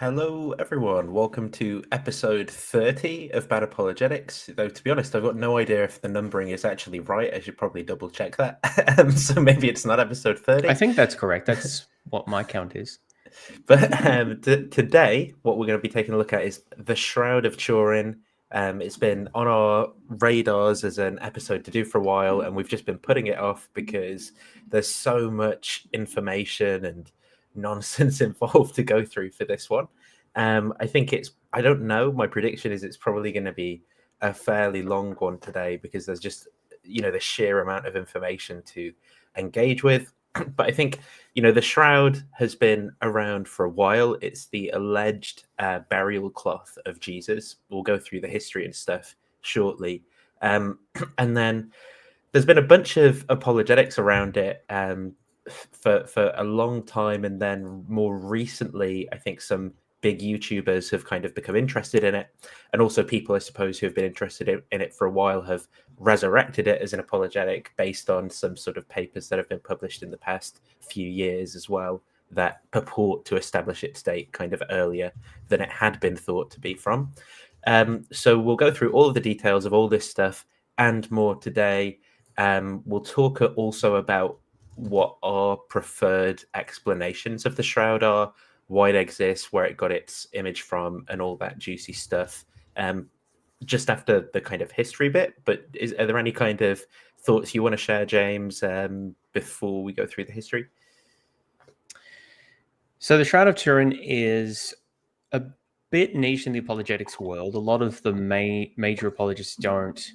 Hello, everyone. Welcome to episode 30 of Bad Apologetics. Though, to be honest, I've got no idea if the numbering is actually right. I should probably double check that. So maybe it's not episode 30. I think that's correct. That's what my count is. But today, what we're going to be taking a look at is the Shroud of Turin. It's been on our radars as an episode to do for a while, and we've just been putting it off because there's so much information and nonsense involved to go through for this one. I think I don't know. My prediction is it's probably going to be a fairly long one today because there's just, the sheer amount of information to engage with. But I think, the shroud has been around for a while. It's the alleged burial cloth of Jesus. We'll go through the history and stuff shortly. And then there's been a bunch of apologetics around it for a long time. And then more recently, I think some big YouTubers have kind of become interested in it. And also people, I suppose, who have been interested in it for a while have resurrected it as an apologetic based on some sort of papers that have been published in the past few years as well that purport to establish its date kind of earlier than it had been thought to be from. So we'll go through all of the details of all this stuff and more today. We'll talk also about what our preferred explanations of the shroud are, why it exists, where it got its image from, and all that juicy stuff. Just after the kind of history bit, but are there any kind of thoughts you want to share, James, before we go through the history? So the Shroud of Turin is a bit niche in the apologetics world. A lot of the major apologists don't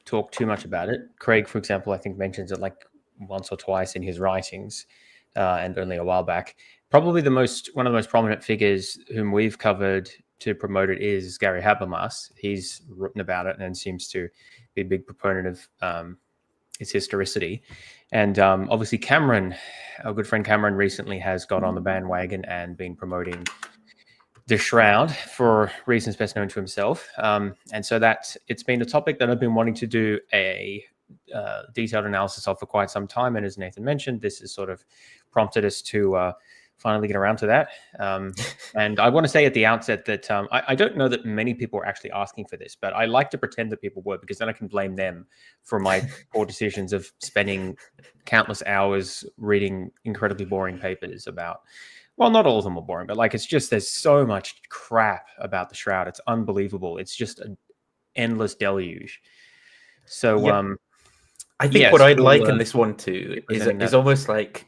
talk too much about it. Craig, for example, I think mentions it like once or twice in his writings, and only a while back. Probably one of the most prominent figures whom we've covered to promote it is Gary Habermas. He's written about it and seems to be a big proponent of its historicity. And obviously Cameron, our good friend Cameron, recently has got on the bandwagon and been promoting the shroud for reasons best known to himself. And so it's been a topic that I've been wanting to do a detailed analysis of for quite some time. And as Nathan mentioned, this has sort of prompted us to finally get around to that. And I want to say at the outset that I don't know that many people are actually asking for this, but I like to pretend that people were, because then I can blame them for my poor decisions of spending countless hours reading incredibly boring papers about, well, not all of them are boring, but like, it's just, there's so much crap about the shroud. It's unbelievable. It's just an endless deluge. So, yeah. I think what I'd like in this one too is almost like,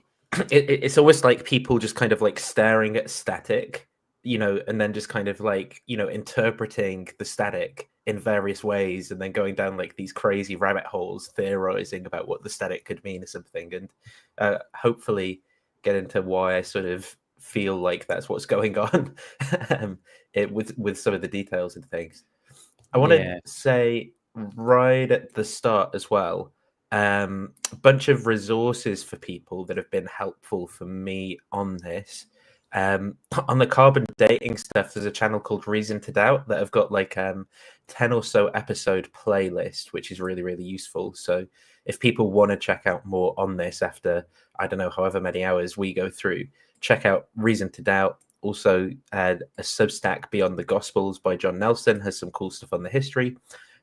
it's almost like people just kind of like staring at static, and then just kind of like, interpreting the static in various ways and then going down like these crazy rabbit holes, theorizing about what the static could mean or something. And hopefully get into why I sort of feel like that's what's going on with some of the details and things. I want to say right at the start as well, a bunch of resources for people that have been helpful for me on this. On the carbon dating stuff, there's a channel called Reason to Doubt that have got like 10 or so episode playlist, which is really, really useful. So if people want to check out more on this after, I don't know, however many hours we go through, check out Reason to Doubt. Also, a Substack, Beyond the Gospels by John Nelson, has some cool stuff on the history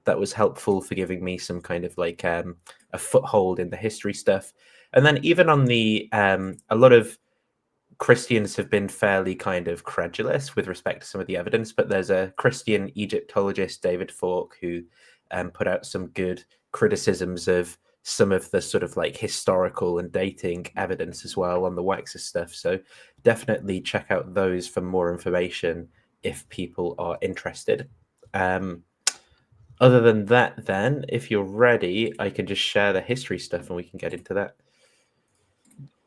that was helpful for giving me some kind of like a foothold in the history stuff. And then even on the a lot of Christians have been fairly kind of credulous with respect to some of the evidence, but there's a Christian Egyptologist, David Falk, who put out some good criticisms of some of the sort of like historical and dating evidence as well on the Waxer stuff. So definitely check out those for more information if people are interested. Other than that, then, if you're ready, I can just share the history stuff and we can get into that.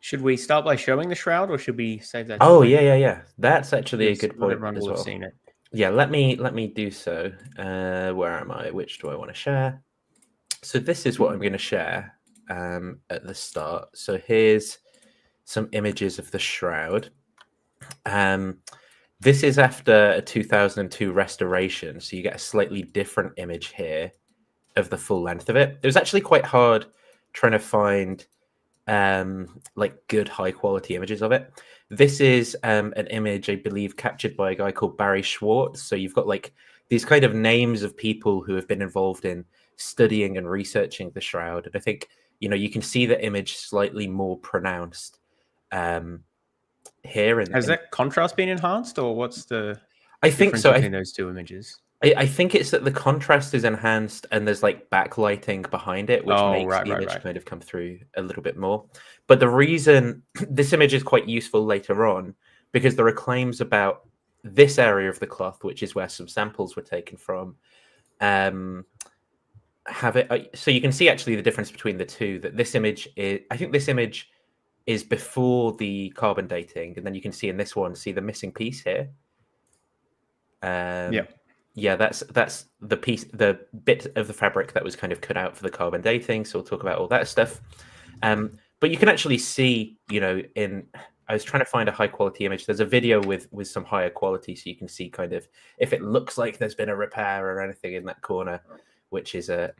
Should we start by showing the shroud, or should we save that? Oh, yeah. That's actually a good point everyone as will well. have seen it. Yeah, let me do so. Where am I? Which do I want to share? So this is what I'm going to share at the start. So here's some images of the shroud. This is after a 2002 restoration, so you get a slightly different image here of the full length of it. It was actually quite hard trying to find like good high quality images of it. This is an image, I believe, captured by a guy called Barry Schwartz. So you've got like these kind of names of people who have been involved in studying and researching the shroud. And I think, you can see the image slightly more pronounced here. Has that contrast been enhanced, or what's the I think difference so. between those two images? I think it's that the contrast is enhanced and there's like backlighting behind it, which makes the image kind of come through a little bit more. But the reason this image is quite useful later on, because there are claims about this area of the cloth, which is where some samples were taken from. So you can see actually the difference between the two, that this image is, I think this image is before the carbon dating, and then you can see in this one, see the missing piece here. Yeah, that's the piece, the bit of the fabric that was kind of cut out for the carbon dating. So we'll talk about all that stuff. But you can actually see, I was trying to find a high quality image. There's a video with some higher quality, so you can see kind of if it looks like there's been a repair or anything in that corner, which is a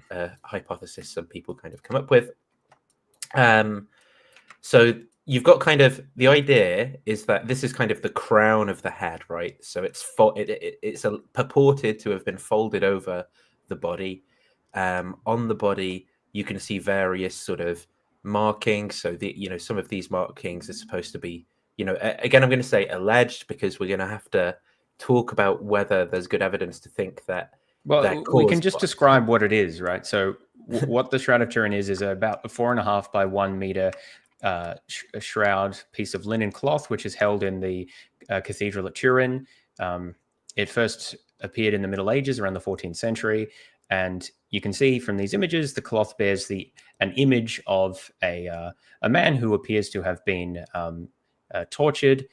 hypothesis some people kind of come up with. So you've got kind of the idea is that this is kind of the crown of the head, right? So it's purported to have been folded over the body. On the body, you can see various sort of markings. So some of these markings are supposed to be, again, I'm going to say alleged, because we're going to have to talk about whether there's good evidence to think that. Well, we can just describe what it is, right? So what the Shroud of Turin is about a 4.5 by 1 meter a shroud piece of linen cloth, which is held in the cathedral at Turin. It first appeared in the Middle Ages around the 14th century. And you can see from these images, the cloth bears an image of a man who appears to have been tortured,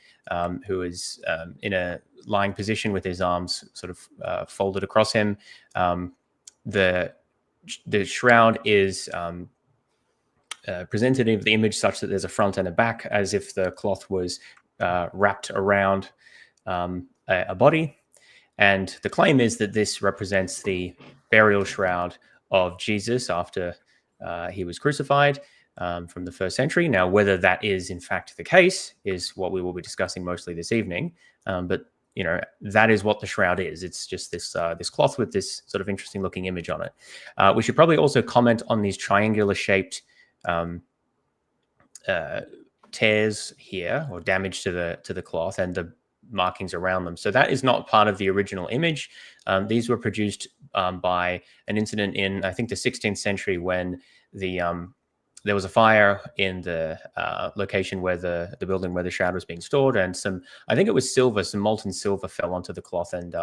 who is in a lying position with his arms sort of folded across him. The shroud is presented in the image such that there's a front and a back, as if the cloth was wrapped around a body. And the claim is that this represents the burial shroud of Jesus after he was crucified from the 1st century. Now, whether that is in fact the case is what we will be discussing mostly this evening. But that is what the shroud is. It's just this cloth with this sort of interesting looking image on it. We should probably also comment on these triangular shaped tears here, or damage to the cloth, and the markings around them. So that is not part of the original image. These were produced by an incident in, I think, the 16th century, when there was a fire in the location where the building where the shroud was being stored, and some molten silver fell onto the cloth and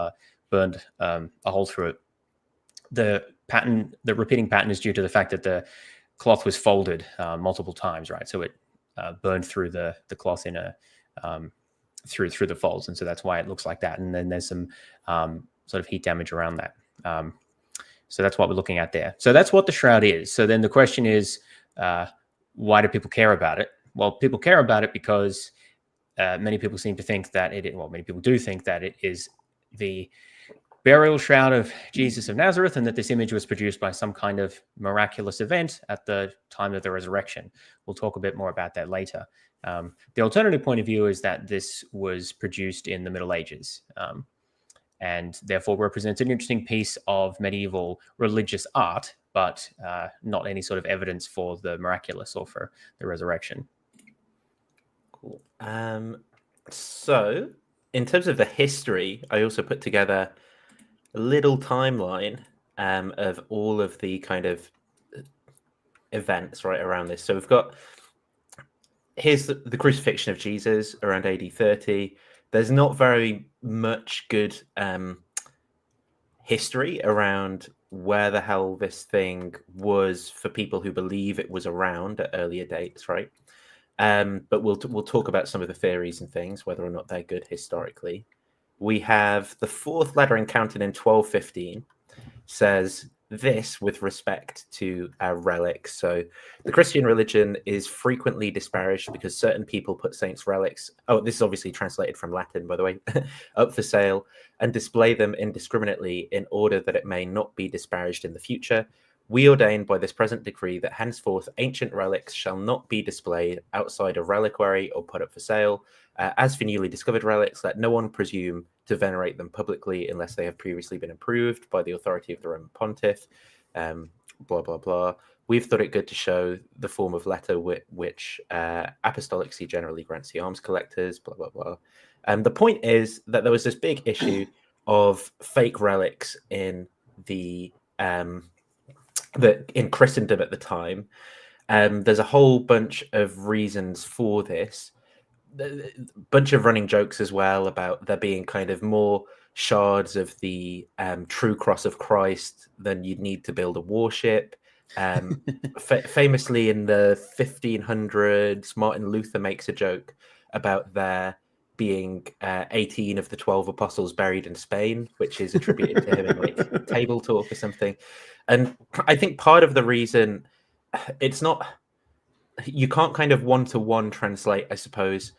burned a hole through it. The repeating pattern is due to the fact that the cloth was folded multiple times, right? So it burned through the cloth in through the folds, and so that's why it looks like that. And then there's some sort of heat damage around that. So that's what we're looking at there. So that's what the shroud is. So then the question is, why do people care about it? Well, people care about it because many people seem to think that many people do think that it is the burial shroud of Jesus of Nazareth, and that this image was produced by some kind of miraculous event at the time of the resurrection. We'll talk a bit more about that later. The alternative point of view is that this was produced in the Middle Ages, and therefore represents an interesting piece of medieval religious art, but not any sort of evidence for the miraculous or for the resurrection. Cool. So in terms of the history, I also put together a little timeline of all of the kind of events right around this. So we've got, here's the crucifixion of Jesus around AD 30. There's not very much good history around where the hell this thing was for people who believe it was around at earlier dates, right? But we'll talk about some of the theories and things, whether or not they're good historically. We have the fourth letter encountered in 1215 says this with respect to relics. So the Christian religion is frequently disparaged because certain people put saints' relics, this is obviously translated from Latin, by the way, up for sale and display them indiscriminately in order that it may not be disparaged in the future. We ordain by this present decree that henceforth ancient relics shall not be displayed outside a reliquary or put up for sale. As for newly discovered relics, let no one presume to venerate them publicly unless they have previously been approved by the authority of the Roman Pontiff. Blah, blah, blah. We've thought it good to show the form of letter which Apostolic See generally grants the alms collectors, blah, blah, blah. The point is that there was this big issue of fake relics in in Christendom at the time. There's a whole bunch of reasons for this. A bunch of running jokes as well about there being kind of more shards of the true cross of Christ than you'd need to build a warship. Famously, in the 1500s, Martin Luther makes a joke about there being 18 of the 12 apostles buried in Spain, which is attributed to him in like Table Talk or something. And I think part of the reason it's not, you can't kind of one-to-one translate, I suppose,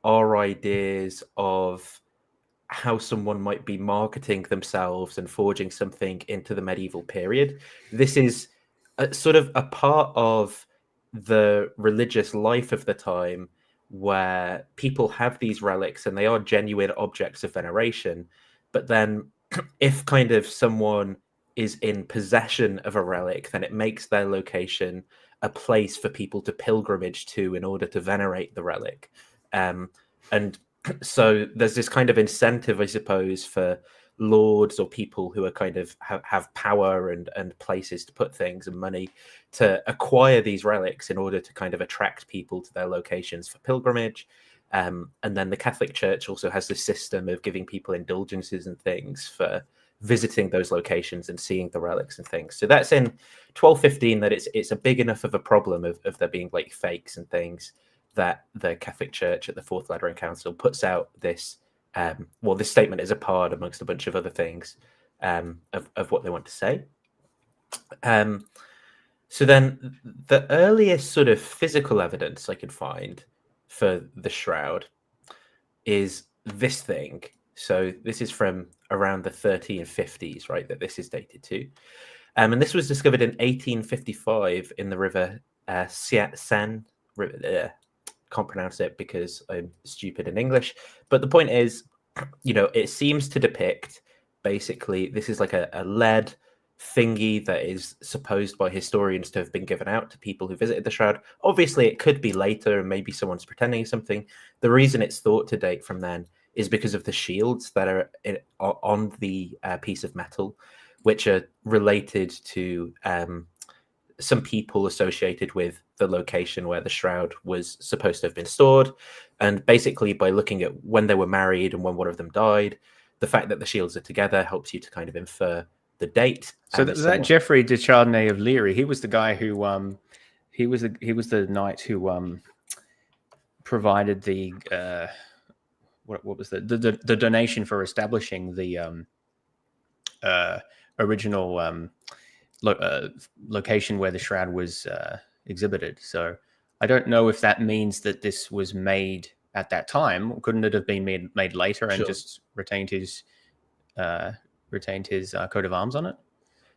our ideas of how someone might be marketing themselves and forging something into the medieval period. This is sort of a part of the religious life of the time where people have these relics and they are genuine objects of veneration. But then if kind of someone is in possession of a relic, then it makes their location a place for people to pilgrimage to in order to venerate the relic. And so there's this kind of incentive, I suppose, for lords or people who are kind of have power and places to put things and money to acquire these relics in order to kind of attract people to their locations for pilgrimage. And then the Catholic Church also has this system of giving people indulgences and things for visiting those locations and seeing the relics and things. So that's in 1215 that it's a big enough of a problem of there being like fakes and things that the Catholic Church at the Fourth Lateran Council puts out this this statement is a part amongst a bunch of other things of what they want to say. So then the earliest sort of physical evidence I could find for the shroud is this thing. So this is from around the 1350s, right, that this is dated to. And this was discovered in 1855 in the river Seine. Can't pronounce it because I'm stupid in English. But the point is, it seems to depict basically this is like a lead thingy that is supposed by historians to have been given out to people who visited the shroud. Obviously, it could be later and maybe someone's pretending something. The reason it's thought to date from then is because of the shields that are on the piece of metal, which are related to some people associated with the location where the shroud was supposed to have been stored. And basically, by looking at when they were married and when one of them died, the fact that the shields are together helps you to kind of infer the date. So that Geoffrey de Chardonnay of Leary, he was the guy who he was the knight who provided the what was the donation for establishing the original location where the shroud was exhibited. So I don't know if that means that this was made at that time. Couldn't it have been made later and just retained his coat of arms on it?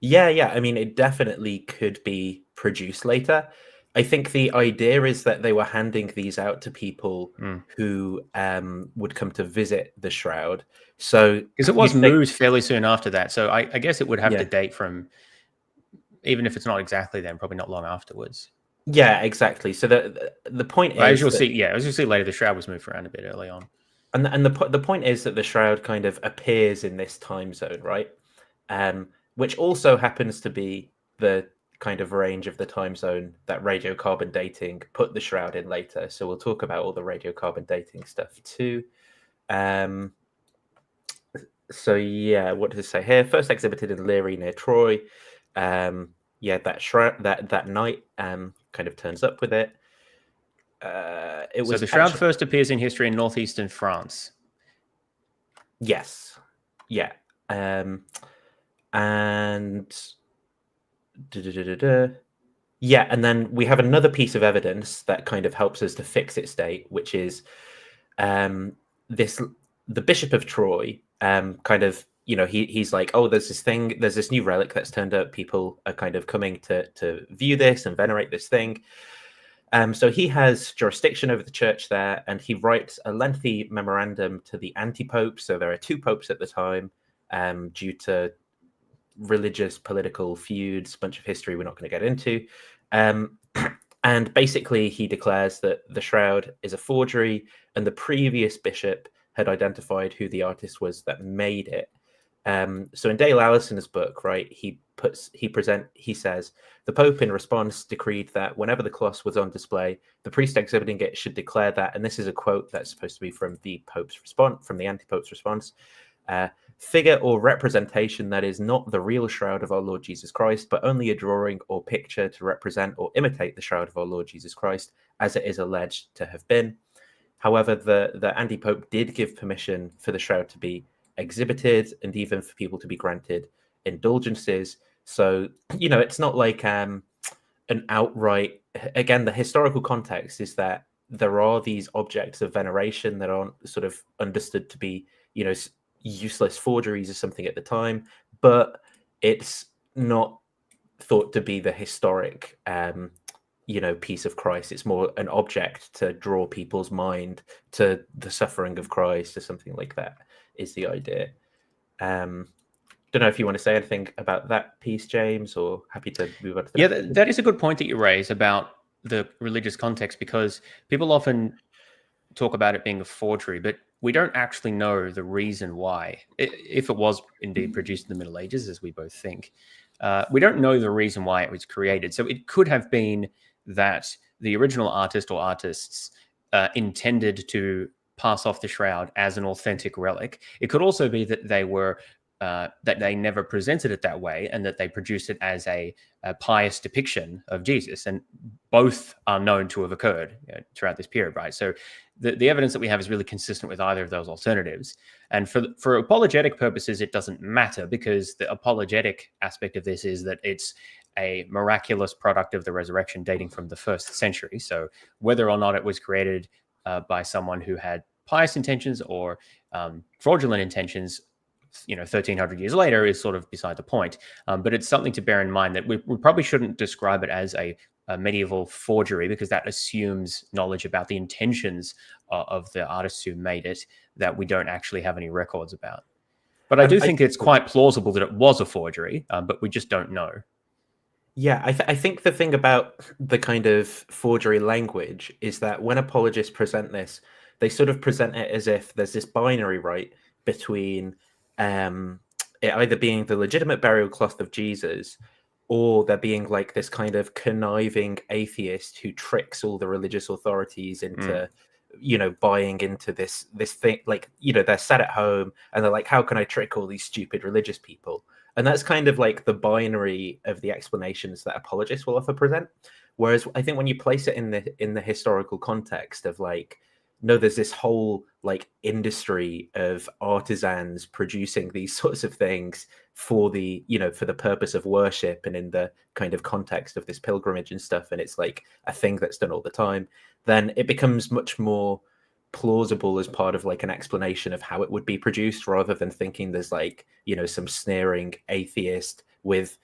Yeah. I mean, it definitely could be produced later. I think the idea is that they were handing these out to people who would come to visit the shroud. So because it was moved fairly soon after that. So I guess it would have to date from, even if it's not exactly then, probably not long afterwards. Yeah, exactly. So the point is, as you'll see later, the shroud was moved around a bit early on. And the point is that the shroud kind of appears in this time zone, right? Which also happens to be the kind of range of the time zone that radiocarbon dating put the shroud in later. So we'll talk about all the radiocarbon dating stuff too. So yeah, what does it say here? First exhibited in Leary near Troy. That shroud, that knight kind of turns up with it. So the shroud first appears in history in northeastern France. Yes. Yeah. And yeah, and then we have another piece of evidence that kind of helps us to fix its date, which is the Bishop of Troy kind of he's like, oh, there's this new relic that's turned up. People are kind of coming to view this and venerate this thing. So he has jurisdiction over the church there, and he writes a lengthy memorandum to the anti-pope. So there are two popes at the time, due to religious political feuds, a bunch of history we're not going to get into. And basically he declares that the shroud is a forgery, and the previous bishop had identified who the artist was that made it. So in Dale Allison's book, right, he says the Pope in response decreed that whenever the cloth was on display, the priest exhibiting it should declare that, and this is a quote that's supposed to be from the Pope's response, from the anti-Pope's response, figure or representation that is not the real shroud of our Lord Jesus Christ, but only a drawing or picture to represent or imitate the shroud of our Lord Jesus Christ, as it is alleged to have been. However, the anti-Pope did give permission for the shroud to be exhibited and even for people to be granted indulgences. So, it's not like an outright, again, the historical context is that there are these objects of veneration that aren't sort of understood to be, useless forgeries or something at the time, but it's not thought to be the historic piece of Christ. It's more an object to draw people's mind to the suffering of Christ or something like that is the idea. Don't know if you want to say anything about that piece, James, or happy to move on to the that is a good point that you raise about the religious context, because people often talk about it being a forgery, but we don't actually know the reason why. If it was indeed produced in the Middle Ages, as we both think, we don't know the reason why it was created. So it could have been that the original artist or artists intended to pass off the shroud as an authentic relic. It could also be that they were that they never presented it that way, and that they produced it as a pious depiction of Jesus. And both are known to have occurred throughout this period, right? So the evidence that we have is really consistent with either of those alternatives. And for apologetic purposes, it doesn't matter, because the apologetic aspect of this is that it's a miraculous product of the resurrection dating from the 1st century. So whether or not it was created by someone who had pious intentions or fraudulent intentions, 1,300 years later, is sort of beside the point. But it's something to bear in mind that we probably shouldn't describe it as a medieval forgery, because that assumes knowledge about the intentions of the artists who made it that we don't actually have any records about. But I do think it's quite plausible that it was a forgery, but we just don't know. Yeah, I think the thing about the kind of forgery language is that when apologists present this, they sort of present it as if there's this binary, right, between it either being the legitimate burial cloth of Jesus, or there being like this kind of conniving atheist who tricks all the religious authorities into, buying into this thing. Like, they're sat at home and they're like, how can I trick all these stupid religious people? And that's kind of like the binary of the explanations that apologists will often present. Whereas I think when you place it in the historical context of like, no, there's this whole like industry of artisans producing these sorts of things for the, for the purpose of worship and in the kind of context of this pilgrimage and stuff. And it's like a thing that's done all the time. Then it becomes much more plausible as part of like an explanation of how it would be produced, rather than thinking there's like, some sneering atheist with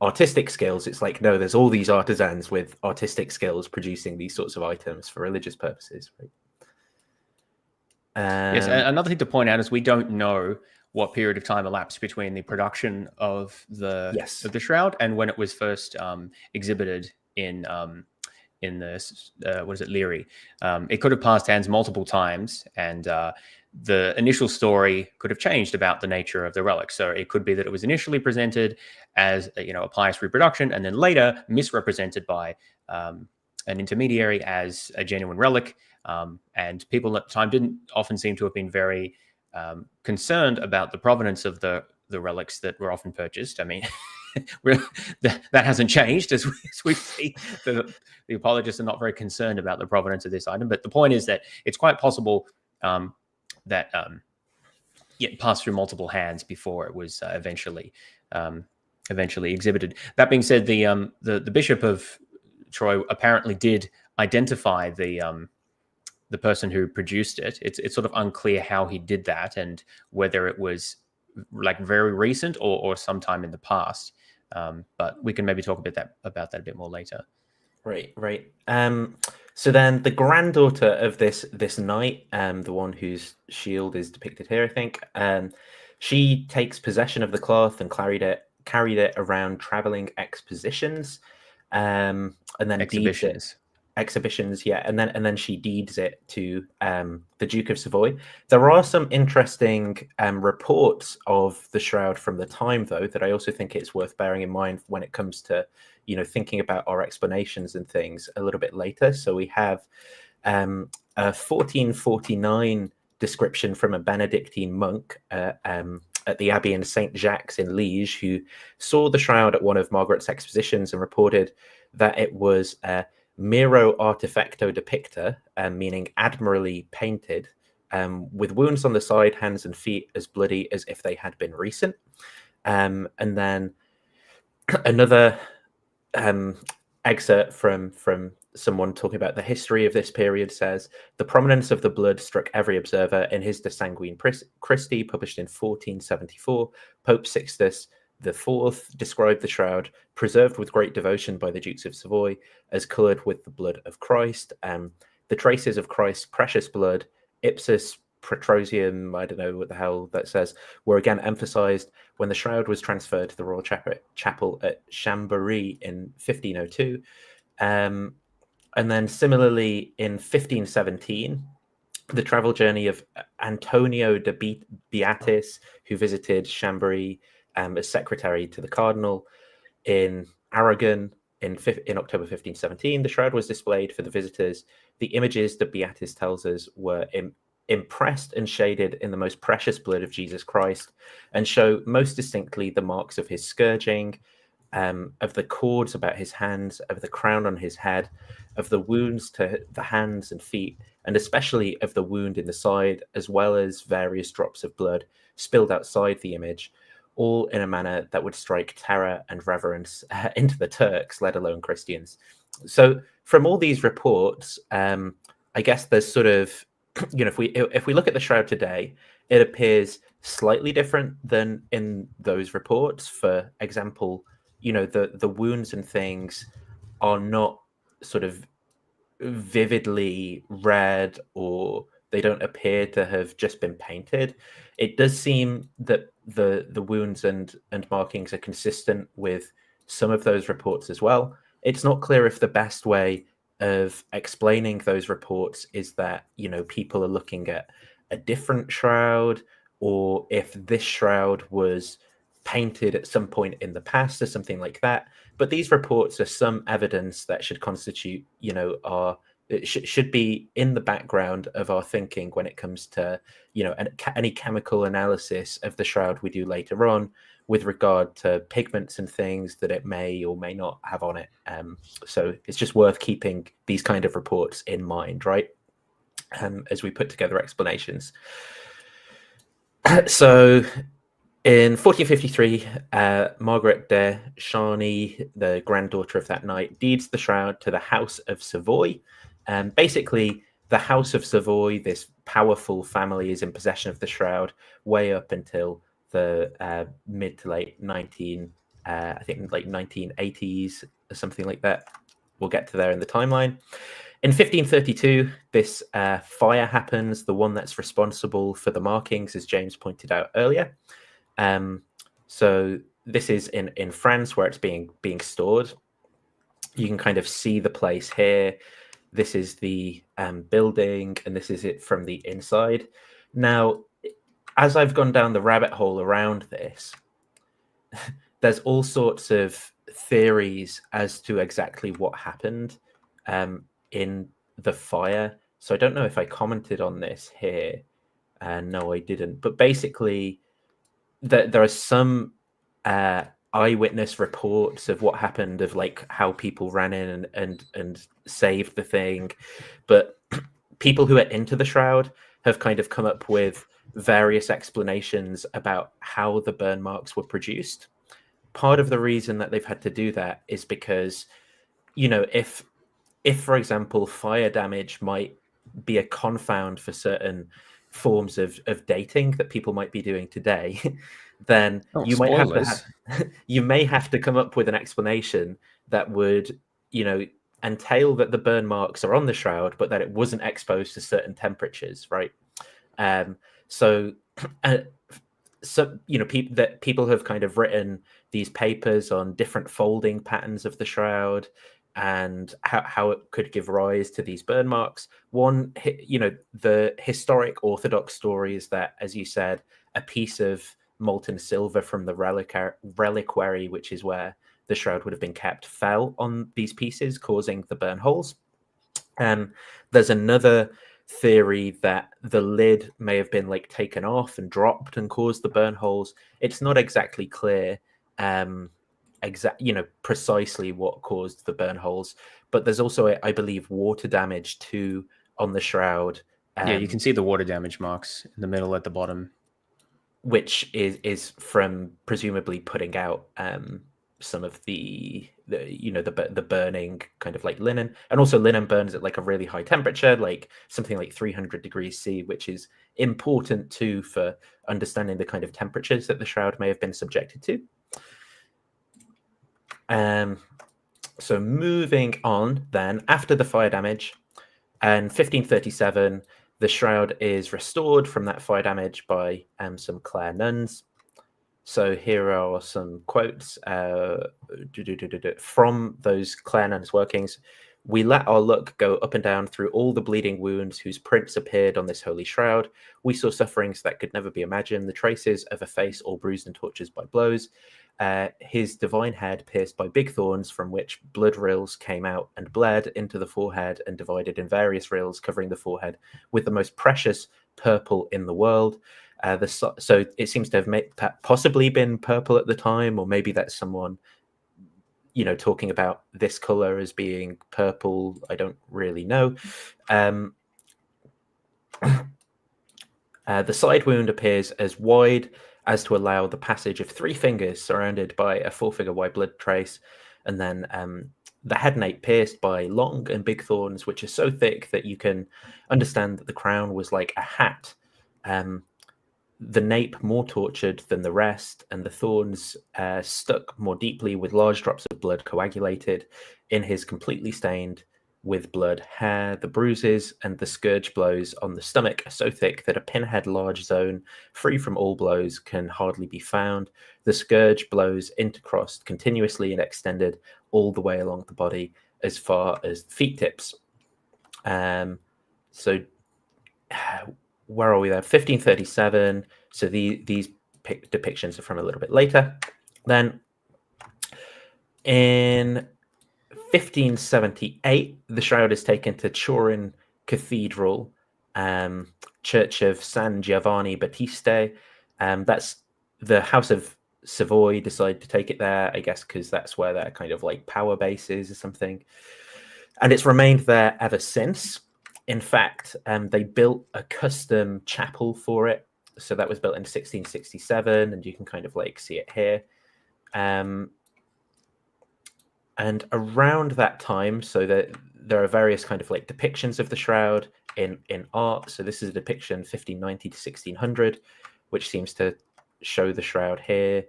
artistic skills. It's like, no, there's all these artisans with artistic skills producing these sorts of items for religious purposes, right? Yes, another thing to point out is we don't know what period of time elapsed between the production of the shroud and when it was first exhibited in the Leary. It could have passed hands multiple times, and the initial story could have changed about the nature of the relic. So it could be that it was initially presented as a pious reproduction, and then later misrepresented by an intermediary as a genuine relic. And people at the time didn't often seem to have been very concerned about the provenance of the relics that were often purchased. I mean, that hasn't changed as we see. The apologists are not very concerned about the provenance of this item. But the point is that it's quite possible that it passed through multiple hands before it was eventually exhibited. That being said, the Bishop of Troy apparently did identify the person who produced it. It's sort of unclear how he did that and whether it was like very recent or sometime in the past. But we can maybe talk about that a bit more later. Right. So then the granddaughter of this knight, the one whose shield is depicted here, I think, she takes possession of the cloth and carried it around traveling expositions, and then deeds it. Exhibitions, yeah, and then she deeds it to the Duke of Savoy. There are some interesting reports of the shroud from the time, though, that I also think it's worth bearing in mind when it comes to thinking about our explanations and things a little bit later. So we have a 1449 description from a Benedictine monk at the Abbey in Saint Jacques in Liege, who saw the shroud at one of Margaret's expositions and reported that it was Miro artifacto depicta, meaning admirably painted, with wounds on the side, hands and feet as bloody as if they had been recent. And then another excerpt from someone talking about the history of this period says, the prominence of the blood struck every observer. In his De Sanguine Christi, published in 1474, Pope Sixtus the Fourth described the shroud, preserved with great devotion by the Dukes of Savoy, as coloured with the blood of Christ. The traces of Christ's precious blood, ipsis Petrosium, I don't know what the hell that says, were again emphasised when the shroud was transferred to the Royal Chapel at Chambéry in 1502. And then similarly in 1517, the travel journey of Antonio de Beatis, who visited Chambéry as secretary to the cardinal in Aragon in October 1517, the shroud was displayed for the visitors. The images that Beatis tells us were impressed and shaded in the most precious blood of Jesus Christ, and show most distinctly the marks of his scourging, of the cords about his hands, of the crown on his head, of the wounds to the hands and feet, and especially of the wound in the side, as well as various drops of blood spilled outside the image, all in a manner that would strike terror and reverence into the Turks, let alone Christians. So from all these reports, I guess there's sort of, if we look at the shroud today, it appears slightly different than in those reports. For example, the wounds and things are not sort of vividly red, or they don't appear to have just been painted. It does seem that the wounds and markings are consistent with some of those reports as well. It's not clear if the best way of explaining those reports is that people are looking at a different shroud, or if this shroud was painted at some point in the past or something like that. But these reports are some evidence that should constitute, should be in the background of our thinking when it comes to, any chemical analysis of the shroud we do later on with regard to pigments and things that it may or may not have on it. So it's just worth keeping these kind of reports in mind, right? As we put together explanations. So in 1453, Margaret de Charny, the granddaughter of that knight, deeds the shroud to the House of Savoy. Basically, the House of Savoy, this powerful family, is in possession of the shroud way up until the mid to late 1980s or something like that. We'll get to there in the timeline. In 1532, this fire happens, the one that's responsible for the markings, as James pointed out earlier. So this is in France, where it's being stored. You can kind of see the place here. This is the building, and this is it from the inside. Now, as I've gone down the rabbit hole around this, there's all sorts of theories as to exactly what happened in the fire. So I don't know if I commented on this here. No, I didn't. But basically, there are some eyewitness reports of what happened, of like how people ran in and saved the thing. But people who are into the shroud have kind of come up with various explanations about how the burn marks were produced. Part of the reason that they've had to do that is because, if for example, fire damage might be a confound for certain forms of dating that people might be doing today, then Oh, you might have to spoilers. you may have to come up with an explanation that would, entail that the burn marks are on the shroud, but that it wasn't exposed to certain temperatures, right? Um, so, uh, people have kind of written these papers on different folding patterns of the shroud and how it could give rise to these burn marks. One, the historic orthodox story is that, as you said, a piece of molten silver from the reliquary, which is where the shroud would have been kept, fell on these pieces, causing the burn holes. There's another theory that the lid may have been like taken off and dropped and caused the burn holes. It's not exactly clear, precisely what caused the burn holes, but there's also, I believe, water damage too on the shroud. Yeah, you can see the water damage marks in the middle at the bottom. Which is from presumably putting out some of the burning kind of like linen, and also linen burns at like a really high temperature, like something like 300 degrees C, which is important too for understanding the kind of temperatures that the shroud may have been subjected to. So moving on then, after the fire damage, in 1537, the shroud is restored from that fire damage by some Clare nuns. So here are some quotes from those Clare nuns' workings. "We let our luck go up and down through all the bleeding wounds whose prints appeared on this holy shroud. We saw sufferings that could never be imagined, the traces of a face all bruised and tortured by blows. His divine head pierced by big thorns from which blood rills came out and bled into the forehead and divided in various rills covering the forehead with the most precious purple in the world." So it seems to have possibly been purple at the time, or maybe that's someone talking about this color as being purple. I don't really know. The side wound appears as wide as to allow the passage of 3 fingers surrounded by a 4-figure wide blood trace, and then the head nape pierced by long and big thorns, which are so thick that you can understand that the crown was like a hat. The nape more tortured than the rest, and the thorns stuck more deeply, with large drops of blood coagulated in his completely stained with blood hair. The bruises and the scourge blows on the stomach are so thick that a pinhead large zone, free from all blows, can hardly be found. The scourge blows intercrossed continuously and extended all the way along the body as far as feet tips. So where are we there? 1537. So these depictions are from a little bit later. Then in 1578, the shroud is taken to Turin Cathedral, Church of San Giovanni Battista. That's the House of Savoy decided to take it there, I guess, because that's where their kind of like power base is or something. And it's remained there ever since. In fact, they built a custom chapel for it. So that was built in 1667, and you can kind of like see it here. And around that time, so that there are various kind of like depictions of the shroud in art. So this is a depiction 1590 to 1600, which seems to show the shroud here.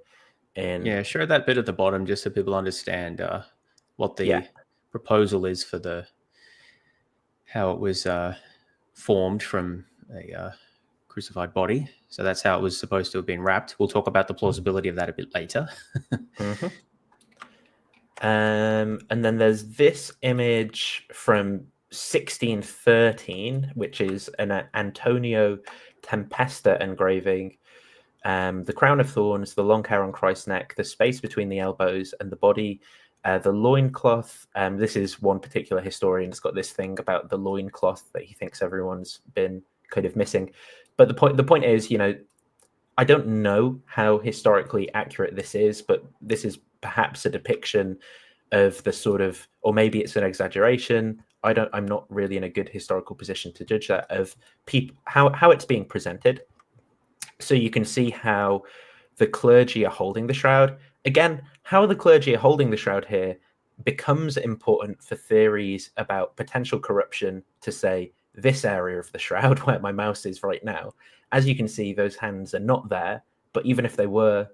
Yeah, show that bit at the bottom just so people understand what the proposal is for how it was formed from a crucified body. So that's how it was supposed to have been wrapped. We'll talk about the plausibility of that a bit later. Mm-hmm. And then there's this image from 1613, which is an Antonio Tempesta engraving. The crown of thorns, the long hair on Christ's neck, the space between the elbows and the body, the loincloth. This is one particular historian's got this thing about the loincloth that he thinks everyone's been kind of missing. But the point is, I don't know how historically accurate this is, but this is perhaps a depiction of the sort of, or maybe it's an exaggeration. I'm not really in a good historical position to judge that, of people, how it's being presented. So you can see how the clergy are holding the shroud. Again, how the clergy are holding the shroud here becomes important for theories about potential corruption to say this area of the shroud where my mouse is right now, as you can see, those hands are not there. But even if they were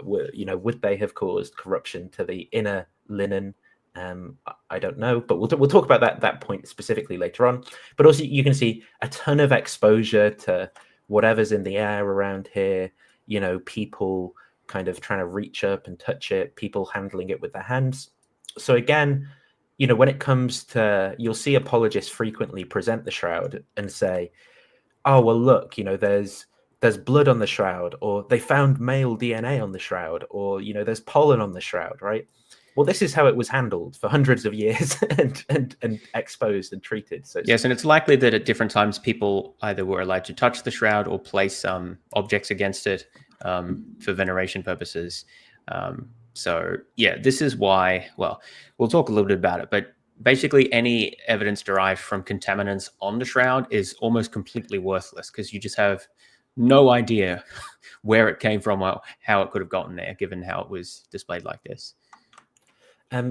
would they have caused corruption to the inner linen? I don't know, but we'll talk about that point specifically later on. But also, you can see a ton of exposure to whatever's in the air around here. People kind of trying to reach up and touch it, people handling it with their hands. So again, when it comes to, you'll see apologists frequently present the shroud and say, oh, well, look, there's blood on the shroud, or they found male DNA on the shroud, or, there's pollen on the shroud, right? Well, this is how it was handled for hundreds of years and exposed and treated. So yes, and it's likely that at different times people either were allowed to touch the shroud or place objects against it for veneration purposes. So yeah, this is why, well, we'll talk a little bit about it, but basically any evidence derived from contaminants on the shroud is almost completely worthless because you just have no idea where it came from or how it could have gotten there, given how it was displayed like this.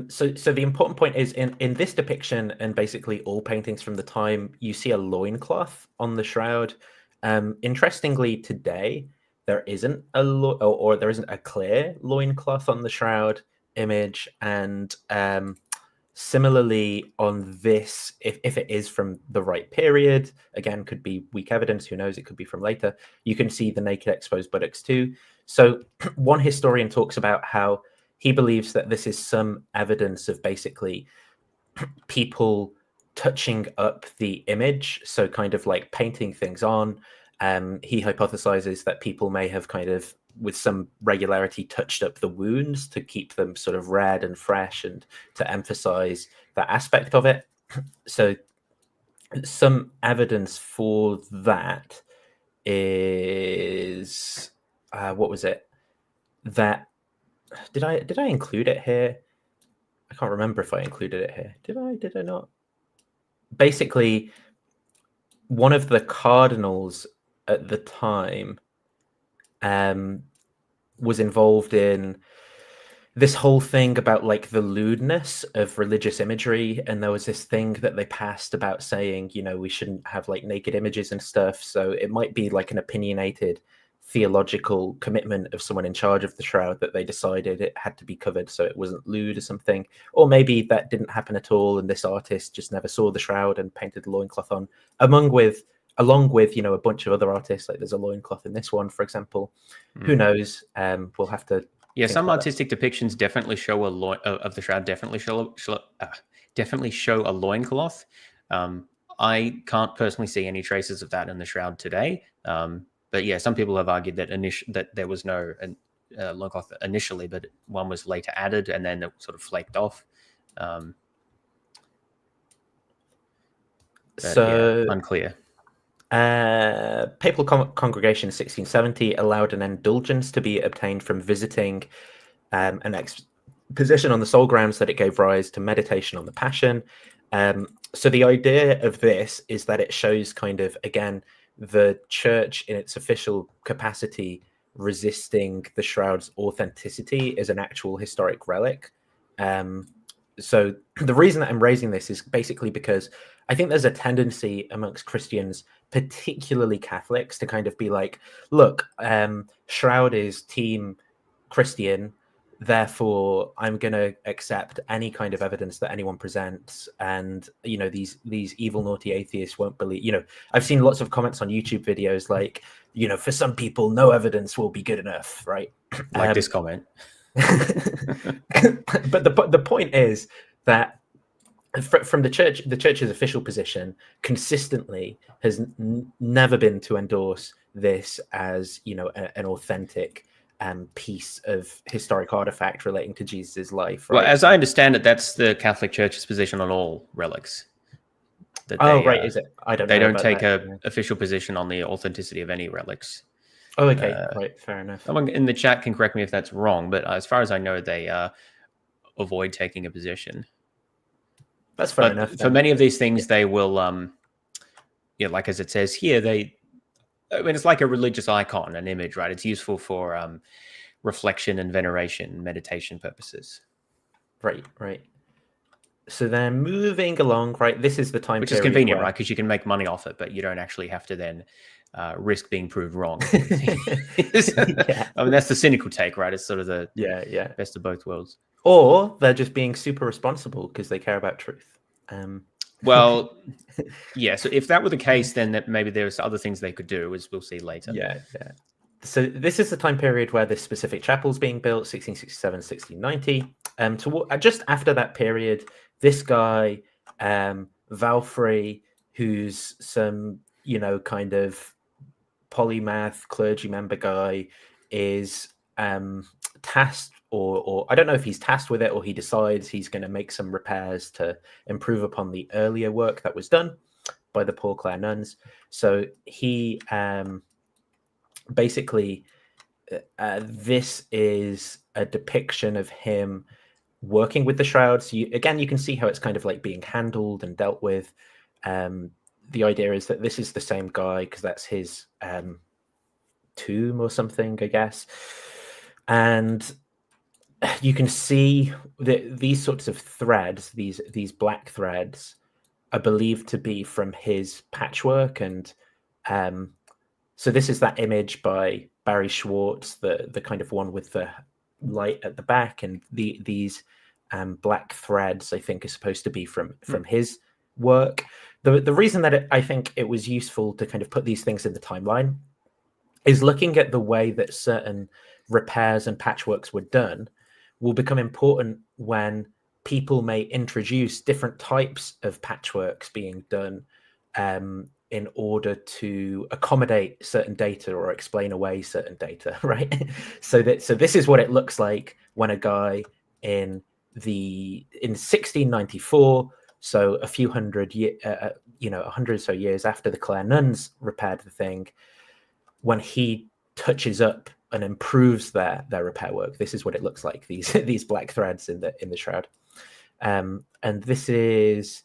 So the important point is in this depiction and basically all paintings from the time, you see a loincloth on the shroud. Interestingly, today, there isn't there isn't a clear loincloth on the shroud image. And similarly on this, if it is from the right period, again, could be weak evidence, who knows, it could be from later, you can see the naked exposed buttocks too. So one historian talks about how he believes that this is some evidence of basically people touching up the image, so kind of like painting things on. He hypothesizes that people may have kind of, with some regularity, touched up the wounds to keep them sort of red and fresh and to emphasize that aspect of it. So some evidence for that is, what was it? That, did I include it here? I can't remember if I included it here. Did I not? Basically, one of the cardinals at the time was involved in this whole thing about like the lewdness of religious imagery, and there was this thing that they passed about saying, we shouldn't have like naked images and stuff. So it might be like an opinionated theological commitment of someone in charge of the shroud that they decided it had to be covered so it wasn't lewd or something. Or maybe that didn't happen at all and this artist just never saw the shroud and painted the loincloth on, along with a bunch of other artists. Like there's a loincloth in this one, for example. Who knows? We'll have to. Yeah, some artistic depictions definitely show of the shroud. Definitely show a loincloth. I can't personally see any traces of that in the shroud today. But yeah, some people have argued that there was no loincloth initially, but one was later added and then it sort of flaked off. So yeah, unclear. Papal Congregation in 1670 allowed an indulgence to be obtained from visiting an exposition on the sole grounds that it gave rise to meditation on the Passion. So the idea of this is that it shows kind of, again, the church in its official capacity resisting the shroud's authenticity as an actual historic relic. So the reason that I'm raising this is basically because I think there's a tendency amongst Christians, particularly Catholics, to kind of be like, look, Shroud is team Christian, therefore I'm going to accept any kind of evidence that anyone presents, and these evil naughty atheists won't believe. I've seen lots of comments on YouTube videos like, for some people no evidence will be good enough, right? Like this comment. But the point is that from the church's official position consistently has never been to endorse this as an authentic piece of historic artifact relating to Jesus's life. Right? Well, as I understand it, that's the Catholic Church's position on all relics. Right, is it? I don't know. They don't take an official position on the authenticity of any relics. Oh, okay, right, fair enough. Someone in the chat can correct me if that's wrong, but as far as I know, they avoid taking a position. That's fair enough. For many of these things, they will, like as it says here, it's like a religious icon, an image, right? It's useful for reflection and veneration, meditation purposes. Right. So they're moving along, right? This is the time which is period convenient, where... right? Because you can make money off it, but you don't actually have to then risk being proved wrong. Yeah. I mean, that's the cynical take, right? It's sort of the Yeah. best of both worlds. Or they're just being super responsible because they care about truth. Well, yeah. So if that were the case, then that maybe there's other things they could do, as we'll see later. Yeah. So this is the time period where this specific chapel's being built, 1667, 1690. Just after that period, this guy, Valfrey, who's some, kind of polymath clergy member guy, is tasked, or I don't know if he's tasked with it or he decides he's going to make some repairs to improve upon the earlier work that was done by the Poor Clare nuns. So he basically, this is a depiction of him working with the shrouds. You can see how it's kind of like being handled and dealt with. The idea is that this is the same guy because that's his tomb or something, I guess. And you can see that these sorts of threads, these black threads, are believed to be from his patchwork. And so this is that image by Barry Schwartz, the kind of one with the light at the back, and these black threads, I think, are supposed to be from his work. The reason that I think it was useful to kind of put these things in the timeline is looking at the way that certain repairs and patchworks were done will become important when people may introduce different types of patchworks being done in order to accommodate certain data or explain away certain data, right? So this is what it looks like when a guy in 1694, so a few hundred 100 or so years after the Clare nuns repaired the thing, when he touches up and improves their repair work, this is what it looks like, these black threads in the shroud. And this is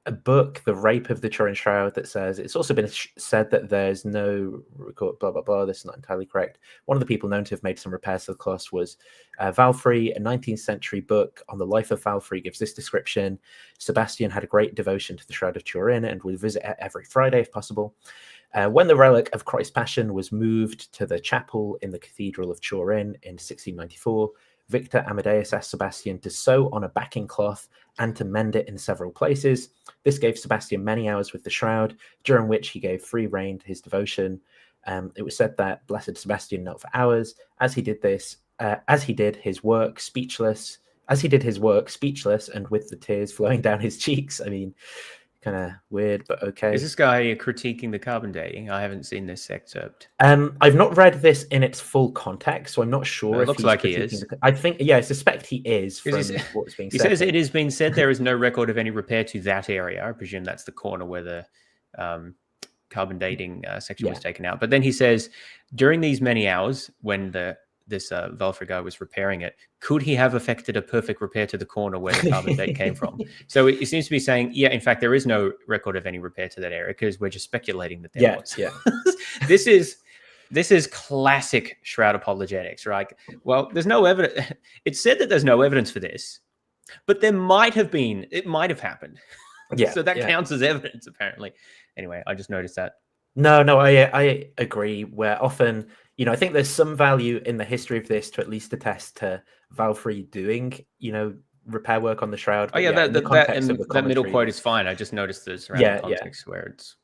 a book, The Rape of the Turin Shroud, that says it's also been said that there's no record, blah, blah, blah. This is not entirely correct. One of the people known to have made some repairs to the cloth was Valfrey. A 19th century book on the life of Valfrey gives this description. Sebastian had a great devotion to the Shroud of Turin and would visit it every Friday if possible. When the relic of Christ's Passion was moved to the chapel in the Cathedral of Turin in 1694, Victor Amadeus asked Sebastian to sew on a backing cloth and to mend it in several places. This gave Sebastian many hours with the shroud, during which he gave free rein to his devotion. It was said that Blessed Sebastian knelt for hours as he did his work speechless, and with the tears flowing down his cheeks. I mean, kind of weird, but okay. Is this guy critiquing the carbon dating? I haven't seen this excerpt. I've not read this in its full context, so I'm not sure It looks like he is. I think, I suspect he is from what's being said. He says it has been said there is no record of any repair to that area. I presume that's the corner where the carbon dating section was taken out. But then he says, during these many hours, when this Valfrey guy was repairing it, could he have effected a perfect repair to the corner where the carbon date came from? So it seems to be saying, in fact, there is no record of any repair to that area because we're just speculating that there was. Yeah. This is classic Shroud apologetics, right? Well, there's no evidence. It's said that there's no evidence for this, but there might have been. It might have happened. Yeah. So that counts as evidence, apparently. Anyway, I just noticed that. No, I agree. Where often, I think there's some value in the history of this to at least attest to Valfrey doing, repair work on the shroud. Oh yeah, that middle quote is fine. I just noticed the surrounding context where it's.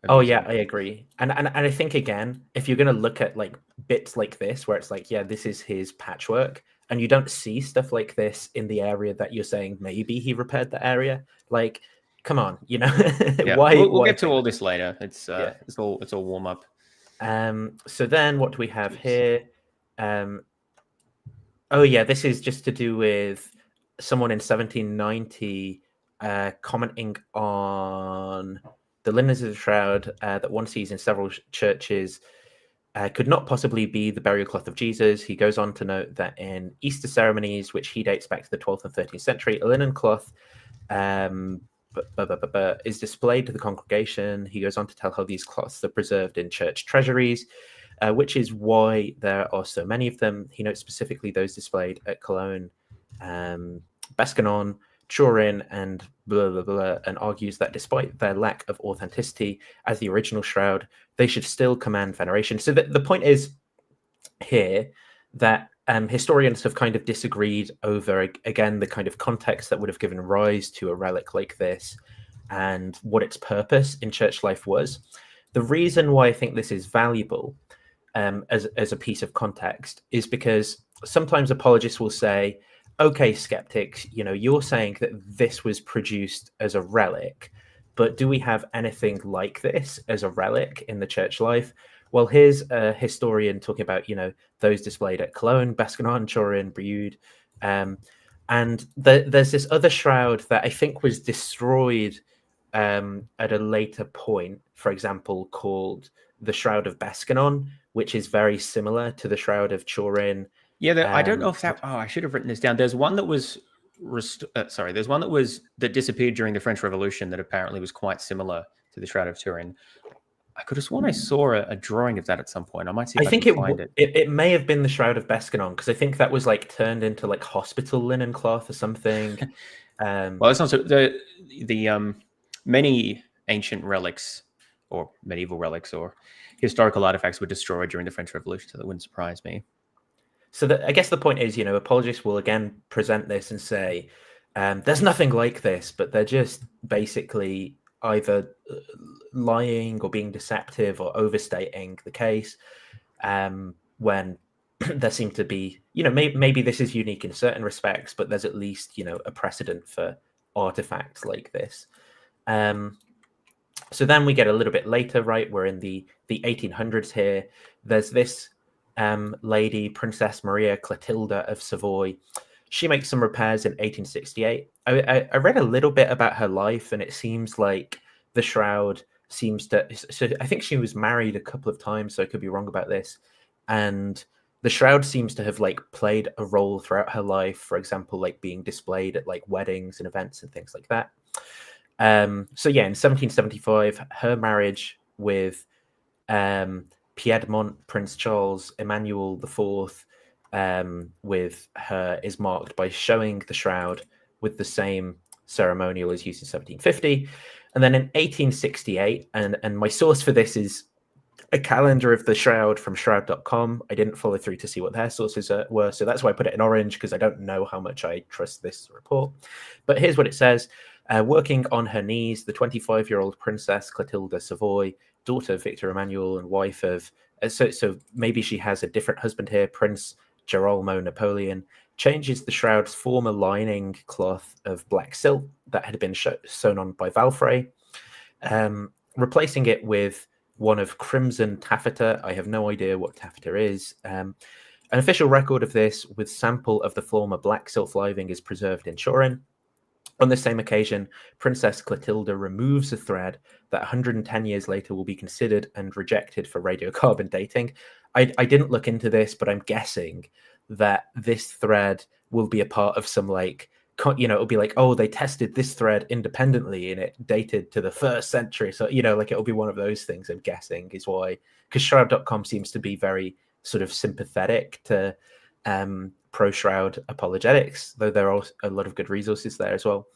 Oh yeah, I agree. And I think, again, if you're going to look at like bits like this where it's like, this is his patchwork, and you don't see stuff like this in the area that you're saying maybe he repaired the area, like, come on, why we'll get to all this later. It's all warm up. So then what do we have here? This is just to do with someone in 1790 commenting on the linens of the shroud that one sees in several churches could not possibly be the burial cloth of Jesus. He goes on to note that in Easter ceremonies, which he dates back to the 12th and 13th century, a linen cloth is displayed to the congregation. He goes on to tell how these cloths are preserved in church treasuries, which is why there are so many of them. He notes specifically those displayed at Cologne, Bescanon, Turin and blah, blah, blah, and argues that despite their lack of authenticity as the original shroud, they should still command veneration. So the point is here that historians have kind of disagreed over, again, the kind of context that would have given rise to a relic like this and what its purpose in church life was. The reason why I think this is valuable as a piece of context is because sometimes apologists will say, okay, skeptics, you're saying that this was produced as a relic, but do we have anything like this as a relic in the church life? Well, here's a historian talking about, those displayed at Cologne, Bescannon, Turin, Brioude. And there's this other shroud that I think was destroyed at a later point, for example, called the Shroud of Bescannon, which is very similar to the Shroud of Turin. Yeah, I don't know if that. Oh, I should have written this down. There's one that was there's one that disappeared during the French Revolution that apparently was quite similar to the Shroud of Turin. I could have sworn I saw a drawing of that at some point. I might see if I can find it. It may have been the Shroud of Bescannon, because I think that was like turned into like hospital linen cloth or something. Well, it's not so the many ancient relics or medieval relics or historical artifacts were destroyed during the French Revolution, so that wouldn't surprise me. So I guess the point is, apologists will again present this and say, there's nothing like this, but they're just basically either lying or being deceptive or overstating the case, when there seem to be, maybe this is unique in certain respects, but there's at least, a precedent for artifacts like this. So then we get a little bit later, right? We're in the 1800s here. There's this lady, Princess Maria Clotilda of Savoy. She makes some repairs in 1868. I read a little bit about her life, and it seems like the shroud seems to... So I think she was married a couple of times, so I could be wrong about this. And the shroud seems to have played a role throughout her life, for example, being displayed at weddings and events and things like that. So yeah, in 1775, her marriage with Piedmont Prince Charles Emmanuel IV with her is marked by showing the shroud with the same ceremonial as used in 1750. And then in 1868, and my source for this is a calendar of the shroud from shroud.com. I didn't follow through to see what their sources were, so that's why I put it in orange, because I don't know how much I trust this report. But here's what it says. Working on her knees, the 25-year-old Princess Clotilda Savoy, daughter of Victor Emmanuel and wife of... So maybe she has a different husband here, Prince Girolamo Napoleon, changes the shroud's former lining cloth of black silk that had been sewn on by Valfrey, replacing it with one of crimson taffeta. I have no idea what taffeta is. An official record of this with sample of the former black silk lining is preserved in Turin. On the same occasion, Princess Clotilda removes a thread that 110 years later will be considered and rejected for radiocarbon dating. I didn't look into this, but I'm guessing that this thread will be a part of some it'll be oh, they tested this thread independently and it dated to the 1st century. So, it'll be one of those things, I'm guessing, is why, because Shroud.com seems to be very sort of sympathetic to pro-Shroud apologetics, though there are a lot of good resources there as well.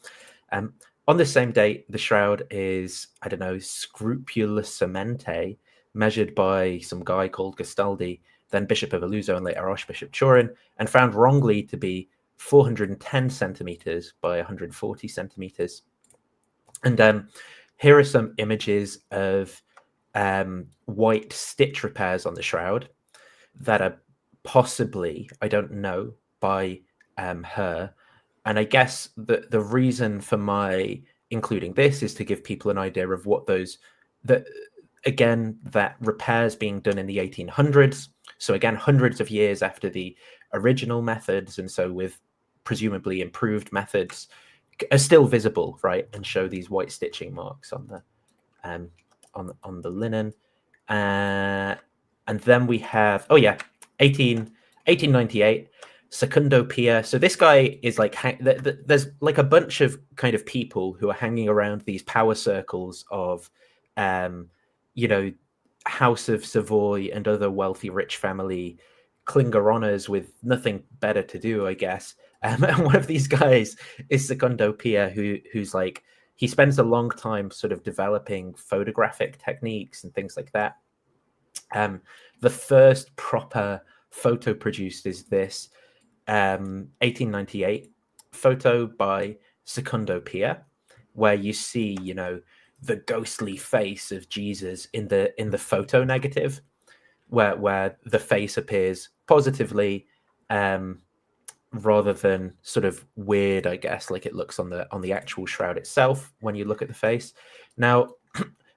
On the same date, the shroud is, I don't know, scrupulosamente, measured by some guy called Gastaldi, then Bishop of Aluzo and later Archbishop Turin, and found wrongly to be 410 centimeters by 140 centimeters. And here are some images of white stitch repairs on the shroud that are possibly, I don't know, by her. And I guess the reason for my including this is to give people an idea of what that repairs being done in the 1800s. So again, hundreds of years after the original methods, and so with presumably improved methods, are still visible, right, and show these white stitching marks on the linen. And then we have 1898. Secundo Pia. So this guy is there's a bunch of kind of people who are hanging around these power circles of, House of Savoy and other wealthy, rich family clinger honors with nothing better to do, I guess. And one of these guys is Secondo Pia, who's like, he spends a long time sort of developing photographic techniques and things like that. The first proper photo produced is this 1898 photo by Secondo Pia, where you see, you know, the ghostly face of Jesus in the photo negative, where the face appears positively, rather than sort of weird, I guess, like it looks on the actual shroud itself when you look at the face. Now,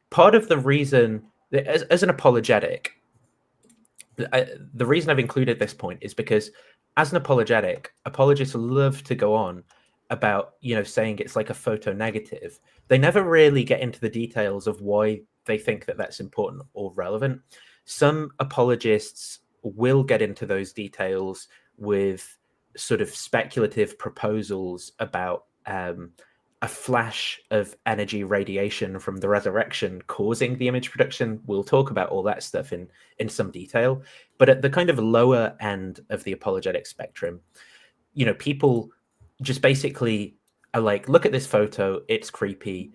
part of the reason, as an apologetic, the reason I've included this point is because as an apologetic, apologists love to go on about, you know, saying it's like a photo negative. They never really get into the details of why they think that that's important or relevant. Some apologists will get into those details with sort of speculative proposals about a flash of energy radiation from the resurrection causing the image production. We'll talk about all that stuff in some detail. But at the kind of lower end of the apologetic spectrum, you know, people just basically are like, look at this photo, it's creepy.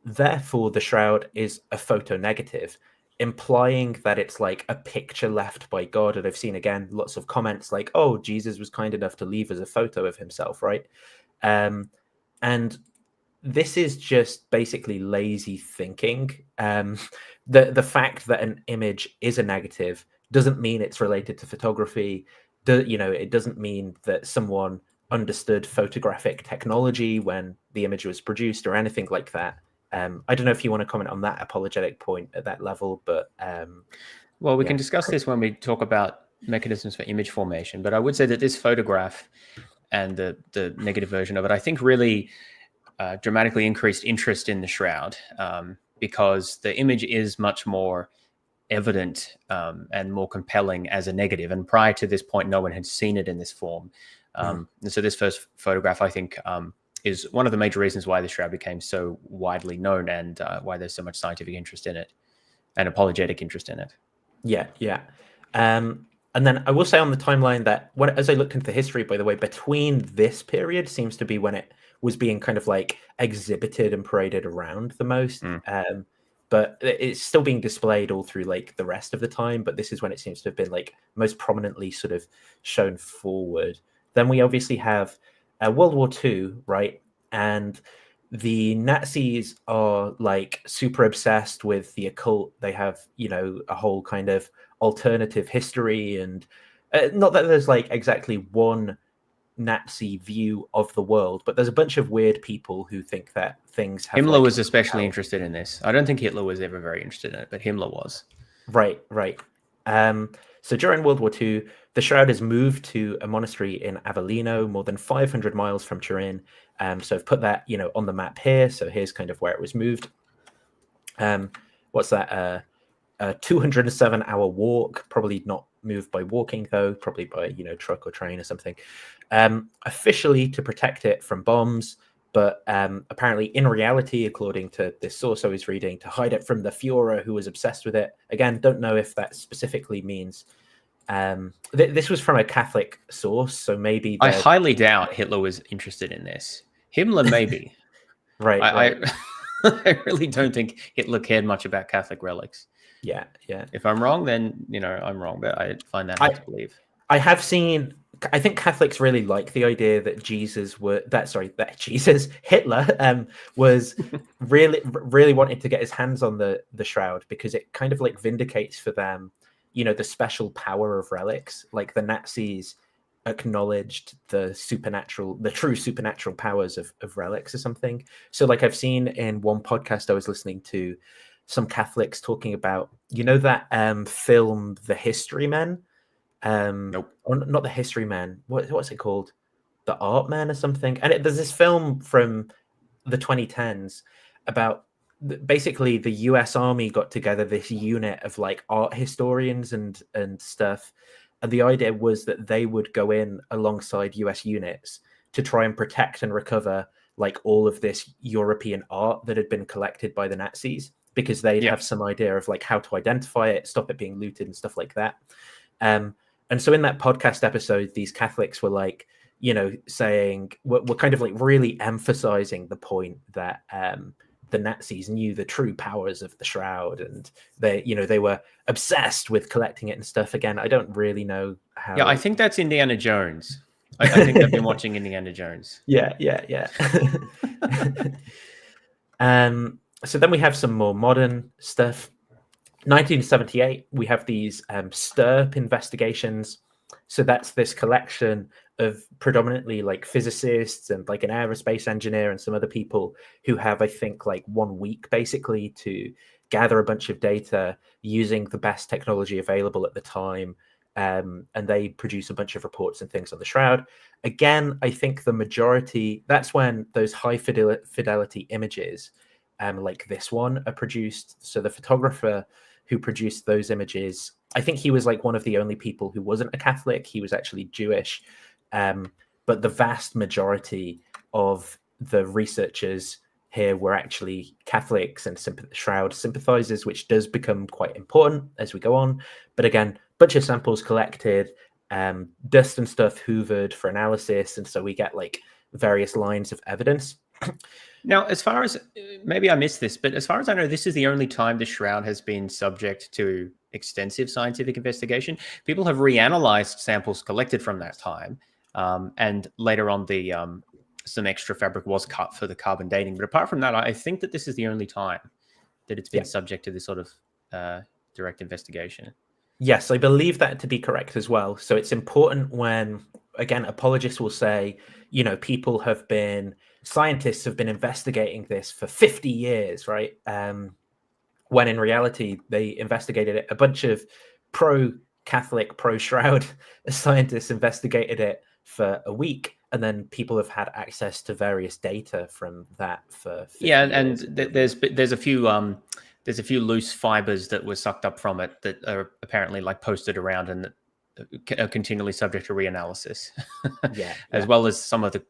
Therefore, the shroud is a photo negative, implying that it's like a picture left by God. And I've seen, again, lots of comments like, oh, Jesus was kind enough to leave us a photo of himself, right? And this is just basically lazy thinking. The fact that an image is a negative doesn't mean it's related to photography. You know, it doesn't mean that someone understood photographic technology when the image was produced or anything like that. I don't know if you want to comment on that apologetic point at that level, but well, we can discuss this when we talk about mechanisms for image formation. But I would say that this photograph and the negative version of it, I think, really dramatically increased interest in the shroud, because the image is much more evident and more compelling as a negative. And prior to this point, no one had seen it in this form. And so this first photograph, I think, is one of the major reasons why the shroud became so widely known, and why there's so much scientific interest in it and apologetic interest in it. Yeah. And then I will say on the timeline that as I looked into the history, by the way, between this period seems to be when it was being kind of like exhibited and paraded around the most. But it's still being displayed all through like the rest of the time. But this is when it seems to have been like most prominently sort of shown forward. Then we obviously have World War II, right? And the Nazis are like super obsessed with the occult. They have, you know, a whole kind of alternative history, and not that there's like exactly one Nazi view of the world, but there's a bunch of weird people who think that things have. Himmler was especially interested in this. I don't think Hitler was ever very interested in it, but Himmler was. Right. So during World War II, the shroud is moved to a monastery in Avellino, more than 500 miles from Turin. So I've put that, you know, on the map here. So here's kind of where it was moved. What's that? A 207-hour walk, probably not moved by walking though, probably by, you know, truck or train or something. Officially to protect it from bombs, but apparently in reality, according to this source I was reading, to hide it from the Führer, who was obsessed with it. Again, don't know if that specifically means this was from a Catholic source, so maybe I highly doubt Hitler was interested in this. Himmler, maybe. right. I really don't think Hitler cared much about Catholic relics. Yeah. If I'm wrong, then, you know, I'm wrong, but I find that hard to believe. I have seen, I think Catholics really like the idea that Hitler was really wanted to get his hands on the shroud, because it kind of like vindicates for them, you know, the special power of relics. Like the Nazis acknowledged the true supernatural powers of relics or something. So like I've seen in one podcast I was listening to, some Catholics talking about, you know, that film The History Men? Nope. Or not The History Men. What's it called? The Art Men or something? And there's this film from the 2010s about basically the US Army got together this unit of like art historians and stuff. And the idea was that they would go in alongside US units to try and protect and recover like all of this European art that had been collected by the Nazis, because they'd have some idea of like how to identify it, stop it being looted and stuff like that. And so in that podcast episode, these Catholics were like, saying we're kind of like really emphasizing the point that the Nazis knew the true powers of the shroud, and they were obsessed with collecting it and stuff. Again, I don't really know how. Yeah, I think that's Indiana Jones. I think they've been watching Indiana Jones. Yeah. So then we have some more modern stuff. 1978, we have these STURP investigations. So that's this collection of predominantly like physicists and like an aerospace engineer and some other people who have, I think, like 1 week basically to gather a bunch of data using the best technology available at the time. And they produce a bunch of reports and things on the shroud. Again, I think the majority, that's when those high fidelity images, like this one, are produced. So the photographer who produced those images, I think he was like one of the only people who wasn't a Catholic. He was actually Jewish. But the vast majority of the researchers here were actually Catholics and shroud sympathizers, which does become quite important as we go on. But again, bunch of samples collected, dust and stuff hoovered for analysis. And so we get like various lines of evidence. Now, as far as, maybe I missed this, but as far as I know, this is the only time the shroud has been subject to extensive scientific investigation. People have reanalyzed samples collected from that time. And later on, some extra fabric was cut for the carbon dating. But apart from that, I think that this is the only time that it's been subject to this sort of direct investigation. Yes, I believe that to be correct as well. So it's important when, again, apologists will say, scientists have been investigating this for 50 years, right? When in reality, they investigated it. A bunch of pro-Catholic, pro-shroud scientists investigated it for a week, and then people have had access to various data from that for 50 years. And there's a few loose fibers that were sucked up from it that are apparently like posted around and are continually subject to reanalysis. As well as some of the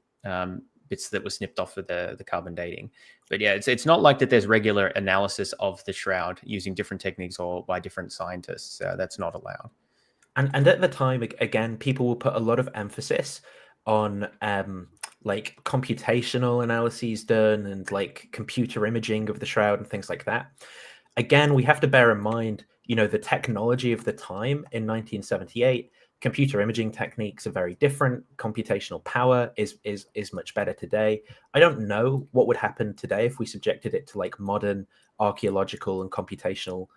bits that were snipped off of the carbon dating. But yeah, it's not like that there's regular analysis of the shroud using different techniques or by different scientists. That's not allowed. And at the time, again, people will put a lot of emphasis on like computational analyses done and like computer imaging of the shroud and things like that. Again, we have to bear in mind, the technology of the time in 1978. Computer imaging techniques are very different. Computational power is much better today. I don't know what would happen today if we subjected it to like modern archaeological and computational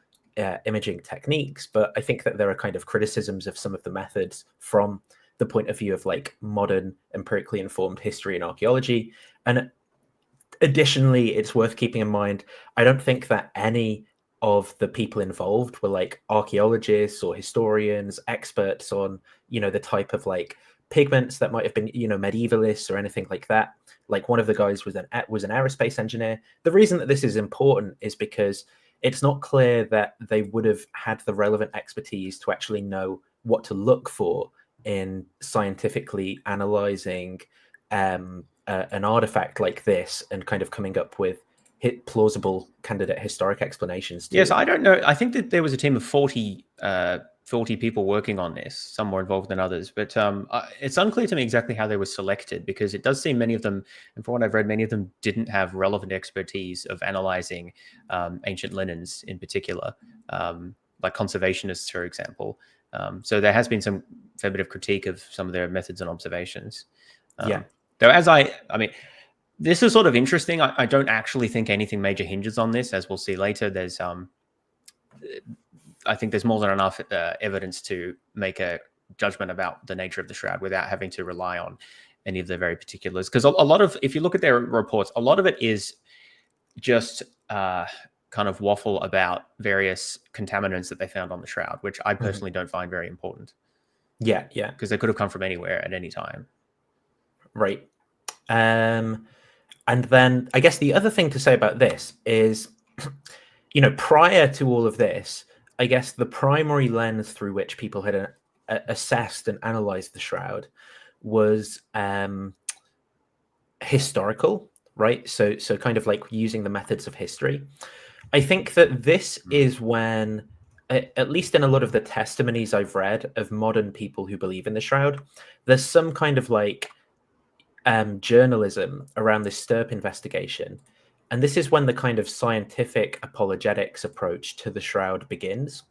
imaging techniques, but I think that there are kind of criticisms of some of the methods from the point of view of like modern empirically informed history and archaeology. And additionally, it's worth keeping in mind, I don't think that any of the people involved were like archaeologists or historians, experts on, the type of like pigments that might have been, medievalists or anything like that. Like one of the guys was an aerospace engineer. The reason that this is important is because it's not clear that they would have had the relevant expertise to actually know what to look for in scientifically analyzing an artifact like this and kind of coming up with plausible candidate historic explanations. Yes, I don't know. I think that there was a team of 40 people working on this, some more involved than others, but it's unclear to me exactly how they were selected, because it does seem many of them, and from what I've read, many of them didn't have relevant expertise of analyzing ancient linens in particular, like conservationists, for example. So there has been some fair bit of critique of some of their methods and observations. Though this is sort of interesting. I don't actually think anything major hinges on this, as we'll see later. There's, I think there's more than enough evidence to make a judgment about the nature of the shroud without having to rely on any of the very particulars. Because a lot of, if you look at their reports, a lot of it is just kind of waffle about various contaminants that they found on the shroud, which I personally don't find very important. Yeah. Because they could have come from anywhere at any time. Right. And then I guess the other thing to say about this is, prior to all of this, I guess the primary lens through which people had assessed and analyzed the shroud was historical, right? So kind of like using the methods of history. I think that this is when, at least in a lot of the testimonies I've read of modern people who believe in the shroud, there's some kind of like journalism around this Stirp investigation. And this is when the kind of scientific apologetics approach to the shroud begins.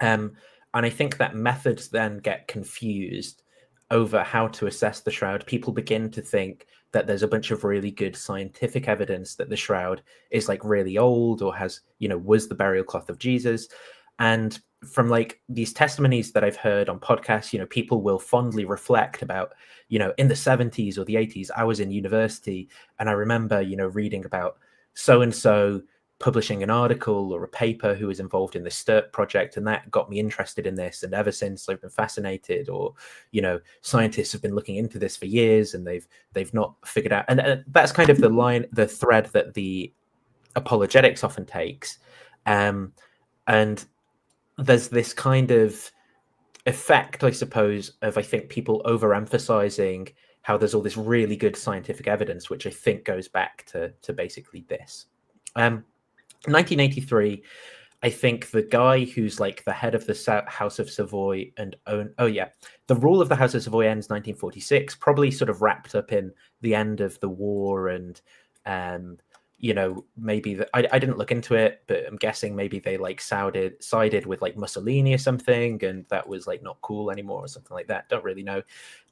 And I think that methods then get confused over how to assess the shroud. People begin to think that there's a bunch of really good scientific evidence that the shroud is like really old or has, was the burial cloth of Jesus. And from like these testimonies that I've heard on podcasts, people will fondly reflect about, in the 70s or the 80s, I was in university and I remember, reading about so-and-so publishing an article or a paper who was involved in the Stirp project, and that got me interested in this. And ever since I've been fascinated, or, scientists have been looking into this for years and they've not figured out. And that's kind of the thread that the apologetics often takes. And there's this kind of effect, I suppose, of, I think, people overemphasizing how there's all this really good scientific evidence, which I think goes back to basically this. 1983, I think the guy who's like the head of the House of Savoy the rule of the House of Savoy ends 1946, probably sort of wrapped up in the end of the war, and maybe I didn't look into it, but I'm guessing maybe they like sided with like Mussolini or something, and that was like not cool anymore or something like that. Don't really know.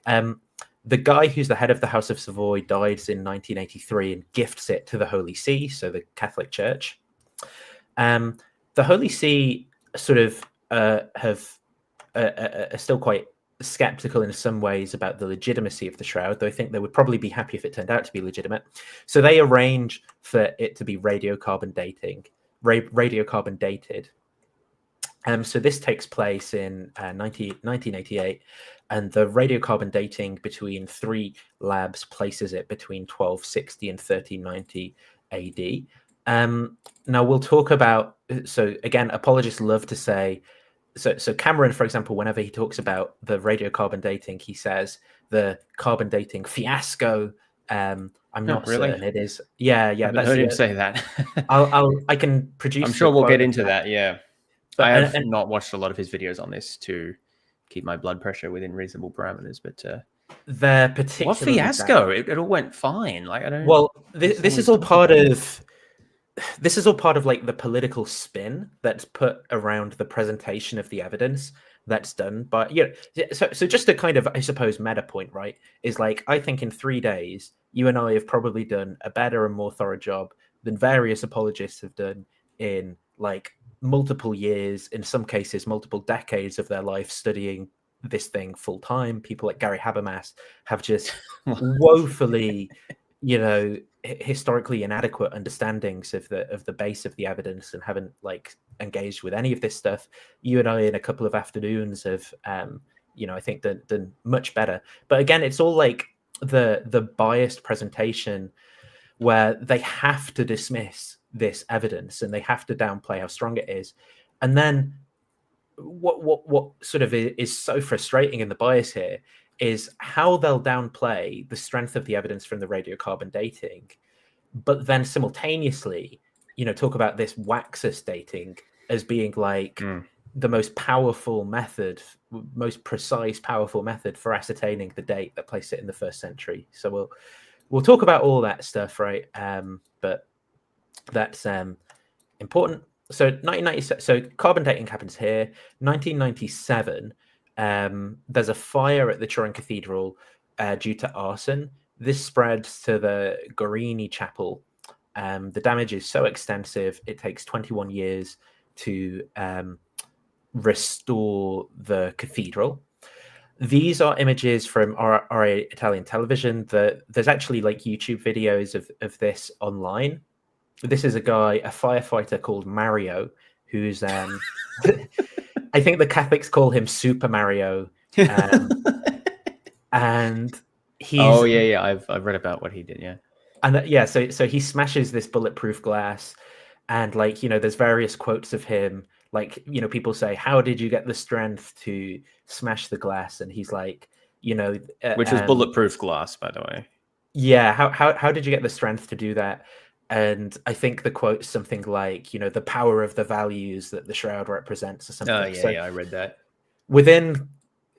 The guy who's the head of the House of Savoy dies in 1983 and gifts it to the Holy See, so the Catholic Church. The Holy See sort of are still quite skeptical in some ways about the legitimacy of the shroud, though I think they would probably be happy if it turned out to be legitimate. So they arrange for it to be radiocarbon dated. So this takes place in 1988, and the radiocarbon dating between three labs places it between 1260 and 1390 AD. Now we'll talk about, so again, apologists love to say, so Cameron, for example, whenever he talks about the radiocarbon dating, he says the carbon dating fiasco. I'm not certain it is. Yeah. I haven't heard him say that. I can produce. I'm sure we'll get into that. Yeah, but, I have not watched a lot of his videos on this to keep my blood pressure within reasonable parameters, but they're particularly what fiasco? It all went fine. Like I don't. Well, this is all part of. This is all part of like the political spin that's put around the presentation of the evidence that's done. But so just a kind of, I suppose, meta point, right? Is like, I think in 3 days, you and I have probably done a better and more thorough job than various apologists have done in like multiple years, in some cases, multiple decades of their life studying this thing full time. People like Gary Habermas have just woefully, historically inadequate understandings of the base of the evidence and haven't like engaged with any of this stuff. You and I in a couple of afternoons have I think done much better. But again, it's all like the biased presentation where they have to dismiss this evidence and they have to downplay how strong it is. And then what sort of is so frustrating in the bias here is how they'll downplay the strength of the evidence from the radiocarbon dating, but then simultaneously, talk about this Waxus dating as being like the most powerful method, most precise, powerful method for ascertaining the date that placed it in the 1st century. So we'll talk about all that stuff, right? But that's important. So 1997. So carbon dating happens here. 1997. There's a fire at the Turin Cathedral due to arson. This spreads to the Gorini Chapel. The damage is so extensive, it takes 21 years to restore the cathedral. These are images from our Italian television. There's actually like YouTube videos of this online. This is a firefighter called Mario, who's I think the Catholics call him Super Mario, and he's I've read about what he did, and so he smashes this bulletproof glass, and like there's various quotes of him, like people say, how did you get the strength to smash the glass? And he's like, which was bulletproof glass, by the way. How did you get the strength to do that? And I think the quote's something like, the power of the values that the shroud represents or something. I read that. Within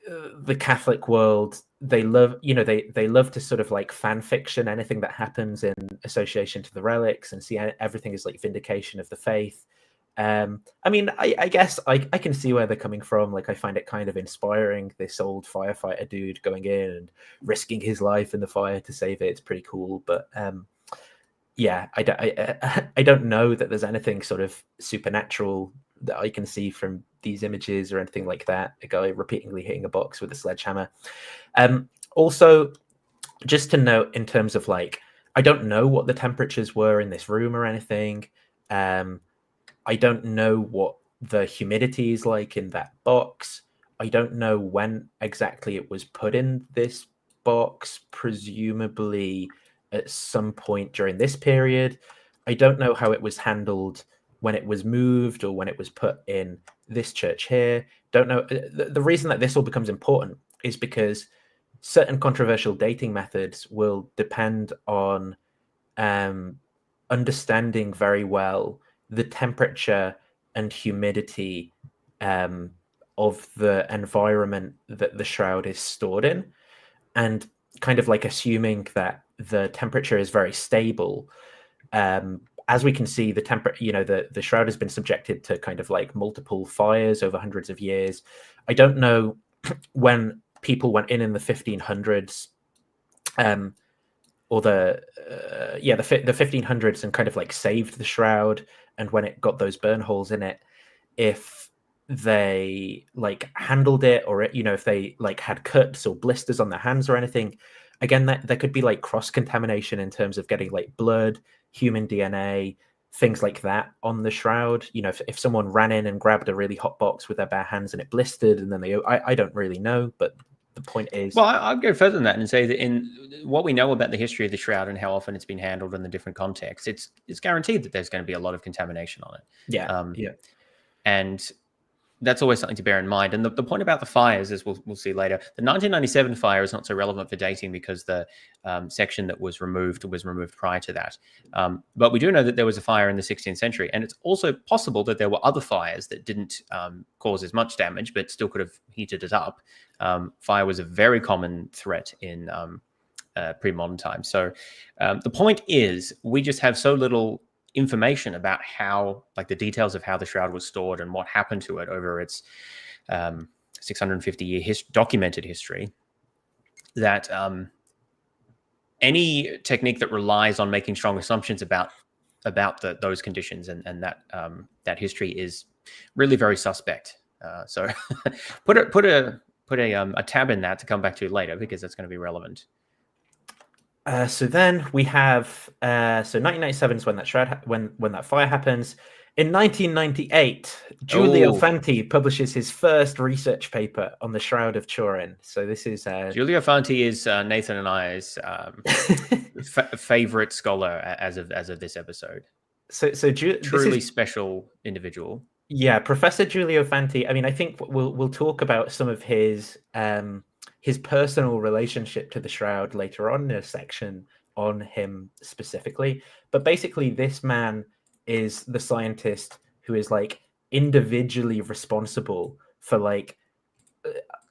the Catholic world, they love, they love to sort of like fan fiction anything that happens in association to the relics and see everything as like vindication of the faith. I mean, I guess I can see where they're coming from. Like, I find it kind of inspiring, this old firefighter dude going in and risking his life in the fire to save it. It's pretty cool. But yeah, I don't know that there's anything sort of supernatural that I can see from these images or anything like that. A guy repeatedly hitting a box with a sledgehammer. Also, just to note, in terms of like, I don't know what the temperatures were in this room or anything. I don't know what the humidity is like in that box. I don't know when exactly it was put in this box, presumably at some point during this period. I don't know how it was handled when it was moved or when it was put in this church here. Don't know. The reason that this all becomes important is because certain controversial dating methods will depend on understanding very well the temperature and humidity of the environment that the shroud is stored in, and kind of like assuming that the temperature is very stable. As we can see, the temperature, the shroud has been subjected to kind of like multiple fires over hundreds of years. I don't know when people went in the 1500s, or the 1500s, and kind of like saved the shroud, and when it got those burn holes in it, if they like handled it, or if they like had cuts or blisters on their hands or anything. Again, that there could be like cross contamination in terms of getting like blood, human DNA, things like that on the shroud. If someone ran in and grabbed a really hot box with their bare hands and it blistered, and then I don't really know, but the point is, well, I'll go further than that and say that in what we know about the history of the shroud and how often it's been handled in the different contexts, it's guaranteed that there's going to be a lot of contamination on it. Yeah. And that's always something to bear in mind. And the point about the fires, as we'll see later, the 1997 fire is not so relevant for dating because the section that was removed prior to that. But we do know that there was a fire in the 16th century. And it's also possible that there were other fires that didn't cause as much damage, but still could have heated it up. Fire was a very common threat in pre-modern times. So the point is, we just have so little information about how, like, the details of how the shroud was stored and what happened to it over its 650-year documented history, that any technique that relies on making strong assumptions about those conditions and that history is really very suspect. So put a tab in that to come back to later, because that's going to be relevant. So then we have 1997 is when that fire happens. In 1998, Giulio Fanti publishes his first research paper on the Shroud of Turin. So this is Giulio Fanti is Nathan and I's favorite scholar as of this episode. So truly special individual. Yeah, Professor Giulio Fanti. I mean, I think we'll talk about some of his personal relationship to the shroud later on in a section on him specifically. But basically, this man is the scientist who is like individually responsible for like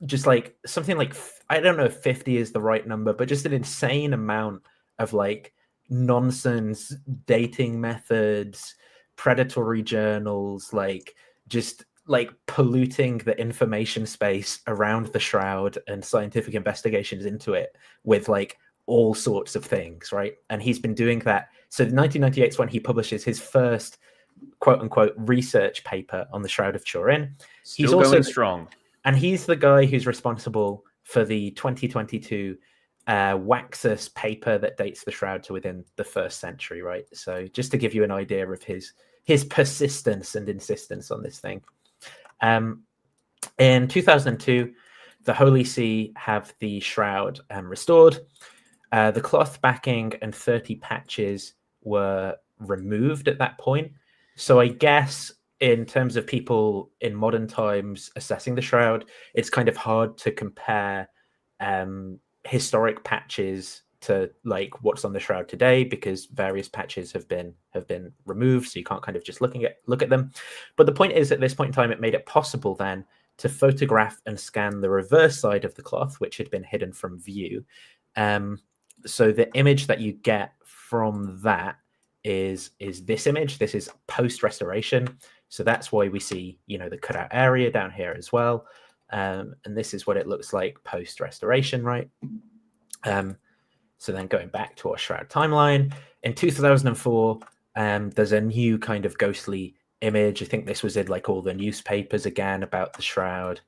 just like something like, I don't know if 50 is the right number, but just an insane amount of like nonsense dating methods, predatory journals, like just like polluting the information space around the shroud and scientific investigations into it with like all sorts of things, right? And he's been doing that. So 1998 is when he publishes his first quote unquote research paper on the Shroud of Turin. He's also going strong. And he's the guy who's responsible for the 2022 Waxus paper that dates the shroud to within the 1st century, right? So just to give you an idea of his persistence and insistence on this thing. In 2002, the Holy See have the shroud restored. The cloth backing and 30 patches were removed at that point. So I guess in terms of people in modern times assessing the shroud, it's kind of hard to compare historic patches to like what's on the shroud today, because various patches have been removed, so you can't kind of just look at them. But the point is, at this point in time, it made it possible then to photograph and scan the reverse side of the cloth, which had been hidden from view. So the image that you get from that is this image. This is post-restoration. So that's why we see, the cutout area down here as well. And this is what it looks like post-restoration, right? So then going back to our Shroud timeline, in 2004, there's a new kind of ghostly image. I think this was in like all the newspapers again about the Shroud.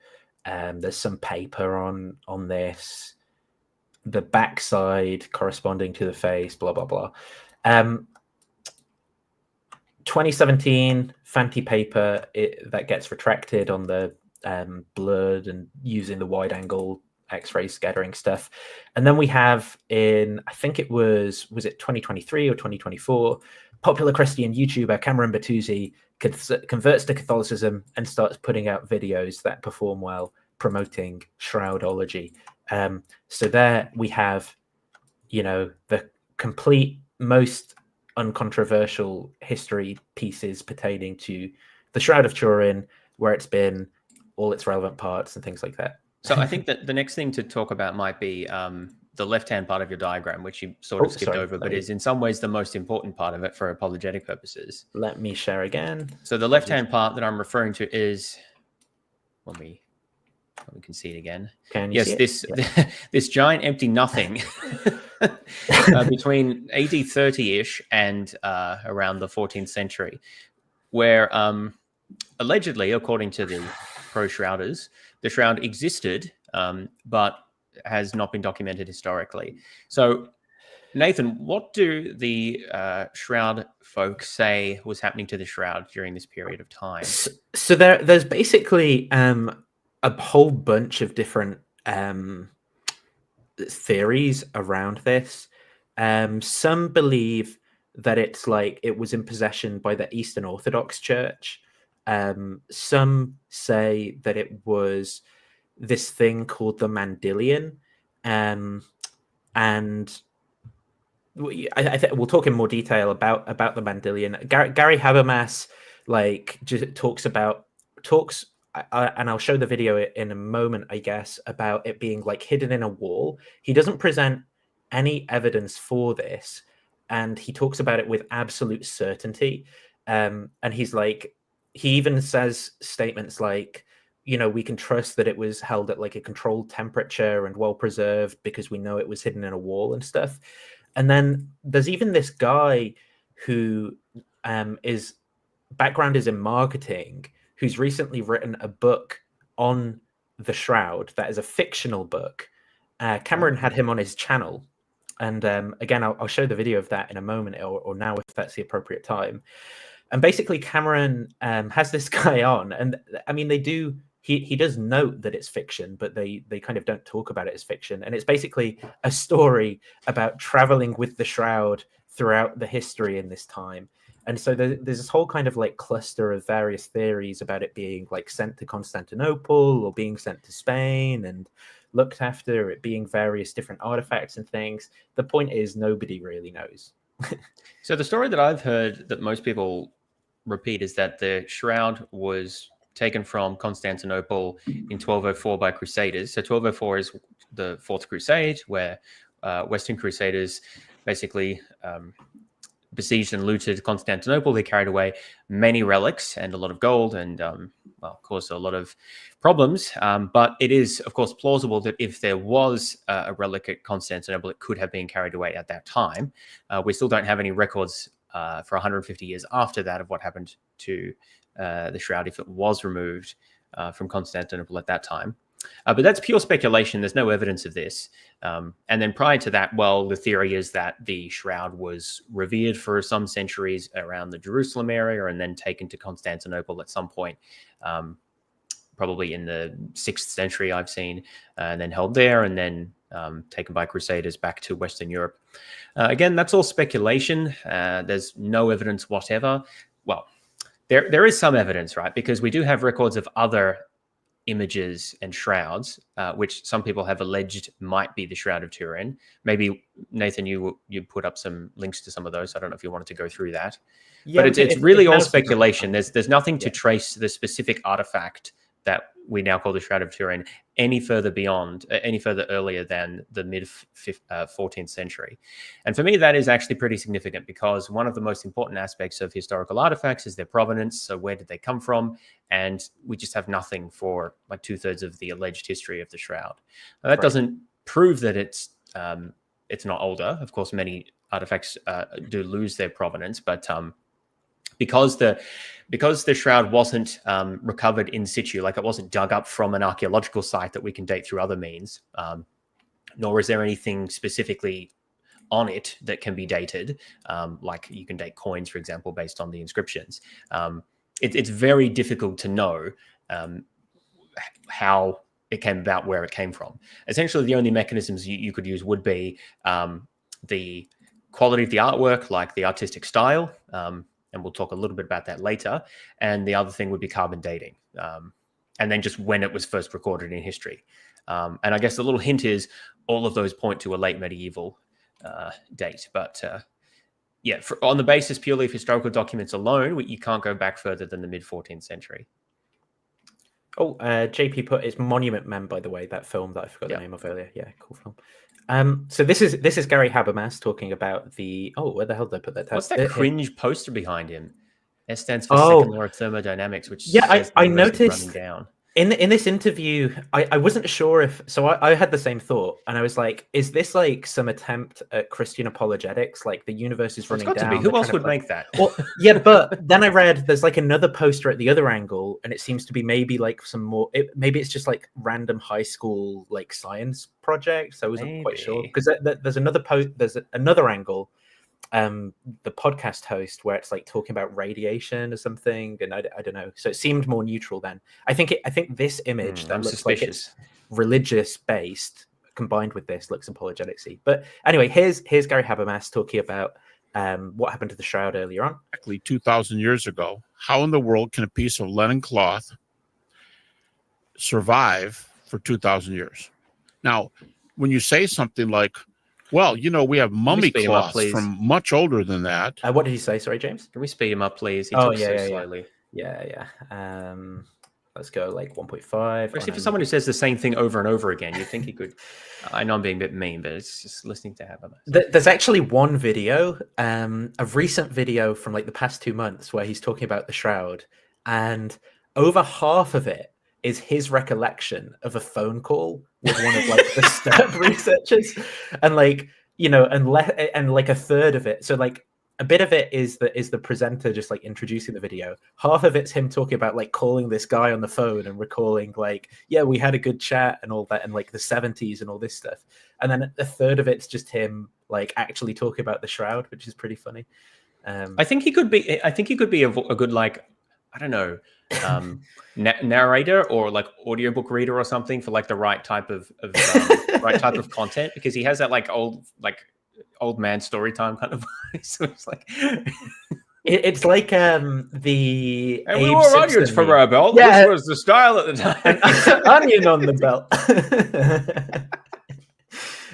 There's some paper on this. The backside corresponding to the face, blah, blah, blah. 2017, Fanti paper that gets retracted on the blood and using the wide angle X-ray scattering stuff. And then we have I think it was it 2023 or 2024, popular Christian YouTuber Cameron Bertuzzi converts to Catholicism and starts putting out videos that perform well, promoting Shroudology. So there we have, the complete, most uncontroversial history pieces pertaining to the Shroud of Turin, where it's been, all its relevant parts and things like that. So I think that the next thing to talk about might be the left-hand part of your diagram, which you sort of skipped over, but is in some ways the most important part of it for apologetic purposes. Let me share again. So the left-hand part that I'm referring to is, we can see it again. Can you see this it? this giant empty nothing between AD 30-ish and around the 14th century, where allegedly, according to the pro-shrouders, the shroud existed, but has not been documented historically. So, Nathan, what do the shroud folks say was happening to the shroud during this period of time? So there's basically a whole bunch of different theories around this. Some believe that it's like it was in possession by the Eastern Orthodox Church. Some say that it was this thing called the Mandilion, and I think we'll talk in more detail about the Mandilion. Gary Habermas just talks, and I'll show the video in a moment, I guess, about it being like hidden in a wall. He doesn't present any evidence for this, and he talks about it with absolute certainty. And he's like, he even says statements like, we can trust that it was held at like a controlled temperature and well preserved because we know it was hidden in a wall and stuff. And then there's even this guy who his background is in marketing, who's recently written a book on the Shroud that is a fictional book. Cameron had him on his channel. And again, I'll show the video of that in a moment, or now if that's the appropriate time. And basically Cameron has this guy on, and I mean, he does note that it's fiction, but they kind of don't talk about it as fiction. And it's basically a story about traveling with the Shroud throughout the history in this time. And so there's this whole kind of like cluster of various theories about it being like sent to Constantinople or being sent to Spain and looked after, it being various different artifacts and things. The point is, nobody really knows. So the story that I've heard that most people repeat is that the Shroud was taken from Constantinople in 1204 by Crusaders. So 1204 is the Fourth Crusade, where Western Crusaders basically besieged and looted Constantinople. They carried away many relics and a lot of gold and, of course, a lot of problems. But it is, of course, plausible that if there was a relic at Constantinople, it could have been carried away at that time. We still don't have any records for 150 years after that of what happened to the Shroud if it was removed from Constantinople at that time. But that's pure speculation. There's no evidence of this. And then prior to that, well, the theory is that the Shroud was revered for some centuries around the Jerusalem area and then taken to Constantinople at some point, probably in the 6th century, I've seen, and then held there and then taken by Crusaders back to Western Europe. Again, that's all speculation. There's no evidence whatever. Well, there is some evidence, right? Because we do have records of other images and shrouds, which some people have alleged might be the Shroud of Turin. Maybe, Nathan, you put up some links to some of those. I don't know if you wanted to go through that. Yeah, but it's really all speculation. There's nothing to trace the specific artifact that we now call the Shroud of Turin any further earlier than the mid 14th century. And for me, that is actually pretty significant, because one of the most important aspects of historical artifacts is their provenance. So where did they come from? And we just have nothing for like 2/3 of the alleged history of the Shroud. Now, that doesn't prove that it's not older. Of course, many artifacts do lose their provenance, but because the Shroud wasn't recovered in situ, like it wasn't dug up from an archaeological site that we can date through other means, nor is there anything specifically on it that can be dated, like you can date coins, for example, based on the inscriptions. It's very difficult to know how it came about, where it came from. Essentially, the only mechanisms you could use would be the quality of the artwork, like the artistic style, and we'll talk a little bit about that later. And the other thing would be carbon dating, and then just when it was first recorded in history. And I guess the little hint is all of those point to a late medieval date. But yeah, on the basis purely of historical documents alone, you can't go back further than the mid 14th century. Oh, JP put it's Monument Men, by the way, that film that I forgot the name of earlier. Yeah, cool film. So this is Gary Habermas talking about the where the hell did I put that? What's that cringe poster behind him? S stands for Second Law of Thermodynamics, which I noticed running down. In this interview, I wasn't sure if I had the same thought, and I was like, is this like some attempt at Christian apologetics? Like the universe is running down. Who else would make that? Well, yeah, but then I read there's like another poster at the other angle, and it seems to be maybe like some more. Maybe it's just like random high school like science project. So I wasn't quite sure, because there's another there's another angle. The podcast host where it's like talking about radiation or something, and I don't know. So it seemed more neutral then. I think this image that looks like it's religious based combined with this looks apologeticsy. But anyway, here's Gary Habermas talking about what happened to the Shroud earlier on. Exactly 2,000 years ago. How in the world can a piece of linen cloth survive for 2,000 years? Now, when you say something like, well, we have mummy cloths from much older than that. What did he say? Sorry, James. Can we speed him up, please? He talks so slowly. Yeah. Let's go like 1.5. Especially for someone who says the same thing over and over again, you'd think he could. I know I'm being a bit mean, but it's just listening to Habermas. There's actually one video, a recent video from like the past 2 months where he's talking about the Shroud, and over half of it is his recollection of a phone call with one of like the STURP researchers, and like and like a third of it. So like a bit of it is the presenter just like introducing the video. Half of it's him talking about like calling this guy on the phone and recalling like, yeah, we had a good chat and all that, and like the 70s and all this stuff. And then a third of it's just him like actually talking about the Shroud, which is pretty funny. I think he could be a good like, I don't know, narrator or like audiobook reader or something for like the right type of right type of content, because he has that like old man story time kind of voice. So it's like it's like the and we wore onions from our belt. Yeah. This was the style at the time. Onion on the belt.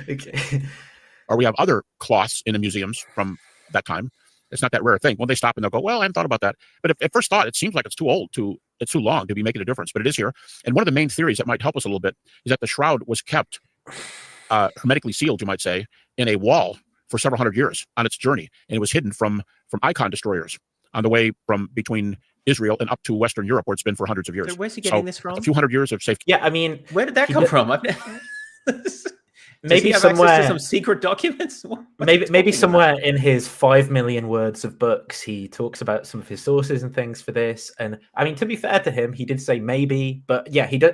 Okay. Or we have other cloths in the museums from that time. It's not that rare a thing. When they stop and they'll go, well, I hadn't thought about that. But at first thought, it seems like it's too long to be making a difference. But it is here. And one of the main theories that might help us a little bit is that the Shroud was kept hermetically sealed, you might say, in a wall for several hundred years on its journey. And it was hidden from icon destroyers on the way from between Israel and up to Western Europe, where it's been for hundreds of years. So where's he getting this from? A few hundred years of safety. Yeah, I mean, where did that come from? Maybe somewhere some secret documents. Maybe somewhere in his 5 million words of books, he talks about some of his sources and things for this. And I mean, to be fair to him, he did say maybe, but yeah, he does.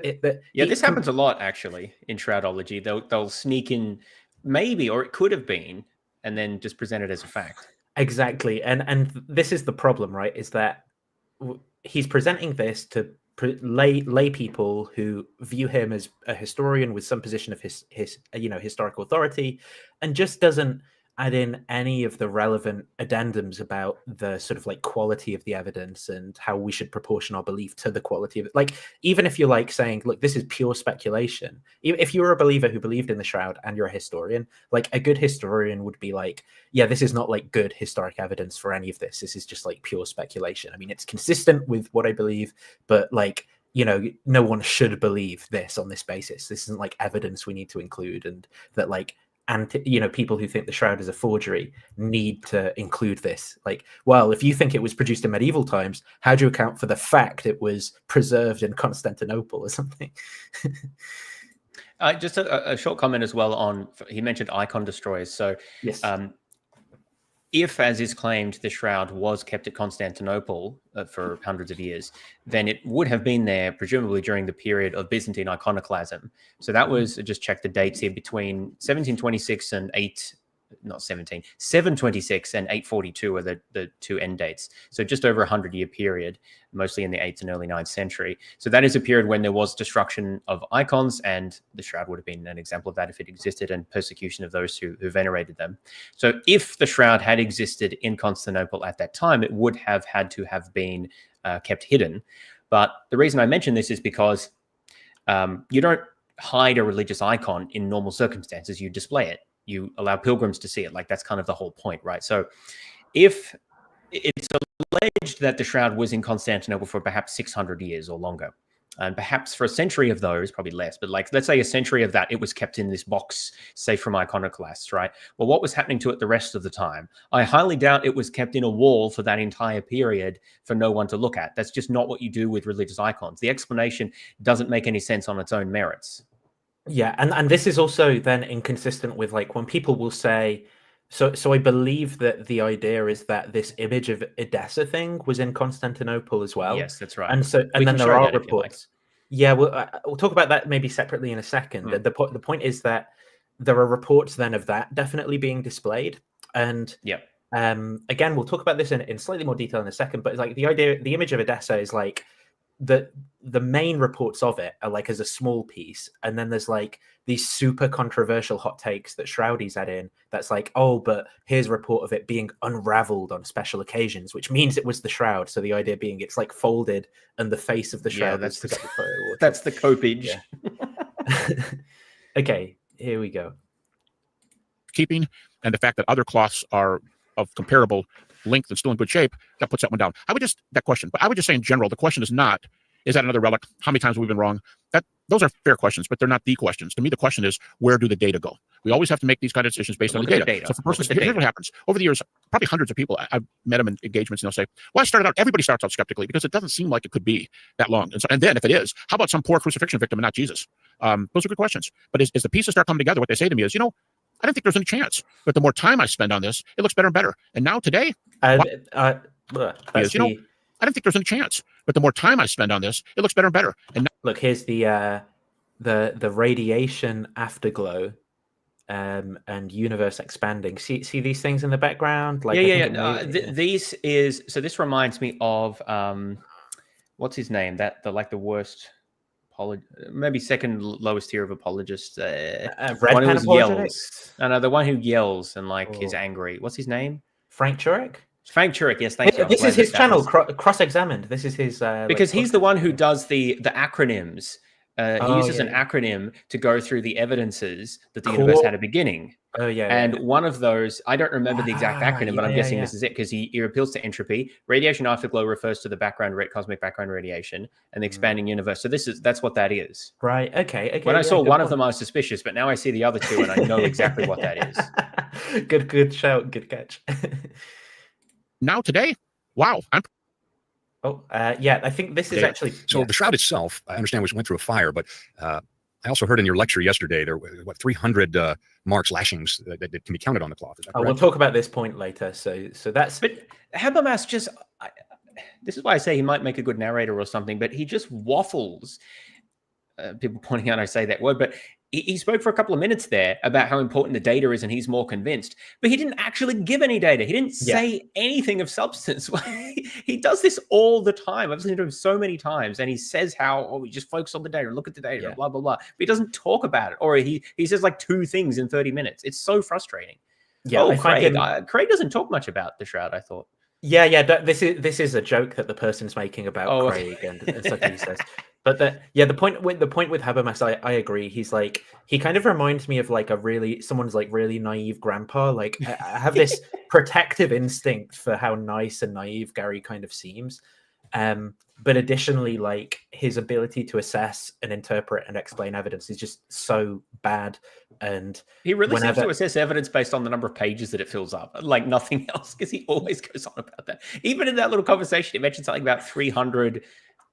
This happens a lot actually in Shroudology. They'll sneak in maybe, or it could have been, and then just present it as a fact. Exactly, and this is the problem, right? Is that he's presenting this to lay people who view him as a historian with some position of his historical authority, and just doesn't add in any of the relevant addendums about the sort of like quality of the evidence and how we should proportion our belief to the quality of it. Like, even if you're like saying, look, this is pure speculation, if you were a believer who believed in the Shroud and you're a historian, like a good historian would be like, yeah, this is not like good historic evidence for any of this. This is just like pure speculation. I mean, it's consistent with what I believe, but like, no one should believe this on this basis. This isn't like evidence we need to include, and that like people who think the shroud is a forgery need to include this. Like, well, if you think it was produced in medieval times, how do you account for the fact it was preserved in Constantinople or something? Just a short comment as well on, he mentioned icon destroyers. So yes. If, as is claimed, the shroud was kept at Constantinople for hundreds of years, then it would have been there presumably during the period of Byzantine iconoclasm. So that was, just check the dates here, between 1726 and 726 and 842 are the two end dates. So just over 100-year period, mostly in the 8th and early 9th century. So that is a period when there was destruction of icons, and the shroud would have been an example of that if it existed, and persecution of those who venerated them. So if the shroud had existed in Constantinople at that time, it would have had to have been kept hidden. But the reason I mention this is because you don't hide a religious icon in normal circumstances, you display it. You allow pilgrims to see it. Like, that's kind of the whole point, right? So if it's alleged that the shroud was in Constantinople for perhaps 600 years or longer, and perhaps for a century of those, probably less, but like, let's say a century of that, it was kept in this box safe from iconoclasts, right? Well, what was happening to it the rest of the time? I highly doubt it was kept in a wall for that entire period for no one to look at. That's just not what you do with religious icons. The explanation doesn't make any sense on its own merits. Yeah, and this is also then inconsistent with like when people will say, so I believe that the idea is that this image of Edessa thing was in Constantinople as well. Yes, that's right. And then there are reports. Yeah, we'll talk about that maybe separately in a second. The point is that there are reports then of that definitely being displayed. And again, we'll talk about this in slightly more detail in a second, but it's like the image of Edessa is like the main reports of it are like as a small piece, and then there's like these super controversial hot takes that Shroudy's had in that's like, oh, but here's a report of it being unraveled on special occasions, which means it was the shroud. So the idea being it's like folded and the face of the shroud. That's the that's the copage. Okay, here we go. Keeping, and the fact that other cloths are of comparable length and still in good shape, that puts that one down. But I would just say in general, the question is not, is that another relic? How many times have we been wrong? Those are fair questions, but they're not the questions. To me, the question is, where do the data go? We always have to make these kind of decisions based on the data. So for persons, here's what happens. Over the years, probably hundreds of people, I've met them in engagements, and they'll say, well, everybody starts out skeptically because it doesn't seem like it could be that long. And then if it is, how about some poor crucifixion victim and not Jesus? Those are good questions. But as the pieces start coming together, what they say to me is, I don't think there's any chance. But the more time I spend on this, it looks better and better. And now today, I don't think there's any chance. But the more time I spend on this, it looks better and better. And now, look, here's the radiation afterglow, and universe expanding. See these things in the background? Like, This reminds me of what's his name? The worst. Maybe second lowest tier of apologists. One who yells. No, the one who yells and is angry. What's his name? Frank Turek? Frank Turek, yes, thank you. This is his channel, Cross-Examined. This is his... because he's the one who does the acronyms. He uses an acronym to go through the evidences that the universe had a beginning. One of those, I don't remember the exact acronym, but I'm guessing this is it, because he appeals to entropy. Radiation afterglow refers to the cosmic background radiation, and the expanding universe. So that's what that is. Right. Okay. When I saw one of them, I was suspicious, but now I see the other two, and I know exactly what that is. Good shout. Good catch. Now today, wow. I think this is actually... So the shroud itself, I understand we went through a fire, but I also heard in your lecture yesterday there were 300 marks, lashings that can be counted on the cloth. Is that correct? We'll talk about this point later. So that's... But Habermas just... this is why I say he might make a good narrator or something, but he just waffles. People pointing out I say that word, but he spoke for a couple of minutes there about how important the data is, and he's more convinced. But he didn't actually give any data. He didn't say anything of substance. He does this all the time. I've listened to him so many times, and he says how, we just focus on the data, look at the data, blah, blah, blah. But he doesn't talk about it, or he says like two things in 30 minutes. It's so frustrating. Craig doesn't talk much about the shroud, I thought. This is a joke that the person's making about Craig and stuff he says. But the point with Habermas, I agree. He's like, he kind of reminds me of like someone's like really naive grandpa. Like I have this protective instinct for how nice and naive Gary kind of seems. But additionally, like his ability to assess and interpret and explain evidence is just so bad. And he really seems to assess evidence based on the number of pages that it fills up, like nothing else, because he always goes on about that. Even in that little conversation, he mentioned something about 300.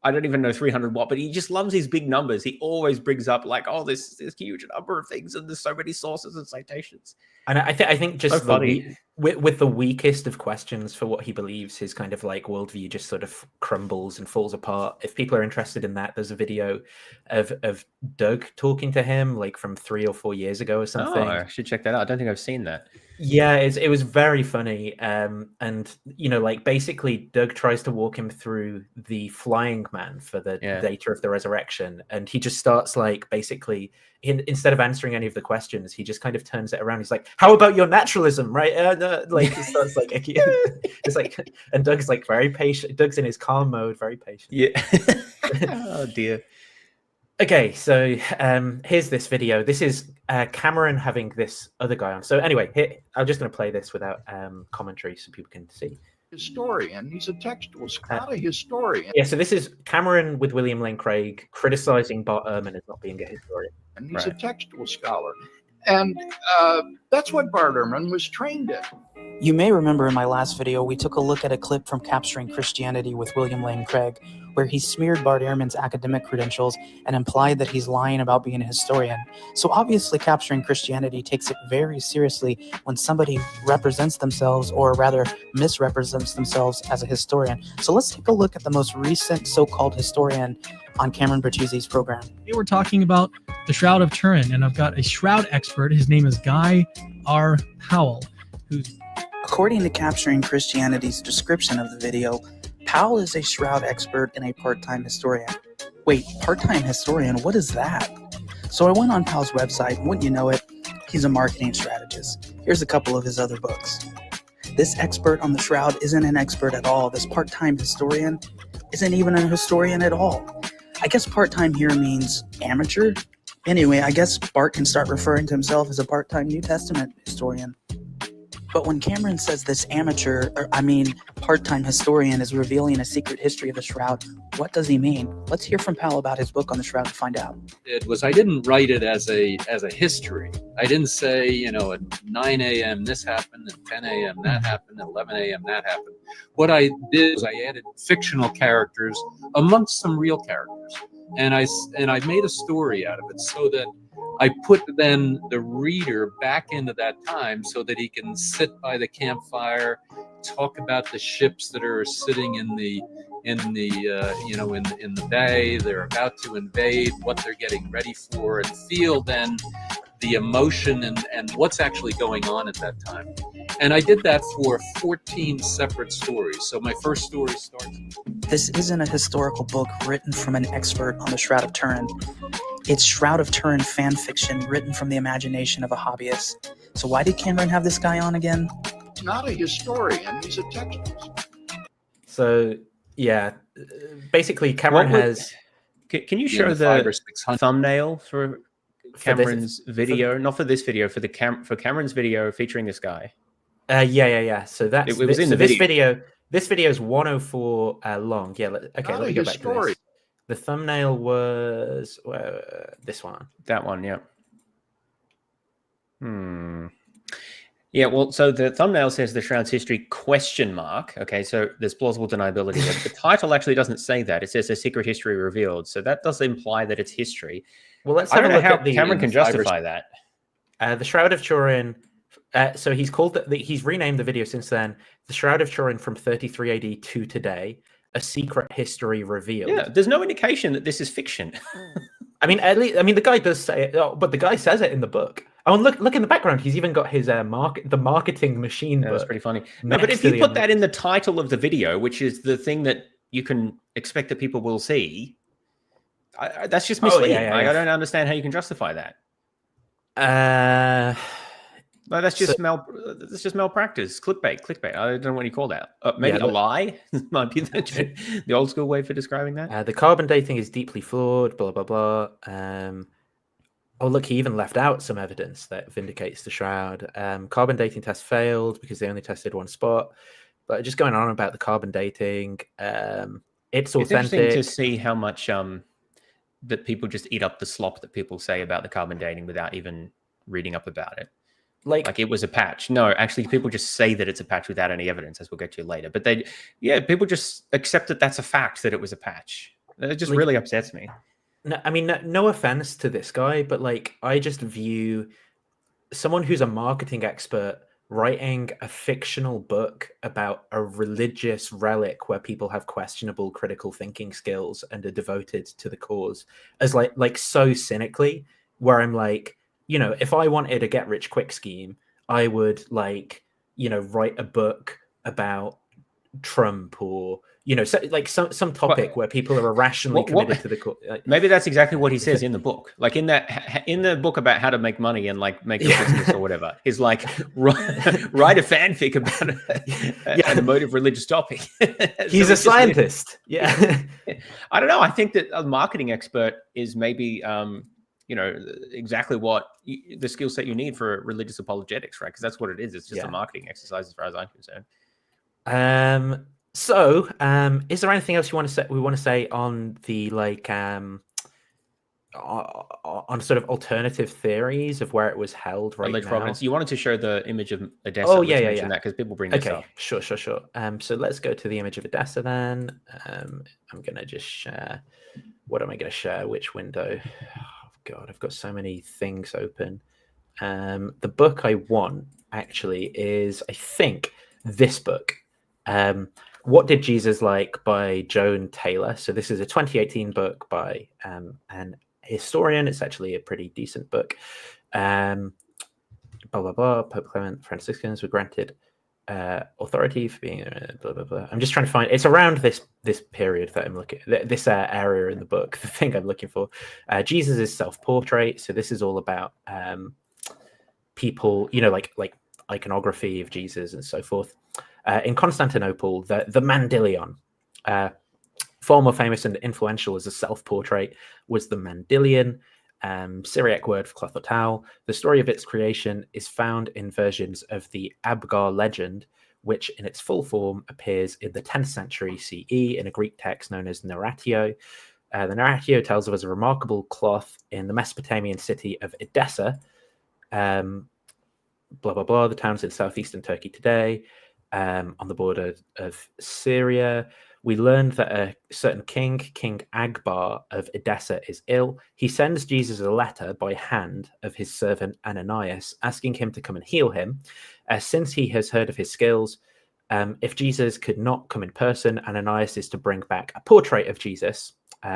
I don't even know 300 what, but he just loves his big numbers. He always brings up like, oh, this huge number of things, and there's so many sources and citations. And I think just so funny. With the weakest of questions for what he believes, his kind of like worldview just sort of crumbles and falls apart. If people are interested in that, there's a video of Doug talking to him like from 3 or 4 years ago or something. Oh, I should check that out. I don't think I've seen that. Yeah, it was very funny. And you know, like basically Doug tries to walk him through the flying man for the data of the resurrection, and he just starts like basically instead of answering any of the questions, he just kind of turns it around. He's like, "How about your naturalism?" Right? Like he starts like it's like, and Doug's like very patient. Doug's in his calm mode, very patient. Yeah. Oh dear. Okay, so here's this video. This is Cameron having this other guy on. So anyway, I'm just going to play this without commentary so people can see. Historian. He's a textual scholar, historian. Yeah, so this is Cameron with William Lane Craig criticizing Bart Ehrman as not being a historian. And he's a textual scholar. And that's what Bart Ehrman was trained in. You may remember in my last video, we took a look at a clip from Capturing Christianity with William Lane Craig, where he smeared Bart Ehrman's academic credentials and implied that he's lying about being a historian. So obviously Capturing Christianity takes it very seriously when somebody represents themselves, or rather misrepresents themselves as a historian. So let's take a look at the most recent so-called historian on Cameron Bertuzzi's program. Today we're talking about the Shroud of Turin, and I've got a shroud expert. His name is Guy R. Powell, who's... According to Capturing Christianity's description of the video, Powell is a shroud expert and a part-time historian. Wait, part-time historian? What is that? So I went on Powell's website, and wouldn't you know it, he's a marketing strategist. Here's a couple of his other books. This expert on the shroud isn't an expert at all. This part-time historian isn't even a historian at all. I guess part-time here means amateur. Anyway, I guess Bart can start referring to himself as a part-time New Testament historian. But when Cameron says this part-time historian is revealing a secret history of the Shroud, what does he mean? Let's hear from Powell about his book on the Shroud to find out. I didn't write it as a history. I didn't say, at 9 a.m. this happened, at 10 a.m. that happened, at 11 a.m. that happened. What I did was I added fictional characters amongst some real characters. And I made a story out of it so that I put then the reader back into that time so that he can sit by the campfire, talk about the ships that are sitting in the bay they're about to invade, what they're getting ready for, and feel then the emotion and what's actually going on at that time. And I did that for 14 separate stories. So my first story starts. This isn't a historical book written from an expert on the Shroud of Turin. It's Shroud of Turin fan fiction written from the imagination of a hobbyist. So why did Cameron have this guy on again? He's not a historian, he's a textualist. So, yeah, basically Cameron has... Can you show the thumbnail for Cameron's video? Not for this video, for Cameron's video featuring this guy. Yeah. So that's... It was in the video. This video is 104 long. Yeah, okay, let me go back to this. The thumbnail was this one. That one, yeah. Yeah, well, so the thumbnail says the Shroud's history ? Okay, so there's plausible deniability. But the title actually doesn't say that. It says a secret history revealed. So that does imply that it's history. Well, let's have a look at the Cameron can justify that. The Shroud of Turin. So he's called he's renamed the video since then. The Shroud of Turin from 33 AD to today. A secret history revealed. Yeah, there's no indication that this is fiction. I mean, the guy does say it, but the guy says it in the book. Oh, and look in the background. He's even got his the marketing machine. Yeah, that's pretty funny. No, but if you put that in the title of the video, which is the thing that you can expect that people will see, that's just misleading. I don't understand how you can justify that. No, that's just malpractice, clickbait. I don't know what you call that. Maybe a lie might be the old school way for describing that. The carbon dating is deeply flawed. Blah blah blah. Oh look, he even left out some evidence that vindicates the Shroud. Carbon dating test failed because they only tested one spot. But just going on about the carbon dating, It's It's interesting to authentic. see how much that people just eat up the slop that people say about the carbon dating without even reading up about it. Like it was a patch. No, actually, people just say that it's a patch without any evidence, as we'll get to later. But people just accept that that's a fact, that it was a patch. It just really upsets me. No, I mean, no offense to this guy, but like, I just view someone who's a marketing expert writing a fictional book about a religious relic where people have questionable critical thinking skills and are devoted to the cause as like so cynically, where I'm like, you know, if I wanted a get rich quick scheme, I would like, you know, write a book about Trump or, you know, so, like some topic where people are irrationally committed to the cause. Maybe that's exactly what he says in the book. Like in the book about how to make money and like make a business or whatever, is like write a fanfic about an emotive religious topic. He's a scientist. Yeah. I don't know. I think that a marketing expert is maybe you know, exactly what the skill set you need for religious apologetics, right? Because that's what it is. It's just a marketing exercise, as far as I'm concerned. So, is there anything else we want to say on the like on sort of alternative theories of where it was held right Alleged now? provenance. You wanted to show the image of Edessa. Oh, Let's yeah, mention that because people bring this up. Sure. So let's go to the image of Edessa then. I'm gonna just share. What am I gonna share? Which window? Oh God, I've got so many things open. The book I want actually is, I think, this book. What Did Jesus Like by Joan Taylor. So this is a 2018 book by an historian. It's actually a pretty decent book. Blah, blah, blah. Pope Clement, Franciscans were granted authority for being blah, blah, blah. I'm just trying to find, it's around this period that I'm looking at, this area in the book, the thing I'm looking for. Jesus' self-portrait. So this is all about people, you know, like iconography of Jesus and so forth. In Constantinople, the Mandylion, far more famous and influential as a self-portrait, was the Mandylion, Syriac word for cloth or towel. The story of its creation is found in versions of the Abgar legend, which in its full form appears in the 10th century CE in a Greek text known as Narratio. The Narratio tells of a remarkable cloth in the Mesopotamian city of Edessa, blah, blah, blah, the towns in southeastern Turkey today, on the border of Syria. We learned that a certain king, King Agbar of Edessa, is ill. He sends Jesus a letter by hand of his servant Ananias, asking him to come and heal him. Since he has heard of his skills, if Jesus could not come in person, Ananias is to bring back a portrait of Jesus.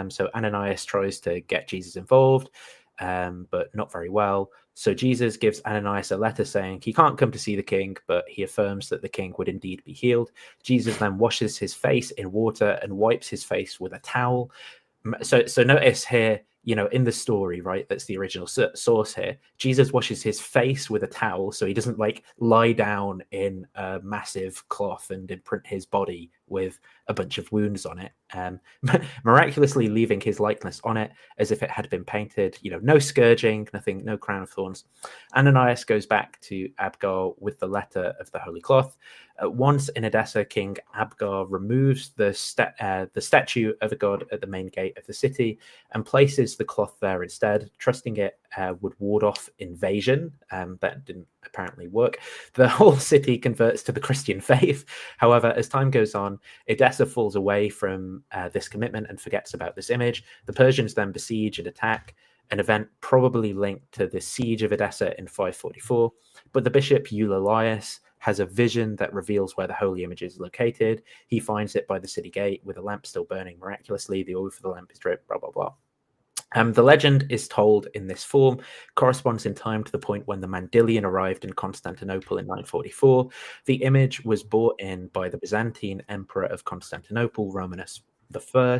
So Ananias tries to get Jesus involved, but not very well. So Jesus gives Ananias a letter saying he can't come to see the king, but he affirms that the king would indeed be healed. Jesus then washes his face in water and wipes his face with a towel. So notice here, you know, in the story, right, that's the original source here, Jesus washes his face with a towel so he doesn't like lie down in a massive cloth and imprint his body with a bunch of wounds on it, miraculously leaving his likeness on it as if it had been painted. You know, no scourging, nothing, no crown of thorns. Ananias goes back to Abgar with the letter of the holy cloth. Once in Edessa, King Abgar removes the statue of a god at the main gate of the city and places the cloth there instead, trusting it would ward off invasion. That didn't apparently work. The whole city converts to the Christian faith. However, as time goes on, Edessa falls away from this commitment and forgets about this image. The Persians then besiege and attack, an event probably linked to the siege of Edessa in 544. But the bishop Eulalius has a vision that reveals where the holy image is located. He finds it by the city gate with a lamp still burning miraculously. The oil for the lamp is dripped, blah, blah, blah. The legend is told in this form, corresponds in time to the point when the Mandylion arrived in Constantinople in 944. The image was brought in by the Byzantine Emperor of Constantinople, Romanus I,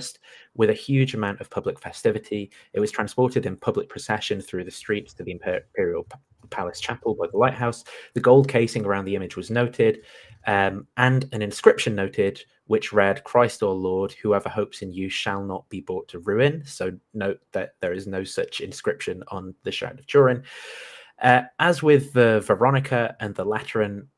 with a huge amount of public festivity. It was transported in public procession through the streets to the Imperial Palace Chapel by the lighthouse. The gold casing around the image was noted, and an inscription noted which read, "Christ our Lord, whoever hopes in you shall not be brought to ruin." So note that there is no such inscription on the Shroud of Turin. As with the Veronica and the Lateran,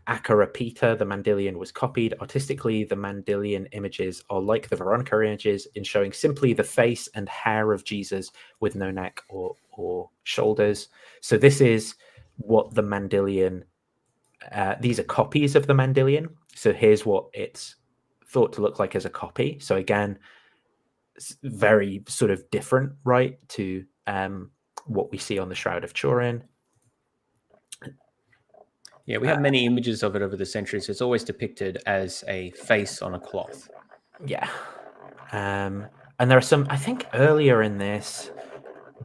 Acarapita, the Mandylion was copied. Artistically, the Mandylion images are like the Veronica images in showing simply the face and hair of Jesus with no neck or shoulders. So this is what the Mandylion, these are copies of the Mandylion. So here's what it's thought to look like as a copy. So again, very sort of different, right, to what we see on the Shroud of Turin. Yeah, we have many images of it over the centuries. It's always depicted as a face on a cloth. Yeah. And there are some, I think earlier in this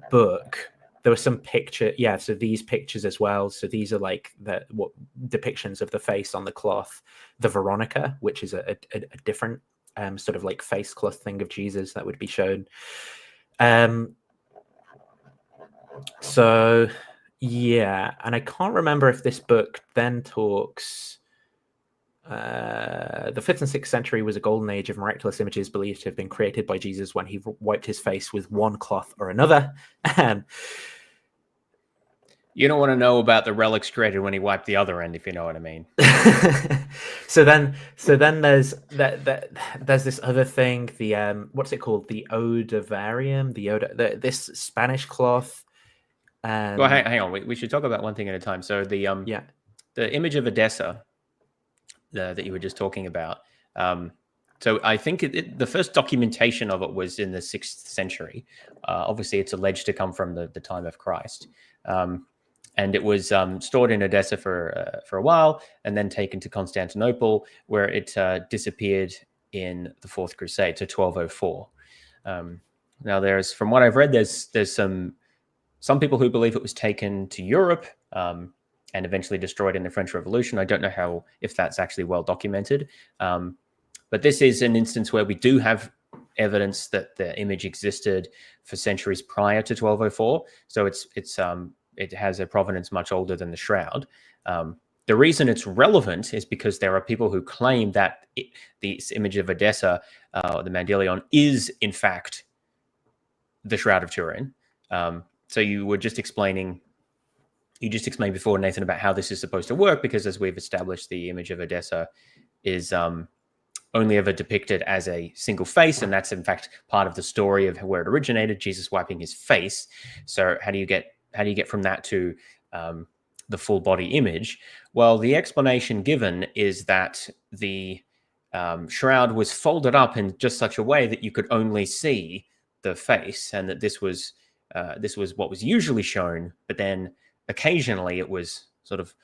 book, there were some picture. Yeah, so these pictures as well. So these are like what depictions of the face on the cloth. The Veronica, which is a different sort of like face cloth thing of Jesus that would be shown. So yeah, and I can't remember if this book then talks. The 5th and 6th century was a golden age of miraculous images believed to have been created by Jesus when he wiped his face with one cloth or another. You don't want to know about the relics created when he wiped the other end, if you know what I mean. So then there's there's this other thing. The what's it called? The Odovarium. This Spanish cloth. Well, hang on. We should talk about one thing at a time. So the image of Edessa that you were just talking about. So I think the first documentation of it was in the 6th century. Obviously, it's alleged to come from the time of Christ. And it was stored in Edessa for a while and then taken to Constantinople, where it disappeared in the Fourth Crusade, to 1204. Now, from what I've read, there's some people who believe it was taken to Europe and eventually destroyed in the French Revolution. I don't know if that's actually well documented. But this is an instance where we do have evidence that the image existed for centuries prior to 1204. So it has a provenance much older than the Shroud. The reason it's relevant is because there are people who claim that this image of Edessa, the Mandylion, is in fact the Shroud of Turin. So you were just explaining before, Nathan, about how this is supposed to work, because as we've established, the image of Edessa is only ever depicted as a single face, and that's in fact part of the story of where it originated, Jesus wiping his face. So how do you get from that to the full body image? Well, the explanation given is that the shroud was folded up in just such a way that you could only see the face, and that this was what was usually shown, but then occasionally it was sort of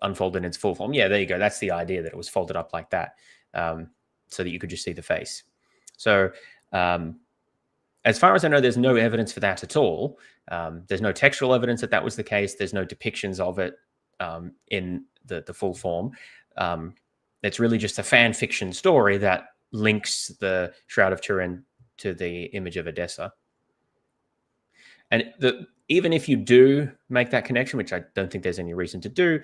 unfolded in its full form. Yeah, there you go. That's the idea, that it was folded up like that, so that you could just see the face. So as far as I know, there's no evidence for that at all. There's no textual evidence that was the case. There's no depictions of it in the full form. It's really just a fan fiction story that links the Shroud of Turin to the image of Edessa. And even if you do make that connection, which I don't think there's any reason to do,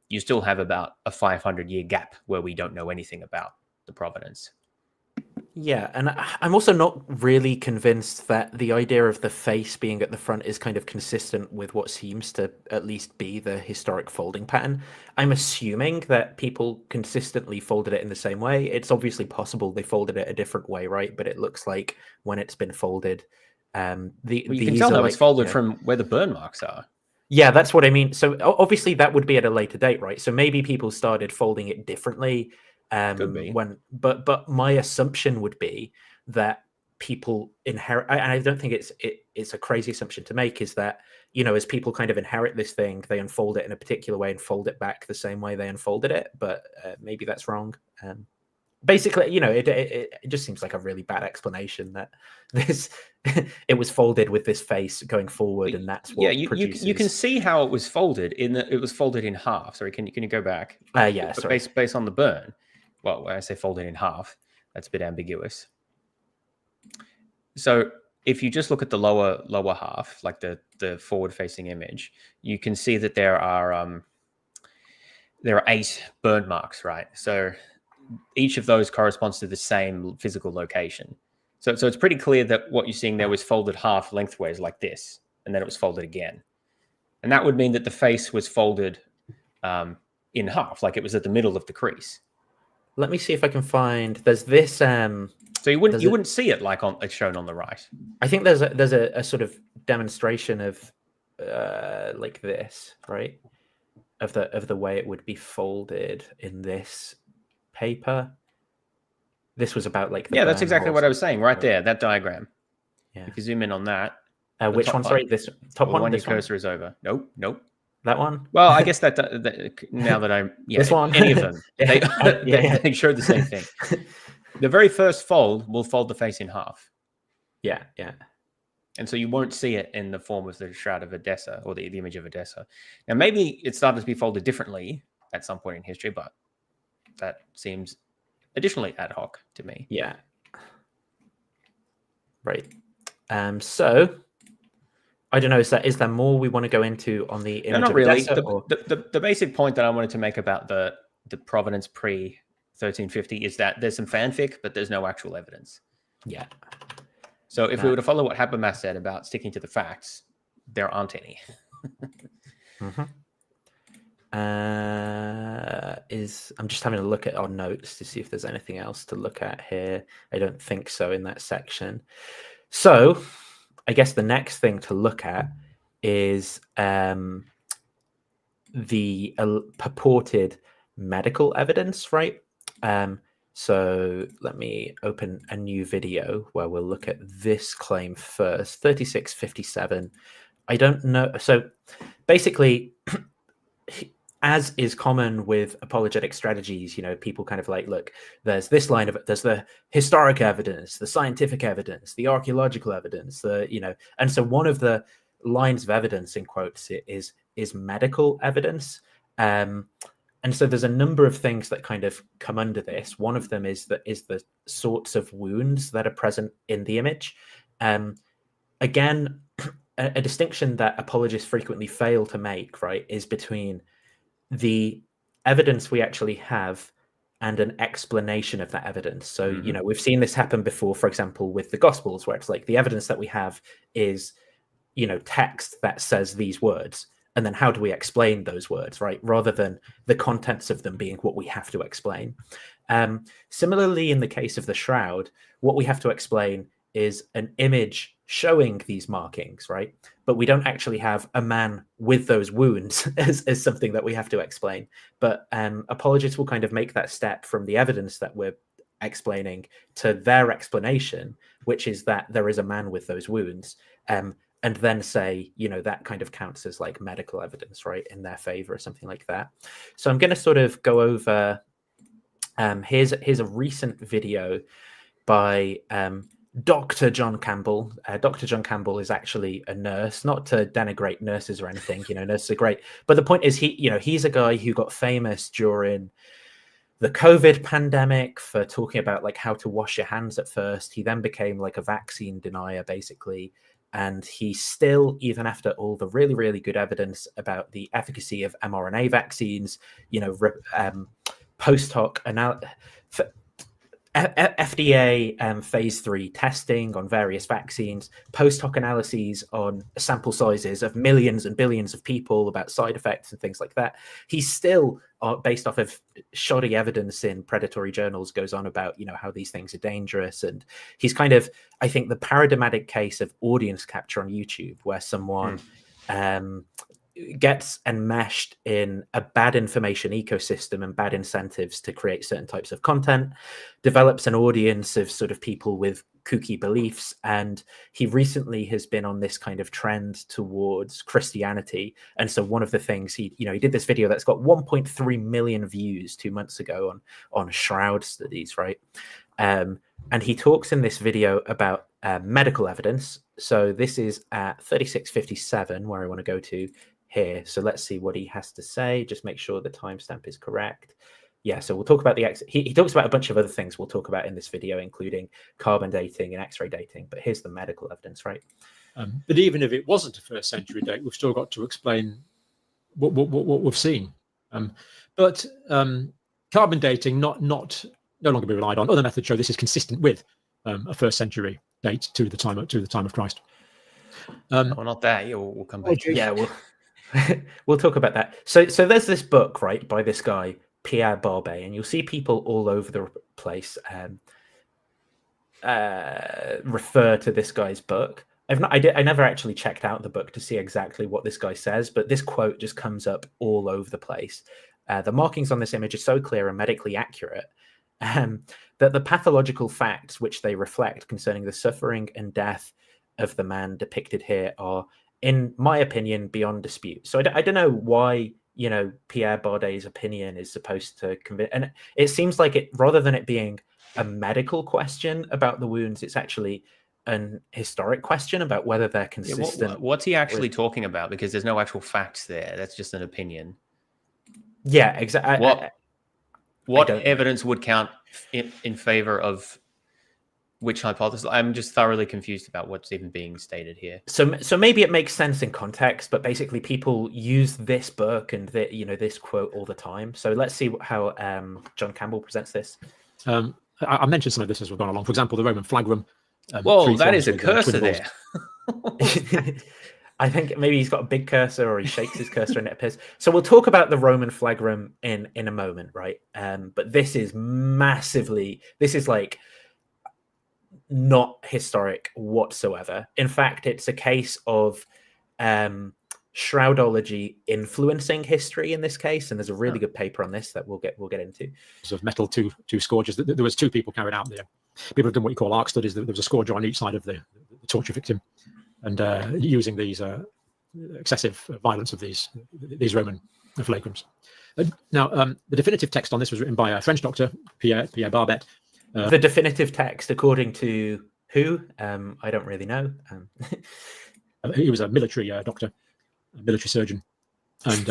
you still have about a 500-year gap where we don't know anything about the provenance. Yeah, and I'm also not really convinced that the idea of the face being at the front is kind of consistent with what seems to at least be the historic folding pattern. I'm assuming that people consistently folded it in the same way. It's obviously possible they folded it a different way, right? But it looks like when it's been folded, you can tell that it's folded from where the burn marks are. Yeah, that's what I mean. So obviously that would be at a later date, right? So maybe people started folding it differently. Could be. But my assumption would be that people inherit, and I don't think it's a crazy assumption to make, is that, you know, as people kind of inherit this thing, they unfold it in a particular way and fold it back the same way they unfolded it. But maybe that's wrong. Basically, you know, it just seems like a really bad explanation that it was folded with this face going forward, and that's what produces. You can see how it was folded it was folded in half. Sorry, can you go back? Yeah, sorry. Based on the burn. Well, when I say folded in half, that's a bit ambiguous. So if you just look at the lower half, like the forward-facing image, you can see that there are 8 burn marks, right? So each of those corresponds to the same physical location. So it's pretty clear that what you're seeing there was folded half lengthways like this, and then it was folded again. And that would mean that the face was folded in half, like it was at the middle of the crease. Let me see if I can find. There's this. So you wouldn't see it like shown on the right. I think there's a sort of demonstration of like this, right? Of the way it would be folded in this paper. This was about like that's exactly what I was saying right there. That diagram. Yeah. If you zoom in on that. Which one? Sorry, this top one. When your this one? cursor is over. Nope. That one. Well, I guess that now that I'm this one. Any of them. They showed the same thing. The very first fold will fold the face in half. Yeah. And so you won't see it in the form of the Shroud of Edessa or the image of Edessa. Now, maybe it started to be folded differently at some point in history, but that seems additionally ad hoc to me. Yeah. Right. So I don't know. Is there more we want to go into on the image? No, not of really. Edessa, The basic point that I wanted to make about the provenance pre 1350 is that there's some fanfic, but there's no actual evidence. Yeah. So if we were to follow what Habermas said about sticking to the facts, there aren't any. I'm just having a look at our notes to see if there's anything else to look at here. I don't think so in that section. So I guess the next thing to look at is the purported medical evidence, right? So let me open a new video where we'll look at this claim first. 3657. I don't know. So basically, as is common with apologetic strategies, people kind of like, look, there's this line of it. There's the historic evidence, the scientific evidence, the archaeological evidence, and so one of the lines of evidence in quotes is medical evidence. And so there's a number of things that kind of come under this. One of them is the sorts of wounds that are present in the image. Again, a distinction that apologists frequently fail to make, right, is between the evidence we actually have and an explanation of that evidence. So, we've seen this happen before, for example, with the Gospels, where it's like the evidence that we have is, text that says these words. And then how do we explain those words, right? Rather than the contents of them being what we have to explain. Similarly, in the case of the shroud, what we have to explain is an image showing these markings, right? But we don't actually have a man with those wounds as something that we have to explain. But apologists will kind of make that step from the evidence that we're explaining to their explanation, which is that there is a man with those wounds. And then say, that kind of counts as like medical evidence, right, in their favor or something like that. So I'm going to sort of go over, here's a recent video by Dr. John Campbell. Dr. John Campbell is actually a nurse, not to denigrate nurses or anything, nurses are great. But the point is he's a guy who got famous during the COVID pandemic for talking about like how to wash your hands at first. He then became like a vaccine denier, basically. And he still, even after all the really, really good evidence about the efficacy of mRNA vaccines, post hoc FDA phase 3 testing on various vaccines, post hoc analyses on sample sizes of millions and billions of people about side effects and things like that. He's still, based off of shoddy evidence in predatory journals, goes on about, how these things are dangerous. And he's kind of, I think, the paradigmatic case of audience capture on YouTube, where someone gets enmeshed in a bad information ecosystem and bad incentives to create certain types of content, develops an audience of sort of people with kooky beliefs. And he recently has been on this kind of trend towards Christianity. And so one of the things he did this video that's got 1.3 million views 2 months ago on shroud studies, right? And he talks in this video about medical evidence. So this is at 3657, where I want to go to here. So let's see what he has to say. Just make sure the timestamp is correct. Yeah, so we'll talk about he talks about a bunch of other things we'll talk about in this video, including carbon dating and X-ray dating. But here's the medical evidence, right? But even if it wasn't a first century date, we've still got to explain what we've seen. But carbon dating no longer be relied on. Other methods show this is consistent with a first century date to the time of Christ. Well, not that. We'll come back. Yeah, we'll talk about that. So there's this book, right, by this guy Pierre Barbet, and you'll see people all over the place refer to this guy's book. I never actually checked out the book to see exactly what this guy says, but this quote just comes up all over the place. The markings on this image are so clear and medically accurate that the pathological facts which they reflect concerning the suffering and death of the man depicted here are, in my opinion, beyond dispute. So I don't know why, you know, Pierre Bardet's opinion is supposed to convince. And it seems like it, rather than it being a medical question about the wounds, it's actually an historic question about whether they're consistent. Yeah, what's he actually talking about? Because there's no actual facts there. That's just an opinion. Yeah, exactly. What evidence would count in favor of which hypothesis? I'm just thoroughly confused about what's even being stated here. So maybe it makes sense in context, but basically people use this book and this quote all the time. So let's see how John Campbell presents this. I mentioned some of this as we've gone along. For example, the Roman flagrum. Whoa, that is a cursor there. I think maybe he's got a big cursor, or he shakes his cursor and it appears. So we'll talk about the Roman flagrum in a moment, right? But this is like not historic whatsoever. In fact, it's a case of shroudology influencing history in this case, and there's a really good paper on this that we'll get into. Of metal two scourges. There was two people carried out there. People have done what you call arc studies. There was a scourger on each side of the torture victim, and using these excessive violence of these Roman flagrums. Now, the definitive text on this was written by a French doctor, Pierre Barbet. The definitive text, according to who? I don't really know. He was a military doctor, a military surgeon, and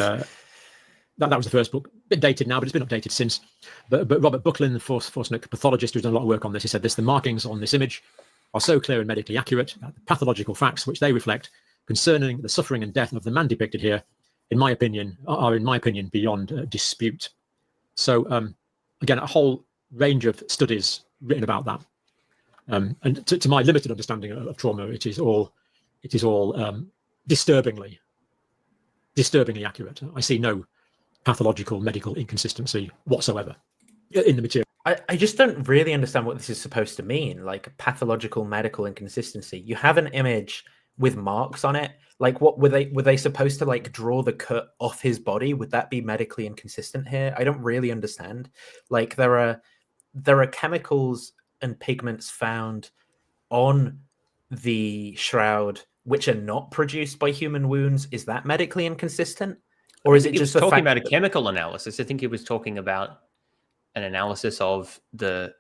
that was the first book. A bit dated now, but it's been updated since. But Robert Bucklin, the Forsnick pathologist who's done a lot of work on this, he said this: the markings on this image are so clear and medically accurate that the pathological facts which they reflect concerning the suffering and death of the man depicted here, in my opinion, beyond dispute. So again, a whole range of studies written about that. And to my limited understanding of trauma, it is all disturbingly accurate. I see no pathological medical inconsistency whatsoever in the material. I just don't really understand what this is supposed to mean, like pathological medical inconsistency. You have an image with marks on it. Like, what were they supposed to like draw the cut off his body? Would that be medically inconsistent here? I don't really understand. Like, there are chemicals and pigments found on the shroud which are not produced by human wounds. Is that medically inconsistent? Or is it just talking about a chemical analysis? I think he was talking about an analysis of the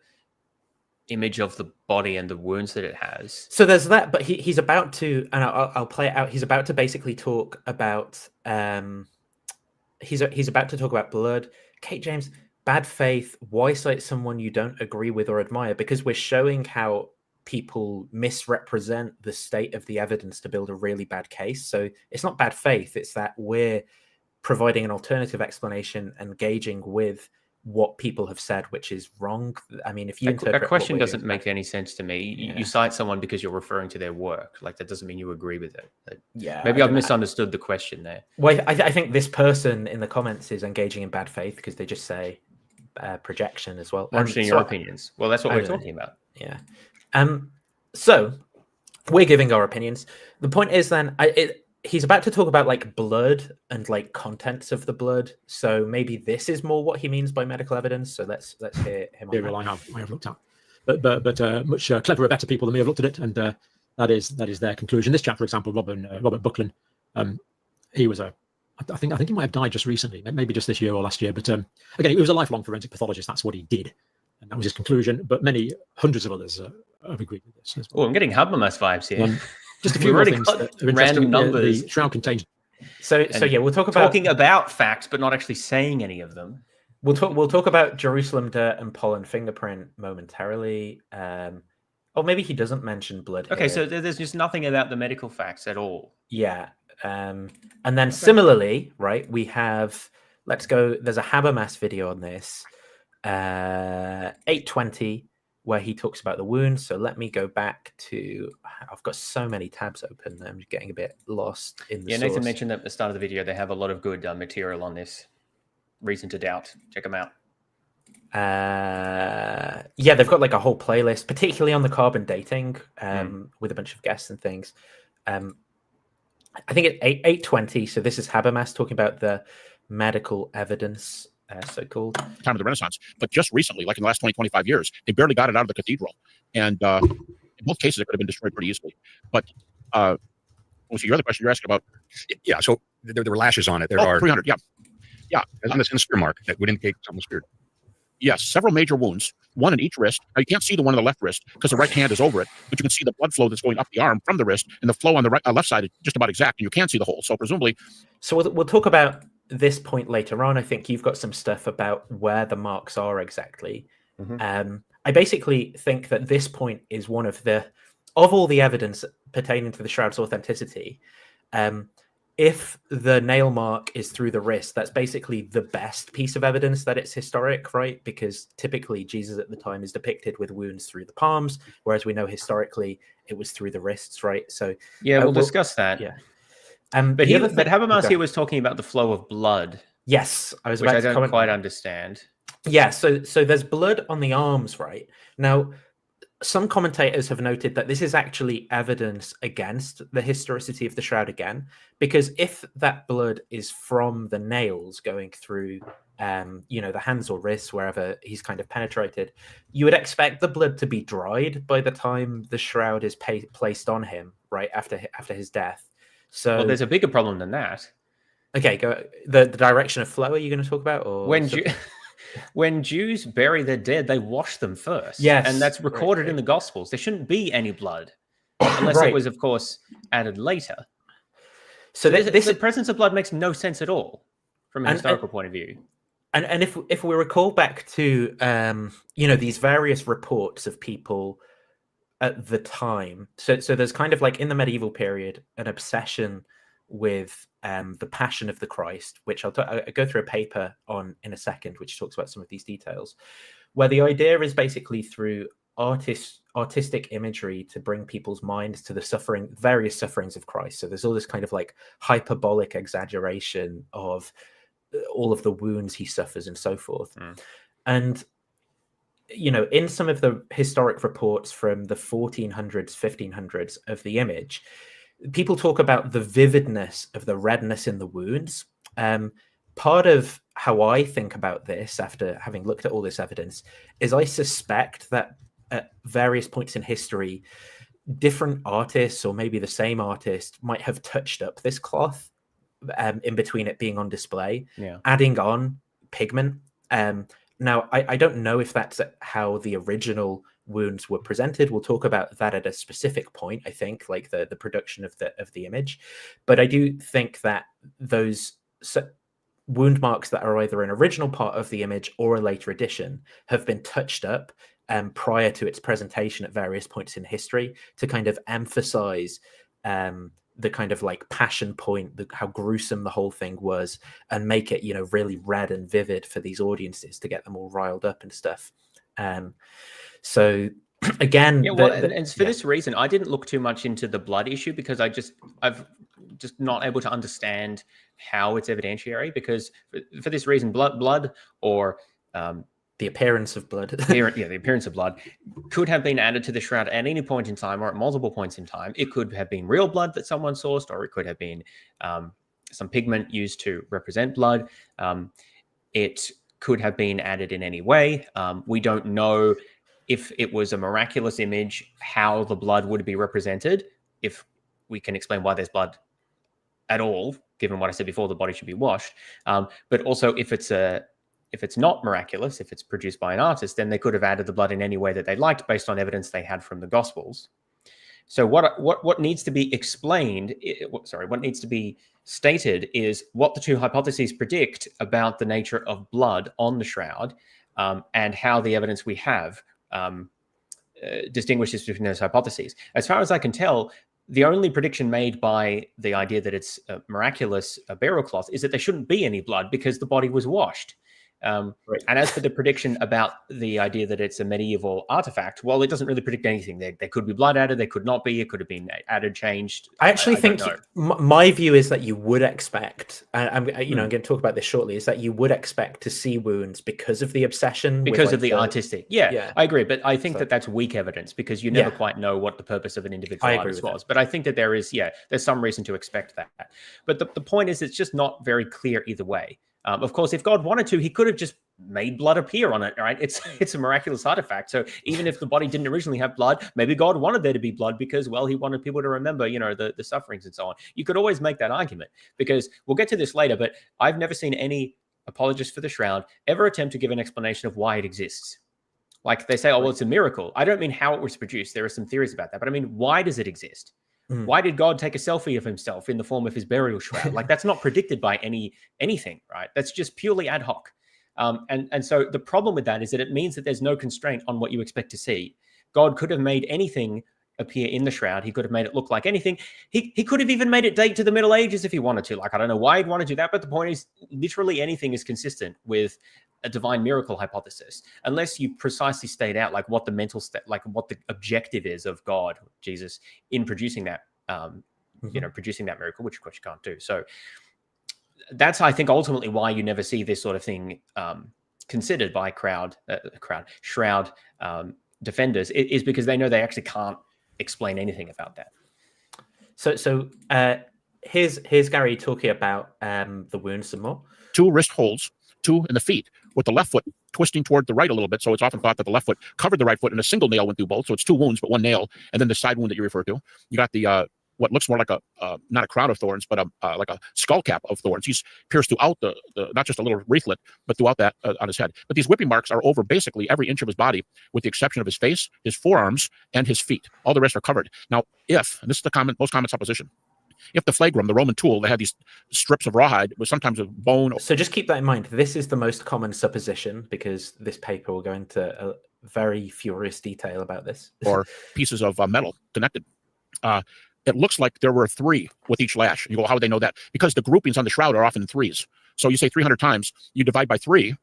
image of the body and the wounds that it has. So there's that, but he's about to, and I'll play it out. He's about to basically talk about he's about to talk about blood. Kate James, bad faith. Why cite someone you don't agree with or admire? Because we're showing how people misrepresent the state of the evidence to build a really bad case. So it's not bad faith. It's that we're providing an alternative explanation, engaging with what people have said, which is wrong. I mean, if you interpret that question doesn't make any sense to me. You cite someone because you're referring to their work. Like, that doesn't mean you agree with it. Maybe I've misunderstood the question there. Well, I think this person in the comments is engaging in bad faith because they just say projection as well. I'm interested in your opinions. Well, that's what we're talking about. Yeah. So we're giving our opinions. The point is then, he's about to talk about like blood and like contents of the blood. So maybe this is more what he means by medical evidence. So let's hear him. I have looked at, but much cleverer, better people than me have looked at it, and that is their conclusion. This chap, for example, Robert Bucklin, he was I think he might have died just recently, maybe just this year or last year. But again, he was a lifelong forensic pathologist. That's what he did, and that was his conclusion. But many hundreds of others have agreed with this as well. Oh, I'm getting Habermas vibes here. Just a few more things that are interesting. Random numbers. The shroud contains. So yeah, we'll talk about talking about facts, but not actually saying any of them. We'll talk about Jerusalem dirt and pollen fingerprint momentarily. Or maybe he doesn't mention blood. Okay, here. so there's just nothing about the medical facts at all. Yeah. And then similarly, right, we have, let's go, there's a Habermas video on this, 820, where he talks about the wounds. So let me go back to, I've got so many tabs open, I'm getting a bit lost in the Yeah, source. Nathan mentioned that at the start of the video, they have a lot of good material on this. Reason to doubt. Check them out. Yeah, they've got like a whole playlist, particularly on the carbon dating, with a bunch of guests and things. I think it's 820. So this is Habermas talking about the medical evidence, so-called time of the Renaissance. But just recently, like in the last 20, 25 years, they barely got it out of the cathedral. And in both cases, it could have been destroyed pretty easily. But so your other question you're asking about? Yeah, so there were lashes on it. There are 300, yeah. Yeah. On the spear mark that would indicate something was speared. Yes, several major wounds, one in each wrist. Now, you can't see the one on the left wrist because the right hand is over it, but you can see the blood flow that's going up the arm from the wrist, and the flow on the left side is just about exact, and you can see the hole. So presumably... So we'll talk about this point later on. I think you've got some stuff about where the marks are exactly. I basically think that this point is one of all the evidence pertaining to the shroud's authenticity. If the nail mark is through the wrist, that's basically the best piece of evidence that it's historic, right? Because typically Jesus at the time is depicted with wounds through the palms, whereas we know historically it was through the wrists, right? So yeah, we'll discuss that. Yeah. But Habermas here was talking about the flow of blood. Yes, which I don't quite understand. Yeah, so there's blood on the arms, right? Now, some commentators have noted that this is actually evidence against the historicity of the shroud again, because if that blood is from the nails going through, the hands or wrists, wherever he's kind of penetrated, you would expect the blood to be dried by the time the shroud is placed on him, right, after his death. So well, there's a bigger problem than that. Okay, go the direction of flow. Are you going to talk about, or when Jews bury their dead, they wash them first. Yes, and that's recorded in the Gospels. There shouldn't be any blood, unless it was, of course, added later. So the presence of blood makes no sense at all from a historical point of view. And if we recall back to these various reports of people at the time, so there's kind of like in the medieval period an obsession with the Passion of the Christ, which I'll go through a paper on in a second, which talks about some of these details, where the idea is basically through artistic imagery to bring people's minds to the various sufferings of Christ. So there's all this kind of like hyperbolic exaggeration of all of the wounds he suffers and so forth. And in some of the historic reports from the 1400s, 1500s of the image, people talk about the vividness of the redness in the wounds. Part of how I think about this, after having looked at all this evidence, is I suspect that at various points in history, different artists, or maybe the same artist, might have touched up this cloth in between it being on display, adding on pigment. Now, I don't know if that's how the original wounds were presented. We'll talk about that at a specific point, I think, like the production of the image. But I do think that those wound marks that are either an original part of the image or a later edition have been touched up prior to its presentation at various points in history to kind of emphasize the kind of like passion point, how gruesome the whole thing was, and make it, really red and vivid for these audiences to get them all riled up and stuff. So again, and for this reason, I didn't look too much into the blood issue because I've just not able to understand how it's evidentiary, because for this reason, blood or the appearance of blood, the appearance of blood could have been added to the shroud at any point in time or at multiple points in time. It could have been real blood that someone sourced, or it could have been some pigment used to represent blood. It could have been added in any way. We don't know if it was a miraculous image, how the blood would be represented. If we can explain why there's blood at all, given what I said before, the body should be washed. But also, if it's not miraculous, if it's produced by an artist, then they could have added the blood in any way that they liked based on evidence they had from the Gospels. So what needs to be explained, what needs to be stated is what the two hypotheses predict about the nature of blood on the shroud, and how the evidence we have distinguishes between those hypotheses. As far as I can tell, the only prediction made by the idea that it's a miraculous burial cloth is that there shouldn't be any blood because the body was washed. Right. And as for the prediction about the idea that it's a medieval artifact, well, it doesn't really predict anything. There could be blood added, there could not be, it could have been added, changed. I actually think don't my view is that you would expect, and I'm going to talk about this shortly, is that you would expect to see wounds because of the obsession, because of the artistic. Yeah, I agree, but I think So- that's weak evidence because you never Yeah. quite know what the purpose of an individual I agree artist with was. But I think that there's some reason to expect that. But the point is, it's just not very clear either way. Of course, if God wanted to, he could have just made blood appear on it, right? It's a miraculous artifact. So even if the body didn't originally have blood, maybe God wanted there to be blood because, well, he wanted people to remember, the sufferings and so on. You could always make that argument because we'll get to this later, but I've never seen any apologist for the Shroud ever attempt to give an explanation of why it exists. Like they say, oh, well, it's a miracle. I don't mean how it was produced. There are some theories about that, but I mean, why does it exist? Why did God take a selfie of himself in the form of his burial shroud? Like that's not predicted by anything, right? That's just purely ad hoc. And so the problem with that is that it means that there's no constraint on what you expect to see. God could have made anything appear in the shroud. He could have made it look like anything. He could have even made it date to the Middle Ages if he wanted to. Like, I don't know why he'd want to do that, but the point is literally anything is consistent with a divine miracle hypothesis, unless you precisely state out like what the mental state, like what the objective is of God, Jesus, in producing that, producing that miracle, which of course you can't do. So that's, I think, ultimately why you never see this sort of thing considered by Shroud defenders, is because they know they actually can't explain anything about that. So here's Gary talking about the wounds some more. 2 wrist holes, 2 in the feet, with the left foot twisting toward the right a little bit. So it's often thought that the left foot covered the right foot and a single nail went through both. So it's 2 wounds, but 1 nail. And then the side wound that you refer to, you got the what looks more like a not a crown of thorns, but like a skull cap of thorns. He's pierced throughout the not just a little wreathlet, but throughout that on his head. But these whipping marks are over basically every inch of his body, with the exception of his face, his forearms, and his feet. All the rest are covered. Now, and this is the most common supposition, if the flagrum, the Roman tool, they had these strips of rawhide with sometimes a bone. So just keep that in mind. This is the most common supposition because this paper will go into a very furious detail about this. Or pieces of metal connected. It looks like there were 3 with each lash. You go, how would they know that? Because the groupings on the shroud are often in 3s. So you say 300 times, you divide by 3,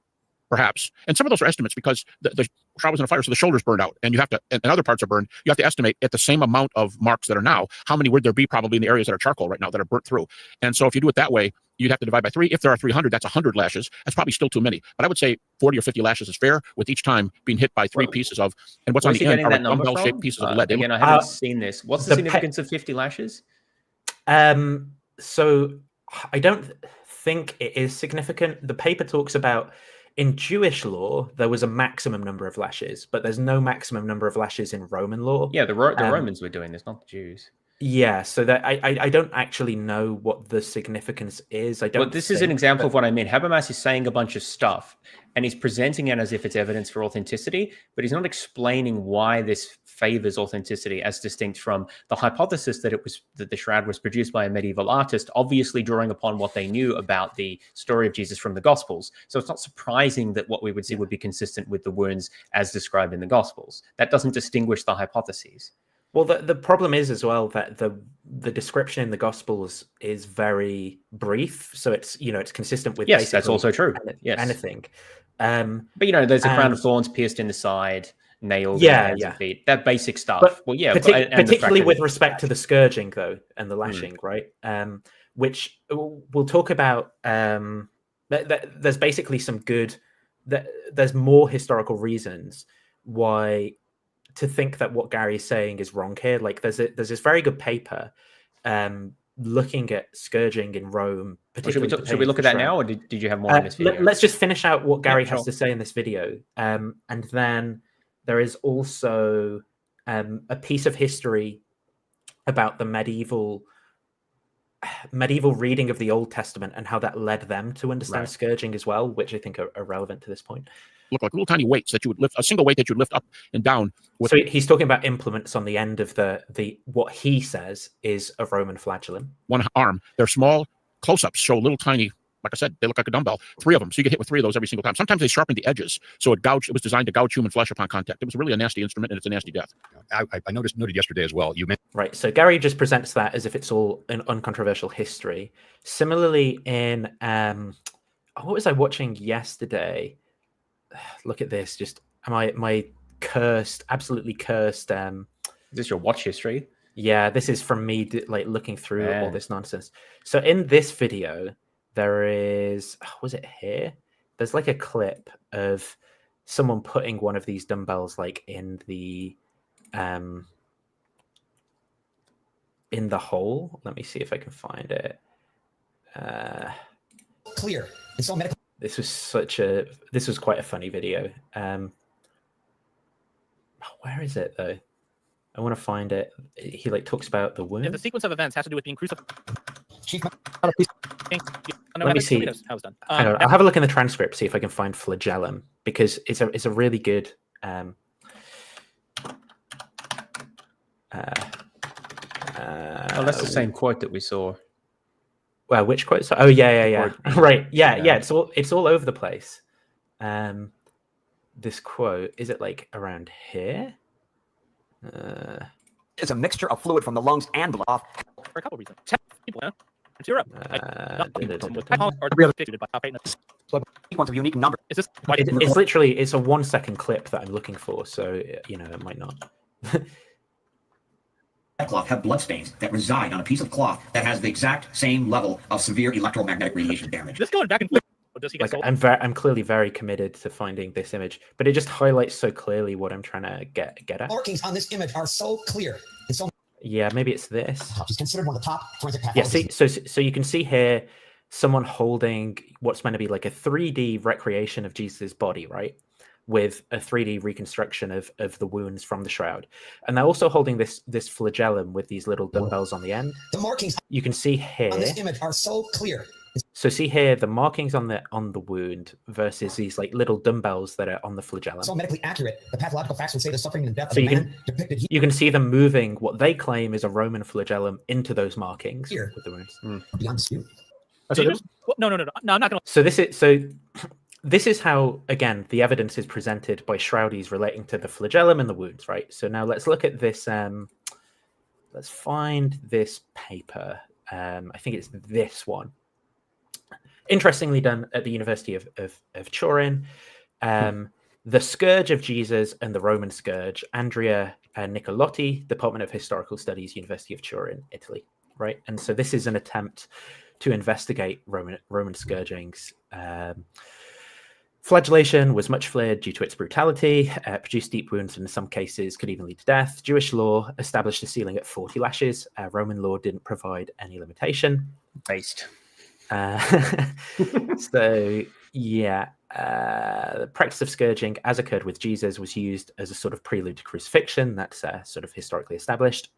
perhaps. And some of those are estimates because the shroud was in a fire, so the shoulders burned out, and you have to, and other parts are burned. You have to estimate at the same amount of marks that are now, how many would there be probably in the areas that are charcoal right now that are burnt through. And so if you do it that way, you'd have to divide by 3. If there are 300, that's 100 lashes. That's probably still too many. But I would say 40 or 50 lashes is fair, with each time being hit by 3 pieces of, and what's on the end are like dumbbell-shaped pieces of lead. Again, I haven't seen this. What's the significance of 50 lashes? So I don't think it is significant. The paper talks about, in Jewish law, there was a maximum number of lashes, but there's no maximum number of lashes in Roman law. Yeah, the Romans were doing this, not the Jews. Yeah, so that I don't actually know what the significance is. I don't. Well, this is an example of what I mean. Habermas is saying a bunch of stuff, and he's presenting it as if it's evidence for authenticity, but he's not explaining why this favors authenticity as distinct from the hypothesis that the shroud was produced by a medieval artist, obviously drawing upon what they knew about the story of Jesus from the Gospels. So it's not surprising that what we would see would be consistent with the wounds as described in the Gospels. That doesn't distinguish the hypotheses. Well, the problem is as well that the description in the Gospels is very brief, so it's it's consistent with that's also true. Anything, but there's a crown of thorns pierced in the side, nailed hands and feet, that basic stuff. But, particularly with respect to the scourging though and the lashing, right? Which we'll talk about. There's basically some good. There's more historical reasons why to think that what Gary is saying is wrong here. Like there's this very good paper looking at scourging in Rome. Should we look at that now, or did you have more in this video? Let's just finish out what Gary has to say in this video. And then there is also a piece of history about the medieval reading of the Old Testament and how that led them to understand scourging as well, which I think are relevant to this point. Look like little tiny weights that you would lift, a single weight that you would lift up and down. So he's talking about implements on the end of the what he says is a Roman flagellum. 1 arm. They're small close-ups, show little tiny, like I said, they look like a dumbbell. 3 of them. So you get hit with 3 of those every single time. Sometimes they sharpen the edges. So it was designed to gouge human flesh upon contact. It was really a nasty instrument, and it's a nasty death. I noted yesterday as well. You mentioned right. So Gary just presents that as if it's all an uncontroversial history. Similarly, in what was I watching yesterday? Look at this. Just my cursed, absolutely cursed. Is this your watch history? Yeah, this is from me like looking through all Yeah. this nonsense. So in this video, there is, was it here? There's like a clip of someone putting one of these dumbbells like in the hole. Let me see if I can find it. Clear. It's all medical. This was quite a funny video. Where is it though? I want to find it. He like talks about the wound. If the sequence of events has to do with being crucified. Let me see. How it's done. Hang on, I'll have a look in the transcript, see if I can find flagellum, because it's a really good. Oh, that's the same quote that we saw. Well, which quote? Oh, yeah. Right, yeah. Yeah. It's all over the place. This quote, is it like around here? It's a mixture of fluid from the lungs and blood. For a couple of reasons. 10 people, it's Europe. Sequence of unique number. Is this? It's literally a 1 second clip that I'm looking for, so it might not. Cloth have blood stains that reside on a piece of cloth that has the exact same level of severe electromagnetic radiation damage. This going back and forth. Does he get Like, I'm clearly very committed to finding this image, but it just highlights so clearly what I'm trying to get at. Markings on this image are so clear. And so Yeah, maybe it's this. he's considered one of the top forensic Yeah, pathologists. so you can see here someone holding what's meant to be like a 3D recreation of Jesus' body, right? With a 3D reconstruction of the wounds from the shroud. And they're also holding this flagellum with these little dumbbells on the end. The markings You can see here. on this image are so clear. So see here the markings on the wound versus these like little dumbbells that are on the flagellum. So medically accurate. The pathological facts would say the suffering and death of So the you man depicted here You can see them moving what they claim is a Roman flagellum into those markings Here. with the wounds. beyond dispute. No, I'm not going to. So this is how, again, the evidence is presented by Shroudies relating to the flagellum and the wounds, right? So now let's look at this. Let's find this paper. I think it's this one. Interestingly done at the University of Turin. The Scourge of Jesus and the Roman Scourge, Andrea Nicolotti, Department of Historical Studies, University of Turin, Italy, right? And so this is an attempt to investigate Roman scourgings. Flagellation was much feared due to its brutality, produced deep wounds and in some cases could even lead to death. Jewish law established a ceiling at 40 lashes. Roman law didn't provide any limitation. Based. So, yeah, the practice of scourging, as occurred with Jesus, was used as a sort of prelude to crucifixion. That's sort of historically established.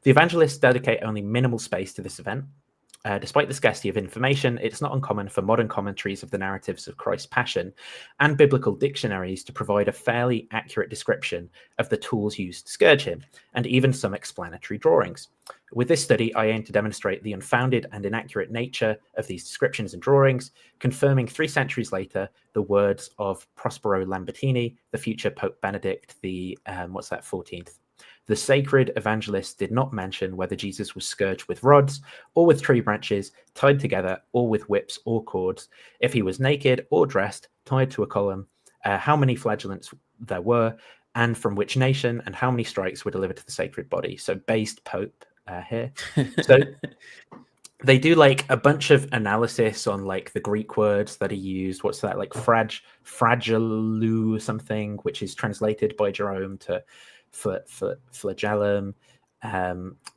The evangelists dedicate only minimal space to this event. Despite the scarcity of information, it's not uncommon for modern commentaries of the narratives of Christ's Passion and biblical dictionaries to provide a fairly accurate description of the tools used to scourge him, and even some explanatory drawings. With this study, I aim to demonstrate the unfounded and inaccurate nature of these descriptions and drawings, confirming 3 centuries later the words of Prospero Lambertini, the future Pope Benedict the 14th. The sacred evangelists did not mention whether Jesus was scourged with rods or with tree branches tied together or with whips or cords, if he was naked or dressed, tied to a column, how many flagellants there were, and from which nation, and how many strikes were delivered to the sacred body. So based Pope here. So they do like a bunch of analysis on like the Greek words that are used. What's that, like fragilou something, which is translated by Jerome to flagellum.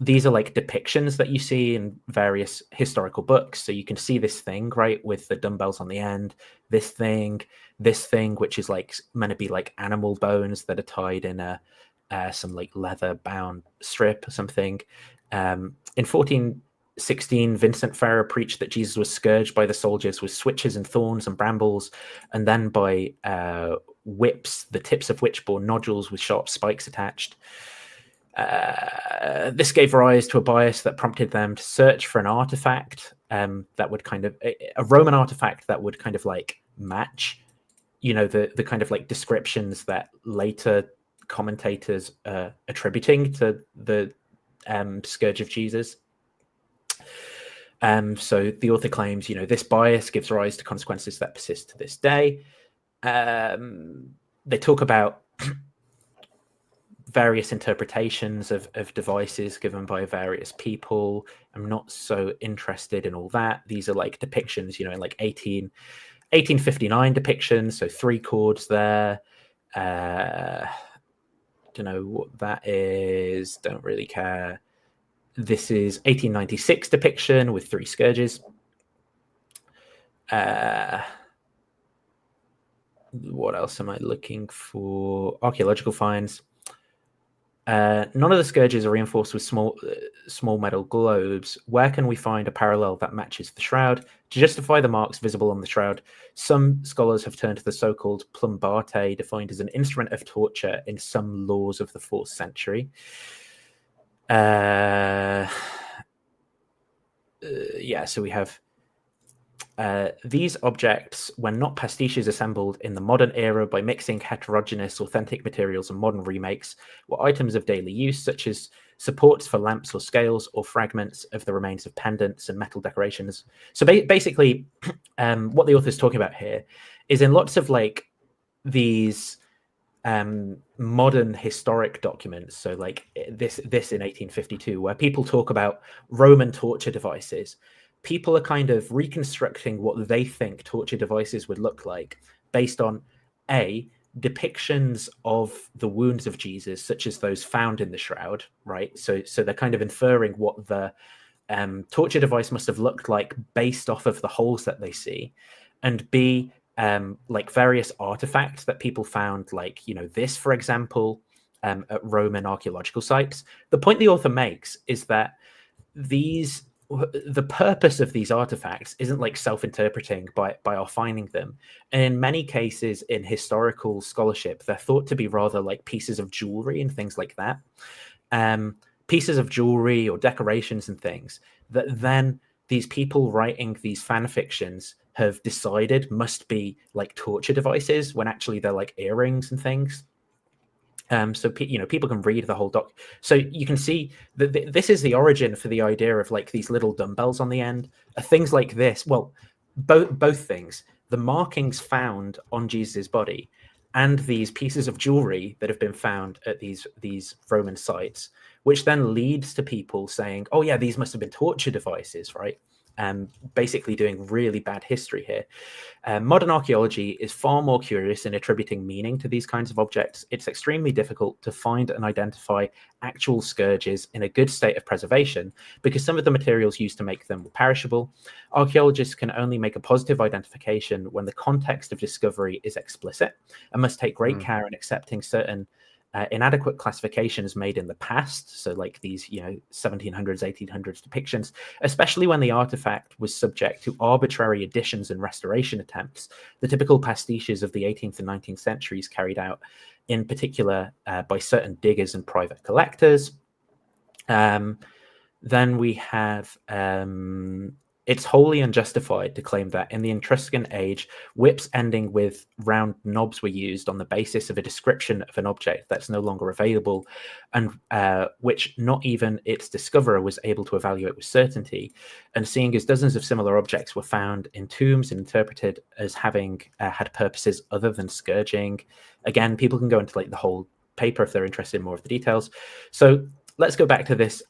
These are like depictions that you see in various historical books. So you can see this thing, right, with the dumbbells on the end, this thing, which is like meant to be like animal bones that are tied in some like leather bound strip or something. In 1416, Vincent Ferrer preached that Jesus was scourged by the soldiers with switches and thorns and brambles, and then by whips, the tips of which bore nodules with sharp spikes attached. This gave rise to a bias that prompted them to search for an artifact that would kind of a Roman artifact that would kind of like match, the kind of like descriptions that later commentators attributing to the Scourge of Jesus. So the author claims, this bias gives rise to consequences that persist to this day. They talk about various interpretations of devices given by various people. I'm not so interested in all that. These are like depictions, in like 1859 depictions, so 3 chords there. Don't know what that is, don't really care. This is 1896 depiction with 3 scourges. What else am I looking for? Archaeological finds. None of the scourges are reinforced with small metal globes. Where can we find a parallel that matches the shroud? To justify the marks visible on the shroud, some scholars have turned to the so-called plumbate, defined as an instrument of torture in some laws of the 4th century. Yeah, so we have these objects, when not pastiches assembled in the modern era by mixing heterogeneous authentic materials and modern remakes, were items of daily use, such as supports for lamps or scales, or fragments of the remains of pendants and metal decorations. So basically, what the author is talking about here is in lots of like these modern historic documents, so like this in 1852, where people talk about Roman torture devices, people are kind of reconstructing what they think torture devices would look like based on depictions of the wounds of Jesus, such as those found in the shroud, right? So they're kind of inferring what the torture device must have looked like based off of the holes that they see, and B, like various artifacts that people found, like, this, for example, at Roman archaeological sites. The point the author makes is that the purpose of these artifacts isn't like self-interpreting by our finding them. And in many cases in historical scholarship, they're thought to be rather like pieces of jewelry and things like that. Pieces of jewelry or decorations and things that then these people writing these fan fictions have decided must be like torture devices, when actually they're like earrings and things. So people can read the whole doc. So you can see that this is the origin for the idea of like these little dumbbells on the end. Things like this. Well, both things. The markings found on Jesus's body, and these pieces of jewelry that have been found at these Roman sites, which then leads to people saying, "Oh yeah, these must have been torture devices," right? Basically doing really bad history here. Modern archaeology is far more curious in attributing meaning to these kinds of objects. It's extremely difficult to find and identify actual scourges in a good state of preservation because some of the materials used to make them were perishable. Archaeologists can only make a positive identification when the context of discovery is explicit and must take great care in accepting certain inadequate classifications made in the past, so like these 1700s 1800s depictions, especially when the artifact was subject to arbitrary additions and restoration attempts, the typical pastiches of the 18th and 19th centuries carried out in particular by certain diggers and private collectors. Then we have it's wholly unjustified to claim that in the Etruscan age, whips ending with round knobs were used on the basis of a description of an object that's no longer available, and which not even its discoverer was able to evaluate with certainty. And seeing as dozens of similar objects were found in tombs and interpreted as having had purposes other than scourging, again, people can go into like the whole paper if they're interested in more of the details. So let's go back to this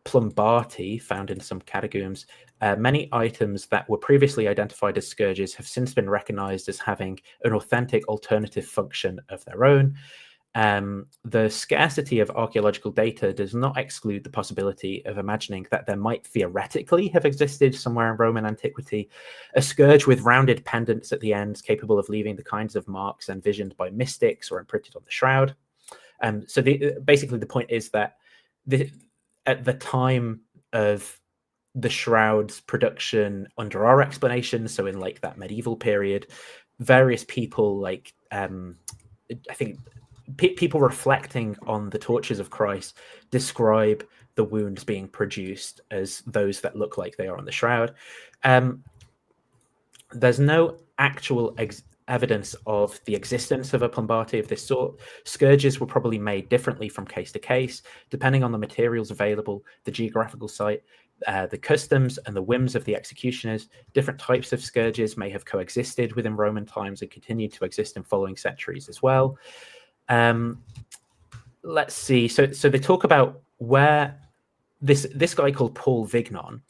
plumbati found in some catacombs. Many items that were previously identified as scourges have since been recognized as having an authentic alternative function of their own. The scarcity of archaeological data does not exclude the possibility of imagining that there might theoretically have existed somewhere in Roman antiquity a scourge with rounded pendants at the ends capable of leaving the kinds of marks envisioned by mystics or imprinted on the shroud. So basically the point is that at the time of the shroud's production under our explanation, so in like that medieval period, various people like I think people reflecting on the tortures of Christ describe the wounds being produced as those that look like they are on the shroud. There's no actual evidence of the existence of a plumbati of this sort. Scourges were probably made differently from case to case, depending on the materials available, the geographical site, the customs and the whims of the executioners. Different types of scourges may have coexisted within Roman times and continued to exist in following centuries as well. Let's see. So they talk about where this guy called Paul Vignon.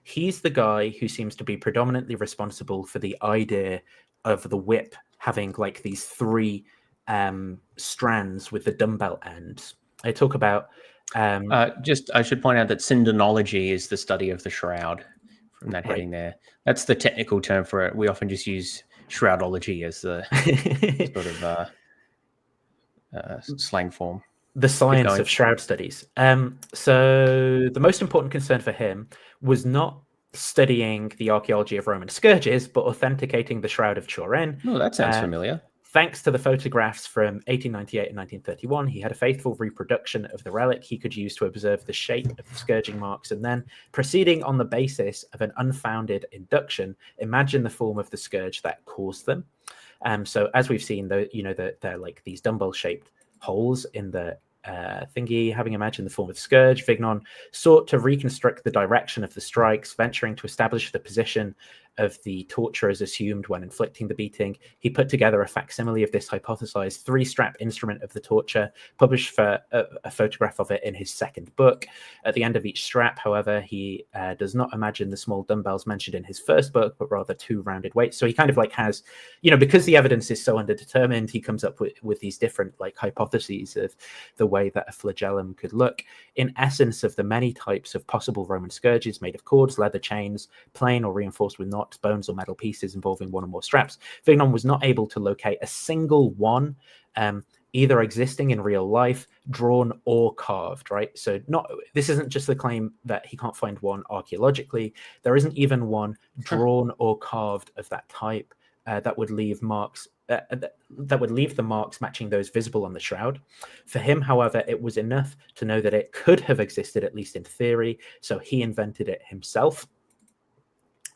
He's the guy who seems to be predominantly responsible for the idea of the whip having like these three strands with the dumbbell ends. I talk about I should point out that syndenology is the study of the shroud from that heading there. That's the technical term for it. We often just use shroudology as the sort of slang form. The science of shroud studies. So the most important concern for him was not studying the archaeology of Roman scourges, but authenticating the Shroud of Turin. Oh, that sounds familiar. Thanks to the photographs from 1898 and 1931, he had a faithful reproduction of the relic he could use to observe the shape of the scourging marks, and then, proceeding on the basis of an unfounded induction, imagine the form of the scourge that caused them. So as we've seen, they're like these dumbbell-shaped holes in the thingy, having imagined the form of the scourge. Vignon sought to reconstruct the direction of the strikes, venturing to establish the position of the torturers assumed when inflicting the beating. He put together a facsimile of this hypothesized three-strap instrument of the torture, published for a photograph of it in his second book. At the end of each strap, however, he does not imagine the small dumbbells mentioned in his first book, but rather two rounded weights. So he kind of like has, because the evidence is so underdetermined, he comes up with these different like hypotheses of the way that a flagellum could look. In essence, of the many types of possible Roman scourges made of cords, leather chains, plain or reinforced with knots, bones or metal pieces involving one or more straps, Vignon was not able to locate a single one, either existing in real life, drawn or carved, right? So this isn't just the claim that he can't find one archaeologically. There isn't even one drawn or carved of that type that would leave marks that would leave the marks matching those visible on the shroud. For him, however, it was enough to know that it could have existed, at least in theory, so he invented it himself.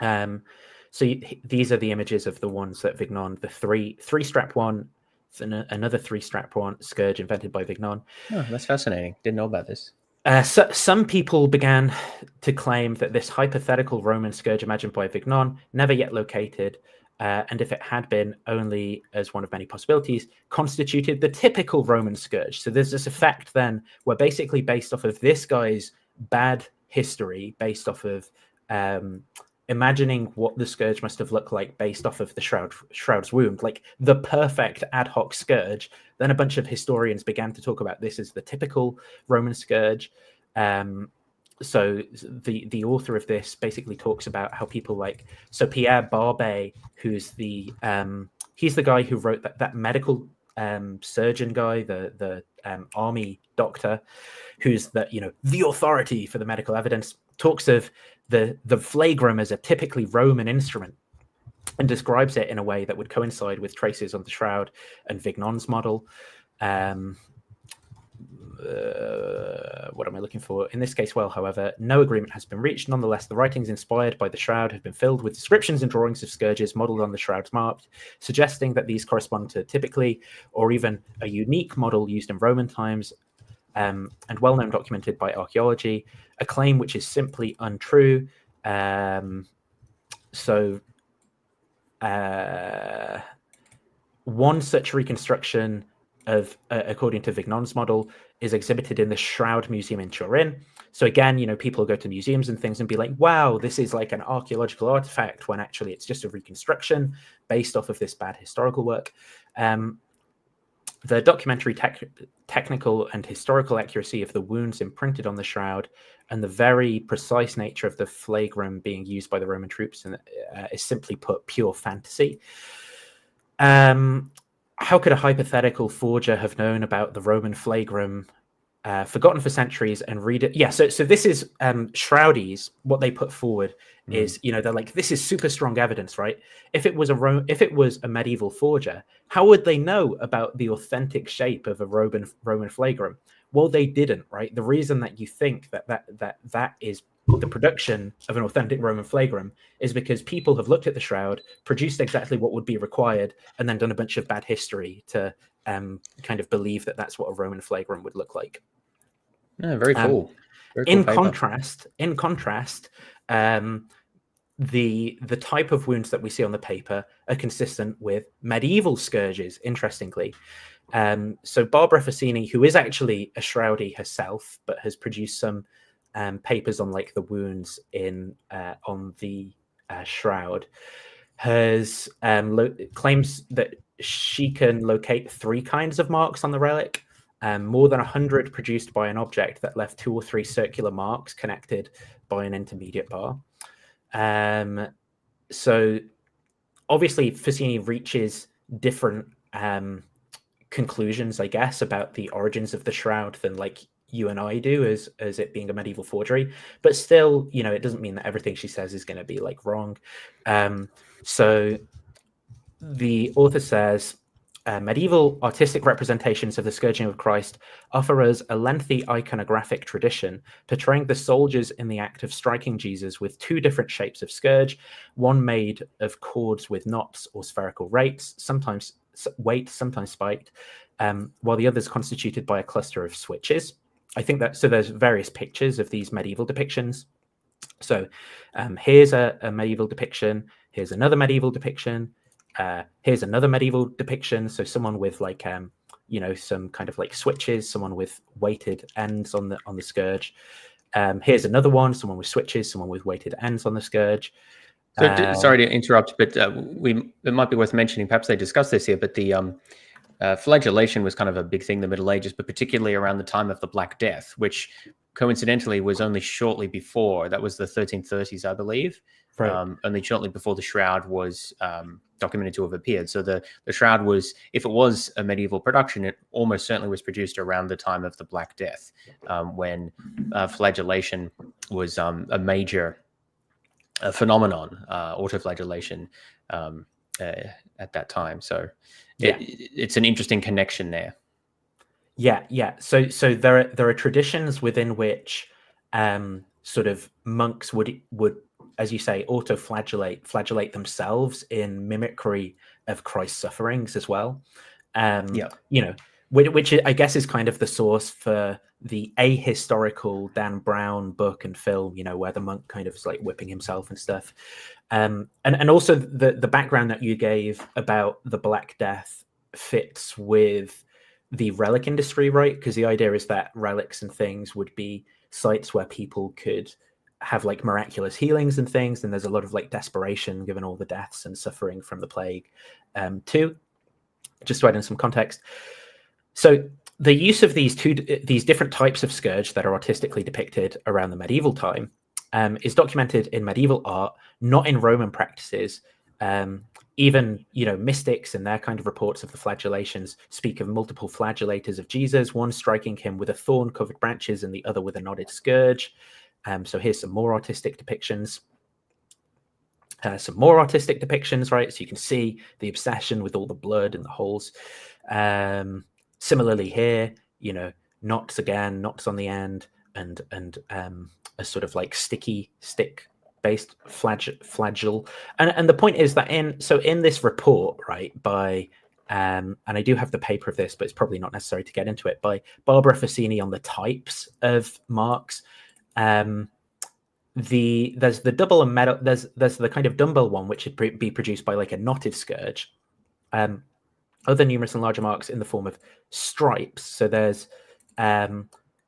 These are the images of the ones that Vignon, the three-strap one, another three-strap one, scourge invented by Vignon. Oh, that's fascinating. Didn't know about this. Some people began to claim that this hypothetical Roman scourge imagined by Vignon, never yet located, and if it had been only as one of many possibilities, constituted the typical Roman scourge. So there's this effect then where basically based off of this guy's bad history, based off of imagining what the scourge must have looked like based off of the shroud's wound, like the perfect ad hoc scourge, then a bunch of historians began to talk about this as the typical Roman scourge. So the author of this basically talks about how people Pierre Barbet, who's he's the guy who wrote that medical surgeon guy, the army doctor, who's the authority for the medical evidence, talks of the flagrum as a typically Roman instrument and describes it in a way that would coincide with traces on the shroud and Vignon's model. What am I looking for? In this case, however, no agreement has been reached. Nonetheless, the writings inspired by the shroud have been filled with descriptions and drawings of scourges modeled on the shroud's mark, suggesting that these correspond to typically or even a unique model used in Roman times, and well-known, documented by archaeology, a claim which is simply untrue. One such reconstruction of, according to Vignon's model, is exhibited in the Shroud Museum in Turin. So again, people go to museums and things and be like, wow, this is like an archaeological artifact, when actually it's just a reconstruction based off of this bad historical work. The documentary technical and historical accuracy of the wounds imprinted on the shroud and the very precise nature of the flagrum being used by the Roman troops is simply put pure fantasy. How could a hypothetical forger have known about the Roman flagrum, forgotten for centuries, and read it? Yeah, so this is Shroudies. What they put forward is, they're like, this is super strong evidence, right? If it was a medieval forger, how would they know about the authentic shape of a Roman flagrum? Well, they didn't, right? The reason that you think that is the production of an authentic Roman flagrum is because people have looked at the shroud, produced exactly what would be required, and then done a bunch of bad history to kind of believe that that's what a Roman flagrum would look like. No, very cool. Very cool In paper. contrast, the type of wounds that we see on the paper are consistent with medieval scourges, interestingly. So Barbara Fassini, who is actually a shroudie herself, but has produced some papers on like the wounds in on the shroud, has claims that she can locate 3 kinds of marks on the relic, more than 100 produced by an object that left 2 or 3 circular marks connected by an intermediate bar. So obviously Fassini reaches different conclusions, I guess, about the origins of the shroud than like you and I do as it being a medieval forgery, but still, you know, it doesn't mean that everything she says is going to be like wrong. So the author says, medieval artistic representations of the scourging of Christ offer us a lengthy iconographic tradition, portraying the soldiers in the act of striking Jesus with 2 different shapes of scourge, one made of cords with knots or spherical weights, sometimes spiked, while the other is constituted by a cluster of switches. I think that, so there's various pictures of these medieval depictions. So here's a medieval depiction, here's another medieval depiction, here's another medieval depiction. So someone with like you know, some kind of like switches, someone with weighted ends on the scourge. Here's another one, someone with switches, someone with weighted ends on the scourge. So sorry to interrupt, but it might be worth mentioning, perhaps they discussed this here, but the flagellation was kind of a big thing in the Middle Ages, but particularly around the time of the Black Death, which coincidentally was only shortly before. That was the 1330s, I believe. Right. Only shortly before the shroud was documented to have appeared. So the shroud was, if it was a medieval production, it almost certainly was produced around the time of the Black Death, when flagellation was a major phenomenon, autoflagellation at that time. So it's an interesting connection there. Yeah. So there are traditions within which sort of monks would, as you say, flagellate themselves in mimicry of Christ's sufferings as well. You know, which I guess is kind of the source for the ahistorical Dan Brown book and film, you know, where the monk kind of is like whipping himself and stuff. And also the background that you gave about the Black Death fits with the relic industry, right? Because the idea is that relics and things would be sites where people could have like miraculous healings and things, and there's a lot of like desperation given all the deaths and suffering from the plague too. Just to add in some context, so the use of these different types of scourge that are artistically depicted around the medieval time is documented in medieval art, not in Roman practices. Even, you know, mystics and their kind of reports of the flagellations speak of multiple flagellators of Jesus, one striking him with a thorn-covered branches and the other with a knotted scourge. So here's some more artistic depictions. Right? So you can see the obsession with all the blood and the holes. Similarly here, you know, knots on the end, and a sort of like stick-based flagell. And the point is that in this report, right, by and I do have the paper of this, but it's probably not necessary to get into it, by Barbara Fassini on the types of marks. There's the double and metal. There's the kind of dumbbell one, which would be produced by like a knotted scourge. Other numerous and larger marks in the form of stripes. So there's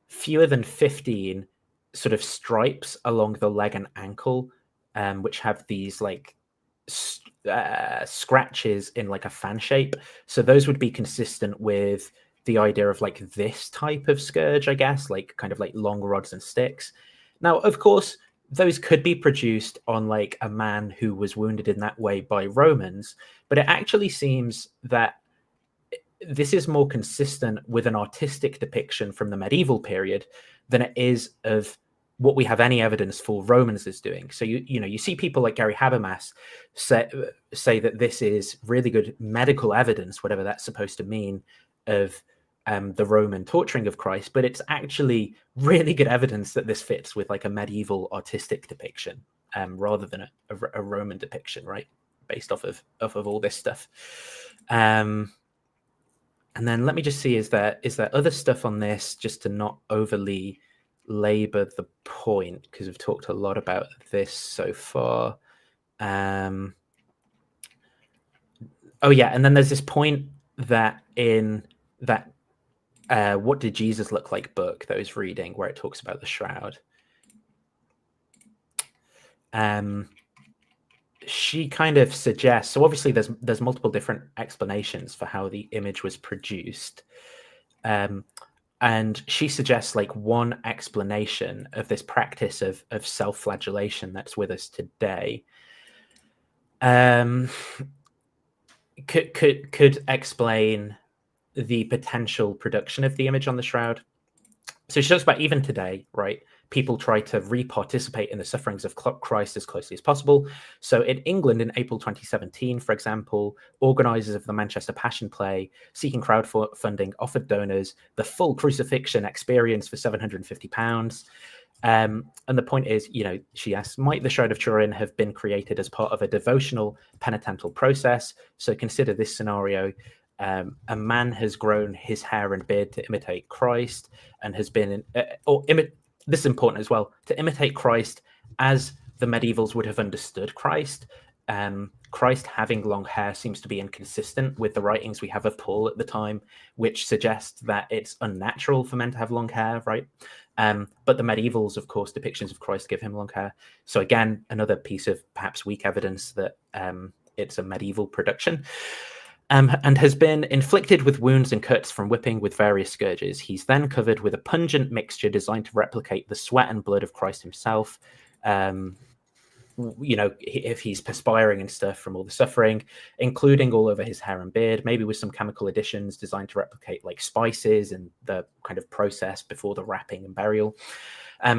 fewer than 15 sort of stripes along the leg and ankle, which have these like scratches in like a fan shape. So those would be consistent with the idea of like this type of scourge, I guess, like kind of like long rods and sticks. Now, of course, those could be produced on like a man who was wounded in that way by Romans, but it actually seems that this is more consistent with an artistic depiction from the medieval period than it is of what we have any evidence for Romans is doing. So you see people like Gary Habermas say that this is really good medical evidence, whatever that's supposed to mean, of the Roman torturing of Christ, but it's actually really good evidence that this fits with like a medieval artistic depiction rather than a Roman depiction, right? Based off of all this stuff. And then let me just see, is there other stuff on this, just to not overly labor the point, because we've talked a lot about this so far. Oh yeah, and then there's this point that in that What Did Jesus Look Like book that I was reading, where it talks about the shroud. She kind of suggests, so obviously there's multiple different explanations for how the image was produced. And she suggests like one explanation of this practice of self-flagellation that's with us today. Could explain the potential production of the image on the shroud. So she talks about even today, right? People try to re-participate in the sufferings of Christ as closely as possible. So in England in April 2017, for example, organisers of the Manchester Passion Play, seeking crowdfunding, offered donors the full crucifixion experience for £750. And the point is, she asks, might the Shroud of Turin have been created as part of a devotional penitential process? So consider this scenario. A man has grown his hair and beard to imitate Christ and has been, this is important as well, to imitate Christ as the medievals would have understood Christ. Christ having long hair seems to be inconsistent with the writings we have of Paul at the time, which suggests that it's unnatural for men to have long hair, right? But the medievals, of course, depictions of Christ give him long hair. So again, another piece of perhaps weak evidence that it's a medieval production. And has been inflicted with wounds and cuts from whipping with various scourges. He's then covered with a pungent mixture designed to replicate the sweat and blood of Christ himself. If he's perspiring and stuff from all the suffering, including all over his hair and beard, maybe with some chemical additions designed to replicate like spices and the kind of process before the wrapping and burial.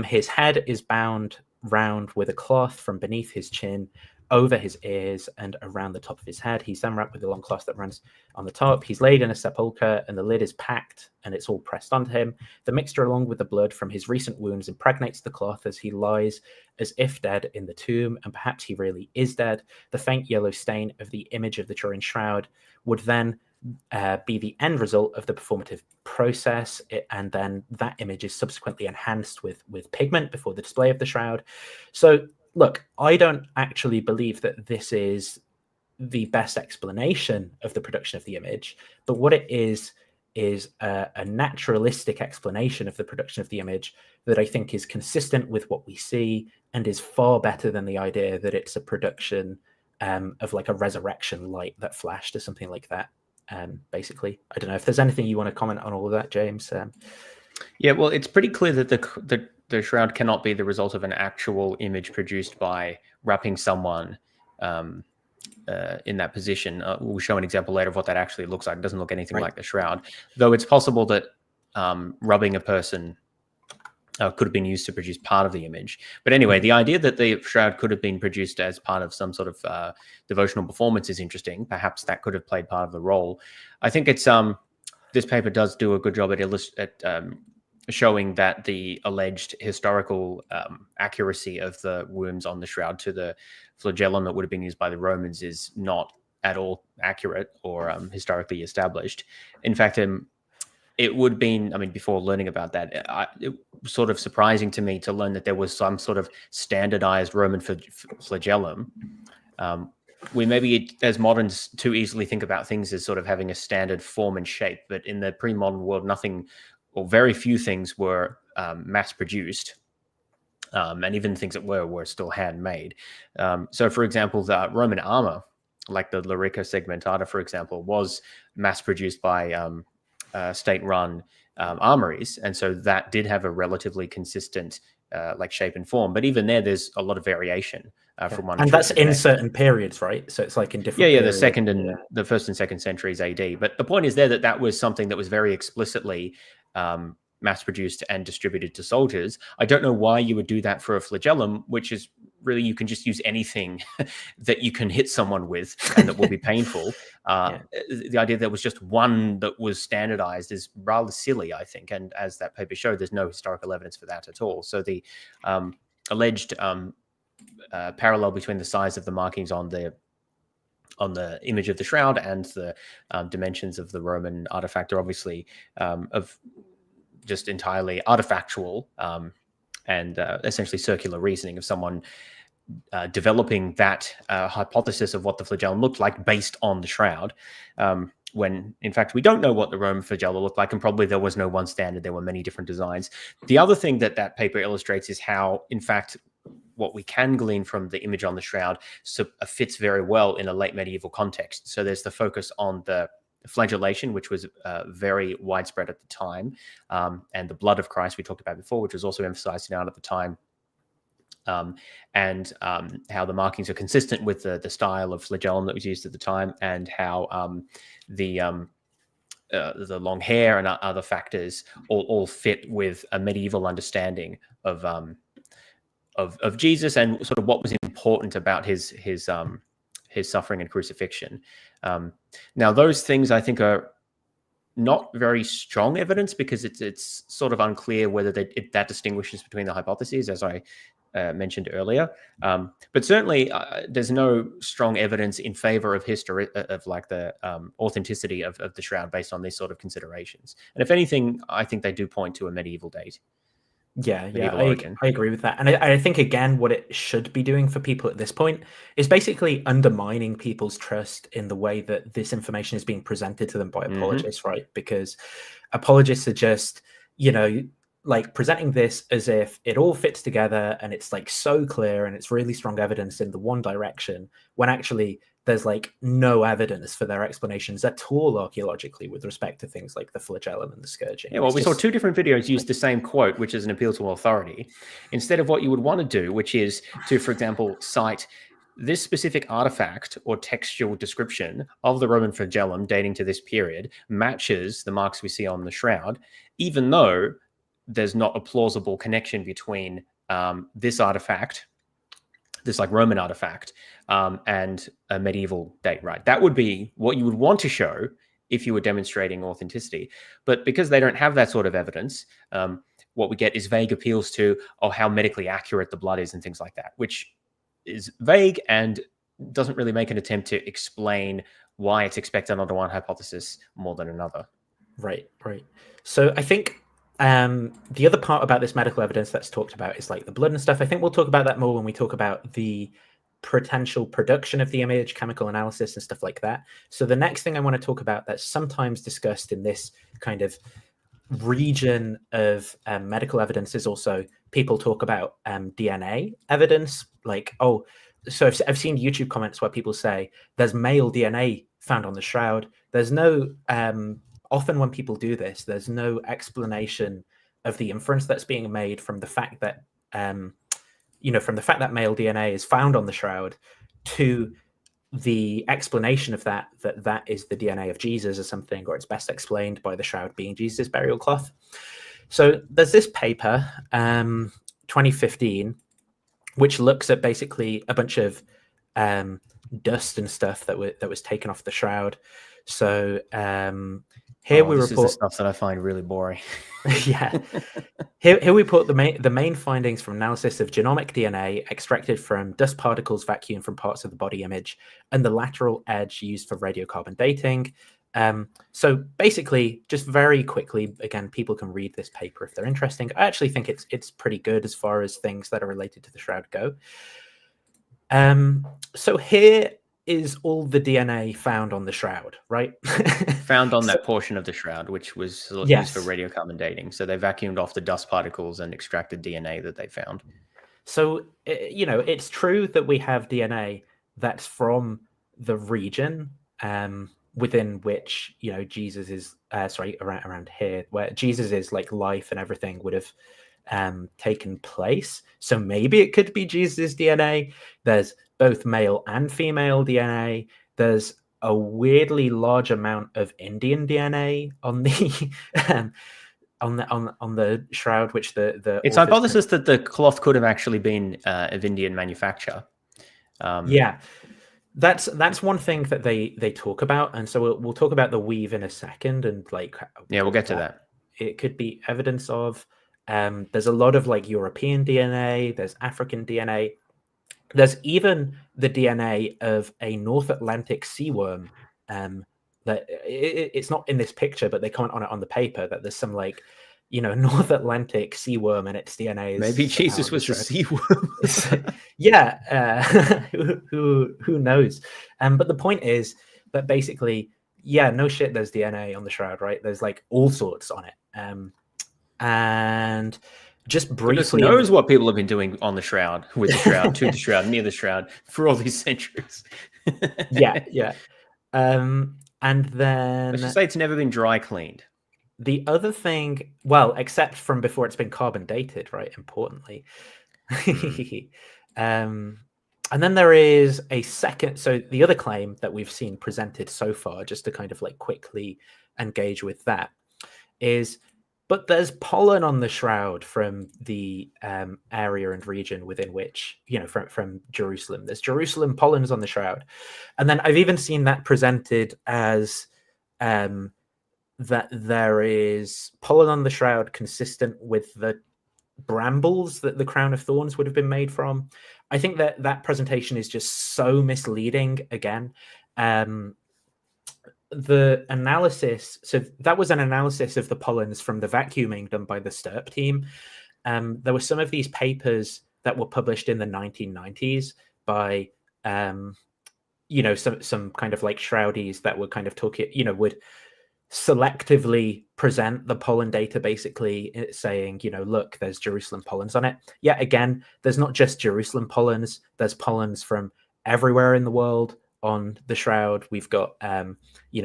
His head is bound round with a cloth from beneath his chin, over his ears and around the top of his head. He's then wrapped with a long cloth that runs on the top. He's laid in a sepulchre and the lid is packed and it's all pressed onto him. The mixture along with the blood from his recent wounds impregnates the cloth as he lies as if dead in the tomb, and perhaps he really is dead. The faint yellow stain of the image of the Turin shroud would then be the end result of the performative process, and then that image is subsequently enhanced with pigment before the display of the shroud. So look, I don't actually believe that this is the best explanation of the production of the image, but what it is a naturalistic explanation of the production of the image that I think is consistent with what we see and is far better than the idea that it's a production of like a resurrection light that flashed or something like that. Basically, I don't know if there's anything you want to comment on all of that, James. Yeah, well, it's pretty clear that the shroud cannot be the result of an actual image produced by wrapping someone in that position. We'll show an example later of what that actually looks like. It doesn't look anything like the shroud, though it's possible that rubbing a person could have been used to produce part of the image. But anyway, the idea that the shroud could have been produced as part of some sort of devotional performance is interesting. Perhaps that could have played part of the role. I think it's this paper does do a good job at showing that the alleged historical accuracy of the wounds on the shroud to the flagellum that would have been used by the Romans is not at all accurate or historically established. In fact, it would have been, before learning about that, it was sort of surprising to me to learn that there was some sort of standardized Roman flagellum. We maybe, as moderns, too easily think about things as sort of having a standard form and shape, but in the pre-modern world, nothing or very few things were mass-produced, and even things that were still handmade. So, for example, the Roman armor, like the Larica segmentata, for example, was mass-produced by state-run armories, and so that did have a relatively consistent like shape and form. But even there's a lot of variation from one. And that's in certain periods, right? So it's like in different. Yeah, periods. The first and second centuries AD. But the point is that was something that was very explicitly mass-produced and distributed to soldiers. I don't know why you would do that for a flagellum, which is really, you can just use anything that you can hit someone with and that will be painful. The idea that was just one that was standardized is rather silly, I think. And as that paper showed, there's no historical evidence for that at all. So the alleged parallel between the size of the markings on the the image of the shroud, and the dimensions of the Roman artifact are obviously of just entirely artifactual and essentially circular reasoning of someone developing that hypothesis of what the flagellum looked like based on the shroud, when in fact we don't know what the Roman flagella looked like, and probably there was no one standard. There were many different designs. The other thing that that paper illustrates is how, in fact, what we can glean from the image on the shroud fits very well in a late medieval context. So there's the focus on the flagellation, which was very widespread at the time, and the blood of Christ we talked about before, which was also emphasized now at the time, and how the markings are consistent with the style of flagellum that was used at the time, and how the long hair and other factors all fit with a medieval understanding of Jesus and sort of what was important about his suffering and crucifixion. Now, those things I think are not very strong evidence, because it's sort of unclear whether that distinguishes between the hypotheses, as I mentioned earlier. But certainly there's no strong evidence in favor of history of like the authenticity of the shroud based on these sort of considerations. And if anything, I think they do point to a medieval date. Yeah, I agree with that. And I think, again, what it should be doing for people at this point is basically undermining people's trust in the way that this information is being presented to them by apologists, right? Because apologists are just, like presenting this as if it all fits together and it's like so clear and it's really strong evidence in the one direction, when actually there's like no evidence for their explanations at all archaeologically with respect to things like the flagellum and the scourging. Yeah, well, we saw two different videos use the same quote, which is an appeal to authority, instead of what you would want to do, which is to, for example, cite this specific artifact or textual description of the Roman flagellum dating to this period matches the marks we see on the shroud, even though there's not a plausible connection between this artifact, this like Roman artifact, and a medieval date, right? That would be what you would want to show if you were demonstrating authenticity. But because they don't have that sort of evidence, what we get is vague appeals to, how medically accurate the blood is and things like that, which is vague and doesn't really make an attempt to explain why it's expected under one hypothesis more than another. Right. So I think the other part about this medical evidence that's talked about is like the blood and stuff. I think we'll talk about that more when we talk about the potential production of the image, chemical analysis and stuff like that. So the next thing I want to talk about that's sometimes discussed in this kind of region of medical evidence is also people talk about DNA evidence. Like, so I've seen YouTube comments where people say there's male DNA found on the shroud. There's no often when people do this, there's no explanation of the inference that's being made from the fact that, from the fact that male DNA is found on the shroud to the explanation of that is the DNA of Jesus or something, or it's best explained by the shroud being Jesus' burial cloth. So there's this paper, 2015, which looks at basically a bunch of dust and stuff that was taken off the shroud. So here we report is the stuff that I find really boring. Yeah. Here we put the main findings from analysis of genomic DNA extracted from dust particles vacuumed from parts of the body image and the lateral edge used for radiocarbon dating. So basically, just very quickly, again, people can read this paper if they're interested. I actually think it's pretty good as far as things that are related to the shroud go. So here is all the DNA found on the shroud, right? Found on that portion of the shroud, which was used for radiocarbon dating. So they vacuumed off the dust particles and extracted DNA that they found. So, it's true that we have DNA that's from the region within which, Jesus is, around here, where Jesus is like life and everything would have taken place. So maybe it could be Jesus' DNA. There's both male and female DNA. There's a weirdly large amount of Indian DNA on the on the shroud, which it's hypothesis that the cloth could have actually been of Indian manufacture. Yeah, that's one thing that they talk about, and so we'll talk about the weave in a second, and we'll get to that. It could be evidence of. There's a lot of like European DNA. There's African DNA. There's even the DNA of a North Atlantic sea worm. That it's not in this picture, but they comment on it on the paper that there's some like, North Atlantic sea worm and its DNA is Maybe Jesus was a sea worm. Yeah, who knows? But the point is that basically, yeah, no shit, there's DNA on the shroud, right? There's like all sorts on it. And just briefly, goodness knows what people have been doing on the shroud, with the shroud, to the shroud, near the shroud, for all these centuries. yeah. And then let's just say it's never been dry cleaned. The other thing, well, except from before it's been carbon dated, right? Importantly. And then there is a second. So the other claim that we've seen presented so far, just to kind of like quickly engage with that, is, but there's pollen on the shroud from the area and region within which, from Jerusalem. There's Jerusalem pollens on the shroud. And then I've even seen that presented as that there is pollen on the shroud consistent with the brambles that the crown of thorns would have been made from. I think that presentation is just so misleading. Again, the analysis, so that was an analysis of the pollens from the vacuuming done by the Stirp team. There were some of these papers that were published in the 1990s by some kind of like shroudies that were kind of talking, would selectively present the pollen data, basically saying, look, there's Jerusalem pollens on it. Yeah, again, there's not just Jerusalem pollens, there's pollens from everywhere in the world on the shroud. We've got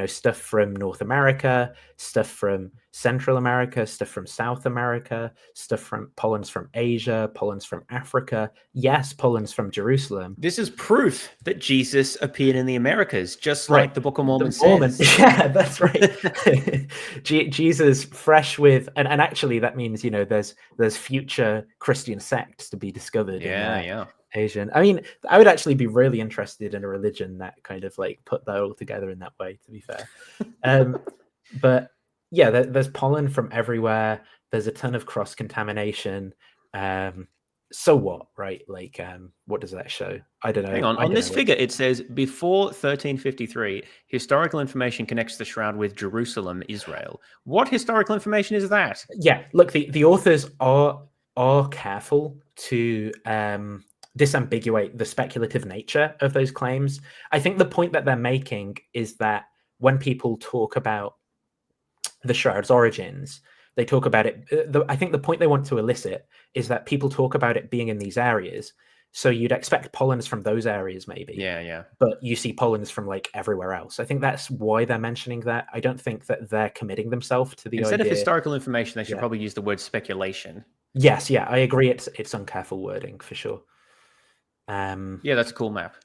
stuff from North America, stuff from Central America, stuff from South America, stuff from pollens from Asia, pollens from Africa. Yes, pollens from Jerusalem. This is proof that Jesus appeared in the Americas, just like the Book of Mormon says. Yeah, that's right. Jesus fresh with, and actually that means there's future Christian sects to be discovered. Yeah. Asian. I mean, I would actually be really interested in a religion that kind of like put that all together in that way, to be fair. But yeah, there's pollen from everywhere. There's a ton of cross contamination. So what, right? Like, what does that show? I don't know. Hang on this figure, it says before 1353, historical information connects the shroud with Jerusalem, Israel. What historical information is that? Yeah, look, the authors are careful to disambiguate the speculative nature of those claims. I think the point that they're making is that when people talk about the shroud's origins, they talk about it. I think the point they want to elicit is that people talk about it being in these areas. So you'd expect pollens from those areas, maybe. Yeah. But you see pollens from like everywhere else. I think that's why they're mentioning that. I don't think that they're committing themselves to the Instead idea. of historical information, they should probably use the word speculation. Yes, yeah, I agree. It's uncareful wording for sure. Yeah, that's a cool map.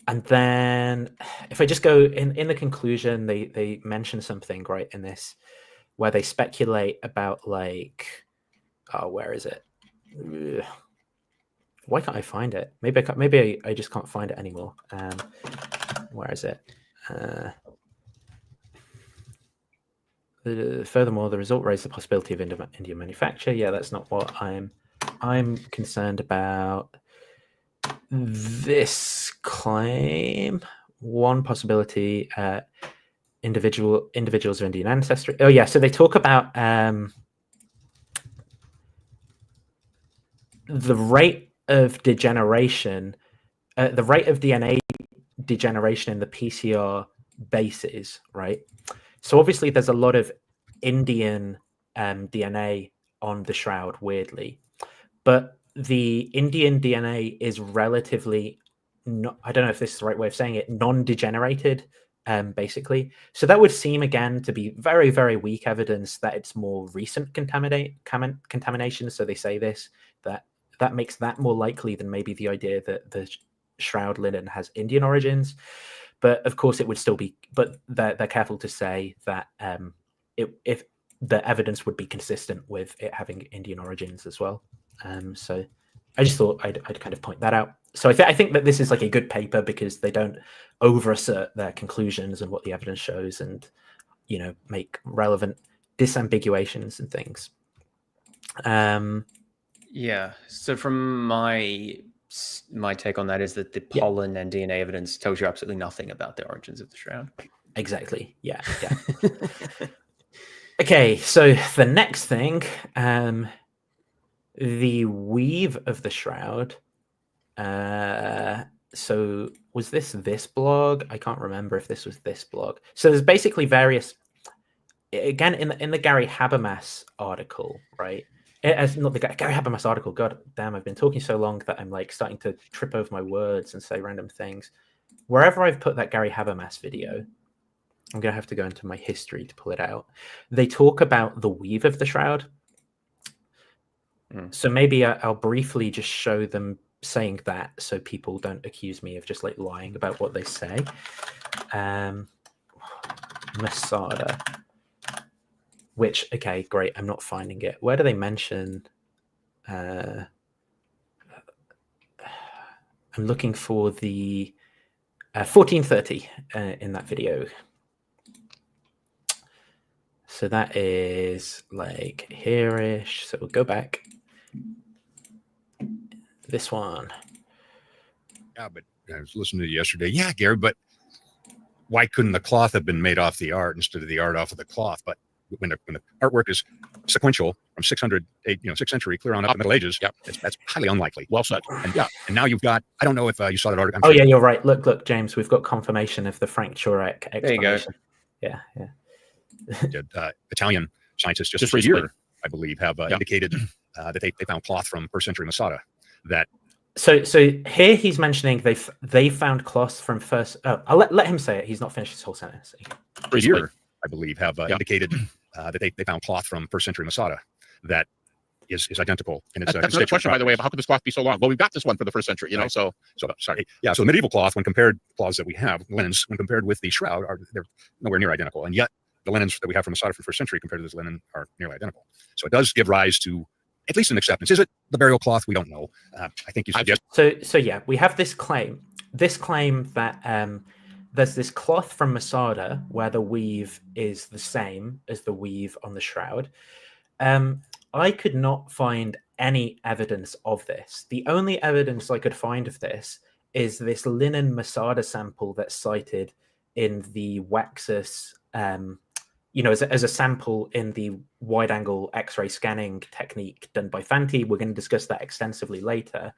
And then if I just go in the conclusion, they mention something right in this where they speculate about like, where is it? Why can't I find it? Maybe I just can't find it anymore. Where is it? Furthermore, the result raised the possibility of Indian manufacture. Yeah, that's not what I'm concerned about. This claim, one possibility, individuals of Indian ancestry. Oh yeah, so they talk about the rate of degeneration, the rate of DNA degeneration in the PCR bases, right? So obviously there's a lot of Indian DNA on the shroud, weirdly, but the Indian DNA is relatively, I don't know if this is the right way of saying it, non-degenerated, basically. So that would seem, again, to be very, very weak evidence that it's more recent contamination. So they say this, that makes that more likely than maybe the idea that the shroud linen has Indian origins. But of course it would still be, but they're careful to say that if the evidence would be consistent with it having Indian origins as well. So I just thought I'd kind of point that out. So I think that this is like a good paper because they don't over-assert their conclusions and what the evidence shows and, make relevant disambiguations and things. Yeah. So from my my take on that is that the pollen and DNA evidence tells you absolutely nothing about the origins of the shroud. Exactly. Yeah. Okay, so the next thing, the weave of the shroud. So was this blog? I can't remember if this was this blog. So there's basically various, again, in the Gary Habermas article, right? Not the Gary Habermas article. God damn, I've been talking so long that I'm like starting to trip over my words and say random things. Wherever I've put that Gary Habermas video, I'm going to have to go into my history to pull it out. They talk about the weave of the shroud. So maybe I'll briefly just show them saying that so people don't accuse me of just like lying about what they say. Masada. Which, okay, great. I'm not finding it. Where do they mention? I'm looking for the 1430 in that video. So that is like here-ish. So we'll go back. This one. Yeah, but I was listening to you yesterday. Yeah, Gary, but why couldn't the cloth have been made off the art instead of the art off of the cloth? But when the artwork is sequential from 600, 6th century clear on up to the Middle Ages, that's highly unlikely. Well said. And and now you've got, I don't know if you saw that article. Oh, yeah, you're right. Look, James, we've got confirmation of the Frank Turek explanation. There you go. Yeah. Italian scientists just recently, year, I believe, have indicated that they found cloth from first century Masada that. So here he's mentioning they found cloth from first. Oh, I'll let him say it. He's not finished his whole sentence. Year, I believe, have indicated that they found cloth from first century Masada that is identical. And it's that's another question, by the way, of how could this cloth be so long? Well, we've got this one for the first century, So sorry. Yeah. So the medieval cloth, when compared cloths that we have, linens, when compared with the shroud, they're nowhere near identical. And yet the linens that we have from Masada from first century compared to this linen are nearly identical. So it does give rise to at least an acceptance. Is it the burial cloth? We don't know. I think you suggest. So yeah, we have this claim that there's this cloth from Masada where the weave is the same as the weave on the shroud. I could not find any evidence of this. The only evidence I could find of this is this linen Masada sample that's cited in the Wexus, as a sample in the wide-angle X-ray scanning technique done by Fanti. We're going to discuss that extensively later.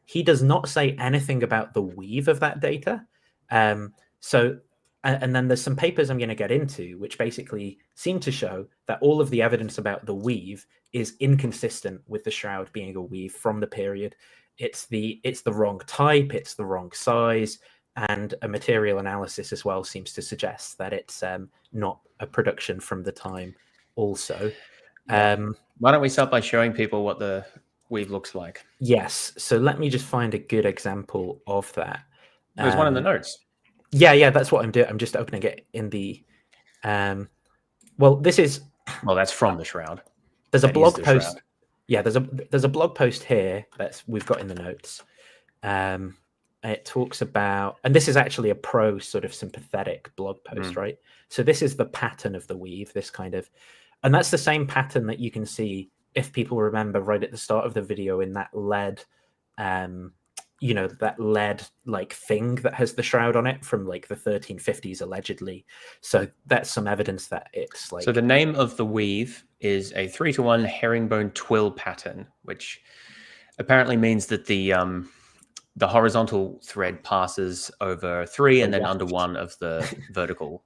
He does not say anything about the weave of that data. And then there's some papers I'm going to get into, which basically seem to show that all of the evidence about the weave is inconsistent with the shroud being a weave from the period. It's the wrong type, it's the wrong size, and a material analysis as well seems to suggest that it's not a production from the time also. Why don't we start by showing people what the weave looks like? Yes. So let me just find a good example of that. There's one in the notes. Yeah, that's what I'm doing. I'm just opening it in the... this is... Well, that's from the shroud. There's a blog post. Shroud. Yeah, there's a blog post here that we've got in the notes. It talks about, and this is actually a pro sort of sympathetic blog post, right? So this is the pattern of the weave, this kind of, and that's the same pattern that you can see if people remember right at the start of the video in that lead, that lead like thing that has the shroud on it from like the 1350s allegedly. So that's some evidence that it's like. So the name of the weave is a 3-to-1 herringbone twill pattern, which apparently means that the horizontal thread passes over 3 and then under 1 of the vertical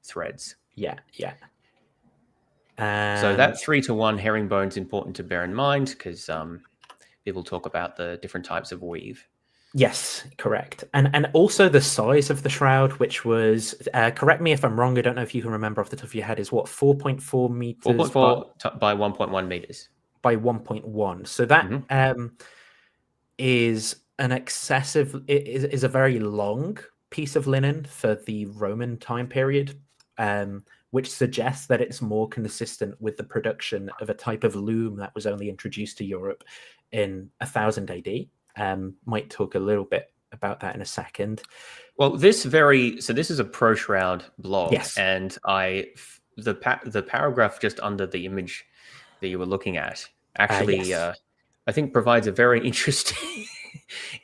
threads. Yeah. So that 3-to-1 herringbone is important to bear in mind because people talk about the different types of weave. Yes, correct. And also the size of the shroud, which was, correct me if I'm wrong, I don't know if you can remember off the top of your head, is what, 4.4 meters? 4.4 by 1.1 meters. By 1.1. So that is an excessive, is a very long piece of linen for the Roman time period, which suggests that it's more consistent with the production of a type of loom that was only introduced to Europe in 1000 AD. Might talk a little bit about that in a second. Well, this is a pro shroud blog, and the paragraph just under the image that you were looking at actually I think provides a very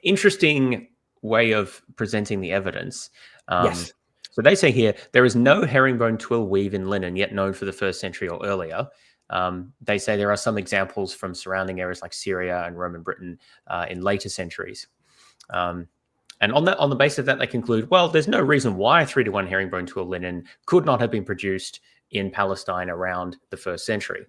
interesting way of presenting the evidence. Yes. So they say here, there is no herringbone twill weave in linen yet known for the 1st century or earlier. They say there are some examples from surrounding areas like Syria and Roman Britain in later centuries. And on the basis of that, they conclude, well, there's no reason why 3-to-1 herringbone twill linen could not have been produced in Palestine around the 1st century.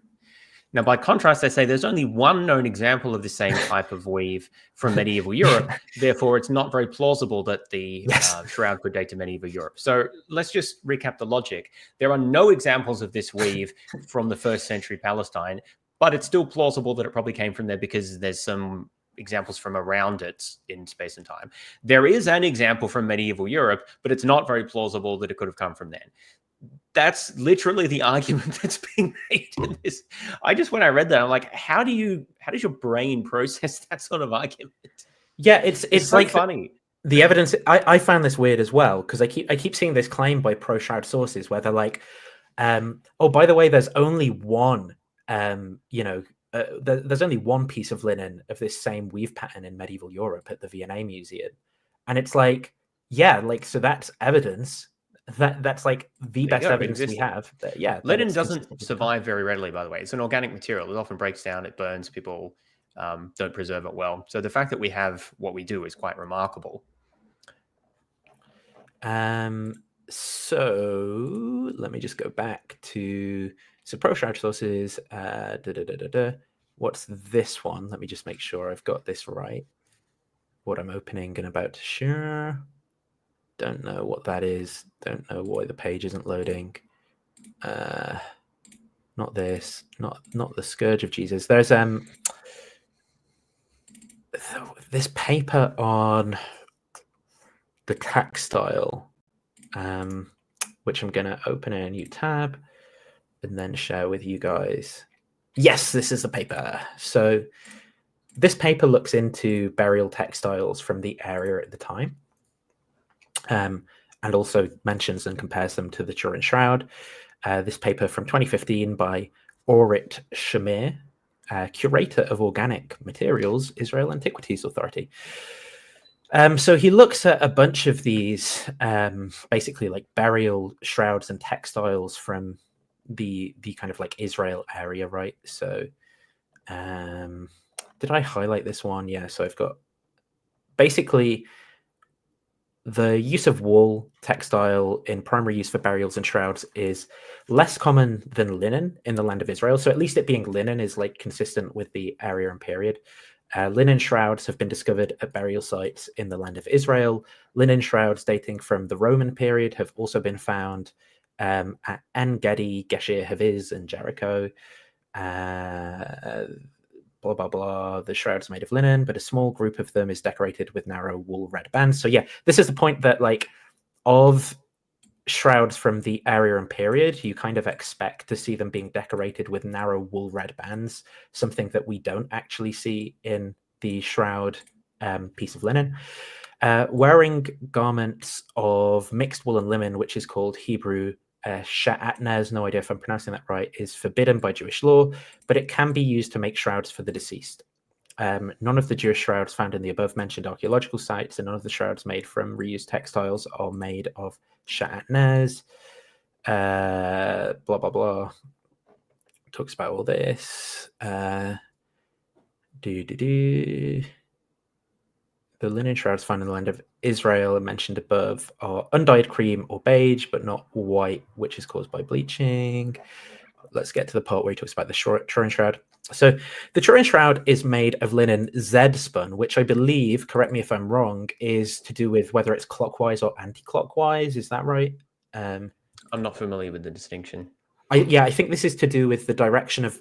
Now, by contrast, they say there's only one known example of the same type of weave from medieval Europe. Therefore, it's not very plausible that the shroud could date to medieval Europe. So let's just recap the logic. There are no examples of this weave from the 1st century Palestine, but it's still plausible that it probably came from there because there's some examples from around it in space and time. There is an example from medieval Europe, but it's not very plausible that it could have come from then. That's literally the argument that's being made in this. When I read that, I'm like, how does your brain process that sort of argument? Yeah, it's so like funny. The evidence. I found this weird as well because I keep seeing this claim by pro Shroud sources where they're like, oh, by the way, there's only one, there's only one piece of linen of this same weave pattern in medieval Europe at the V&A Museum, and it's like, yeah, like so that's evidence. That's like the best evidence we have. Linen doesn't survive very readily, by the way. It's an organic material. It often breaks down, it burns, people don't preserve it well. So the fact that we have what we do is quite remarkable. So let me just go back to pro Shroud sources. What's this one? Let me just make sure I've got this right. What I'm opening and about to share. Don't know what that is. Don't know why the page isn't loading. Not this. Not the Scourge of Jesus. There's this paper on the textile, which I'm going to open in a new tab and then share with you guys. Yes, this is the paper. So this paper looks into burial textiles from the area at the time. And also mentions and compares them to the Turin Shroud. This paper from 2015 by Orit Shamir, curator of organic materials, Israel Antiquities Authority. So he looks at a bunch of these, basically like burial shrouds and textiles from the kind of like Israel area, right? So, did I highlight this one? Yeah. So I've got basically the use of wool textile in primary use for burials and shrouds is less common than linen in the land of Israel. So at least it being linen is like consistent with the area and period. Linen shrouds have been discovered at burial sites in the land of Israel. Linen shrouds dating from the Roman period have also been found at En Gedi, Geshir Haviz, and Jericho. Blah, blah, blah. The shroud's made of linen, but a small group of them is decorated with narrow wool red bands. So yeah, this is the point that like of shrouds from the area and period, you kind of expect to see them being decorated with narrow wool red bands, something that we don't actually see in the shroud piece of linen. Wearing garments of mixed wool and linen, which is called Hebrew sha'atnez, no idea if I'm pronouncing that right, is forbidden by Jewish law, but it can be used to make shrouds for the deceased. None of the Jewish shrouds found in the above mentioned archaeological sites and none of the shrouds made from reused textiles are made of sha'atnez. Blah, blah, blah. Talks about all this. The linen shrouds found in the land of Israel and mentioned above are undyed cream or beige, but not white, which is caused by bleaching. Let's get to the part where he talks about the Turin Shroud. So the Turin Shroud is made of linen Z-spun, which I believe, correct me if I'm wrong, is to do with whether it's clockwise or anti-clockwise. Is that right? I'm not familiar with the distinction. I think this is to do with the direction of...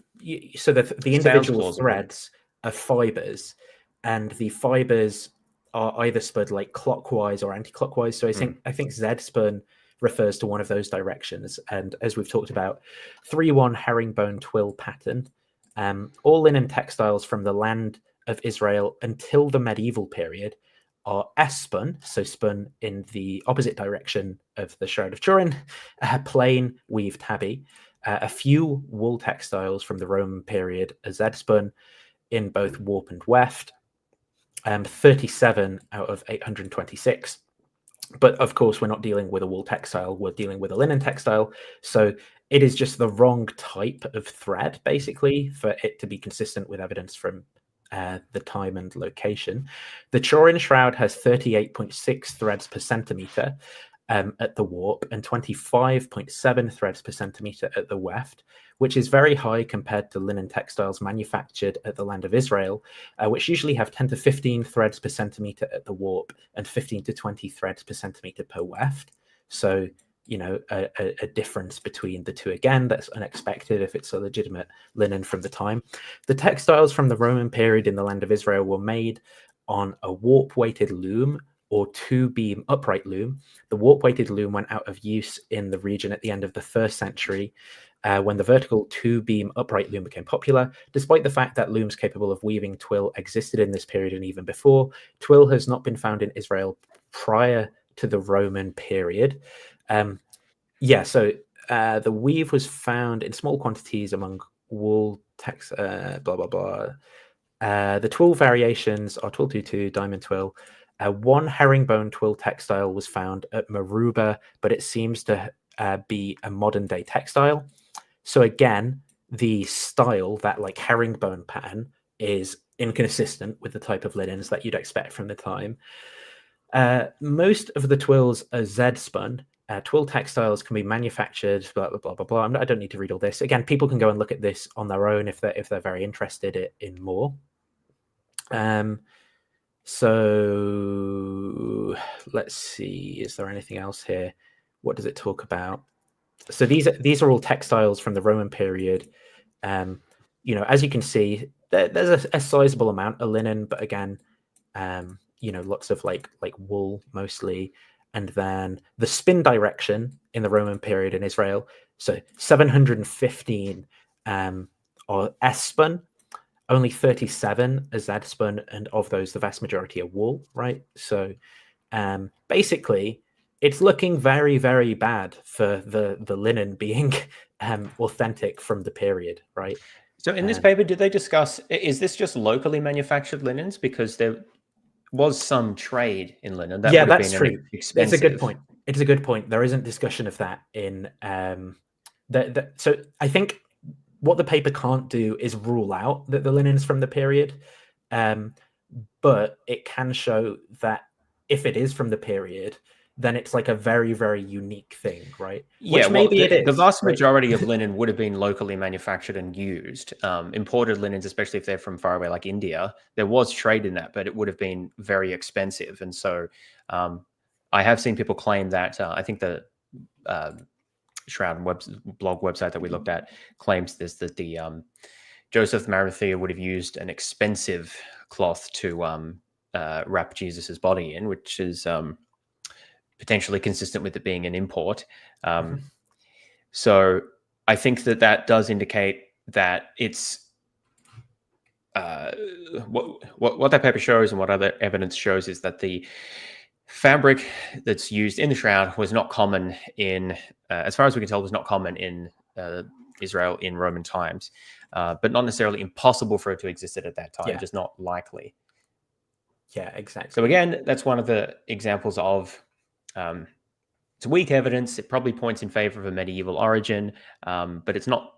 So the individual threads are fibers, and the fibers are either spun like clockwise or anti-clockwise. So I think Z-spun refers to one of those directions. And as we've talked about, 3-1 herringbone twill pattern. All linen textiles from the land of Israel until the medieval period are S-spun, so spun in the opposite direction of the Shroud of Turin, plain weave tabby. A few wool textiles from the Roman period are Z-spun. in both warp and weft, 37 out of 826. But of course, we're not dealing with a wool textile, we're dealing with a linen textile. So it is just the wrong type of thread, basically, for it to be consistent with evidence from the time and location. The Turin shroud has 38.6 threads per centimeter at the warp and 25.7 threads per centimeter at the weft, which is very high compared to linen textiles manufactured at the land of Israel, which usually have 10 to 15 threads per centimeter at the warp and 15 to 20 threads per centimeter per weft. So, you know, a difference between the two again that's unexpected if it's a legitimate linen from the time. The textiles from the Roman period in the land of Israel were made on a warp-weighted loom or two-beam upright loom. The warp-weighted loom went out of use in the region at the end of the 1st century when the vertical two-beam upright loom became popular. Despite the fact that looms capable of weaving twill existed in this period and even before, twill has not been found in Israel prior to the Roman period. So the weave was found in small quantities among wool blah blah blah. The twill variations are twill 22, diamond twill. One herringbone twill textile was found at Maruba, but it seems to be a modern day textile. So again, the style, that like herringbone pattern, is inconsistent with the type of linens that you'd expect from the time. Most of the twills are Z-spun. Twill textiles can be manufactured, blah, blah, blah, blah, blah. I don't need to read all this. Again, people can go and look at this on their own if they're very interested in more. So let's see, is there anything else here? What does it talk about? So these are all textiles from the Roman period. You know, as you can see, there's a sizable amount of linen, but again, you know, lots of like wool mostly. And then the spin direction in the Roman period in Israel, so 715 are S-spun, only 37 are Z-spun, and of those, the vast majority are wool, right? So basically, it's looking very, very bad for the linen being authentic from the period, right? So in this paper, did they discuss, is this just locally manufactured linens? Because there was some trade in linen. That would have that's been true. expensive. It's a good point. It's a good point. There isn't discussion of that in so I think what the paper can't do is rule out that the linen's from the period, but it can show that if it is from the period, then it's like a very, very unique thing, right? Yeah, Which maybe it is. The vast right? majority of linen would have been locally manufactured and used. Imported linens, especially if they're from far away like India, there was trade in that, but it would have been very expensive. And so I have seen people claim that, I think the Shroud blog website that we looked at claims this, that the Joseph Marathiah would have used an expensive cloth to wrap Jesus's body in, which is potentially consistent with it being an import. So I think that does indicate that it's what that paper shows and what other evidence shows is that the fabric that's used in the shroud was not common in, as far as we can tell, was not common in Israel in Roman times, but not necessarily impossible for it to exist at that time, just not likely. Yeah, exactly. So again, that's one of the examples of it's weak evidence. It probably points in favor of a medieval origin, but it's not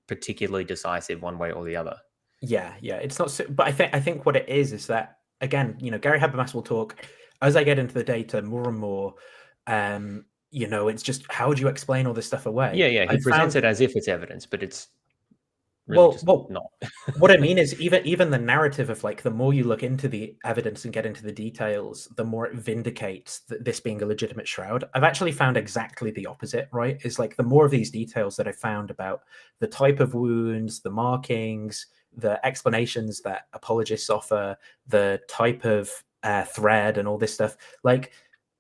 particularly decisive one way or the other. Yeah, it's not. But I think what it is that, again, you know, Gary Habermas will talk as I get into the data more and more. You know, it's just, how do you explain all this stuff away? Yeah. He presents it as if it's evidence, but it's really not. What I mean is, even the narrative of like, the more you look into the evidence and get into the details, the more it vindicates this being a legitimate shroud. I've actually found exactly the opposite, right? Is like, the more of these details that I found about the type of wounds, the markings, the explanations that apologists offer, the type of thread and all this stuff, like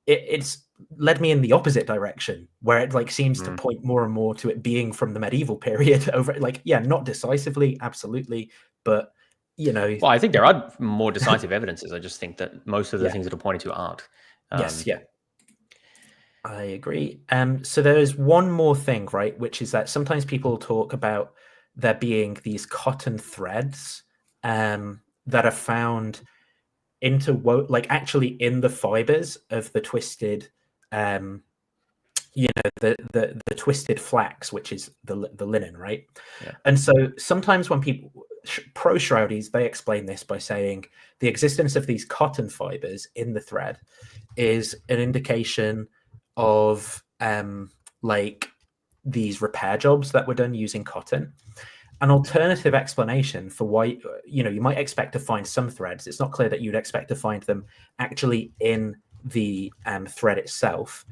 it's led me in the opposite direction, where it like seems to point more and more to it being from the medieval period over, like, not decisively, absolutely, but you know. Well, I think there are more decisive evidences. I just think that most of the things that are pointed to aren't. I agree. So there is one more thing, right, which is that sometimes people talk about there being these cotton threads that are found actually in the fibers of the twisted, the twisted flax, which is the linen, right? Yeah. And so sometimes when people pro shroudies, they explain this by saying the existence of these cotton fibers in the thread is an indication of like these repair jobs that were done using cotton. An alternative explanation for why, you might expect to find some threads. It's not clear that you'd expect to find them actually in the thread itself.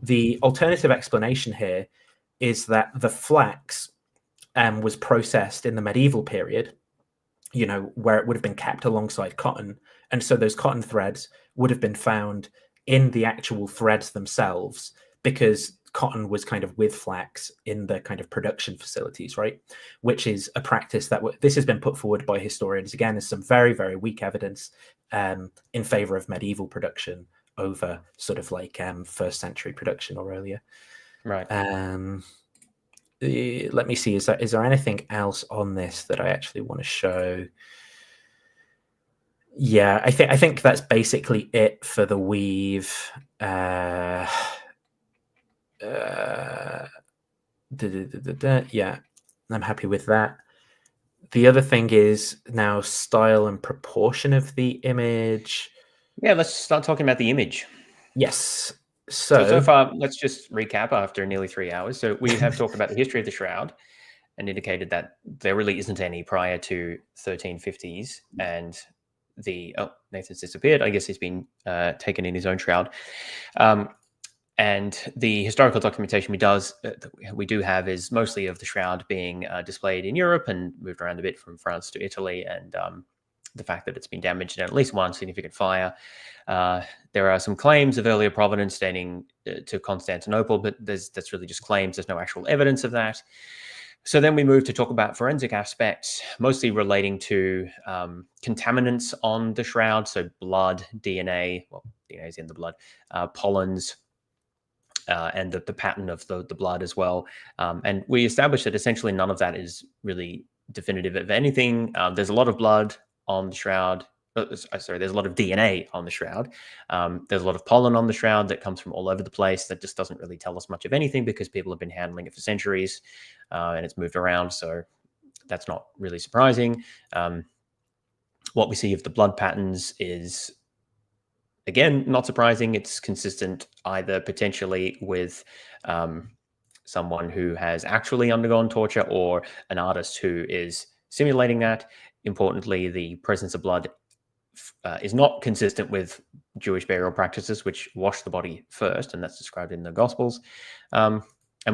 The alternative explanation here is that the flax was processed in the medieval period, where it would have been kept alongside cotton. And so those cotton threads would have been found in the actual threads themselves, because cotton was kind of with flax in the kind of production facilities, right? Which is a practice that this has been put forward by historians. Again, there's some very, very weak evidence in favor of medieval production over sort of like first century production or earlier. Right. Let me see. Is there anything else on this that I actually want to show? Yeah, I think that's basically it for the weave. Yeah, I'm happy with that. The other thing is now style and proportion of the image. Yeah, let's start talking about the image. Yes. So far, let's just recap after nearly 3 hours. So we have talked about the history of the shroud and indicated that there really isn't any prior to 1350s. And Nathan's disappeared. I guess he's been taken in his own shroud. And the historical documentation we do have is mostly of the shroud being displayed in Europe and moved around a bit from France to Italy, and the fact that it's been damaged in at least one significant fire. There are some claims of earlier provenance dating to Constantinople, but that's really just claims. There's no actual evidence of that. So then we move to talk about forensic aspects, mostly relating to contaminants on the shroud. So blood, DNA, well, DNA is in the blood, pollens, and the pattern of the blood as well. And we established that essentially none of that is really definitive of anything. There's a lot of blood on the shroud. There's a lot of DNA on the shroud. There's a lot of pollen on the shroud that comes from all over the place that just doesn't really tell us much of anything, because people have been handling it for centuries and it's moved around. So that's not really surprising. What we see of the blood patterns is, again, not surprising. It's consistent either potentially with someone who has actually undergone torture or an artist who is simulating that. Importantly, the presence of blood is not consistent with Jewish burial practices, which wash the body first, and that's described in the Gospels. And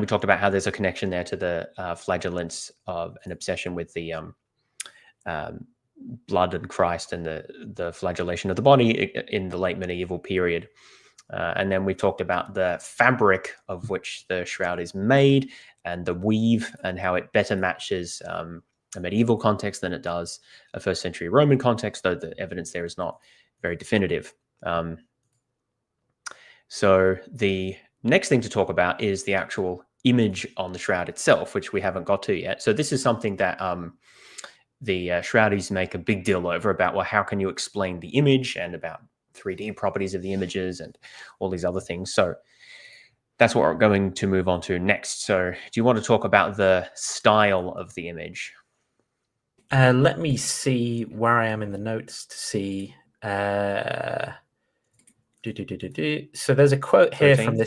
we talked about how there's a connection there to the flagellants of an obsession with the blood and Christ and the flagellation of the body in the late medieval period. And then we talked about the fabric of which the shroud is made and the weave and how it better matches a medieval context than it does a first century Roman context, though the evidence there is not very definitive. So the next thing to talk about is the actual image on the shroud itself, which we haven't got to yet. So this is something that the shroudies make a big deal over, about, well, how can you explain the image, and about 3D properties of the images and all these other things. So that's what we're going to move on to next. So do you want to talk about the style of the image? Let me see where I am in the notes to see. So there's a quote here 13? from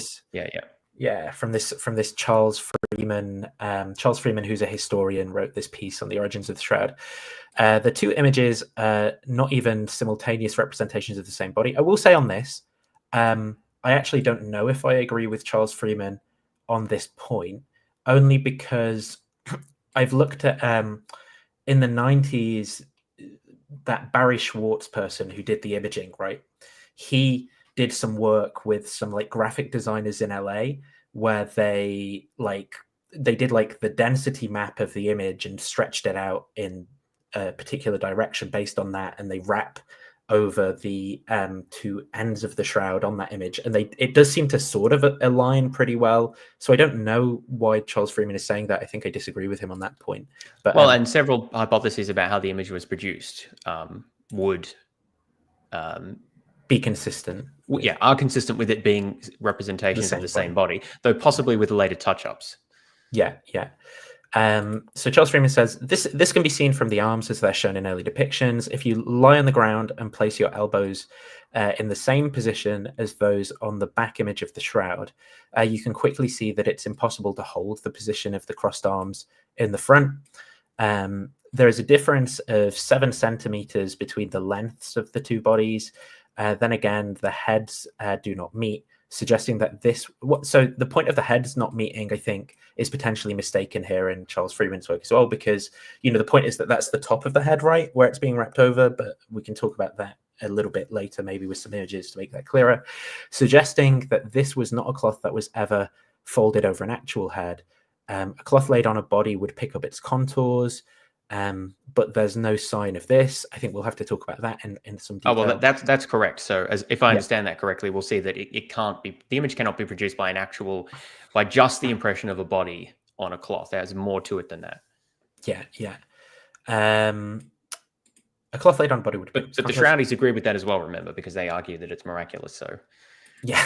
this. From this Charles Freeman. Charles Freeman, who's a historian, wrote this piece on the origins of the shroud. The two images are not even simultaneous representations of the same body. I will say on this, I actually don't know if I agree with Charles Freeman on this point, only because I've looked at in the 90s, that Barry Schwartz person who did the imaging, right? He did some work with some like graphic designers in LA where they did like the density map of the image and stretched it out in a particular direction based on that, and they wrap over the two ends of the shroud on that image, and it does seem to sort of align pretty well. So I don't know why Charles Freeman is saying that. I think I disagree with him on that point. But well, and several hypotheses about how the image was produced would be consistent. Are consistent with it being representations of the same body, though possibly with later touch-ups. Yeah. So Charles Freeman says, this can be seen from the arms as they're shown in early depictions. If you lie on the ground and place your elbows in the same position as those on the back image of the shroud, you can quickly see that it's impossible to hold the position of the crossed arms in the front. There is a difference of 7 centimeters between the lengths of the two bodies. Then again, the heads do not meet, suggesting that so the point of the heads not meeting, I think, is potentially mistaken here in Charles Freeman's work as well, because, the point is that that's the top of the head, right, where it's being wrapped over, but we can talk about that a little bit later, maybe with some images to make that clearer, suggesting that this was not a cloth that was ever folded over an actual head. A cloth laid on a body would pick up its contours, but there's no sign of this. I think we'll have to talk about that in some detail. Oh, well, that's correct. So if I understand that correctly, we'll see that it can't be, the image cannot be produced by by just the impression of a body on a cloth. There's more to it than that. Yeah. A cloth laid on a body would... But the Shroudies agree with that as well, remember, because they argue that it's miraculous, so... Yeah.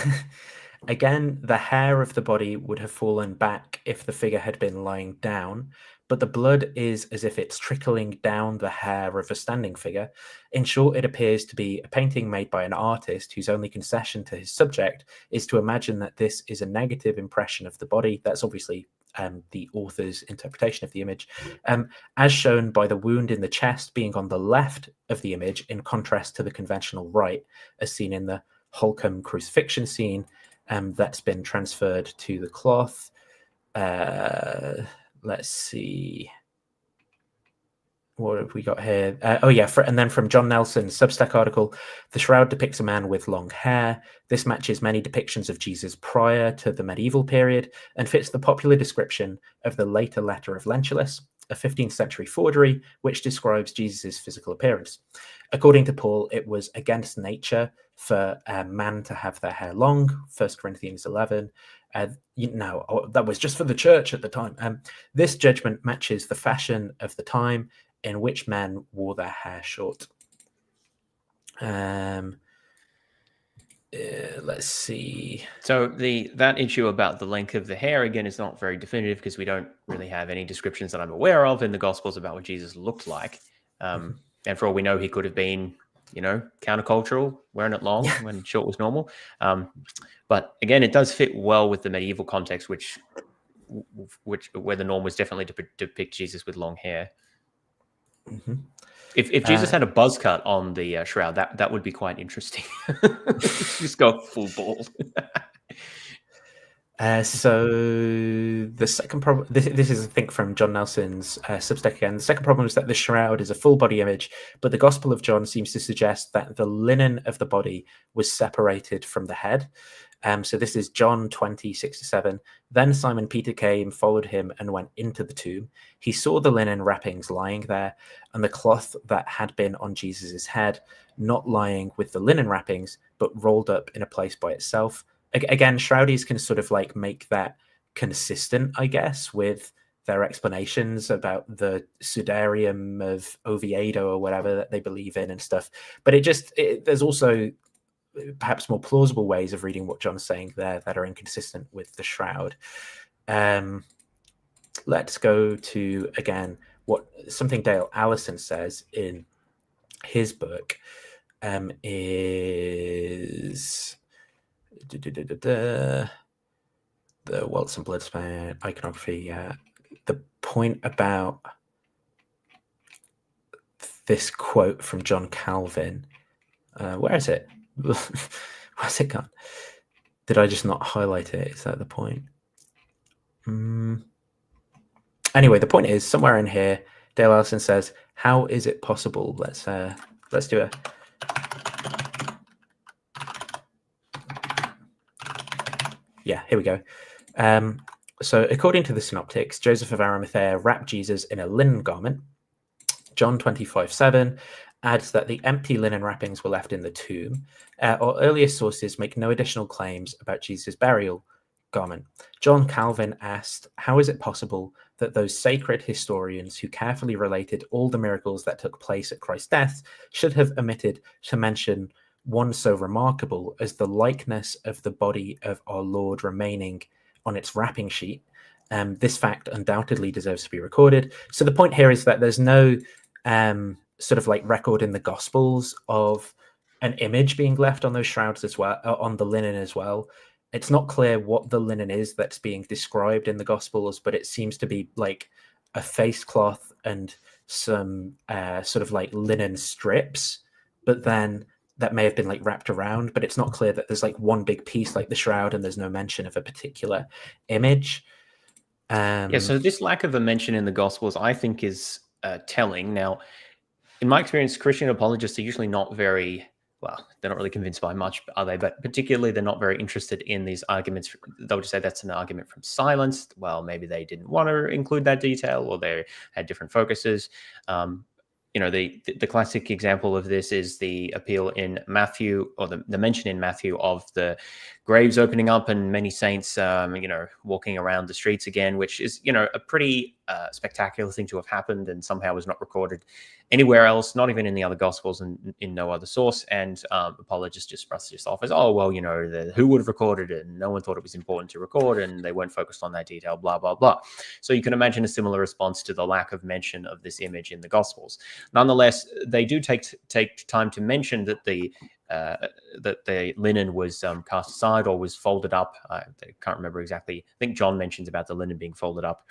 Again, the hair of the body would have fallen back if the figure had been lying down, but the blood is as if it's trickling down the hair of a standing figure. In short, it appears to be a painting made by an artist whose only concession to his subject is to imagine that this is a negative impression of the body. That's obviously the author's interpretation of the image, as shown by the wound in the chest being on the left of the image, in contrast to the conventional right, as seen in the Holcomb crucifixion scene that's been transferred to the cloth. Let's see. What have we got here? And then from John Nelson's Substack article, the shroud depicts a man with long hair. This matches many depictions of Jesus prior to the medieval period and fits the popular description of the later letter of Lentulus, a 15th century forgery, which describes Jesus's physical appearance. According to Paul, it was against nature for a man to have their hair long, 1 Corinthians 11. That was just for the church at the time. This judgment matches the fashion of the time in which men wore their hair short. Let's see. So that issue about the length of the hair, again, is not very definitive because we don't really have any descriptions that I'm aware of in the Gospels about what Jesus looked like. And for all we know, he could have been, countercultural, wearing it long when short was normal. But again, it does fit well with the medieval context, where the norm was definitely to depict Jesus with long hair. Mm-hmm. If Jesus had a buzz cut on the shroud, that would be quite interesting. Just go full bald. So the second problem, this is, I think, from John Nelson's Substack again. The second problem is that the shroud is a full body image, but the Gospel of John seems to suggest that the linen of the body was separated from the head. So this is John 20:6-7. Then Simon Peter came, followed him, and went into the tomb. He saw the linen wrappings lying there, and the cloth that had been on Jesus's head, not lying with the linen wrappings, but rolled up in a place by itself. Again, Shroudies can sort of like make that consistent, I guess, with their explanations about the Sudarium of Oviedo or whatever that they believe in and stuff. But there's also perhaps more plausible ways of reading what John's saying there that are inconsistent with the shroud. Let's go to, again, something Dale Allison says in his book is... the Waltz and Bloodspain iconography. The point about this quote from John Calvin. Where is it? Where's it gone? Did I just not highlight it? Is that the point? Anyway, the point is somewhere in here. Dale Allison says, "How is it possible?" Let's do a. Yeah, here we go. So according to the Synoptics, Joseph of Arimathea wrapped Jesus in a linen garment, John 25:7, adds that the empty linen wrappings were left in the tomb. Or earlier sources make no additional claims about Jesus' burial garment. John Calvin asked, how is it possible that those sacred historians who carefully related all the miracles that took place at Christ's death should have omitted to mention one so remarkable as the likeness of the body of our Lord remaining on its wrapping sheet? This fact undoubtedly deserves to be recorded. So the point here is that there's no sort of like record in the Gospels of an image being left on those shrouds as well, on the linen as well. It's not clear what the linen is that's being described in the Gospels, but it seems to be like a face cloth and some sort of like linen strips, but then that may have been like wrapped around, but it's not clear that there's like one big piece like the shroud and there's no mention of a particular image. Yeah, so this lack of a mention in the Gospels, I think, is telling. Now, in my experience, Christian apologists are usually not very, well, they're not really convinced by much, are they? But particularly, they're not very interested in these arguments. They'll just say that's an argument from silence. Well, maybe they didn't want to include that detail, or they had different focuses. You know, the classic example of this is the appeal in Matthew, or the mention in Matthew of the graves opening up and many saints, you know, walking around the streets again, which is, you know, a pretty spectacular thing to have happened and somehow was not recorded anywhere else, not even in the other Gospels and in no other source. And apologists just brush this off as, oh, well, you know, who would have recorded it? And no one thought it was important to record, and they weren't focused on that detail, blah, blah, blah. So you can imagine a similar response to the lack of mention of this image in the Gospels. Nonetheless, they do take time to mention that the linen was cast aside or was folded up. I can't remember exactly. I think John mentions about the linen being folded up.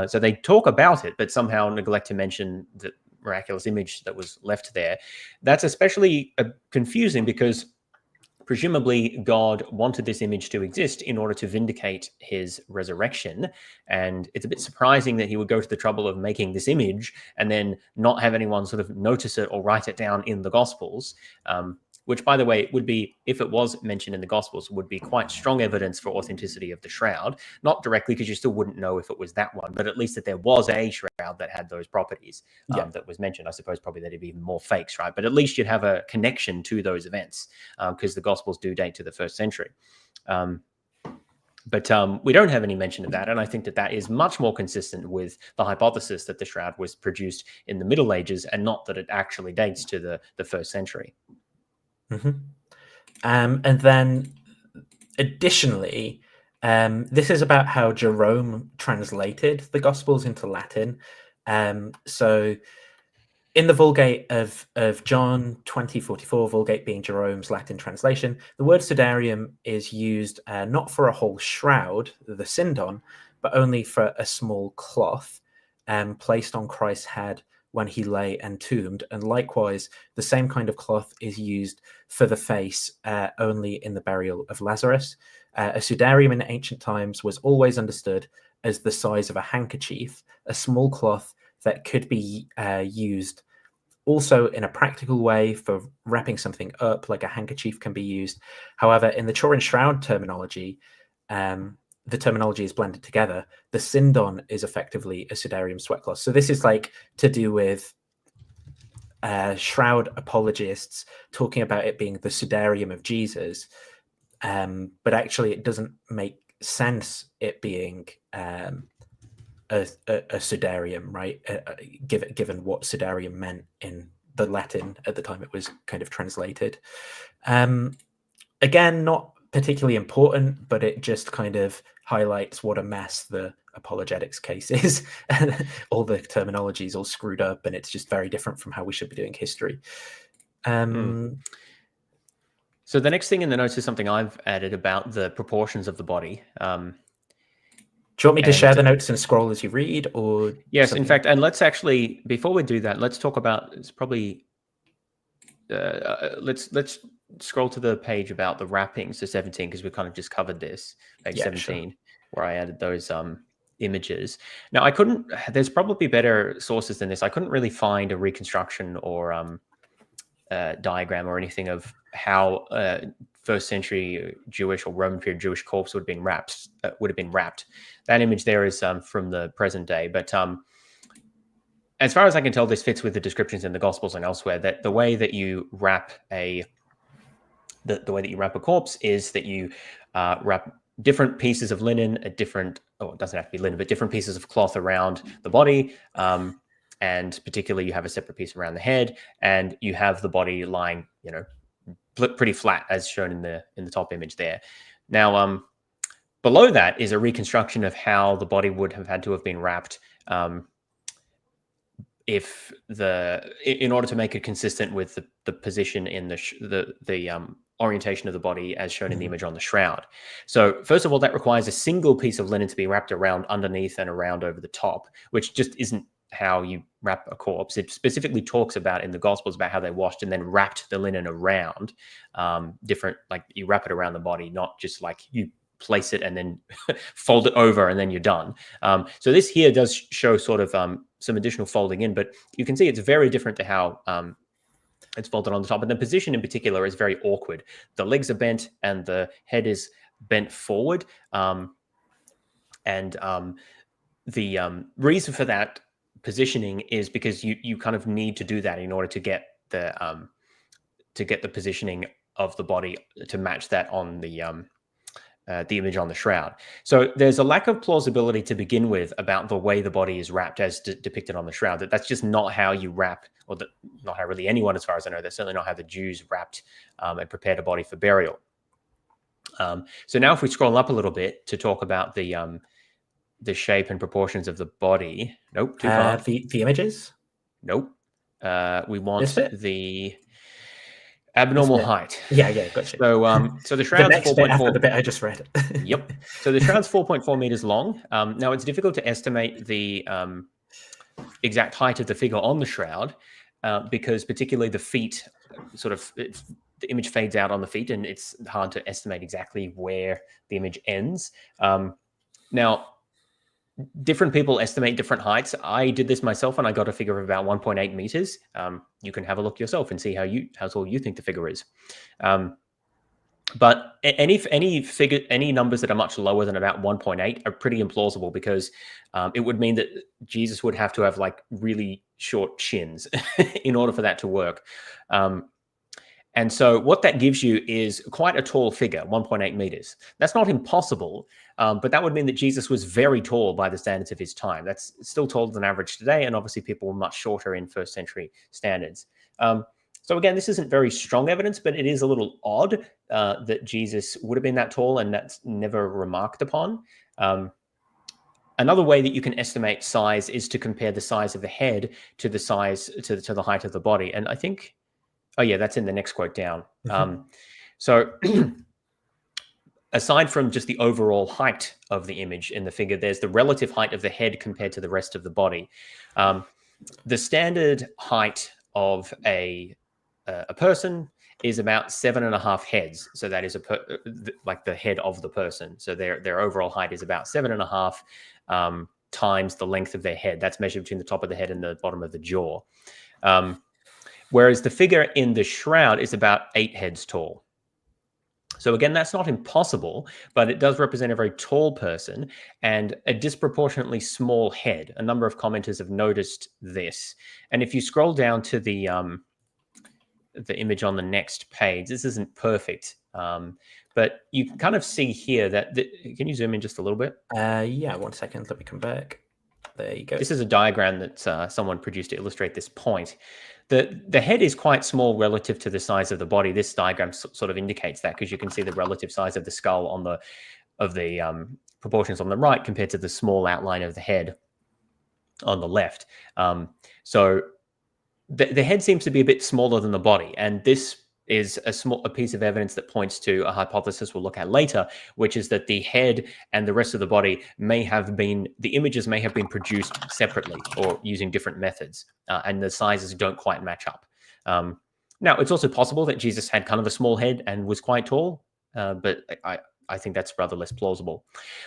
So they talk about it, but somehow neglect to mention the miraculous image that was left there. That's especially confusing because presumably God wanted this image to exist in order to vindicate his resurrection. And it's a bit surprising that he would go to the trouble of making this image and then not have anyone sort of notice it or write it down in the Gospels. Which, by the way, would be, if it was mentioned in the Gospels, would be quite strong evidence for authenticity of the shroud. Not directly, because you still wouldn't know if it was that one, but at least that there was a shroud that had those properties that was mentioned. I suppose probably there'd be even more fakes, right? But at least you'd have a connection to those events, because the Gospels do date to the 1st century. But we don't have any mention of that, and I think that that is much more consistent with the hypothesis that the shroud was produced in the Middle Ages and not that it actually dates to the 1st century. Mm-hmm. And then additionally, this is about how Jerome translated the Gospels into Latin. So in the Vulgate of John 20:44, Vulgate being Jerome's Latin translation, the word sudarium is used not for a whole shroud, the sindon, but only for a small cloth placed on Christ's head when he lay entombed, and likewise the same kind of cloth is used for the face only in the burial of Lazarus. A sudarium in ancient times was always understood as the size of a handkerchief, a small cloth that could be used also in a practical way for wrapping something up, like a handkerchief can be used. However, in the Turin shroud terminology, the terminology is blended together. The sindon is effectively a sudarium sweat cloth. So this is like to do with shroud apologists talking about it being the sudarium of Jesus, but actually it doesn't make sense it being a sudarium, right? Given what sudarium meant in the Latin at the time it was kind of translated. Again, not particularly important, but it just kind of highlights what a mess the apologetics case is. All the terminology is all screwed up, and it's just very different from how we should be doing history. So the next thing in the notes is something I've added about the proportions of the body. Do you want me to share the notes and scroll as you read, or yes, something? In fact, and let's actually, before we do that, let's talk about, it's probably let's scroll to the page about the wrappings to 17, because we kind of just covered this, page 17, where I added those images. Now, I couldn't, there's probably better sources than this. I couldn't really find a reconstruction or diagram or anything of how 1st century Jewish or Roman period Jewish corpse would have been wrapped. That image there is from the present day, but as far as I can tell, this fits with the descriptions in the Gospels and elsewhere, that the way that you wrap the way that you wrap a corpse is that you wrap different pieces of linen at different, it doesn't have to be linen, but different pieces of cloth around the body. And particularly you have a separate piece around the head, and you have the body lying, pretty flat as shown in the top image there. Now, below that is a reconstruction of how the body would have had to have been wrapped in order to make it consistent with the position in the orientation of the body as shown in the image on the shroud. So first of all, that requires a single piece of linen to be wrapped around underneath and around over the top, which just isn't how you wrap a corpse. It specifically talks about in the Gospels about how they washed and then wrapped the linen around different, like you wrap it around the body, not just like you place it and then fold it over and then you're done. So this here does show sort of some additional folding in, but you can see it's very different to how it's folded on the top. And the position in particular is very awkward. The legs are bent and the head is bent forward. And the reason for that positioning is because you kind of need to do that in order to get the positioning of the body to match that on the image on the shroud. So there's a lack of plausibility to begin with about the way the body is wrapped as depicted on the shroud. That's just not how you wrap, or not how really anyone, as far as I know, that's certainly not how the Jews wrapped and prepared a body for burial. So now if we scroll up a little bit to talk about the shape and proportions of the body. Nope, too far. The images? Nope. We want the abnormal height. Yeah, gotcha. So the shroud's 4.4. The bit I just read. Yep. So the shroud's 4.4 meters long. Now it's difficult to estimate the exact height of the figure on the shroud because particularly the feet the image fades out on the feet and it's hard to estimate exactly where the image ends. Now, different people estimate different heights. I did this myself and I got a figure of about 1.8 meters. You can have a look yourself and see how tall you think the figure is. But any numbers that are much lower than about 1.8 are pretty implausible because it would mean that Jesus would have to have like really short chins in order for that to work. And so what that gives you is quite a tall figure, 1.8 meters. That's not impossible, but that would mean that Jesus was very tall by the standards of his time. That's still taller than average today, and obviously people were much shorter in first century standards. So again, this isn't very strong evidence, but it is a little odd that Jesus would have been that tall, and that's never remarked upon. Another way that you can estimate size is to compare the size of the head to the size to the height of the body, and I think. Oh, yeah, that's in the next quote down. So aside from just the overall height of the image in the figure, there's the relative height of the head compared to the rest of the body. The standard height of a person is about 7.5 heads. So that is like the head of the person. So their overall height is about 7.5 times the length of their head. That's measured between the top of the head and the bottom of the jaw. Whereas the figure in the shroud is about 8 heads tall. So again, that's not impossible, but it does represent a very tall person and a disproportionately small head. A number of commenters have noticed this. And if you scroll down to the image on the next page, this isn't perfect, but you can kind of see here that, can you zoom in just a little bit? Yeah, 1 second, let me come back. There you go. This is a diagram that someone produced to illustrate this point. The head is quite small relative to the size of the body. This diagram sort of indicates that because you can see the relative size of the skull on the proportions on the right compared to the small outline of the head on the left. So the head seems to be a bit smaller than the body, and this is a piece of evidence that points to a hypothesis we'll look at later, which is that the head and the rest of the body the images may have been produced separately or using different methods, and the sizes don't quite match up. Now, it's also possible that Jesus had kind of a small head and was quite tall, but I think that's rather less plausible.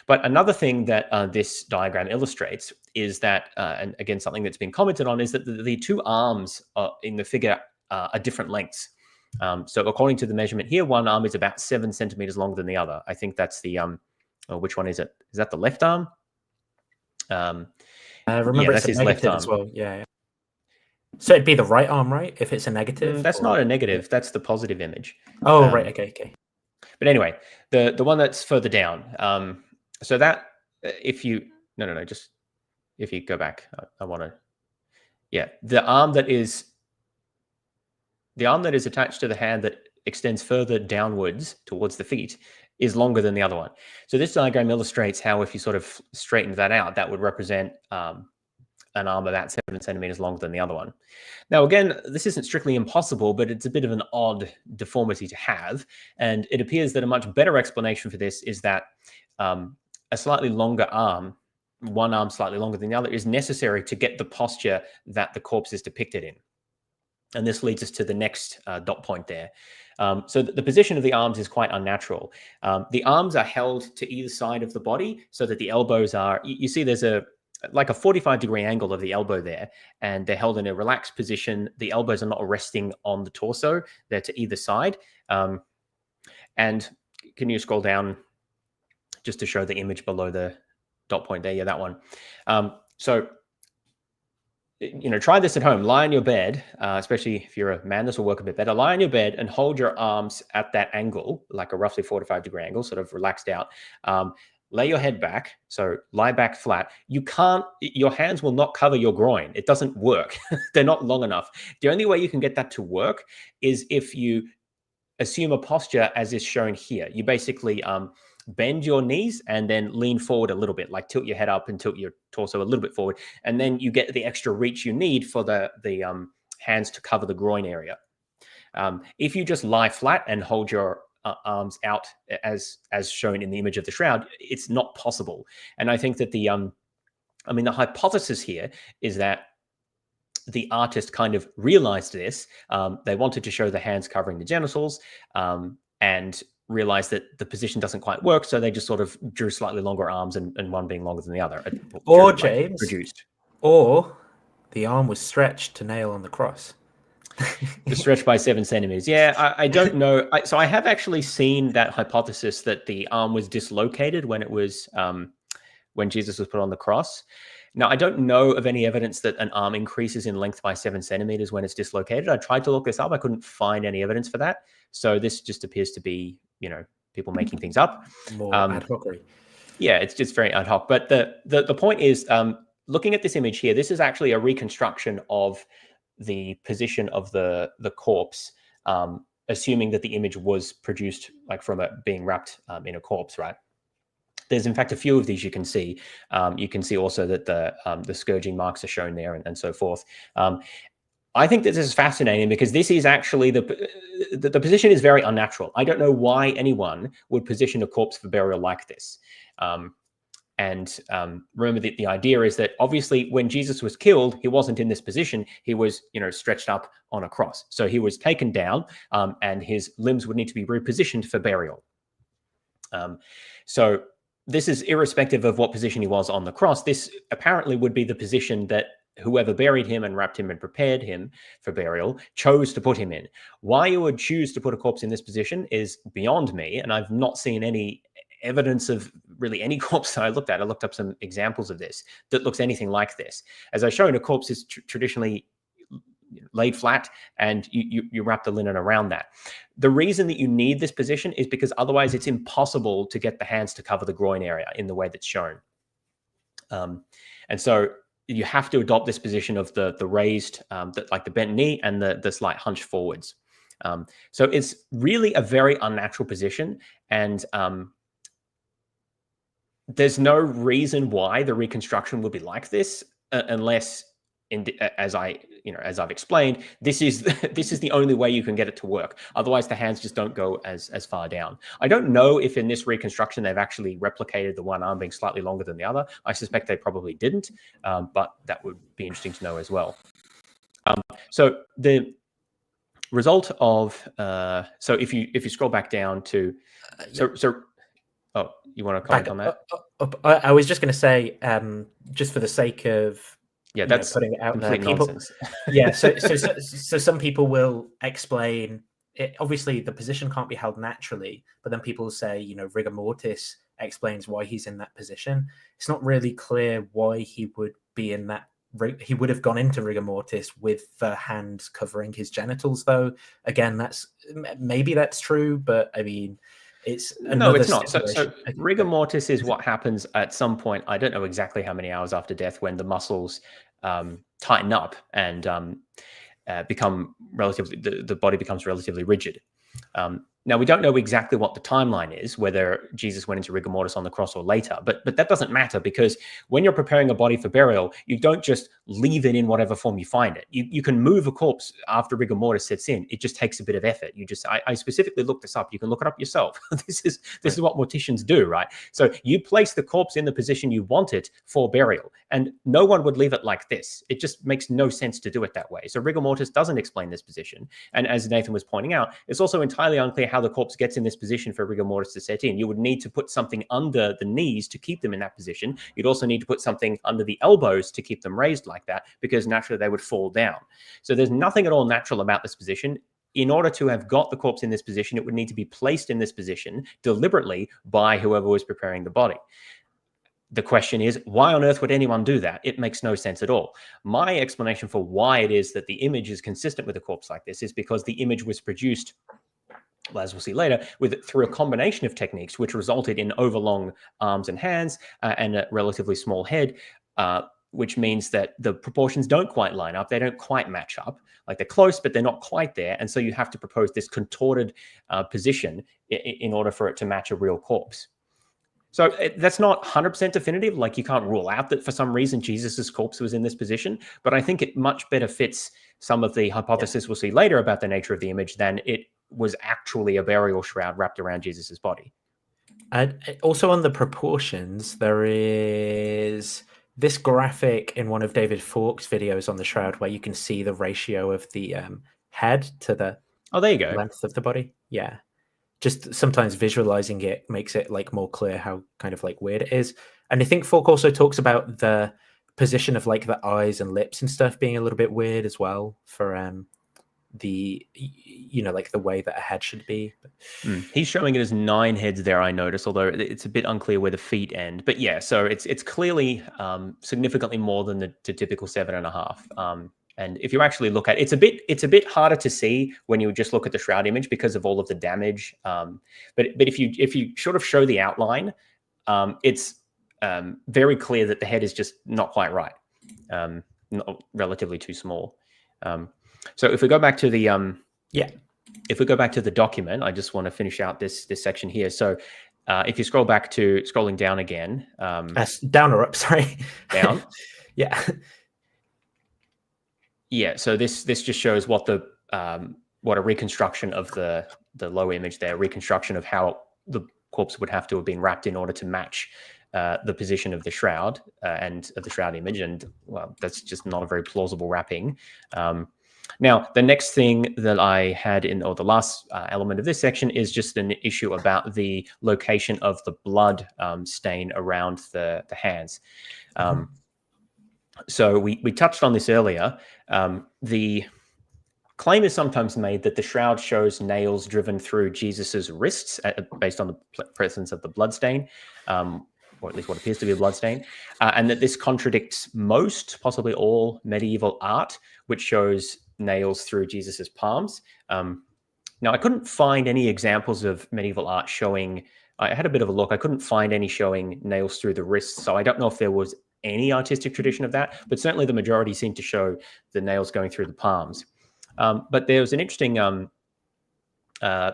But another thing that this diagram illustrates is that, and again, something that's been commented on, is that the two arms in the figure are different lengths. So according to the measurement here, one arm is about 7 centimeters longer than the other. I think that's the, which one is it? Is that the left arm? Remember, yeah, that's his left arm as well. Yeah. So it'd be the right arm, right? If it's a negative. That's or- not a negative. That's the positive image. Oh, right. Okay. But anyway, the one that's further down. So that if you just if you go back, I want to. Yeah, the arm that is attached to the hand that extends further downwards towards the feet is longer than the other one. So this diagram illustrates how if you sort of straighten that out, that would represent an arm about 7 centimeters longer than the other one. Now, again, this isn't strictly impossible, but it's a bit of an odd deformity to have. And it appears that a much better explanation for this is that a slightly longer arm, one arm slightly longer than the other, is necessary to get the posture that the corpse is depicted in. And this leads us to the next dot point there. So the position of the arms is quite unnatural. The arms are held to either side of the body so that the elbows are, you see there's like a 45-degree angle of the elbow there, and they're held in a relaxed position. The elbows are not resting on the torso. They're to either side. And can you scroll down just to show the image below the dot point there? Yeah, that one. So, try this at home. Lie on your bed, especially if you're a man, this will work a bit better. Lie on your bed and hold your arms at that angle, like a roughly 45-degree angle, sort of relaxed out. Lay your head back, so lie back flat. Your hands will not cover your groin. It doesn't work. They're not long enough. The only way you can get that to work is if you assume a posture as is shown here. You basically bend your knees and then lean forward a little bit, like tilt your head up and tilt your torso a little bit forward. And then you get the extra reach you need for the hands to cover the groin area. If you just lie flat and hold your arms out as shown in the image of the shroud, it's not possible. And I think that the hypothesis here is that the artist kind of realized this. They wanted to show the hands covering the genitals and realized that the position doesn't quite work. So they just sort of drew slightly longer arms and one being longer than the other. Or James, produced. Or the arm was stretched to nail on the cross. Stretched by 7 centimeters. Yeah, I don't know. So I have actually seen that hypothesis that the arm was dislocated when it was when Jesus was put on the cross. Now, I don't know of any evidence that an arm increases in length by 7 centimeters when it's dislocated. I tried to look this up. I couldn't find any evidence for that. So this just appears to be, people making things up. More ad hoc. Yeah, it's just very ad hoc. But the point is, looking at this image here, this is actually a reconstruction of the position of the corpse, assuming that the image was produced like from being wrapped in a corpse, right? There's in fact a few of these you can see. You can see also that the scourging marks are shown there and so forth. I think this is fascinating because this is actually the position is very unnatural. I don't know why anyone would position a corpse for burial like this. Remember that the idea is that obviously when Jesus was killed, he wasn't in this position. He was, stretched up on a cross. So he was taken down and his limbs would need to be repositioned for burial. So this is irrespective of what position he was on the cross. This apparently would be the position that whoever buried him and wrapped him and prepared him for burial chose to put him in. Why you would choose to put a corpse in this position is beyond me, and I've not seen any evidence of really any corpse that I looked at. I looked up some examples of this that looks anything like this. As I've shown, a corpse is traditionally laid flat and you wrap the linen around that. The reason that you need this position is because otherwise it's impossible to get the hands to cover the groin area in the way that's shown. And so you have to adopt this position of the raised, like the bent knee and the slight hunch forwards. So it's really a very unnatural position, and there's no reason why the reconstruction would be like this, unless, as I've explained, this is the only way you can get it to work. Otherwise, the hands just don't go as far down. I don't know if in this reconstruction they've actually replicated the one arm being slightly longer than the other. I suspect they probably didn't, but that would be interesting to know as well. So the result of so if you scroll back down to oh, you want to comment on that? I was just going to say, just for the sake of that's putting it out there, nonsense. So some people will explain it. Obviously, the position can't be held naturally, but then people say, rigor mortis explains why he's in that position. It's not really clear why he would be in that he would have gone into rigor mortis with the hand covering his genitals, though. Again, maybe that's true, but I mean, it's no, it's not. So rigor mortis is what happens at some point. I don't know exactly how many hours after death, when the muscles tighten up and become relatively, the body becomes relatively rigid. Now, we don't know exactly what the timeline is, whether Jesus went into rigor mortis on the cross or later, but that doesn't matter, because when you're preparing a body for burial, you don't just leave it in whatever form you find it. You can move a corpse after rigor mortis sets in. It just takes a bit of effort. I specifically looked this up. You can look it up yourself. This is what morticians do, right? So you place the corpse in the position you want it for burial, and no one would leave it like this. It just makes no sense to do it that way. So rigor mortis doesn't explain this position. And as Nathan was pointing out, it's also entirely unclear how the corpse gets in this position for rigor mortis to set in. You would need to put something under the knees to keep them in that position. You'd also need to put something under the elbows to keep them raised like that, because naturally they would fall down. So there's nothing at all natural about this position. In order to have got the corpse in this position, it would need to be placed in this position deliberately by whoever was preparing the body. The question is, why on earth would anyone do that? It makes no sense at all. My explanation for why it is that the image is consistent with a corpse like this is because the image was produced, well, as we'll see later, through a combination of techniques, which resulted in overlong arms and hands and a relatively small head, which means that the proportions don't quite line up. They don't quite match up. Like, they're close, but they're not quite there. And so you have to propose this contorted position in order for it to match a real corpse. So that's not 100% definitive. Like, you can't rule out that for some reason Jesus's corpse was in this position, but I think it much better fits some of the hypothesis we'll see later about the nature of the image than it was actually a burial shroud wrapped around Jesus's body. And also on the proportions, there is this graphic in one of David Falk's videos on the shroud where you can see the ratio of the head to the there you go. length of the body. Yeah. Just sometimes visualizing it makes it like more clear how kind of like weird it is. And I think Falk also talks about the position of like the eyes and lips and stuff being a little bit weird as well for the, you know, like the way that a head should be. He's showing it as 9 heads there, I notice, although it's a bit unclear where the feet end. But yeah, so it's clearly significantly more than the typical 7.5. And if you actually look at it, it's a bit harder to see when you just look at the shroud image because of all of the damage. But if you sort of show the outline, it's very clear that the head is just not quite right, relatively too small. So if we go back to the if we go back to the document, I just want to finish out this section here. So if you scrolling down again, down or up, sorry, down, yeah. So this just shows what a reconstruction of the low image there, reconstruction of how the corpse would have to have been wrapped in order to match the position of the shroud and of the shroud image, and well, that's just not a very plausible wrapping. Now, the next thing that I had or the last element of this section is just an issue about the location of the blood stain around the hands. So we touched on this earlier. The claim is sometimes made that the shroud shows nails driven through Jesus's wrists based on the presence of the blood stain, or at least what appears to be a blood stain, and that this contradicts most, possibly all, medieval art, which shows nails through Jesus's palms. Now, I couldn't find any examples of medieval art showing, I had a bit of a look, I couldn't find any showing nails through the wrists, so I don't know if there was any artistic tradition of that, but certainly the majority seem to show the nails going through the palms. But there was an interesting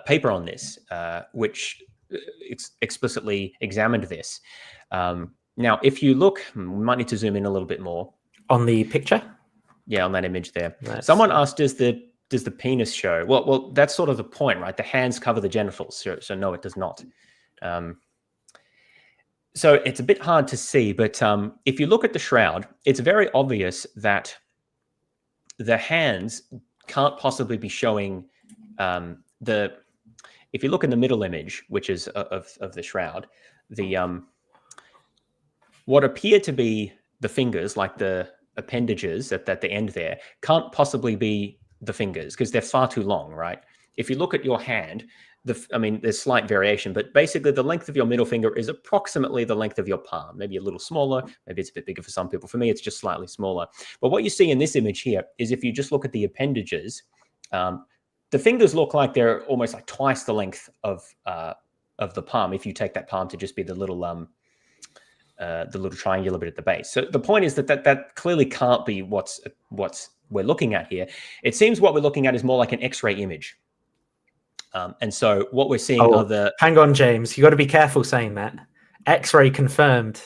paper on this, which explicitly examined this. Now, if you look, we might need to zoom in a little bit more. On the picture? Yeah, on that image there. Someone asked, does the penis show? Well, that's sort of the point, right? The hands cover the genitals, so no, it does not. So it's a bit hard to see, but if you look at the shroud, it's very obvious that the hands can't possibly be showing if you look in the middle image, which is of the shroud, what appear to be the fingers, like the appendages at the end there, can't possibly be the fingers because they're far too long, right? If you look at your hand, I mean, there's slight variation, but basically the length of your middle finger is approximately the length of your palm, maybe a little smaller, maybe it's a bit bigger for some people. For me, it's just slightly smaller. But what you see in this image here is if you just look at the appendages, the fingers look like they're almost like twice the length of the palm if you take that palm to just be the little triangular bit at the base. So the point is that clearly can't be what's we're looking at here. It seems what we're looking at is more like an X-ray image. And so what we're seeing are the... Hang on, James. You got to be careful saying that. X-ray confirmed.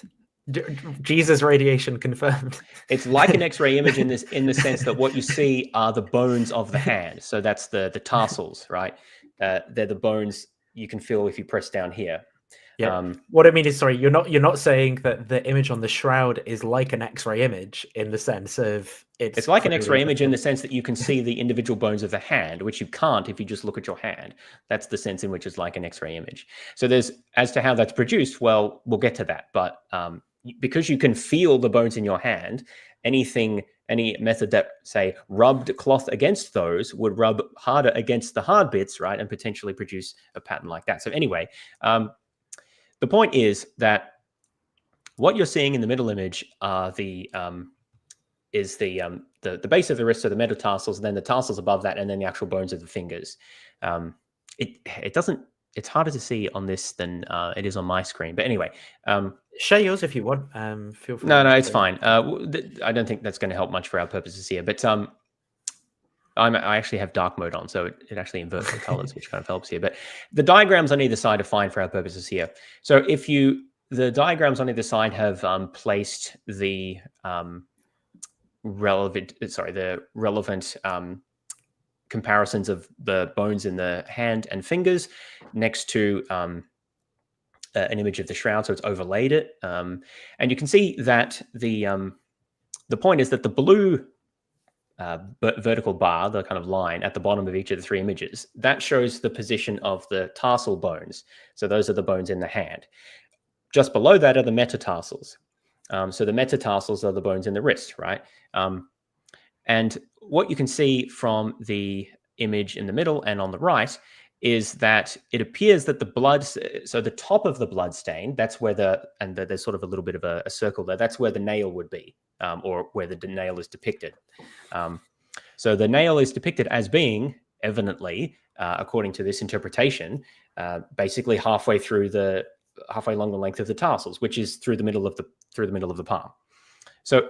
Jesus radiation confirmed. It's like an X-ray image in the sense that what you see are the bones of the hand. So that's the tarsals, right? They're the bones you can feel if you press down here. Yeah. What I mean is, sorry, you're not saying that the image on the shroud is like an X-ray image in the sense of it's like an X-ray image in the sense that you can see the individual bones of the hand, which you can't if you just look at your hand. That's the sense in which it's like an X-ray image. So there's, as to how that's produced, well, we'll get to that. But because you can feel the bones in your hand, any method that, say, rubbed cloth against those would rub harder against the hard bits, right, and potentially produce a pattern like that. So anyway, the point is that what you're seeing in the middle image are the base of the wrist, so the metatarsals, and then the tarsals above that, and then the actual bones of the fingers. It's harder to see on this than it is on my screen. But anyway, share yours if you want. Feel free. No, it's fine. I don't think that's going to help much for our purposes here. But I actually have dark mode on, so it actually inverts the colors, which kind of helps here. But the diagrams on either side are fine for our purposes here. So the diagrams on either side have placed the relevant comparisons of the bones in the hand and fingers next to an image of the shroud, so it's overlaid it, and you can see that the point is that the blue vertical bar, the kind of line at the bottom of each of the three images, that shows the position of the tarsal bones. So those are the bones in the hand. Just below that are the metatarsals. So the metatarsals are the bones in the wrist, right? And what you can see from the image in the middle and on the right is that it appears that the blood, so the top of the blood stain, that's where there's sort of a little bit of a circle there, that's where the nail would be, or where the nail is depicted. So the nail is depicted as being, evidently, according to this interpretation, basically halfway along the length of the tarsals, which is through the middle of the palm. So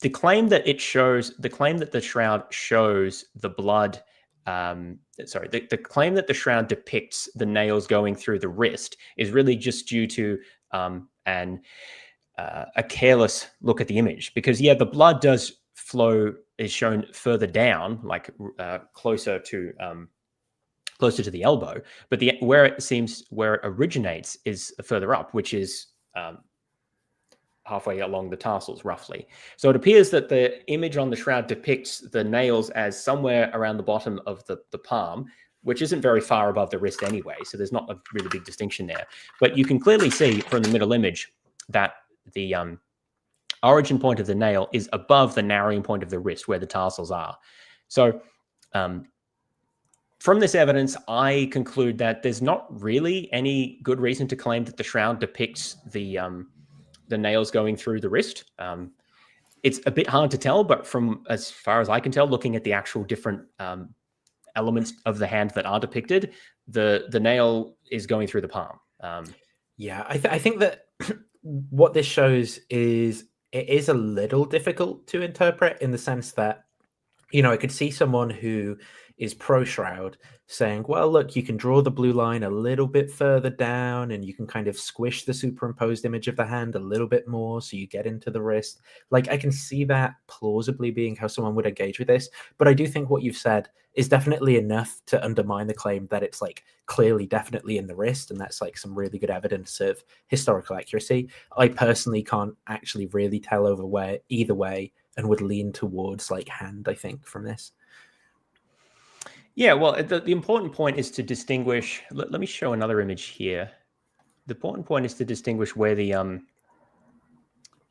the claim that the shroud shows the blood, the claim that the shroud depicts the nails going through the wrist is really just due to a careless look at the image, because the blood does flow, is shown further down, like closer to the elbow, but where it originates is further up, which is halfway along the tarsals, roughly. So it appears that the image on the shroud depicts the nails as somewhere around the bottom of the palm, which isn't very far above the wrist anyway, so there's not a really big distinction there. But you can clearly see from the middle image that the origin point of the nail is above the narrowing point of the wrist, where the tarsals are. So from this evidence, I conclude that there's not really any good reason to claim that the shroud depicts the nails going through the wrist. It's a bit hard to tell, but from as far as I can tell, looking at the actual different elements of the hand that are depicted, the nail is going through the palm. I think that what this shows is it is a little difficult to interpret, in the sense that, I could see someone who is pro-shroud saying, well, look, you can draw the blue line a little bit further down and you can kind of squish the superimposed image of the hand a little bit more so you get into the wrist. Like, I can see that plausibly being how someone would engage with this, but I do think what you've said is definitely enough to undermine the claim that it's like clearly definitely in the wrist, and that's like some really good evidence of historical accuracy. I personally can't actually really tell either way, and would lean towards like hand, I think, from this. Yeah, well, the important point is to distinguish. Let me show another image here. The important point is to distinguish where the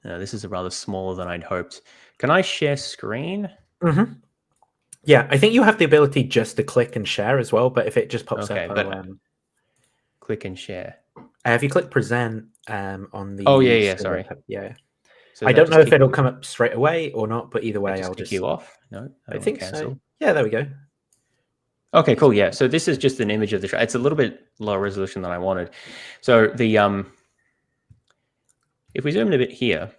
this is rather smaller than I'd hoped. Can I share screen? Mm-hmm. Yeah, I think you have the ability just to click and share as well, but if it just pops Okay, up, but click and share. if you click present on the... Oh, yeah, sorry. Yeah. So I that don't know just if it'll come up straight away or not, but either way, just I'll kick just... you off. No, I think cancel. so. Yeah, there we go. Okay, cool. Yeah, so this is just an image of the shroud. It's a little bit lower resolution than I wanted. So the if we zoom in a bit here,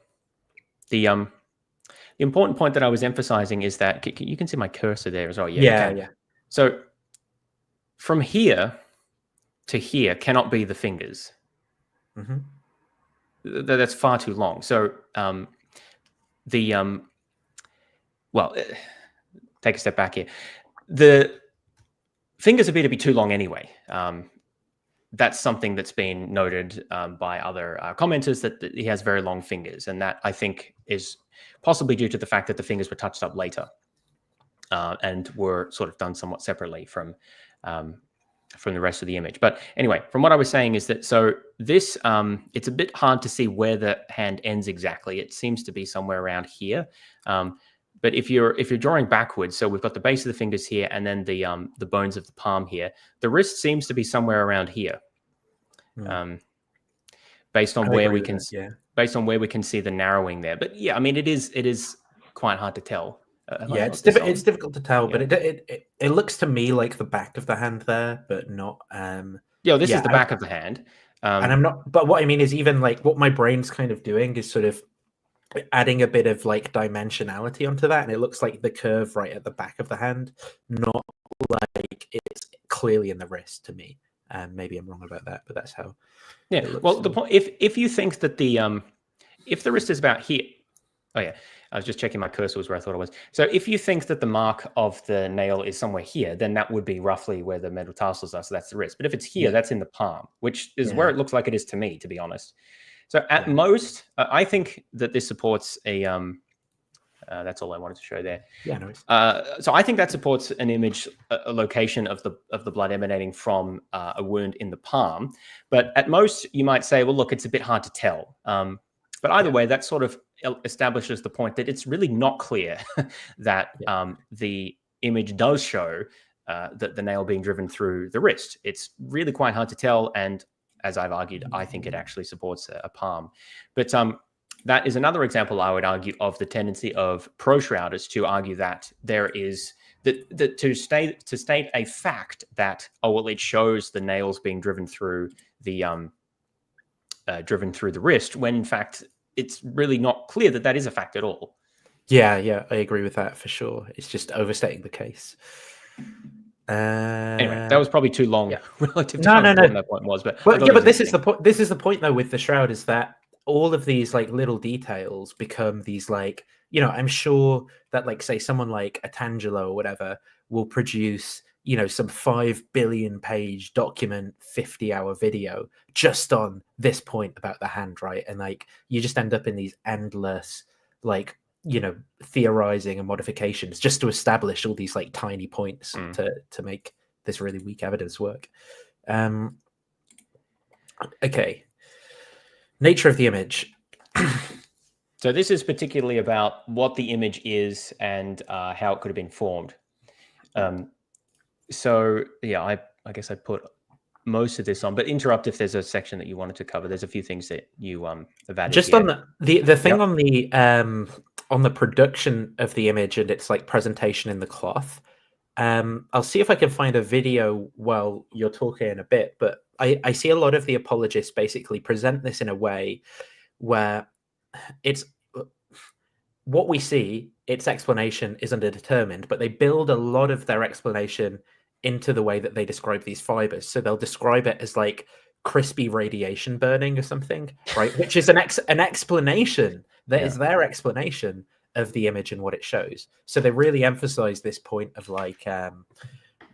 the important point that I was emphasizing is that you can see my cursor there as well. Yeah, you can. So from here to here cannot be the fingers. That's far too long. So well, take a step back here. The fingers appear to be too long anyway. That's something that's been noted by other commenters, that he has very long fingers. And that, I think, is possibly due to the fact that the fingers were touched up later and were sort of done somewhat separately from the rest of the image. But anyway, from what I was saying is that, so this, it's a bit hard to see where the hand ends exactly. It seems to be somewhere around here. But if you're drawing backwards, so we've got the base of the fingers here, and then the bones of the palm here. The wrist seems to be somewhere around here, based on where we can see the narrowing there. But yeah, I mean, it is quite hard to tell. It's difficult to tell, but it looks to me like the back of the hand there, but not. This is the back of the hand, and I'm not. But what I mean is, even like what my brain's kind of doing is sort of adding a bit of like dimensionality onto that, and it looks like the curve right at the back of the hand, not like it's clearly in the wrist to me. Maybe I'm wrong about that, but that's how. Yeah. Well, the point, if you think that if the wrist is about here, oh yeah, I was just checking my cursor was where I thought it was. So if you think that the mark of the nail is somewhere here, then that would be roughly where the metatarsals are. So that's the wrist. But if it's here, that's in the palm, which is where it looks like it is to me, to be honest. So at most, I think that this supports a. That's all I wanted to show there. Yeah, no worries. So I think that supports an image, a location of the blood emanating from a wound in the palm. But at most, you might say, well, look, it's a bit hard to tell. But either way, that sort of establishes the point that it's really not clear that the image does show that the nail being driven through the wrist. It's really quite hard to tell, and as I've argued, I think it actually supports a palm. But that is another example, I would argue, of the tendency of pro-shrouders to argue that there is to state a fact that, oh well, it shows the nails being driven through the wrist, when in fact it's really not clear that that is a fact at all. Yeah, I agree with that for sure. It's just overstating the case. Anyway, that was probably too long relative to how important that point was. But this is the point. This is the point, though, with the shroud, is that all of these like little details become these like, I'm sure that like, say someone like Atangelo or whatever will produce, some 5 billion page document, 50-hour video just on this point about the hand, right? And like, you just end up in these endless, like, theorizing and modifications just to establish all these like tiny points to make this really weak evidence work. Okay. Nature of the image. So this is particularly about what the image is and how it could have been formed. So yeah, I guess I put most of this on, but interrupt if there's a section that you wanted to cover. There's a few things that you have added. Just here. On the thing on the production of the image and its like presentation in the cloth. I'll see if I can find a video while you're talking in a bit, but I see a lot of the apologists basically present this in a way where it's what we see, its explanation is underdetermined, but they build a lot of their explanation into the way that they describe these fibers. So they'll describe it as like crispy radiation burning or something, right? Which is an explanation that is their explanation of the image and what it shows. So they really emphasize this point of like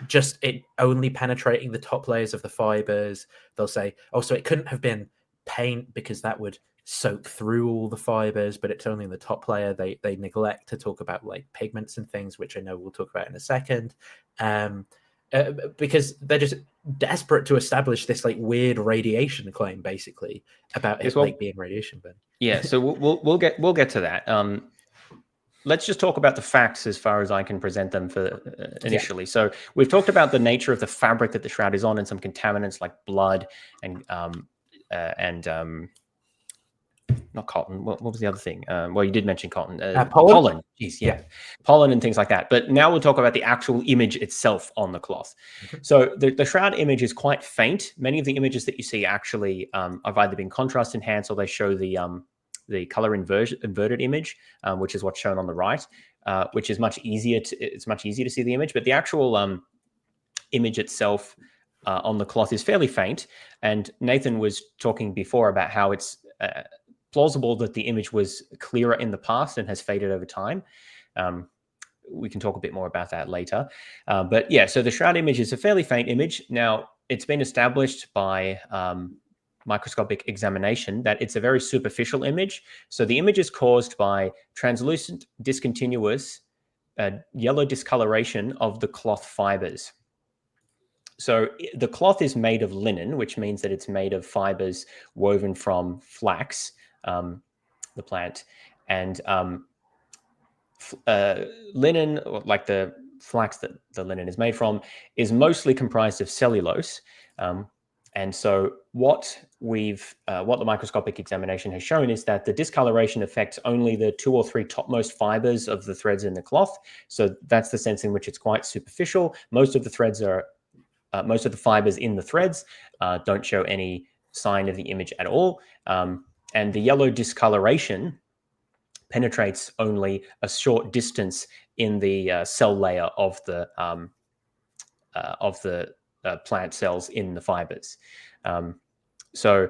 just it only penetrating the top layers of the fibers. They'll say, oh, so it couldn't have been paint because that would soak through all the fibers, but it's only in the top layer. They neglect to talk about like pigments and things, which I know we'll talk about in a second, because they're just desperate to establish this like weird radiation claim, basically, about it like being radiation burn. Yeah, so we'll get to that. let's just talk about the facts as far as I can present them for initially. So we've talked about the nature of the fabric that the shroud is on and some contaminants like blood and not cotton. What was the other thing? Well, you did mention cotton. Pollen. Jeez, yeah. Pollen and things like that. But now we'll talk about the actual image itself on the cloth. So the shroud image is quite faint. Many of the images that you see actually have either been contrast enhanced or they show the color inverted image, which is what's shown on the right, which is much easier. It's much easier to see the image, but the actual image itself on the cloth is fairly faint. And Nathan was talking before about how it's plausible that the image was clearer in the past and has faded over time. We can talk a bit more about that later. But yeah, so the shroud image is a fairly faint image. Now, it's been established by microscopic examination that it's a very superficial image. So the image is caused by translucent, discontinuous, yellow discoloration of the cloth fibers. So the cloth is made of linen, which means that it's made of fibers woven from flax, the plant, and linen, like the flax that the linen is made from, is mostly comprised of cellulose. And so what the microscopic examination has shown is that the discoloration affects only the 2 or 3 topmost fibers of the threads in the cloth. So that's the sense in which it's quite superficial. Most of the threads are, most of the fibers in the threads don't show any sign of the image at all. And the yellow discoloration penetrates only a short distance in the cell layer of the plant cells in the fibers. So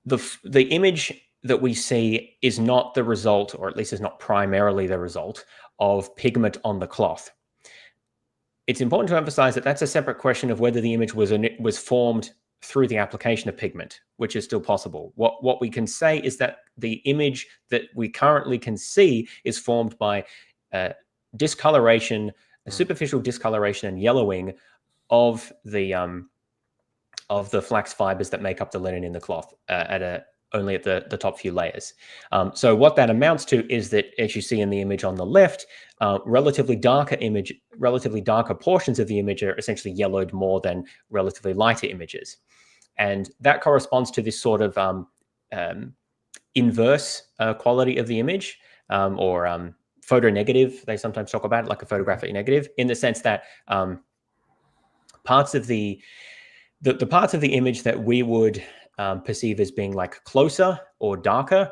the image that we see is not the result, or at least is not primarily the result, of pigment on the cloth. It's important to emphasize that that's a separate question of whether the image was formed through the application of pigment, which is still possible. What we can say is that the image that we currently can see is formed by discoloration, a superficial discoloration and yellowing of the flax fibers that make up the linen in the cloth only at the top few layers. So what that amounts to is that, as you see in the image on the left, relatively darker portions of the image are essentially yellowed more than relatively lighter images. And that corresponds to this sort of inverse quality of the image, or photonegative. They sometimes talk about it, like a photographic negative, in the sense that parts of the parts of the image that we would perceive as being like closer or darker.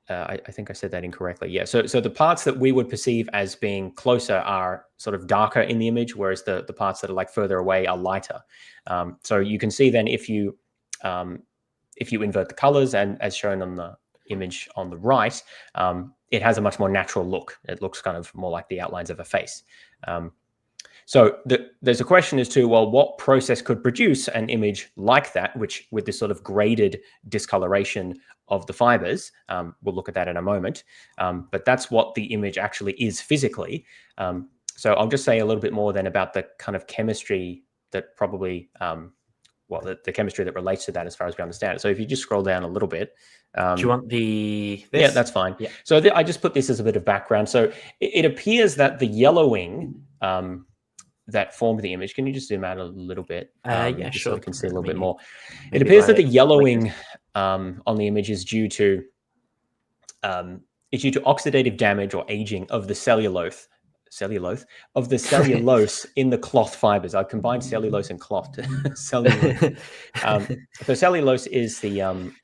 I think I said that incorrectly. Yeah. So the parts that we would perceive as being closer are sort of darker in the image, whereas the parts that are like further away are lighter. So you can see then if you invert the colors, and as shown on the image on the right, it has a much more natural look. It looks kind of more like the outlines of a face. So there's a question as to, well, what process could produce an image like that, which with this sort of graded discoloration of the fibers. We'll look at that in a moment. But that's what the image actually is physically. So I'll just say a little bit more then about the kind of chemistry that probably, the chemistry that relates to that as far as we understand it. So if you just scroll down a little bit. Do you want this? Yeah, that's fine. Yeah. So I just put this as a bit of background. So it appears that the yellowing that formed the image. Can you just zoom out a little bit? Yeah, sure. So we can see a little bit more. It appears that the yellowing on the image is due to oxidative damage or aging of the cellulose in the cloth fibers. I combined cellulose and cloth to cellulose. So cellulose is the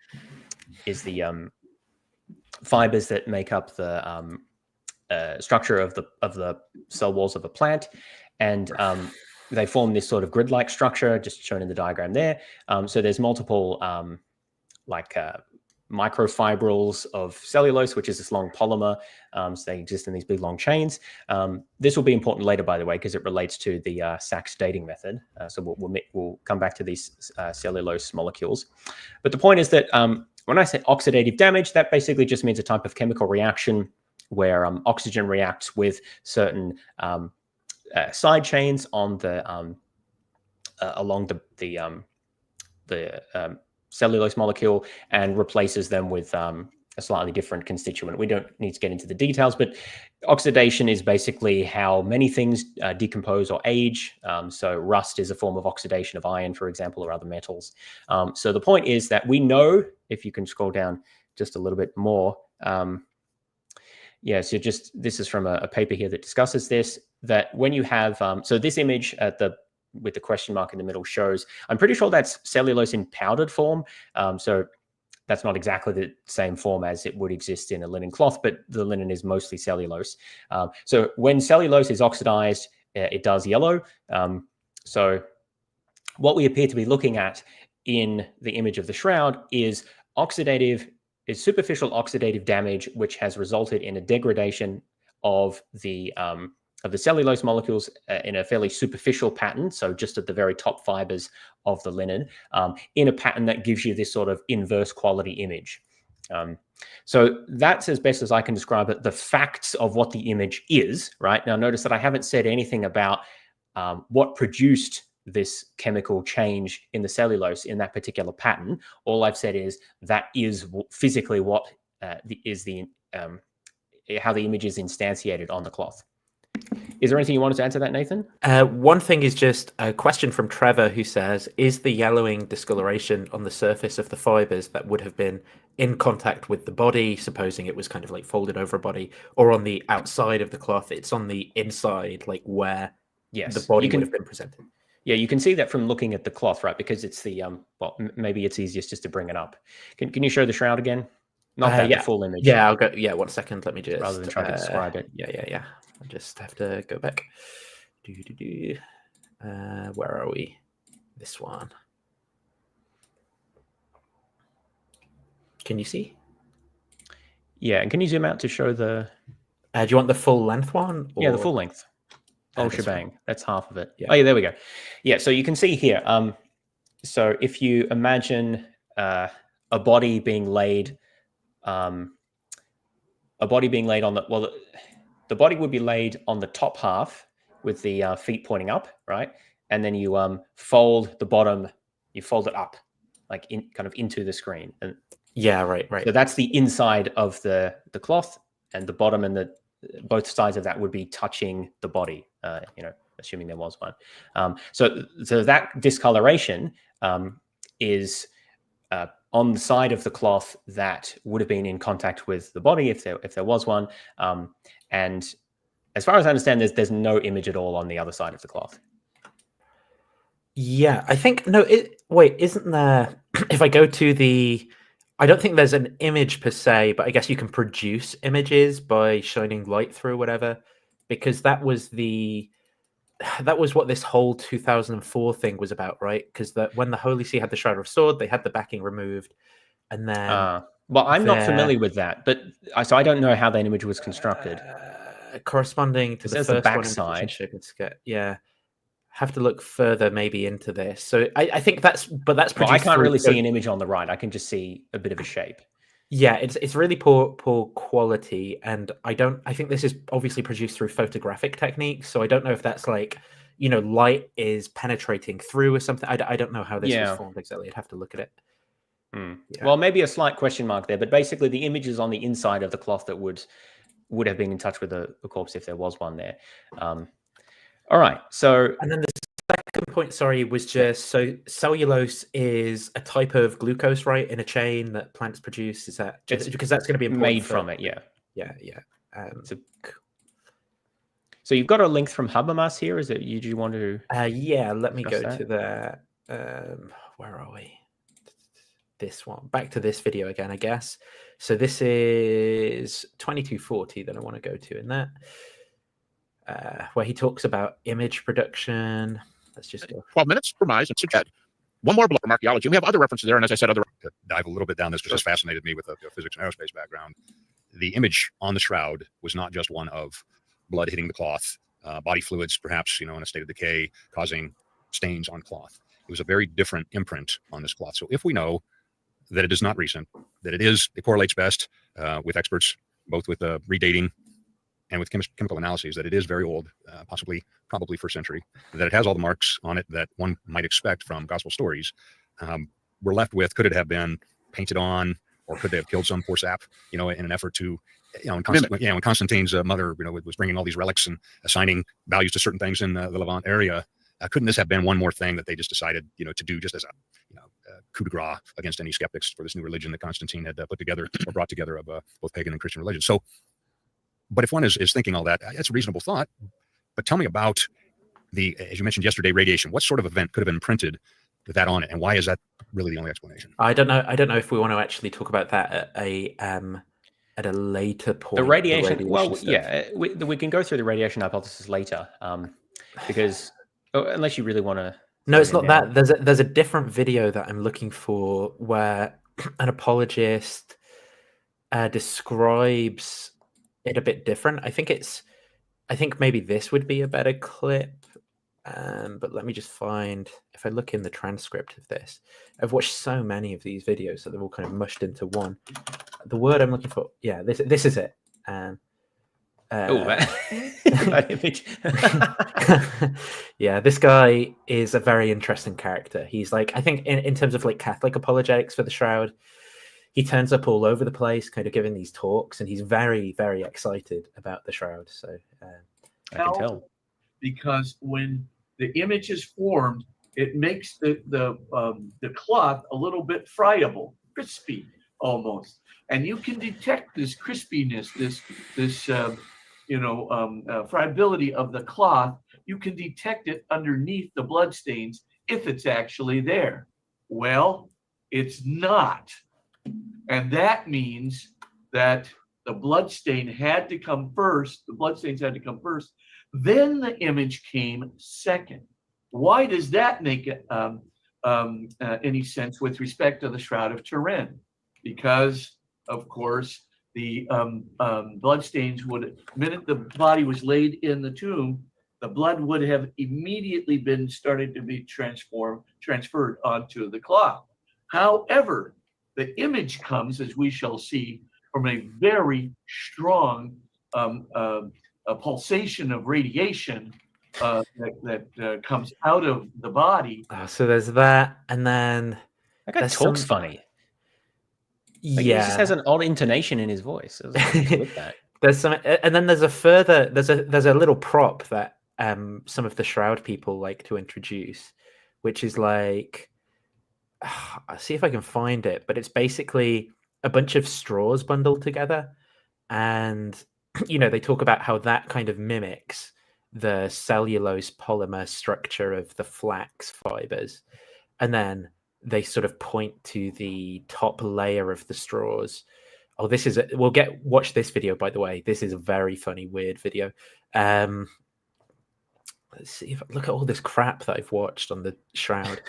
fibers that make up the structure of the cell walls of a plant. And they form this sort of grid-like structure, just shown in the diagram there. So there's multiple microfibrils of cellulose, which is this long polymer. So they exist in these big long chains. This will be important later, by the way, because it relates to the Sachs dating method. So we'll come back to these cellulose molecules. But the point is that when I say oxidative damage, that basically just means a type of chemical reaction where oxygen reacts with certain side chains on the along the cellulose molecule and replaces them with a slightly different constituent. We don't need to get into the details, but oxidation is basically how many things decompose or age. So rust is a form of oxidation of iron, for example, or other metals. So the point is that we know, if you can scroll down just a little bit more, so this is from a paper here that discusses this, that when you have, so this image with the question mark in the middle shows, I'm pretty sure that's cellulose in powdered form. So that's not exactly the same form as it would exist in a linen cloth, but the linen is mostly cellulose. So when cellulose is oxidized, it does yellow. So what we appear to be looking at in the image of the shroud is superficial oxidative damage, which has resulted in a degradation of the cellulose molecules in a fairly superficial pattern, so just at the very top fibers of the linen, in a pattern that gives you this sort of inverse quality image. So that's, as best as I can describe it, the facts of what the image is, right? Now, notice that I haven't said anything about what produced this chemical change in the cellulose in that particular pattern. All I've said is that is physically what how the image is instantiated on the cloth. Is there anything you wanted to add to that, Nathan? One thing is just a question from Trevor, who says, is the yellowing discoloration on the surface of the fibers that would have been in contact with the body, supposing it was kind of like folded over a body, or on the outside of the cloth? It's on the inside, like where the body would have been presented. Yeah, you can see that from looking at the cloth, right? Because it's the, maybe it's easiest just to bring it up. Can you show the shroud again? Not the full image. Yeah, I'll go. Yeah, 1 second. Let me just, rather than try to describe it. Yeah. I just have to go back. Where are we? This one. Can you see? Yeah, and can you zoom out to show the... do you want the full length one? Or... Yeah, the full length. Oh, shebang. One. That's half of it. Yeah. Oh, yeah, there we go. Yeah, so you can see here. So if you imagine a body being laid... the body would be laid on the top half with the feet pointing up, right? And then you fold the bottom, you fold it up, like kind of into the screen. And yeah, right. So that's the inside of the cloth, and the bottom and both sides of that would be touching the body. Assuming there was one. So that discoloration is on the side of the cloth that would have been in contact with the body if there was one. And as far as I understand, there's no image at all on the other side of the cloth. Yeah, I think wait, isn't there? If I go to I don't think there's an image per se, but I guess you can produce images by shining light through whatever, because that was what this whole 2004 thing was about, right? Because when the Holy See had the Shroud restored, they had the backing removed, and then well, I'm not familiar with that, but so I don't know how that image was constructed. Corresponding to the first backside. Yeah, have to look further maybe into this. So I think that's produced. Well, I can't really see an image on the right. I can just see a bit of a shape. Yeah, it's really poor quality, and I think this is obviously produced through photographic techniques. So I don't know if that's like, light is penetrating through or something. I don't know how this was formed exactly. I'd have to look at it. Yeah. Well, maybe a slight question mark there, but basically the image is on the inside of the cloth that would have been in touch with the corpse if there was one there. All right. So, and then the second point, was just, so cellulose is a type of glucose, right, in a chain that plants produce. Is that just because that's going to be made from it? Yeah. So you've got a link from Habermas here. Is it? Do you want to? Yeah. Let me go to the. Where are we? This one. Back to this video again, I guess. So this is 2240 that I want to go to in that, where he talks about image production. Let's just go. 12 minutes, premise, and suggest. One more block from archaeology. We have other references there, and as I said, to dive a little bit down this, because this fascinated me with the physics and aerospace background. The image on the shroud was not just one of blood hitting the cloth, body fluids, perhaps, in a state of decay, causing stains on cloth. It was a very different imprint on this cloth. So if we know that it is not recent, that it correlates best with experts, both with redating and with chemical analyses, that it is very old, probably first century, that it has all the marks on it that one might expect from gospel stories. We're left with, could it have been painted on, or could they have killed some poor sap, in an effort to, when Constantine's mother, was bringing all these relics and assigning values to certain things in the Levant area. Couldn't this have been one more thing that they just decided, to do just as a coup de grace against any skeptics for this new religion that Constantine had put together or brought together of both pagan and Christian religion? So, but if one is thinking all that, that's a reasonable thought. But tell me about as you mentioned yesterday, radiation. What sort of event could have been printed with that on it, and why is that really the only explanation? I don't know if we want to actually talk about that at a later point. The radiation. Well, yeah, we can go through the radiation hypothesis later, because unless you really want to. No, it's not that. There's a different video that I'm looking for where an apologist describes it a bit different. I think maybe this would be a better clip. But let me just find, if I look in the transcript of this, I've watched so many of these videos that they're all kind of mushed into one. The word I'm looking for, this is it. That image. Yeah, this guy is a very interesting character. He's like, I think in terms of like Catholic apologetics for the Shroud, he turns up all over the place, kind of giving these talks, and he's very, very excited about the Shroud. So I can tell. Because when the image is formed, it makes the cloth a little bit friable, crispy almost, and you can detect this crispiness, this friability of the cloth. You can detect it underneath the bloodstains if it's actually there. Well, it's not, and that means that the bloodstain had to come first. The bloodstains had to come first. Then the image came second. Why does that make any sense with respect to the Shroud of Turin? Because, of course, the bloodstains would, the minute the body was laid in the tomb, the blood would have immediately been started to be transferred onto the cloth. However, the image comes, as we shall see, from a very strong a pulsation of radiation that comes out of the body. So there's that, and then that guy talks funny. Like, yeah, he just has an odd intonation in his voice. There's some, and then there's a little prop that some of the Shroud people like to introduce, which is like, I'll see if I can find it, but it's basically a bunch of straws bundled together, and they talk about how that kind of mimics the cellulose polymer structure of the flax fibers. And then they sort of point to the top layer of the straws. Oh, watch this video, by the way. This is a very funny, weird video. Let's see look at all this crap that I've watched on the Shroud.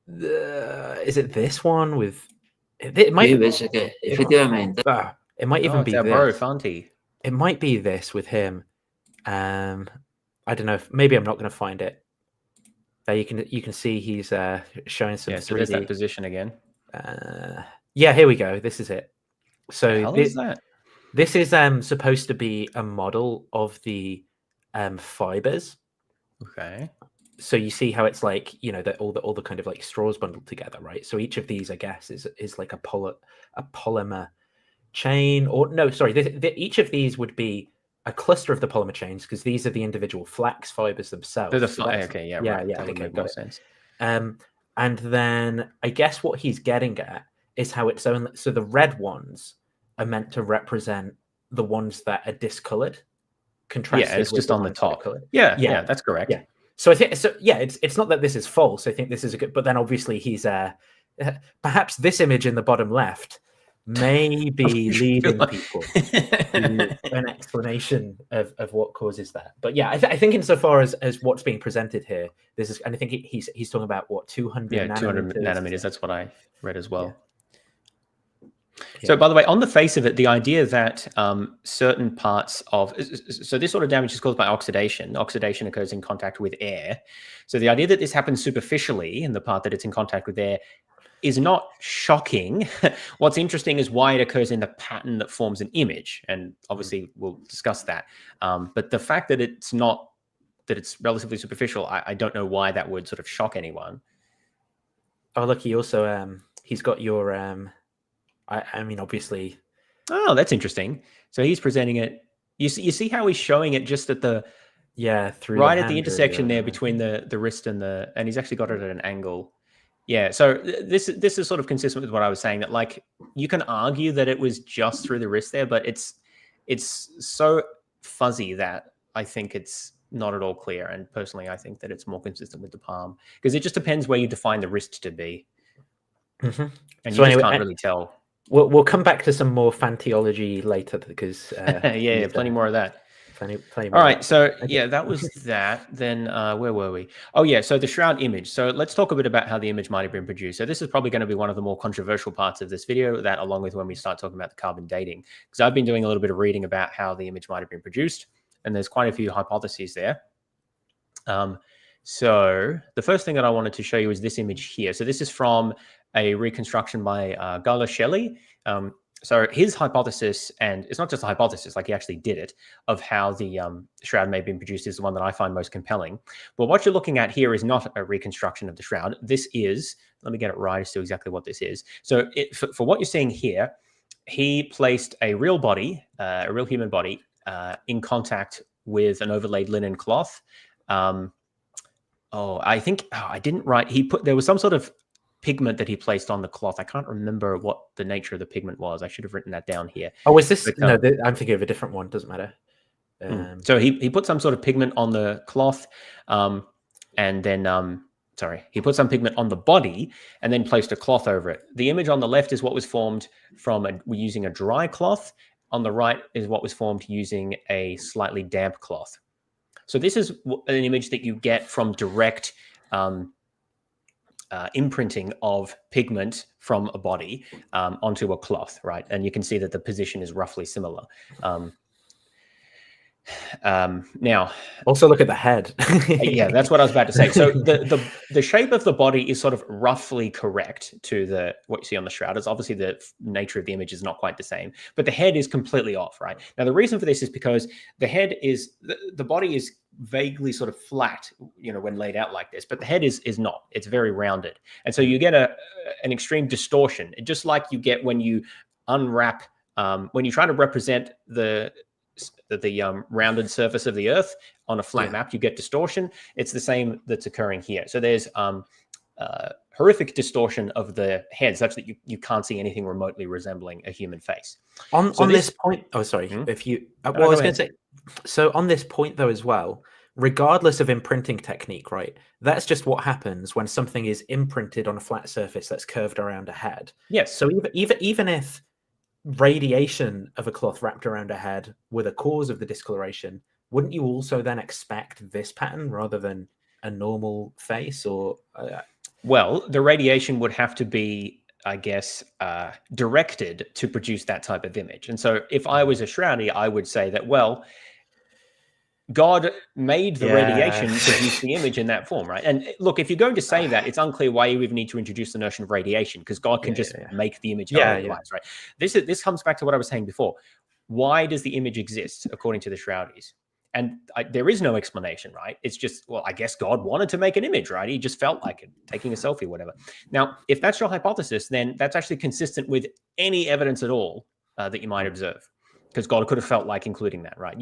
Is it this one with... It might. It might even be this. Fanti. It might be this with him. I don't know. Maybe I'm not going to find it. There you can see he's showing some. So there's that position again. Yeah, here we go. This is it. So is that? This is supposed to be a model of the fibers. Okay. So you see how it's like, all the kind of like straws bundled together, right? So each of these, I guess, is like a polymer chain, or no, sorry, each of these would be a cluster of the polymer chains, because these are the individual flax fibers themselves. Okay, yeah, right. Yeah, that would make more sense. And then I guess what he's getting at is how it's only, so the red ones are meant to represent the ones that are discolored, contrasted. Yeah, it's just on the top. Yeah, that's correct. Yeah. So I think it's not that this is false. I think this is a good, but then obviously he's perhaps this image in the bottom left may be leading people to an explanation of what causes that. But yeah, I think insofar as what's being presented here, this is, and I think he's talking about what 200 nanometers. That's what I read as well. So, by the way, on the face of it, the idea that certain parts of... So this sort of damage is caused by oxidation. Oxidation occurs in contact with air. So the idea that this happens superficially in the part that it's in contact with air is not shocking. What's interesting is why it occurs in the pattern that forms an image. And obviously, we'll discuss that. But the fact that it's relatively superficial, I don't know why that would sort of shock anyone. Oh, look, he also... he's got your I mean, obviously. Oh, that's interesting. So he's presenting it. You see how he's showing it just at the through right the at the hand intersection there really. between the wrist and he's actually got it at an angle. Yeah. So this is sort of consistent with what I was saying, that like you can argue that it was just through the wrist there, but it's so fuzzy that I think it's not at all clear. And personally, I think that it's more consistent with the palm, because it just depends where you define the wrist to be. Mm-hmm. And so you anyway, just can't really tell. We'll come back to some more Fantiology later, because yeah, plenty more of that. Plenty All right, so yeah, that was that. Then where were we? Oh yeah, so the shroud image. So let's talk a bit about how the image might have been produced. So this is probably going to be one of the more controversial parts of this video, that along with when we start talking about the carbon dating, because I've been doing a little bit of reading about how the image might have been produced, and there's quite a few hypotheses there. So the first thing that I wanted to show you is this image here. So this is from a reconstruction by Gala Shelley. So his hypothesis, and it's not just a hypothesis, like he actually did it, of how the shroud may have been produced, is the one that I find most compelling. But what you're looking at here is not a reconstruction of the shroud. This is, let me get it right as to exactly what this is. So for what you're seeing here, he placed a real body, a real human body, in contact with an overlaid linen cloth. I think I didn't write. There was some sort of pigment that he placed on the cloth. I can't remember what the nature of the pigment was. I should have written that down here. Oh, is this? But, no, I'm thinking of a different one. Doesn't matter. So he put some sort of pigment on the cloth, and then he put some pigment on the body and then placed a cloth over it. The image on the left is what was formed from using a dry cloth. On the right is what was formed using a slightly damp cloth. So this is an image that you get from direct imprinting of pigment from a body onto a cloth, right? And you can see that the position is roughly similar. Now, also look at the head. Yeah, that's what I was about to say. So the shape of the body is sort of roughly correct to what you see on the shroud. It's obviously the nature of the image is not quite the same, but the head is completely off, right? Now, the reason for this is because the head is the body is vaguely sort of flat, when laid out like this, but the head is not. It's very rounded, and so you get an extreme distortion, just like you get when you unwrap when you try to represent the rounded surface of the Earth on a flat map. You get distortion. It's the same that's occurring here. So there's horrific distortion of the head, such that you can't see anything remotely resembling a human face. On this point, oh sorry, if you, I was going to say, so on this point though as well, regardless of imprinting technique, right? That's just what happens when something is imprinted on a flat surface that's curved around a head. Yes. So even if radiation of a cloth wrapped around a head were the cause of the discoloration, wouldn't you also then expect this pattern rather than a normal face? Or well, the radiation would have to be, I guess, directed to produce that type of image. And so if I was a shroudie, I would say that, well, God made the radiation produce the image in that form, right? And look, if you're going to say that, it's unclear why you even need to introduce the notion of radiation, because God can just make the image otherwise, right? This comes back to what I was saying before. Why does the image exist according to the shroudies? And there is no explanation, right? It's just, well, I guess God wanted to make an image, right? He just felt like it, taking a selfie, whatever. Now, if that's your hypothesis, then that's actually consistent with any evidence at all that you might observe, because God could have felt like including that, right?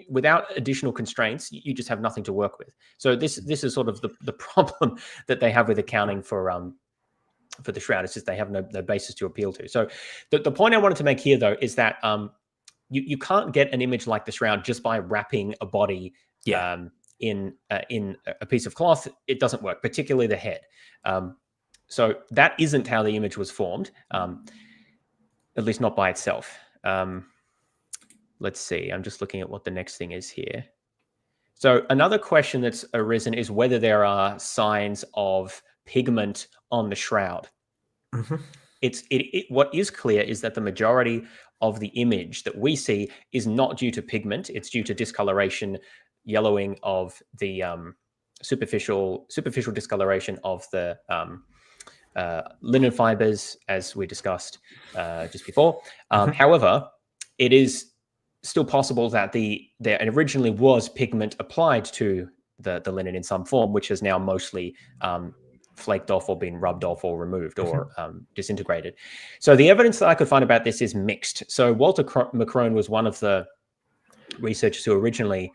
Without additional constraints, you just have nothing to work with. So this is sort of the problem that they have with accounting for the shroud. It's just they have no basis to appeal to. So the point I wanted to make here, though, is that you can't get an image like the shroud just by wrapping a body in a piece of cloth. It doesn't work, particularly the head. So that isn't how the image was formed, at least not by itself. Let's see. I'm just looking at what the next thing is here. So another question that's arisen is whether there are signs of pigment on the shroud. Mm-hmm. What is clear is that the majority of the image that we see is not due to pigment. It's due to discoloration, yellowing of the superficial discoloration of the linen fibers, as we discussed just before. However, it is still possible that there originally was pigment applied to the linen in some form, which has now mostly flaked off or been rubbed off or removed or disintegrated. So the evidence that I could find about this is mixed. So Walter McCrone was one of the researchers who originally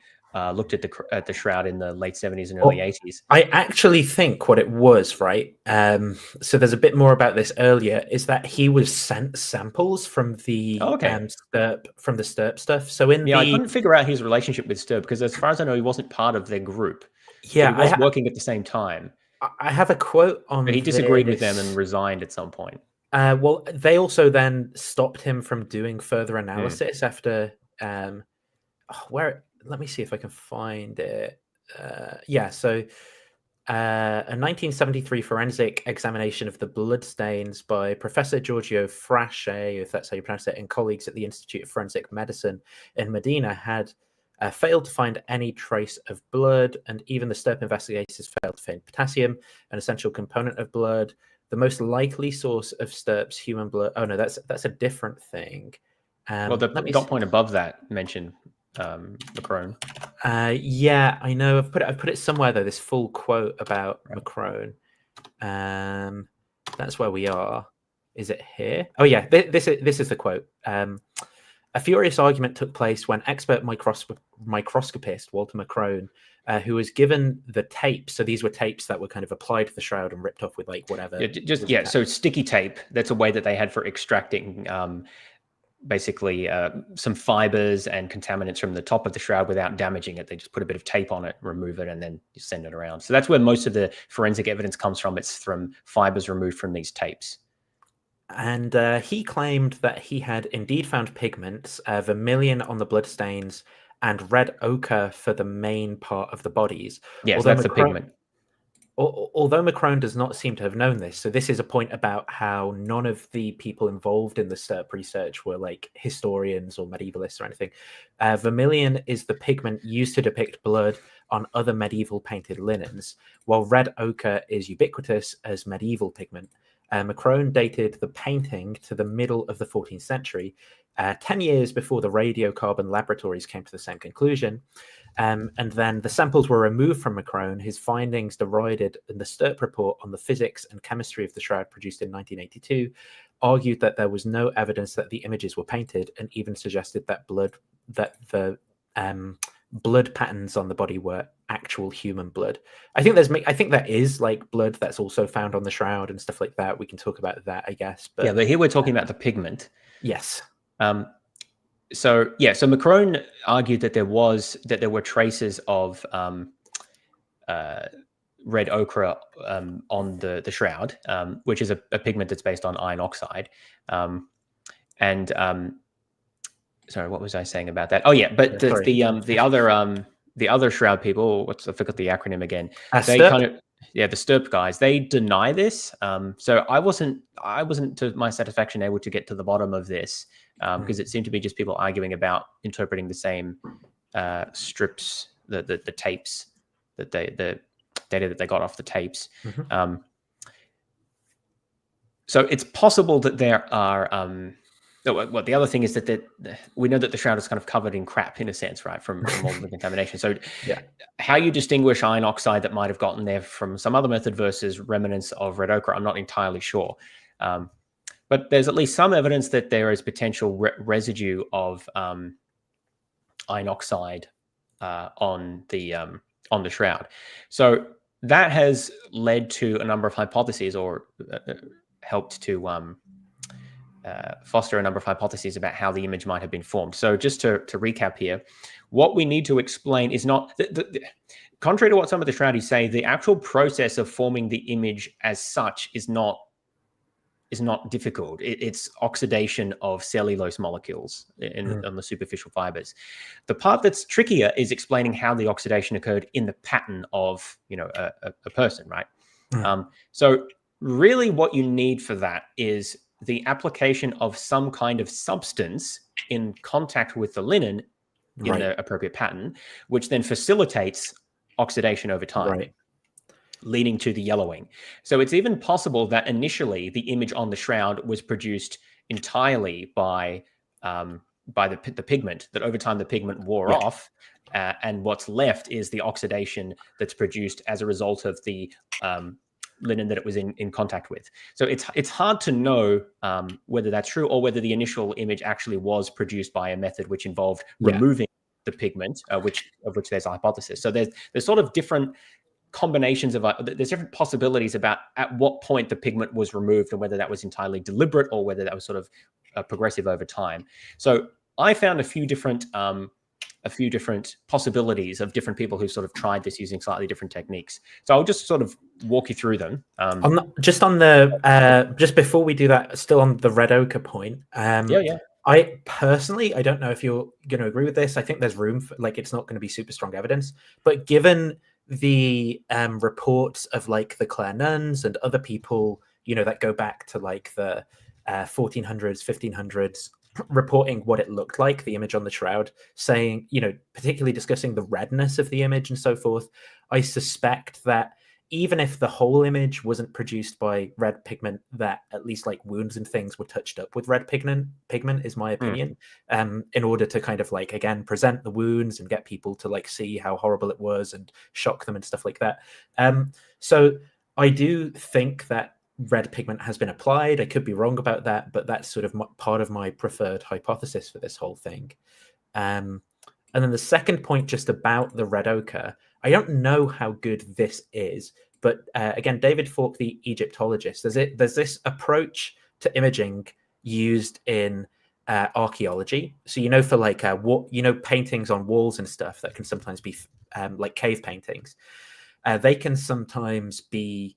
looked at the shroud in the late 70s and early 80s. I actually think what it was, right? So there's a bit more about this earlier, is that he was sent samples from the Stirp stuff. So I couldn't figure out his relationship with Stirp, because as far as I know, he wasn't part of their group. Yeah, he was working at the same time. I have a quote on. But he disagreed with them and resigned at some point. Well, they also then stopped him from doing further analysis after. Let me see if I can find it. So a 1973 forensic examination of the bloodstains by Professor Giorgio Frasche, if that's how you pronounce it, and colleagues at the Institute of Forensic Medicine in Medina had failed to find any trace of blood, and even the Stirp investigators failed to find potassium, an essential component of blood. The most likely source of Stirp's human blood. Oh no, that's a different thing. Well, the dot point above that mentioned McCrone. Yeah, I know. I've put it somewhere though. This full quote about McCrone. That's where we are. Is it here? Oh yeah, this is the quote. A furious argument took place when expert microscopist Walter McCrone, who was given the tapes. So these were tapes that were kind of applied to the shroud and ripped off with like whatever. So sticky tape. That's a way that they had for extracting basically some fibers and contaminants from the top of the shroud without damaging it. They just put a bit of tape on it, remove it, and then you send it around. So that's where most of the forensic evidence comes from. It's from fibers removed from these tapes. And he claimed that he had indeed found pigments, vermilion on the bloodstains, and red ochre for the main part of the bodies. Yes, that's the pigment. Although McCrone does not seem to have known this, so this is a point about how none of the people involved in the Stirp research were like historians or medievalists or anything. Vermilion is the pigment used to depict blood on other medieval painted linens, while red ochre is ubiquitous as medieval pigment. McCrone dated the painting to the middle of the 14th century, 10 years before the radiocarbon laboratories came to the same conclusion. And then the samples were removed from McCrone. His findings derided in the Stirp report on the physics and chemistry of the shroud produced in 1982, argued that there was no evidence that the images were painted, and even suggested that the blood patterns on the body were actual human blood. I think there is like blood that's also found on the shroud and stuff like that. We can talk about that, I guess. But but here we're talking about the pigment. Yes. So McCrone argued that there were traces of red ochre on the shroud, which is a pigment that's based on iron oxide. Sorry, what was I saying about that? Oh yeah, but the other shroud people, I forgot the acronym again. The Stirp guys, they deny this. So I wasn't to my satisfaction able to get to the bottom of this because it seemed to be just people arguing about interpreting the same strips, the tapes that the data that they got off the tapes. So it's possible that there are. Well, the other thing is that we know that the shroud is kind of covered in crap in a sense, right, from all the contamination. So how you distinguish iron oxide that might have gotten there from some other method versus remnants of red ochre, I'm not entirely sure. But there's at least some evidence that there is potential residue of iron oxide on the shroud. So that has led to a number of hypotheses, or helped to foster a number of hypotheses about how the image might have been formed. So just to recap here, what we need to explain is not, contrary to what some of the shroudis say, the actual process of forming the image as such is not difficult. It's oxidation of cellulose molecules on the superficial fibers. The part that's trickier is explaining how the oxidation occurred in the pattern of a person, right? So really what you need for that is the application of some kind of substance in contact with the linen in the appropriate pattern, which then facilitates oxidation over time, leading to the yellowing. So it's even possible that initially the image on the shroud was produced entirely by the pigment, that over time the pigment wore off, and what's left is the oxidation that's produced as a result of the linen that it was in contact with. So it's hard to know whether that's true or whether the initial image actually was produced by a method which involved removing the pigment, of which there's a hypothesis. So there's sort of different combinations of there's different possibilities about at what point the pigment was removed and whether that was entirely deliberate or whether that was sort of progressive over time. So I found a few different possibilities of different people who sort of tried this using slightly different techniques. So I'll just sort of walk you through them. Just before we do that, still on the red ochre point. I personally, I don't know if you're going to agree with this. I think there's room for, like, it's not going to be super strong evidence, but given the reports of like the Clare nuns and other people, that go back to like the 1400s, 1500s, reporting what it looked like, the image on the shroud, saying, particularly discussing the redness of the image and so forth, I suspect that even if the whole image wasn't produced by red pigment, that at least like wounds and things were touched up with red pigment is my opinion, in order to kind of like, again, present the wounds and get people to like see how horrible it was and shock them and stuff like that. So I do think that red pigment has been applied. I could be wrong about that, but that's sort of part of my preferred hypothesis for this whole thing. And then the second point, just about the red ochre, I don't know how good this is, but again, David Falk, the Egyptologist, there's this approach to imaging used in archaeology. So, for like, paintings on walls and stuff that can sometimes be like cave paintings. They can sometimes be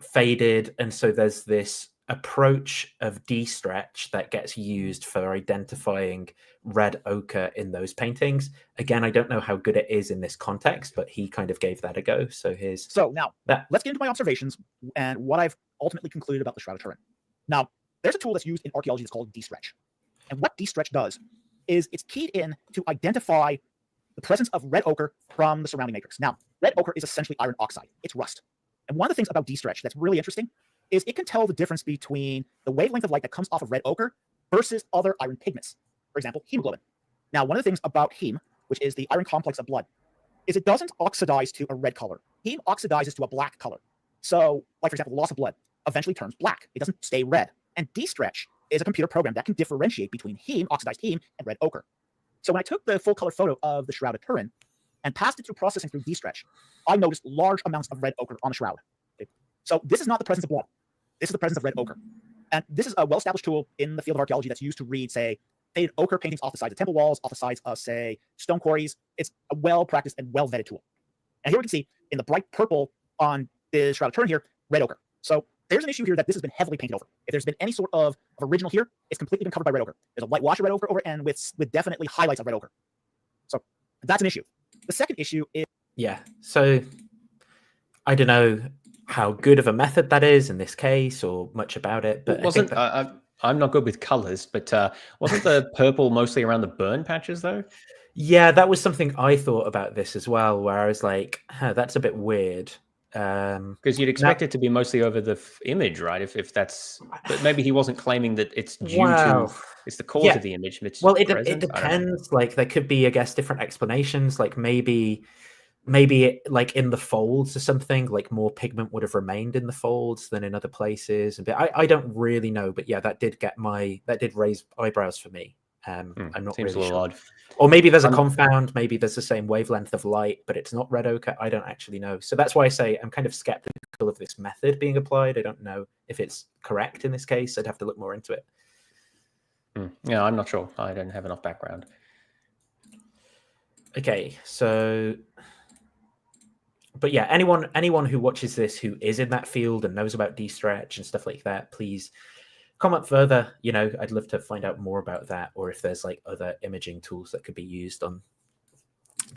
faded, and so there's this approach of de-stretch that gets used for identifying red ochre in those paintings. Again, I don't know how good it is in this context, but he kind of gave that a go. So now let's get into my observations and what I've ultimately concluded about the Shroud of Turin. Now, there's a tool that's used in archaeology that's called de-stretch. And what de-stretch does is it's keyed in to identify the presence of red ochre from the surrounding matrix. Now, red ochre is essentially iron oxide. It's rust. And one of the things about de-stretch that's really interesting is it can tell the difference between the wavelength of light that comes off of red ochre versus other iron pigments. For example, hemoglobin. Now, one of the things about heme, which is the iron complex of blood, is it doesn't oxidize to a red color. Heme oxidizes to a black color. So, like, for example, loss of blood eventually turns black. It doesn't stay red. And de-stretch is a computer program that can differentiate between heme, oxidized heme, and red ochre. So when I took the full color photo of the Shroud of Turin and passed it through processing through de-stretch, I noticed large amounts of red ochre on the shroud. Okay. So this is not the presence of blood. This is the presence of red ochre. And this is a well-established tool in the field of archaeology that's used to read, say, faded ochre paintings off the sides of temple walls, off the sides of, say, stone quarries. It's a well-practiced and well-vetted tool. And here we can see in the bright purple on the Shroud of Turin here, red ochre. So there's an issue here that this has been heavily painted over. If there's been any sort of original here, it's completely been covered by red ochre. There's a light wash of red ochre over it, and with definitely highlights of red ochre. So that's an issue. The second issue is... Yeah, so I don't know how good of a method that is in this case or much about it, but I'm not good with colors, but wasn't the purple mostly around the burn patches though? Yeah, that was something I thought about this as well, where I was like, that's a bit weird. Because you'd expect it to be mostly over the image, right? If that's, but maybe he wasn't claiming that it's due to, it's the cause of the image. It depends. Like there could be, I guess, different explanations. Like maybe it, like in the folds or something, like more pigment would have remained in the folds than in other places. But I don't really know. But yeah, that did raise eyebrows for me. I'm not really sure. Odd. Or maybe there's a confound, maybe there's the same wavelength of light, but it's not red ochre. I don't actually know. So that's why I say I'm kind of skeptical of this method being applied. I don't know if it's correct in this case. I'd have to look more into it. Yeah, I'm not sure. I don't have enough background. Okay, so... But yeah, anyone who watches this who is in that field and knows about de-stretch and stuff like that, please comment further. I'd love to find out more about that, or if there's like other imaging tools that could be used on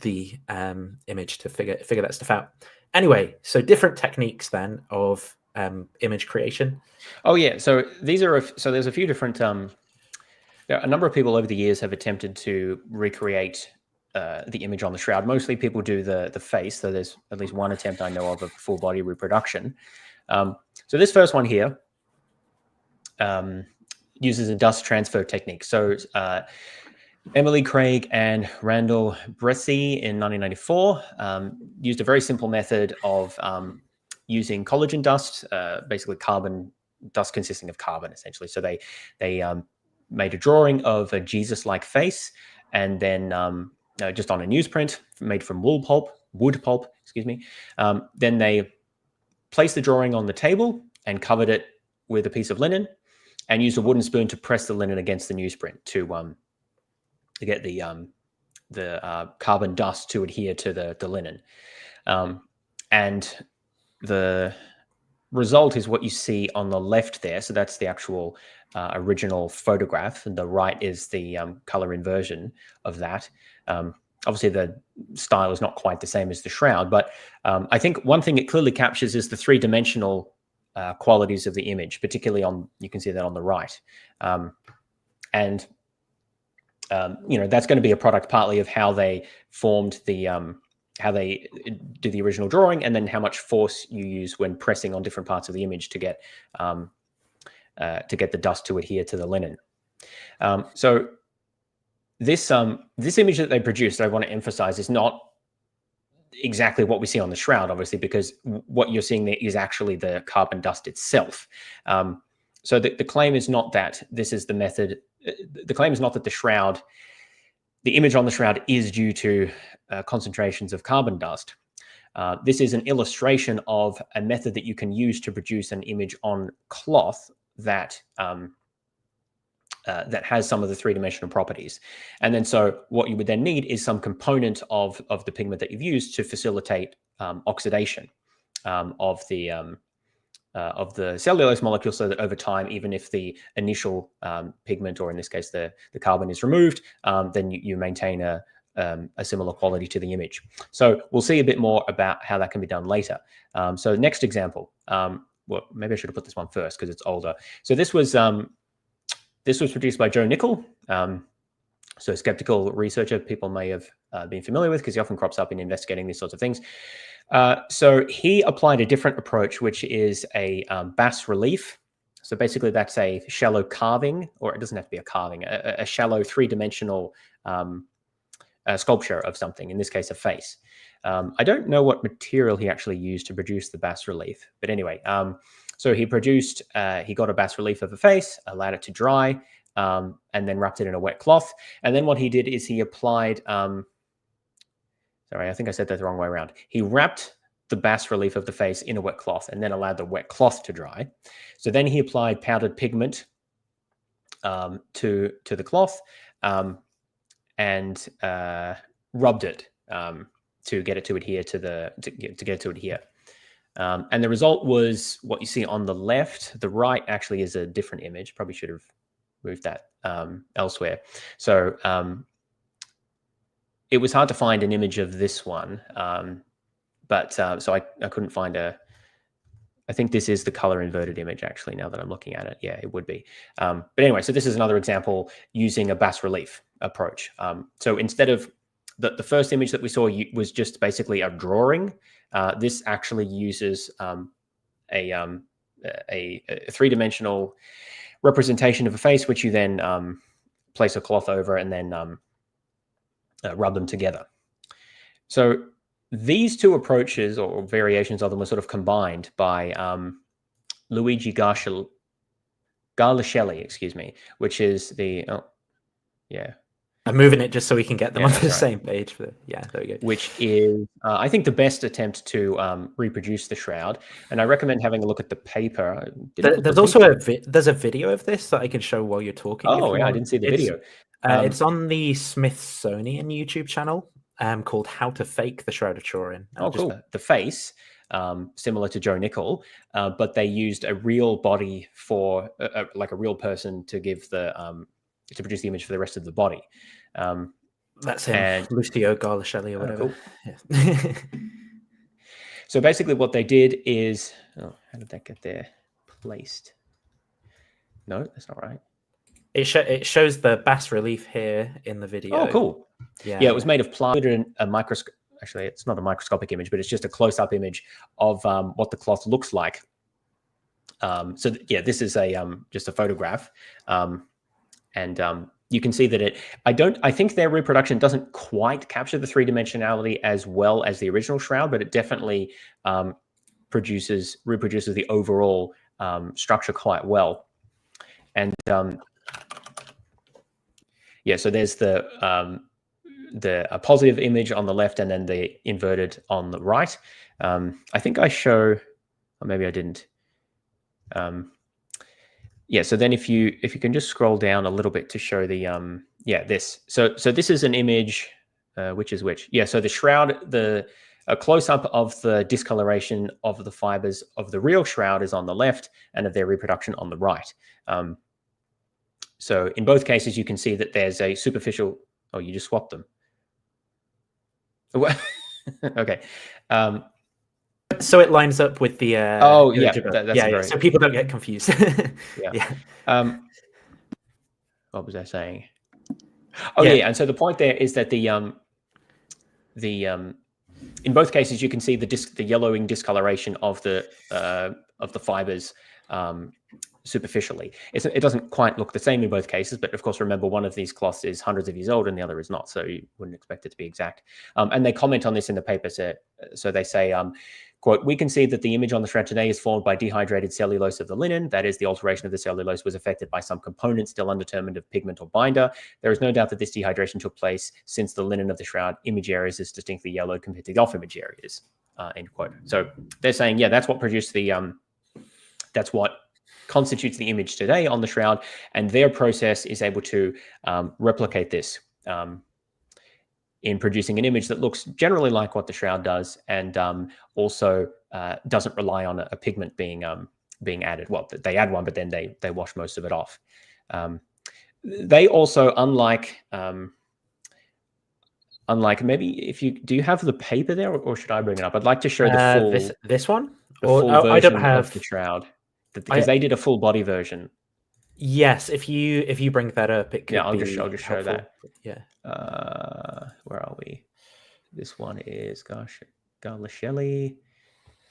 the image to figure that stuff out. Anyway, so different techniques then of image creation. Oh yeah, so there's a few different. A number of people over the years have attempted to recreate the image on the shroud. Mostly people do the face. So there's at least one attempt I know of full body reproduction. So this first one here uses a dust transfer technique. So Emily Craig and Randall Bressi in 1994 used a very simple method of using collagen dust, basically carbon dust consisting of carbon, essentially. So they made a drawing of a Jesus-like face, and then just on a newsprint made from wood pulp, excuse me. Then they placed the drawing on the table and covered it with a piece of linen, and used a wooden spoon to press the linen against the newsprint to get the carbon dust to adhere to the linen. And the result is what you see on the left there. So that's the actual original photograph, and the right is the color inversion of that. Obviously, the style is not quite the same as the shroud, but I think one thing it clearly captures is the three-dimensional qualities of the image, particularly you can see that on the right. And that's going to be a product partly of how they formed how they do the original drawing, and then how much force you use when pressing on different parts of the image to get the dust to adhere to the linen. So this image that they produced, I want to emphasize, is not exactly what we see on the shroud, obviously, because what you're seeing there is actually the carbon dust itself. So the claim is not that this is the method. The claim is not that the image on the shroud is due to concentrations of carbon dust. This is an illustration of a method that you can use to produce an image on cloth that that has some of the three-dimensional properties. And then so what you would then need is some component of the pigment that you've used to facilitate oxidation of the cellulose molecule, so that over time, even if the initial pigment, or in this case the carbon, is removed, then you maintain a similar quality to the image. So we'll see a bit more about how that can be done later. So next example, well, maybe I should have put this one first because it's older. So this was produced by Joe Nickell. So skeptical researcher, people may have been familiar with, because he often crops up in investigating these sorts of things. So he applied a different approach, which is a bas relief. So basically that's a shallow carving, or it doesn't have to be a carving, a shallow three-dimensional sculpture of something, in this case a face. I don't know what material he actually used to produce the bas relief, but anyway, so he got a bas relief of a face, allowed it to dry, and then wrapped it in a wet cloth. And then what he did is he applied, sorry, I think I said that the wrong way around. He wrapped the bas relief of the face in a wet cloth and then allowed the wet cloth to dry. So then he applied powdered pigment to the cloth and rubbed it to get it to adhere to get it to adhere. And the result was what you see on the left. The right actually is a different image. Probably should have moved that elsewhere. So it was hard to find an image of this one, but so I couldn't find I think this is the color inverted image, actually, now that I'm looking at it. Yeah, it would be. But anyway, so this is another example using a bas relief approach. So instead of the first image that we saw was just basically a drawing, this actually uses a three-dimensional representation of a face, which you then place a cloth over and then rub them together. So these two approaches, or variations of them, were sort of combined by Luigi Garlascelli, excuse me, which is the, I'm moving it just so we can get them on the right. same page. Yeah, there we go. Which is, I think, the best attempt to reproduce the shroud. And I recommend having a look at the paper. There's also there's a video of this that I can show while you're talking. Oh, yeah, I didn't see the video. It's on the Smithsonian YouTube channel called How to Fake the Shroud of Turin. Cool. The face, similar to Joe Nickell, but they used a real body for, like a real person, to give to produce the image for the rest of the body. That's him, Lucio Garlascelli or whatever. Cool. Yeah. So basically what they did is, how did that get there placed? No, that's not right. It shows the bas relief here in the video. Oh, cool. Yeah, it was made of plywood and a microscope. Actually, it's not a microscopic image, but it's just a close-up image of what the cloth looks like. So this is just a photograph, and you can see that I think their reproduction doesn't quite capture the three-dimensionality as well as the original shroud, but it definitely reproduces the overall structure quite well. And yeah, so there's a positive image on the left and then the inverted on the right. I think I show, or maybe I didn't. Yeah, so then if you can just scroll down a little bit to show the this. So this is an image, which is which? Yeah, so the shroud, a close-up of the discoloration of the fibers of the real shroud is on the left and of their reproduction on the right. So in both cases, you can see that there's a superficial, oh, you just swapped them. Okay. So it lines up with the oh yeah, yeah, so people don't get confused. Yeah. What was I saying? Oh yeah, and so the point there is that in both cases you can see the yellowing discoloration of the fibers superficially. It doesn't quite look the same in both cases, but of course remember one of these cloths is hundreds of years old and the other is not, so you wouldn't expect it to be exact. And they comment on this in the paper, so they say, quote, "We can see that the image on the shroud today is formed by dehydrated cellulose of the linen. That is, the alteration of the cellulose was affected by some component still undetermined of pigment or binder. There is no doubt that this dehydration took place since the linen of the shroud image areas is distinctly yellow compared to the off image areas." End quote. So they're saying, yeah, that's what produced that's what constitutes the image today on the shroud, and their process is able to replicate this in producing an image that looks generally like what the shroud does, and also doesn't rely on a pigment being added. Well, they add one, but then they wash most of it off. They also, unlike maybe do you have the paper there, or should I bring it up? I'd like to show the full this one. I don't have the shroud because they did a full body version. Yes, if you bring that up, it could. Yeah, I'll just show that. Yeah. Where are we? This one is Garlashelli.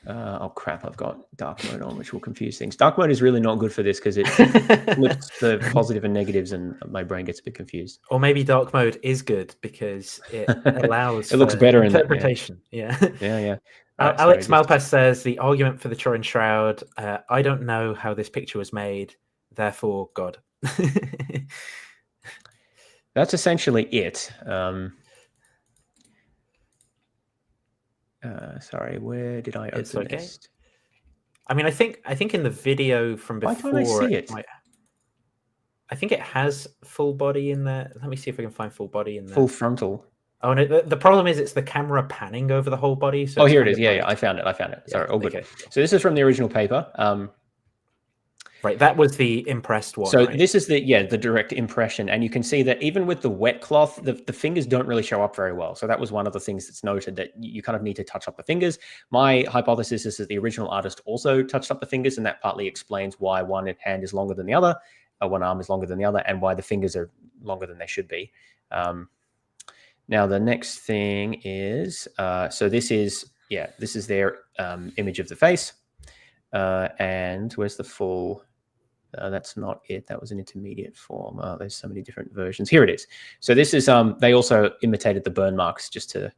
Oh crap! I've got dark mode on, which will confuse things. Dark mode is really not good for this because it flips the positive and negatives, and my brain gets a bit confused. Or maybe dark mode is good because it allows it looks better interpretation. Yeah. Yeah. Alex Malpass says the argument for the Turin shroud. I don't know how this picture was made. Therefore, God. That's essentially it. Sorry, where did I open this? I mean, I think in the video from before, why can't I see it? I think it has full body in there. Let me see if I can find full body in there. Full frontal. Oh no, the problem is it's the camera panning over the whole body. So here it is. Yeah, I found it. Sorry, all good. Okay. So this is from the original paper. Right, that was the impressed one. So right? This is the direct impression, and you can see that even with the wet cloth, the fingers don't really show up very well. So that was one of the things that's noted, that you kind of need to touch up the fingers. My hypothesis is that the original artist also touched up the fingers, and that partly explains why one hand is longer than the other, or one arm is longer than the other, and why the fingers are longer than they should be. Now the next thing is, so this is their image of the face, and where's the full? That's not it. That was an intermediate form. There's so many different versions. Here it is. So this is, they also imitated the burn marks just to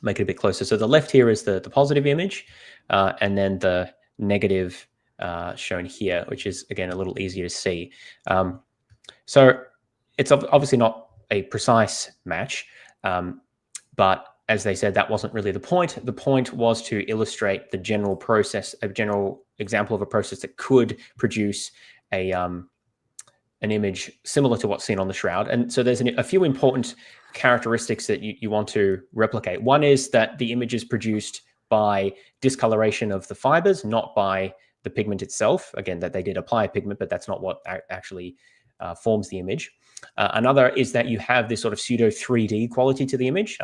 make it a bit closer. So the left here is the positive image, and then the negative shown here, which is, again, a little easier to see. So it's obviously not a precise match, but as they said, that wasn't really the point. The point was to illustrate the general process, a general example of a process that could produce an image similar to what's seen on the shroud. And so there's a few important characteristics that you want to replicate. One is that the image is produced by discoloration of the fibers, not by the pigment itself. Again, that they did apply a pigment, but that's not what actually forms the image. Another is that you have this sort of pseudo 3D quality to the image,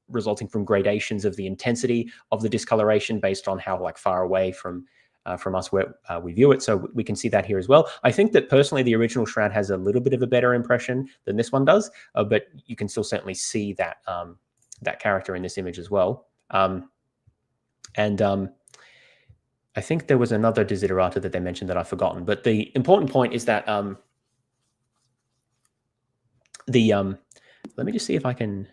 resulting from gradations of the intensity of the discoloration based on how far away from us where we view it. So we can see that here as well. I think that personally the original shroud has a little bit of a better impression than this one does, but you can still certainly see that that character in this image as well. I think there was another desiderata that they mentioned that I've forgotten, but the important point is that let me just see if I can.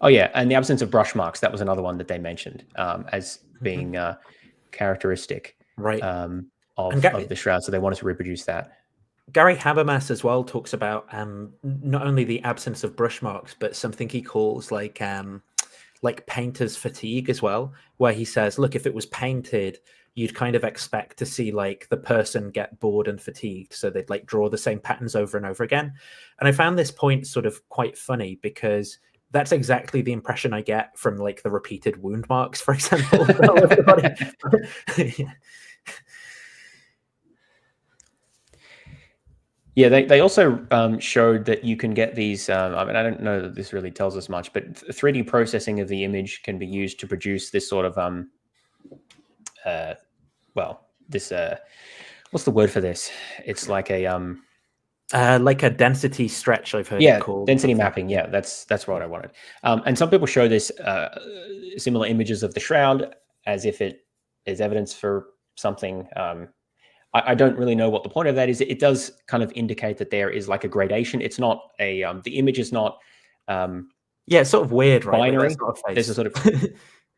Oh yeah, and the absence of brush marks, that was another one that they mentioned as being characteristic Right. of the shroud. So they wanted to reproduce that. Gary Habermas as well talks about not only the absence of brush marks, but something he calls like painter's fatigue as well, where he says, look, if it was painted, you'd kind of expect to see like the person get bored and fatigued, so they'd like draw the same patterns over and over again. And I found this point sort of quite funny, because that's exactly the impression I get from like the repeated wound marks, for example. Yeah, they also showed that you can get these, I mean, I don't know that this really tells us much, but 3D processing of the image can be used to produce this sort of, what's the word for this? It's like a density stretch, I've heard it called. Density mapping. Yeah, that's what I wanted. And some people show this similar images of the shroud as if it is evidence for something. I don't really know what the point of that is. It does kind of indicate that there is like a gradation. It's not a the image is not it's sort of weird, right? Binary. There's a sort of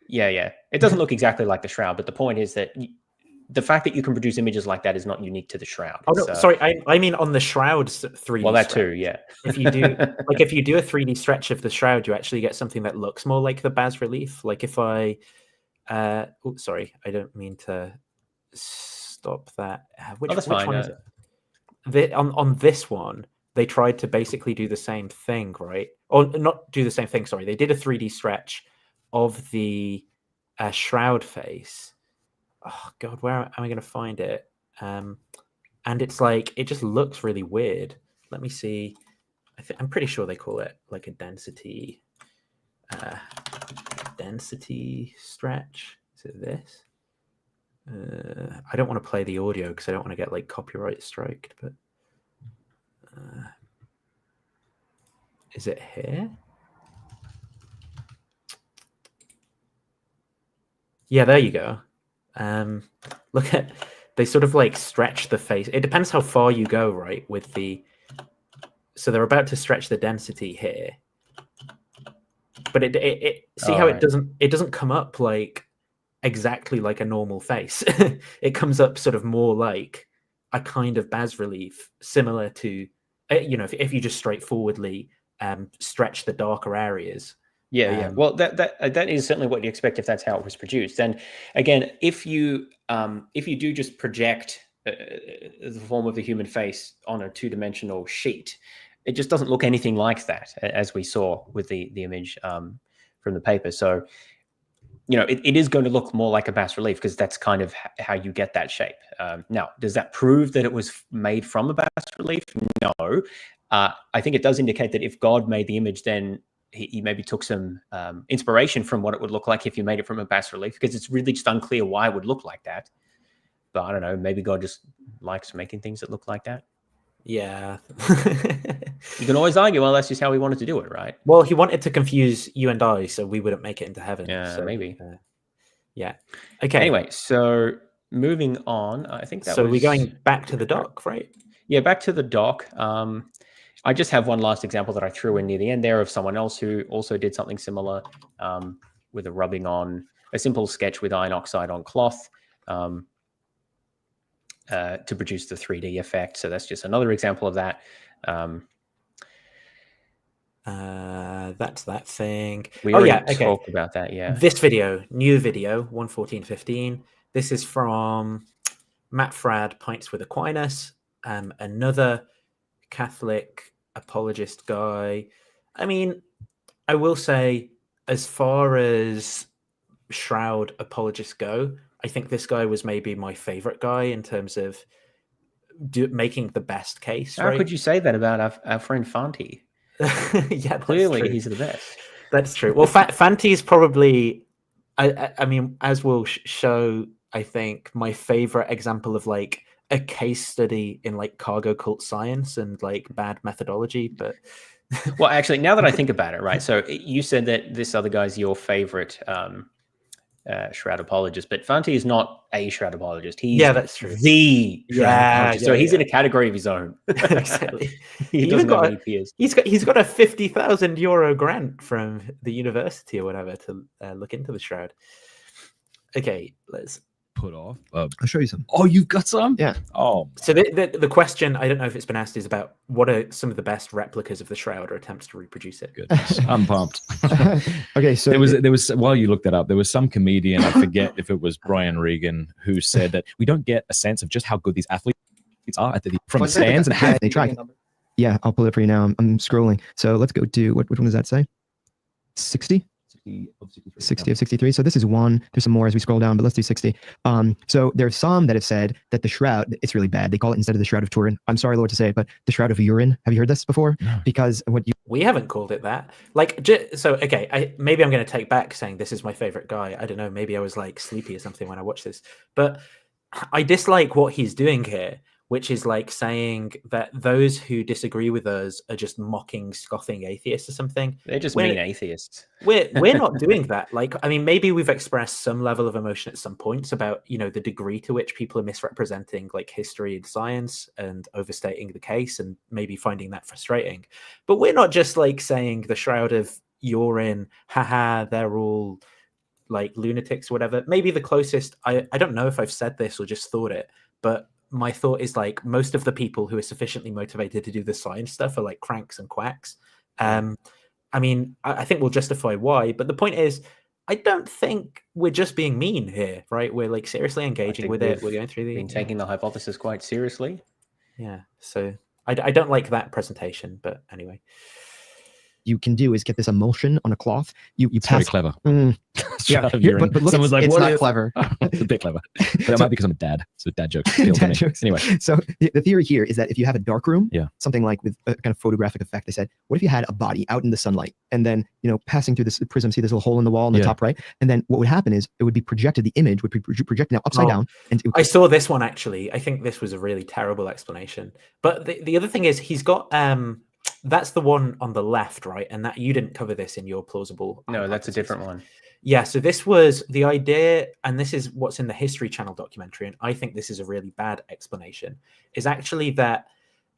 yeah. It doesn't look exactly like the shroud, but the point is that the fact that you can produce images like that is not unique to the shroud. Oh no, sorry, I mean on the shroud's 3D. Well, that stretch. too, yeah. If you do if you do a 3D stretch of the shroud, you actually get something that looks more like the bas relief. Like if I, sorry, I don't mean to stop that. Which one is it? On this one, they tried to basically do the same thing, right? Or not do the same thing. Sorry, they did a 3D stretch of the shroud face. Oh God, where am I going to find it? And it's like it just looks really weird. Let me see. I'm pretty sure they call it like a density stretch. Is it this? I don't want to play the audio because I don't want to get like copyright striked. But is it here? Yeah, there you go. Look at, they sort of like stretch the face. It depends how far you go, right? With the, so they're about to stretch the density here, but it see how it doesn't come up like exactly like a normal face. It comes up sort of more like a kind of bas relief, similar to if you just straightforwardly stretch the darker areas. Yeah. Well, that is certainly what you expect if that's how it was produced. And again, if you do just project the form of the human face on a two-dimensional sheet, it just doesn't look anything like that, as we saw with the image from the paper. So, it is going to look more like a bas relief because that's kind of how you get that shape. Now, does that prove that it was made from a bas relief? No. I think it does indicate that if God made the image, then he maybe took some inspiration from what it would look like if you made it from a bas relief, because it's really just unclear why it would look like that. But I don't know, maybe God just likes making things that look like that. Yeah. You can always argue, well, that's just how he wanted to do it, right? Well, he wanted to confuse you and I, so we wouldn't make it into heaven. Yeah, so, maybe. Yeah. Okay. Anyway, so moving on, I think that so we're going back to the doc, right? Yeah, back to the doc. I just have one last example that I threw in near the end there of someone else who also did something similar with a simple sketch with iron oxide on cloth to produce the 3D effect. So that's just another example of that. That's that thing. We already talked about that, yeah. This video, new video, 114.15. This is from Matt Fradd, Pints with Aquinas, another Catholic apologist guy. I mean, I will say, as far as Shroud apologists go, I think this guy was maybe my favorite guy in terms of making the best case. How could you say that about our friend Fanti? Yeah, clearly he's the best. That's true. Well, Fanti is probably, I mean, as we'll show, I think my favorite example of like a case study in like cargo cult science and like bad methodology. But well, actually, now that I think about it, right? So you said that this other guy's your favorite shroud apologist, but Fanti is not a shroud apologist. He's that's true. The shroud apologist. So he's in yeah. a category of his own. Exactly. He doesn't have any peers. He's got a €50,000 grant from the university or whatever to look into the shroud. Okay, let's put off. I'll show you some. Oh, you've got some? Yeah. Oh. So the question, I don't know if it's been asked, is about what are some of the best replicas of the shroud or attempts to reproduce it. Goodness, I'm pumped. Okay, so there was while you looked that up, there was some comedian, I forget if it was Brian Regan, who said that we don't get a sense of just how good these athletes are from the stands and how they try. Yeah, I'll pull it for you now. I'm scrolling. So let's go to which one does that say? 60? 60 of 63. So this is one. There's some more as we scroll down, but let's do 60. So there's some that have said that the shroud, it's really bad. They call it, instead of the Shroud of Turin, I'm sorry, Lord, to say it, but the Shroud of Urine. Have you heard this before? No. Because we haven't called it that. Like, so okay, maybe I'm going to take back saying this is my favorite guy. I don't know. Maybe I was like sleepy or something when I watched this, but I dislike what he's doing here, which is like saying that those who disagree with us are just mocking, scoffing atheists or something. They're just mean atheists. We're not doing that. Like, I mean, maybe we've expressed some level of emotion at some points about, you know, the degree to which people are misrepresenting like history and science and overstating the case and maybe finding that frustrating. But we're not just like saying the Shroud of Urine, haha, they're all like lunatics or whatever. Maybe the closest, I don't know if I've said this or just thought it, but my thought is like most of the people who are sufficiently motivated to do the science stuff are like cranks and quacks. I mean, I think we'll justify why, but the point is, I don't think we're just being mean here, right? We're like seriously engaging with it. We're going through the taking the hypothesis quite seriously. Yeah. So I don't like that presentation, but anyway. You can do is get this emulsion on a cloth. You it's pass. very clever. Yeah, but look, someone's like, it's what not is... clever. It's a bit clever, but it might be because I'm a dad. So dad jokes. Anyway, so the theory here is that if you have a dark room, yeah, something like with a kind of photographic effect, they said, what if you had a body out in the sunlight and then, you know, passing through this prism, see this little hole in the wall in the top right, and then what would happen is it would be projected. The image would be projected now upside down. And I saw this one actually. I think this was a really terrible explanation. But the other thing is he's got that's the one on the left, right? And that you didn't cover this in your plausible. No, that's a different one. Yeah, so this was the idea, and this is what's in the History Channel documentary, and I think this is a really bad explanation, is actually that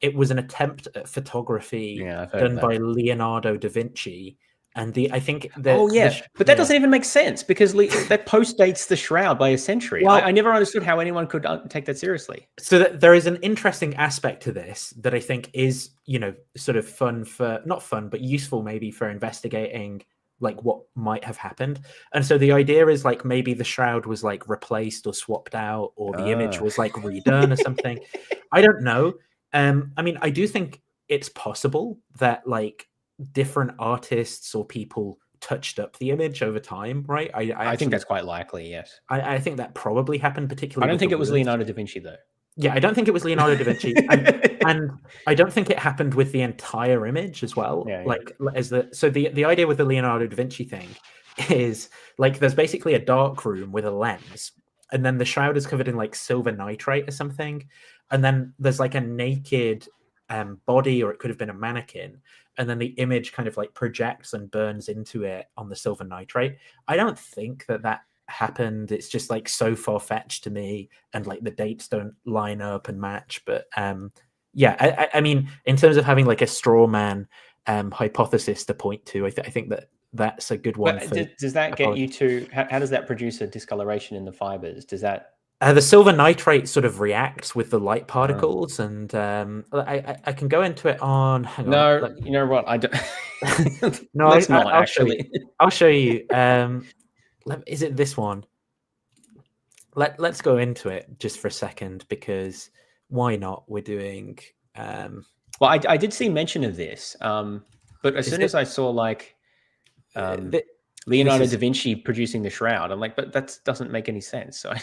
it was an attempt at photography done by Leonardo da Vinci. And I think that but that doesn't even make sense because that postdates the Shroud by a century. Well, I never understood how anyone could take that seriously. So there is an interesting aspect to this that I think is, you know, sort of not fun, but useful maybe for investigating like what might have happened. And so the idea is like maybe the Shroud was like replaced or swapped out, or the image was like redone or something. I don't know. I mean, I do think it's possible that like different artists or people touched up the image over time, right? I think that's quite likely, yes. I think that probably happened, particularly. I don't think it was Leonardo da Vinci, though. Yeah, I don't think it was Leonardo da Vinci, and I don't think it happened with the entire image as well. Yeah. Like, so the idea with the Leonardo da Vinci thing is like there's basically a dark room with a lens, and then the Shroud is covered in like silver nitrate or something, and then there's like a naked body, or it could have been a mannequin, and then the image kind of like projects and burns into it on the silver nitrate. I don't think that happened. It's just like so far-fetched to me, and like the dates don't line up and match. But yeah, I mean, in terms of having like a straw man hypothesis to point to, I think that's a good one. But does that get you to how does that produce a discoloration in the fibers? Does that the silver nitrate sort of reacts with the light particles, and I can go into it on. Hang on, you know what? I don't. No, I'll show you. Is it this one? Let's go into it just for a second, because why not? We're doing. Well, I did see mention of this, but as soon as I saw like Leonardo da Vinci producing the Shroud, I'm like, but that doesn't make any sense. So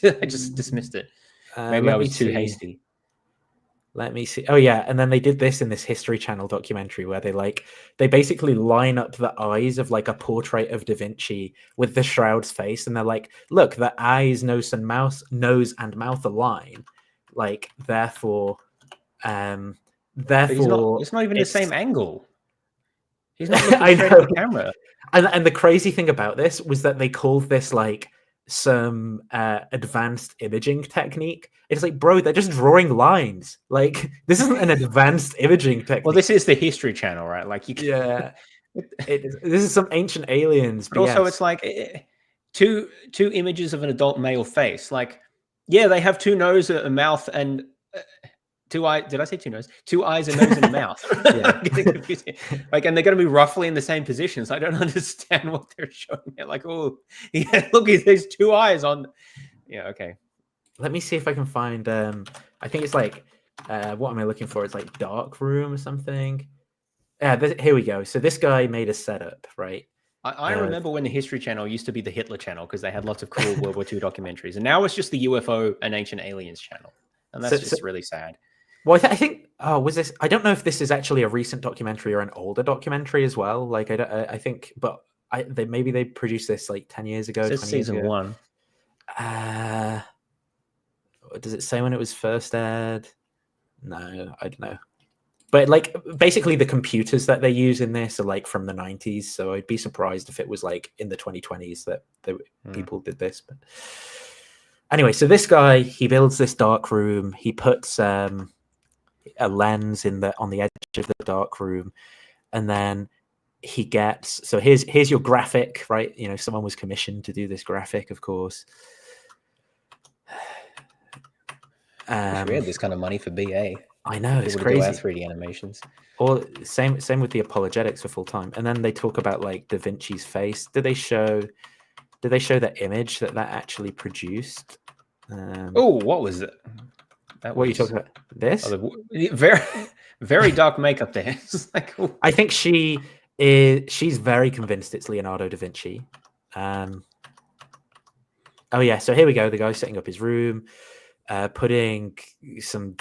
I just dismissed it. Maybe I was too hasty. Let me see. Oh yeah, and then they did this in this History Channel documentary where they basically line up the eyes of like a portrait of Da Vinci with the Shroud's face, and they're like, look, the eyes, nose and mouth align. Like therefore, it's not even the same angle. He's not looking I straight at know. the camera. And the crazy thing about this was that they called this like some advanced imaging technique. It's like, bro, they're just drawing lines. Like, this isn't an advanced imaging technique. Well, this is the History Channel, right? Like, you can... yeah, this is some ancient aliens. But also, it's like two images of an adult male face. Like, yeah, they have two noses, a mouth, and two eyes. Did I say two noses? 2 eyes, a nose, and a mouth. Like, and they're going to be roughly in the same positions. I don't understand what they're showing me. Like, oh, yeah, look, there's 2 eyes on. Yeah, okay. Let me see if I can find. I think it's like, what am I looking for? It's like dark room or something. Yeah, here we go. So this guy made a setup, right? I remember when the History Channel used to be the Hitler Channel because they had lots of cool World War II documentaries, and now it's just the UFO and Ancient Aliens channel, and that's just really sad. Well, I think. Oh, was this? I don't know if this is actually a recent documentary or an older documentary as well. Like, I think, but maybe they produced this like 10 years ago. It's season 1. Does it say when it was first aired? No, I don't know. But like, basically, the computers that they use in this are like from the 90s. So I'd be surprised if it was like in the 2020s that people did this. But anyway, so this guy, he builds this dark room. He puts a lens on the edge of the dark room, and then he gets. So here's your graphic, right? You know, someone was commissioned to do this graphic, of course. We had this kind of money for BA. I know, it's crazy. crazy. 3D animations. Or same with the Apologetics for full time. And then they talk about like Da Vinci's face. Did they show that image that actually produced? Oh, what was it? What are you talking about? This? Very, very dark makeup there. Like, I think she's very convinced it's Leonardo da Vinci. Oh yeah, so here we go. The guy's setting up his room, putting some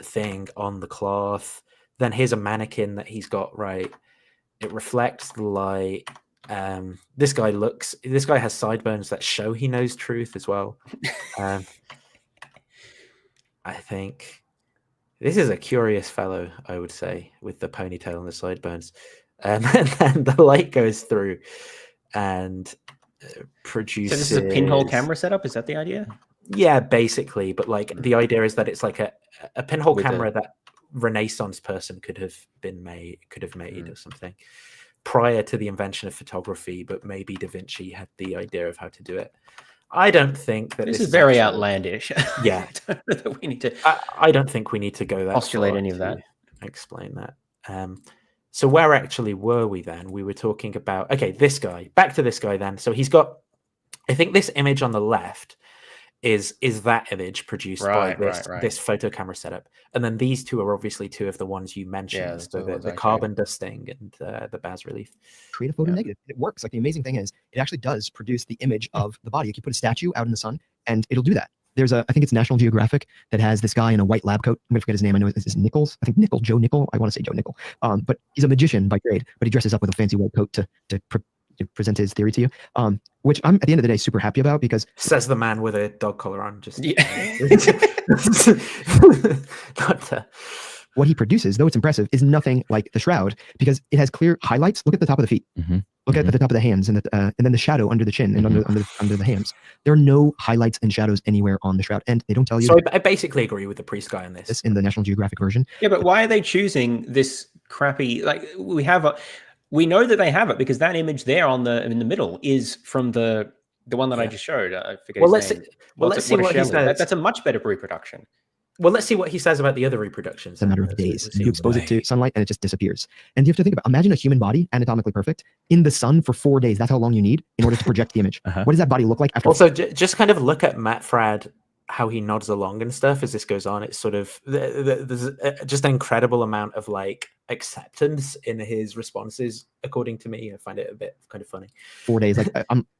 thing on the cloth. Then here's a mannequin that he's got, right? It reflects the light. This guy has sideburns that show he knows truth as well. I think this is a curious fellow, I would say, with the ponytail and the sideburns. And then the light goes through and produces. So this is a pinhole camera setup. Is that the idea? Yeah, basically. But like the idea is that it's like a pinhole camera that Renaissance person could have made or something prior to the invention of photography. But maybe Da Vinci had the idea of how to do it. I don't think that this is very outlandish. Yeah, I don't know that we need to. I don't think we need to go that postulate any of that. Explain that. So where actually were we then? We were talking about this guy. Back to this guy then. So he's got. I think this image on the left is that image produced by this photo camera setup, and then these two are obviously two of the ones you mentioned. So the carbon dusting and the bas relief. Create a photo negative. It works. Like the amazing thing is, it actually does produce the image of the body. Like you put a statue out in the sun, and it'll do that. There's I think it's National Geographic that has this guy in a white lab coat. I'm gonna forget his name. I know it's Nichols. I think Joe Nickel. I want to say Joe Nickel. But he's a magician by grade. But he dresses up with a fancy white coat to present his theory to you, which I'm at the end of the day super happy about, because says the man with a dog collar on. Just what he produces, though it's impressive, is nothing like the shroud, because it has clear highlights. Look at the top of the feet. Look at the top of the hands, and then the shadow under the chin and under the hams. There are no highlights and shadows anywhere on the shroud, and they don't tell you. So I basically agree with the priest guy on this. In the National Geographic version. Yeah, but why are they choosing this crappy? Like we know that they have it because that image there in the middle is from the one that I just showed. I forget his name. Let's see what he says. That's a much better reproduction. Well, let's see what he says about the other reproductions. It's a matter of days. You expose it to sunlight and it just disappears. And you have to think about, imagine a human body, anatomically perfect, in the sun for 4 days. That's how long you need in order to project the image. What does that body look like after? Also, just kind of look at Matt Frad, how he nods along and stuff as this goes on. It's sort of, there's just an incredible amount of like acceptance in his responses, according to me. I find it a bit kind of funny. 4 days, like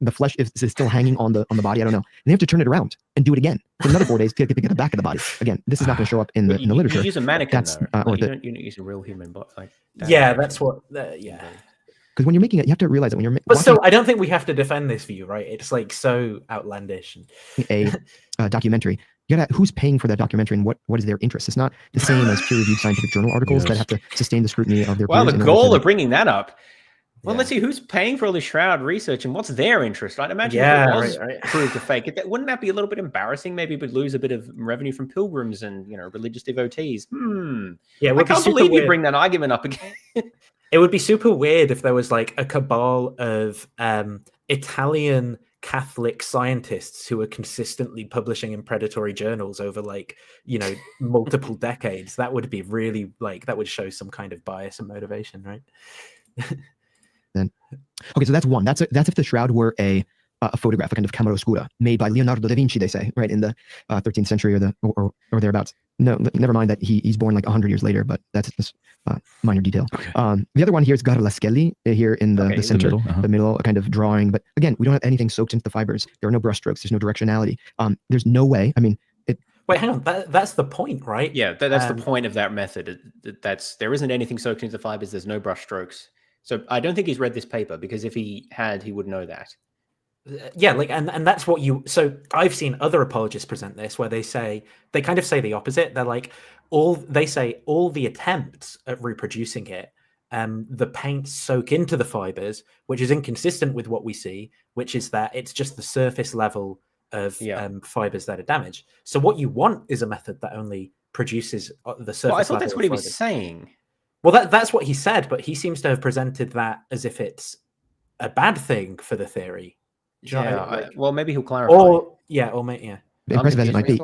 the flesh is still hanging on the body. I don't know. And they have to turn it around and do it again for another 4 days to get the back of the body. Again, this is not going to show up in the literature. You use a mannequin, though. You don't use a real human body. That's what. Yeah. Because when you're making it, you have to realize that when you're. But still, I don't think we have to defend this view, right? It's like so outlandish. A documentary. you gotta, who's paying for that documentary and what is their interest? It's not the same as peer-reviewed scientific journal articles that have to sustain the scrutiny of their Well, peers the in order goal to, of bringing that up. Well, Yeah. let's see who's paying for all this Shroud research and what's their interest. I'd imagine Yeah, if it was right. proved a fake, wouldn't that be a little bit embarrassing? Maybe we'd lose a bit of revenue from pilgrims and religious devotees. Yeah, it I would be can't super believe you weird. bring that argument up again. It would be super weird if there was like a cabal of Italian Catholic scientists who are consistently publishing in predatory journals over like, multiple decades. That would be really that would show some kind of bias and motivation, right? then. Okay, so that's one. That's if the shroud were a photograph, a kind of camera oscura made by Leonardo da Vinci, they say, right, in the 13th century or thereabouts. No, never mind that he's born like 100 years later, but that's just minor detail. Okay. The other one here is Garlaschelli here in the center, the middle, a kind of drawing. But again, we don't have anything soaked into the fibers. There are no brush strokes. There's no directionality. There's no way. I mean, wait, hang on. That's the point, right? Yeah, that's the point of that method. There isn't anything soaked into the fibers. There's no brush strokes. So I don't think he's read this paper, because if he had, he would know that. Yeah, and that's what so I've seen other apologists present this where they kind of say the opposite. They're like, all the attempts at reproducing it, the paints soak into the fibers, which is inconsistent with what we see, which is that it's just the surface level of fibers that are damaged. So what you want is a method that only produces the surface level. Well, I thought that's what he was fibers. saying. Well, that's what he said, but he seems to have presented that as if it's a bad thing for the theory. Well, maybe he'll clarify. Or impressive as it might be.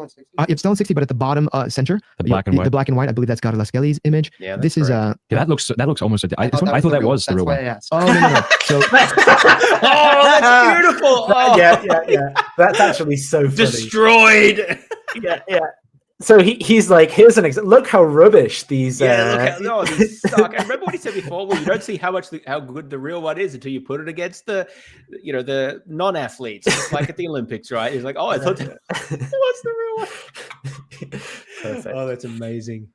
It's still in 60, but at the bottom center, the black and white. The black and white, I believe that's Garlaschelli's image. Yeah, this is that looks almost. I thought that was the real one. Oh no. So oh, that's beautiful. Oh. Yeah. That's actually so funny. Destroyed. Yeah. So he's like, here's an example. Look how rubbish these. Look these suck. And remember what he said before? Well, you don't see how good the real one is until you put it against the non-athletes, just like at the Olympics, right? He's like, oh, I thought what's the real one? Perfect. Oh, that's amazing.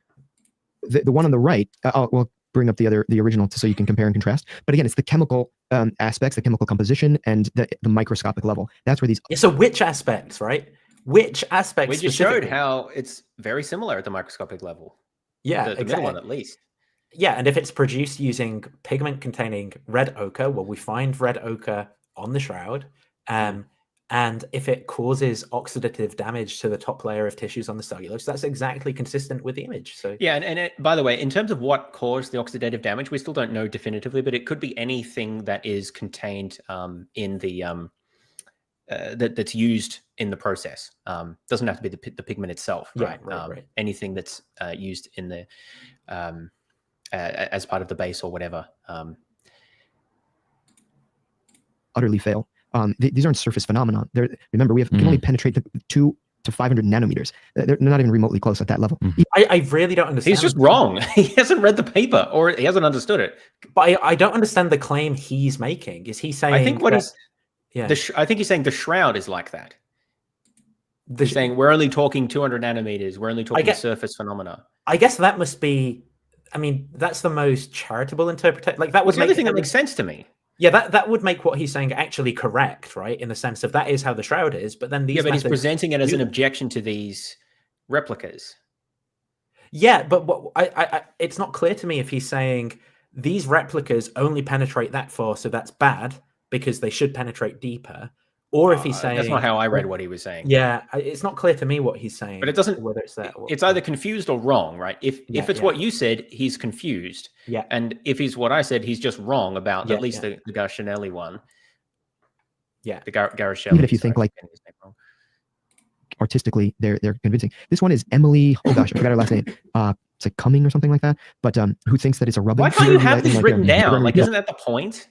The one on the right, we'll bring up the original so you can compare and contrast. But again, it's the chemical aspects, the chemical composition, and the microscopic level. That's where these. Yeah, so which aspects, right? Which aspects? We just showed how it's very similar at the microscopic level. Yeah, the middle one at least. Yeah, and if it's produced using pigment containing red ochre, well, we find red ochre on the shroud. And if it causes oxidative damage to the top layer of tissues on the cellulose, that's exactly consistent with the image. So yeah, and by the way, in terms of what caused the oxidative damage, we still don't know definitively, but it could be anything that is contained in the that's used in the process. Doesn't have to be the pigment itself, right? Right. Anything that's used in the as part of the base or whatever. Utterly fail. These aren't surface phenomena. Remember, we can only penetrate 200 to 500 nanometers. They're not even remotely close at that level. I really don't understand. He's just wrong. He hasn't read the paper, or he hasn't understood it. But I don't understand the claim he's making. Is he saying? I think he's. Yeah. I think he's saying the shroud is like that. He's saying we're only talking 200 nanometers. We're only talking surface phenomena. I guess that must be. I mean, that's the most charitable interpretation. Like that was the only thing that makes sense to me. Yeah, that would make what he's saying actually correct, right? In the sense of that is how the shroud is. But then these. Yeah, but he's presenting it as an objection to these replicas. Yeah, but what it's not clear to me if he's saying these replicas only penetrate that far, so that's bad, because they should penetrate deeper, or if he's saying that's not how I read what he was saying. Yeah, it's not clear to me what he's saying. But it doesn't whether it's that. It's either confused or wrong, right? If it's what you said, he's confused. Yeah, and if he's what I said, he's just wrong about at least the Garlaschelli one. Yeah, the Garlaschelli. Even if you think like artistically, they're convincing. This one is Emily. Oh gosh, I forgot her last name. It's like Cumming or something like that. But who thinks that it's a rubbing? Why can't you have these written down? Like, isn't that the point?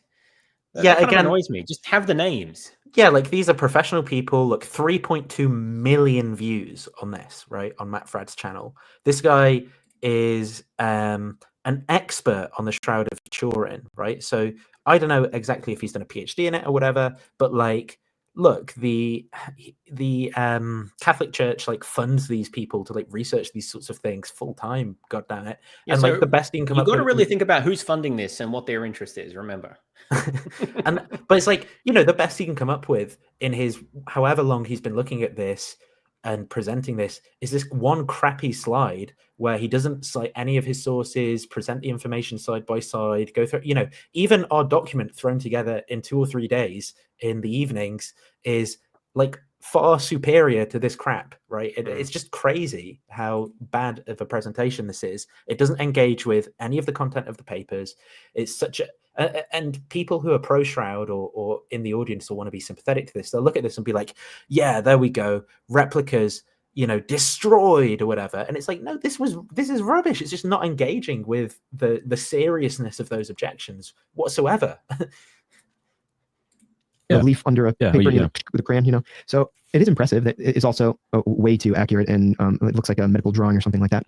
That again, annoys me. Just have the names. Yeah, like these are professional people. Look, 3.2 million views on this, right? On Matt Frad's channel. This guy is an expert on the Shroud of Turin, right? So I don't know exactly if he's done a PhD in it or whatever, but like, look, the Catholic Church like funds these people to like research these sorts of things full time. God damn it! Yeah, and so like the best you can come up with. You've got to really think about who's funding this and what their interest is. Remember, but it's like the best he can come up with in his however long he's been looking at this. and presenting this is this one crappy slide where he doesn't cite any of his sources, present the information side by side, go through, even our document thrown together in 2 or 3 days in the evenings is like far superior to this crap, right? It's just crazy how bad of a presentation this is. It doesn't engage with any of the content of the papers. It's such and people who are pro Shroud or in the audience will want to be sympathetic to this. They'll look at this and be like, yeah, there we go, replicas, destroyed or whatever. And it's like, no, this is rubbish. It's just not engaging with the seriousness of those objections whatsoever. A leaf under a paper with a crayon, So it is impressive. That it is also way too accurate, and it looks like a medical drawing or something like that.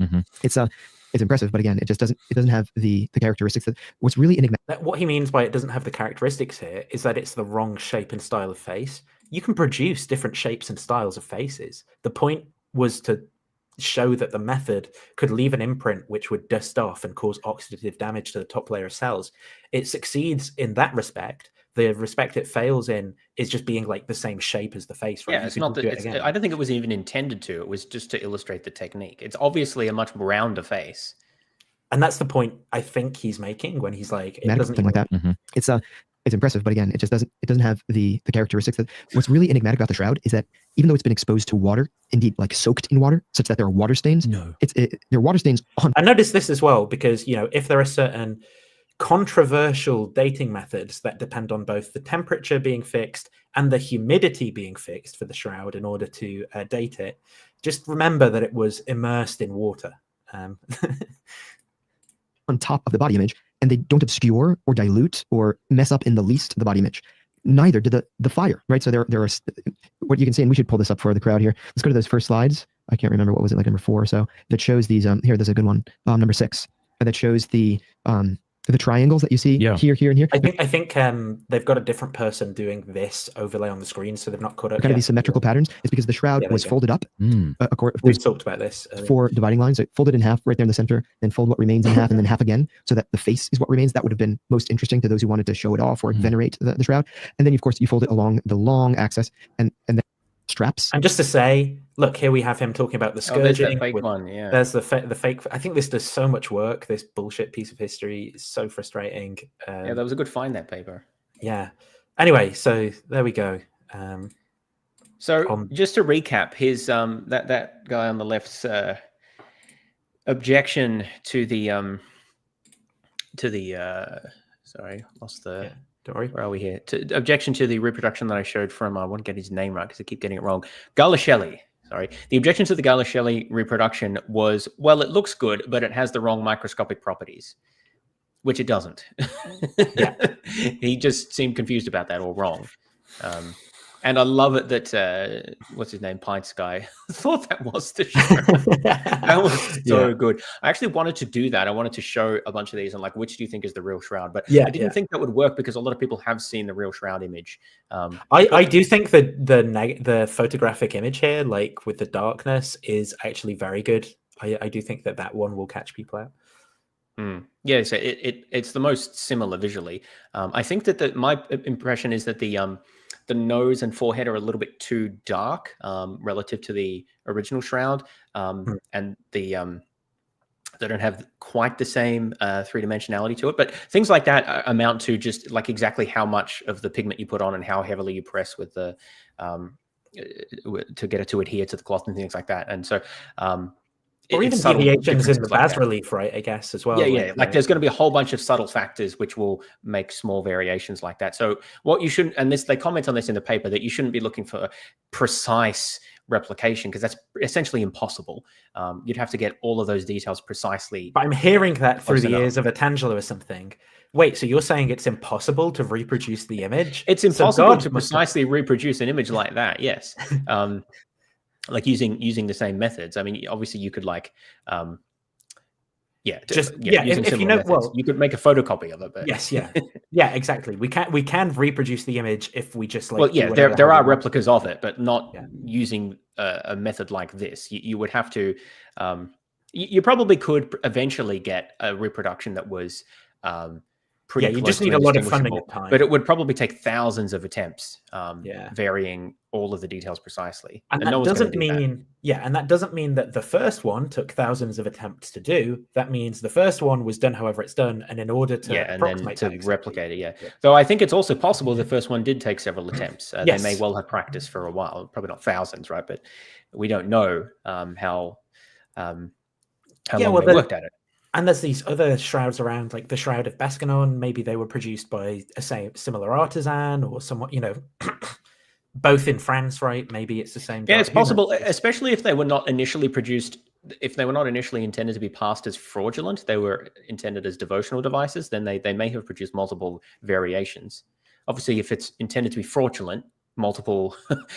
It's impressive, but again, it doesn't have the characteristics that what's really enigmatic. What he means by it doesn't have the characteristics here is that it's the wrong shape and style of face. You can produce different shapes and styles of faces. The point was to show that the method could leave an imprint which would dust off and cause oxidative damage to the top layer of cells. It succeeds in that respect. The respect it fails in is just being like the same shape as the face. Right? Yeah, it's not that. I don't think it was even intended to. It was just to illustrate the technique. It's obviously a much rounder face, and that's the point I think he's making when he's like, it doesn't something like that. It's impressive, but again, it doesn't have the characteristics that. What's really enigmatic about the Shroud is that even though it's been exposed to water, indeed like soaked in water, such that there are water stains. No, there are water stains on. I noticed this as well because if there are certain controversial dating methods that depend on both the temperature being fixed and the humidity being fixed for the Shroud in order to date it, just remember that it was immersed in water. On top of the body image, and they don't obscure or dilute or mess up in the least the body image. Neither did the fire, right? So there are what you can see, and we should pull this up for the crowd here. Let's go to those first slides. I can't remember, what was it, like number 4 or so, that shows these here, there's a good one, number 6, that shows the triangles that you see here, and here. I think they've got a different person doing this overlay on the screen, so they've not caught up. Kind of these symmetrical patterns. It's because the Shroud was folded up. We've talked about this. 4 dividing lines. So folded in half right there in the center, then fold what remains in half, and then half again, so that the face is what remains. That would have been most interesting to those who wanted to show it off or venerate the Shroud. And then, of course, you fold it along the long axis, and then straps. And just to say, look, here we have him talking about the Scourging. There's that fake one, yeah. There's the fake. I think this does so much work. This bullshit piece of history is so frustrating. Yeah, that was a good find, that paper. Yeah. Anyway, so there we go. So just to recap, his that guy on the left's objection to the sorry, lost the. Yeah. Don't worry. Where are we here? Objection to the reproduction that I showed from, I won't get his name right because I keep getting it wrong. Galashelli. Sorry. The objection to the Galashelli reproduction was, well, it looks good, but it has the wrong microscopic properties, which it doesn't. Yeah. He just seemed confused about that or wrong. And I love it that, what's his name, Pints guy, thought that was the Shroud. That was so good. I actually wanted to do that. I wanted to show a bunch of these and like, which do you think is the real Shroud? But I didn't think that would work because a lot of people have seen the real Shroud image. I do think that the photographic image here, like with the darkness, is actually very good. I do think that one will catch people out. Yeah, so it's the most similar visually. I think that my impression is that the nose and forehead are a little bit too dark relative to the original Shroud, and they don't have quite the same three-dimensionality to it. But things like that amount to just like exactly how much of the pigment you put on and how heavily you press with the to get it to adhere to the cloth and things like that. And so or even deviations in the bas relief, right? I guess as well. Yeah. Like there's going to be a whole bunch of subtle factors which will make small variations like that. So what you shouldn't, and they comment on this in the paper, that you shouldn't be looking for precise replication because that's essentially impossible. You'd have to get all of those details precisely. But I'm hearing that through the ears of a Tangelo or something. Wait, so you're saying it's impossible to reproduce the image? It's impossible to precisely reproduce an image like that. Yes. Like using the same methods. I mean, obviously you could like, if you know, well, you could make a photocopy of it. But yes, yeah, exactly. We can reproduce the image if we just like. Well, yeah, there are replicas of it, but not using a method like this. You would have to. You probably could eventually get a reproduction that was pretty Yeah, you close just to need a lot of funding indistinguishable, and time. but it would probably take thousands of attempts, Yeah. varying all of the details precisely. And no that one's gonna doesn't do that. mean, yeah, and that doesn't mean that the first one took thousands of attempts to do. That means the first one was done however it's done, and in order to and then approximate to that replicate it, Though I think it's also possible the first one did take several attempts. Yes. They may well have practiced for a while, probably not thousands, right? But we don't know how long they worked at it. And there's these other shrouds around, like the Shroud of Bescanon. Maybe they were produced by a similar artisan or someone, both in France, right? Maybe it's the same. Yeah, it's possible, especially if they were not initially produced. If they were not initially intended to be passed as fraudulent, they were intended as devotional devices, then they may have produced multiple variations. Obviously, if it's intended to be fraudulent, multiple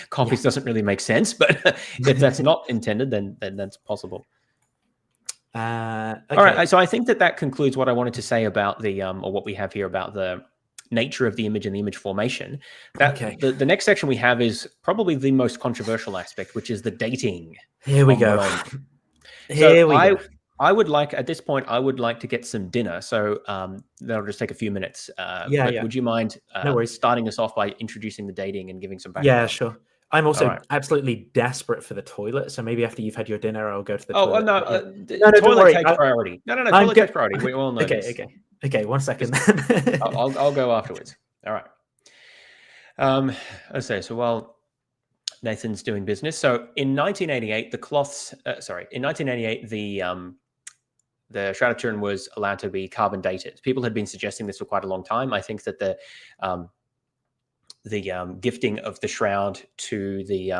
copies doesn't really make sense. But if that's not intended, then that's possible. Okay. All right, so I think that concludes what I wanted to say about the or what we have here about the nature of the image and the image formation. The next section we have is probably the most controversial aspect, which is the dating. Here we go. I would like, at this point, I would like to get some dinner. So that'll just take a few minutes. Would you mind starting us off by introducing the dating and giving some background? Yeah, sure. I'm also absolutely desperate for the toilet, so maybe after you've had your dinner, I'll go to the toilet. Toilet takes priority. No, toilet takes priority. We all know this. Okay, 1 second. I'll go afterwards. All right. Let's say, so while Nathan's doing business, so in 1988, the Shroud of Turin was allowed to be carbon dated. People had been suggesting this for quite a long time. I think that the gifting of the shroud to the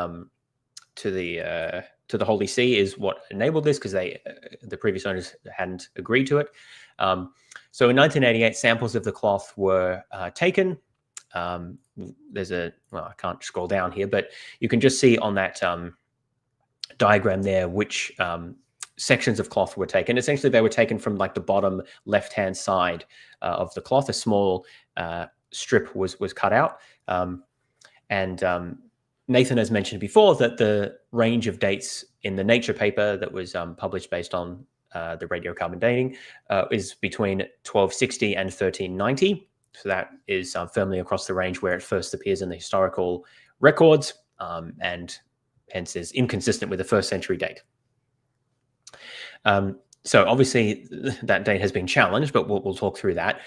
Holy See is what enabled this, because the previous owners hadn't agreed to it. So in 1988, samples of the cloth were taken. There's I can't scroll down here, but you can just see on that diagram there which sections of cloth were taken. Essentially, they were taken from like the bottom left-hand side of the cloth. A small strip was cut out. Nathan has mentioned before that the range of dates in the Nature paper that was published based on the radiocarbon dating is between 1260 and 1390. So that is firmly across the range where it first appears in the historical records, and hence is inconsistent with the 1st century date. So obviously that date has been challenged, but we'll talk through that.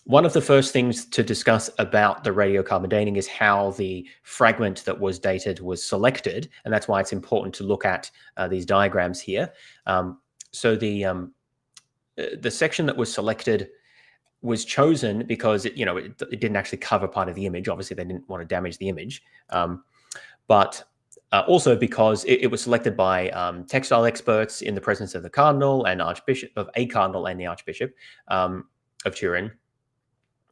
One of the first things to discuss about the radiocarbon dating is how the fragment that was dated was selected, and that's why it's important to look at these diagrams here. So the section that was selected was chosen because it didn't actually cover part of the image. Obviously, they didn't want to damage the image, but also because it was selected by textile experts in the presence of the cardinal and archbishop of a cardinal and the archbishop of Turin.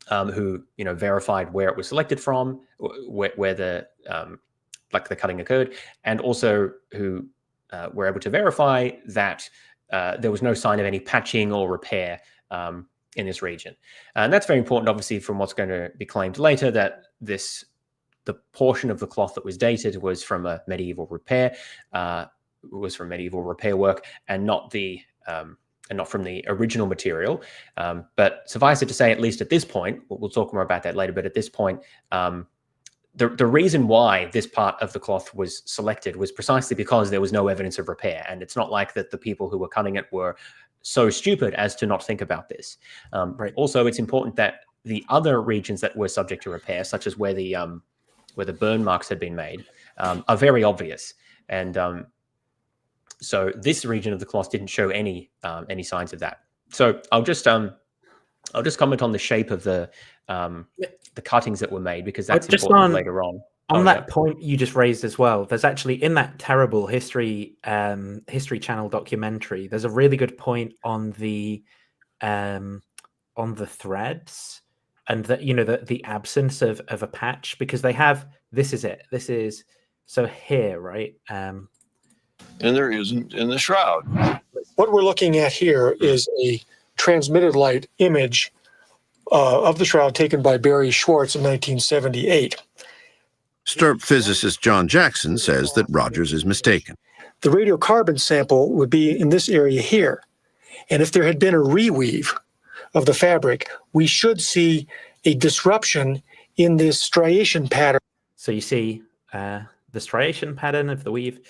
Who verified where it was selected from, where the the cutting occurred, and also who were able to verify that there was no sign of any patching or repair in this region. And that's very important, obviously, from what's going to be claimed later, that the portion of the cloth that was dated was from a medieval repair, work, and not from the original material. But suffice it to say, at least at this point, we'll talk more about that later, but at this point, the reason why this part of the cloth was selected was precisely because there was no evidence of repair. And it's not like that the people who were cutting it were so stupid as to not think about this. Also, it's important that the other regions that were subject to repair, such as where the burn marks had been made, are very obvious. And so this region of the cloth didn't show any signs of that. So I'll just comment on the shape of the cuttings that were made, because that's just important later on. On that point you just raised as well, there's actually, in that terrible History Channel documentary, there's a really good point on the threads, and that the absence of a patch, because they have, this is so here, right? And there isn't in the shroud. What we're looking at here is a transmitted light image of the shroud taken by Barry Schwartz in 1978. STURP physicist John Jackson says that Rogers is mistaken. The radiocarbon sample would be in this area here. And if there had been a reweave of the fabric, we should see a disruption in this striation pattern. So you see the striation pattern of the weave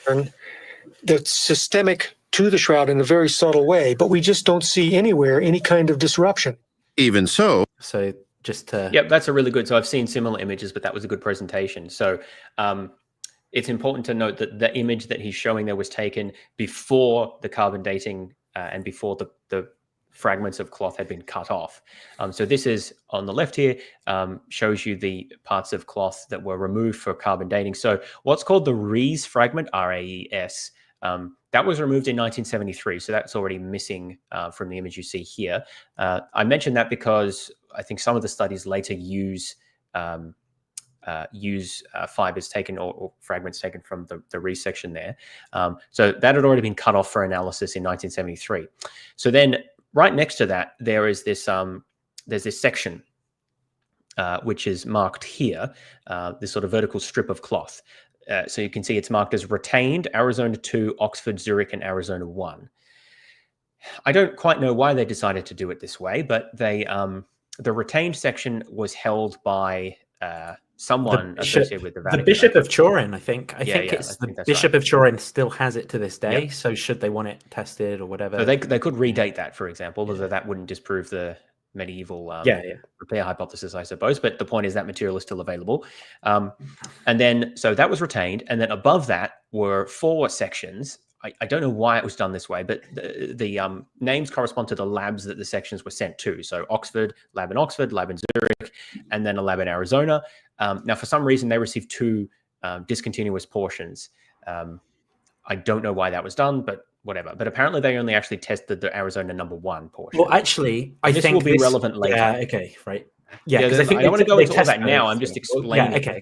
that's systemic to the shroud in a very subtle way, but we just don't see anywhere any kind of disruption. Even so. So just to... Yep, that's a really good. So I've seen similar images, but that was a good presentation. So it's important to note that the image that he's showing there was taken before the carbon dating and before the fragments of cloth had been cut off. So this is on the left here, shows you the parts of cloth that were removed for carbon dating. So what's called the Rees fragment, R-A-E-S, that was removed in 1973. So that's already missing from the image you see here. I mentioned that because I think some of the studies later use fibers taken or fragments taken from the Rees section there. So that had already been cut off for analysis in 1973. So then right next to that, there is this there's this section which is marked here, this sort of vertical strip of cloth. So you can see it's marked as retained Arizona 2, Oxford, Zurich, and Arizona 1. I don't quite know why they decided to do it this way, but they the retained section was held by someone associated with the Vatican. The Bishop of Turin, I think. I think it's the Bishop of Turin still has it to this day. Yep. So should they want it tested or whatever? So they could redate that, for example, although that wouldn't disprove the medieval repair hypothesis, I suppose. But the point is that material is still available. And then, so that was retained. And then above that were 4 sections. I don't know why it was done this way, but the names correspond to the labs that the sections were sent to. So Oxford, lab in Zurich, and then a lab in Arizona. Now, for some reason, they received 2 discontinuous portions. I don't know why that was done, but whatever. But apparently, they only actually tested the Arizona -- 1 portion. Well, actually, I think this will be relevant later. Yeah, okay, right. Yeah, because I don't want to go into all that now. I'm just explaining okay.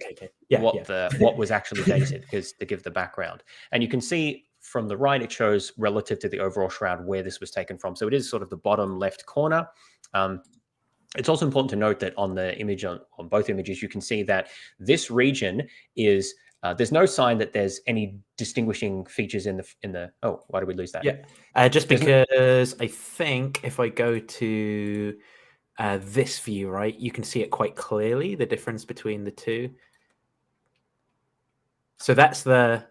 what was actually dated, because to give the background. And you can see from the right, it shows relative to the overall shroud where this was taken from. So it is sort of the bottom left corner. It's also important to note that on the image, on both images, you can see that this region is, there's no sign that there's any distinguishing features in the, oh, why did we lose that? Yeah, just because I think if I go to this view, right, you can see it quite clearly, the difference between the two. So that's the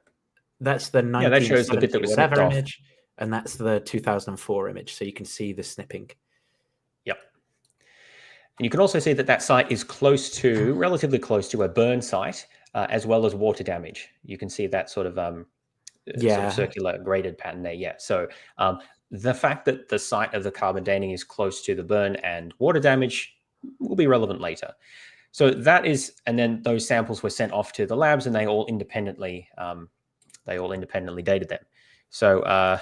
1970 that shows the bit that was whatever image, and that's the 2004 image. So you can see the snipping. Yep. And you can also see that site is relatively close to a burn site, as well as water damage. You can see that sort of circular graded pattern there. Yeah. So the fact that the site of the carbon dating is close to the burn and water damage will be relevant later. So that is, and then those samples were sent off to the labs, and they all independently dated them. So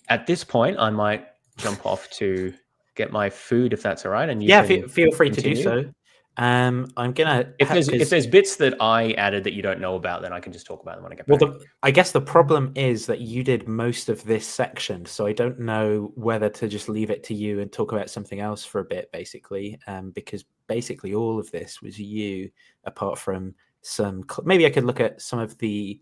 at this point, I might jump off to get my food, if that's all right. And you feel free to do so. I'm gonna. If there's bits that I added that you don't know about, then I can just talk about them when I get back. Well, I guess the problem is that you did most of this section, so I don't know whether to just leave it to you and talk about something else for a bit, basically, because basically all of this was you, apart from some. Maybe I could look at some of the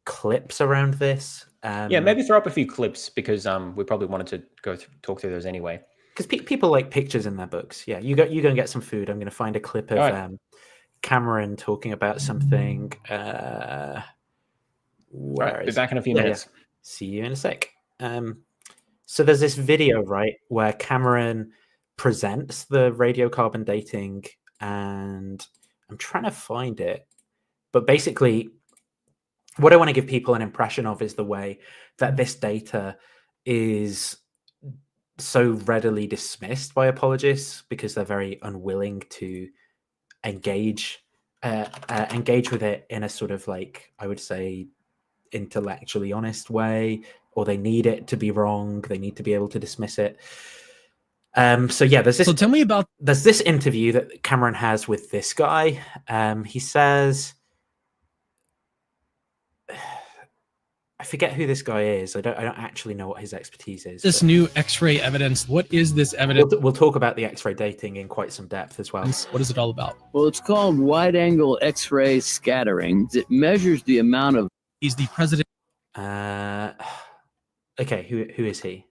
clips around this. Maybe throw up a few clips, because we probably wanted to talk through those anyway. Because people like pictures in their books. Yeah, you go and get some food. I'm going to find a clip of Cameron talking about something. Be back in a few minutes. Yeah. See you in a sec. So there's this video, right, where Cameron presents the radiocarbon dating, and I'm trying to find it. But basically, what I want to give people an impression of is the way that this data is so readily dismissed by apologists, because they're very unwilling to engage with it in a sort of, like, I would say, intellectually honest way, or they need it to be wrong. They need to be able to dismiss it. So yeah, there's this. So tell me about. There's this interview that Cameron has with this guy. He says, I forget who this guy is. I don't actually know what his expertise is. This new X-ray evidence. What is this evidence? We'll talk about the X-ray dating in quite some depth as well. What is it all about? Well, it's called wide-angle X-ray scattering. It measures the amount of. He's the president. Okay, who is he?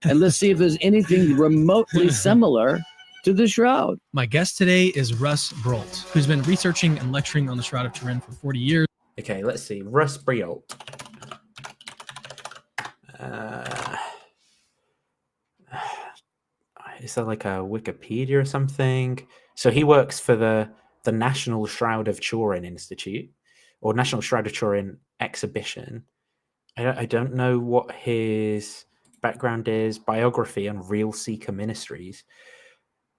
and let's see if there's anything remotely similar to the shroud. My guest today is Russ Brolt, who's been researching and lecturing on the Shroud of Turin for 40 years. Okay, let's see. Russ Brolt. Is there like a Wikipedia or something? So he works for the National Shroud of Turin Institute, or National Shroud of Turin exhibition. I don't know what his background is. Biography on Real Seeker Ministries.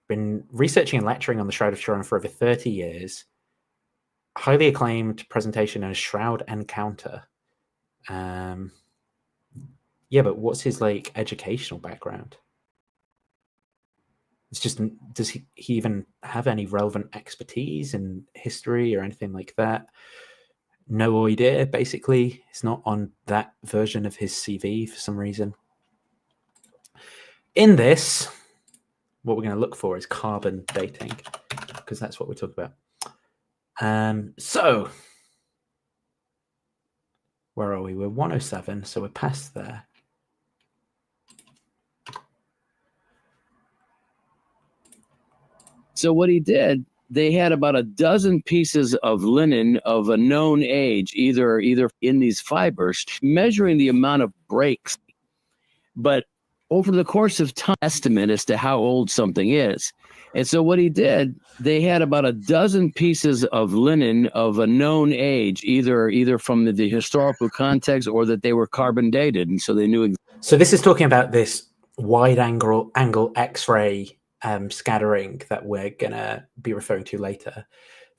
Been researching and lecturing on the Shroud of Turin for over 30 years. Highly acclaimed presentation as Shroud Encounter. Yeah, but what's his like educational background? It's just, does he even have any relevant expertise in history or anything like that? No idea, basically. It's not on that version of his CV for some reason. In this, what we're going to look for is carbon dating, because that's what we're talking about. So, where are we? We're 107, so we're past there. So what he did, they had about a dozen pieces of linen of a known age, either in these fibers, measuring the amount of breaks. But over the course of time, estimate as to how old something is. And so what he did, they had about a dozen pieces of linen of a known age, either from the historical context or that they were carbon dated. And so they knew. So this is talking about this wide angle X-ray scattering that we're going to be referring to later.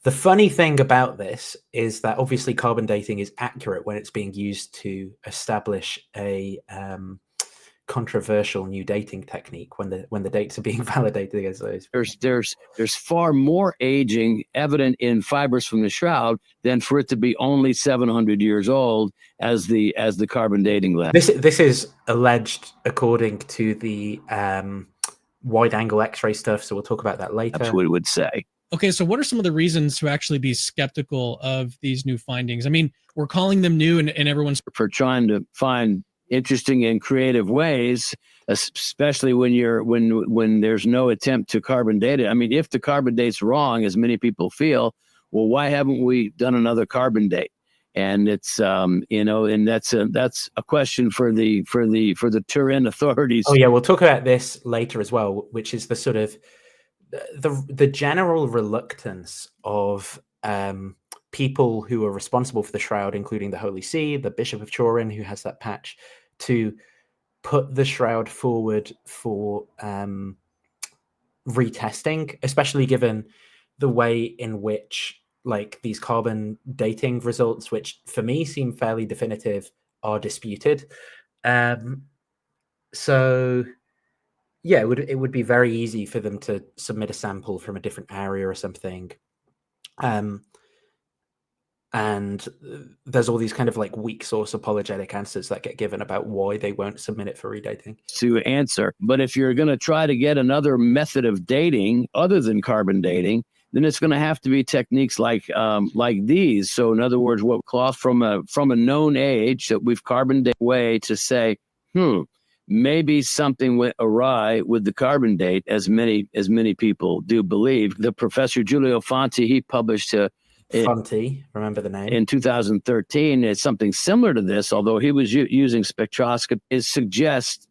The funny thing about this is that obviously carbon dating is accurate when it's being used to establish a controversial new dating technique when the dates are being validated against those. There's far more aging evident in fibers from the shroud than for it to be only 700 years old as the carbon dating lab. This is alleged according to the wide angle X-ray stuff, so we'll talk about that later. That's what it would say. Okay, so what are some of the reasons to actually be skeptical of these new findings? I mean, we're calling them new, and everyone's for trying to find interesting and creative ways, especially when there's no attempt to carbon date it. I mean, if the carbon date's wrong, as many people feel, well, why haven't we done another carbon date? And it's and that's a question for the Turin authorities. Oh yeah, we'll talk about this later as well, which is the sort of the general reluctance of people who are responsible for the shroud, including the Holy See, the Bishop of Turin, who has that patch, to put the shroud forward for retesting, especially given the way in which like these carbon dating results, which for me seem fairly definitive, are disputed. So yeah, it would be very easy for them to submit a sample from a different area or something. And there's all these kind of like weak source apologetic answers that get given about why they won't submit it for redating. To answer. But if you're going to try to get another method of dating other than carbon dating, then it's going to have to be techniques like these. So in other words, what cloth from a known age that we've carbon dated way to say, maybe something went awry with the carbon date, as many people do believe. The Professor Giulio Fanti, he published Fanti, remember the name? In 2013, it's something similar to this, although he was using spectroscopy. It suggests.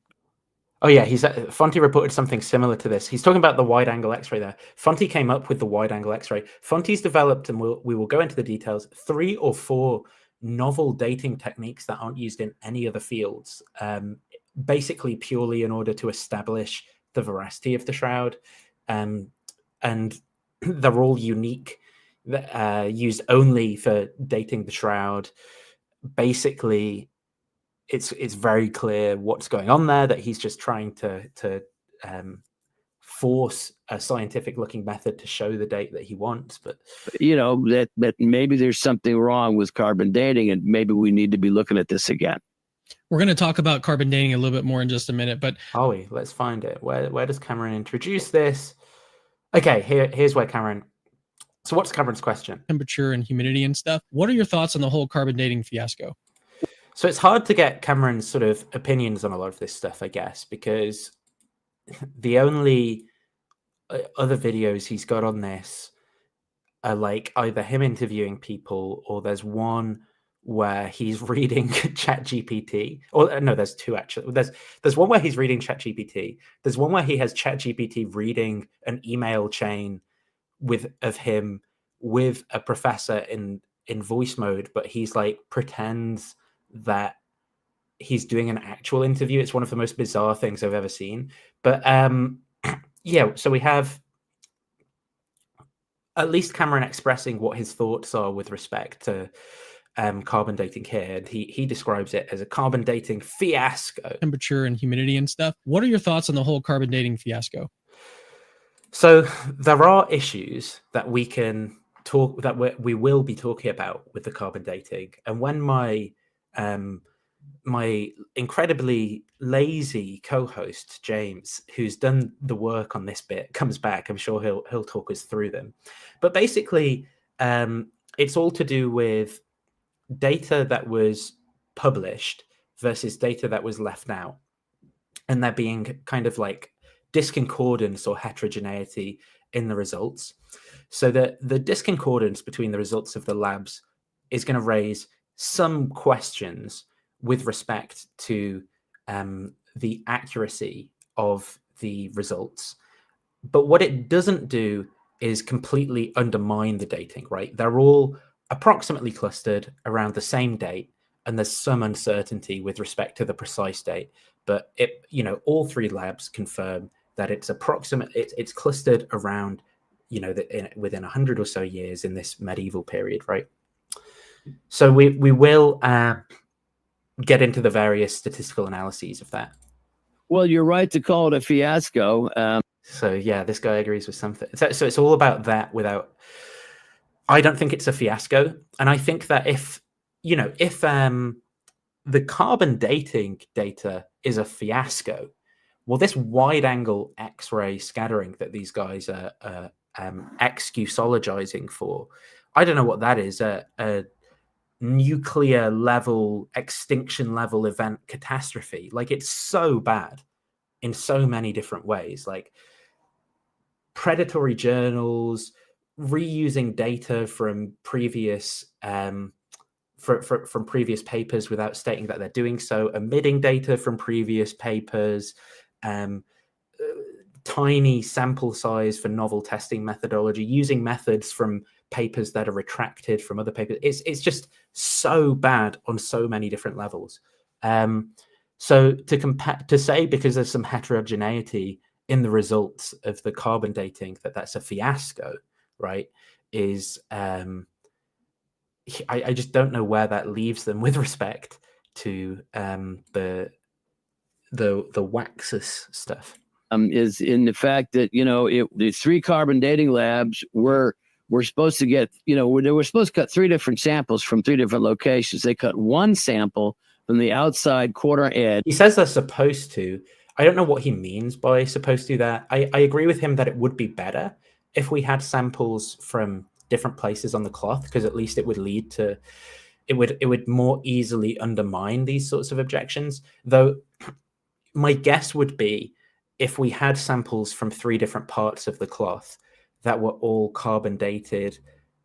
Oh yeah, Fanti reported something similar to this. He's talking about the wide angle X-ray there. Fanti came up with the wide angle X-ray. Fanti's developed, and we will go into the details, 3 or 4 novel dating techniques that aren't used in any other fields, basically purely in order to establish the veracity of the shroud. And they're all unique, used only for dating the shroud. Basically, it's very clear what's going on there, that he's just trying to force a scientific looking method to show the date that he wants. But that maybe there's something wrong with carbon dating, and maybe we need to be looking at this again. We're going to talk about carbon dating a little bit more in just a minute, but let's find it. Where does Cameron introduce this? Okay, here's where Cameron. So what's Cameron's question? Temperature and humidity and stuff. What are your thoughts on the whole carbon dating fiasco? So it's hard to get Cameron's sort of opinions on a lot of this stuff, I guess, because the only other videos he's got on this are like either him interviewing people, or there's one where he's reading ChatGPT. Or no, there's two actually. There's one where he's reading ChatGPT. There's one where he has ChatGPT reading an email chain of him with a professor in voice mode, but he's like pretends that he's doing an actual interview. It's one of the most bizarre things I've ever seen. But yeah, so we have at least Cameron expressing what his thoughts are with respect to carbon dating here. And he describes it as a carbon dating fiasco. Temperature and humidity and stuff. What are your thoughts on the whole carbon dating fiasco? So there are issues that we can talk that we will be talking about with the carbon dating. And when my my incredibly lazy co-host James, who's done the work on this bit, comes back, I'm sure he'll talk us through them. But basically, it's all to do with data that was published versus data that was left out, and there being kind of like disconcordance or heterogeneity in the results. So that the disconcordance between the results of the labs is going to raise some questions with respect to the accuracy of the results. But what it doesn't do is completely undermine the dating, right? They're all approximately clustered around the same date, and there's some uncertainty with respect to the precise date. But all three labs confirm that it's approximate. It's clustered around, within 100 or so years in this medieval period, right? So we will get into the various statistical analyses of that. Well, you're right to call it a fiasco. So yeah, this guy agrees with something. So it's all about that. I don't think it's a fiasco, and I think that if the carbon dating data is a fiasco, well, this wide-angle X-ray scattering that these guys are excusologizing for, I don't know what that is. A nuclear level, extinction level event catastrophe. Like, it's so bad in so many different ways. Like predatory journals, reusing data from previous from previous papers without stating that they're doing so, omitting data from previous papers, tiny sample size for novel testing methodology, using methods from papers that are retracted from other papers. It's just so bad on so many different levels. So to say because there's some heterogeneity in the results of the carbon dating that's a fiasco, right, is I just don't know where that leaves them with respect to the Waxus stuff. Is in the fact that the three carbon dating labs were supposed to get they were supposed to cut three different samples from three different locations. They cut one sample from the outside quarter edge. He says they're supposed to. I don't know what he means by supposed to. That I agree with him that it would be better if we had samples from different places on the cloth, because at least it would lead to it would more easily undermine these sorts of objections. Though my guess would be, if we had samples from three different parts of the cloth that were all carbon dated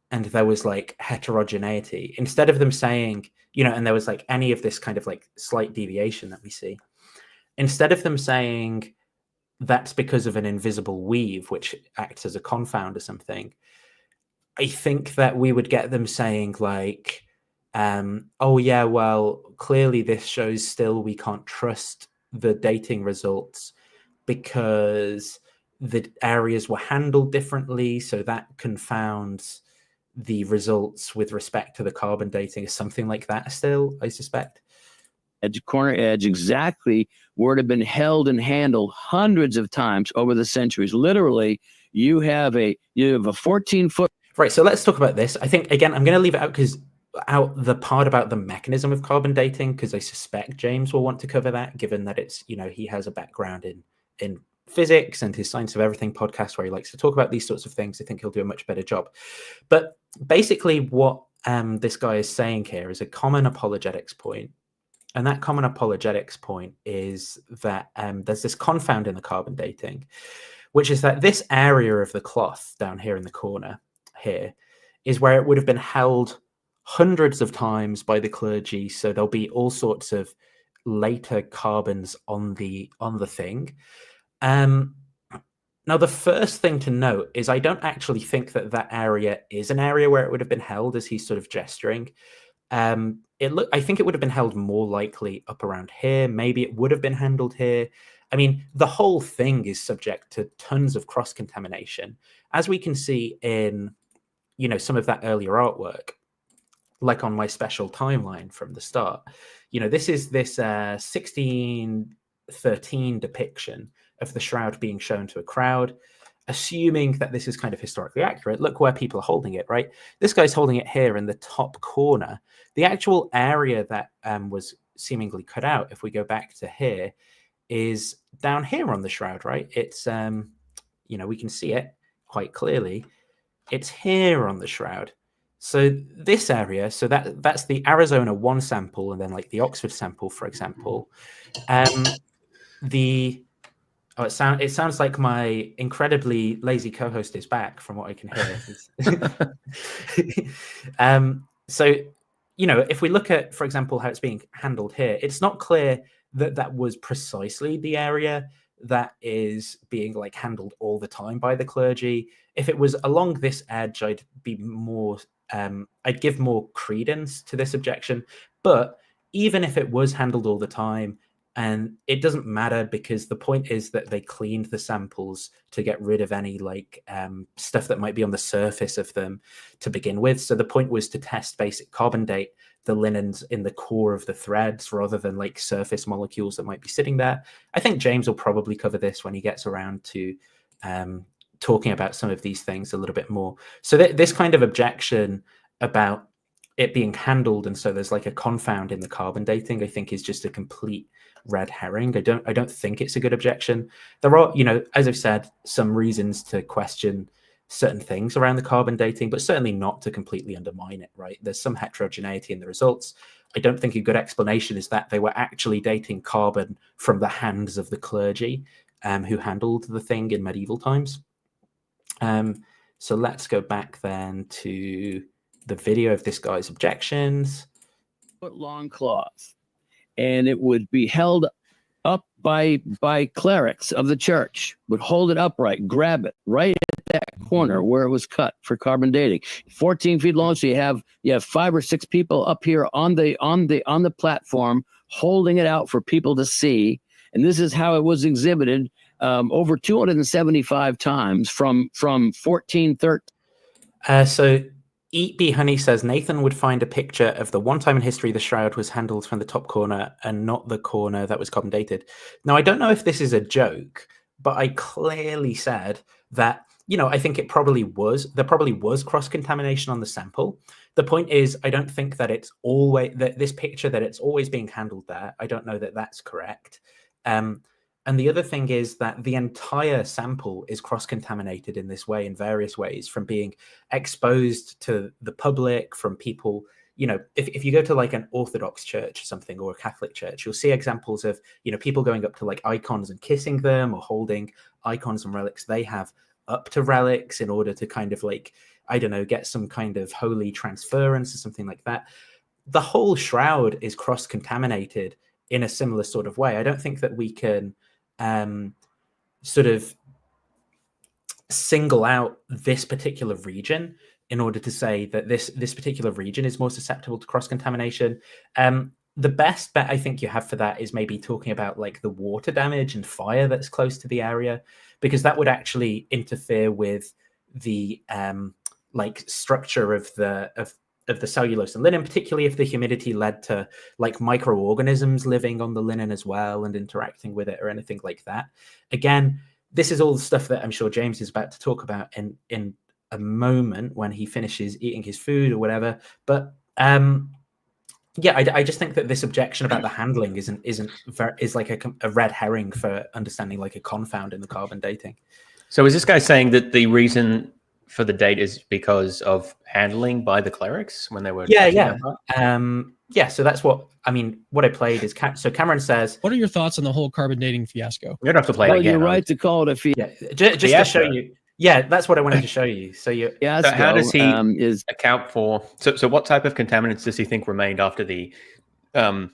and there was like heterogeneity, instead of them saying, and there was like any of this kind of like slight deviation that we see, instead of them saying that's because of an invisible weave, which acts as a confound or something, I think that we would get them saying like, oh yeah, well, clearly this shows still we can't trust the dating results because the areas were handled differently, so that confounds the results with respect to the carbon dating, or something like that still, I suspect. Corner edge, exactly where it had been held and handled hundreds of times over the centuries. Literally, you have a 14-foot. Right, so let's talk about this. I think, again, I'm going to leave it out the part about the mechanism of carbon dating, because I suspect James will want to cover that, given that it's, he has a background in physics and his Science of Everything podcast where he likes to talk about these sorts of things. I think he'll do a much better job. But basically what this guy is saying here is a common apologetics point And that common apologetics point is that there's this confound in the carbon dating, which is that this area of the cloth down here in the corner here is where it would have been held hundreds of times by the clergy. So there'll be all sorts of later carbons on the thing. Now, the first thing to note is I don't actually think that that area is an area where it would have been held, as he's sort of gesturing. I think it would have been held more likely up around here. Maybe it would have been handled here. I mean, the whole thing is subject to tons of cross-contamination, as we can see in, you know, some of that earlier artwork, like on my special timeline from the start. You know, this is this 1613 depiction of the shroud being shown to a crowd, assuming that this is kind of historically accurate. Look where people are holding it, right? This guy's holding it here in the top corner. The actual area that was seemingly cut out, if we go back to here, is down here on the shroud, right? It's, you know, we can see it quite clearly. It's here on the shroud. So this area, so that's the Arizona 1 sample, and then like the Oxford sample, for example. It sounds like my incredibly lazy co-host is back, from what I can hear. So, you know, if we look at, for example, how it's being handled here, it's not clear that that was precisely the area that is being like handled all the time by the clergy. If it was along this edge, I'd be more, I'd give more credence to this objection. But even if it was handled all the time, and it doesn't matter, because the point is that they cleaned the samples to get rid of any like stuff that might be on the surface of them to begin with. So the point was to test basic carbon date the linens in the core of the threads rather than like surface molecules that might be sitting there. I think James will probably cover this when he gets around to talking about some of these things a little bit more. So this kind of objection about it being handled, and so there's like a confound in the carbon dating, I think is just a complete red herring. I don't think it's a good objection. There are, you know, as I've said, some reasons to question certain things around the carbon dating, but certainly not to completely undermine it, right? There's some heterogeneity in the results. I don't think a good explanation is that they were actually dating carbon from the hands of the clergy who handled the thing in medieval times. So let's go back then to the video of this guy's objections. Long cloth, and it would be held up by clerics of the church, would hold it upright, grab it right at that corner where it was cut for carbon dating. 14 feet long, so you have 5 or 6 people up here on the platform holding it out for people to see. And this is how it was exhibited over 275 times from 1413. So Eat Bee Honey says Nathan would find a picture of the one time in history the shroud was handled from the top corner and not the corner that was carbon dated. Now, I don't know if this is a joke, but I clearly said that, you know, I think it probably was. There probably was cross-contamination on the sample. The point is, I don't think that it's always that this picture that it's always being handled there. I don't know that that's correct. And the other thing is that the entire sample is cross-contaminated in this way, in various ways, from being exposed to the public, from people, you know, if you go to like an Orthodox church or something, or a Catholic church, you'll see examples of, you know, people going up to like icons and kissing them, or holding icons and relics they have up to relics in order to kind of like, I don't know, get some kind of holy transference or something like that. The whole shroud is cross-contaminated in a similar sort of way. I don't think that we can sort of single out this particular region in order to say that this particular region is more susceptible to cross-contamination. The best bet I think you have for that is maybe talking about like the water damage and fire that's close to the area, because that would actually interfere with the like structure of the cellulose and linen, particularly if the humidity led to like microorganisms living on the linen as well and interacting with it or anything like that. Again, this is all the stuff that I'm sure James is about to talk about in a moment when he finishes eating his food or whatever. But yeah, I just think that this objection about the handling is like a red herring for understanding like a confound in the carbon dating. So is this guy saying that the reason for the date is because of handling by the clerics when they were Yeah, so that's what I mean. What I played is so Cameron says, "What are your thoughts on the whole carbon dating fiasco?" You don't have to play Well, it again. you're right to call it a just to show you. Yeah, that's what I wanted to show you. So you. So how does he account for? So what type of contaminants does he think remained after the, after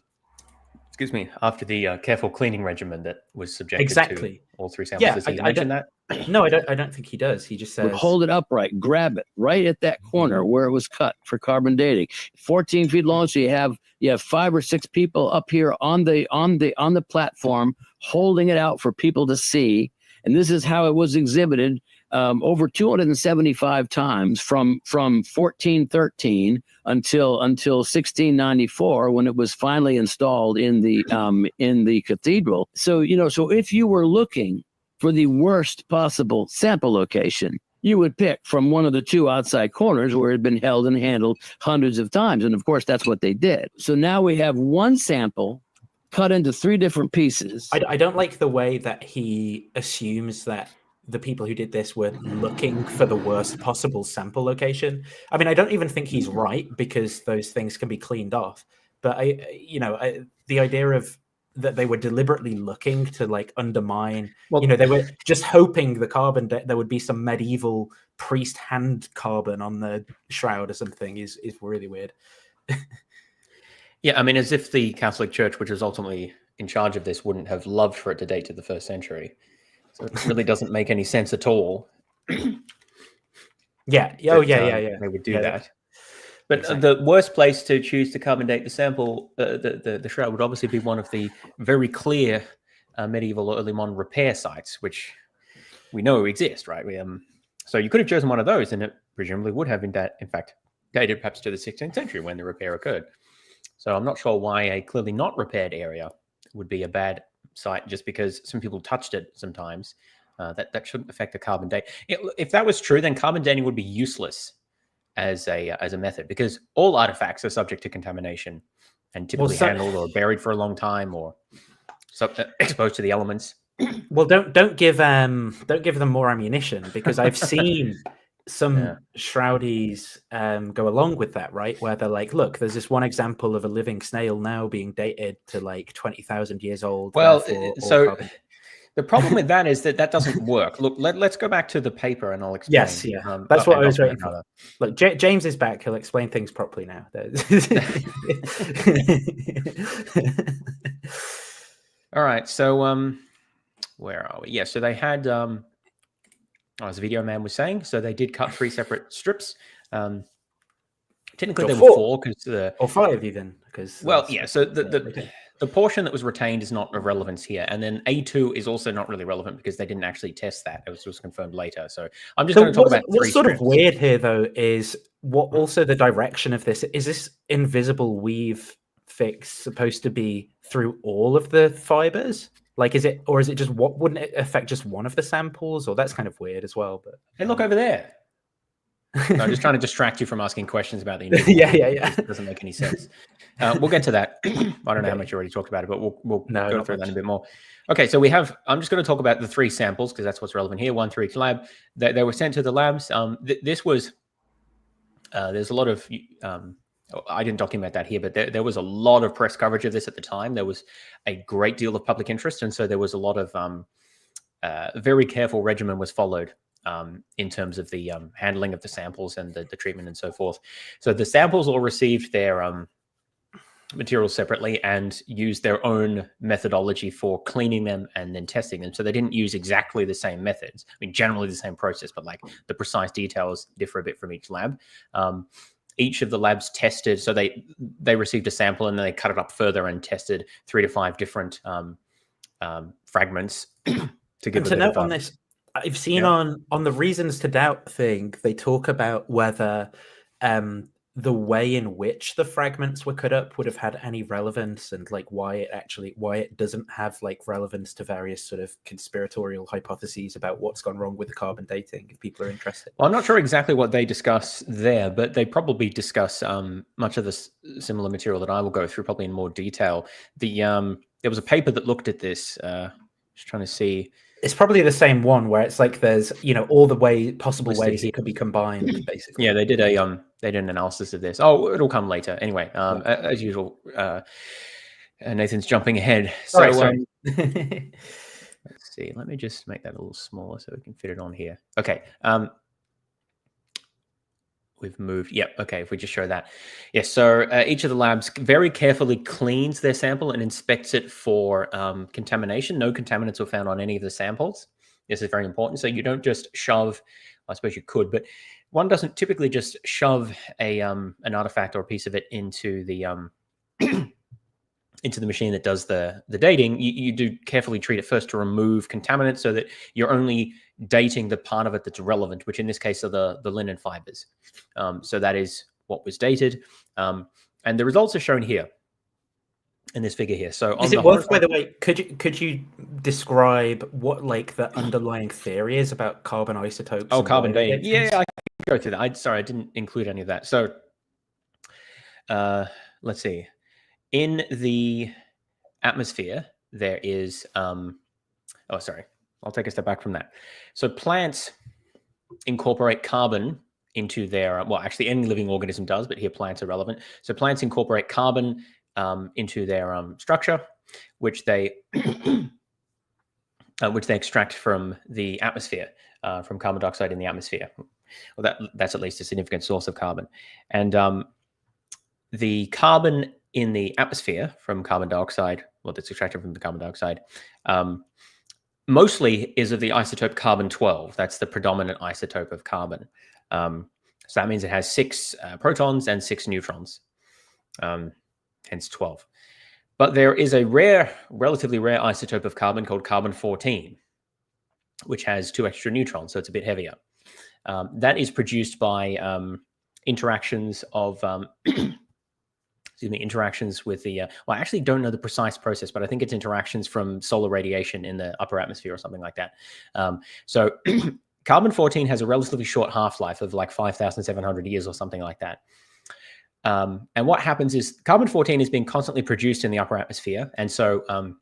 the careful cleaning regimen that was subjected to all three samples? Does he mention that? No, I don't think he does. He just says, hold it upright, grab it right at that corner where it was cut for carbon dating. 14 feet long, so you have 5 or 6 people up here on the platform holding it out for people to see. And this is how it was exhibited over 275 times from 1413 until 1694, when it was finally installed in the cathedral. So so if you were looking for the worst possible sample location, you would pick from one of the 2 outside corners where it had been held and handled hundreds of times. And of course, that's what they did. So now we have one sample cut into 3 different pieces. I don't like the way that he assumes that the people who did this were looking for the worst possible sample location. I mean, I don't even think he's right, because those things can be cleaned off. But the idea of that they were deliberately looking to like undermine, they were just hoping the carbon there would be some medieval priest hand carbon on the shroud or something is really weird. Yeah, I mean, as if the Catholic Church, which was ultimately in charge of this, wouldn't have loved for it to date to the 1st century. So it really doesn't make any sense at all. Yeah. They would do that. But the worst place to choose to carbon date the sample, the shroud, would obviously be one of the very clear medieval or early modern repair sites, which we know exist, right? So you could have chosen one of those, and it presumably would have, in fact, dated perhaps to the 16th century when the repair occurred. So I'm not sure why a clearly not repaired area would be a bad site just because some people touched it sometimes. That shouldn't affect the carbon date. If that was true, then carbon dating would be useless as a method, because all artifacts are subject to contamination and typically handled or buried for a long time or exposed to the elements. Well, don't give them more ammunition, because I've seen some shroudies go along with that, right? Where they're like, look, there's this one example of a living snail now being dated to like 20,000 years old. Well, so the problem with that is that doesn't work. Look, let's go back to the paper and I'll explain. Yes, yeah. That's what I was waiting for. Look, James is back. He'll explain things properly now. All right, so where are we? Yeah, so they had as the video man was saying, so they did cut 3 separate strips. Technically, there were 4 because or 5 even. Because so the portion that was retained is not of relevance here, and then A2 is also not really relevant because they didn't actually test that. It was confirmed later. So I'm just going to talk about 3 what's sort strips. of weird here, though, is what also the direction of this is. This invisible weave fix supposed to be through all of the fibers? Like, is it just what wouldn't it affect just one of the samples? Or that's kind of weird as well. But hey, look over there. No, I'm just trying to distract you from asking questions about the yeah. It doesn't make any sense. We'll get to that. I don't know how much you already talked about it, but we'll go through that a bit more. Okay, so I'm just going to talk about the 3 samples because that's what's relevant here. 1 through each lab. They were sent to the labs. This was there's a lot of I didn't document that here, but there was a lot of press coverage of this at the time. There was a great deal of public interest, and so there was a lot of very careful regimen was followed in terms of the handling of the samples and the treatment and so forth. So the samples all received their materials separately and used their own methodology for cleaning them and then testing them. So they didn't use exactly the same methods. I mean, generally the same process, but like the precise details differ a bit from each lab. Each of the labs tested, so they received a sample and then they cut it up further and tested 3 to 5 different fragments to give. And to note on this, I've seen on the reasons to doubt thing, they talk about whether the way in which the fragments were cut up would have had any relevance, and like why it doesn't have like relevance to various sort of conspiratorial hypotheses about what's gone wrong with the carbon dating, if people are interested. Well, I'm not sure exactly what they discuss there, but they probably discuss much of the similar material that I will go through probably in more detail. There was a paper that looked at this, just trying to see. It's probably the same one where it's like there's all the possible Listed ways here. it could be combined, basically. Yeah, they did an analysis of this. Oh, it'll come later. Anyway, as usual, Nathan's jumping ahead. So Sorry. let's see. Let me just make that a little smaller so we can fit it on here. Okay. We've moved. Yep. Okay. If we just show that. Yes. So each of the labs very carefully cleans their sample and inspects it for contamination. No contaminants were found on any of the samples. This is very important. So you don't just shove, I suppose you could, but one doesn't typically just shove an artifact or a piece of it into the into the machine that does the dating. You do carefully treat it first to remove contaminants so that you're only dating the part of it that's relevant, which in this case are the linen fibers. So that is what was dated. And the results are shown here in this figure here. So is it worth, by the way, could you describe what like the underlying theory is about carbon isotopes? Oh, carbon dating. Yeah, I can go through that. Sorry, I didn't include any of that. So let's see. In the atmosphere, there is, oh, sorry, I'll take a step back from that. So plants incorporate carbon into their, well, actually any living organism does, but here plants are relevant. So plants incorporate carbon into their structure, which they extract from the atmosphere, from carbon dioxide in the atmosphere. Well, that's at least a significant source of carbon. And the carbon in the atmosphere from carbon dioxide, well, that's extracted from the carbon dioxide, mostly is of the isotope carbon-12. That's the predominant isotope of carbon. So that means it has 6 protons and 6 neutrons, hence 12. But there is a relatively rare isotope of carbon called carbon-14, which has 2 extra neutrons, so it's a bit heavier. That is produced by interactions of interactions with the, well, I actually don't know the precise process, but I think it's interactions from solar radiation in the upper atmosphere or something like that. So carbon-14 has a relatively short half-life of like 5,700 years or something like that. And what happens is carbon-14 is being constantly produced in the upper atmosphere. And so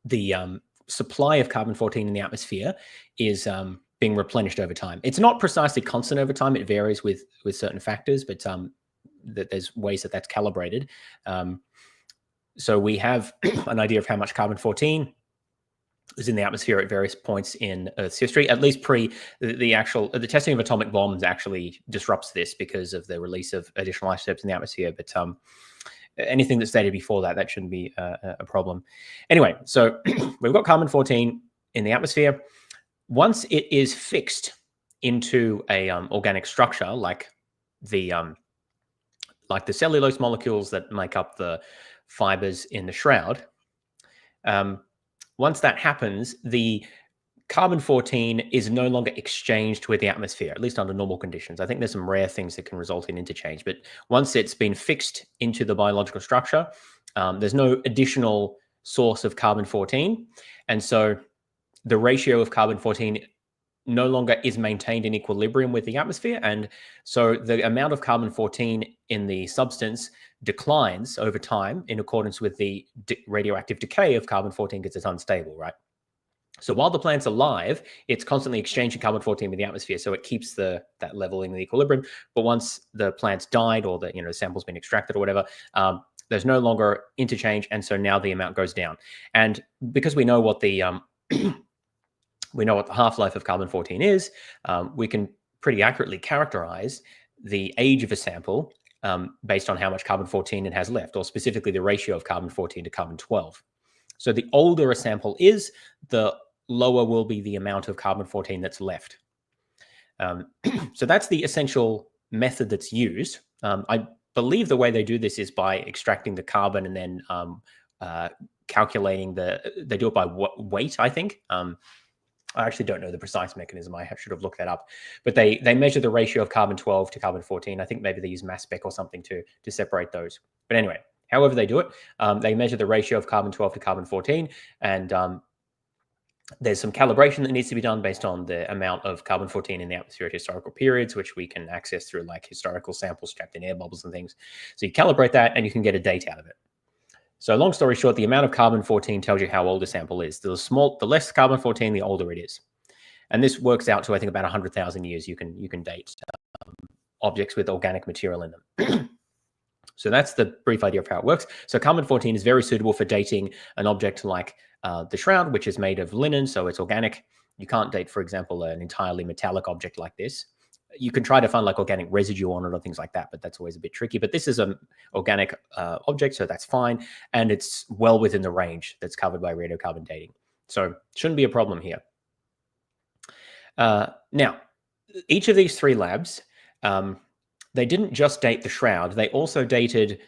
the supply of carbon-14 in the atmosphere is being replenished over time. It's not precisely constant over time. It varies with certain factors, but that there's ways that that's calibrated. So we have an idea of how much carbon-14 is in the atmosphere at various points in Earth's history. At least the testing of atomic bombs actually disrupts this because of the release of additional isotopes in the atmosphere. But anything that's dated before that shouldn't be a problem. Anyway, so we've got carbon-14 in the atmosphere. Once it is fixed into a organic structure like the cellulose molecules that make up the fibers in the shroud. Once that happens, the carbon-14 is no longer exchanged with the atmosphere, at least under normal conditions. I think there's some rare things that can result in interchange, but once it's been fixed into the biological structure, there's no additional source of carbon-14. And so the ratio of carbon-14 no longer is maintained in equilibrium with the atmosphere. And so the amount of carbon-14 in the substance declines over time in accordance with the radioactive decay of carbon-14 because it's unstable, right? So while the plant's alive, it's constantly exchanging carbon-14 with the atmosphere. So it keeps that level in the equilibrium. But once the plant's died or the sample's been extracted or whatever, there's no longer interchange. And so now the amount goes down. And because we know what the half-life of carbon-14 is, we can pretty accurately characterize the age of a sample based on how much carbon-14 it has left, or specifically the ratio of carbon-14 to carbon-12. So the older a sample is, the lower will be the amount of carbon-14 that's left. So that's the essential method that's used. I believe the way they do this is by extracting the carbon and then calculating they do it by weight, I think. I actually don't know the precise mechanism. I should have looked that up. But they measure the ratio of carbon-12 to carbon-14. I think maybe they use mass spec or something to separate those. But anyway, however they do it, they measure the ratio of carbon-12 to carbon-14. And there's some calibration that needs to be done based on the amount of carbon-14 in the atmosphere at historical periods, which we can access through like historical samples trapped in air bubbles and things. So you calibrate that and you can get a date out of it. So long story short, the amount of carbon-14 tells you how old a sample is. The less carbon-14, the older it is. And this works out to, I think, about 100,000 years you can date objects with organic material in them. So that's the brief idea of how it works. So carbon-14 is very suitable for dating an object like the shroud, which is made of linen, so it's organic. You can't date, for example, an entirely metallic object like this. You can try to find like organic residue on it or things like that, but that's always a bit tricky. But this is an organic object, so that's fine. And it's well within the range that's covered by radiocarbon dating. So shouldn't be a problem here. Now, each of these three labs, they didn't just date the shroud. They also dated...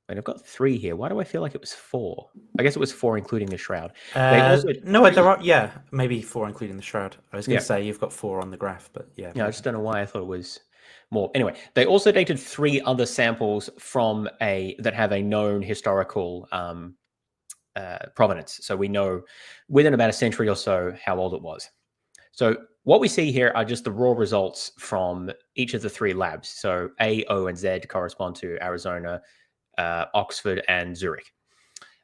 Wait, I've got 3 here. Why do I feel like it was 4? I guess it was 4, including the shroud. No, there are, yeah, maybe 4, including the shroud. I was going to say you've got 4 on the graph, but yeah. Yeah, I just don't know why I thought it was more. Anyway, they also dated 3 other samples from that have a known historical provenance. So we know within about a century or so how old it was. So what we see here are just the raw results from each of the 3 labs. So A, O, and Z correspond to Arizona, Oxford, and Zurich.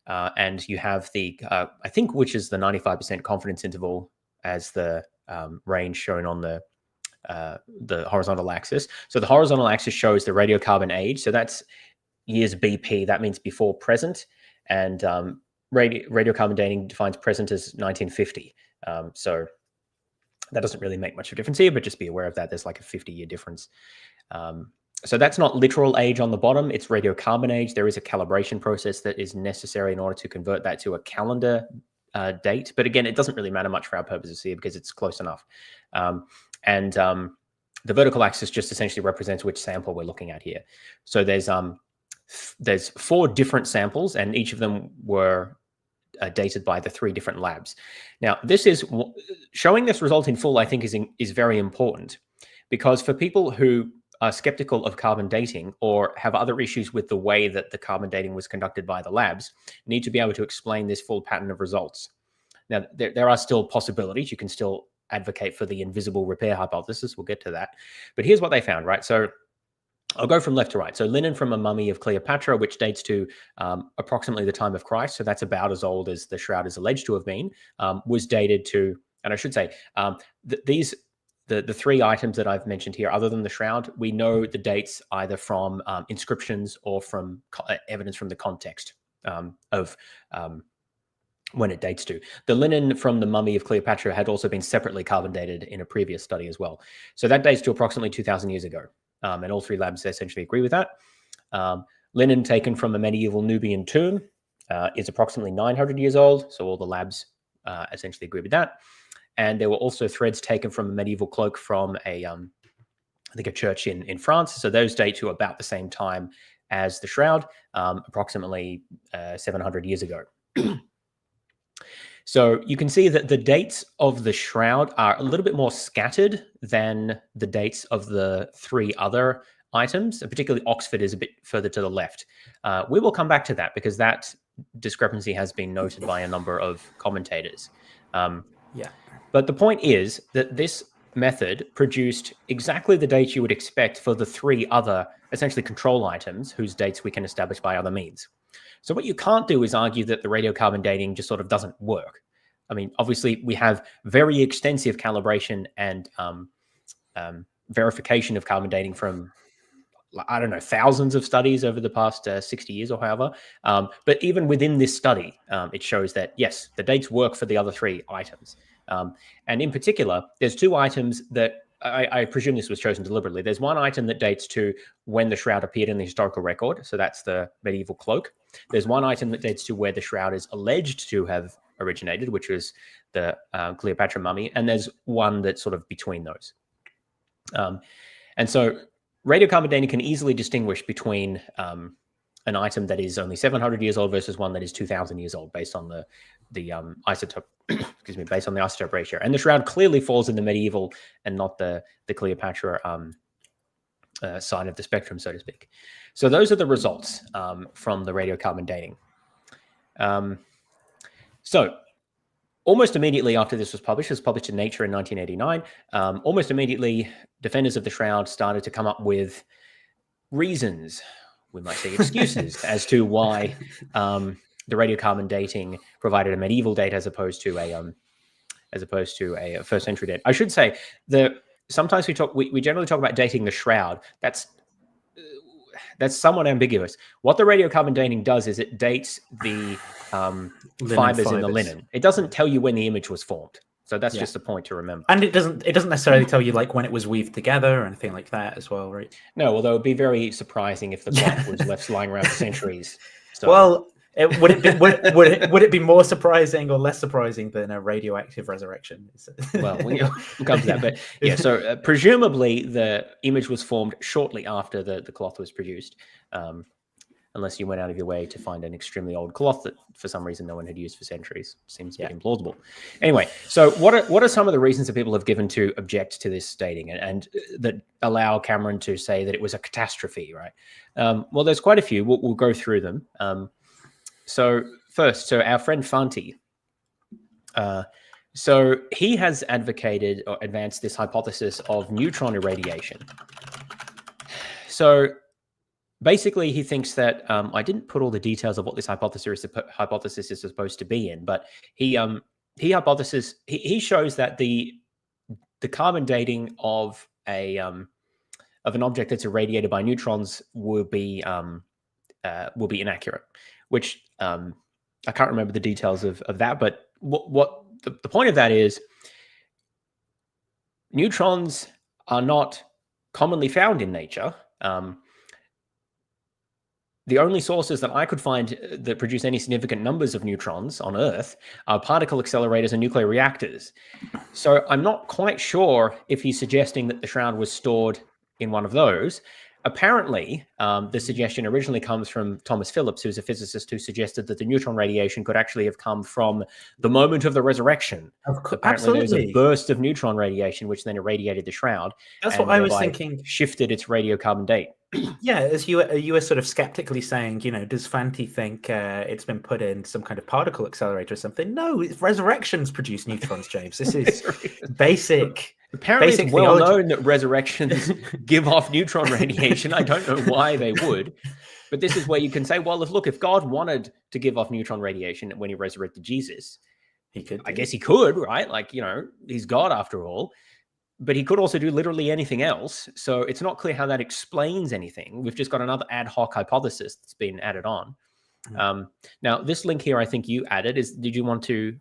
And you have the, I think, which is the 95% confidence interval as the range shown on the horizontal axis. So the horizontal axis shows the radiocarbon age. So that's years BP. That means before present. And radiocarbon dating defines present as 1950. So that doesn't really make much of a difference here, but just be aware of that. There's like a 50-year difference. So that's not literal age on the bottom. It's radiocarbon age. There is a calibration process that is necessary in order to convert that to a calendar date. But again, it doesn't really matter much for our purposes here because it's close enough. And the vertical axis just essentially represents which sample we're looking at here. So there's 4 different samples, and each of them were dated by the 3 different labs. Now, this is showing this result in full, I think, is very important, because for people who are skeptical of carbon dating or have other issues with the way that the carbon dating was conducted by the labs, need to be able to explain this full pattern of results. Now, there are still possibilities. You can still advocate for the invisible repair hypothesis. We'll get to that. But here's what they found, right? So I'll go from left to right. So linen from a mummy of Cleopatra, which dates to approximately the time of Christ. So that's about as old as the shroud is alleged to have been, was dated to, and I should say, the 3 items that I've mentioned here, other than the shroud, we know the dates either from inscriptions or from evidence from the context of when it dates to. The linen from the mummy of Cleopatra had also been separately carbon dated in a previous study as well. So that dates to approximately 2,000 years ago. And all 3 labs essentially agree with that. Linen taken from a medieval Nubian tomb is approximately 900 years old. So all the labs essentially agree with that. And there were also threads taken from a medieval cloak from I think a church in France. So those date to about the same time as the shroud, approximately 700 years ago. So you can see that the dates of the shroud are a little bit more scattered than the dates of the 3 other items. Particularly Oxford is a bit further to the left. We will come back to that because that discrepancy has been noted by a number of commentators. Yeah. But the point is that this method produced exactly the dates you would expect for the 3 other essentially control items whose dates we can establish by other means. So what you can't do is argue that the radiocarbon dating just sort of doesn't work. I mean, obviously, we have very extensive calibration and verification of carbon dating from, I don't know, thousands of studies over the past 60 years or however. But even within this study, it shows that, yes, the dates work for the other 3 items. And in particular, there's 2 items that I presume this was chosen deliberately. There's one item that dates to when the shroud appeared in the historical record. So that's the medieval cloak. There's one item that dates to where the shroud is alleged to have originated, which was the Cleopatra mummy. And there's one that's sort of between those. And so radiocarbon dating can easily distinguish between an item that is only 700 years old versus one that is 2,000 years old based on the isotope, excuse me, based on the isotope ratio. And the shroud clearly falls in the medieval and not the Cleopatra side of the spectrum, so to speak. So those are the results from the radiocarbon dating. So almost immediately after this was published, it was published in Nature in 1989. Almost immediately, defenders of the shroud started to come up with reasons we might say, excuses as to why the radiocarbon dating provided a medieval date as opposed to a first century date. I should say that sometimes we generally talk about dating the shroud. That's somewhat ambiguous. What the radiocarbon dating does is it dates the fibers in the linen. It doesn't tell you when the image was formed. So that's just a point to remember. And it doesn't necessarily tell you like when it was weaved together or anything like that as well, right? No, although it would be very surprising if the cloth was left lying around for centuries. So, well, would it be more surprising or less surprising than a radioactive resurrection? Well, we'll come to that. But yeah, so presumably the image was formed shortly after the cloth was produced, unless you went out of your way to find an extremely old cloth that for some reason no one had used for centuries. Seems a bit implausible. Anyway, so what are some of the reasons that people have given to object to this dating and that allow Cameron to say that it was a catastrophe, right? Well, there's quite a few. We'll go through them. So first, our friend Fanti. So he has advocated or advanced this hypothesis of neutron irradiation. So basically, he thinks that I didn't put all the details of what this hypothesis is supposed to be in, but he shows that the carbon dating of an object that's irradiated by neutrons will be inaccurate. Which I can't remember the details of that, but what the point of that is, neutrons are not commonly found in nature. The only sources that I could find that produce any significant numbers of neutrons on Earth are particle accelerators and nuclear reactors. So I'm not quite sure if he's suggesting that the shroud was stored in one of those. Apparently, the suggestion originally comes from Thomas Phillips, who's a physicist who suggested that the neutron radiation could actually have come from the moment of the resurrection. Apparently, there was a burst of neutron radiation, which then irradiated the shroud. That's what I was thinking. Shifted its radiocarbon date. Yeah, as you were sort of skeptically saying, does Fanti think it's been put in some kind of particle accelerator or something? No, resurrections produce neutrons, James. This is basic. Apparently, it's well known that resurrections give off neutron radiation. I don't know why they would, but this is where you can say, well, if God wanted to give off neutron radiation when he resurrected Jesus, he could. I guess he could, right? Like, he's God after all. But he could also do literally anything else. So it's not clear how that explains anything. We've just got another ad hoc hypothesis that's been added on. Now, this link here, I think you added. Did you want to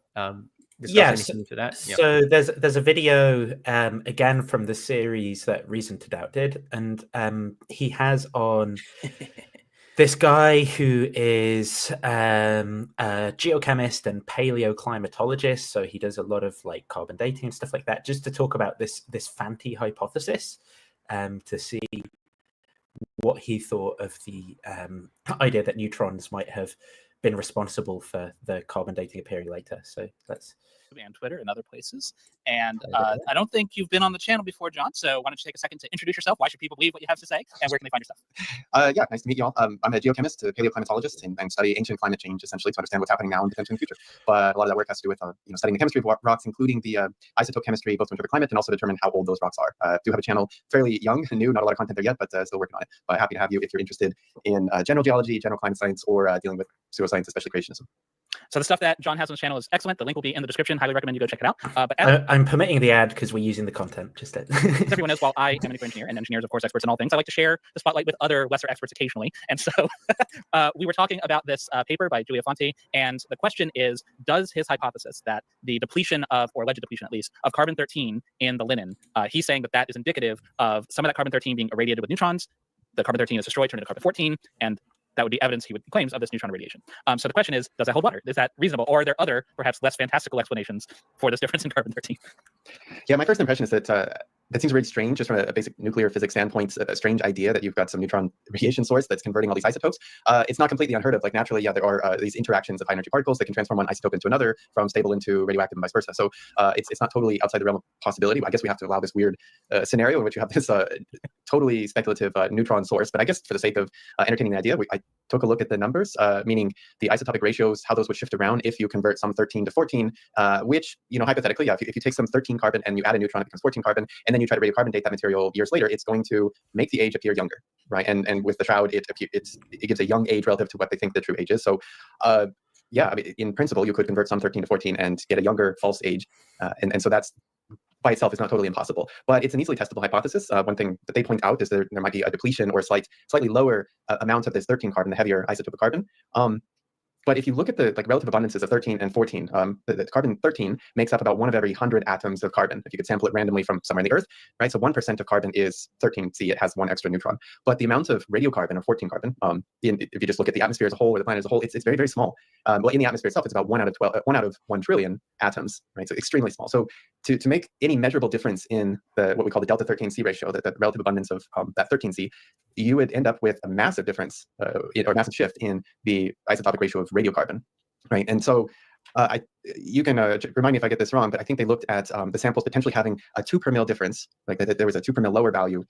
discuss anything to that? So there's a video, again, from the series that Reason to Doubt did. And he has on this guy who is a geochemist and paleoclimatologist, so he does a lot of like carbon dating and stuff like that, just to talk about this Fanti hypothesis, to see what he thought of the idea that neutrons might have been responsible for the carbon dating appearing later. So let's. And Twitter and other places. And I don't think you've been on the channel before, John. So why don't you take a second to introduce yourself? Why should people believe what you have to say? And where can they find your stuff? Yeah, nice to meet you all. I'm a geochemist, a paleoclimatologist, and study ancient climate change essentially to understand what's happening now and potentially in the future. But a lot of that work has to do with studying the chemistry of rocks, including the isotope chemistry, both to interpret climate and also determine how old those rocks are. Do have a channel fairly young and new, not a lot of content there yet, but still working on it. But happy to have you if you're interested in general geology, general climate science, or dealing with pseudoscience, especially creationism. So the stuff that John has on his channel is excellent. The link will be in the description. Highly recommend you go check it out. But I'm permitting the ad because we're using the content. Just everyone knows, while I am a nuclear engineer, and engineers, of course, experts in all things, I like to share the spotlight with other lesser experts occasionally. And so we were talking about this paper by Giulio Fanti, and the question is, does his hypothesis that the depletion of, or alleged depletion at least, of carbon-13 in the linen, he's saying that is indicative of some of that carbon-13 being irradiated with neutrons. The carbon-13 is destroyed, turned into carbon-14, and that would be evidence, he claims, of this neutron radiation. So the question is, does that hold water? Is that reasonable? Or are there other, perhaps less fantastical explanations for this difference in carbon-13? Yeah, my first impression is that that seems really strange, just from a basic nuclear physics standpoint, a strange idea that you've got some neutron radiation source that's converting all these isotopes. It's not completely unheard of. Like naturally, there are these interactions of high energy particles that can transform one isotope into another, from stable into radioactive and vice versa. So it's not totally outside the realm of possibility. I guess we have to allow this weird scenario in which you have this totally speculative neutron source, but I guess for the sake of entertaining the idea, I took a look at the numbers, meaning the isotopic ratios, how those would shift around if you convert some 13 to 14, which, hypothetically, yeah, if you take some 13 carbon and you add a neutron, it becomes 14 carbon, and then you try to radiocarbon date that material years later, it's going to make the age appear younger, right? And with the shroud, it gives a young age relative to what they think the true age is. So, yeah, I mean, in principle, you could convert some 13 to 14 and get a younger false age. And so that's by itself is not totally impossible, but it's an easily testable hypothesis. One thing that they point out is there might be a depletion or slightly lower amount of this 13 carbon, the heavier isotope of carbon. But if you look at the relative abundances of 13 and 14, the carbon 13 makes up about 1 of every 100 atoms of carbon. If you could sample it randomly from somewhere in the Earth, right? So 1% of carbon is 13. See, it has 1 extra neutron. But the amount of radiocarbon, or 14 carbon, if you just look at the atmosphere as a whole or the planet as a whole, it's very, very small. Well, in the atmosphere itself, it's about 1 out of 1 trillion atoms, right? So extremely small. So to make any measurable difference in what we call the delta 13C ratio, the relative abundance of that 13C, you would end up with a massive difference or massive shift in the isotopic ratio of radiocarbon, right? And so you can remind me if I get this wrong, but I think they looked at the samples potentially having a 2 per mil difference, like there was a 2 per mil lower value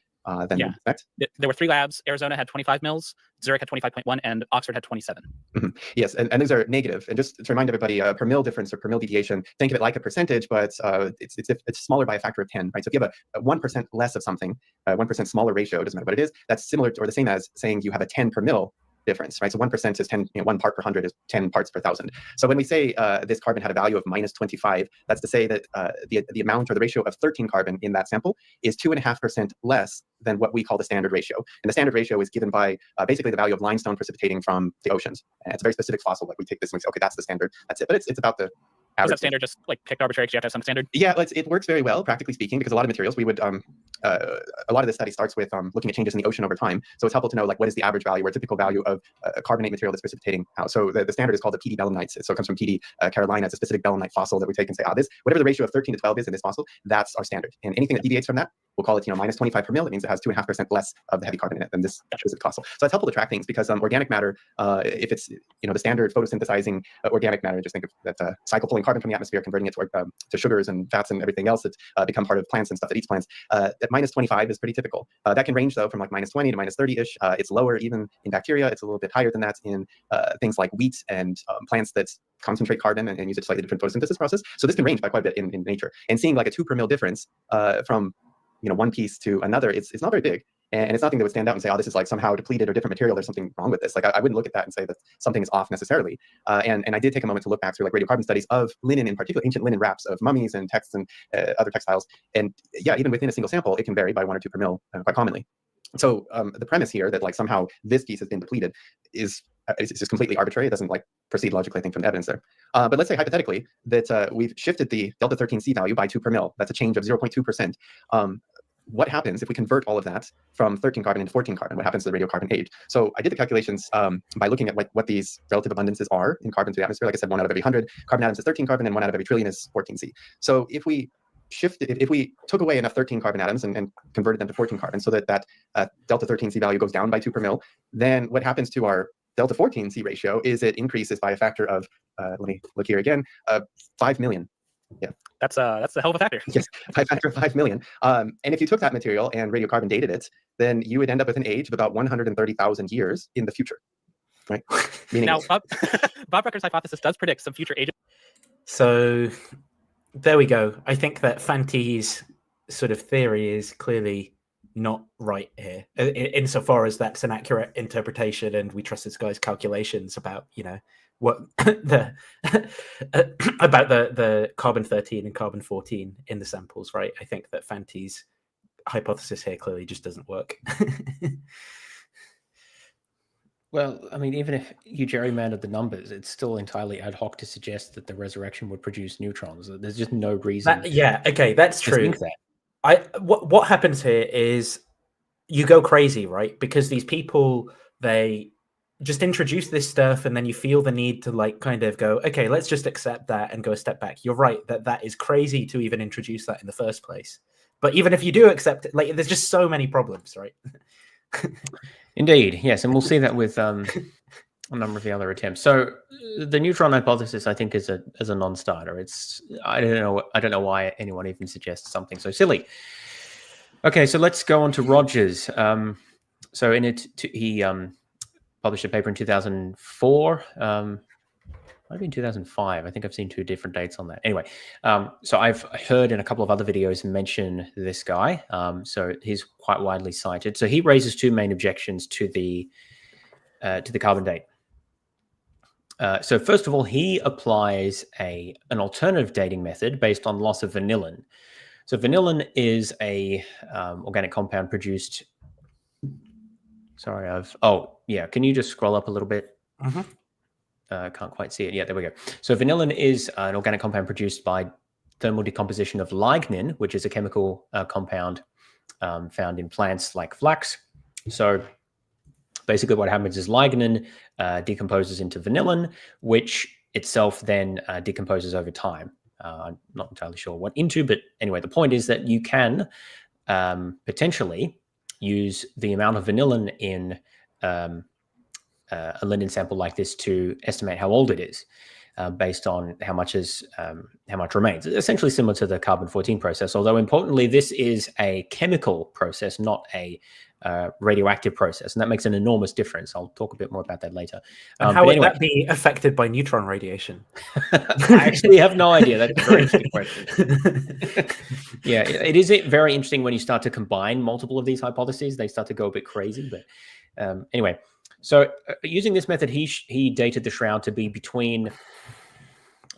than you expect. There were 3 labs. Arizona had 25 mils, Zurich had 25.1, and Oxford had 27. Mm-hmm. Yes, and those are negative. And just to remind everybody, per mil difference or per mil deviation, think of it like a percentage, but it's smaller by a factor of 10, right? So if you have a 1% less of something, 1% smaller ratio, doesn't matter what it is, that's similar to, or the same as saying you have a 10 per mil difference, right? So 1% is 10, 1 part per 100 is 10 parts per 1,000. So when we say this carbon had a value of minus 25, that's to say that the amount or the ratio of 13 carbon in that sample is 2.5% less than what we call the standard ratio. And the standard ratio is given by basically the value of limestone precipitating from the oceans. And it's a very specific fossil. Like we take this and we say, okay, that's the standard. That's it. But it's about the Is that standard just like picked arbitrary because you have to have some standard? Yeah, it works very well, practically speaking, because a lot of materials we would, a lot of this study starts with looking at changes in the ocean over time. So it's helpful to know like what is the average value or typical value of a carbonate material that's precipitating out. So the standard is called the PD belemnites. So it comes from PD, Carolina. It's a specific belemnite fossil that we take and say, whatever the ratio of 13 to 12 is in this fossil, that's our standard. And anything that deviates from that, we'll call it, minus 25 per mil. It means it has 2.5% less of the heavy carbon in it than this specific fossil. So it's helpful to track things because organic matter, if it's the standard photosynthesizing organic matter, just think of that cycle pulling carbon from the atmosphere, converting it to sugars and fats and everything else that become part of plants and stuff that eats plants. At minus 25 is pretty typical. That can range though from like minus 20 to minus 30-ish. It's lower even in bacteria. It's a little bit higher than that in things like wheat and plants that concentrate carbon and use a slightly different photosynthesis process. So this can range by quite a bit in nature. And seeing like a 2 per mil difference from one piece to another, it's not very big. And it's nothing that would stand out and say, this is like somehow depleted or different material. There's something wrong with this. Like I wouldn't look at that and say that something is off necessarily. And I did take a moment to look back through like radiocarbon studies of linen, in particular, ancient linen wraps of mummies and texts and other textiles. And yeah, even within a single sample, it can vary by 1 or 2 per mil quite commonly. So the premise here that like somehow this piece has been depleted is just completely arbitrary. It doesn't like proceed logically, I think, from the evidence there. But let's say hypothetically that we've shifted the delta 13C value by 2 per mil. That's a change of 0.2%. What happens if we convert all of that from 13 carbon into 14 carbon? What happens to the radiocarbon age? So I did the calculations by looking at what these relative abundances are in carbon to the atmosphere. Like I said, 1 out of every 100 carbon atoms is 13 carbon, and 1 out of every trillion is 14C. So if we took away enough 13 carbon atoms and converted them to 14 carbon so that delta 13C value goes down by 2 per mil, then what happens to our delta 14C ratio is it increases by a factor of, let me look here again, 5 million. Yeah. That's a hell of a factor. Yes, by a factor of 5 million. And if you took that material and radiocarbon dated it, then you would end up with an age of about 130,000 years in the future, right? Meaning now, Bob Rucker's hypothesis does predict some future ages. So there we go. I think that Fanti's sort of theory is clearly not right here, insofar as that's an accurate interpretation, and we trust this guy's calculations about what about the carbon 13 and carbon 14 in the samples, right? I think that Fanti's hypothesis here clearly just doesn't work. Well, I mean, even if you gerrymandered the numbers, it's still entirely ad hoc to suggest that the resurrection would produce neutrons. There's just no reason. That's true. Think that. What happens here is you go crazy, right? Because these people, they just introduce this stuff, and then you feel the need to like kind of go, okay, let's just accept that and go a step back. You're right that is crazy to even introduce that in the first place. But even if you do accept it, like there's just so many problems, right? Indeed, yes, and we'll see that with a number of the other attempts. So the neutron hypothesis, I think, is a non-starter. I don't know why anyone even suggests something so silly. Okay, so let's go on to Rogers. So in it, he published a paper in 2004. Might have been 2005. I think I've seen two different dates on that. Anyway, so I've heard in a couple of other videos mention this guy. So he's quite widely cited. So he raises two main objections to the carbon date. So first of all, he applies an alternative dating method based on loss of vanillin. So vanillin is a organic compound produced. Sorry, oh yeah. Can you just scroll up a little bit? Mm-hmm. Can't quite see it. Yeah, there we go. So vanillin is an organic compound produced by thermal decomposition of lignin, which is a chemical compound found in plants like flax. So basically what happens is lignin decomposes into vanillin, which itself then decomposes over time. I'm not entirely sure what into, but anyway, the point is that you can potentially use the amount of vanillin in a linen sample like this to estimate how old it is, based on how much remains. It's essentially similar to the carbon-14 process, although importantly, this is a chemical process, not a radioactive process, and that makes an enormous difference. I'll talk a bit more about that later. And how would that be affected by neutron radiation? I actually have no idea. That's a very interesting question. Yeah, it is very interesting when you start to combine multiple of these hypotheses. They start to go a bit crazy, but anyway. So using this method, he dated the shroud to be between,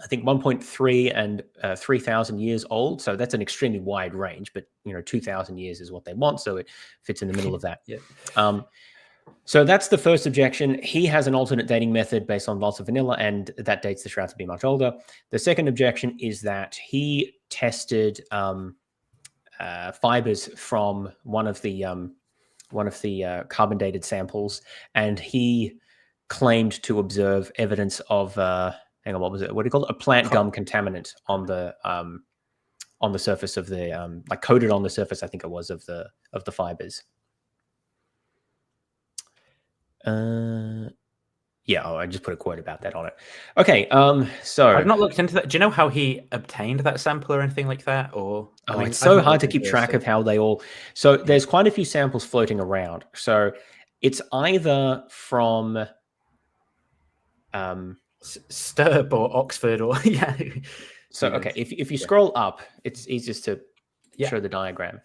I think, 1.3 and 3,000 years old. So that's an extremely wide range, but 2,000 years is what they want, so it fits in the middle of that. Yeah. So that's the first objection. He has an alternate dating method based on loss of vanilla, and that dates the shroud to be much older. The second objection is that he tested fibers from one of the carbon dated samples, and he claimed to observe evidence of hang on, what was it? What do you call it? A plant gum contaminant on the surface of the like coated on the surface, I think it was, of the fibers. Yeah, I just put a quote about that on it. Okay, so I've not looked into that. Do you know how he obtained that sample or anything like that? Or it's so hard to keep track of how they all. So there's quite a few samples floating around. So it's either from Stirp or Oxford or yeah. So okay, if you scroll up, it's easiest to show the diagram.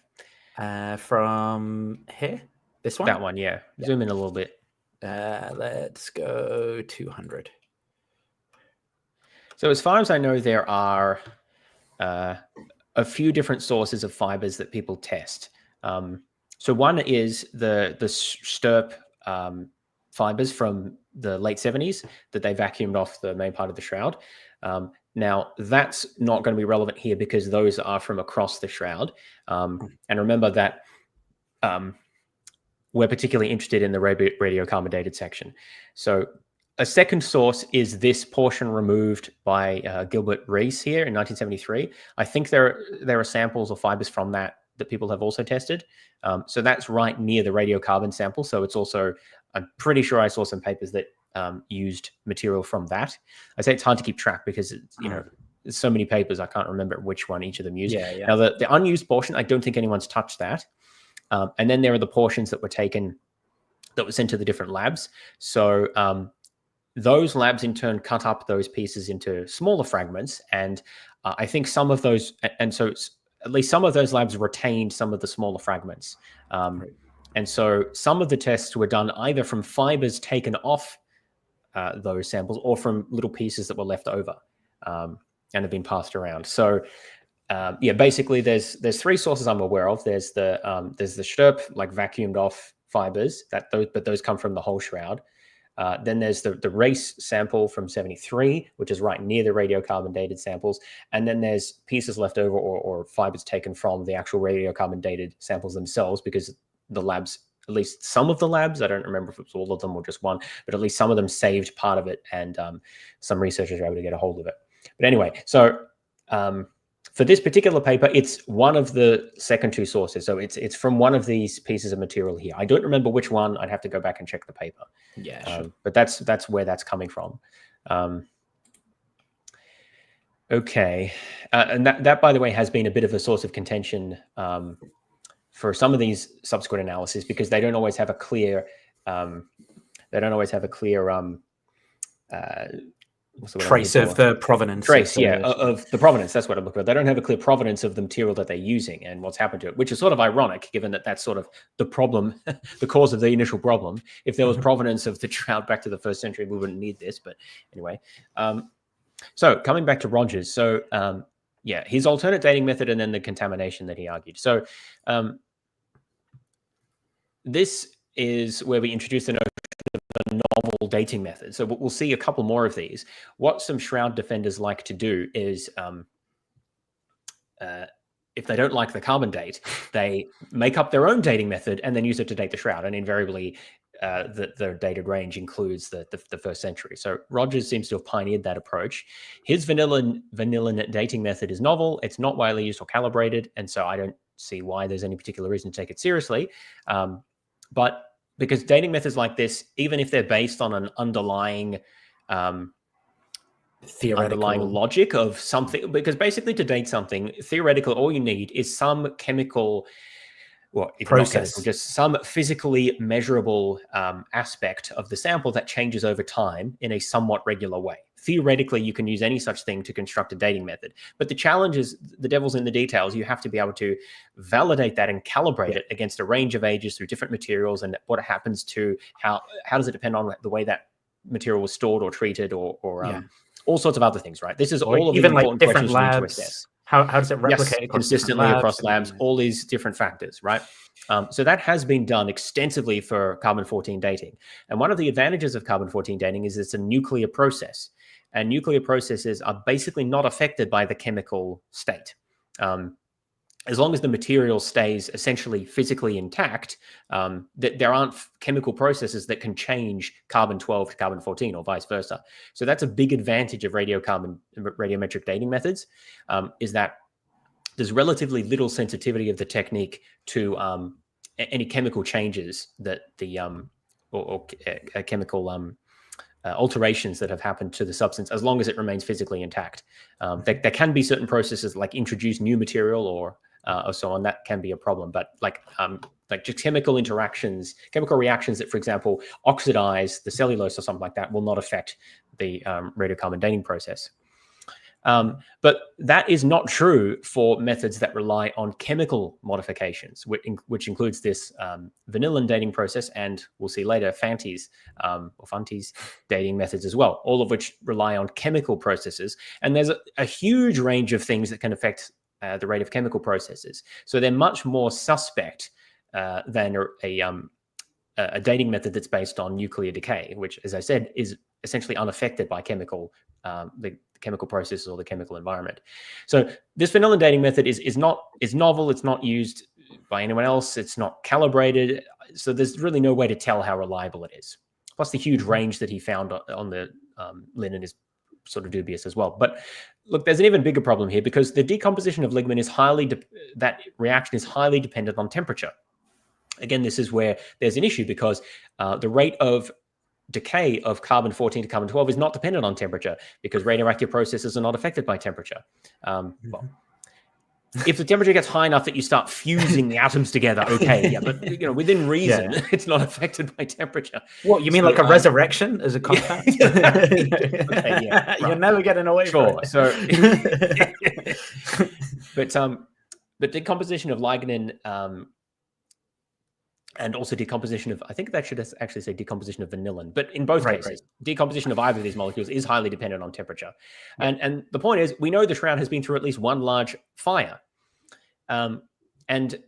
From here, this one. That one, yeah. Zoom in a little bit. Let's go 200. So as far as I know, there are a few different sources of fibers that people test. So one is the Stirp fibers from the late 70s that they vacuumed off the main part of the shroud. Now, that's not going to be relevant here because those are from across the shroud. And remember that we're particularly interested in the radiocarbon dated section. So a second source is this portion removed by Gilbert Rees here in 1973. I think there are samples or fibers from that people have also tested. So that's right near the radiocarbon sample. So it's also, I'm pretty sure I saw some papers that used material from that. I say it's hard to keep track because there's so many papers, I can't remember which one each of them used. Yeah. Now the unused portion, I don't think anyone's touched that. And then there are the portions that were taken, that were sent to the different labs. So those labs in turn cut up those pieces into smaller fragments. And I think some of those, and so at least some of those labs retained some of the smaller fragments. And so some of the tests were done either from fibers taken off those samples or from little pieces that were left over and have been passed around. So yeah, basically there's three sources I'm aware of. There's the Stirp, like vacuumed off fibers, but those come from the whole shroud. Then there's the Rees sample from 73, which is right near the radiocarbon dated samples. And then there's pieces left over or fibers taken from the actual radiocarbon dated samples themselves, because the labs, at least some of the labs, I don't remember if it was all of them or just one, but at least some of them saved part of it, and some researchers were able to get a hold of it. But anyway, so for this particular paper, it's one of the second two sources. So it's from one of these pieces of material here. I don't remember which one. I'd have to go back and check the paper. Yeah, sure. But that's where that's coming from. Okay. And that, by the way, has been a bit of a source of contention for some of these subsequent analyses because they don't always have a clear trace of the provenance. Trace, of the provenance. That's what I'm looking for. They don't have a clear provenance of the material that they're using and what's happened to it, which is sort of ironic, given that that's sort of the problem, the cause of the initial problem. If there was provenance of the shroud back to the 1st century, we wouldn't need this. But anyway, so coming back to Rogers. So yeah, his alternate dating method and then the contamination that he argued. So this is where we introduce the notion of a novel dating method. So we'll see a couple more of these. What some shroud defenders like to do is, if they don't like the carbon date, they make up their own dating method and then use it to date the shroud. And invariably, the dated range includes the 1st century. So Rogers seems to have pioneered that approach. His vanillin dating method is novel. It's not widely used or calibrated. And so I don't see why there's any particular reason to take it seriously. But because dating methods like this, even if they're based on an underlying logic of something, because basically to date something, theoretical, all you need is some chemical, well, if not chemical, just some physically measurable aspect of the sample that changes over time in a somewhat regular way. Theoretically, you can use any such thing to construct a dating method. But the challenge is the devil's in the details. You have to be able to validate that and calibrate it against a range of ages through different materials and what happens to how does it depend on the way that material was stored or treated or all sorts of other things, right? This is all of even the important different questions you need to labs. assess. How does it replicate consistently across labs, all these different factors, right? So that has been done extensively for carbon-14 dating. And one of the advantages of carbon-14 dating is it's a nuclear process. And nuclear processes are basically not affected by the chemical state. As long as the material stays essentially physically intact, there aren't chemical processes that can change carbon-12 to carbon-14 or vice versa. So that's a big advantage of radiometric dating methods, is that there's relatively little sensitivity of the technique to any chemical changes that the chemical alterations that have happened to the substance, as long as it remains physically intact. There can be certain processes like introduce new material or so on, that can be a problem. But like just chemical interactions, chemical reactions that, for example, oxidize the cellulose or something like that will not affect the radiocarbon dating process. But that is not true for methods that rely on chemical modifications, which includes this vanillin dating process, and we'll see later Fantis or Fantis dating methods as well, all of which rely on chemical processes. And there's a huge range of things that can affect the rate of chemical processes. So they're much more suspect than a dating method that's based on nuclear decay, which, as I said, is essentially unaffected by chemical the chemical processes or the chemical environment. So this vanillin dating method is novel. It's not used by anyone else. It's not calibrated. So there's really no way to tell how reliable it is. Plus, the huge range that he found on the linen is sort of dubious as well. But look, there's an even bigger problem here because the decomposition of lignin is that reaction is highly dependent on temperature. Again, this is where there's an issue because the rate of decay of carbon-14 to carbon-12 is not dependent on temperature because radioactive processes are not affected by temperature. Well, if the temperature gets high enough that you start fusing the atoms together, okay, yeah, but within reason, it's not affected by temperature. What, you mean like a resurrection as a confound? Okay, yeah, you're never getting away from it. So, but decomposition of lignin and also decomposition of, I think that should actually say decomposition of vanillin, but in both cases, decomposition of either of these molecules is highly dependent on temperature. And the point is, we know the shroud has been through at least one large fire. And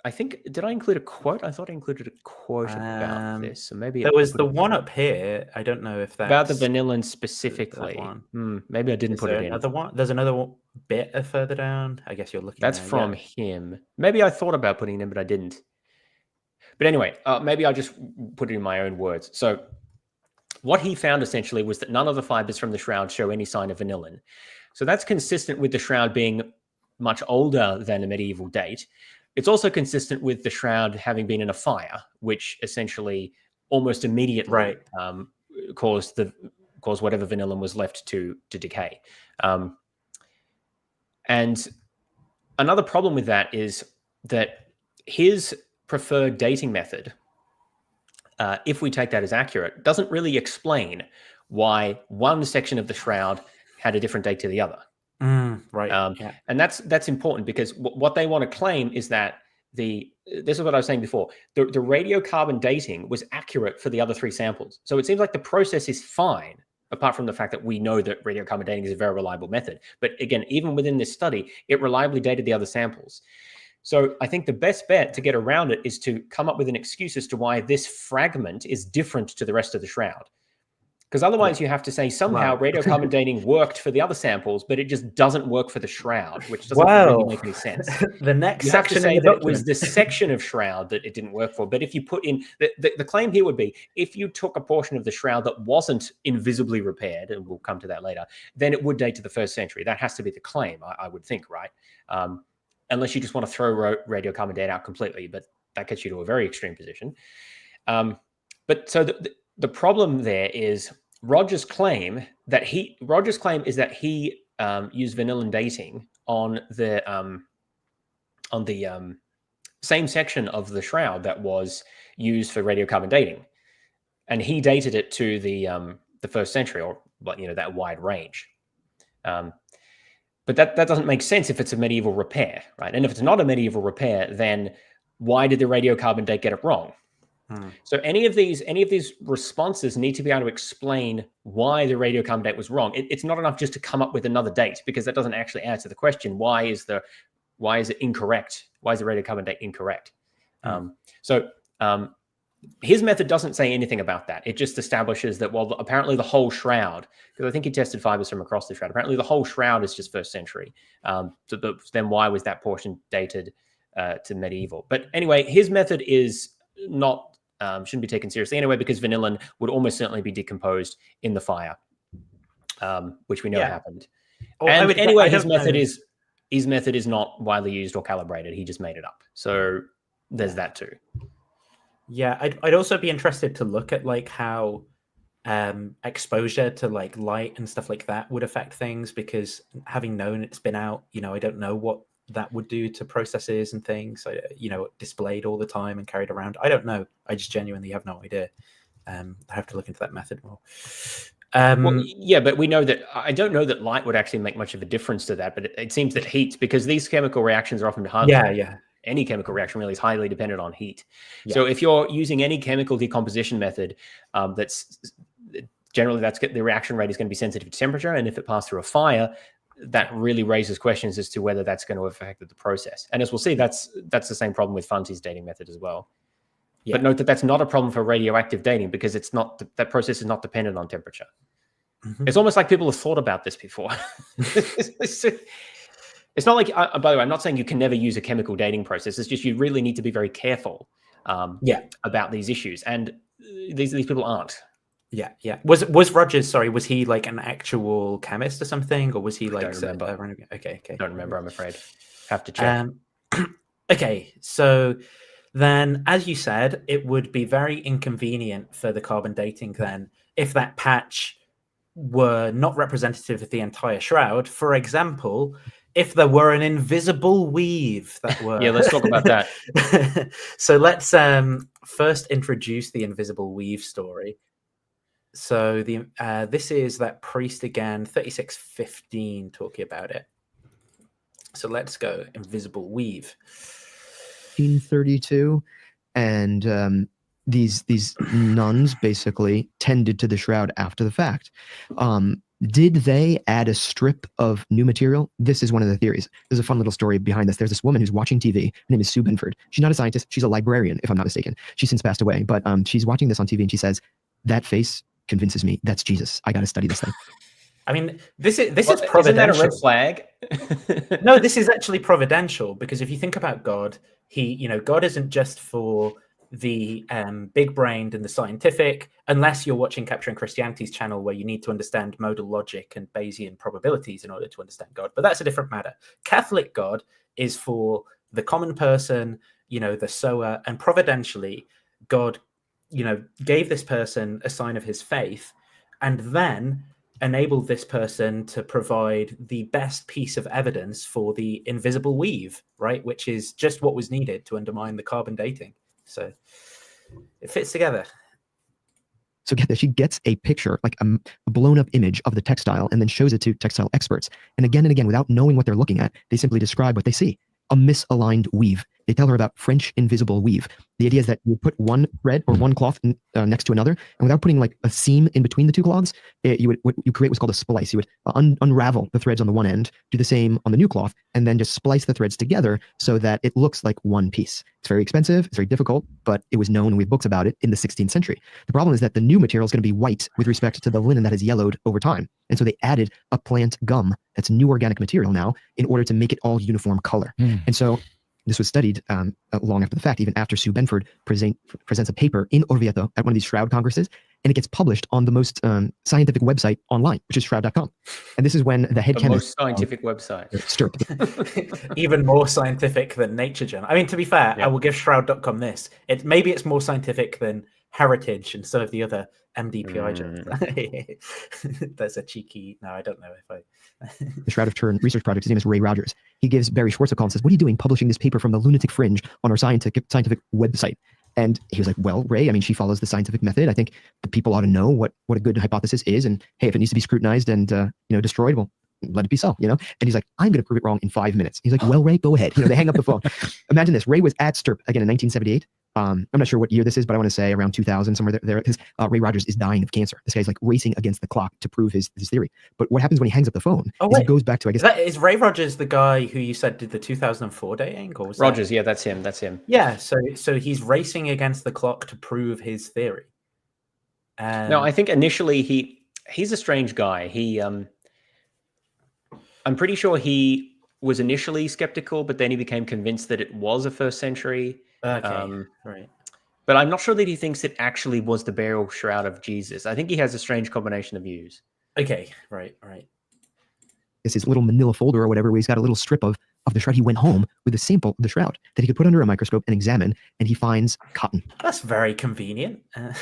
I think, did I include a quote? I thought I included a quote about this. So maybe there was the one up here. I don't know if that's about the vanillin specifically. Maybe I didn't put it in. Another one? There's another bit further down. I guess you're looking. That's from him. Maybe I thought about putting it in, but I didn't. But anyway, maybe I'll just put it in my own words. So what he found essentially was that none of the fibers from the shroud show any sign of vanillin. So that's consistent with the shroud being much older than a medieval date. It's also consistent with the shroud having been in a fire, which essentially almost immediately caused whatever vanillin was left to decay. And another problem with that is that his preferred dating method, if we take that as accurate, doesn't really explain why one section of the shroud had a different date to the other. Right. And that's important, because what they want to claim is that this is what I was saying before. The radiocarbon dating was accurate for the other three samples. So it seems like the process is fine, apart from the fact that we know that radiocarbon dating is a very reliable method. But again, even within this study, it reliably dated the other samples. So I think the best bet to get around it is to come up with an excuse as to why this fragment is different to the rest of the shroud. Because otherwise you have to say somehow radiocarbon dating worked for the other samples, but it just doesn't work for the shroud, which doesn't really make any sense. The next you have to section say in the that it was the section of shroud that it didn't work for. But if you put in, the claim here would be, if you took a portion of the shroud that wasn't invisibly repaired, and we'll come to that later, then it would date to the 1st century. That has to be the claim, I would think, right? Unless you just want to throw radiocarbon dating out completely, but that gets you to a very extreme position. But so the problem there is Roger's claim is that he used vanillin dating on the same section of the shroud that was used for radiocarbon dating, and he dated it to the 1st century, or that wide range. But that doesn't make sense if it's a medieval repair, right? And if it's not a medieval repair, then why did the radiocarbon date get it wrong? So any of these responses need to be able to explain why the radiocarbon date was wrong. It's not enough just to come up with another date, because that doesn't actually answer the question. Why is it incorrect? Why is the radiocarbon date incorrect? His method doesn't say anything about that. It just establishes that, well, apparently the whole shroud, because I think he tested fibers from across the shroud, apparently the whole shroud is just 1st century. Then why was that portion dated to medieval? But anyway, his method is not shouldn't be taken seriously anyway, because vanillin would almost certainly be decomposed in the fire, which we know happened. And anyway, his method is not widely used or calibrated. He just made it up. So there's that too. Yeah, I'd also be interested to look at how exposure to light and stuff like that would affect things, because having known it's been out, I don't know what that would do to processes and things, displayed all the time and carried around. I don't know. I just genuinely have no idea. I have to look into that method more. Well, yeah, but we know that, I don't know that light would actually make much of a difference to that, but it seems that heat, because these chemical reactions are often any chemical reaction really is highly dependent on heat. So if you're using any chemical decomposition method, that's generally the reaction rate is going to be sensitive to temperature, and if it passed through a fire, that really raises questions as to whether that's going to affect the process. And as we'll see, that's the same problem with Fanti's dating method as well. But note that that's not a problem for radioactive dating, because it's not, that process is not dependent on temperature. It's almost like people have thought about this before. It's not like, by the way, I'm not saying you can never use a chemical dating process. It's just you really need to be very careful about these issues. And these people aren't. Yeah. Was Rogers, was he an actual chemist or something? Or was he I don't remember. Okay. Don't remember, I'm afraid. Have to check. Okay, so then, as you said, it would be very inconvenient for the carbon dating then if that patch were not representative of the entire shroud. For example, if there were an invisible weave that were... Yeah, let's talk about that. So let's first introduce the invisible weave story. So this is that priest again, 3615, talking about it. So let's go invisible weave. 1832, and these nuns basically tended to the shroud after the fact. Did they add a strip of new material? This is one of the theories. There's a fun little story behind this. There's this woman who's watching TV. Her name is Sue Binford. She's not a scientist. She's a librarian, if I'm not mistaken. She's since passed away, but she's watching this on TV, and she says, "That face convinces me that's Jesus. I got to study this thing." I mean, this is providential. Isn't that a red flag? No, this is actually providential, because if you think about God, God isn't just for the big-brained and the scientific, unless you're watching Capturing Christianity's channel, where you need to understand modal logic and Bayesian probabilities in order to understand God. But that's a different matter. Catholic God is for the common person, the sower, and providentially, God, gave this person a sign of his faith, and then enabled this person to provide the best piece of evidence for the invisible weave, right? Which is just what was needed to undermine the carbon dating. So it fits together. So get this, she gets a picture, like a blown up image of the textile, and then shows it to textile experts. And again, without knowing what they're looking at, they simply describe what they see. A misaligned weave. They tell her about French invisible weave. The idea is that you put one thread or one cloth next to another, and without putting like a seam in between the two cloths, you create what's called a splice. You would unravel the threads on the one end, do the same on the new cloth, and then just splice the threads together so that it looks like one piece. It's very expensive, it's very difficult, but it was known, and we have books about it, in the 16th century. The problem is that the new material is going to be white with respect to the linen that has yellowed over time. And so they added a plant gum that's new organic material now in order to make it all uniform color. And so this was studied long after the fact, even after Sue Benford presents a paper in Orvieto at one of these Shroud congresses, and it gets published on the most scientific website online, which is shroud.com. And this is when the head chemist... most scientific website. Stirp. Even more scientific than Nature Journal. I mean, to be fair, I will give shroud.com this. Maybe it's more scientific than Heritage and some of the other MDPI journals. That's a cheeky... No, I don't know if I... The Shroud of Turin research project, his name is Ray Rogers. He gives Barry Schwartz a call and says, "What are you doing publishing this paper from the lunatic fringe on our scientific website?" And he was like, "Well, Ray, I mean, she follows the scientific method. I think the people ought to know what a good hypothesis is. And hey, if it needs to be scrutinized and destroyed, well, let it be so, And he's like, "I'm going to prove it wrong in 5 minutes." He's like, "Well, Ray, go ahead." They hang up the phone. Imagine this. Ray was at Stirp again in 1978. I'm not sure what year this is, but I want to say around 2000, somewhere there, because Ray Rogers is dying of cancer. This guy's like racing against the clock to prove his theory. But what happens when he hangs up the phone is he goes back to, I guess... Is Ray Rogers the guy who you said did the 2004 dating? Or was Rogers, yeah, that's him. Yeah, so he's racing against the clock to prove his theory. No, I think initially he's a strange guy. I'm pretty sure he was initially skeptical, but then he became convinced that it was a first century. Okay, right. But I'm not sure that he thinks it actually was the burial shroud of Jesus. I think he has a strange combination of views. Okay, right. It's his little manila folder or whatever, where he's got a little strip of the shroud. He went home with a sample of the shroud that he could put under a microscope and examine, and he finds cotton. That's very convenient. Of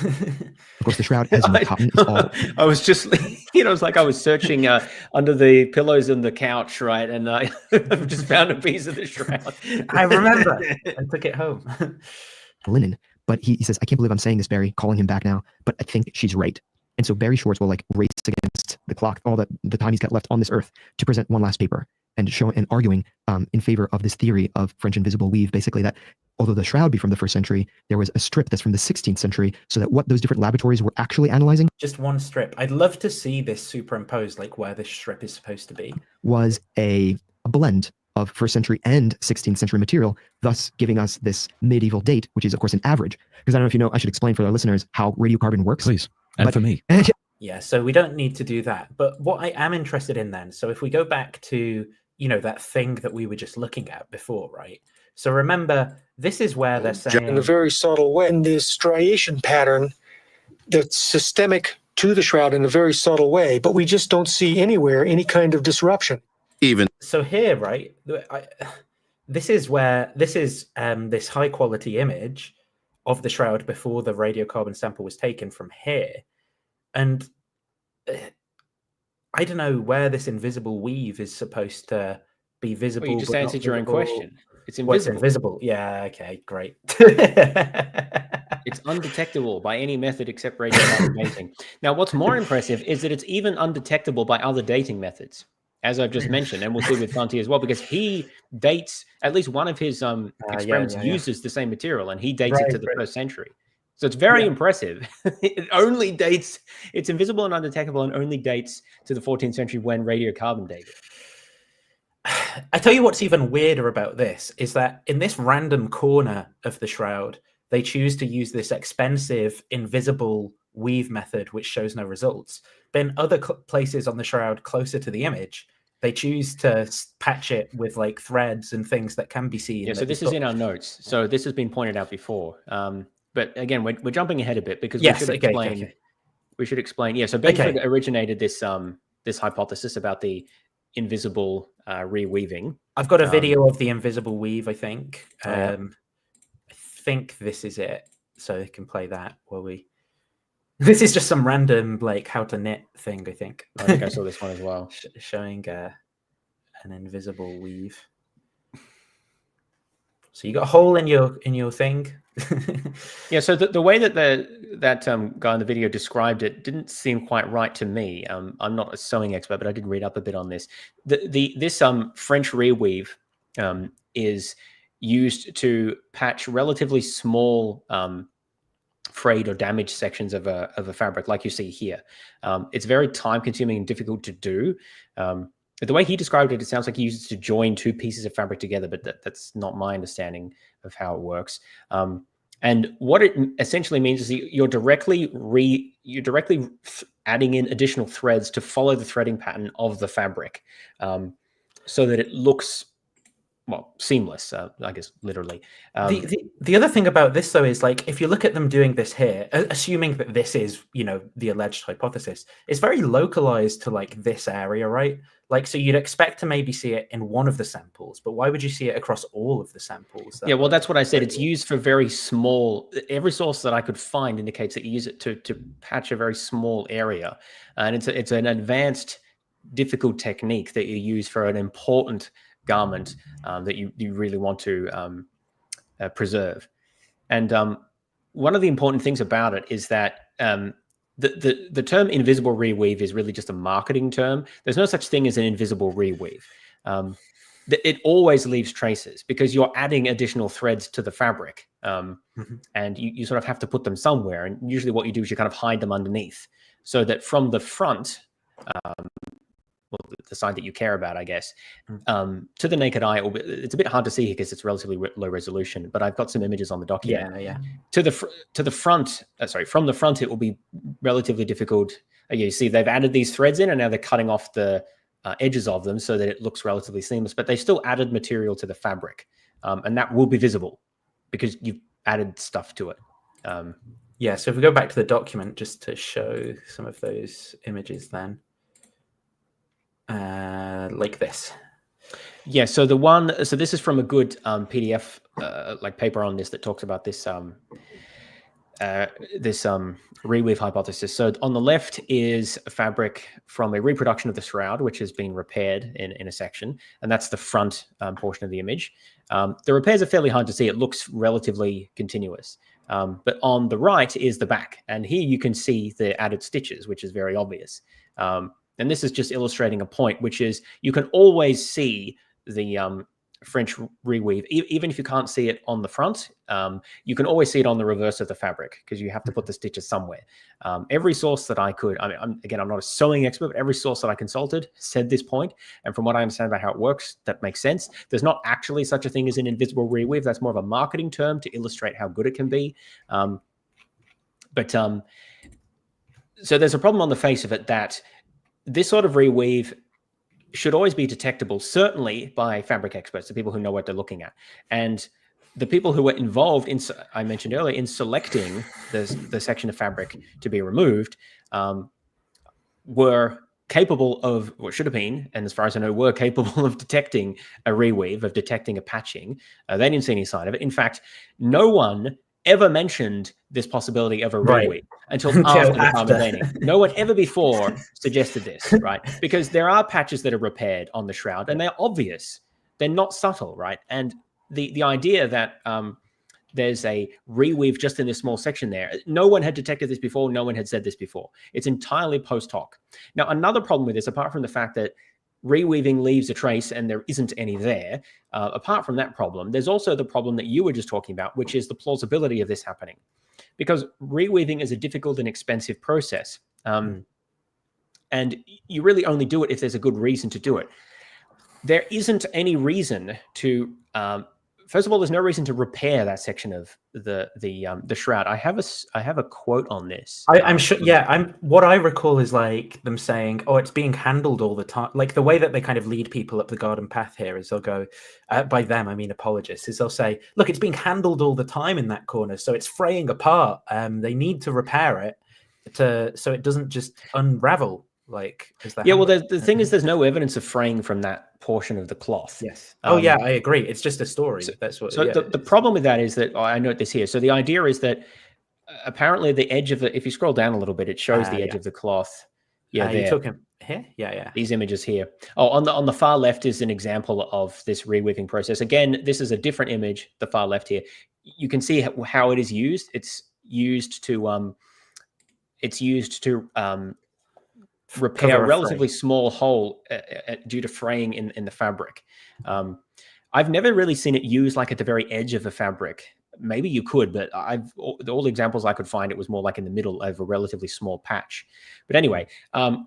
course, the shroud has no cotton. It's all... I was just, it's like I was searching under the pillows on the couch, right? And I just found a piece of the shroud. I remember. I took it home. Linen. But he says, "I can't believe I'm saying this, Barry," calling him back now, "but I think she's right." And so Barry Schwartz will race against the clock, all the time he's got left on this earth, to present one last paper and arguing in favor of this theory of French invisible weave, basically that although the shroud be from the 1st century, there was a strip that's from the 16th century, so that what those different laboratories were actually analyzing, just one strip. I'd love to see this superimposed, like where this strip is supposed to be, was a blend of 1st century and 16th century material, thus giving us this medieval date, which is of course an average. Because I don't know if you know, I should explain for our listeners how radiocarbon works. Please, and for me. Yeah, so we don't need to do that. But what I am interested in then, so if we go back to, that thing that we were just looking at before, right? So remember, this is where they're saying... In a very subtle way, in this striation pattern that's systemic to the shroud in a very subtle way, but we just don't see anywhere any kind of disruption. So here, right, this is this high quality image of the shroud before the radiocarbon sample was taken from here. And I don't know where this invisible weave is supposed to be visible. Well, you just answered your own question. It's invisible. What's invisible? Yeah, okay, great. It's undetectable by any method except radiocarbon dating. Now, what's more impressive is that it's even undetectable by other dating methods, as I've just mentioned, and we'll see with Fanti as well, because he dates, at least one of his experiments uses the same material, and he dates it to the 1st century. So it's very impressive. It only dates, it's invisible and undetectable, and only dates to the 14th century when radiocarbon dated. I tell you what's even weirder about this is that in this random corner of the shroud, they choose to use this expensive invisible weave method, which shows no results. But in other places on the shroud closer to the image, they choose to patch it with like threads and things that can be seen. Yeah, so this is in our notes. So this has been pointed out before. But again, we're jumping ahead a bit because we should explain. We should explain. Yeah, so Benford originated this this hypothesis about the invisible reweaving. I've got a video of the invisible weave, I think. I think this is it. So I can play that while we... This is just some random like how to knit thing, I think. I think I saw this one as well. Showing an invisible weave. So you got a hole in your thing. Yeah. So the way that that guy in the video described it didn't seem quite right to me. I'm not a sewing expert, but I did read up a bit on this. This French reweave is used to patch relatively small frayed or damaged sections of a fabric, like you see here. It's very time consuming and difficult to do. The way he described it, it sounds like he uses it to join two pieces of fabric together, but that's not my understanding of how it works. And what it essentially means is you're directly adding in additional threads to follow the threading pattern of the fabric, so that it looks, well, seamless, I guess, literally. The other thing about this, though, is like if you look at them doing this here, assuming that this is, the alleged hypothesis, it's very localized to like this area, right? Like, so you'd expect to maybe see it in one of the samples, but why would you see it across all of the samples? Yeah, well, that's what I said. It's used for very small. Every source that I could find indicates that you use it to patch a very small area, and it's an advanced, difficult technique that you use for an important garment that you really want to preserve. And one of the important things about it is that the term invisible reweave is really just a marketing term. There's no such thing as an invisible reweave. It always leaves traces because you're adding additional threads to the fabric, and you sort of have to put them somewhere. And usually what you do is you kind of hide them underneath, so that from the front, well, the side that you care about, I guess, to the naked eye, it's a bit hard to see because it's relatively low resolution, but I've got some images on the document. Yeah. To the front, from the front, it will be relatively difficult. You see, they've added these threads in, and now they're cutting off the edges of them so that it looks relatively seamless, but they still added material to the fabric, and that will be visible because you've added stuff to it. Yeah, so if we go back to the document just to show some of those images then. Like this. Yeah, so this is from a good PDF like paper on this that talks about this reweave hypothesis. So on the left is a fabric from a reproduction of the shroud, which has been repaired in a section, and that's the front portion of the image. The repairs are fairly hard to see. It looks relatively continuous. But on the right is the back, and here you can see the added stitches, which is very obvious. And this is just illustrating a point, which is you can always see the French reweave, even if you can't see it on the front. You can always see it on the reverse of the fabric because you have to put the stitches somewhere. Every source that I could, I'm not a sewing expert, but every source that I consulted said this point. And from what I understand about how it works, that makes sense. There's not actually such a thing as an invisible reweave. That's more of a marketing term to illustrate how good it can be. So there's a problem on the face of it that this sort of reweave should always be detectable, certainly by fabric experts, the people who know what they're looking at. And the people who were involved in, I mentioned earlier, in selecting the section of fabric to be removed were capable of, or should have been, and as far as I know, were capable of detecting a reweave, of detecting a patching. They didn't see any sign of it. In fact, no one ever mentioned this possibility of a reweave until after the carbon dating. No one ever before suggested this, right? Because there are patches that are repaired on the shroud, and they're obvious. They're not subtle, right? And the idea that there's a reweave just in this small section there, no one had detected this before. No one had said this before. It's entirely post hoc. Now, another problem with this, apart from the fact that reweaving leaves a trace and there isn't any there. Apart from that problem, there's also the problem that you were just talking about, which is the plausibility of this happening. Because reweaving is a difficult and expensive process. And you really only do it if there's a good reason to do it. There isn't any reason to, first of all, there's no reason to repair that section of the shroud. I have a quote on this. I'm sure. Yeah, what I recall is like them saying, "Oh, it's being handled all the time." Like the way that they kind of lead people up the garden path here is they'll go, by them I mean apologists, is they'll say, "Look, it's being handled all the time in that corner, so it's fraying apart. They need to repair it so it doesn't just unravel." Like, yeah, well, the thing is, there's no evidence of fraying from that portion of the cloth. Yes. Oh, yeah, I agree. It's just a story. The problem with that is that I note this here. So the idea is that apparently the edge of if you scroll down a little bit, it shows the edge of the cloth. Yeah, you're talking here? Yeah. These images here. Oh, on the far left is an example of this reweaving process. Again, this is a different image, the far left here. You can see how it is used. It's used to repair a relatively small hole due to fraying in the fabric. I've never really seen it used like at the very edge of the fabric. Maybe you could, but all the examples I could find, it was more like in the middle of a relatively small patch. But anyway,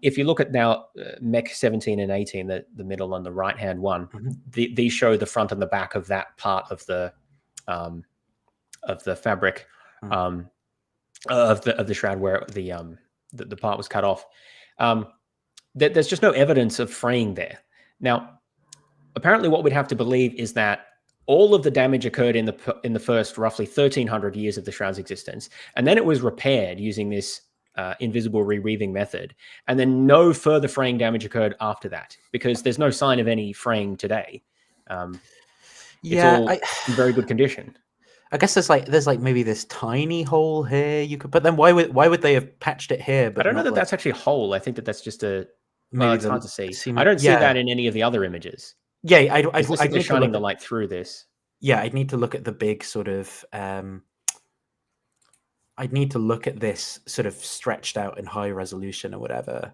if you look at now Mech 17 and 18, the middle and the right-hand one, these show the front and the back of that part of the fabric of the shroud where the part was cut off. There's just no evidence of fraying there. Now, apparently what we'd have to believe is that all of the damage occurred in the first roughly 1,300 years of the shroud's existence, and then it was repaired using this invisible reweaving method, and then no further fraying damage occurred after that, because there's no sign of any fraying today. It's all in very good condition. I guess there's like maybe this tiny hole here you could, but then why would they have patched it here? But I don't know that that's actually a hole. I think that's just a. Maybe it's hard to see. I don't see yeah. that in any of the other images. Yeah, I'd need shining the light through this. Yeah, I'd need to look at the big sort of. I'd need to look at this sort of stretched out in high resolution or whatever.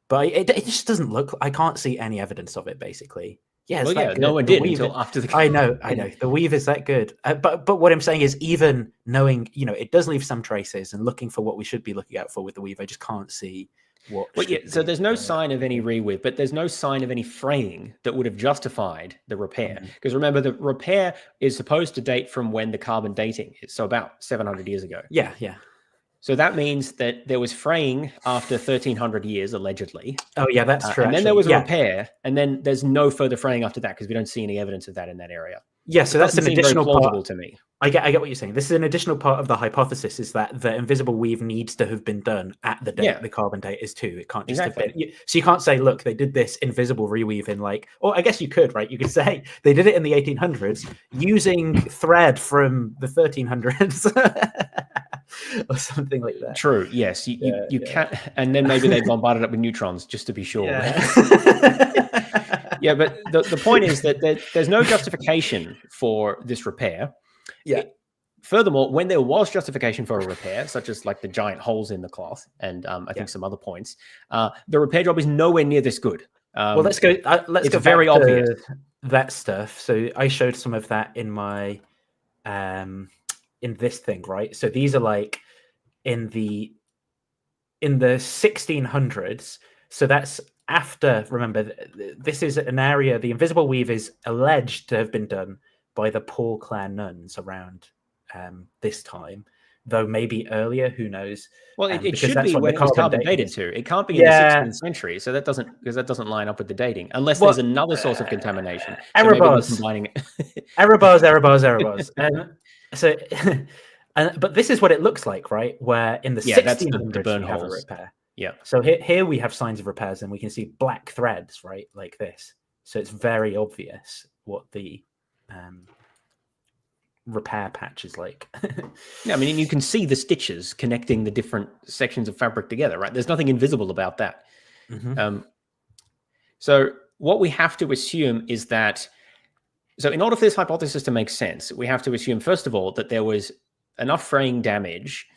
But it just doesn't look. I can't see any evidence of it. Basically, yeah. Well, yeah, no one did until after the. I know. The weave is that good. But what I'm saying is, even knowing, it does leave some traces, and looking for what we should be looking out for with the weave, I just can't see. Well, yeah, so there's no sign of any reweave, but there's no sign of any fraying that would have justified the repair. Because remember, the repair is supposed to date from when the carbon dating is, so about 700 years ago. Yeah. So that means that there was fraying after 1,300 years, allegedly. Oh, yeah, that's true. And then there was a repair, and then there's no further fraying after that because we don't see any evidence of that in that area. Yeah, so that's an additional plausible to me. I get what you're saying. This is an additional part of the hypothesis, is that the invisible weave needs to have been done at the date the carbon date is too. It can't just have been. So you can't say, look, they did this invisible reweave in or I guess you could, right? You could say they did it in the 1800s using thread from the 1300s or something like that. True. Yes, you can't. And then maybe they bombarded it with neutrons just to be sure. Yeah, but the point is that there's no justification for this repair. Yeah. Furthermore, when there was justification for a repair, such as like the giant holes in the cloth and I think some other points, the repair job is nowhere near this good. Well, let's go. Let's go. Very obvious that stuff. So I showed some of that in my in this thing, right? So these are like in the 1600s. So that's after. Remember, this is an area. The invisible weave is alleged to have been done by the Paul Clare nuns around this time, though maybe earlier. Who knows? Well, it should be when it was carbon dated to. It can't be in the 16th century, so that doesn't line up with the dating, unless there's another source of contamination. Error bars. Error bars. So, but this is what it looks like, right? Where in the 1600s we have a repair. Yeah. So here we have signs of repairs, and we can see black threads, right, like this. So it's very obvious what the repair patch is like. Yeah, I mean, you can see the stitches connecting the different sections of fabric together, right? There's nothing invisible about that. So what we have to assume is that, so in order for this hypothesis to make sense, we have to assume, first of all, that there was enough fraying damage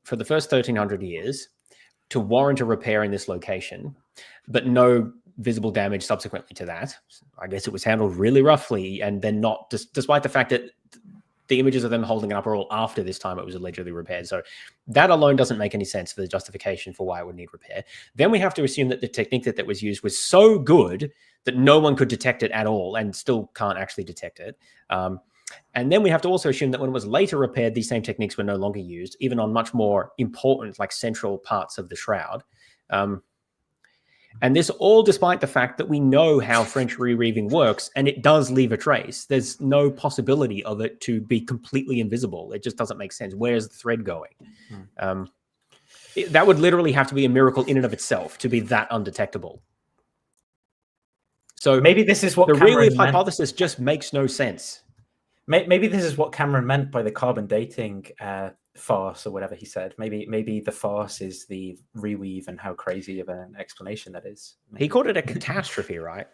for the first 1,300 years to warrant a repair in this location, but no visible damage subsequently to that. I guess it was handled really roughly, and then not, despite the fact that the images of them holding it up are all after this time it was allegedly repaired. So that alone doesn't make any sense for the justification for why it would need repair. Then we have to assume that the technique that was used was so good that no one could detect it at all, and still can't actually detect it. And then we have to also assume that when it was later repaired, these same techniques were no longer used, even on much more important, like central parts of the shroud. And this all despite the fact that we know how French reweaving works, and it does leave a trace. There's no possibility of it to be completely invisible. It just doesn't make sense. Where's the thread going? That would literally have to be a miracle in and of itself to be that undetectable. So maybe this is what the reweave hypothesis just makes no sense. Maybe this is what Cameron meant by the carbon dating farce or whatever he said. Maybe the farce is the reweave and how crazy of an explanation that is. Maybe. He called it a catastrophe, right?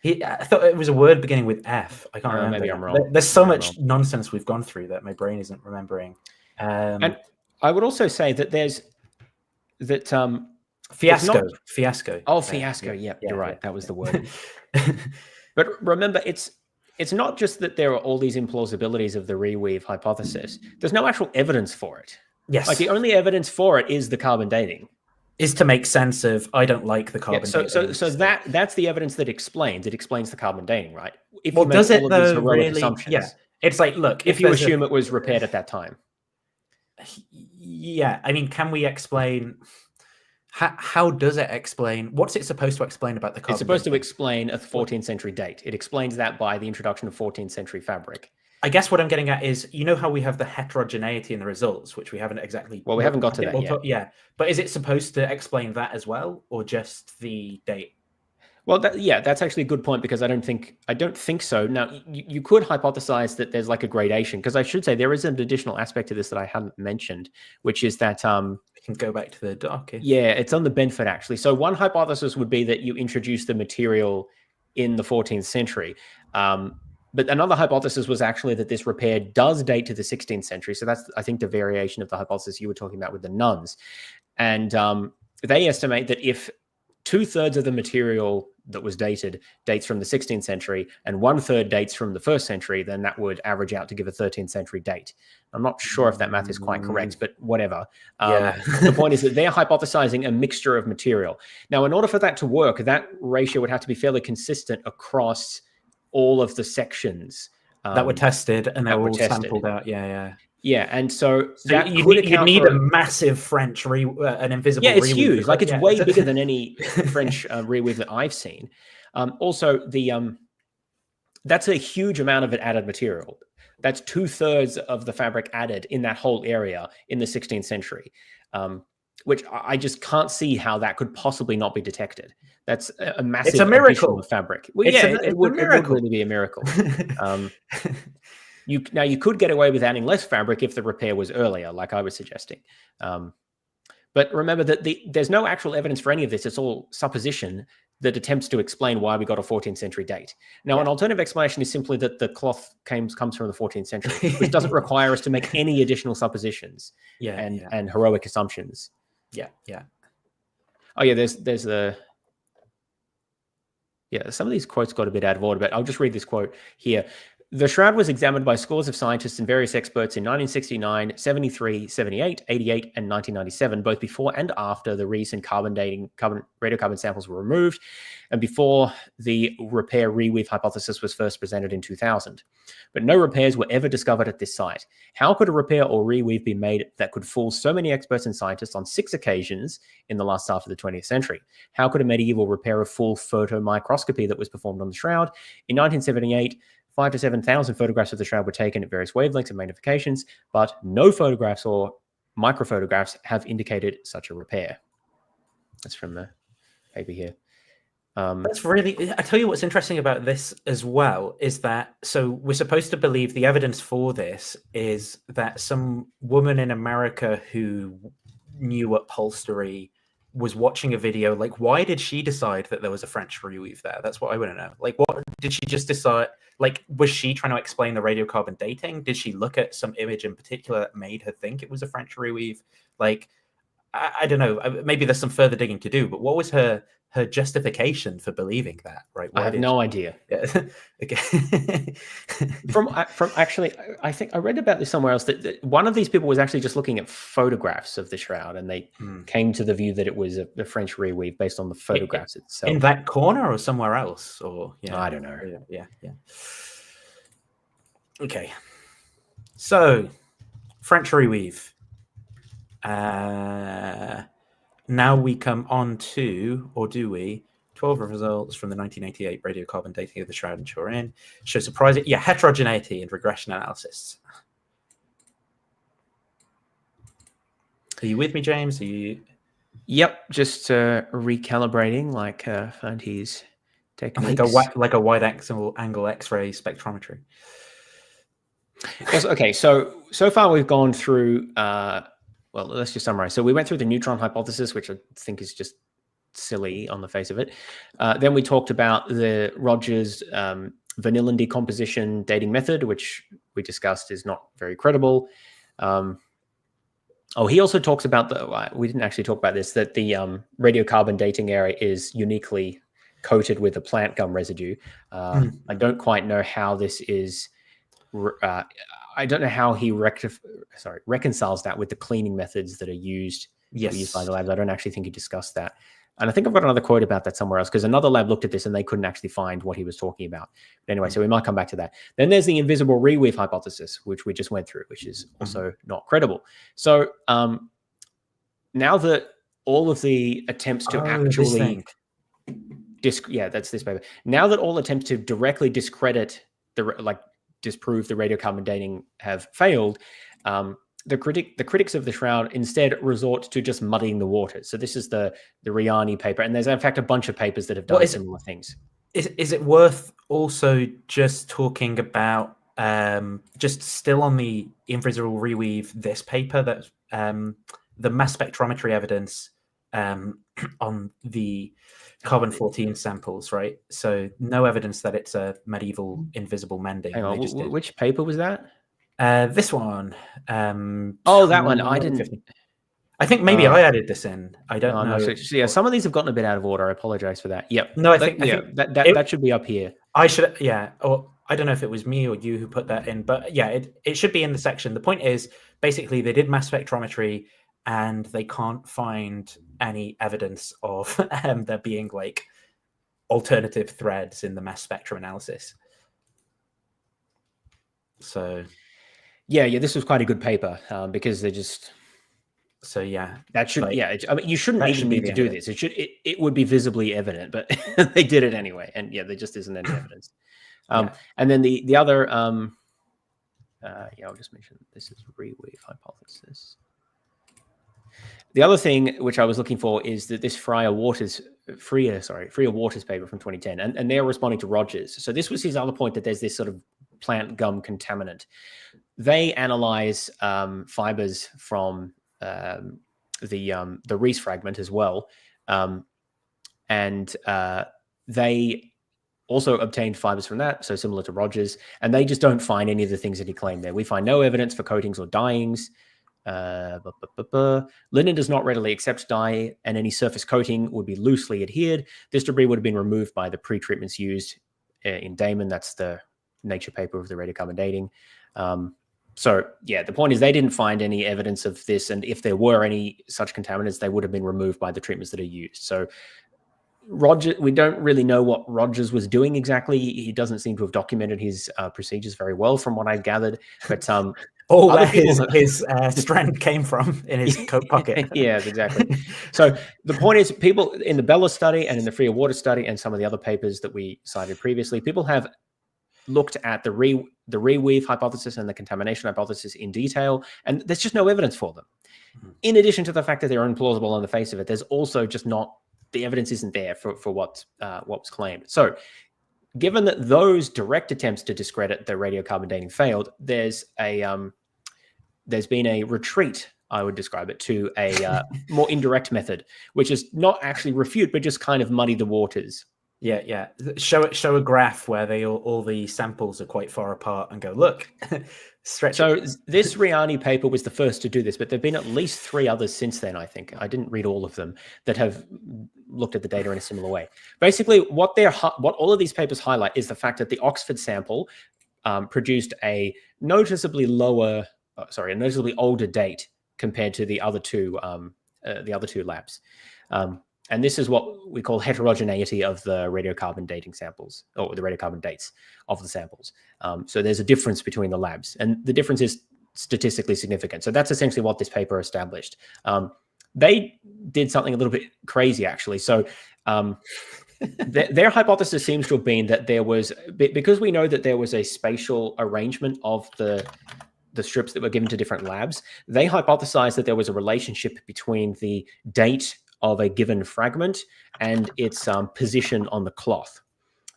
I thought it was a word beginning with F. I can't remember. Maybe I'm wrong. There's so much nonsense we've gone through that my brain isn't remembering. And I would also say that there's that fiasco. Oh, fiasco. Yeah, you're right. That was the word. But remember, it's not just that there are all these implausibilities of the reweave hypothesis. There's no actual evidence for it. Yes. Like the only evidence for it is the carbon dating. Is to make sense of I don't like the carbon dating. So that's the evidence that explains the carbon dating, right? If well, you make does it all of these though heroic really? assumptions, Yeah. It's like, look, if you assume it was repaired at that time. Yeah, I mean, can we explain? How does it explain? What's it supposed to explain about the carbon? It's supposed to explain a 14th century date. It explains that by the introduction of 14th century fabric. I guess what I'm getting at is, you know how we have the heterogeneity in the results, which we haven't exactly. Well, we haven't got to that yet. Yeah, but is it supposed to explain that as well, or just the date? Well, that's actually a good point, because I don't think so. Now, you could hypothesize that there's like a gradation, because I should say there is an additional aspect to this that I hadn't mentioned, which is that I can go back to the doc. Yeah, it's on the Benford actually. So one hypothesis would be that you introduce the material in the 14th century. But another hypothesis was actually that this repair does date to the 16th century. So that's, I think, the variation of the hypothesis you were talking about with the nuns. And they estimate that if 2/3 of the material that was dated dates from the 16th century and 1/3 dates from the 1st century, then that would average out to give a 13th century date. I'm not sure if that math is quite correct, but whatever. The point is that they're hypothesizing a mixture of material. Now, in order for that to work, that ratio would have to be fairly consistent across all of the sections that were tested and that were all sampled out. Yeah. Yeah, and so you need a massive French an invisible. Yeah, it's reweave. huge. Like it's way bigger than any French reweave that I've seen. Also, that's a huge amount of added material. That's 2/3 of the fabric added in that whole area in the 16th century, which I just can't see how that could possibly not be detected. That's a massive. It's a miracle of fabric. Well, it would really be a miracle. You could get away with adding less fabric if the repair was earlier, like I was suggesting. But remember that there's no actual evidence for any of this. It's all supposition that attempts to explain why we got a 14th century date. Now, an alternative explanation is simply that the cloth comes from the 14th century, which doesn't require us to make any additional suppositions and heroic assumptions. Yeah. Oh, yeah, there's the... Yeah, some of these quotes got a bit out of order, but I'll just read this quote here. The shroud was examined by scores of scientists and various experts in 1969, 73, 78, 88, and 1997, both before and after the recent radiocarbon samples were removed, and before the repair reweave hypothesis was first presented in 2000. But no repairs were ever discovered at this site. How could a repair or reweave be made that could fool so many experts and scientists on 6 occasions in the last half of the 20th century? How could a medieval repairer fool photomicroscopy that was performed on the shroud? In 1978, 5,000 to 7,000 photographs of the shroud were taken at various wavelengths and magnifications, but no photographs or microphotographs have indicated such a repair. That's from the paper here. That's really, I tell you what's interesting about this as well is that, so we're supposed to believe the evidence for this is that some woman in America who knew upholstery was watching a video. Like, why did she decide that there was a French reweave there? That's what I want to know. Like, what did she just decide? Like, was she trying to explain the radiocarbon dating? Did she look at some image in particular that made her think it was a French reweave? Like, I don't know. Maybe there's some further digging to do, but what was her justification for believing that? Right? I have no idea. Yeah. Okay. from actually, I think I read about this somewhere else that one of these people was actually just looking at photographs of the shroud, and they came to the view that it was a French reweave based on the photographs itself. In that corner or somewhere else, or I don't know. Yeah. Okay. So, French reweave. Now we come on to, or do we, 12 results from the 1988 radiocarbon dating of the Shroud in Turin show surprising, heterogeneity and regression analysis. Are you with me, James? Are you? Yep, just recalibrating like Fanti's techniques. Like a wide angle X-ray spectrometry. Yes, okay, so far we've gone through, well, let's just summarize. So we went through the neutron hypothesis, which I think is just silly on the face of it. Then we talked about the Rogers vanillin decomposition dating method, which we discussed is not very credible. He also talks about we didn't actually talk about this, that the radiocarbon dating area is uniquely coated with a plant gum residue. I don't quite know how this is. I don't know how he reconciles that with the cleaning methods that are used by the labs. I don't actually think he discussed that. And I think I've got another quote about that somewhere else, because another lab looked at this and they couldn't actually find what he was talking about. But anyway, so we might come back to that. Then there's the invisible reweave hypothesis, which we just went through, which is also not credible. So now that all of the attempts to actually that's this paper. Now that all attempts to directly discredit disprove the radiocarbon dating have failed, the critics of the Shroud instead resort to just muddying the waters. So this is the Riani paper, and there's in fact a bunch of papers that have done similar things. Is it worth also just talking about just still on the invisible reweave, this paper that the mass spectrometry evidence on the carbon-14 samples, right? So no evidence that it's a medieval invisible mending. Hang on, which paper was that? This one. That one. I didn't. I think maybe I added this in. I don't know. No, so some of these have gotten a bit out of order. I apologize for that. Yep. No, I think that should be up here. I should. Yeah. Or I don't know if it was me or you who put that in, but yeah, it should be in the section. The point is basically they did mass spectrometry and they can't find any evidence of there being like alternative threads in the mass spectrum analysis. So. Yeah, this was quite a good paper because they just. So yeah, that should I mean, you shouldn't even need to do this. It would be visibly evident, but they did it anyway, and there just isn't any evidence. And then the other I'll just mention this is reweave hypothesis. The other thing which I was looking for is that this Freer Waters paper from 2010, and they're responding to Rogers. So this was his other point, that there's this sort of plant gum contaminant. They analyze fibers from the Reese fragment as well, and they also obtained fibers from that, so similar to Rogers, and they just don't find any of the things that he claimed there. We find no evidence for coatings or dyeings. Linen does not readily accept dye, and any surface coating would be loosely adhered. This debris would have been removed by the pre-treatments used in Damon. That's the Nature paper of the radiocarbon dating. So yeah, the point is they didn't find any evidence of this, and if there were any such contaminants, they would have been removed by the treatments that are used. So Rogers, we don't really know what Rogers was doing exactly. He doesn't seem to have documented his procedures very well, from what I've gathered. But where his strand came from in his coat pocket. Yes, exactly. So the point is, people in the Bella study and in the Freer Water study and some of the other papers that we cited previously, people have looked at the reweave hypothesis and the contamination hypothesis in detail, and there's just no evidence for them. In addition to the fact that they're implausible on the face of it, there's also just not, the evidence isn't there for what was claimed. So given that those direct attempts to discredit the radiocarbon dating failed, there's been a retreat, I would describe it, to a more indirect method, which is not actually refute, but just kind of muddy the waters. Yeah. Show a graph where all the samples are quite far apart and go, look, stretch. So this Riani paper was the first to do this, but there've been at least 3 others since then, I think. I didn't read all of them that have looked at the data in a similar way. Basically, what all of these papers highlight is the fact that the Oxford sample produced a noticeably older date compared to the other two labs. And this is what we call heterogeneity of the radiocarbon dating samples, or the radiocarbon dates of the samples. So there's a difference between the labs, and the difference is statistically significant. So that's essentially what this paper established. They did something a little bit crazy, actually. So their hypothesis seems to have been that there was, because we know that there was a spatial arrangement of the strips that were given to different labs, they hypothesized that there was a relationship between the date of a given fragment and its position on the cloth.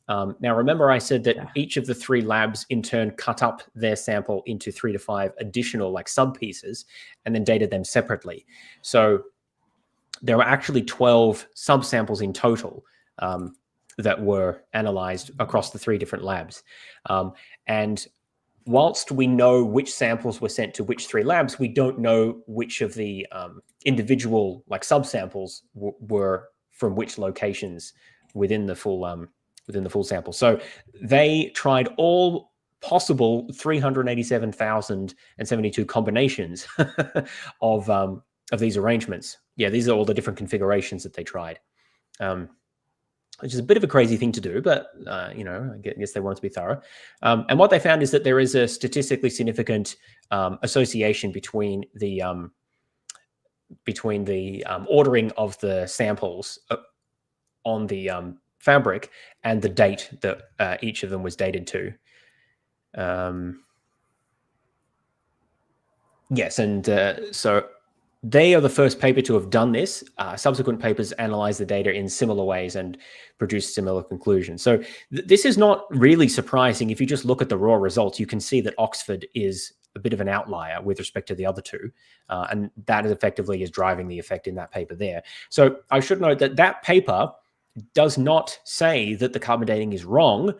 Now, remember I said that each of the 3 labs in turn cut up their sample into 3 to 5 additional like sub pieces and then dated them separately. So there were actually 12 subsamples in total that were analyzed across the 3 different labs. And whilst we know which samples were sent to which 3 labs, we don't know which of the individual like subsamples were from which locations within the full sample. So they tried all possible 387,072 combinations of these arrangements. Yeah, these are all the different configurations that they tried, which is a bit of a crazy thing to do, but you know, I guess they wanted to be thorough. And what they found is that there is a statistically significant association between the ordering of the samples on the fabric and the date that each of them was dated to. Yes, and so they are the first paper to have done this. Subsequent papers analyze the data in similar ways and produce similar conclusions. So this is not really surprising. If you just look at the raw results, you can see that Oxford is a bit of an outlier with respect to the other 2. And that is effectively is driving the effect in that paper there. So I should note that that paper does not say that the carbon dating is wrong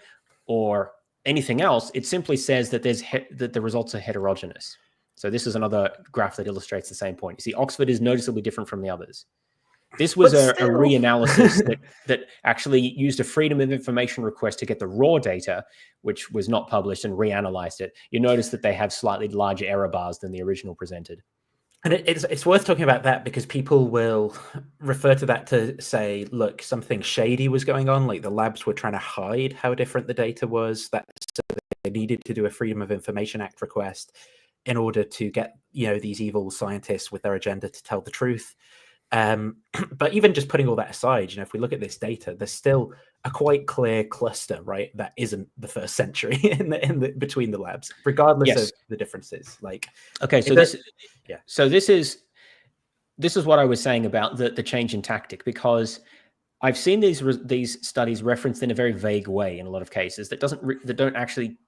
or anything else. It simply says that that the results are heterogeneous. So this is another graph that illustrates the same point. You see, Oxford is noticeably different from the others. This was a reanalysis that actually used a Freedom of Information request to get the raw data, which was not published, and reanalyzed it. You notice that they have slightly larger error bars than the original presented. And it's worth talking about that because people will refer to that to say, look, something shady was going on, like the labs were trying to hide how different the data was, that so they needed to do a Freedom of Information Act request in order to get, you know, these evil scientists with their agenda to tell the truth. But even just putting all that aside, you know, if we look at this data, there's still a quite clear cluster, right? That isn't the 1st century in the between the labs, regardless of the differences. Like, okay, so this is what I was saying about the change in tactic, because I've seen these studies referenced in a very vague way in a lot of cases that don't actually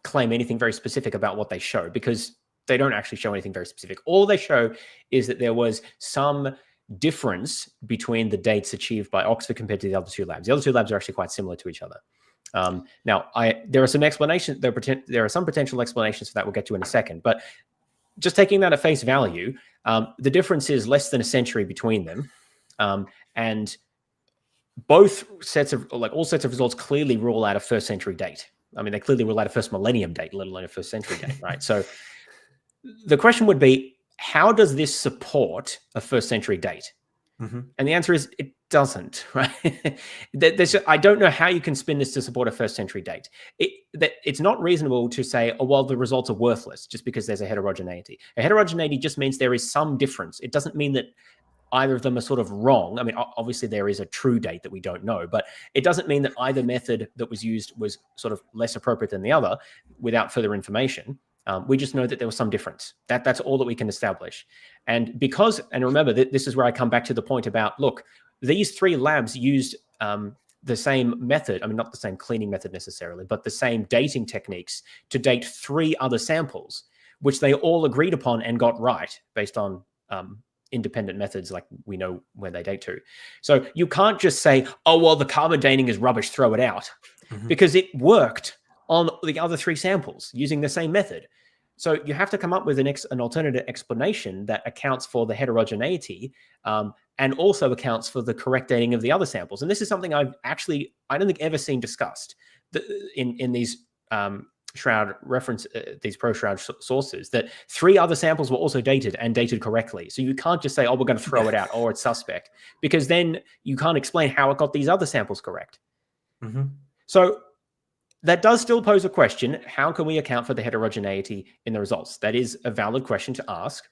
claim anything very specific about what they show, because they don't actually show anything very specific. All they show is that there was some difference between the dates achieved by Oxford compared to the other 2 labs. The other 2 labs are actually quite similar to each other. Now, there are some explanations. There are some potential explanations for that we'll get to in a second. But just taking that at face value, the difference is less than a century between them, and both sets of all sets of results clearly rule out a 1st century date. I mean, they clearly rule out a 1st millennium date, let alone a 1st century date, right? So the question would be, how does this support a 1st century date? And the answer is it doesn't, right? I don't know how you can spin this to support a 1st century date. It's not reasonable to say, oh, well, the results are worthless just because there's a heterogeneity. A heterogeneity just means there is some difference. It doesn't mean that either of them are sort of wrong. I mean, obviously there is a true date that we don't know, but it doesn't mean that either method that was used was sort of less appropriate than the other without further information. We just know that there was some difference. That's all that we can establish. And remember, this is where I come back to the point about, look, these 3 labs used the same method. I mean, not the same cleaning method necessarily, but the same dating techniques to date 3 other samples, which they all agreed upon and got right based on independent methods, like we know where they date to. So you can't just say, oh, well, the carbon dating is rubbish, throw it out, because it worked on the other 3 samples using the same method. So you have to come up with an alternative explanation that accounts for the heterogeneity and also accounts for the correct dating of the other samples. And this is something I don't think ever seen discussed in these Shroud reference, these pro-Shroud sources, that 3 other samples were also dated and dated correctly. So you can't just say, oh, we're going to throw it out or it's suspect, because then you can't explain how it got these other samples correct. So that does still pose a question. How can we account for the heterogeneity in the results? That is a valid question to ask.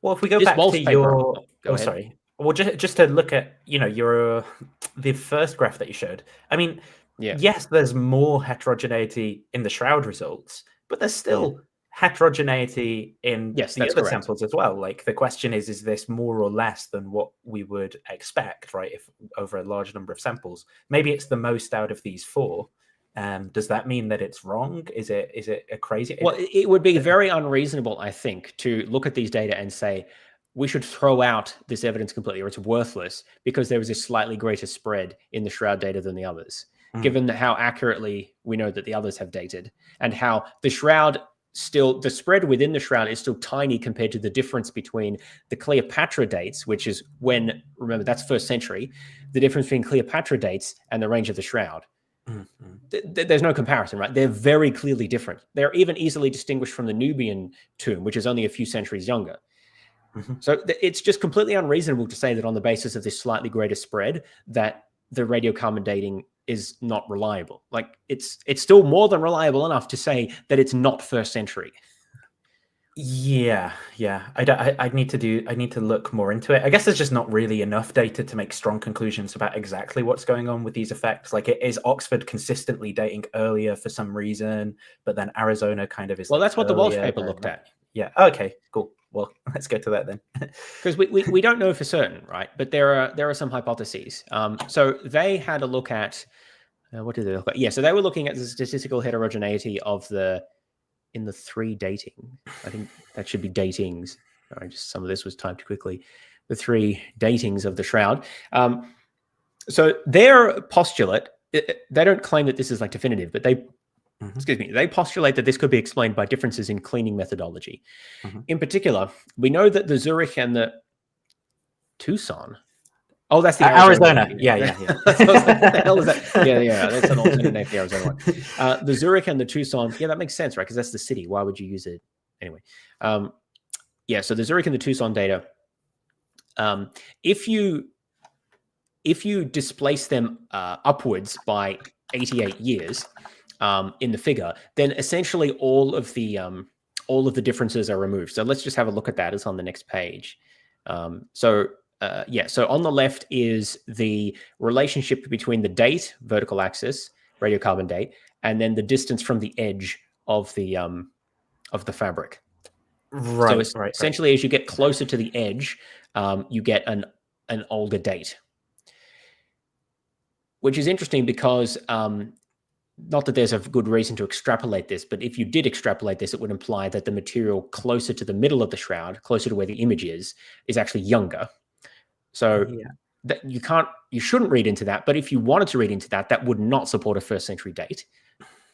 Well, if we go back to your... sorry. Well, just to look at, the first graph that you showed. I mean, yes, there's more heterogeneity in the Shroud results, but there's still heterogeneity in Yes, the that's other correct. samples as well. Like the question is this more or less than what we would expect, right? If over a large number of samples, maybe it's the most out of these four. Does that mean that it's wrong? Is it a crazy? Well, it would be very unreasonable, I think, to look at these data and say we should throw out this evidence completely, or it's worthless because there was a slightly greater spread in the Shroud data than the others, given how accurately we know that the others have dated, and how the Shroud the spread within the Shroud is still tiny compared to the difference between the Cleopatra dates, which is when, remember, that's 1st century, the difference between Cleopatra dates and the range of the Shroud. There's no comparison, right? They're very clearly different. They're even easily distinguished from the Nubian tomb, which is only a few centuries younger. So it's just completely unreasonable to say that on the basis of this slightly greater spread that the radiocarbon dating is not reliable. Like it's still more than reliable enough to say that it's not 1st century. Yeah. I need to look more into it. I guess there's just not really enough data to make strong conclusions about exactly what's going on with these effects. Like, is Oxford consistently dating earlier for some reason, but then Arizona kind of is. Well, like that's what the Walsh earlier, paper looked at. Yeah. Okay. Cool. Well, let's go to that then. Because we don't know for certain, right? But there are some hypotheses. So they had a look at what did they look at? Yeah, so they were looking at the statistical heterogeneity in the 3 dating. I think that should be datings. Sorry, just some of this was typed quickly. The 3 datings of the Shroud. So their postulate, they don't claim that this is like definitive, but they postulate that this could be explained by differences in cleaning methodology. In particular, we know that the Zurich and the Tucson. Oh, that's the Arizona. Yeah. What the hell is that? Yeah. That's an alternate name for the Arizona one. The Zurich and the Tucson. Yeah, that makes sense, right? Because that's the city. Why would you use it anyway? So the Zurich and the Tucson data. If you displace them upwards by 88 years in the figure, then essentially all of the differences are removed. So let's just have a look at that. It's on the next page. So on the left is the relationship between the date, vertical axis, radiocarbon date, and then the distance from the edge of the fabric. Right. So essentially, as you get closer to the edge, you get an older date, which is interesting because not that there's a good reason to extrapolate this, but if you did extrapolate this, it would imply that the material closer to the middle of the Shroud, closer to where the image is actually younger. So that you shouldn't read into that. But if you wanted to read into that, that would not support a 1st century date.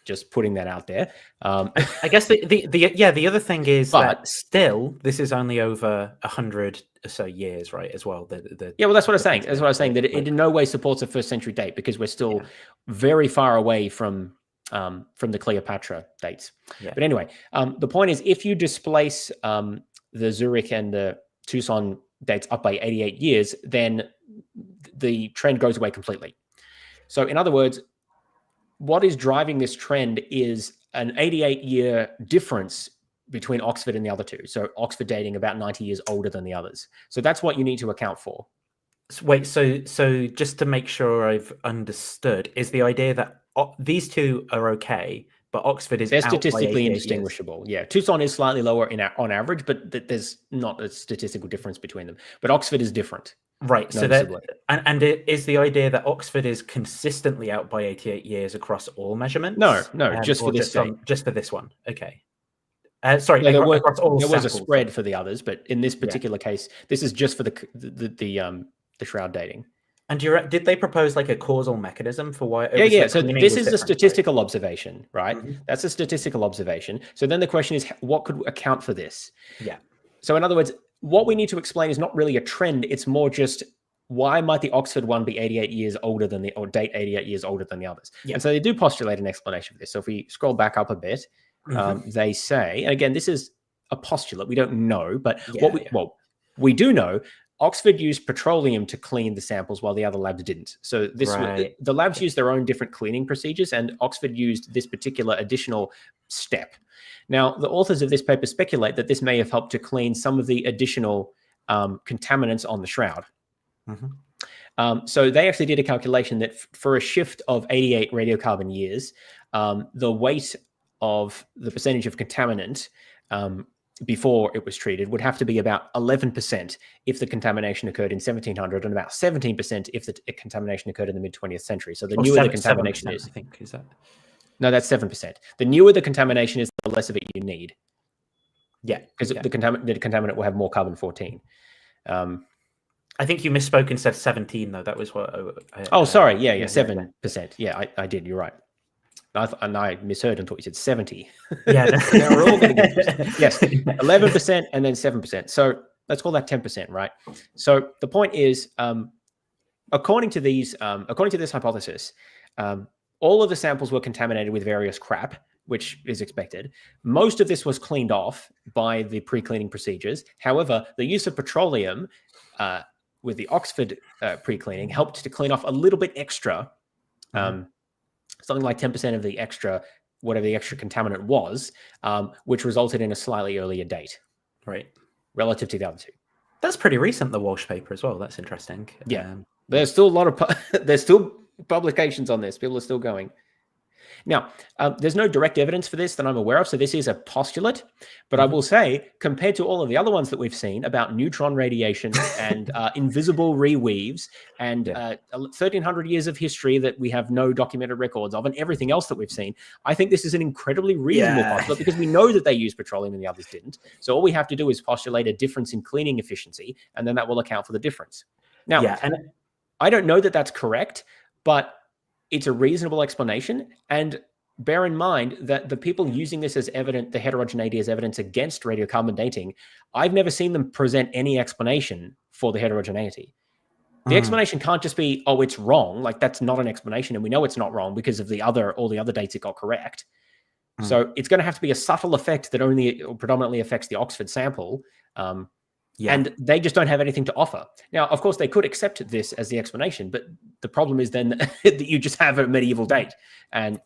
Just putting that out there. I guess the other thing is that still this is only over 100 or so years, right? As well. Well, that's what I'm saying. That's what I was saying. That it in no way supports a 1st century date because we're still very far away from the Cleopatra dates. Yeah. But anyway, the point is, if you displace the Zurich and the Tucson dates up by 88 years, then the trend goes away completely. So in other words, what is driving this trend is an 88-year difference between Oxford and the other two. So Oxford dating about 90 years older than the others. So that's what you need to account for. Wait, so just to make sure I've understood, is the idea that these two are okay, but Oxford is they're statistically indistinguishable. Yeah, Tucson is slightly lower on average, but there's not a statistical difference between them. But Oxford is different. Right. So that and it is the idea that Oxford is consistently out by 88 years across all measurements? No, just for this just for this one. Okay. Sorry, there was a spread for the others, but in this particular case, this is just for the Shroud dating. And did they propose like a causal mechanism for why? So this is a statistical observation, right? That's a statistical observation. So then the question is, what could account for this? Yeah. So in other words, what we need to explain is not really a trend. It's more just why might the Oxford one be 88 years older than date 88 years older than the others? Yeah. And so they do postulate an explanation for this. So if we scroll back up a bit, they say, and again, this is a postulate. We don't know, but we do know Oxford used petroleum to clean the samples while the other labs didn't. So the labs used their own different cleaning procedures, and Oxford used this particular additional step. Now, the authors of this paper speculate that this may have helped to clean some of the additional contaminants on the Shroud. So they actually did a calculation that for a shift of 88 radiocarbon years, the weight of the percentage of contaminant before it was treated would have to be about 11% if the contamination occurred in 1700, and about 17% if the contamination occurred in the mid-20th century. So the newer the contamination is, I think, is that? No, that's 7%. The newer the contamination is, the less of it you need. Yeah, because the contaminant will have more carbon-14. I think you misspoke and said 17, though. That was what. Sorry. Yeah, 7%. Yeah, I did. You're right. And I misheard and thought you said 70. Yeah, now we're all going to get yes, 11% and then 7%. So let's call that 10%, right? So the point is, according to this hypothesis, all of the samples were contaminated with various crap, which is expected. Most of this was cleaned off by the pre-cleaning procedures. However, the use of petroleum with the Oxford pre-cleaning helped to clean off a little bit extra. Something like 10% of the extra, whatever the extra contaminant was, which resulted in a slightly earlier date. Right. Relative to the other two. That's pretty recent, the Walsh paper as well. That's interesting. Yeah. There's still a lot of, there's still publications on this. People are still going. Now, there's no direct evidence for this that I'm aware of, so this is a postulate. But I will say, compared to all of the other ones that we've seen about neutron radiation and invisible reweaves and 1,300 years of history that we have no documented records of, and everything else that we've seen, I think this is an incredibly reasonable postulate because we know that they used petroleum and the others didn't. So all we have to do is postulate a difference in cleaning efficiency, and then that will account for the difference. Now, I don't know that that's correct, but it's a reasonable explanation. And bear in mind that the people using this as evidence, the heterogeneity as evidence against radiocarbon dating, I've never seen them present any explanation for the heterogeneity. The explanation can't just be, oh, it's wrong. Like, that's not an explanation. And we know it's not wrong because of all the other dates it got correct. So it's going to have to be a subtle effect that only or predominantly affects the Oxford sample. And they just don't have anything to offer. Now, of course, they could accept this as the explanation, but the problem is then that you just have a medieval date, and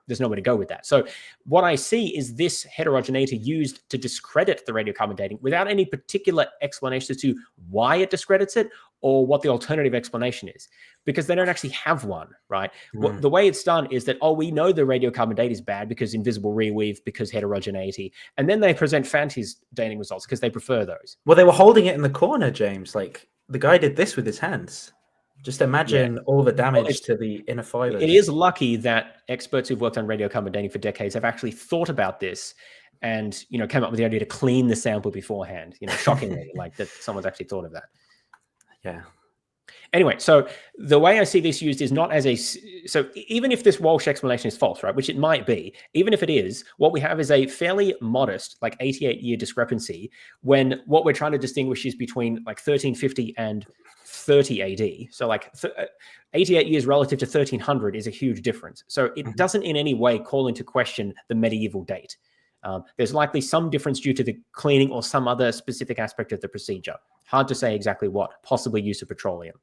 there's nowhere to go with that. So what I see is this heterogeneity used to discredit the radiocarbon dating without any particular explanation as to why it discredits it or what the alternative explanation is, because they don't actually have one, right? The way it's done is that, we know the radiocarbon date is bad because invisible reweave, because heterogeneity, and then they present Fanti's dating results because they prefer those. Well, they were holding it in the corner, James. Like, the guy did this with his hands. Just imagine all the damage to the inner fibers. It is lucky that experts who've worked on radiocarbon dating for decades have actually thought about this and, came up with the idea to clean the sample beforehand. Shockingly, like that someone's actually thought of that. Yeah. Anyway, so the way I see this used is not as so even if this Walsh explanation is false, right, which it might be, even if it is, what we have is a fairly modest, like 88-year discrepancy when what we're trying to distinguish is between like 1350 and 30 AD. So like 88 years relative to 1300 is a huge difference. So it doesn't in any way call into question the medieval date. There's likely some difference due to the cleaning or some other specific aspect of the procedure. Hard to say exactly what, possibly use of petroleum.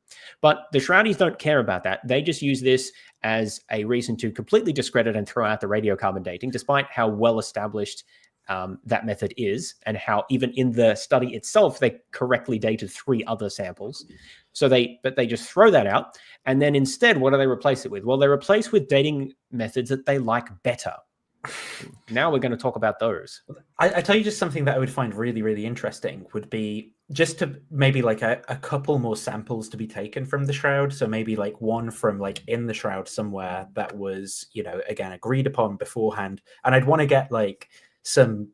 But the Shroudies don't care about that. They just use this as a reason to completely discredit and throw out the radiocarbon dating, despite how well established that method is, and how even in the study itself, they correctly dated 3 other samples. So they just throw that out. And then instead, what do they replace it with? Well, they replace with dating methods that they like better. Now we're going to talk about those. I tell you just something that I would find really, really interesting would be just to maybe like a couple more samples to be taken from the Shroud. So maybe like one from like in the Shroud somewhere that was, again, agreed upon beforehand. And I'd want to get like some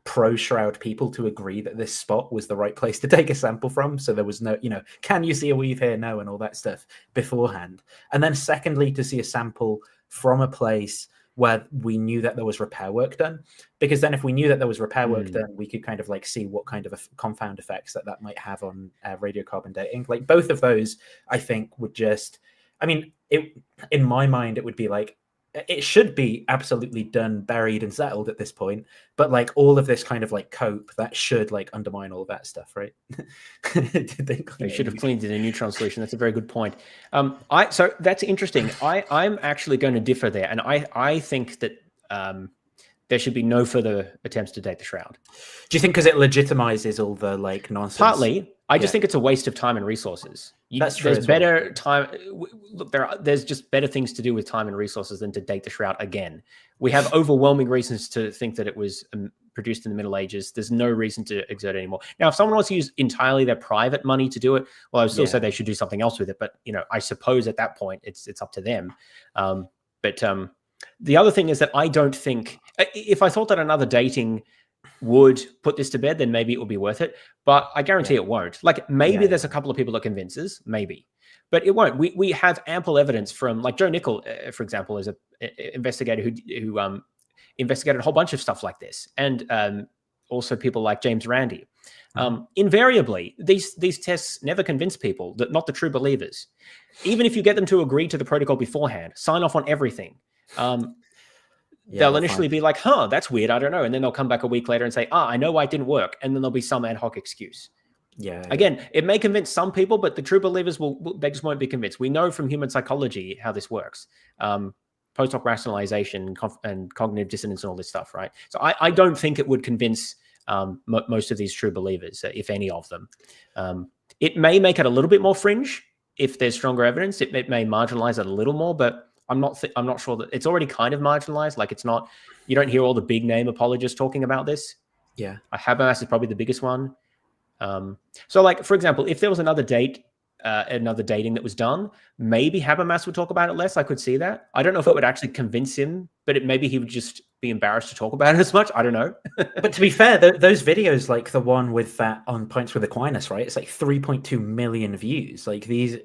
pro-Shroud people to agree that this spot was the right place to take a sample from. So there was no, can you see a weave here? No, and all that stuff beforehand. And then secondly, to see a sample from a place where we knew that there was repair work done, because then if we knew that there was repair work done, we could kind of like see what kind of confound effects that might have on radiocarbon dating. Like both of those, I think would just, in my mind, it would be like, it should be absolutely done, buried and settled at this point. But like all of this kind of like cope, that should like undermine all of that stuff, right? They should have cleaned it in a neutron solution. That's a very good point. So that's interesting. I'm actually going to differ there. And I think that there should be no further attempts to date the Shroud. Do you think because it legitimizes all the like nonsense? Partly, I just think it's a waste of time and resources. That's true. There's better time. Look, there's just better things to do with time and resources than to date the Shroud again. We have overwhelming reasons to think that it was produced in the Middle Ages. There's no reason to exert it anymore. Now, if someone wants to use entirely their private money to do it, well, I would still say they should do something else with it. But I suppose at that point, it's up to them. The other thing is that I don't think, if I thought that another dating would put this to bed, then maybe it would be worth it. But I guarantee it won't. Like maybe there's a couple of people that convinces, maybe, but it won't. We have ample evidence from, like, Joe Nickell, for example, is an investigator who investigated a whole bunch of stuff like this, and also people like James Randi. Invariably, these tests never convince people, that not the true believers. Even if you get them to agree to the protocol beforehand, sign off on everything. They'll initially be like, huh, that's weird, I don't know. And then they'll come back a week later and say, I know why it didn't work. And then there'll be some ad hoc excuse. Again, it may convince some people, but the true believers they just won't be convinced. We know from human psychology how this works. Post hoc rationalization and cognitive dissonance and all this stuff, right? So I don't think it would convince most of these true believers, if any of them. It may make it a little bit more fringe if there's stronger evidence. It may marginalize it a little more, but I'm not sure that it's already kind of marginalized. Like it's not, you don't hear all the big name apologists talking about this. Yeah. Habermas is probably the biggest one. So like, for example, if there was another dating that was done, maybe Habermas would talk about it less. I could see that. I don't know if it would actually convince him, but maybe he would just be embarrassed to talk about it as much. I don't know. But to be fair, those videos, like the one with that on Points with Aquinas, right? It's like 3.2 million views. Like these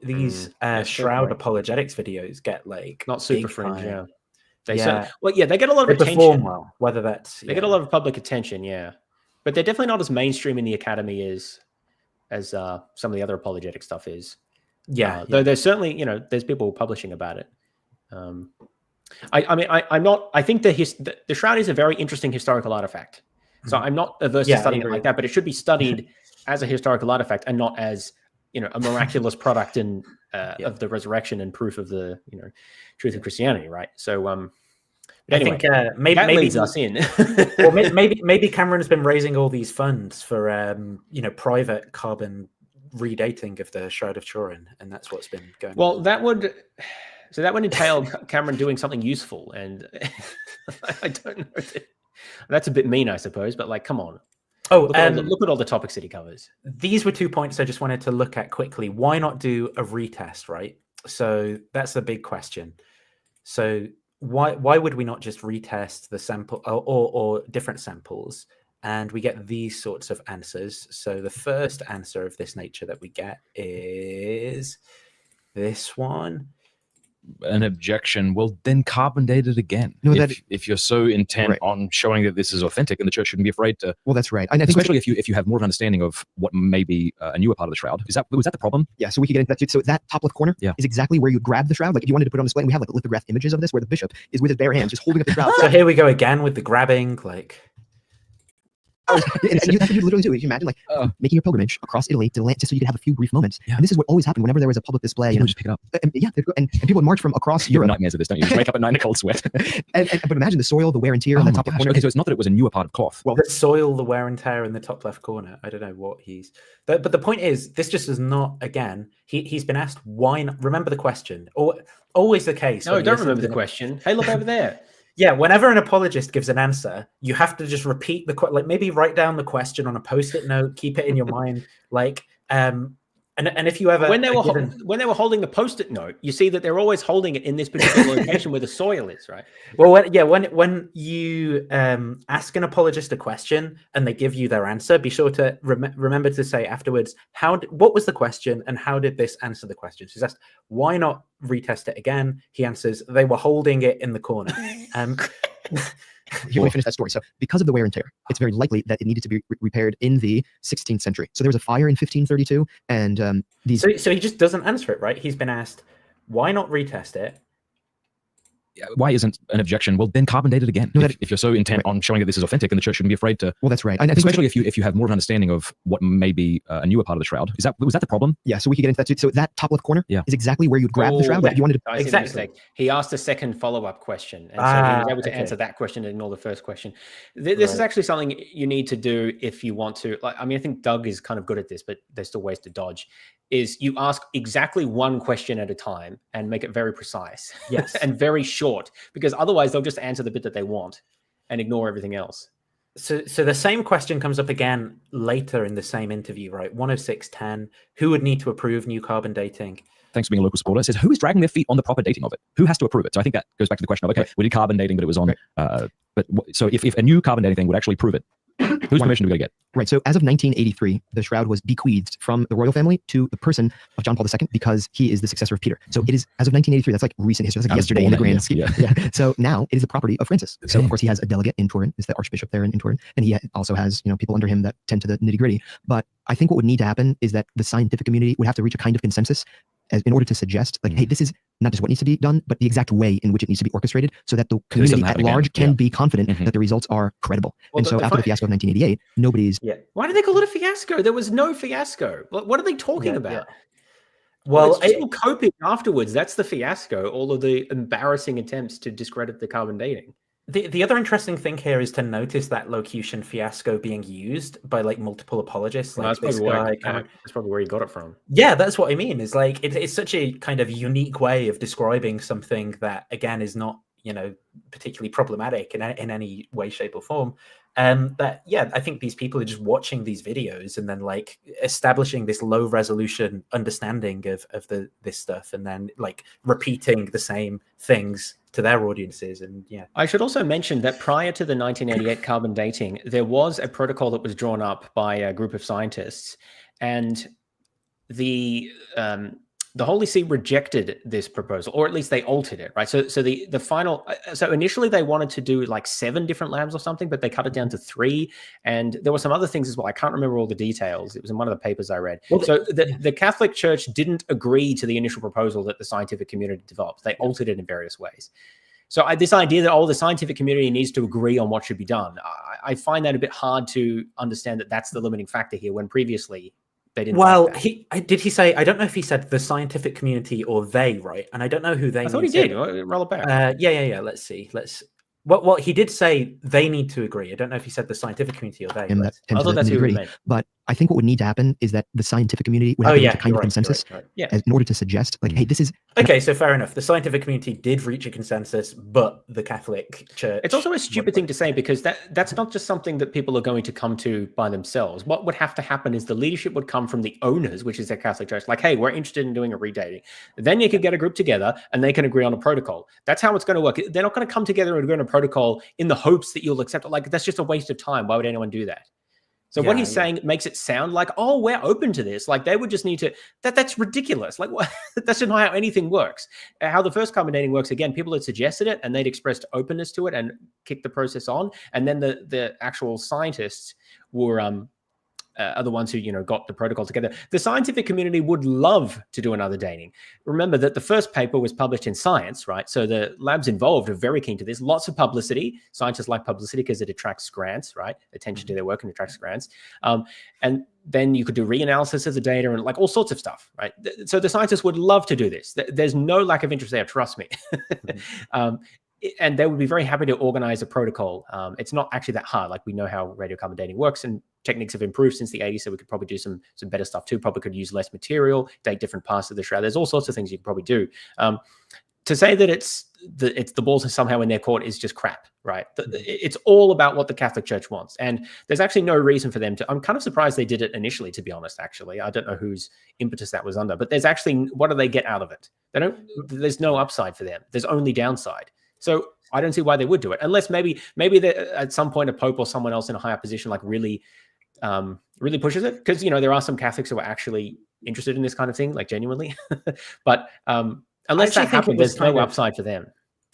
Shroud apologetics videos get like not super fringe. Time. Yeah. They get a lot of attention. Perform well, whether that's they get a lot of public attention. Yeah. But they're definitely not as mainstream in the academy as some of the other apologetic stuff is. Though there's certainly, there's people publishing about it. I think the Shroud is a very interesting historical artifact. So I'm not averse to studying it like that, but it should be studied as a historical artifact and not as, a miraculous product of the resurrection and proof of the, truth of Christianity. Right. So, anyway, I think maybe leads us in. Well, maybe Cameron's been raising all these funds for private carbon redating of the Shroud of Turin, and that's what's been going. Well, that would entail Cameron doing something useful, and I don't know. That's a bit mean, I suppose, but like, come on. Look at all the topics that he covers. These were 2 points I just wanted to look at quickly. Why not do a retest, right? So that's the big question. So why would we not just retest the sample or different samples, and we get these sorts of answers? So the first answer of this nature that we get is this one. An objection. Well, then carbon date it again. No, if you're so intent on showing that this is authentic, and the church shouldn't be afraid to. Well, that's right. I think especially if you have more of an understanding of what may be a newer part of the Shroud. Was that the problem? Yeah. So we could get into that too. So that top left corner is exactly where you grab the Shroud. Like if you wanted to put it on display, and we have like lithographed images of this where the bishop is with his bare hands just holding up the Shroud. So here we go again with the grabbing, like. And that's what you literally do. You imagine like making a pilgrimage across Italy to land, just so you could have a few brief moments. And this is what always happened whenever there was a public display. Just pick it up. And people would march from across Europe. Nightmares of this, don't you? Just wake up at night in a cold sweat. But imagine the soil, the wear and tear in the top left corner. Okay, so it's not that it was a newer part of cloth. Well, the soil, the wear and tear in the top left corner. I don't know what he's. But the point is, this just is not. Again, he's been asked why not. Remember the question. Or always the case. No, don't remember the question. Hey, look over there. Yeah, whenever an apologist gives an answer, you have to just repeat like maybe write down the question on a post-it note, keep it in your mind, like and if you ever when they were holding the post-it note, you see that they're always holding it in this particular location where the soil is, right? Well, when you ask an apologist a question and they give you their answer, be sure to remember to say afterwards what was the question and how did this answer the question. So he's asked, why not retest it again? He answers, they were holding it in the corner. Here, let me finish that story. So because of the wear and tear, it's very likely that it needed to be repaired in the 16th century. So there was a fire in 1532, and So he just doesn't answer it, right? He's been asked, why not retest it? why isn't an objection? Well, then carbon date it again. No, if you're so intent on showing that this is authentic, then the church shouldn't be afraid to. Well, that's right. I think especially if you have more of an understanding of what may be a newer part of the shroud. Was that the problem? Yeah. So we could get into that too. So that top left corner is exactly where you'd grab the shroud. Like if you wanted to. I see the mistake. He asked a second follow-up question, and so he was able to answer that question and ignore the first question. This is actually something you need to do if you want to. Like, I mean, I think Doug is kind of good at this, but there's still ways to dodge. Is you ask exactly one question at a time and make it very precise, yes, and very short, because otherwise they'll just answer the bit that they want and ignore everything else. So the same question comes up again later in the same interview, right? 106.10. Who would need to approve new carbon dating? Thanks for being a local supporter. It says, who is dragging their feet on the proper dating of it? Who has to approve it? So I think that goes back to the question of, okay, we did carbon dating, but it was on. So if a new carbon dating thing would actually prove it, whose permission do we got to get? Right. So as of 1983, the shroud was bequeathed from the royal family to the person of John Paul II because he is the successor of Peter. So it is, as of 1983, that's like recent history. That's like yesterday in the grand scheme. Yeah. So now it is the property of Francis. So of course he has a delegate in Turin, is the archbishop there in Turin, and he also has people under him that tend to the nitty gritty. But I think what would need to happen is that the scientific community would have to reach a kind of consensus in order to suggest, like, hey, this is not just what needs to be done, but the exact way in which it needs to be orchestrated so that the community at large can be confident that the results are credible. Well, and so after the fiasco of 1988, nobody's... Yeah. Why do they call it a fiasco? There was no fiasco. What are they talking about? Yeah. Well, it's just coping afterwards. That's the fiasco. All of the embarrassing attempts to discredit the carbon dating. The other interesting thing here is to notice that locution fiasco being used by like multiple apologists. Well, like that's probably where he got it from. Yeah, that's what I mean. It's like it's such a kind of unique way of describing something that again is not particularly problematic in any way, shape, or form. That I think these people are just watching these videos and then like establishing this low resolution understanding of this stuff, and then like repeating the same things to their audiences. And I should also mention that prior to the 1988 carbon dating, there was a protocol that was drawn up by a group of scientists, and the Holy See rejected this proposal, or at least they altered it, right? So the final, so initially they wanted to do like 7 different labs or something, but they cut it down to 3, and there were some other things as well. I can't remember all the details. It was in one of the papers I read. So the Catholic Church didn't agree to the initial proposal that the scientific community developed. They altered it in various ways. So this idea that the scientific community needs to agree on what should be done, I find that a bit hard to understand that that's the limiting factor here, when previously they didn't. Well, did he say? I don't know if he said the scientific community or they, right? And I don't know who they. I thought he did. Roll it back. Yeah. Let's see. Well, he did say they need to agree. I don't know if he said the scientific community or they. And that tends to the agree. But I think what would need to happen is that the scientific community would have to reach a kind of consensus in order to suggest, like, hey, this is... Okay, so fair enough. The scientific community did reach a consensus, but the Catholic Church... It's also a stupid thing to say, because that's not just something that people are going to come to by themselves. What would have to happen is the leadership would come from the owners, which is the Catholic Church, like, hey, we're interested in doing a redating. Then you could get a group together and they can agree on a protocol. That's how it's going to work. They're not going to come together and agree on a protocol in the hopes that you'll accept it. Like, that's just a waste of time. Why would anyone do that? So what he's saying makes it sound like, oh, we're open to this. Like, they would just need to, that's ridiculous. Like, what? That's just not how anything works. How the first carbon dating works, again, people had suggested it and they'd expressed openness to it and kicked the process on. And then the actual scientists were are the ones who, got the protocol together. The scientific community would love to do another dating. Remember that the first paper was published in Science, right? So the labs involved are very keen to this. Lots of publicity. Scientists like publicity because it attracts grants, right? Attention to their work and attracts grants. And then you could do reanalysis of the data and like all sorts of stuff, right? So the scientists would love to do this. There's no lack of interest there, trust me. And they would be very happy to organize a protocol. It's not actually that hard. Like, we know how radiocarbon dating works, and techniques have improved since the 80s, so we could probably do some better stuff too. Probably could use less material, date different parts of the shroud. There's all sorts of things you could probably do. To say that it's the balls are somehow in their court is just crap, right? It's all about what the Catholic Church wants, and there's actually no reason for them to. I'm kind of surprised they did it initially, to be honest. Actually, I don't know whose impetus that was under, but there's actually, what do they get out of it? There's no upside for them. There's only downside. So I don't see why they would do it, unless maybe at some point a pope or someone else in a higher position like really pushes it, because there are some Catholics who are actually interested in this kind of thing, like genuinely. But unless that happens, there's no upside for them.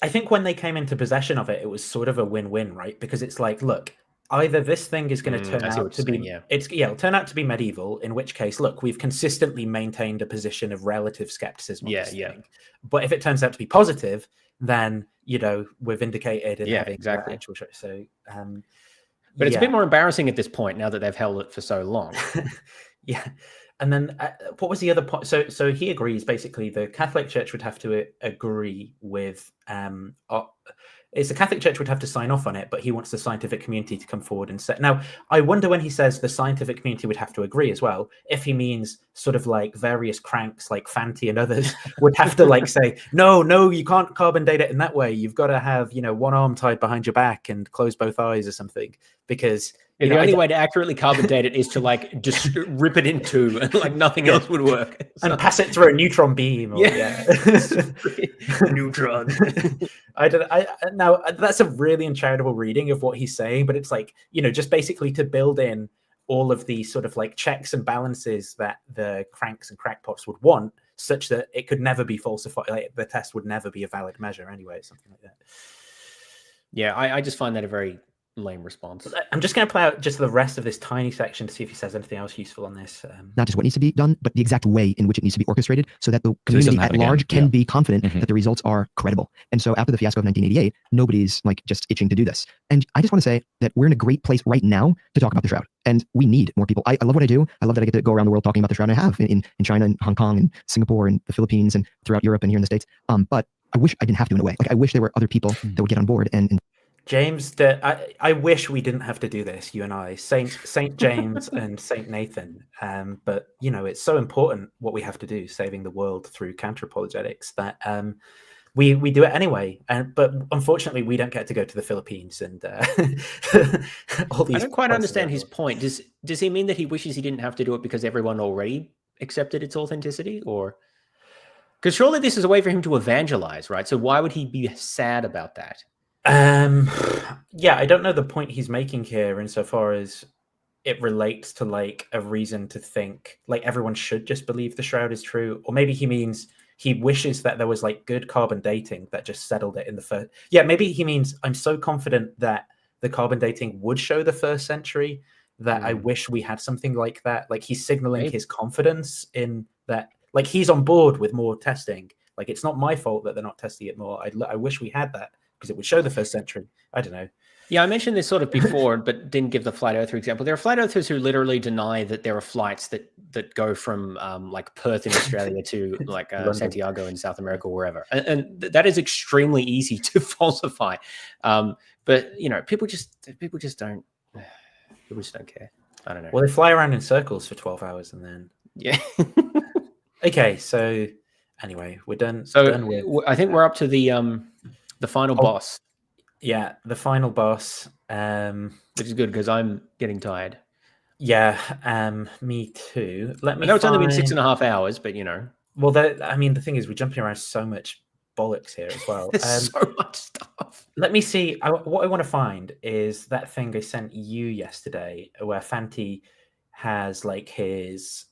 I think when they came into possession of it, it was sort of a win-win, right? Because it's like, look, either this thing is going to turn out to be it'll turn out to be medieval, in which case, look, we've consistently maintained a position of relative skepticism on this thing. But if it turns out to be positive, then we're vindicated in having exactly. actual show. So, but it's a bit more embarrassing at this point now that they've held it for so long. Yeah. And then what was the other point? So he agrees, basically, the Catholic Church would have to agree with, it's the Catholic Church would have to sign off on it, but he wants the scientific community to come forward and say. Now, I wonder when he says the scientific community would have to agree as well, if he means sort of like various cranks like Fanti and others would have to like say, no, you can't carbon date it in that way. You've got to have, one arm tied behind your back and close both eyes or something, because the only way to accurately carbon date it is to like just rip it in two, and like nothing else would work. And pass it through a neutron beam. Or, Neutron. Now that's a really uncharitable reading of what he's saying, but it's like, just basically to build in all of these sort of like checks and balances that the cranks and crackpots would want, such that it could never be falsified. Like the test would never be a valid measure anyway, something like that. Yeah, I just find that a very lame response. I'm just going to play out just the rest of this tiny section to see if he says anything else useful on this. Not just what needs to be done, but the exact way in which it needs to be orchestrated, so that the community at large can be confident that the results are credible. And so after the fiasco of 1988, nobody's like just itching to do this. And I just want to say that we're in a great place right now to talk about the Shroud, and we need more people. I love what I do. I love that I get to go around the world talking about the Shroud. And I have in China and Hong Kong and Singapore and the Philippines and throughout Europe and here in the States. But I wish I didn't have to in a way. Like I wish there were other people that would get on board and James, I wish we didn't have to do this, you and I, Saint James and Saint Nathan. But it's so important what we have to do, saving the world through counter-apologetics, that we do it anyway. But unfortunately, we don't get to go to the Philippines and all these. I don't quite understand his point. Does he mean that he wishes he didn't have to do it because everyone already accepted its authenticity, or because surely this is a way for him to evangelize, right? So why would he be sad about that? Yeah, I don't know the point he's making here insofar as it relates to like a reason to think like everyone should just believe the Shroud is true, or maybe he means he wishes that there was like good carbon dating that just settled it in the first. Yeah, maybe he means I'm so confident that the carbon dating would show the 1st century that I wish we had something like that. Like he's signaling his confidence in that, like he's on board with more testing. Like it's not my fault that they're not testing it more. I wish we had that, because it would show the 1st century. I don't know. Yeah, I mentioned this sort of before, but didn't give the flat earther example. There are flat earthers who literally deny that there are flights that go from like Perth in Australia to like Santiago in South America or wherever, and that is extremely easy to falsify. But people just don't care. I don't know. Well, they fly around in circles for 12 hours and then Okay, so anyway, we're done. So done with, I think we're up to the final boss. Yeah, the final boss, which is good because I'm getting tired. Yeah, me too. I know it's only been 6.5 hours, but Well, the thing is, we're jumping around so much bollocks here as well. There's so much stuff. Let me see. What I want to find is that thing I sent you yesterday, where Fanti has like his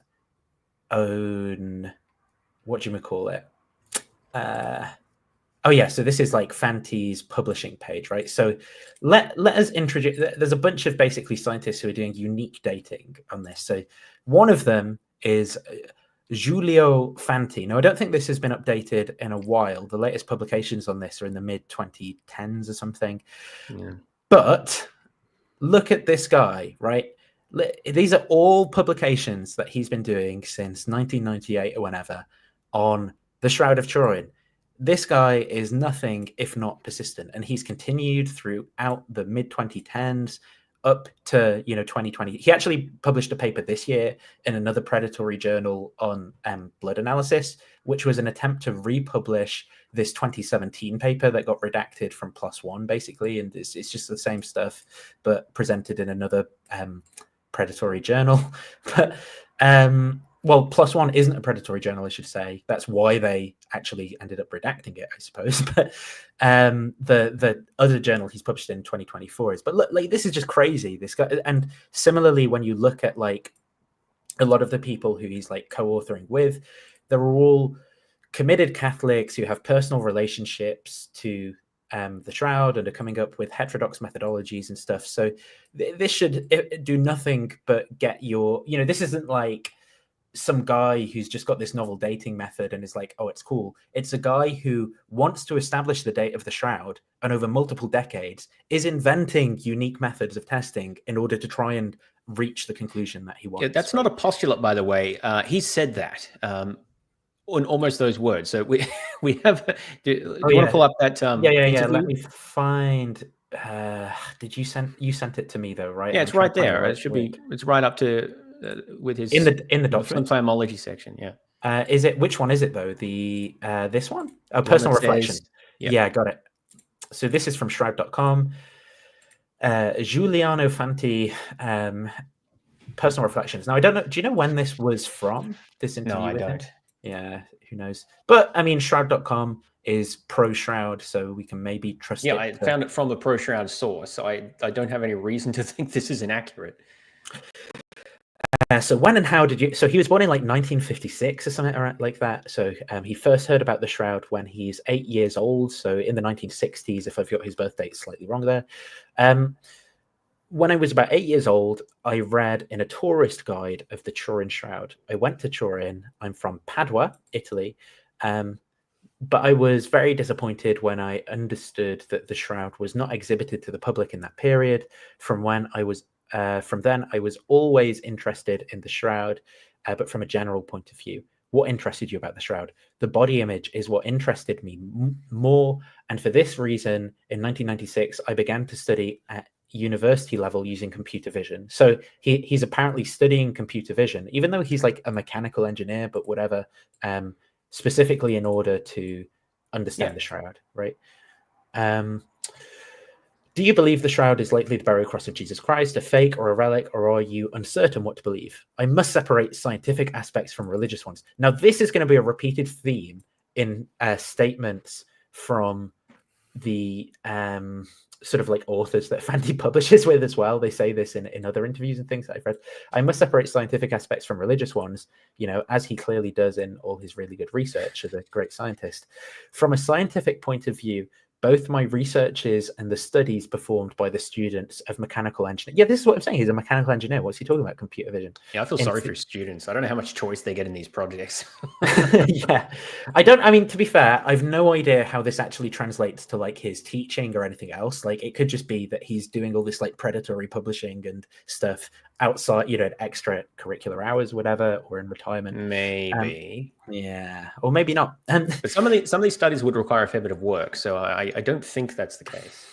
own, what do you call it? Oh yeah, so this is like Fanti's publishing page, right? So let us introduce. There's a bunch of basically scientists who are doing unique dating on this. So one of them is Giulio Fanti. Now I don't think this has been updated in a while. The latest publications on this are in the mid 2010s or something. Yeah. But look at this guy, right? These are all publications that he's been doing since 1998 or whenever on the Shroud of Turin. This guy is nothing if not persistent, and he's continued throughout the mid 2010s up to 2020. He actually published a paper this year in another predatory journal on blood analysis, which was an attempt to republish this 2017 paper that got redacted from +1, basically, and it's just the same stuff but presented in another predatory journal. But well, +1 isn't a predatory journal, I should say. That's why they actually ended up redacting it, I suppose. But the other journal he's published in 2024 is. But look, like, this is just crazy. This guy, and similarly, when you look at like a lot of the people who he's like co-authoring with, they're all committed Catholics who have personal relationships to the Shroud and are coming up with heterodox methodologies and stuff. So this should do nothing but get your. This isn't like some guy who's just got this novel dating method and is like, oh, it's cool. It's a guy who wants to establish the date of the shroud and over multiple decades is inventing unique methods of testing in order to try and reach the conclusion that he wants. Yeah, that's not a postulate, by the way. He said that in almost those words. So we have. Do you want to pull up that? Yeah. Let me find. Did you sent it to me though, right? Yeah, it's right there. It should be. It's right up to with his in the document phylogeny section. Yeah. Is it? Which one is it though? The this one? Oh, personal reflection. Yeah, got it. So this is from Shroud.com. Giuliano Fanti, personal reflections. Now I don't know. Do you know when this was from? This interview? No, I with don't. him? Yeah, who knows? But I mean, Shroud.com is pro Shroud, so we can maybe trust it. Yeah, I found it from the pro Shroud source, so I don't have any reason to think this is inaccurate. So when and how did you? So he was born in like 1956 or something like that. So he first heard about the Shroud when he's 8 years old. So in the 1960s, if I've got his birth date slightly wrong there. When I was about 8 years old, I read in a tourist guide of the Turin Shroud. I went to Turin. I'm from Padua, Italy. But I was very disappointed when I understood that the Shroud was not exhibited to the public in that period. From then, I was always interested in the Shroud, but from a general point of view. What interested you about the Shroud? The body image is what interested me more. And for this reason, in 1996, I began to study at university level using computer vision. So he's apparently studying computer vision, even though he's like a mechanical engineer, but whatever, specifically in order to understand the Shroud, right? Do you believe the Shroud is likely the burial cross of Jesus Christ, a fake or a relic, or are you uncertain what to believe? I must separate scientific aspects from religious ones. Now, this is going to be a repeated theme in statements from the sort of like authors that Fanti publishes with as well. They say this in other interviews and things that I've read. I must separate scientific aspects from religious ones, as he clearly does in all his really good research as a great scientist. From a scientific point of view, both my researches and the studies performed by the students of mechanical engineering. Yeah, this is what I'm saying. He's a mechanical engineer. What's he talking about? Computer vision. Yeah, I feel sorry for students. I don't know how much choice they get in these projects. Yeah, I mean, to be fair, I've no idea how this actually translates to like his teaching or anything else. Like it could just be that he's doing all this like predatory publishing and stuff outside, extra curricular hours, whatever, or in retirement. Maybe. Yeah, or maybe not. But some of these studies would require a fair bit of work, so I don't think that's the case.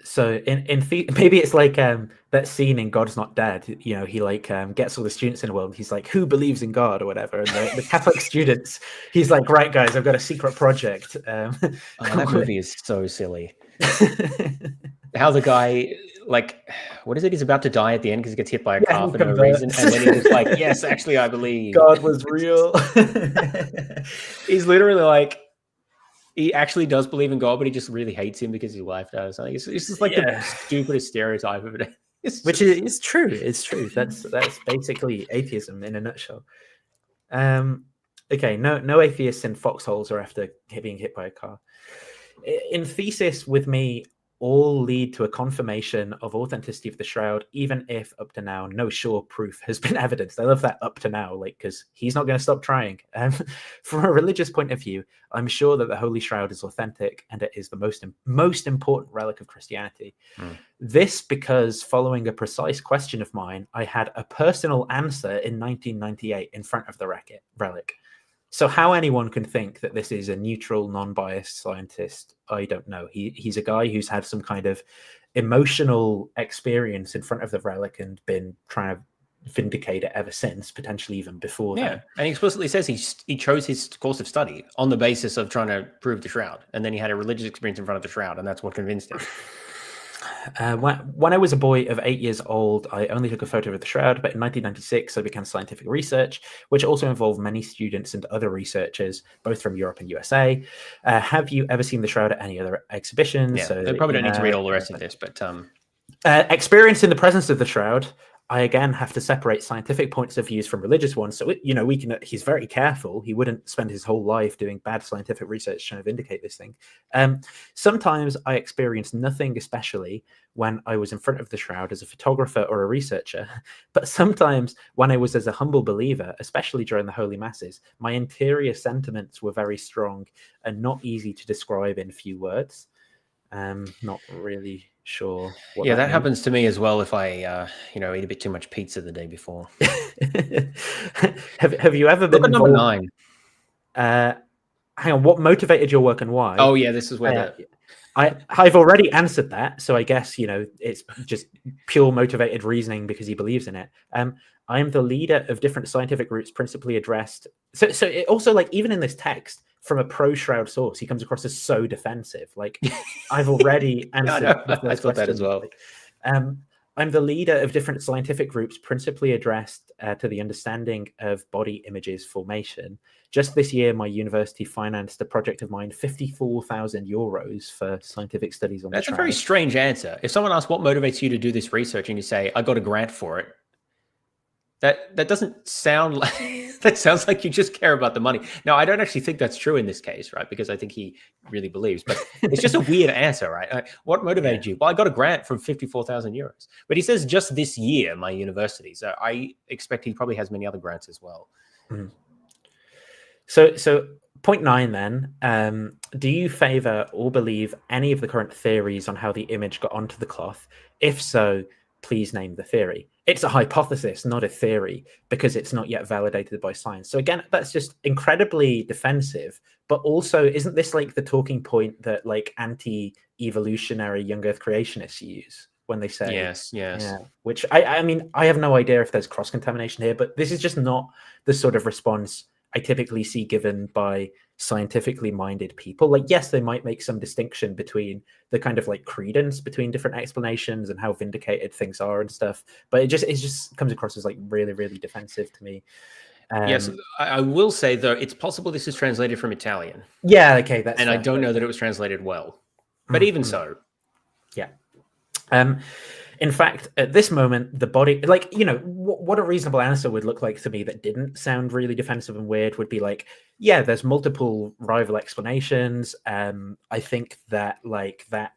So maybe it's like that scene in God's Not Dead. He like gets all the students in the world. He's like, who believes in God or whatever, and the Catholic students. He's like, right, guys, I've got a secret project. That movie is so silly. How the guy, like, what is it? He's about to die at the end because he gets hit by a car for no reason, and then he's like, "Yes, actually, I believe God was real." He's literally like, he actually does believe in God, but he just really hates him because his wife does. Like, it's just like the stupidest stereotype of it. Which is true. It's true. That's basically atheism in a nutshell. Okay, no atheists in foxholes or after being hit by a car. In thesis with me, all lead to a confirmation of authenticity of the Shroud, even if up to now no sure proof has been evidenced. I love that up to now, like, because he's not going to stop trying. From a religious point of view, I'm sure that the Holy Shroud is authentic and it is the most important relic of Christianity. This because following a precise question of mine, I had a personal answer in 1998 in front of the relic. So how anyone can think that this is a neutral, non-biased scientist, I don't know. He's a guy who's had some kind of emotional experience in front of the relic and been trying to vindicate it ever since, potentially even before that. Yeah, and he explicitly says he chose his course of study on the basis of trying to prove the Shroud, and then he had a religious experience in front of the Shroud, and that's what convinced him. When I was a boy of 8 years old, I only took a photo of the Shroud, but in 1996, I began scientific research, which also involved many students and other researchers, both from Europe and USA. Have you ever seen the Shroud at any other exhibitions? Yeah, they probably don't need to read all the rest of this, but... experience in the presence of the Shroud. I again have to separate scientific points of views from religious ones. So, he's very careful. He wouldn't spend his whole life doing bad scientific research trying to vindicate this thing. Sometimes I experience nothing, especially when I was in front of the shroud as a photographer or a researcher. But sometimes when I was as a humble believer, especially during the Holy Masses, my interior sentiments were very strong and not easy to describe in few words. Not really sure what that means. happens to me as well if I eat a bit too much pizza the day before. Have you ever been number involved... 9? Hang on, what motivated your work and why? Oh yeah, this is where I've already answered that, so I guess it's just pure motivated reasoning because he believes in it. I am the leader of different scientific groups principally addressed. So it also, like, even in this text, from a pro-shroud source, he comes across as so defensive. Like, I've already answered the first I thought that as well. I'm the leader of different scientific groups principally addressed to the understanding of body images formation. Just this year, my university financed a project of mine, 54,000 euros for scientific studies on That's the a very shroud. strange answer. If someone asks what motivates you to do this research and you say, I got a grant for it, that doesn't sound like... That sounds like you just care about the money. Now, I don't actually think that's true in this case, right? Because I think he really believes, but it's just a weird answer, right? What motivated you? Well, I got a grant from 54,000 euros, but he says just this year, my university. So I expect he probably has many other grants as well. Mm. So point 9 then, do you favor or believe any of the current theories on how the image got onto the cloth? If so, please name the theory. It's a hypothesis, not a theory, because it's not yet validated by science. So again, that's just incredibly defensive, but also isn't this like the talking point that like anti-evolutionary young earth creationists use when they say yes, yeah, which I mean, I have no idea if there's cross-contamination here, but this is just not the sort of response I typically see given by scientifically minded people. Like, yes, they might make some distinction between the kind of like credence between different explanations and how vindicated things are and stuff, but it just comes across as like really, really defensive to me. Yes, I will say though, it's possible this is translated from Italian. Yeah, okay, that's and fair. I don't know that it was translated well, but even so, yeah. In fact, at this moment, the body, like, what a reasonable answer would look like to me that didn't sound really defensive and weird would be like, yeah, there's multiple rival explanations. I think that like that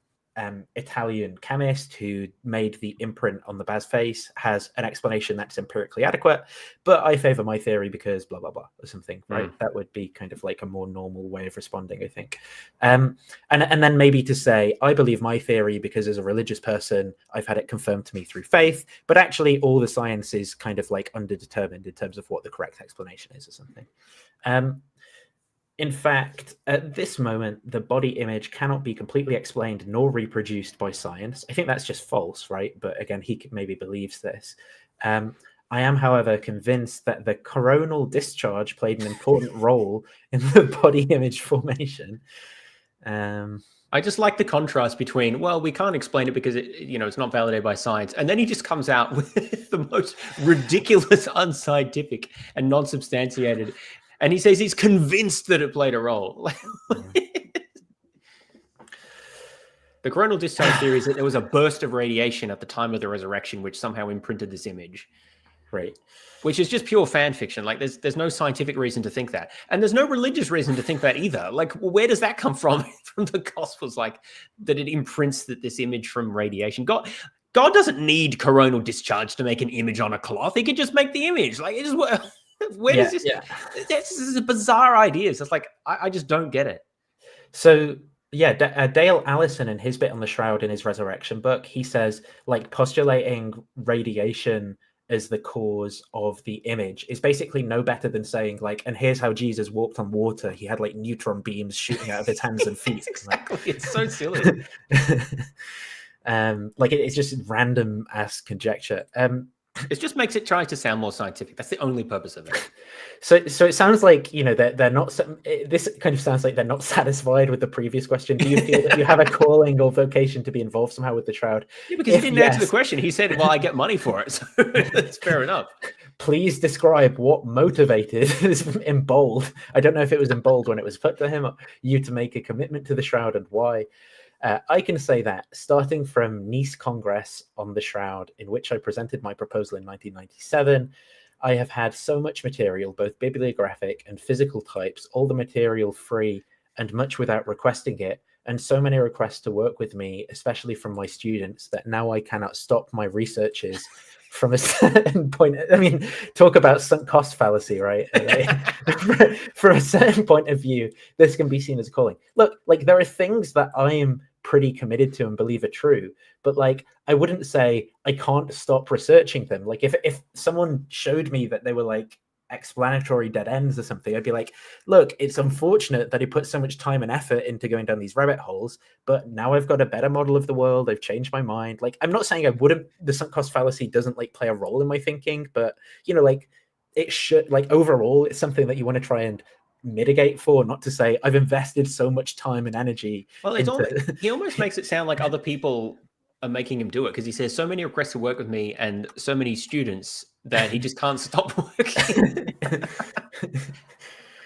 Italian chemist who made the imprint on the Baz face has an explanation that's empirically adequate, but I favor my theory because blah, blah, blah, or something, right? That would be kind of like a more normal way of responding, I think. And then maybe to say, I believe my theory because as a religious person, I've had it confirmed to me through faith, but actually all the science is kind of like underdetermined in terms of what the correct explanation is or something. In fact, at this moment, the body image cannot be completely explained nor reproduced by science. I think that's just false, right? But again, he maybe believes this. I am, however, convinced that the coronal discharge played an important role in the body image formation. I just like the contrast between, well, we can't explain it because it's not validated by science. And then he just comes out with the most ridiculous, unscientific and non-substantiated. And he says he's convinced that it played a role. The coronal discharge theory is that there was a burst of radiation at the time of the resurrection, which somehow imprinted this image. Right. Which is just pure fan fiction. Like there's no scientific reason to think that. And there's no religious reason to think that either. Like, where does that come from? From the Gospels, like that it imprints that this image from radiation. God doesn't need coronal discharge to make an image on a cloth. He could just make the image. Like it just where does this? Yeah. This is a bizarre idea. It's like I just don't get it. So yeah, Dale Allison in his bit on the shroud in his resurrection book, he says like postulating radiation as the cause of the image is basically no better than saying like, and here's how Jesus walked on water. He had like neutron beams shooting out of his hands and feet. Exactly. It's so silly. Like it's just random ass conjecture. It just makes it try to sound more scientific. That's the only purpose of it. So it sounds like they're not. This kind of sounds like they're not satisfied with the previous question. Do you feel that you have a calling or vocation to be involved somehow with the shroud? Yeah, because he didn't answer the question. He said, "Well, I get money for it." So that's fair enough. Please describe what motivated this in bold. I don't know if it was in bold when it was put to him. You to make a commitment to the shroud and why. I can say that starting from Nice Congress on the Shroud, in which I presented my proposal in 1997, I have had so much material, both bibliographic and physical types, all the material free and much without requesting it, and so many requests to work with me, especially from my students, that now I cannot stop my researches from a certain point. I mean, talk about sunk cost fallacy, right? From a certain point of view, this can be seen as a calling. Look, like there are things that I am pretty committed to and believe are true, but like I wouldn't say I can't stop researching them. Like if someone showed me that they were like explanatory dead ends or something, I'd be like, look, it's unfortunate that he put so much time and effort into going down these rabbit holes, but now I've got a better model of the world. I've changed my mind. Like, I'm not saying I wouldn't, the sunk cost fallacy doesn't like play a role in my thinking, but you know, like it should, like overall, it's something that you want to try and mitigate for, not to say I've invested so much time and energy. Well, it's he almost makes it sound like other people are making him do it, because he says so many requests to work with me and so many students that he just can't stop working.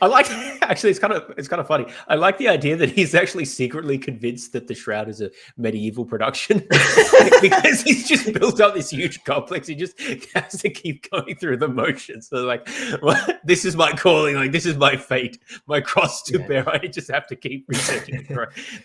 I like, actually, it's kind of funny. I like the idea that he's actually secretly convinced that the Shroud is a medieval production because he's just built up this huge complex. He just has to keep going through the motions. So like, well, this is my calling. Like, this is my fate, my cross to bear. I just have to keep researching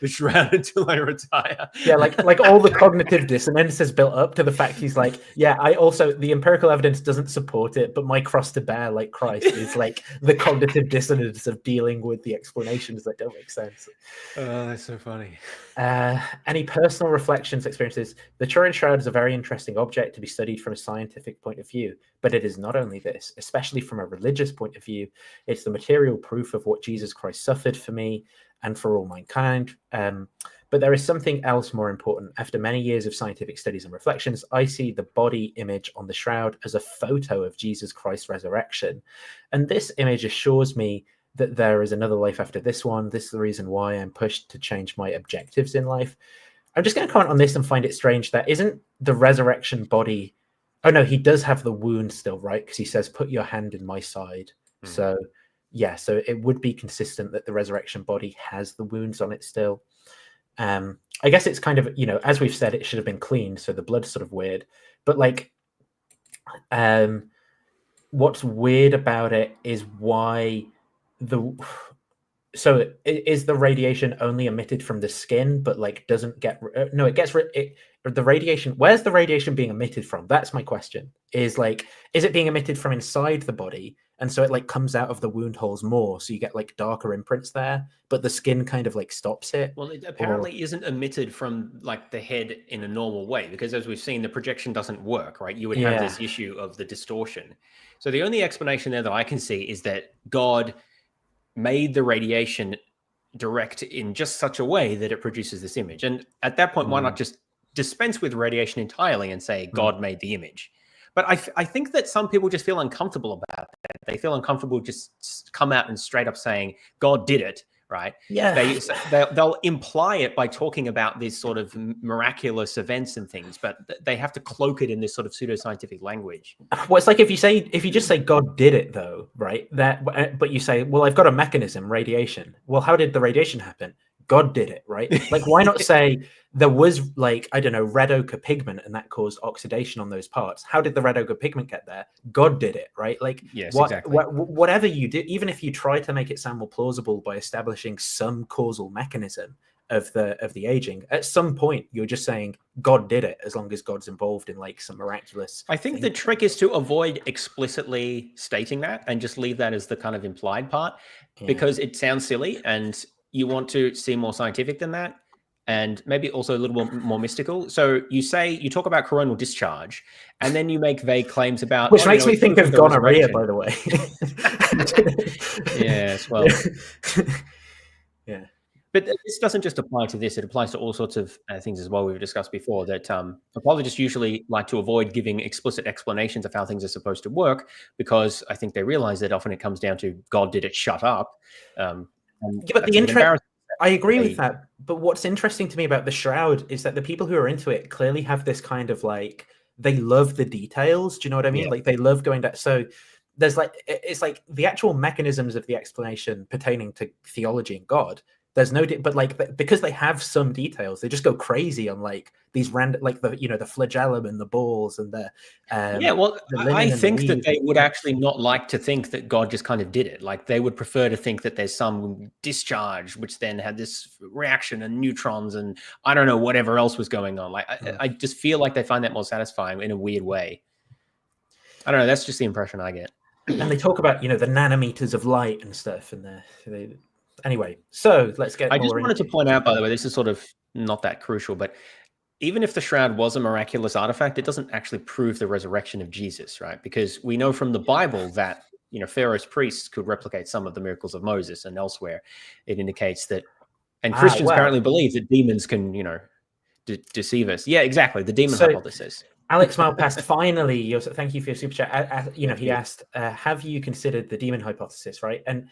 the Shroud until I retire. Yeah, like all the cognitive dissonance is built up to the fact he's like, yeah, I also, the empirical evidence doesn't support it, but my cross to bear, like Christ, is like the cognitive dissonance of dealing with the explanations that don't make sense. Oh, that's so funny. Any personal reflections, experiences? The Turin Shroud is a very interesting object to be studied from a scientific point of view, but it is not only this, especially from a religious point of view. It's the material proof of what Jesus Christ suffered for me and for all mankind. But there is something else more important. After many years of scientific studies and reflections, I see the body image on the Shroud as a photo of Jesus Christ's resurrection. And this image assures me that there is another life after this one. This is the reason why I'm pushed to change my objectives in life. I'm just going to comment on this and find it strange that isn't the resurrection body... Oh, no, he does have the wound still, right? Because he says, put your hand in my side. So, yeah, so it would be consistent that the resurrection body has the wounds on it still. I guess it's kind of, you know, as we've said, it should have been cleaned, so the blood's sort of weird. But like, what's weird about it is why so is the radiation only emitted from the skin, but like doesn't get no, it gets the radiation. Where's the radiation being emitted from? That's my question. Is it being emitted from inside the body? And so it like comes out of the wound holes more, so you get like darker imprints there, but the skin kind of like stops it. Well, it apparently isn't emitted from like the head in a normal way, because as we've seen, the projection doesn't work, right? You would have this issue of the distortion. So the only explanation there that I can see is that God made the radiation direct in just such a way that it produces this image. And at that point, why not just dispense with radiation entirely and say God made the image? But I think that some people just feel uncomfortable about that. They feel uncomfortable just come out and straight up saying God did it, right? Yeah. They'll imply it by talking about these sort of miraculous events and things, but they have to cloak it in this sort of pseudoscientific language. Well, it's like if you just say God did it, though, right? But you say, well, I've got a mechanism, radiation. Well, how did the radiation happen? God did it, right? Like, why not say there was, like, I don't know, red ochre pigment and that caused oxidation on those parts? How did the red ochre pigment get there? God did it, right? Like, yes, exactly. Whatever you do, even if you try to make it sound more plausible by establishing some causal mechanism of the aging, at some point you're just saying God did it, as long as God's involved in like some miraculous I think the trick is to avoid explicitly stating that and just leave that as the kind of implied part, because it sounds silly and you want to seem more scientific than that, and maybe also a little more mystical. So you talk about coronal discharge, and then you make vague claims about... Which makes me think of gonorrhea, by the way. Yes, well... Yeah. But this doesn't just apply to this. It applies to all sorts of things as well we've discussed before, that apologists usually like to avoid giving explicit explanations of how things are supposed to work, because I think they realize that often it comes down to God did it, shut up. But I agree with that. But what's interesting to me about the Shroud is that the people who are into it clearly have this kind of like, they love the details. Do you know what I mean? Yeah. Like they love going down. So there's like, it's like the actual mechanisms of the explanation pertaining to theology and God, There's no, but like because they have some details, they just go crazy on like these random, like the flagellum and the balls and the yeah. Well, I think that they would actually not like to think that God just kind of did it. Like they would prefer to think that there's some discharge which then had this reaction and neutrons and I don't know whatever else was going on. Like I just feel like they find that more satisfying in a weird way. I don't know. That's just the impression I get. And they talk about the nanometers of light and stuff, and anyway. So let's get. I just wanted to point out, by the way, this is sort of not that crucial, but even if the shroud was a miraculous artifact, it doesn't actually prove the resurrection of Jesus, right? Because we know from the Bible that Pharaoh's priests could replicate some of the miracles of Moses, and elsewhere it indicates that. And Christians apparently believe that demons can, deceive us. Yeah, exactly. The demon hypothesis. Alex Malpast, finally, thank you for your super chat. He asked, have you considered the demon hypothesis, right? And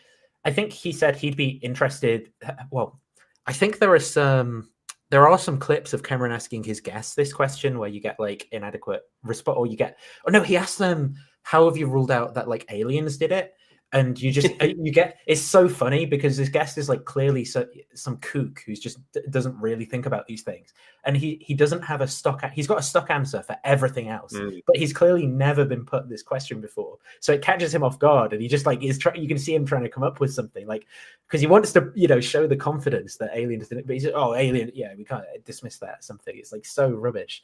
I think he said he'd be interested. Well, I think there are some clips of Cameron asking his guests this question where you get like inadequate response, or he asked them, how have you ruled out that like aliens did it? And you just it's so funny because this guest is like clearly some kook who's just doesn't really think about these things, and he doesn't have he's got a stock answer for everything else, but he's clearly never been put this question before, so it catches him off guard, and he just like you can see him trying to come up with something like, because he wants to show the confidence that aliens didn't, but he's like, oh, alien, yeah, we can't dismiss that, something. It's like so rubbish.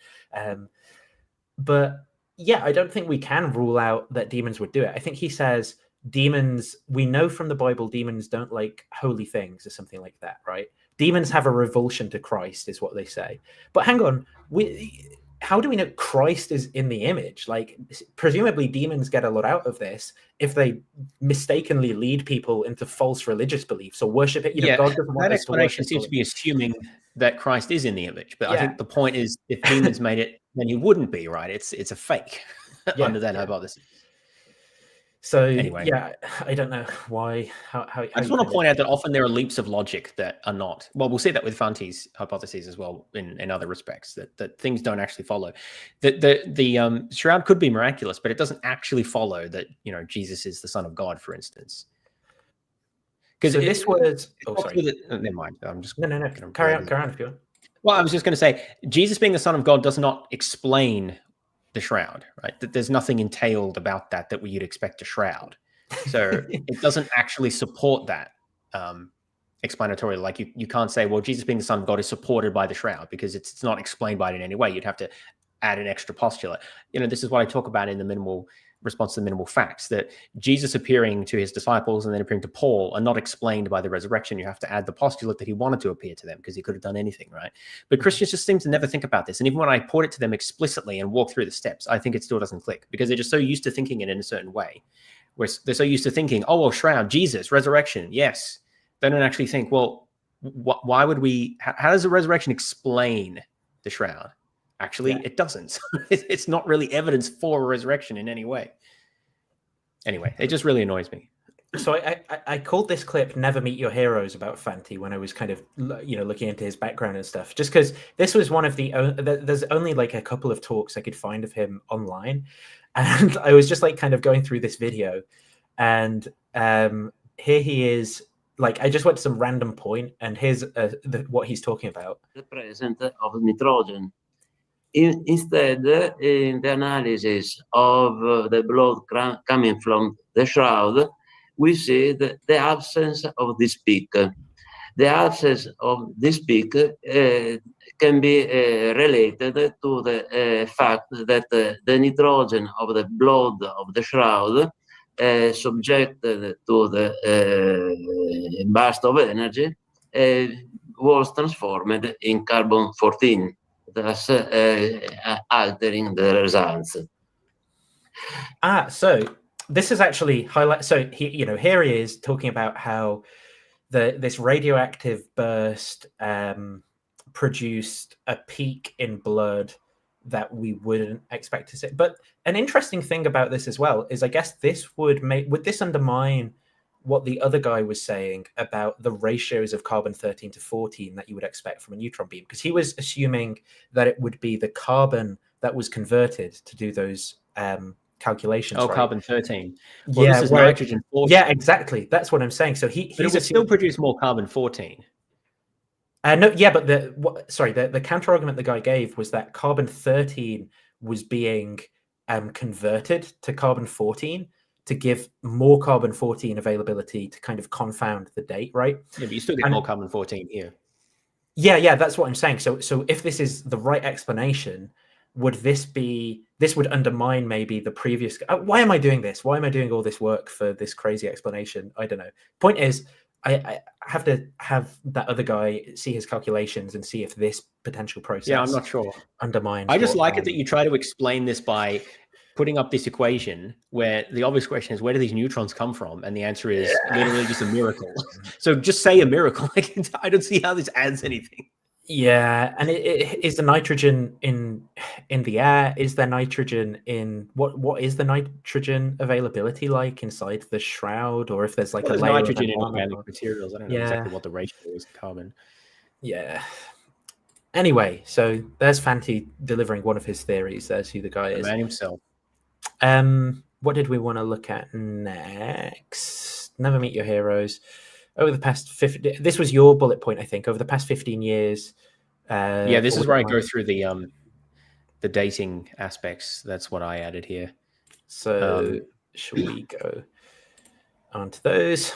But yeah, I don't think we can rule out that demons would do it. I think he says demons, we know from the Bible, demons don't like holy things or something like that, right? Demons have a revulsion to Christ, is what they say. But hang on, how do we know Christ is in the image? Like, presumably demons get a lot out of this if they mistakenly lead people into false religious beliefs or worship it. God doesn't want that us to worship explanation seems to be assuming that Christ is in the image. But I think the point is, if demons made it, then he wouldn't be, right? It's a fake under that hypothesis. So anyway, I don't know why. How I just want to point out that often there are leaps of logic that are not. Well, we'll see that with Fanti's hypotheses as well in other respects, that things don't actually follow. The shroud could be miraculous, but it doesn't actually follow that Jesus is the Son of God, for instance. Because this was. Never mind. I'm just no. Carry on if you want. Well, I was just going to say, Jesus being the Son of God does not explain the shroud, right? That there's nothing entailed about that you'd expect a shroud. So it doesn't actually support that explanatory. Like you can't say, well, Jesus being the Son of God is supported by the shroud, because it's not explained by it in any way. You'd have to add an extra postulate. This is what I talk about in the minimal response to the minimal facts, that Jesus appearing to his disciples and then appearing to Paul are not explained by the resurrection. You have to add the postulate that he wanted to appear to them, because he could have done anything, right? But Christians just seem to never think about this. And even when I put it to them explicitly and walk through the steps, I think it still doesn't click, because they're just so used to thinking it in a certain way, where they're so used to thinking, oh, well, shroud, Jesus, resurrection, yes. They don't actually think, well, why would we, how does the resurrection explain the shroud? Actually, it doesn't. It's not really evidence for a resurrection in any way. Anyway, it just really annoys me. So I called this clip "Never Meet Your Heroes" about Fanti when I was kind of looking into his background and stuff, just because this was one of there's only like a couple of talks I could find of him online, and I was just like kind of going through this video, and here he is. Like, I just went to some random point, and here's what he's talking about. The presence of nitrogen. Instead, in the analysis of the blood coming from the shroud, we see the absence of this peak. The absence of this peak can be related to the fact that the nitrogen of the blood of the shroud, subjected to the burst of energy, was transformed in carbon-14. Thus altering the results. So this is actually highlight. So here he is talking about how this radioactive burst produced a peak in blood that we wouldn't expect to see. But an interesting thing about this as well is, I guess this would this undermine what the other guy was saying about the ratios of carbon-13 to 14 that you would expect from a neutron beam, because he was assuming that it would be the carbon that was converted to do those calculations. Oh, right? carbon-13. Well, this is nitrogen-14. Yeah, exactly. That's what I'm saying. So he would still produce more carbon-14. No, yeah, but the counter argument the guy gave was that carbon-13 was being converted to carbon-14 to give more carbon-14 availability to kind of confound the date, right? Yeah, but you still get more carbon-14 here. Yeah, that's what I'm saying. So if this is the right explanation, would this would undermine maybe the previous? Why am I doing this? Why am I doing all this work for this crazy explanation? I don't know. Point is, I have to have that other guy see his calculations and see if this potential process. Yeah, I'm not sure. Undermines. I just like it that you try to explain this by putting up this equation where the obvious question is, where do these neutrons come from? And the answer is literally just a miracle. So just say a miracle. I don't see how this adds anything. Yeah, and it is the nitrogen in the air? Is there nitrogen in what is the nitrogen availability like inside the shroud? Or if there's like a layer nitrogen of in organic materials, I don't know exactly what the ratio is to carbon. Yeah. Anyway, so there's Fanti delivering one of his theories. There's who the guy is. The man himself. What did we want to look at next? Never meet your heroes. Over the past 50, this was your bullet point, I think. Over the past 15 years. Yeah, this is where I go through the dating aspects. That's what I added here. So shall we go on to those?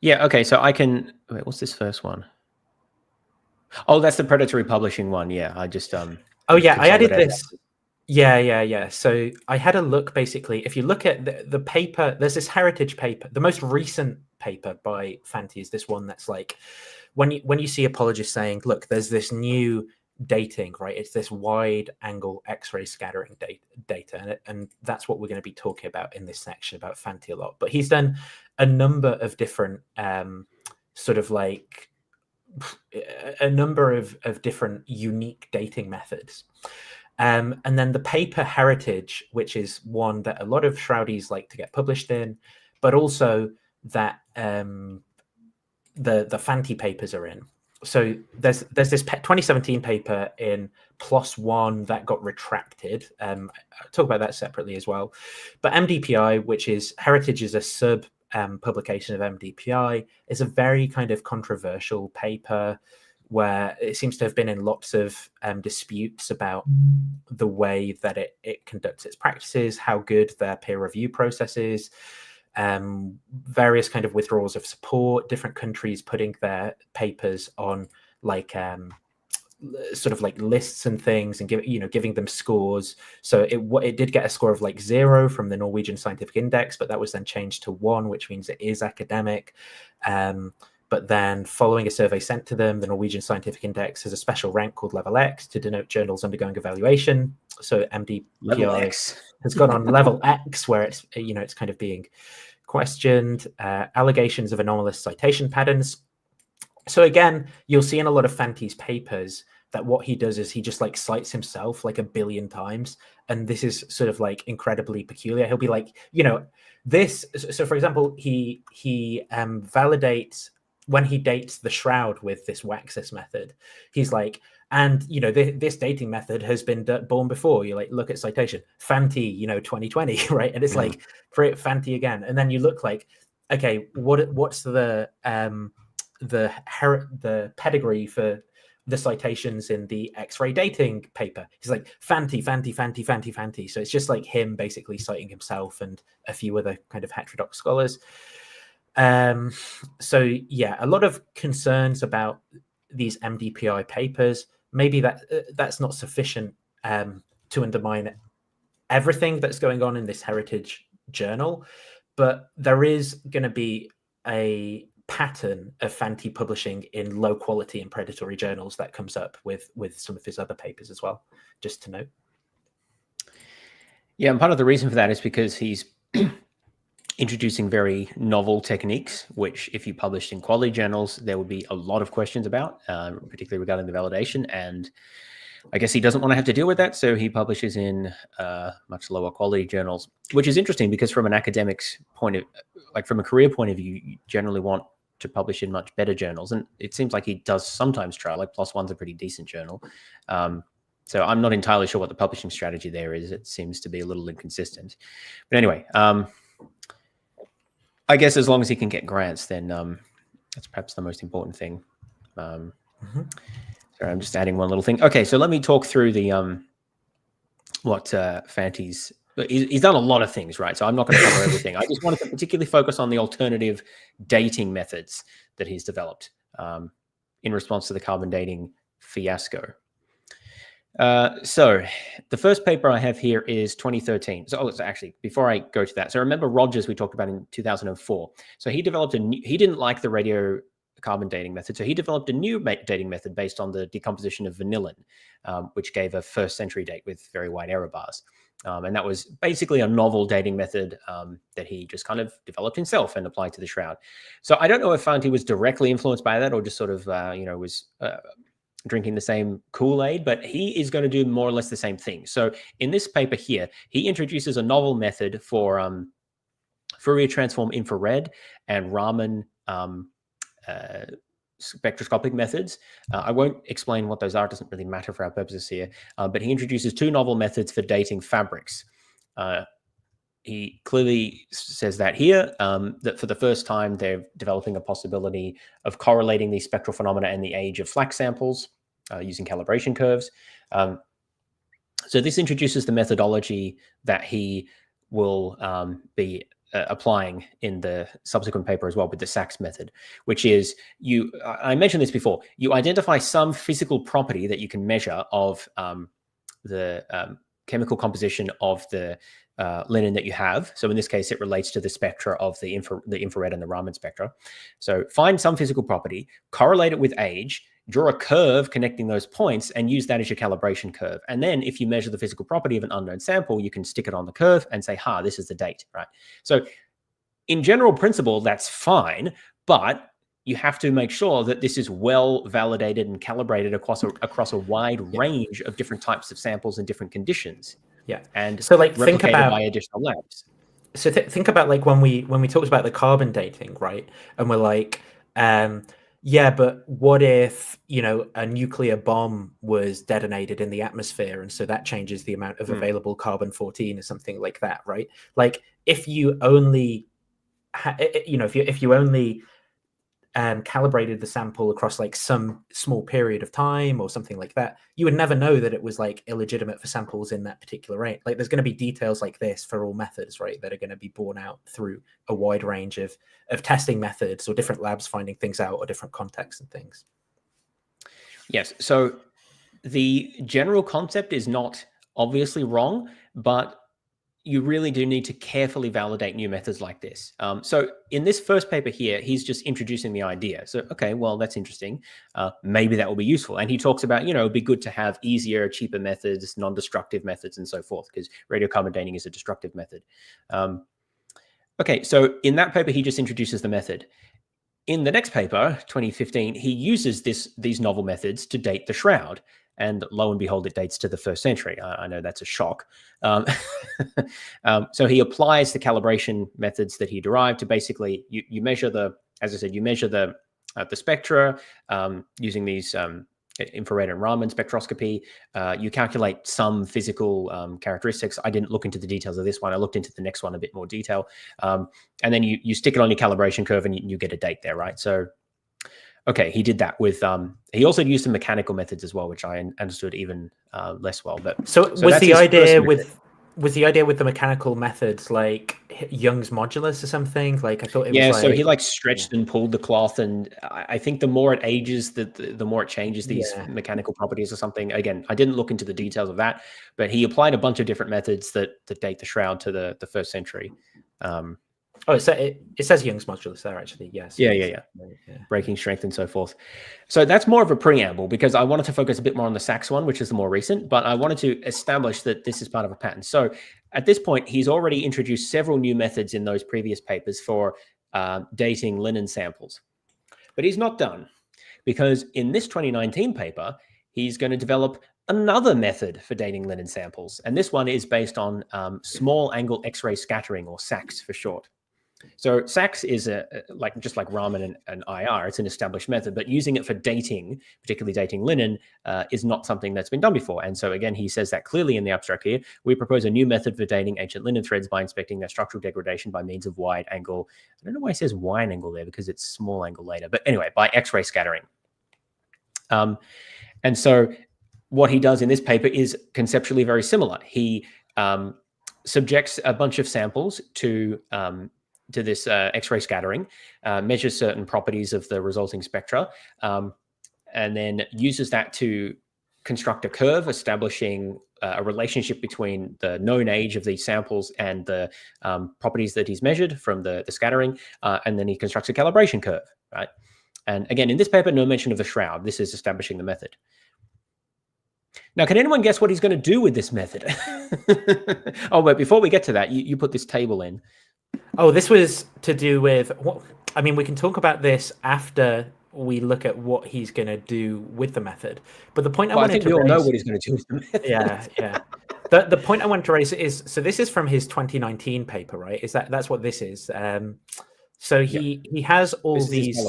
Yeah. Okay. So I can. Wait, what's this first one? Oh, that's the predatory publishing one. Yeah, I just Oh yeah, I added this. Yeah. So I had a look. Basically, if you look at the paper, there's this heritage paper. The most recent paper by Fanti is this one that's like, when you see apologists saying, look, there's this new dating, right? It's this wide angle X-ray scattering data, and that's what we're going to be talking about in this section about Fanti a lot. But he's done a number of different sort of like a number of different unique dating methods. And then the paper Heritage, which is one that a lot of Shroudies like to get published in, but also that the Fanti papers are in. So there's this 2017 paper in PLOS One that got retracted. I'll talk about that separately as well. But MDPI, which is Heritage, is a sub publication of MDPI, is a very kind of controversial paper where it seems to have been in lots of disputes about the way that it conducts its practices, how good their peer review process is, various kind of withdrawals of support, different countries putting their papers on like sort of like lists and things and giving them scores. So it did get a score of like 0 from the Norwegian Scientific Index, but that was then changed to 1, which means it is academic. But then following a survey sent to them, the Norwegian Scientific Index has a special rank called Level X to denote journals undergoing evaluation. So MDPI has gone on Level X, where it's it's kind of being questioned, allegations of anomalous citation patterns. So again, you'll see in a lot of Fanti's papers that what he does is he just like cites himself like 1 billion times. And this is sort of like incredibly peculiar. He'll be like, this. So for example, he validates when he dates the shroud with this Waxis method. He's like, and this dating method has been born before. You like look at citation Fanti, 2020, right? And it's like for Fanti again. And then you look like, okay, what's the pedigree for the citations in the X-ray dating paper? He's like Fanti. So it's just like him basically citing himself and a few other kind of heterodox scholars. So yeah, a lot of concerns about these MDPI papers. Maybe that's not sufficient to undermine everything that's going on in this heritage journal, but there is going to be a pattern of Fanti publishing in low quality and predatory journals that comes up with some of his other papers as well, just to note. Yeah, and part of the reason for that is because he's introducing very novel techniques, which if you published in quality journals, there would be a lot of questions about, particularly regarding the validation. And I guess he doesn't want to have to deal with that. So he publishes in much lower quality journals, which is interesting because from an academic's point of, like from a career point of view, you generally want to publish in much better journals. And it seems like he does sometimes try, like PLOS One's a pretty decent journal. So I'm not entirely sure what the publishing strategy there is. It seems to be a little inconsistent. But anyway, I guess as long as he can get grants, then that's perhaps the most important thing. Sorry, I'm just adding one little thing. Okay, so let me talk through the what Fanti's. He's done a lot of things, right? So I'm not going to cover everything. I just wanted to particularly focus on the alternative dating methods that he's developed in response to the carbon dating fiasco. So the first paper I have here is 2013. So, so actually, before I go to that, so remember Rogers we talked about in 2004. So he developed he didn't like the radiocarbon dating method, so he developed a new dating method based on the decomposition of vanillin, which gave a first century date with very wide error bars. And that was basically a novel dating method that he just kind of developed himself and applied to the shroud. So I don't know if Fanti was directly influenced by that or just sort of, was drinking the same Kool-Aid, but he is going to do more or less the same thing. So in this paper here, he introduces a novel method for Fourier transform infrared and Raman spectroscopic methods. I won't explain what those are. It doesn't really matter for our purposes here. But he introduces two novel methods for dating fabrics. He clearly says that here, that for the first time, they're developing a possibility of correlating these spectral phenomena and the age of flax samples using calibration curves. So this introduces the methodology that he will be applying in the subsequent paper as well with the Sachs method, which is I mentioned this before, you identify some physical property that you can measure of the chemical composition of the linen that you have. So in this case, it relates to the spectra of the infrared and the Raman spectra. So find some physical property, correlate it with age, draw a curve connecting those points, and use that as your calibration curve. And then if you measure the physical property of an unknown sample, you can stick it on the curve and say, this is the date, right? So in general principle, that's fine, but you have to make sure that this is well validated and calibrated across a wide range of different types of samples and different conditions. Yeah. And so like replicated think about by additional labs. So think about like when we talked about the carbon dating, right? And we're like, yeah, but what if, a nuclear bomb was detonated in the atmosphere, and so that changes the amount of available carbon-14 or something like that, right? Like if you only, if you only calibrated the sample across like some small period of time or something like that, you would never know that it was like illegitimate for samples in that particular range. Like there's going to be details like this for all methods, right, that are going to be borne out through a wide range of testing methods or different labs finding things out or different contexts and things. Yes. So the general concept is not obviously wrong, but you really do need to carefully validate new methods like this. So in this first paper here, he's just introducing the idea. So, okay, well, that's interesting. Maybe that will be useful. And he talks about, it'd be good to have easier, cheaper methods, non-destructive methods, and so forth, because radiocarbon dating is a destructive method. Okay, so in that paper, he just introduces the method. In the next paper, 2015, he uses these novel methods to date the shroud. And lo and behold, it dates to the 1st century. I know that's a shock. So he applies the calibration methods that he derived to basically, you measure as I said, you measure the spectra using these infrared and Raman spectroscopy. You calculate some physical characteristics. I didn't look into the details of this one. I looked into the next one a bit more detail. And then you stick it on your calibration curve and you get a date there, right? So okay, he did that with. He also used some mechanical methods as well, which I understood even less well. But so was the idea with the mechanical methods like Young's modulus or something? Like I thought it was. So he like stretched and pulled the cloth, and I think the more it ages, the more it changes these mechanical properties or something. Again, I didn't look into the details of that, but he applied a bunch of different methods that date the shroud to the 1st century. Oh, it says Young's modulus there, actually. Yes. Yeah. Breaking strength and so forth. So that's more of a preamble because I wanted to focus a bit more on the Sachs one, which is the more recent, but I wanted to establish that this is part of a pattern. So at this point, he's already introduced several new methods in those previous papers for dating linen samples. But he's not done because in this 2019 paper, he's going to develop another method for dating linen samples. And this one is based on small angle X-ray scattering, or SAX for short. So SAX is just like Raman and IR. It's an established method, but using it for dating, particularly dating linen, is not something that's been done before. And so again, he says that clearly in the abstract here. We propose a new method for dating ancient linen threads by inspecting their structural degradation by means of wide angle. I don't know why he says wide angle there because it's small angle later, but anyway, by X-ray scattering. And so what he does in this paper is conceptually very similar. He subjects a bunch of samples to this X-ray scattering, measures certain properties of the resulting spectra, and then uses that to construct a curve establishing a relationship between the known age of these samples and the properties that he's measured from the scattering, and then he constructs a calibration curve, right? And again, in this paper, no mention of the shroud. This is establishing the method. Now, can anyone guess what he's going to do with this method? Oh, but before we get to that, you put this table in. Oh, this was to do with what? I mean, we can talk about this after we look at what he's going to do with the method. But the point I wanted to raise, we all know what he's going to do with the method. Yeah. The point I want to raise is, so this is from his 2019 paper, right? Is that's what this is? So he has all these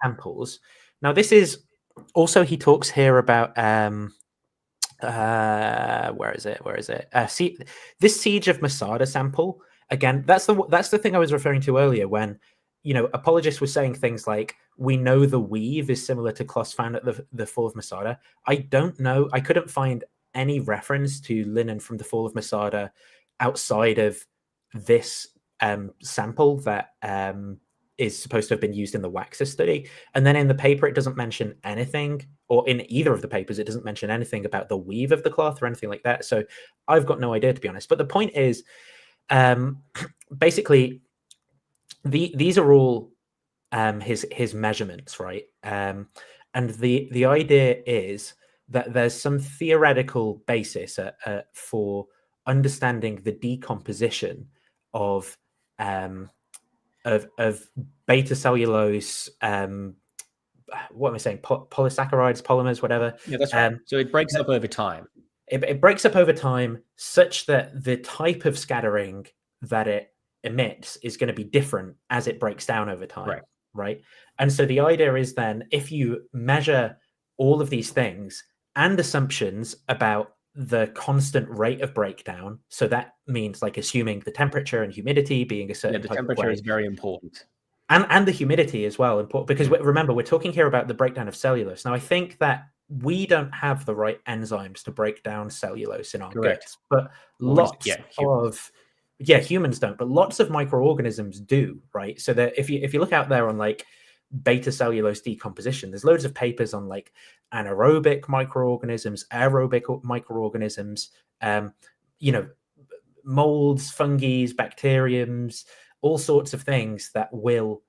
samples. Now, this is also, he talks here about where is it? See, this Siege of Masada sample. Again, that's the thing I was referring to earlier when, Apologists was saying things like, we know the weave is similar to cloths found at the Fall of Masada. I don't know. I couldn't find any reference to linen from the Fall of Masada outside of this sample that is supposed to have been used in the Waxer study. And then in the paper, it doesn't mention anything, or in either of the papers, it doesn't mention anything about the weave of the cloth or anything like that. So I've got no idea, to be honest. But the point is, basically, these are all his measurements, right? And the idea is that there's some theoretical basis for understanding the decomposition of beta cellulose, what am I saying? Polysaccharides, polymers, whatever. Yeah, that's right. So it breaks up over time. It breaks up over time such that the type of scattering that it emits is going to be different as it breaks down over time. Right. And so the idea is then, if you measure all of these things and assumptions about the constant rate of breakdown, so that means like assuming the temperature and humidity being a certain the type temperature of way, is very important, and the humidity as well, important, because remember, we're talking here about the breakdown of cellulose. Now, I think that we don't have the right enzymes to break down cellulose in our guts, but lots of humans don't, but lots of microorganisms do, right? So that if you look out there on like beta cellulose decomposition, there's loads of papers on like anaerobic microorganisms, aerobic microorganisms, molds, fungi, bacteriums, all sorts of things that will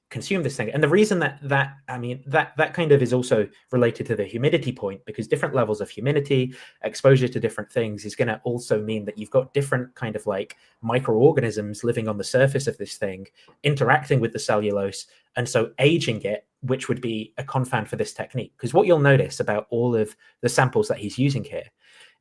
consume this thing. And the reason that kind of is also related to the humidity point, because different levels of humidity, exposure to different things is going to also mean that you've got different kind of like microorganisms living on the surface of this thing, interacting with the cellulose, and so aging it, which would be a confound for this technique. Because what you'll notice about all of the samples that he's using here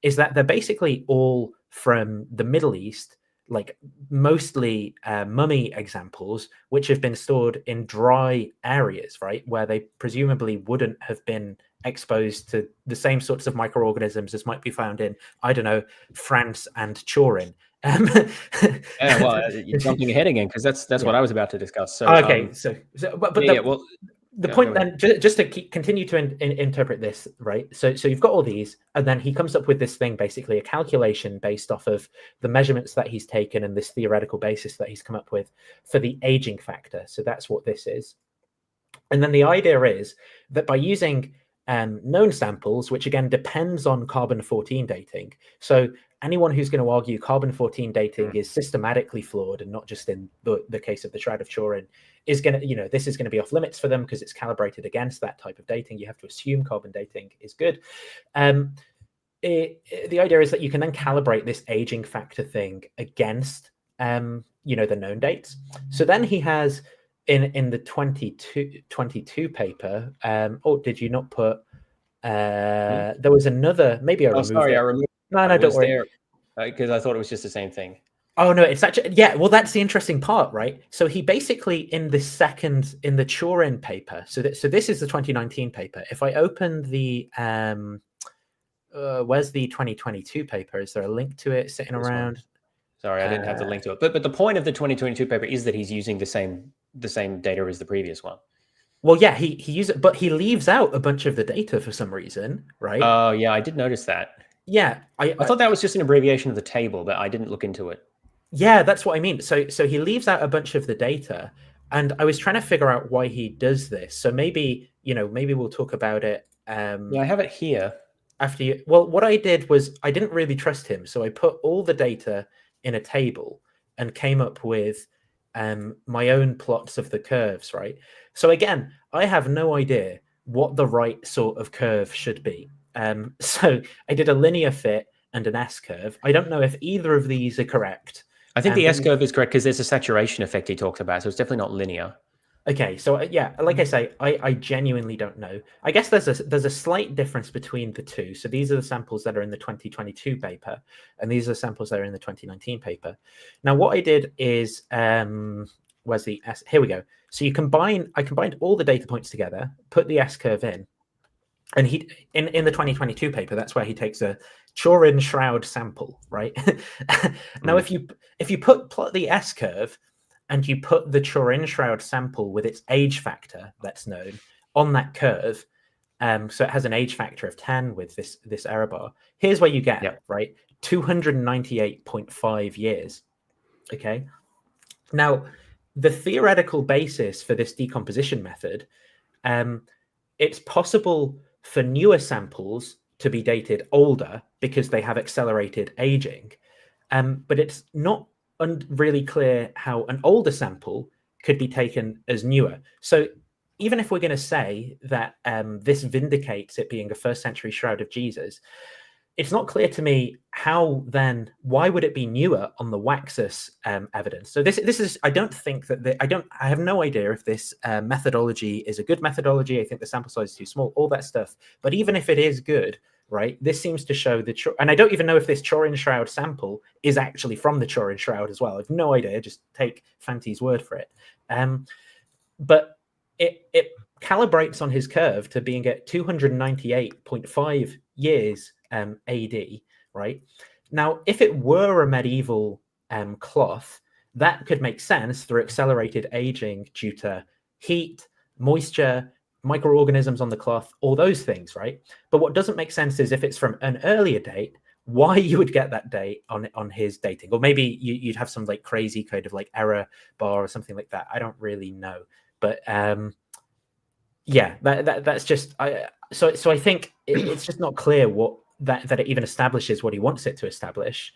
is that they're basically all from the Middle East, like mostly mummy examples, which have been stored in dry areas, right, where they presumably wouldn't have been exposed to the same sorts of microorganisms as might be found in, I don't know, France and Turin. You're jumping ahead again, because that's what I was about to discuss. So okay, the point then, just to continue to interpret this, right? So you've got all these, and then he comes up with this thing, basically a calculation based off of the measurements that he's taken and this theoretical basis that he's come up with for the aging factor. So that's what this is. And then the idea is that by using known samples, which again depends on carbon-14 dating. So anyone who's going to argue carbon-14 dating is systematically flawed, and not just in the case of the Shroud of Turin, is going to, this is going to be off limits for them because it's calibrated against that type of dating. You have to assume carbon dating is good. The idea is that you can then calibrate this aging factor thing against, the known dates. So then he has in the 22 paper. Did you not put? There was another. Maybe I removed. Sorry, it. I removed. No, don't worry. Because I thought it was just the same thing. Oh no, it's actually well, that's the interesting part, right? So he basically in the Turin paper. So this is the 2019 paper. If I open the where's the 2022 paper? Is there a link to it sitting around? Sorry, I didn't have the link to it. But the point of the 2022 paper is that he's using the same data as the previous one. Well, yeah, he uses it, but he leaves out a bunch of the data for some reason, right? Oh, yeah, I did notice that. Yeah, I thought that was just an abbreviation of the table, but I didn't look into it. Yeah, that's what I mean. So he leaves out a bunch of the data, and I was trying to figure out why he does this. So maybe, maybe we'll talk about it. Yeah, I have it here. After you. Well, what I did was I didn't really trust him, so I put all the data in a table and came up with my own plots of the curves, right? So again, I have no idea what the right sort of curve should be. So I did a linear fit and an S-curve. I don't know if either of these are correct. I think the S-curve is correct because there's a saturation effect he talks about, so it's definitely not linear. Okay, so yeah, like I say, I genuinely don't know. I guess there's a slight difference between the two. So these are the samples that are in the 2022 paper, and these are the samples that are in the 2019 paper. Now, what I did is, where's the S? Here we go. So I combined all the data points together, put the S-curve in, and he in the 2022 paper, that's where he takes a Turin shroud sample, right? Now, if you plot the S-curve and you put the Turin shroud sample with its age factor that's known on that curve, so it has an age factor of 10 with this error bar. Here's where you get, right? 298.5 years. Okay. Now, the theoretical basis for this decomposition method, it's possible for newer samples to be dated older because they have accelerated aging, but it's not really clear how an older sample could be taken as newer. So even if we're going to say that this vindicates it being a first century Shroud of Jesus, it's not clear to me how then, why would it be newer on the Waxus evidence? So this is, I don't think that, I have no idea if this methodology is a good methodology. I think the sample size is too small, all that stuff. But even if it is good, right, this seems to show and I don't even know if this Turin shroud sample is actually from the Turin shroud as well. I have no idea, just take Fanti's word for it. But it calibrates on his curve to being at 298.5 years AD, right? Now, if it were a medieval cloth, that could make sense through accelerated aging due to heat, moisture, microorganisms on the cloth, all those things, right? But what doesn't make sense is if it's from an earlier date, why you would get that date on his dating, or maybe you'd have some like crazy kind of like error bar or something like that. I don't really know, but yeah, that's just so I think it's just not clear what that it even establishes what he wants it to establish,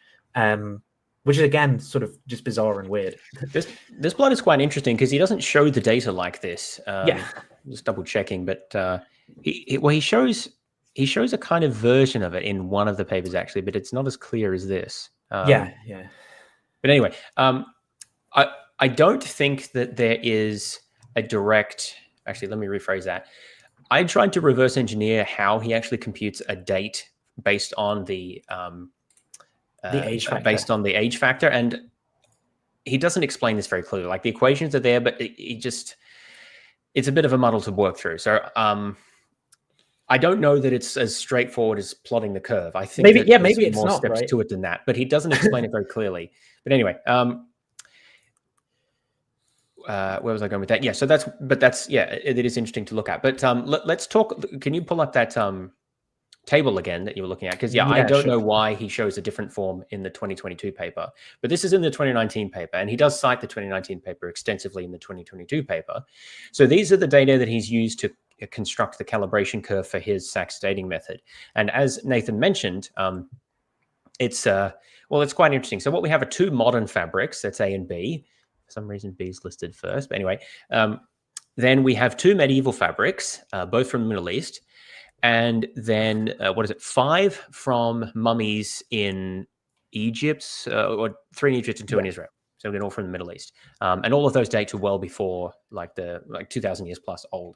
which is again sort of just bizarre and weird. This plot is quite interesting because he doesn't show the data like this. Yeah, just double checking, but he shows a kind of version of it in one of the papers actually, but it's not as clear as this. Yeah. But anyway, I don't think that there is a direct. Actually, let me rephrase that. I tried to reverse engineer how he actually computes a date based on the age factor. Based on the age factor, and he doesn't explain this very clearly. Like the equations are there, but it's a bit of a muddle to work through. So I don't know that it's as straightforward as plotting the curve. I think maybe it's more not, steps right? to it than that, but he doesn't explain it very clearly. But anyway, where was I going with that? Yeah, so that's it is interesting to look at. But let's talk. Can you pull up that table again that you were looking at? Because I don't know why he shows a different form in the 2022 paper, but this is in the 2019 paper, and he does cite the 2019 paper extensively in the 2022 paper. So these are the data that he's used to construct the calibration curve for his Sachs dating method. And as Nathan mentioned, it's quite interesting. So what we have are two modern fabrics, that's A and B. For some reason, B is listed first, but anyway, then we have two medieval fabrics, both from the Middle East. And then, 5 from mummies in Egypt, or 3 in Egypt and 2 in Israel. So they're all from the Middle East. And all of those date to well before, like 2,000 years plus older.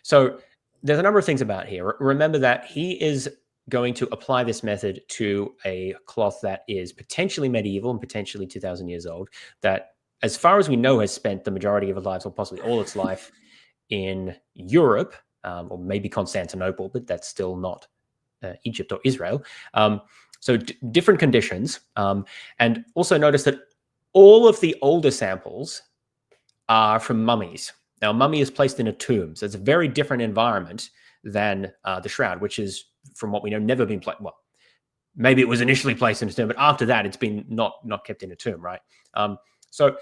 So there's a number of things about here. Remember that he is going to apply this method to a cloth that is potentially medieval and potentially 2,000 years old, that, as far as we know, has spent the majority of its life, or possibly all its life, in Europe, or maybe Constantinople, but that's still not Egypt or Israel. So different conditions. And also notice that all of the older samples are from mummies. Now, a mummy is placed in a tomb, so it's a very different environment than the shroud, which is, from what we know, never been placed. Well, maybe it was initially placed in a tomb, but after that, it's been not kept in a tomb, right? So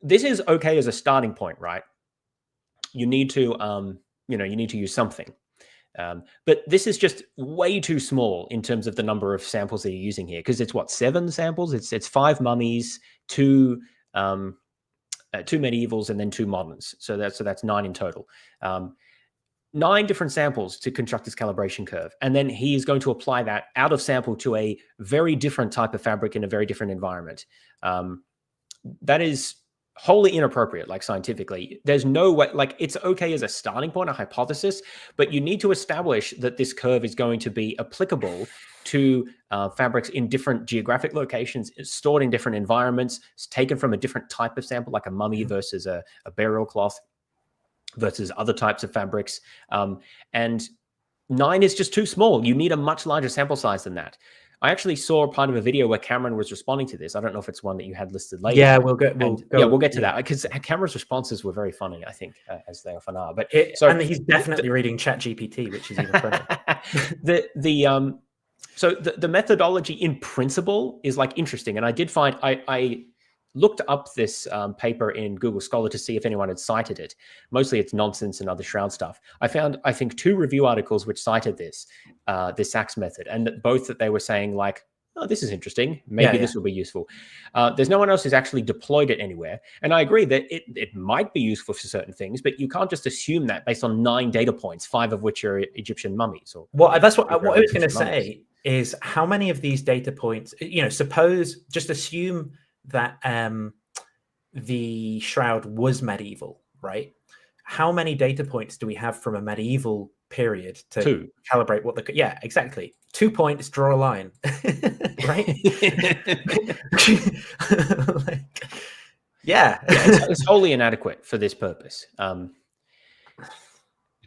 this is okay as a starting point, right? You need to, you need to use something. But this is just way too small in terms of the number of samples that you're using here, because it's what, 7 samples? It's 5 mummies, 2 medievals, and then 2 moderns. So that's 9 in total. 9 different samples to construct this calibration curve, and then he is going to apply that out of sample to a very different type of fabric in a very different environment. That is wholly inappropriate, like scientifically. There's no way, like, it's okay as a starting point, a hypothesis, but you need to establish that this curve is going to be applicable to fabrics in different geographic locations, stored in different environments, it's taken from a different type of sample, like a mummy versus a burial cloth versus other types of fabrics. And 9 is just too small. You need a much larger sample size than that. I actually saw part of a video where Cameron was responding to this. I don't know if it's one that you had listed later. Yeah, we'll get to that, because Cameron's responses were very funny, I think, as they often are. But and he's definitely reading ChatGPT, which is even funnier. So the methodology in principle is like interesting, and I did find I looked up this paper in Google Scholar to see if anyone had cited it. Mostly it's nonsense and other shroud stuff. I found, I think, 2 review articles which cited this Sachs method, and both that they were saying like, oh, this is interesting. Maybe this will be useful. There's no one else who's actually deployed it anywhere. And I agree that it might be useful for certain things, but you can't just assume that based on 9 data points, 5 of which are Egyptian mummies. Or that's what I was going to say is, how many of these data points, just assume that the shroud was medieval, right? How many data points do we have from a medieval period to 2. calibrate what the... Yeah, exactly. 2 points, draw a line, right? It's wholly inadequate for this purpose.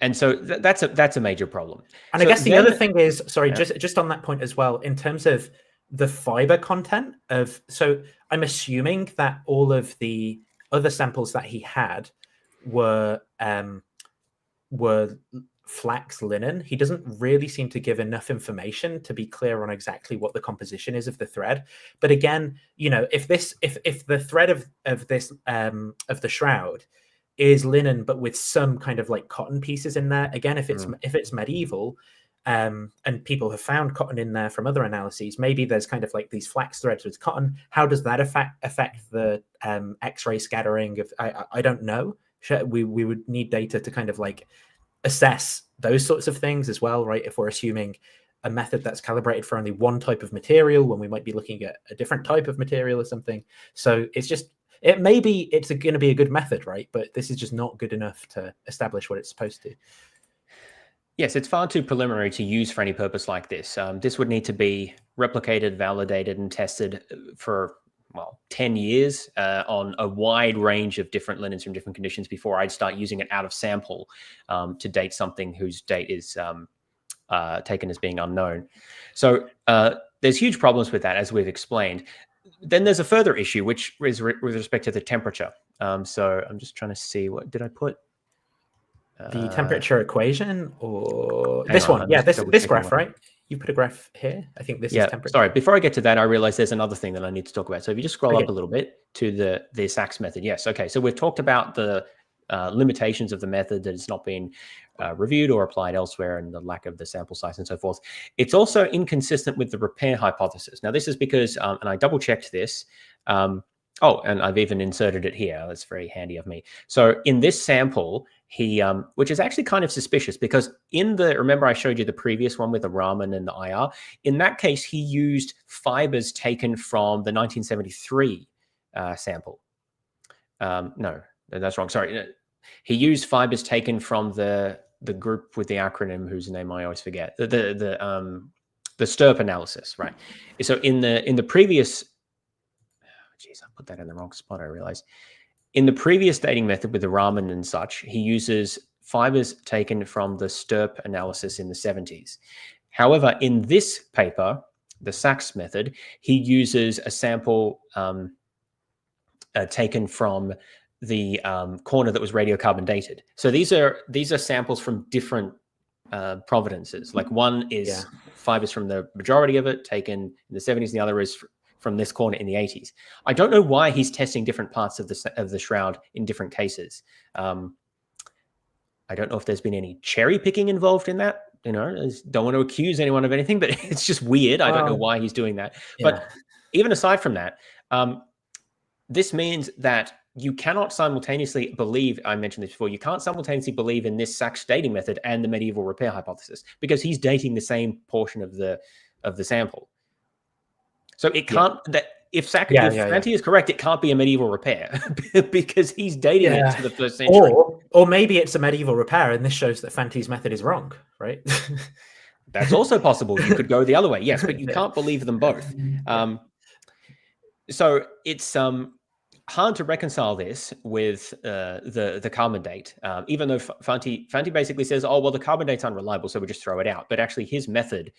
And so that's a major problem. And I guess the other thing is, just on that point as well, in terms of the fiber content of, so I'm assuming that all of the other samples that he had were flax linen. He doesn't really seem to give enough information to be clear on exactly what the composition is of the thread. But again, if the thread of the shroud is linen, but with some kind of like cotton pieces in there, again, if it's medieval, and people have found cotton in there from other analyses, maybe there's kind of like these flax threads with cotton. How does that affect the X-ray scattering of? I don't know. We would need data to kind of like assess those sorts of things as well, right? If we're assuming a method that's calibrated for only one type of material, when we might be looking at a different type of material or something. So it's going to be a good method, right? But this is just not good enough to establish what it's supposed to. Yes, it's far too preliminary to use for any purpose like this. This would need to be replicated, validated, and tested for, 10 years on a wide range of different linens from different conditions before I'd start using it out of sample to date something whose date is taken as being unknown. So there's huge problems with that, as we've explained. Then there's a further issue, which is with respect to the temperature. So I'm just trying to see, what did I put? The temperature equation, or this one? Yeah, this graph, right? You put a graph here. I think this is temperature. Sorry, before I get to that, I realize there's another thing that I need to talk about. So if you just scroll up a little bit to the Sachs method. Yes, okay. So we've talked about the limitations of the method, that it's not being reviewed or applied elsewhere, and the lack of the sample size and so forth. It's also inconsistent with the repair hypothesis. Now, this is because, and I double-checked this, and I've even inserted it here. That's very handy of me. So in this sample, he, which is actually kind of suspicious, because remember I showed you the previous one with the Raman and the IR? In that case, he used fibers taken from the 1973 sample. No, that's wrong. Sorry. He used fibers taken from the group with the acronym whose name I always forget. The STERP analysis, right? So in the previous, geez, I put that in the wrong spot, I realized. In the previous dating method with the Raman and such, he uses fibers taken from the STERP analysis in the 70s. However, in this paper, the Sachs method, he uses a sample taken from the corner that was radiocarbon dated. So these are samples from different provenances. Like one is fibers from the majority of it taken in the 70s, and the other is from this corner in the 80s. I don't know why he's testing different parts of the shroud in different cases. I don't know if there's been any cherry picking involved in that. You know, I don't want to accuse anyone of anything, but it's just weird. I don't know why he's doing that. But even aside from that, this means that you cannot simultaneously believe, I mentioned this before, you can't simultaneously believe in this Sachs dating method and the medieval repair hypothesis, because he's dating the same portion of the sample. So it can't, that if Fanti is correct, it can't be a medieval repair because he's dating it to the 1st century. Or maybe it's a medieval repair and this shows that Fanti's method is wrong, right? That's also possible. You could go the other way, yes, but you can't believe them both. So it's hard to reconcile this with the carbon date, even though Fanti basically says, oh, well, the carbon date's unreliable, so we just throw it out. But actually his method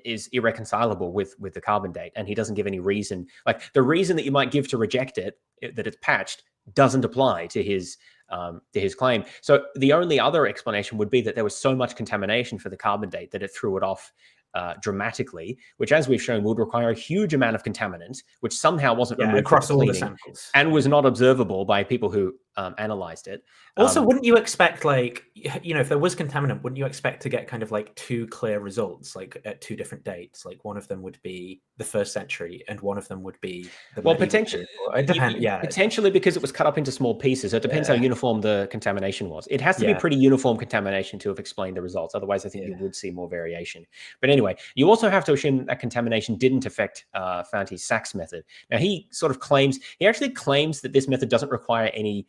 is irreconcilable with the carbon date, and he doesn't give any reason. Like the reason that you might give to reject it, that it's patched, doesn't apply to his claim. So the only other explanation would be that there was so much contamination for the carbon date that it threw it off dramatically, which, as we've shown, would require a huge amount of contaminants, which somehow wasn't removed across all the cleaning samples, and was not observable by people who analyzed it. Also, wouldn't you expect, like, you know, if there was contaminant, wouldn't you expect to get kind of like two clear results, like at two different dates? Like one of them would be the 1st century and one of them would be the potentially. It depends. Potentially, because it was cut up into small pieces. It depends how uniform the contamination was. It has to be pretty uniform contamination to have explained the results. Otherwise, I think you would see more variation. But anyway, you also have to assume that contamination didn't affect Fanti's Sachs method. Now, he actually claims that this method doesn't require any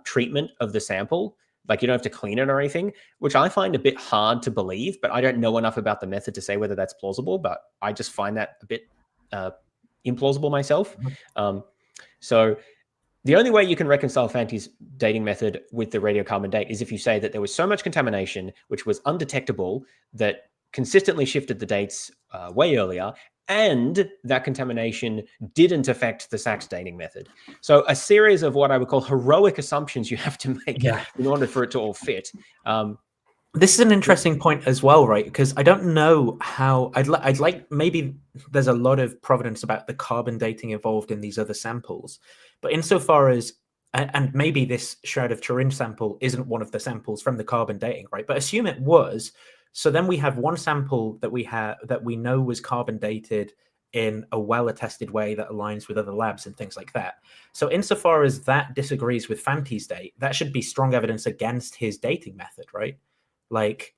treatment of the sample. Like you don't have to clean it or anything, which I find a bit hard to believe, but I don't know enough about the method to say whether that's plausible, but I just find that a bit implausible myself. So the only way you can reconcile Fanti's dating method with the radiocarbon date is if you say that there was so much contamination, which was undetectable, that consistently shifted the dates way earlier, and that contamination didn't affect the Sachs dating method. So a series of what I would call heroic assumptions you have to make in order for it to all fit. This is an interesting point as well, right? Because I don't know how I'd like maybe there's a lot of provenance about the carbon dating involved in these other samples, but insofar as and maybe this Shroud of Turin sample isn't one of the samples from the carbon dating, right? But assume it was. So then we have one sample that we know was carbon dated in a well-attested way that aligns with other labs and things like that. So insofar as that disagrees with Fanti's date, that should be strong evidence against his dating method, right? Like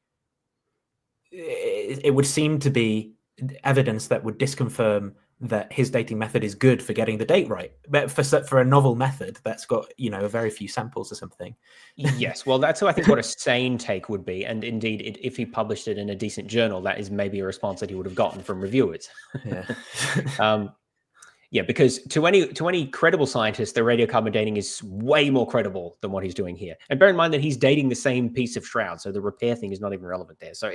it would seem to be evidence that would disconfirm that his dating method is good for getting the date right, but for a novel method that's got, you know, very few samples or something. Yes, well, that's I think what a sane take would be, and indeed, if he published it in a decent journal, that is maybe a response that he would have gotten from reviewers. Because to any credible scientist, the radiocarbon dating is way more credible than what he's doing here. And bear in mind that he's dating the same piece of shroud, so the repair thing is not even relevant there. So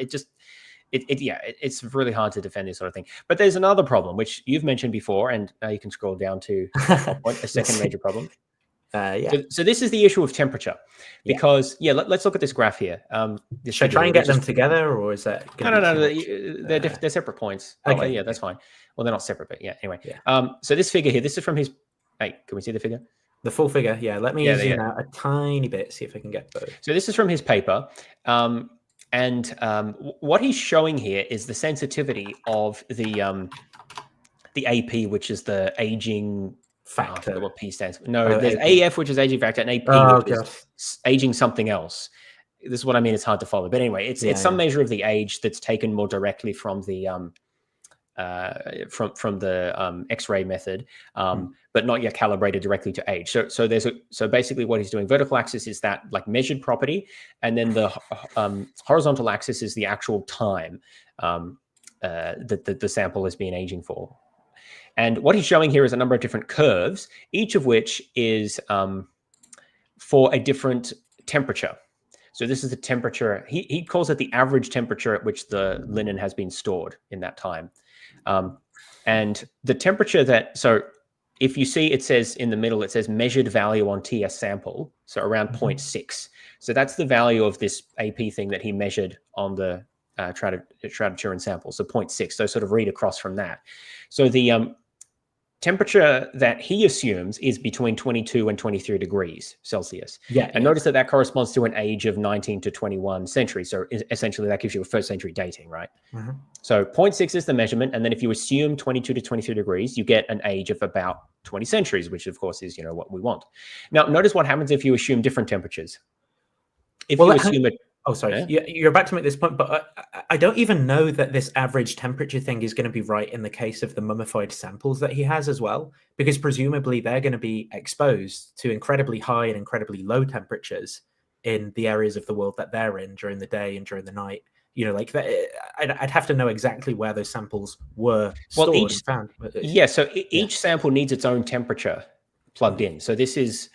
it's really hard to defend this sort of thing. But there's another problem, which you've mentioned before, and you can scroll down to a second major problem. So this is the issue of temperature, because let's look at this graph here. Should I try and get them together, or is that no? They're separate points. Okay, yeah, that's fine. Well, they're not separate, but anyway. So this figure here, this is from his. Hey, can we see the figure? The full figure, yeah. Let me zoom out a tiny bit, see if I can get both. So this is from his paper. And what he's showing here is the sensitivity of the AP, which is the aging factor. What P stands for? No, there's AF, which is aging factor, and AP, which is aging something else. This is what I mean. It's hard to follow, but anyway, it's some measure of the age that's taken more directly from the X-ray method, but not yet calibrated directly to age. So basically what he's doing, vertical axis is that like measured property, and then the horizontal axis is the actual time that the sample has been aging for. And what he's showing here is a number of different curves, each of which is for a different temperature. So this is the temperature, he calls it the average temperature at which the linen has been stored in that time. And the temperature so if you see, it says in the middle, it says measured value on TS sample, so around 0.6. So that's the value of this AP thing that he measured on the Shroud of Turin sample, so 0.6. So sort of read across from that. So the temperature that he assumes is between 22 and 23 degrees Celsius. Yeah. And notice that that corresponds to an age of 19 to 21 centuries. So essentially that gives you a first century dating, right? Mhm. So 0.6 is the measurement. And then if you assume 22 to 23 degrees, you get an age of about 20 centuries, which of course is, what we want. Now, notice what happens if you assume different temperatures. If you assume it. Oh, sorry. Yeah. You're about to make this point, but I don't even know that this average temperature thing is going to be right in the case of the mummified samples that he has as well, because presumably they're going to be exposed to incredibly high and incredibly low temperatures in the areas of the world that they're in during the day and during the night. Like that, I'd have to know exactly where those samples were stored and found. So each sample needs its own temperature plugged in. So this is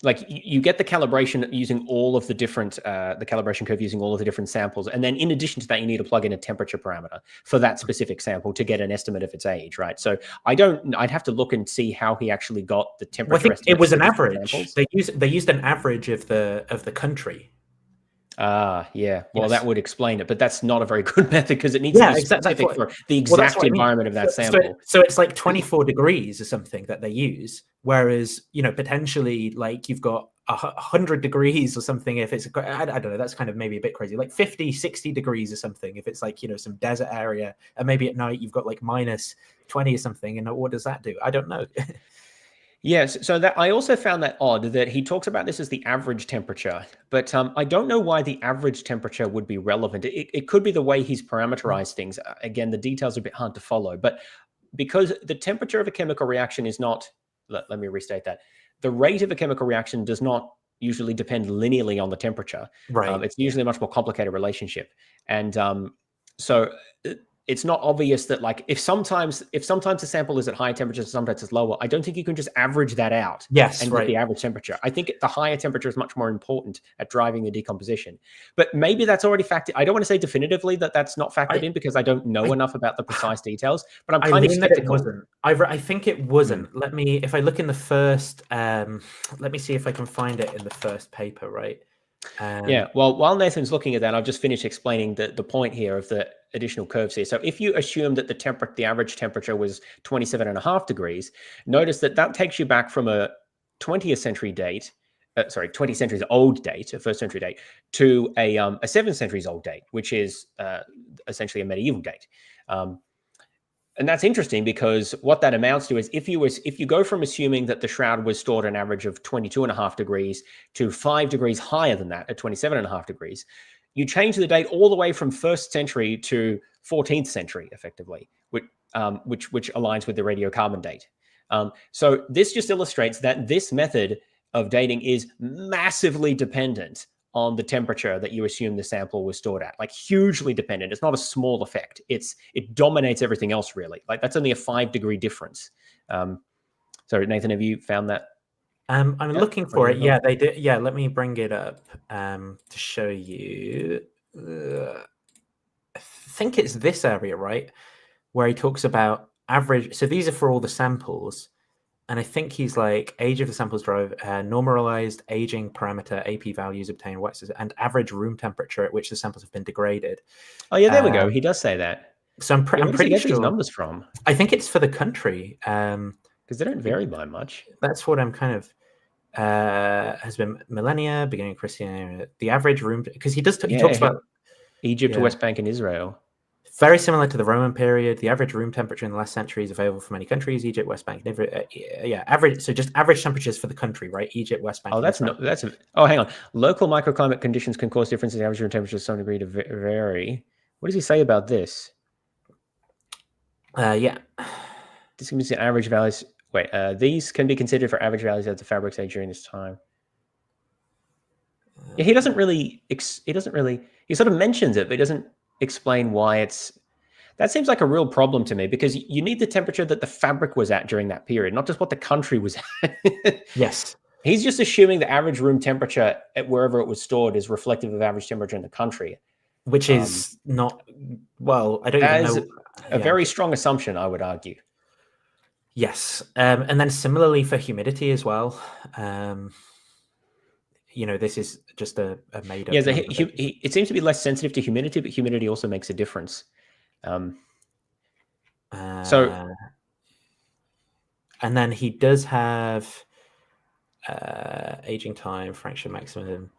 like you get the calibration using all of the different, the calibration curve using all of the different samples. And then in addition to that, you need to plug in a temperature parameter for that specific sample to get an estimate of its age, right? So I'd have to look and see how he actually got the temperature. Well, I think it was an average. They used an average of the country. Yeah. Well, that would explain it, but that's not a very good method because it needs to be specific for the exact environment of that sample. So it's like 24 degrees or something that they use, whereas potentially like you've got 100 degrees or something if it's I don't know, that's kind of maybe a bit crazy, like 50, 60 degrees or something if it's like some desert area, and maybe at night you've got like minus 20 or something, and what does that do? I don't know. Yes, so that I also found that odd that he talks about this as the average temperature, but I don't know why the average temperature would be relevant. It could be the way he's parameterized things. Again, the details are a bit hard to follow, but because the temperature of a chemical reaction is not, let me restate that, the rate of a chemical reaction does not usually depend linearly on the temperature. Right. It's usually a much more complicated relationship. And so it's not obvious that like if sometimes the sample is at higher temperatures, sometimes it's lower. I don't think you can just average that out. Yes, and right. get the average temperature. I think the higher temperature is much more important at driving the decomposition. But maybe that's already factored. I don't want to say definitively that that's not factored in because I don't know enough about the precise details. But I'm kind of skeptical. I think it wasn't. If I look in the first, let me see if I can find it in the first paper, right? Yeah, well, while Nathan's looking at that, I'll just finish explaining the point here of the additional curves here. So if you assume that the average temperature was 27.5 degrees, notice that takes you back from a 20th century date, 20 centuries old date, a first century date, to a 7 centuries old date, which is essentially a medieval date. And that's interesting because what that amounts to is if you go from assuming that the shroud was stored an average of 22.5 degrees to 5 degrees higher than that at 27.5 degrees, you change the date all the way from 1st century to 14th century, effectively, which aligns with the radiocarbon date. So this just illustrates that this method of dating is massively dependent on the temperature that you assume the sample was stored at, like hugely dependent. It's not a small effect. It dominates everything else, really. Like that's only a 5-degree difference. So Nathan, have you found that? I'm looking for it. Yeah, they did. Yeah, let me bring it up to show you. I think it's this area, right, where he talks about average. So these are for all the samples. And I think he's like age of the samples drive, normalized aging parameter, AP values obtained, and average room temperature at which the samples have been degraded. Oh yeah, there we go. He does say that. So I'm pretty sure. These numbers from? I think it's for the country. Because they don't vary by much. That's what I'm kind of has been millennia, beginning of Christianity. The average room, because he talks about Egypt, West Bank, and Israel. Very similar to the Roman period. The average room temperature in the last century is available for many countries: Egypt, West Bank, average. So just average temperatures for the country, right? Egypt, West Bank. Oh, hang on. Local microclimate conditions can cause differences in average room temperature to some degree to vary. What does he say about this? This can be an average values. Wait, these can be considered for average values as the fabrics age during this time. Yeah, he doesn't really. He sort of mentions it, but he doesn't explain why that seems like a real problem to me, because you need the temperature that the fabric was at during that period, not just what the country was at. Yes. He's just assuming the average room temperature at wherever it was stored is reflective of average temperature in the country. Which is not, well, I don't even know. A very strong assumption, I would argue. Yes, and then similarly for humidity as well. This is just a made up. Yeah, it seems to be less sensitive to humidity, but humidity also makes a difference. And then he does have aging time, fraction maximum.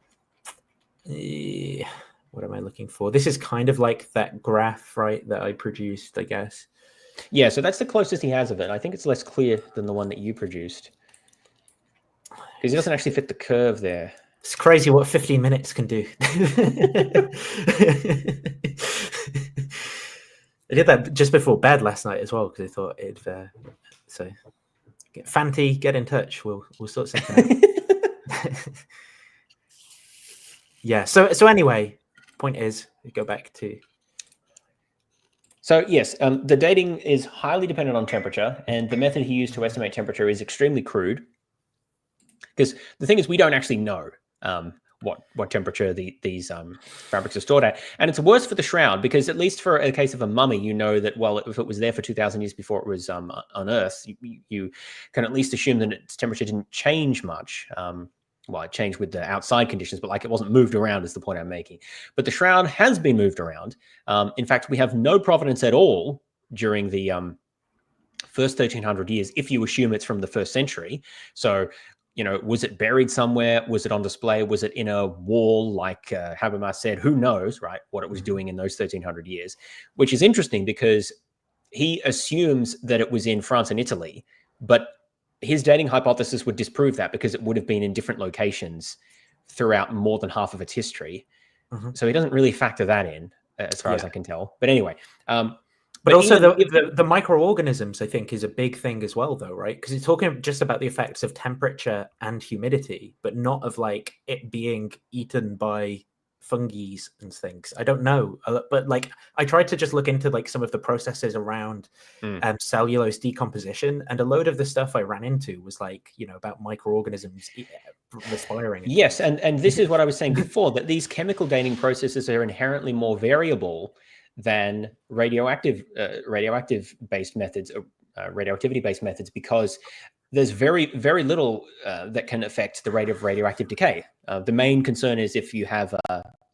What am I looking for? This is kind of like that graph, right, that I produced, I guess. Yeah, so that's the closest he has of it. I think it's less clear than the one that you produced, because he doesn't actually fit the curve there. It's crazy what 15 minutes can do. I did that just before bed last night as well, because I thought it'd. So, Fanti, get in touch. We'll sort something out. Yeah. So anyway, point is, we go back to. So yes, the dating is highly dependent on temperature, and the method he used to estimate temperature is extremely crude. Because the thing is, we don't actually know what temperature these fabrics are stored at, and it's worse for the shroud, because at least for a case of a mummy, you know that, well, if it was there for 2,000 years before it was unearthed, you can at least assume that its temperature didn't change much. Well, it changed with the outside conditions, but like it wasn't moved around is the point I'm making. But the shroud has been moved around. In fact, we have no provenance at all during the first 1,300 years, if you assume it's from the 1st century. So, was it buried somewhere? Was it on display? Was it in a wall, like Habermas said? Who knows, right, what it was doing in those 1,300 years, which is interesting because he assumes that it was in France and Italy, but his dating hypothesis would disprove that, because it would have been in different locations throughout more than half of its history. So he doesn't really factor that in, as far as I can tell. But anyway, but also the microorganisms, I think, is a big thing as well, though, right? Because he's talking just about the effects of temperature and humidity, but not of like it being eaten by fungi and things. I don't know, but like I tried to just look into like some of the processes around cellulose decomposition, and a load of the stuff I ran into was like, about microorganisms respiring. Yes, and this is what I was saying before, that these chemical dating processes are inherently more variable than radioactive based methods, radioactivity based methods, because there's very, very little that can affect the rate of radioactive decay. The main concern is if you have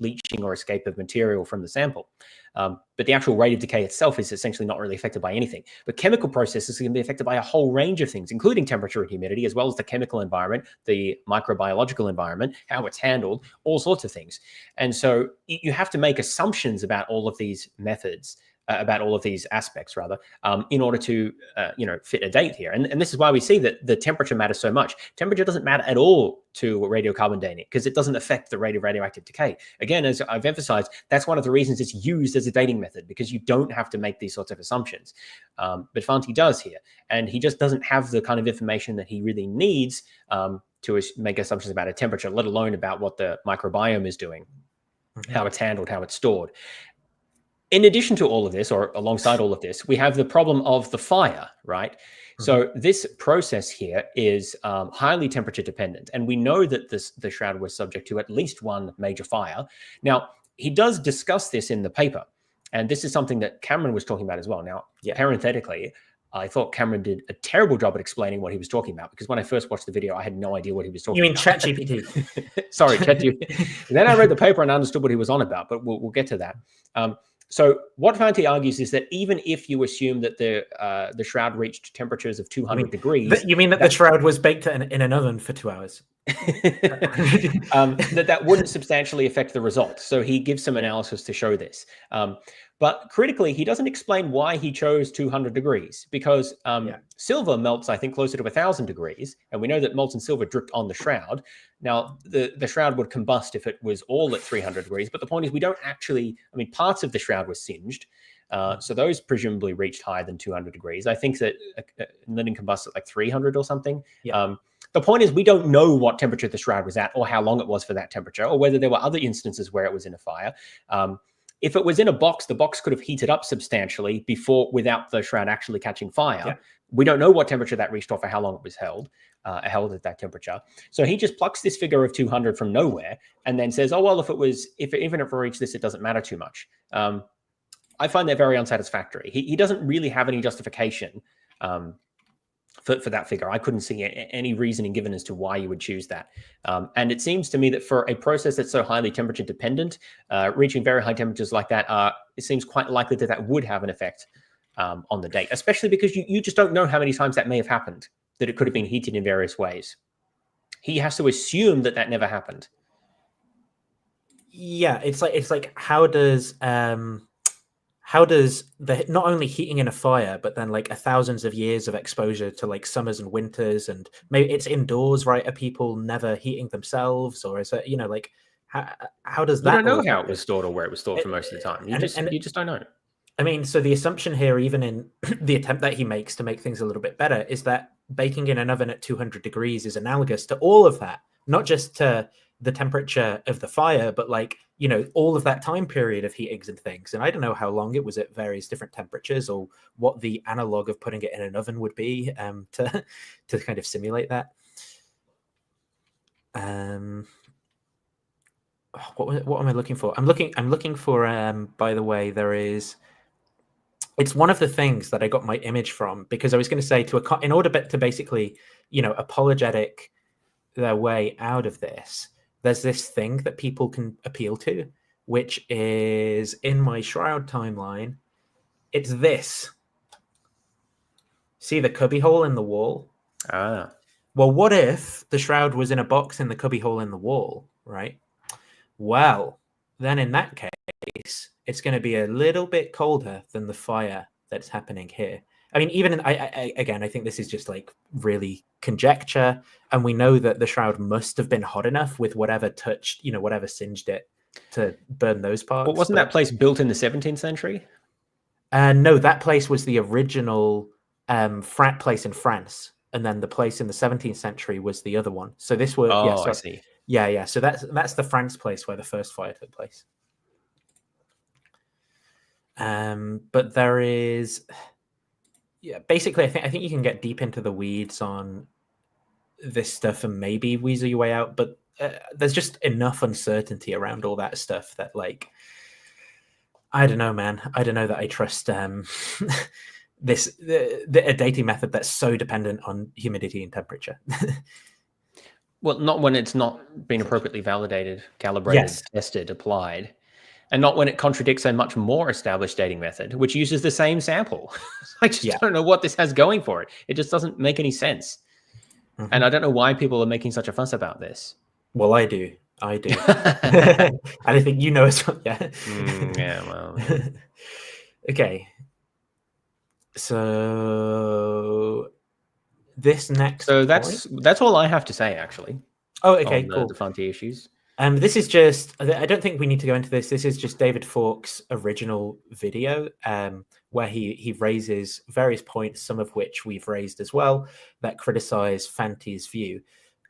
leaching or escape of material from the sample. But the actual rate of decay itself is essentially not really affected by anything. But chemical processes can be affected by a whole range of things, including temperature and humidity, as well as the chemical environment, the microbiological environment, how it's handled, all sorts of things. And so you have to make assumptions about all of these methods, about all of these aspects, rather, in order to, fit a date here. And this is why we see that the temperature matters so much. Temperature doesn't matter at all to radiocarbon dating, because it doesn't affect the rate of radioactive decay. Again, as I've emphasized, that's one of the reasons it's used as a dating method, because you don't have to make these sorts of assumptions. But Fanti does here, and he just doesn't have the kind of information that he really needs to make assumptions about a temperature, let alone about what the microbiome is doing, how it's handled, how it's stored. In addition to all of this, or alongside all of this, we have the problem of the fire, right? So this process here is highly temperature dependent. And we know that the shroud was subject to at least one major fire. Now, he does discuss this in the paper. And this is something that Cameron was talking about as well. Now, parenthetically, I thought Cameron did a terrible job at explaining what he was talking about, because when I first watched the video, I had no idea what he was talking about. You mean ChatGPT? Sorry, ChatGPT. Then I read the paper and understood what he was on about, but we'll get to that. So what Fanti argues is that even if you assume that the shroud reached temperatures of 200 degrees... You mean that the shroud was baked in an oven for 2 hours? that wouldn't substantially affect the results. So he gives some analysis to show this. But critically, he doesn't explain why he chose 200 degrees, because silver melts, I think, closer to 1,000 degrees. And we know that molten silver dripped on the shroud. Now, the shroud would combust if it was all at 300 degrees. But the point is, we don't actually, parts of the shroud were singed. So those presumably reached higher than 200 degrees. I think that linen combusts at like 300 or something. The point is, we don't know what temperature the shroud was at, or how long it was for that temperature, or whether there were other instances where it was in a fire. If it was in a box, the box could have heated up substantially without the shroud actually catching fire. We don't know what temperature that reached, or for how long it was held at that temperature. So he just plucks this figure of 200 from nowhere and then says, oh, well, even if it reached this, it doesn't matter too much. I find that very unsatisfactory. He doesn't really have any justification for that figure. I couldn't see any reasoning given as to why you would choose that. And it seems to me that for a process that's so highly temperature dependent, reaching very high temperatures like that, it seems quite likely that that would have an effect on the date, especially because you just don't know how many times that may have happened, that it could have been heated in various ways. He has to assume that that never happened. Yeah, it's like how does the not only heating in a fire, but then like thousands of years of exposure to like summers and winters, and maybe it's indoors, right? Are people never heating themselves, or is it, you know, like how does that? You don't know how it was stored or where it was stored for most of the time. You just don't know. I mean, so the assumption here, even in the attempt that he makes to make things a little bit better, is that baking in an oven at 200 degrees is analogous to all of that, not just to the temperature of the fire, but like, you know, all of that time period of heatings and things. And I don't know how long it was at various different temperatures, or what the analog of putting it in an oven would be to kind of simulate that. What am I looking for? I'm looking for by the way, it's one of the things that I got my image from, because I was going to say in order to basically, you know, apologetic their way out of this, there's this thing that people can appeal to, which is in my Shroud timeline. It's this. See the cubby hole in the wall? Ah. Well, what if the Shroud was in a box in the cubby hole in the wall, right? Well, then in that case, it's going to be a little bit colder than the fire that's happening here. I mean, even again, I think this is just like really conjecture, and we know that the Shroud must have been hot enough with whatever touched, you know, whatever singed it to burn those parts. Well, wasn't that place built in the 17th century? No, that place was the original frat place in France, and then the place in the 17th century was the other one. So this was I see. Yeah. So that's the France place where the first fire took place. But there is, basically, I think you can get deep into the weeds on this stuff and maybe weasel your way out, but there's just enough uncertainty around all that stuff that, like, I don't know, man. I don't know that I trust this a dating method that's so dependent on humidity and temperature. Well, not when it's not been appropriately validated, calibrated, tested, applied. And not when it contradicts a much more established dating method, which uses the same sample. I just don't know what this has going for it. It just doesn't make any sense. Mm-hmm. And I don't know why people are making such a fuss about this. Well, I do. And I think you know as well. Yeah. Well. Okay. So this next. So that's all I have to say, actually. Oh, okay, cool. The Fanti issues. This is just, I don't think we need to go into this. This is just David Fawkes' original video, where he raises various points, some of which we've raised as well, that criticize Fanti's view.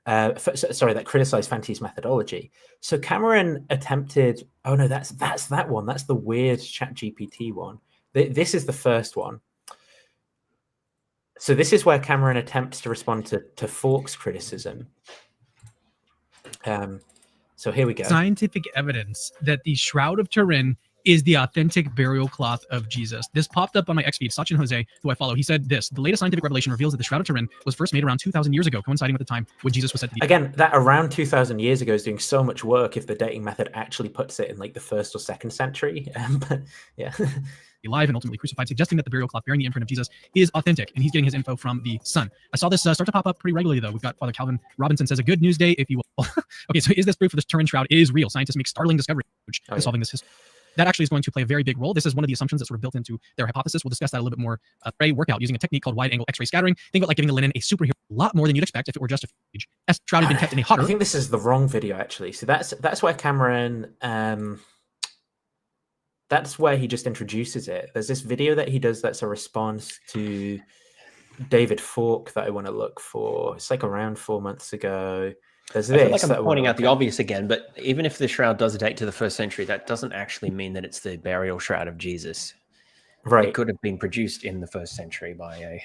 That criticize Fanti's methodology. So Cameron attempted, oh no, that's that one. That's the weird ChatGPT one. This is the first one. So this is where Cameron attempts to respond to Fawkes' criticism. So here we go. Scientific evidence that the Shroud of Turin is the authentic burial cloth of Jesus. This popped up on my X feed. Sachin Jose, who I follow, he said this: the latest scientific revelation reveals that the Shroud of Turin was first made around 2,000 years ago, coinciding with the time when Jesus was said to be. Again, that around 2,000 years ago is doing so much work if the dating method actually puts it in like the 1st or 2nd century. But yeah. Alive and ultimately crucified, suggesting that the burial cloth bearing the imprint of Jesus is authentic, and he's getting his info from the Sun. I saw this start to pop up pretty regularly, though. We've got Father Calvin Robinson says, a good news day, if you will. Okay, so is this proof of the Turin Shroud is real? Scientists make startling discoveries solving this history. That actually is going to play a very big role. This is one of the assumptions that's sort of built into their hypothesis. We'll discuss that a little bit more. Workout using a technique called wide-angle X-ray scattering. Think about like giving the linen a superhero a lot more than you'd expect if it were just a footage. As Shroud had been kept in a hotter. I think this is the wrong video, actually. So that's where Cameron... that's where he just introduces it. There's this video that he does that's a response to David Fawkes that I want to look for. It's like around 4 months ago. There's this. I feel like I'm pointing out the obvious again, but even if the shroud does date to the 1st century, that doesn't actually mean that it's the burial shroud of Jesus. Right. It could have been produced in the 1st century by a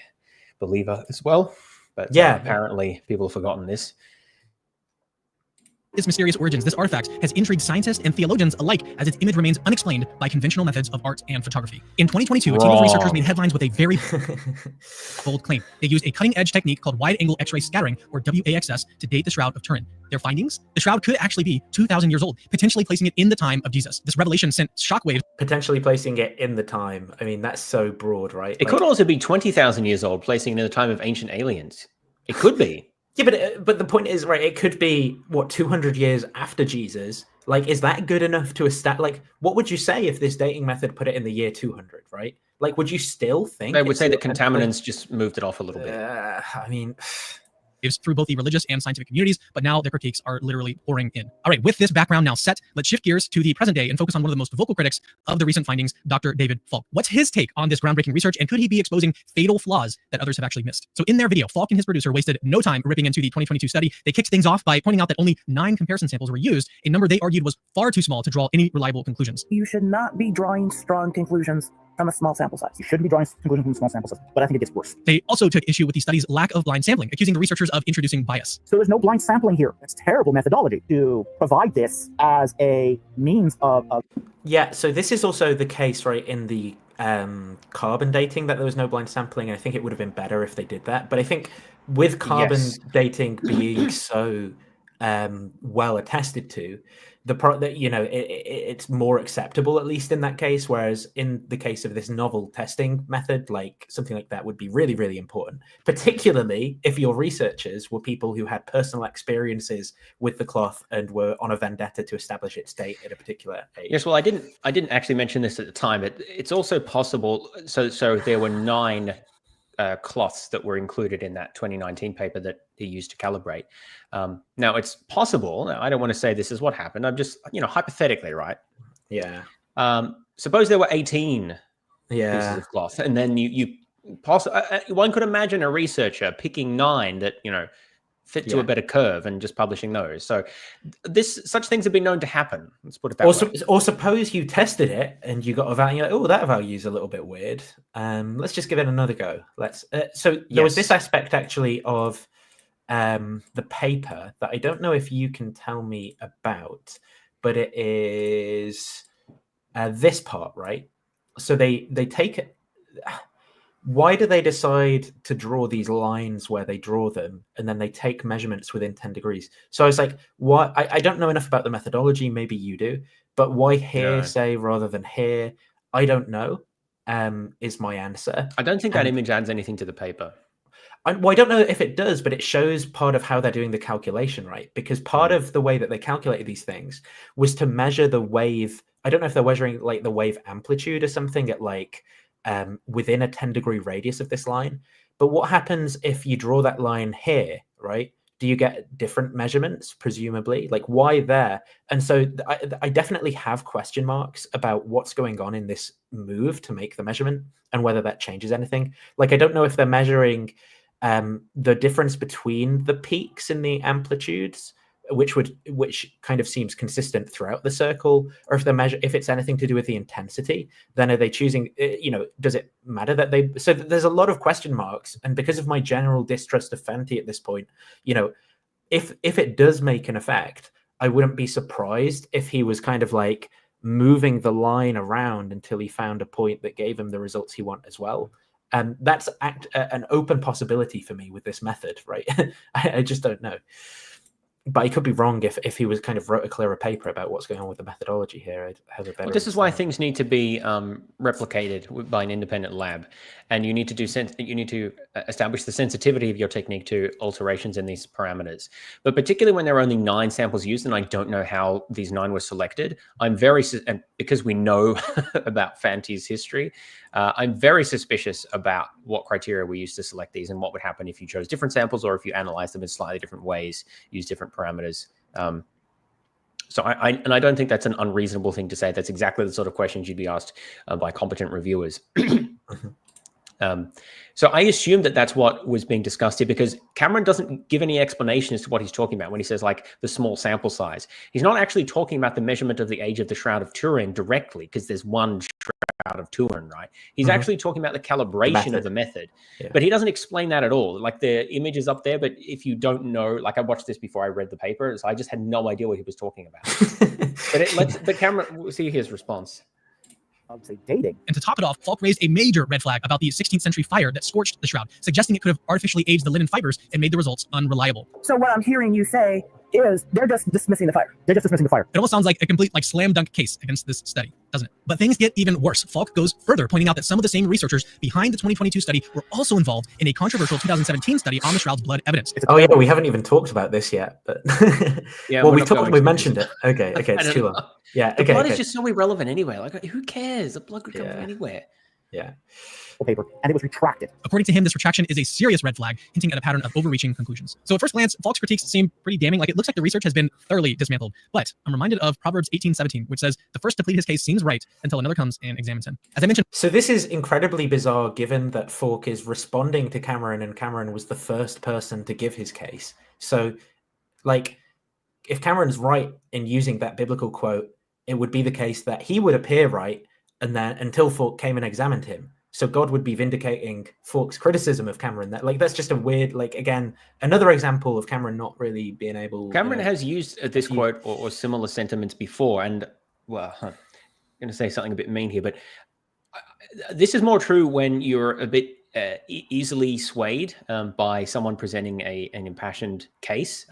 believer as well. But yeah, apparently people have forgotten this. its mysterious origins, this artifact has intrigued scientists and theologians alike as its image remains unexplained by conventional methods of art and photography. In 2022, a team of researchers made headlines with a very bold claim. They used a cutting-edge technique called wide-angle X-ray scattering, or WAXS, to date the Shroud of Turin. Their findings? The shroud could actually be 2,000 years old, potentially placing it in the time of Jesus. This revelation sent shockwaves. Potentially placing it in the time. I mean, that's so broad, right? It could also be 20,000 years old, placing it in the time of ancient aliens. It could be. Yeah, but the point is, right, it could be, 200 years after Jesus. Like, is that good enough to establish? Like, what would you say if this dating method put it in the year 200, right? Like, would you still think? They would say that contaminants just moved it off a little bit. I mean... through both the religious and scientific communities, but now their critiques are literally pouring in. All right, with this background now set, let's shift gears to the present day and focus on one of the most vocal critics of the recent findings, Dr. David Falk. What's his take on this groundbreaking research, and could he be exposing fatal flaws that others have actually missed? So in their video, Falk and his producer wasted no time ripping into the 2022 study. They kicked things off by pointing out that only 9 comparison samples were used, a number they argued was far too small to draw any reliable conclusions. You should not be drawing strong conclusions from a small sample size. You shouldn't be drawing conclusions from a small sample size, but I think it gets worse. They also took issue with the study's lack of blind sampling, accusing the researchers of introducing bias. So there's no blind sampling here. That's terrible methodology to provide this as a means of... Yeah, so this is also the case, right, in the carbon dating, that there was no blind sampling, and I think it would have been better if they did that. But I think with carbon dating being so well attested to, it's more acceptable, at least in that case, whereas in the case of this novel testing method, like something like that would be really, really important, particularly if your researchers were people who had personal experiences with the cloth and were on a vendetta to establish its date at a particular age. Yes, well, I didn't actually mention this at the time, but it's also possible. So there were 9 cloths that were included in that 2019 paper that he used to calibrate. Now it's possible. Now, I don't want to say this is what happened. I'm just, hypothetically, right? Yeah. Suppose there were 18 pieces of cloth, and then one could imagine a researcher picking 9 that fit to a better curve and just publishing those. So such things have been known to happen. Let's put it that way. Or suppose you tested it and you got a value, like, oh, that value is a little bit weird. Let's just give it another go. So there was this aspect actually of the paper that I don't know if you can tell me about, but it is this part, right? So they take it. Why do they decide to draw these lines where they draw them, and then they take measurements within 10 degrees? So I was like, why? I don't know enough about the methodology. Maybe you do, but why here, say, rather than here? I don't know, is my answer. I don't think that image adds anything to the paper. I don't know if it does, but it shows part of how they're doing the calculation, right? Because part of the way that they calculated these things was to measure the wave. I don't know if they're measuring like the wave amplitude or something at like within a 10-degree radius of this line. But what happens if you draw that line here, right? Do you get different measurements, presumably? Like, why there? And so I definitely have question marks about what's going on in this move to make the measurement and whether that changes anything. Like, I don't know if they're measuring the difference between the peaks in the amplitudes, which kind of seems consistent throughout the circle, or if it's anything to do with the intensity, then are they choosing, does it matter that so there's a lot of question marks. And because of my general distrust of Fanti at this point, if it does make an effect, I wouldn't be surprised if he was kind of like moving the line around until he found a point that gave him the results he want as well. And that's an open possibility for me with this method, right? I just don't know. But I could be wrong if he was kind of wrote a clearer paper about what's going on with the methodology here. I'd have a better. Well, this is why things need to be replicated by an independent lab, and you need to establish the sensitivity of your technique to alterations in these parameters. But particularly when there are only 9 samples used, and I don't know how these 9 were selected, and because we know about Fanti's history, I'm very suspicious about what criteria we used to select these and what would happen if you chose different samples or if you analyzed them in slightly different ways, use different parameters. So I don't think that's an unreasonable thing to say. That's exactly the sort of questions you'd be asked by competent reviewers. So I assume that that's what was being discussed here, because Cameron doesn't give any explanation as to what he's talking about when he says like the small sample size. He's not actually talking about the measurement of the age of the Shroud of Turin directly, because there's one Shroud of Turin, right? He's actually talking about the calibration of the method, but he doesn't explain that at all. Like the image is up there, but if you don't know, like I watched this before I read the paper, so I just had no idea what he was talking about. But Cameron, we'll see his response. Dating. And to top it off, Falk raised a major red flag about the 16th century fire that scorched the shroud, suggesting it could have artificially aged the linen fibers and made the results unreliable. So what I'm hearing you say is they're just dismissing the fire. They're just dismissing the fire. It almost sounds like a complete like slam dunk case against this study, doesn't it? But things get even worse. Falk goes further, pointing out that some of the same researchers behind the 2022 study were also involved in a controversial 2017 study on the shroud's blood evidence. Oh yeah, we haven't even talked about this yet, but yeah, well, we mentioned it. Okay, it's too long. Yeah, the blood is just so irrelevant anyway. Like, who cares? The blood could come from anywhere. Yeah. Paper, and it was retracted. According to him, this retraction is a serious red flag, hinting at a pattern of overreaching conclusions. So at first glance, Falk's critiques seem pretty damning. Like it looks like the research has been thoroughly dismantled. But I'm reminded of Proverbs 18:17, which says, "The first to plead his case seems right until another comes and examines him." As I mentioned. So this is incredibly bizarre, given that Falk is responding to Cameron, and Cameron was the first person to give his case. So, like, if Cameron's right in using that biblical quote, it would be the case that he would appear right, and then until Falk came and examined him. So God would be vindicating Falk's criticism of Cameron. That's just a weird, again, another example of Cameron not really being able. Cameron has used this quote or similar sentiments before, and well, I'm going to say something a bit mean here, but this is more true when you're a bit easily swayed by someone presenting an impassioned case.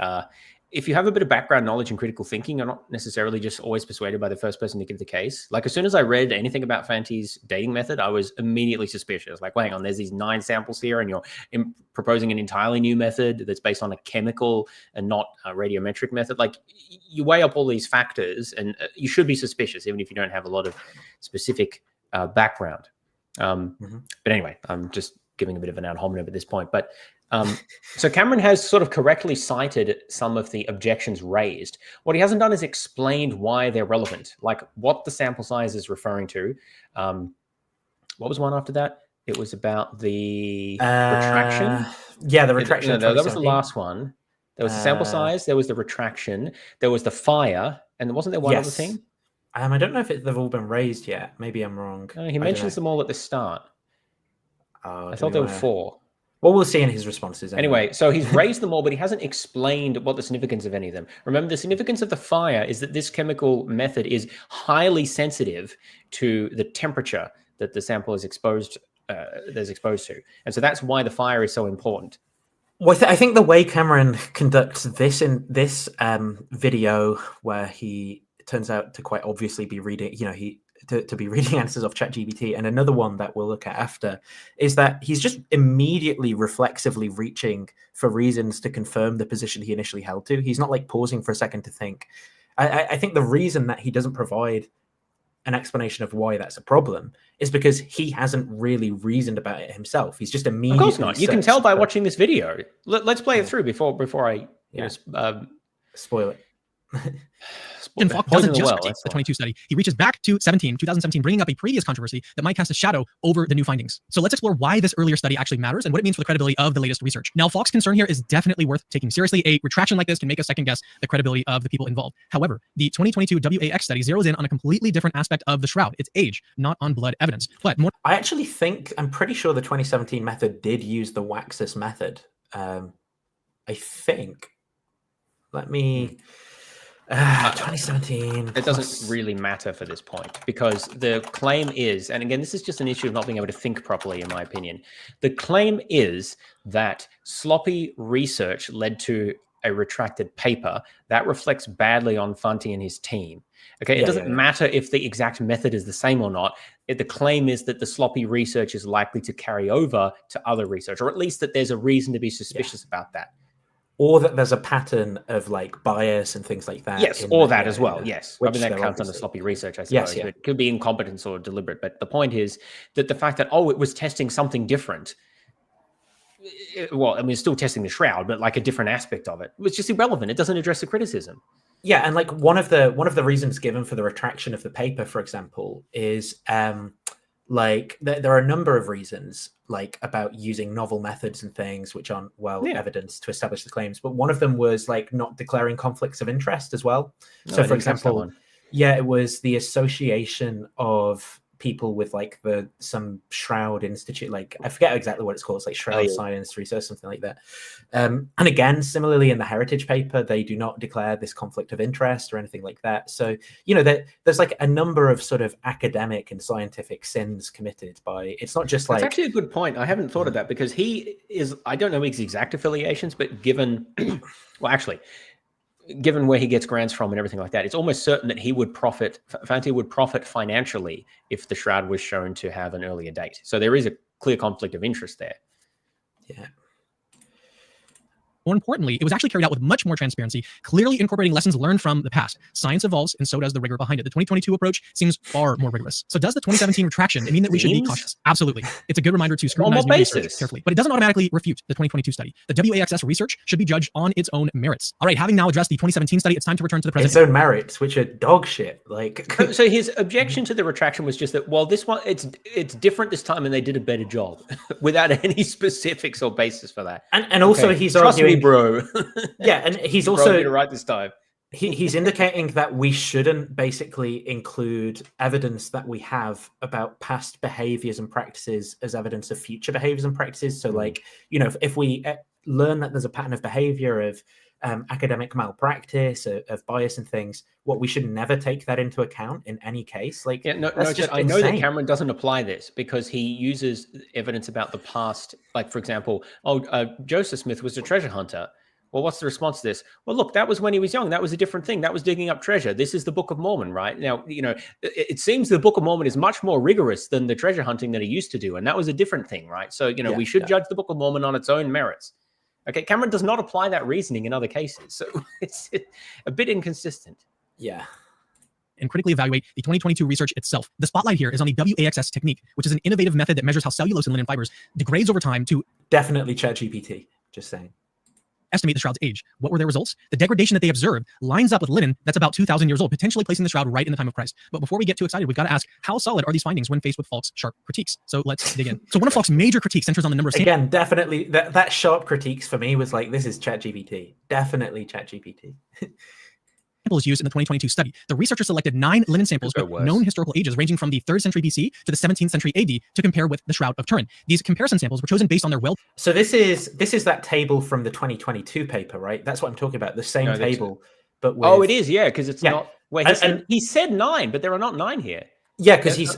If you have a bit of background knowledge and critical thinking, you're not necessarily just always persuaded by the first person to give the case. Like as soon as I read anything about Fanti's dating method, I was immediately suspicious. Like, well, hang on, there's these 9 samples here and you're proposing an entirely new method that's based on a chemical and not a radiometric method. Like you weigh up all these factors and you should be suspicious, even if you don't have a lot of specific background. But anyway, I'm just giving a bit of an ad hominem at this point. But so Cameron has sort of correctly cited some of the objections raised. What he hasn't done is explained why they're relevant, like what the sample size is referring to. What was one after that? It was about the retraction. Yeah, the retraction. No, that was the last one. There was the sample size. There was the retraction. There was the fire. And wasn't there one other thing? I don't know if they've all been raised yet. Maybe I'm wrong. He mentions them all at the start. I thought there were 4. Well, we'll see in his responses. Anyway, so he's raised them all, but he hasn't explained what the significance of any of them. Remember, the significance of the fire is that this chemical method is highly sensitive to the temperature that the sample is exposed to. And so that's why the fire is so important. Well, I think the way Cameron conducts this in this video, where he turns out to quite obviously be reading, to be reading answers off ChatGPT, and another one that we'll look at after, is that he's just immediately reflexively reaching for reasons to confirm the position he initially held to. He's not like pausing for a second to think. I think the reason that he doesn't provide an explanation of why that's a problem is because he hasn't really reasoned about it himself. He's just immediately. Of course not. You can tell by watching this video. Let's play it through before I spoil it. And Falk doesn't just critique the 22 study. He reaches back to 2017, bringing up a previous controversy that might cast a shadow over the new findings. So let's explore why this earlier study actually matters and what it means for the credibility of the latest research. Now, Falk's concern here is definitely worth taking seriously. A retraction like this can make us second guess the credibility of the people involved. However, the 2022 WAX study zeroes in on a completely different aspect of the shroud, its age, not on blood evidence. But more, I actually think, I'm pretty sure the 2017 method did use the Waxis method. I think. Let me... 2017. It doesn't really matter for this point because the claim is, and again, this is just an issue of not being able to think properly, in my opinion. The claim is that sloppy research led to a retracted paper that reflects badly on Fanti and his team. Okay, it doesn't matter if the exact method is the same or not. The claim is that the sloppy research is likely to carry over to other research, or at least that there's a reason to be suspicious about that. Or that there's a pattern of like bias and things like that. Yes, or that as well. Yes, I mean that counts under sloppy research, I suppose. Yes, it could be incompetence or deliberate. But the point is that the fact that it was testing something different. Well, I mean, it's still testing the shroud, but like a different aspect of it. It's just irrelevant. It doesn't address the criticism. Yeah, and like one of the reasons given for the retraction of the paper, for example, is like there are a number of reasons like about using novel methods and things which aren't well evidenced to establish the claims, but one of them was like not declaring conflicts of interest as well. So for example, it was the association of people with like some Shroud Institute, like I forget exactly what it's called. It's like Shroud Science Research, something like that. And again, similarly in the Heritage paper, they do not declare this conflict of interest or anything like that. So, you know, there's like a number of sort of academic and scientific sins committed by, it's not just like. That's actually a good point. I haven't thought of that because he is, I don't know his exact affiliations, but given, well, actually, given where he gets grants from and everything like that, it's almost certain that he would profit, Fanti would profit financially if the Shroud was shown to have an earlier date. So there is a clear conflict of interest there. Yeah. More importantly, it was actually carried out with much more transparency, clearly incorporating lessons learned from the past. Science evolves, and so does the rigor behind it. The 2022 approach seems far more rigorous. So does the 2017 retraction mean that we should be cautious? Absolutely. It's a good reminder to scrutinize new research carefully, but it doesn't automatically refute the 2022 study. The WAXS research should be judged on its own merits. All right, having now addressed the 2017 study, it's time to return to the present. Its own merits, which are dog shit. Like, so his objection to the retraction was just that, well, this one, it's different this time, and they did a better job, without any specifics or basis for that. And also he's trust arguing, me, bro. Yeah, and he's also right this time. He's indicating that we shouldn't basically include evidence that we have about past behaviors and practices as evidence of future behaviors and practices. So, like, you know, if we learn that there's a pattern of behavior of academic malpractice, of bias and things, what we should never take that into account in any case. Like, I know that Cameron doesn't apply this because he uses evidence about the past. Like, for example, Joseph Smith was a treasure hunter. Well, what's the response to this? Well, look, that was when he was young. That was a different thing. That was digging up treasure. This is the Book of Mormon, right? Now, you know, it seems the Book of Mormon is much more rigorous than the treasure hunting that he used to do. And that was a different thing, right? So, you know, we should judge the Book of Mormon on its own merits. Okay, Cameron does not apply that reasoning in other cases. So it's a bit inconsistent. Yeah. And critically evaluate the 2022 research itself. The spotlight here is on the WAXS technique, which is an innovative method that measures how cellulose in linen fibers degrades over time to... Definitely ChatGPT, just saying. Estimate the Shroud's age. What were their results? The degradation that they observed lines up with linen that's about 2,000 years old, potentially placing the Shroud right in the time of Christ. But before we get too excited, we've got to ask, how solid are these findings when faced with Falk's sharp critiques? So let's dig in. So one of Falk's major critiques centers on the number of... Again, definitely, that sharp critiques for me was like, this is ChatGPT. Definitely ChatGPT. Samples used in the 2022 study. The researcher selected 9 linen samples with known historical ages ranging from the 3rd century BC to the 17th century AD to compare with the Shroud of Turin. These comparison samples were chosen based on their So this is that table from the 2022 paper, right? That's what I'm talking about. The same table, but with... Oh, it is, yeah, because it's not... Wait, he said 9, but there are not 9 here. Yeah, because he's...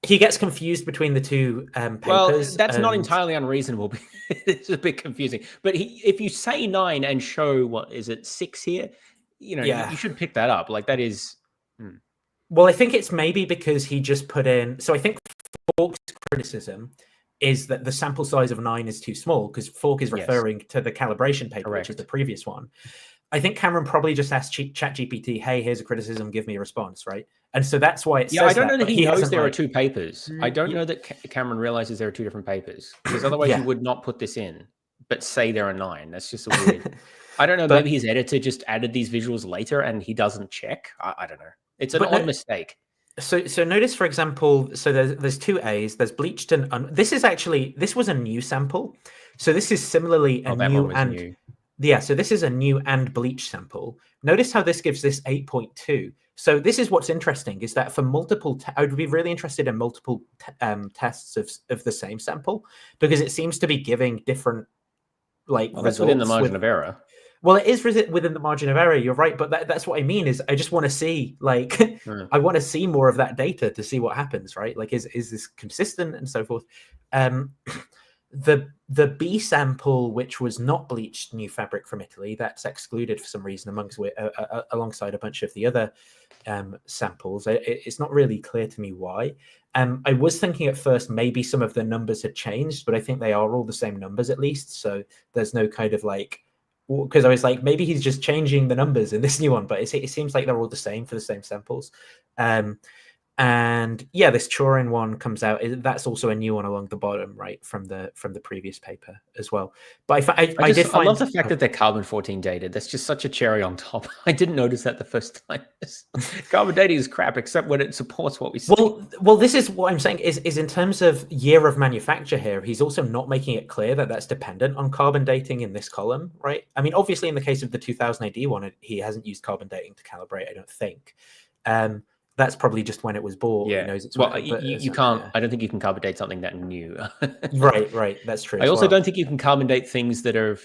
He gets confused between the two papers. Well, that's not entirely unreasonable. It's a bit confusing. But if you say 9 and show, what is it, 6 here? You know, you should pick that up. Like, that is... Well, I think it's maybe because he just put in... So I think Falk's criticism is that the sample size of 9 is too small, because Falk is referring to the calibration paper, which is the previous one. I think Cameron probably just asked ChatGPT, hey, here's a criticism, give me a response, right? And so that's why it says I don't know that he knows there are 2 papers. I don't know that Cameron realizes there are 2 different papers, because otherwise he would not put this in, but say there are 9. That's just a weird... I don't know, maybe his editor just added these visuals later and he doesn't check. I don't know. It's an odd mistake. So notice, for example, so there's 2 A's, there's bleached and... this was a new sample. So this is similarly a new and... Yeah, so this is a new and bleach sample. Notice how this gives this 8.2. So this is what's interesting, is that for multiple, I would be really interested in multiple tests of the same sample, because it seems to be giving different results. That's within the margin of error. Well, it is within the margin of error, you're right, but that's what I mean, is I just want to see, I want to see more of that data to see what happens, right? Like, is this consistent and so forth? The B sample, which was not bleached new fabric from Italy, that's excluded for some reason alongside a bunch of the other samples. It's not really clear to me why. I was thinking at first maybe some of the numbers had changed, but I think they are all the same numbers at least. So there's no kind of because I was like, maybe he's just changing the numbers in this new one, but it seems like they're all the same for the same samples. And yeah, this Turin one comes out. That's also a new one along the bottom, right, from the previous paper as well. But I did find, I love the fact that they're carbon-14 dated. That's just such a cherry on top. I didn't notice that the first time. Carbon dating is crap, except when it supports what we see. Well, this is what I'm saying is in terms of year of manufacture here, he's also not making it clear that that's dependent on carbon dating in this column, right? I mean, obviously, in the case of the 2000 AD one, he hasn't used carbon dating to calibrate, I don't think. That's probably just when it was bought. Yeah. He knows it's well, you can't. Yeah. I don't think you can carbon date something that new. Right. That's true. I also don't think you can carbon date things that are.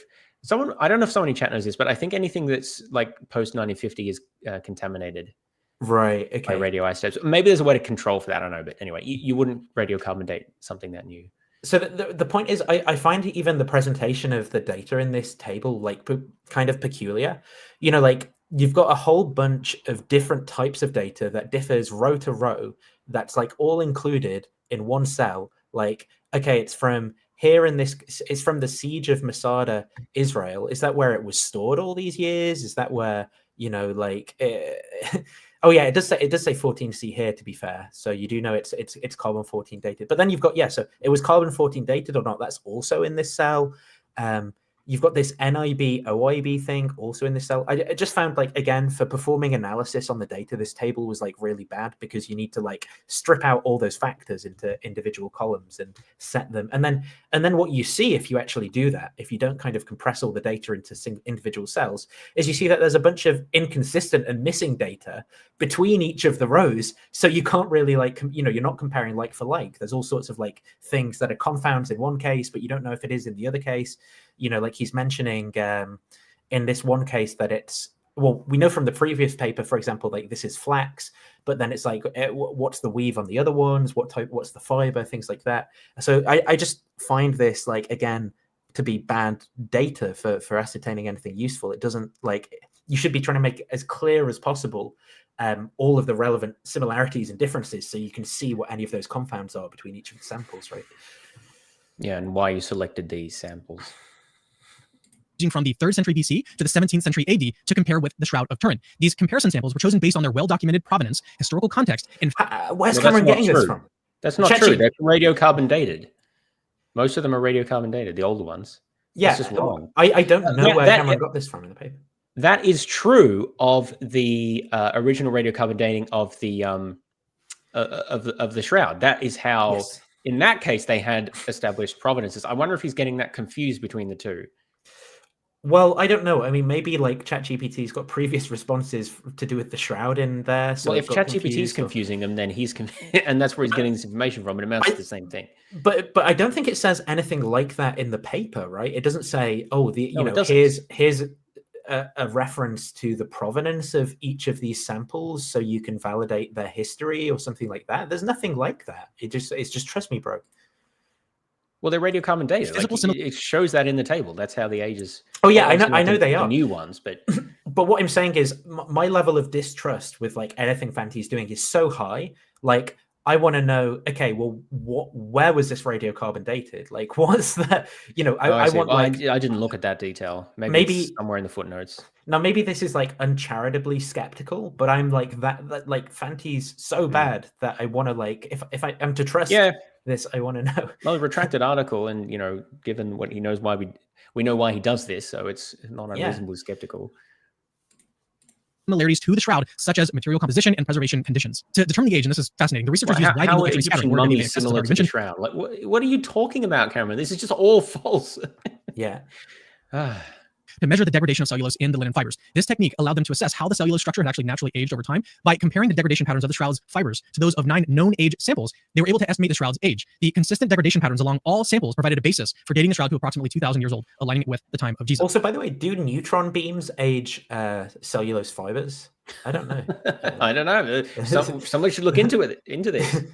I don't know if someone in chat knows this, but I think anything that's like post 1950 is contaminated. Right. Okay. By radioisotopes. Maybe there's a way to control for that. I don't know, but anyway, you wouldn't radiocarbon date something that new. So the point is, I find even the presentation of the data in this table like kind of peculiar. You know, like. You've got a whole bunch of different types of data that differs row to row. That's like all included in one cell. Like, okay, it's from here in this. It's from the siege of Masada, Israel. Is that where it was stored all these years? Is that where like? Oh yeah, it does say 14C here. To be fair, so you do know it's carbon 14 dated. But then you've got so it was carbon 14 dated or not. That's also in this cell. You've got this NIB, OIB thing also in this cell. I just found, like, again, for performing analysis on the data, this table was like really bad because you need to like strip out all those factors into individual columns and set them. And then what you see if you actually do that, if you don't kind of compress all the data into individual cells, is you see that there's a bunch of inconsistent and missing data between each of the rows. So you can't really like, you're not comparing like for like. There's all sorts of like things that are confounds in one case, but you don't know if it is in the other case. Like he's mentioning in this one case that it's, well, we know from the previous paper, for example, like this is flax, but then it's like, what's the weave on the other ones? What's the fiber? Things like that. So I just find this, like, again, to be bad data for ascertaining anything useful. It doesn't, like, you should be trying to make it as clear as possible all of the relevant similarities and differences so you can see what any of those confounds are between each of the samples, right? Yeah, and why you selected these samples. From the 3rd century BC to the 17th century AD to compare with the Shroud of Turin. These comparison samples were chosen based on their well-documented provenance, historical context, and where's Cameron getting this from? That's not true. They're radiocarbon dated. Most of them are radiocarbon dated, the older ones. Yeah, that's just wrong. I don't know where Cameron got this from in the paper. That is true of the original radiocarbon dating of the Shroud. That is how, yes. In that case, they had established provenances. I wonder if he's getting that confused between the two. Well, I don't know. I mean, maybe like ChatGPT's got previous responses to do with the Shroud in there. So well, if ChatGPT's confusing them, then he's and that's where he's getting this information from. It amounts to the same thing. But I don't think it says anything like that in the paper, right? It doesn't say, oh, here's a reference to the provenance of each of these samples, so you can validate their history or something like that. There's nothing like that. It's just trust me, bro. Well, they're radiocarbon dated. Like, it shows that in the table. That's how the ages. Oh yeah, I know they are new ones, but what I'm saying is my level of distrust with like anything Fanti's doing is so high. Like, I want to know. Okay, well, where was this radiocarbon dated? Like, what's that? I want. I didn't look at that detail. Maybe it's somewhere in the footnotes. Now, maybe this is like uncharitably skeptical, but I'm like that like Fanti's so bad that I want to, like, if I am to trust. Yeah. This I want to know. Well, a retracted article, and given what he knows, why we know why he does this, so it's not unreasonably skeptical. Similarities to the Shroud, such as material composition and preservation conditions. To determine the age, and this is fascinating, the researchers use wide angle X-ray scattering. Mummies similar to the Shroud. Like, what are you talking about, Cameron? This is just all false. Yeah. To measure the degradation of cellulose in the linen fibers. This technique allowed them to assess how the cellulose structure had actually naturally aged over time. By comparing the degradation patterns of the Shroud's fibers to those of 9 known age samples, they were able to estimate the Shroud's age. The consistent degradation patterns along all samples provided a basis for dating the Shroud to approximately 2,000 years old, aligning it with the time of Jesus. Also, by the way, do neutron beams age cellulose fibers? I don't know. I don't know. Somebody should look into this.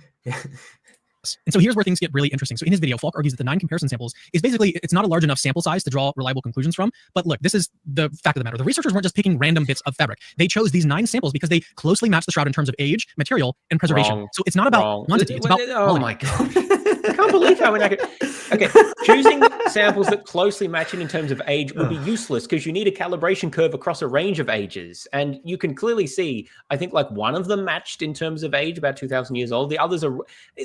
And so here's where things get really interesting. So in his video, Falk argues that the 9 comparison samples is basically, it's not a large enough sample size to draw reliable conclusions from. But look, this is the fact of the matter. The researchers weren't just picking random bits of fabric. They chose these 9 samples because they closely match the shroud in terms of age, material, and preservation. Wrong. So it's not about Wrong. quantity. It's about Oh my god! I can't believe how inaccurate. Okay, choosing samples that closely match it in terms of age would be useless because you need a calibration curve across a range of ages, and you can clearly see. I think like one of them matched in terms of age, about 2,000 years old. The others are.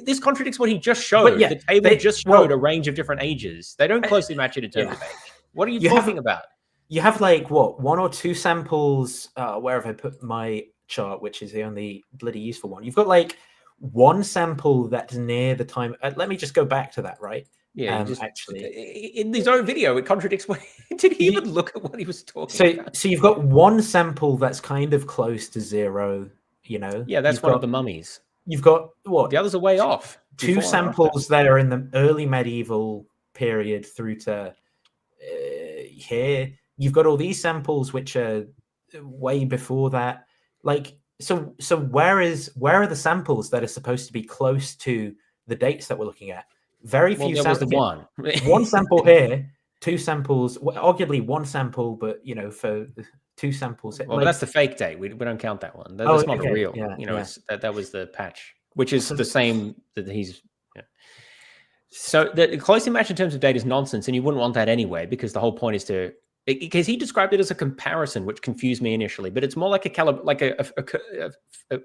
This contradicts what he just showed. Yeah, the table just showed a range of different ages. They don't closely match it in terms of age. What are you talking about? You have like what 1 or 2 samples. Where have I put my chart? Which is the only bloody useful one. You've got like 1 sample that's near the time. Let me just go back to that, right? Yeah, actually, in his own video, it contradicts what. Did he even look at what he was talking about? So you've got 1 sample that's kind of close to 0. You know. Yeah, that's one of the mummies. You've got what? The others are way off. 2 samples there in the early medieval period through to here. You've got all these samples which are way before that. Like, so where are the samples that are supposed to be close to the dates that we're looking at? Very few samples. One. 1 sample here, 2 samples, arguably 1 sample, but you know, for 2 samples. Well, that's the fake date. We don't count that one. That's not a real. Yeah, you know, that was the patch, which is the same that he's. Yeah. So the closely matched in terms of date is nonsense, and you wouldn't want that anyway, because the whole point is to. Because he described it as a comparison, which confused me initially, but it's more like a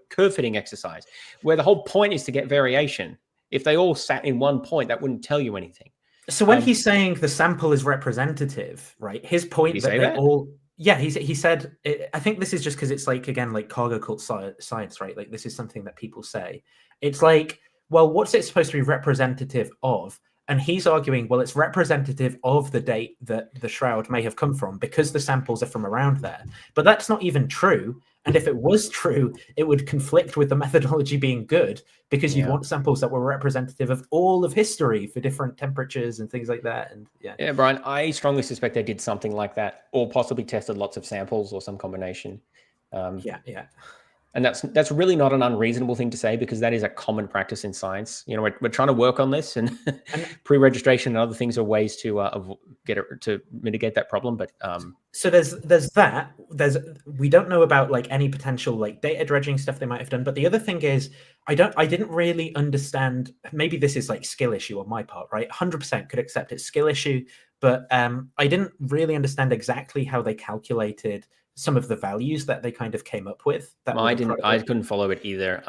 curve fitting exercise, where the whole point is to get variation. If they all sat in one point, that wouldn't tell you anything. So when he's saying the sample is representative, right? His point that they all, yeah, he said. I think this is just because it's like again like cargo cult science, right? Like this is something that people say. It's like, well, what's it supposed to be representative of? And he's arguing, well, it's representative of the date that the shroud may have come from because the samples are from around there. But that's not even true. And if it was true, it would conflict with the methodology being good because you'd want samples that were representative of all of history for different temperatures and things like that. And yeah, Brian, I strongly suspect they did something like that, or possibly tested lots of samples or some combination. Yeah. And that's really not an unreasonable thing to say, because that is a common practice in science. You know, we're trying to work on this, and pre-registration and other things are ways to to mitigate that problem. But so there's that. We don't know about like any potential like data dredging stuff they might have done. But the other thing is, I didn't really understand. Maybe this is like skill issue on my part, right? 100% could accept it's skill issue, but I didn't really understand exactly how they calculated some of the values that they kind of came up with. That I couldn't follow it either.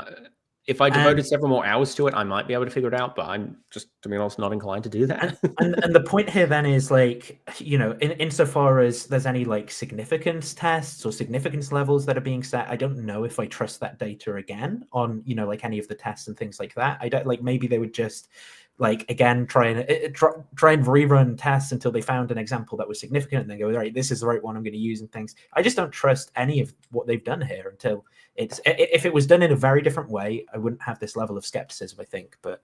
If I devoted several more hours to it, I might be able to figure it out, but I'm just, to be honest, not inclined to do that. and the point here then is like, you know, insofar as there's any like significance tests or significance levels that are being set, I don't know if I trust that data again on, you know, like any of the tests and things like that. I don't, like, maybe they would just like, again, try and rerun tests until they found an example that was significant and then go, all right, this is the right one I'm going to use and things. I just don't trust any of what they've done here until if it was done in a very different way, I wouldn't have this level of skepticism, I think. But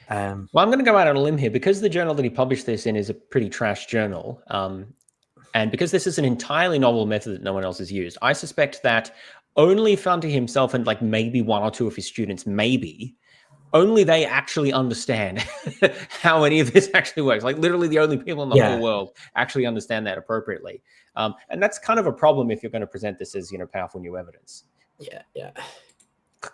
well, I'm going to go out on a limb here, because the journal that he published this in is a pretty trash journal. And because this is an entirely novel method that no one else has used, I suspect that only Fanti himself and like maybe 1 or 2 of his students, only they actually understand how any of this actually works. Like literally the only people in the whole world actually understand that appropriately. And that's kind of a problem if you're going to present this as, you know, powerful new evidence. Yeah.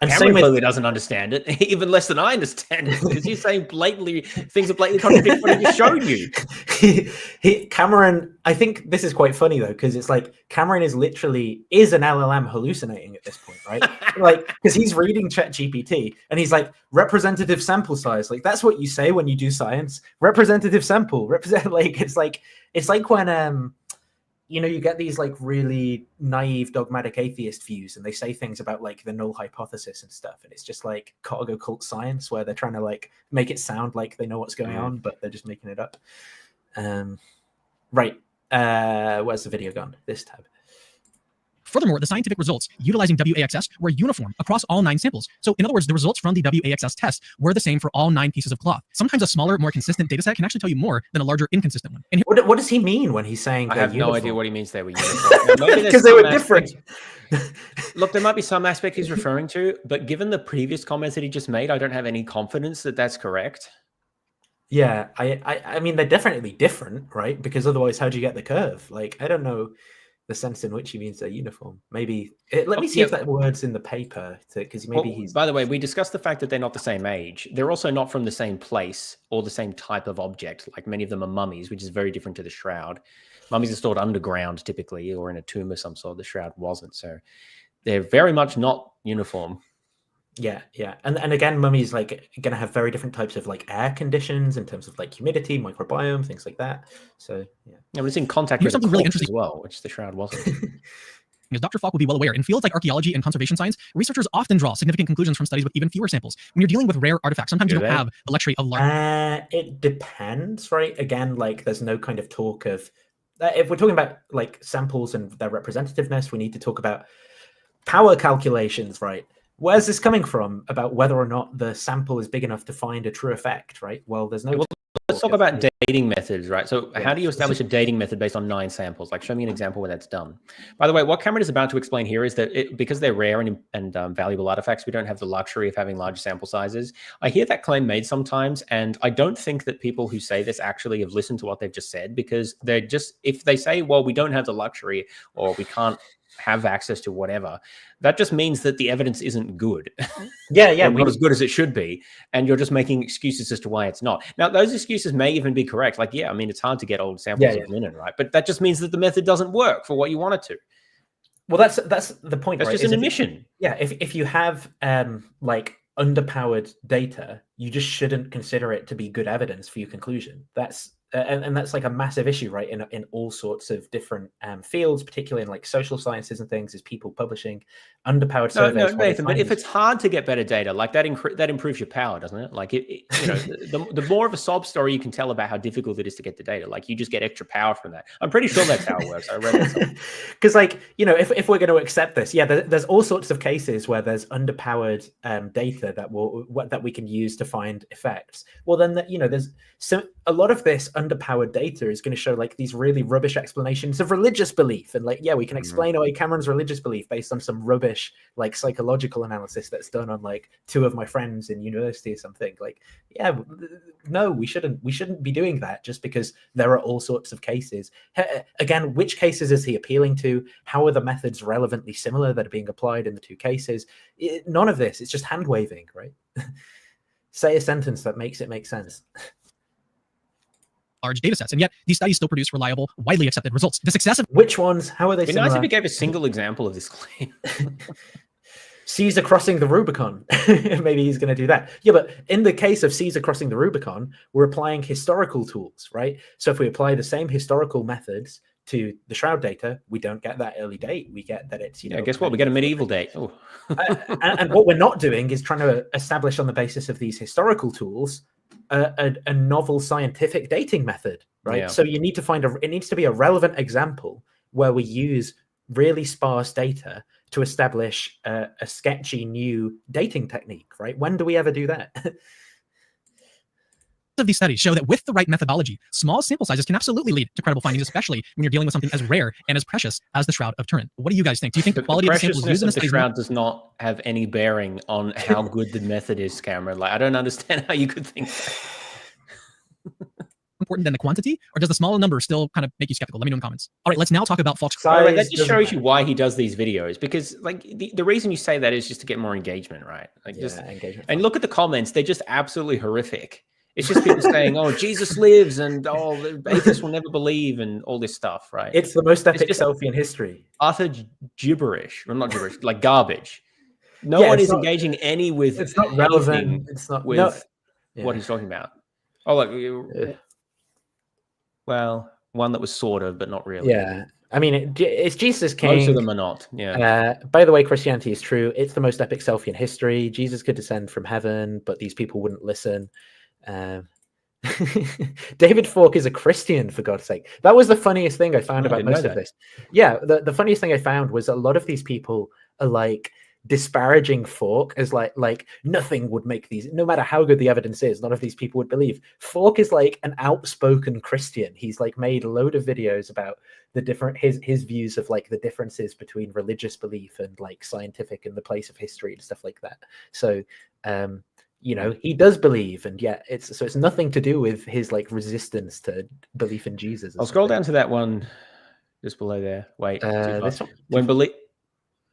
And Cameron clearly doesn't understand it, even less than I understand it, because he's saying things are blatantly contradict what he just showed you. Cameron, I think this is quite funny though, because it's like Cameron is an LLM hallucinating at this point, right? Like, because he's reading ChatGPT and he's like, representative sample size. Like, that's what you say when you do science. Representative sample. It's like when you know, you get these like really naive dogmatic atheist views and they say things about like the null hypothesis and stuff. And it's just like cargo cult science where they're trying to like make it sound like they know what's going on, but they're just making it up. Right. Where's the video gone? This tab. Furthermore, the scientific results utilizing WAXS were uniform across all 9 samples. So in other words, the results from the WAXS test were the same for all 9 pieces of cloth. Sometimes a smaller, more consistent data set can actually tell you more than a larger, inconsistent one. And what does he mean when he's saying I they're have no idea uniform? what he means they were uniform. Because they were different. Look, there might be some aspect he's referring to, but given the previous comments that he just made, I don't have any confidence that that's correct. Yeah, I mean, they're definitely different, right? Because otherwise, how do you get the curve? Like, I don't know the sense in which he means they're uniform. Maybe let me see if that word's in the paper, because maybe he's. By the way, we discussed the fact that they're not the same age. They're also not from the same place or the same type of object. Like many of them are mummies, which is very different to the shroud. Mummies are stored underground typically, or in a tomb of some sort. The shroud wasn't, so they're very much not uniform. Yeah, and again, mummies like going to have very different types of like air conditions in terms of like humidity, microbiome, things like that. So yeah, but it's in contact Here's with something really interesting as well, which the shroud wasn't. Because Dr. Falk will be well aware, in fields like archaeology and conservation science, researchers often draw significant conclusions from studies with even fewer samples. When you're dealing with rare artifacts, sometimes you don't have the luxury of large. It depends, right? Again, like there's no kind of talk of if we're talking about like samples and their representativeness, we need to talk about power calculations, right? Where's this coming from about whether or not the sample is big enough to find a true effect, right? Well, there's no. Let's talk about dating methods, right? So how do you establish a dating method based on 9 samples? Like, show me an example where that's done. By the way, what Cameron is about to explain here is that because they're rare and valuable artifacts, we don't have the luxury of having large sample sizes. I hear that claim made sometimes, and I don't think that people who say this actually have listened to what they've just said, because they're just, if they say, well, we don't have the luxury or we can't have access to whatever, that just means that the evidence isn't good. Yeah, not as good as it should be, and you're just making excuses as to why it's not. Now, those excuses may even be correct. Like, yeah, I mean, it's hard to get old samples of linen, right? But that just means that the method doesn't work for what you want it to. Well, that's the point. That's right? just an admission. If you have like underpowered data, you just shouldn't consider it to be good evidence for your conclusion. That's and that's like a massive issue, right? In all sorts of different fields, particularly in like social sciences and things, is people publishing underpowered surveys. No, Nathan, but if it's hard to get better data, like that improves your power, doesn't it? Like the more of a sob story you can tell about how difficult it is to get the data, like you just get extra power from that. I'm pretty sure that's how it works. I read that. Because like, if we're going to accept this, there's all sorts of cases where there's underpowered data that we can use to find effects. Well, then there's a lot of this underpowered data is going to show like these really rubbish explanations of religious belief, and like we can explain away Cameron's religious belief based on some rubbish like psychological analysis that's done on like 2 of my friends in university or something. Like, no, we shouldn't be doing that just because there are all sorts of cases. Again, which cases is he appealing to? How are the methods relevantly similar that are being applied in the 2 cases? None of this. It's just hand waving, right? Say a sentence that makes it make sense. Large data sets, and yet these studies still produce reliable, widely accepted results. The success of which ones? How are they? It'd be nice if you gave a single example of this claim. Caesar crossing the Rubicon. Maybe he's going to do that. Yeah, but in the case of Caesar crossing the Rubicon, we're applying historical tools, right? So if we apply the same historical methods to the shroud data, we don't get that early date. We get that it's guess what? We get a medieval date. Oh. and what we're not doing is trying to establish on the basis of these historical tools a novel scientific dating method, right? Yeah. So you need to find it needs to be a relevant example where we use really sparse data to establish a sketchy new dating technique, right? When do we ever do that? of these studies show that with the right methodology, small sample sizes can absolutely lead to credible findings, especially when you're dealing with something as rare and as precious as the Shroud of Turin. What do you guys think? Do you think the quality of the samples used in the studies shroud does not have any bearing on how good the method is, Cameron? Like, I don't understand how you could think that. Important than the quantity, or does the smaller number still kind of make you skeptical? Let me know in the comments. All right, let's now talk about false. Right, that just shows you why he does these videos, because like the reason you say that is just to get more engagement, right? Like engagement. And look at the comments; they're just absolutely horrific. It's just people saying, "Oh, Jesus lives," and "Oh, the atheists will never believe," and all this stuff, right? It's the most epic selfie in history. Utter gibberish, or not gibberish, like garbage. No one is engaging any with. It's not relevant. It's not with what he's talking about. Oh, like, well, one that was sort of, but not really. Yeah. I mean, it's Jesus King. Most of them are not. Yeah. By the way, Christianity is true. It's the most epic selfie in history. Jesus could descend from heaven, but these people wouldn't listen. David Falk is a Christian, for God's sake. That was the funniest thing I found about most of this. Yeah, the funniest thing I found was a lot of these people are like disparaging Falk as like nothing would make these, no matter how good the evidence is, none of these people would believe. Falk is like an outspoken Christian. He's like made a load of videos about the different his views of like the differences between religious belief and like scientific and the place of history and stuff like that. So you know, he does believe, and yet it's nothing to do with his like resistance to belief in Jesus. I'll scroll down to that one just below there. Wait, this one?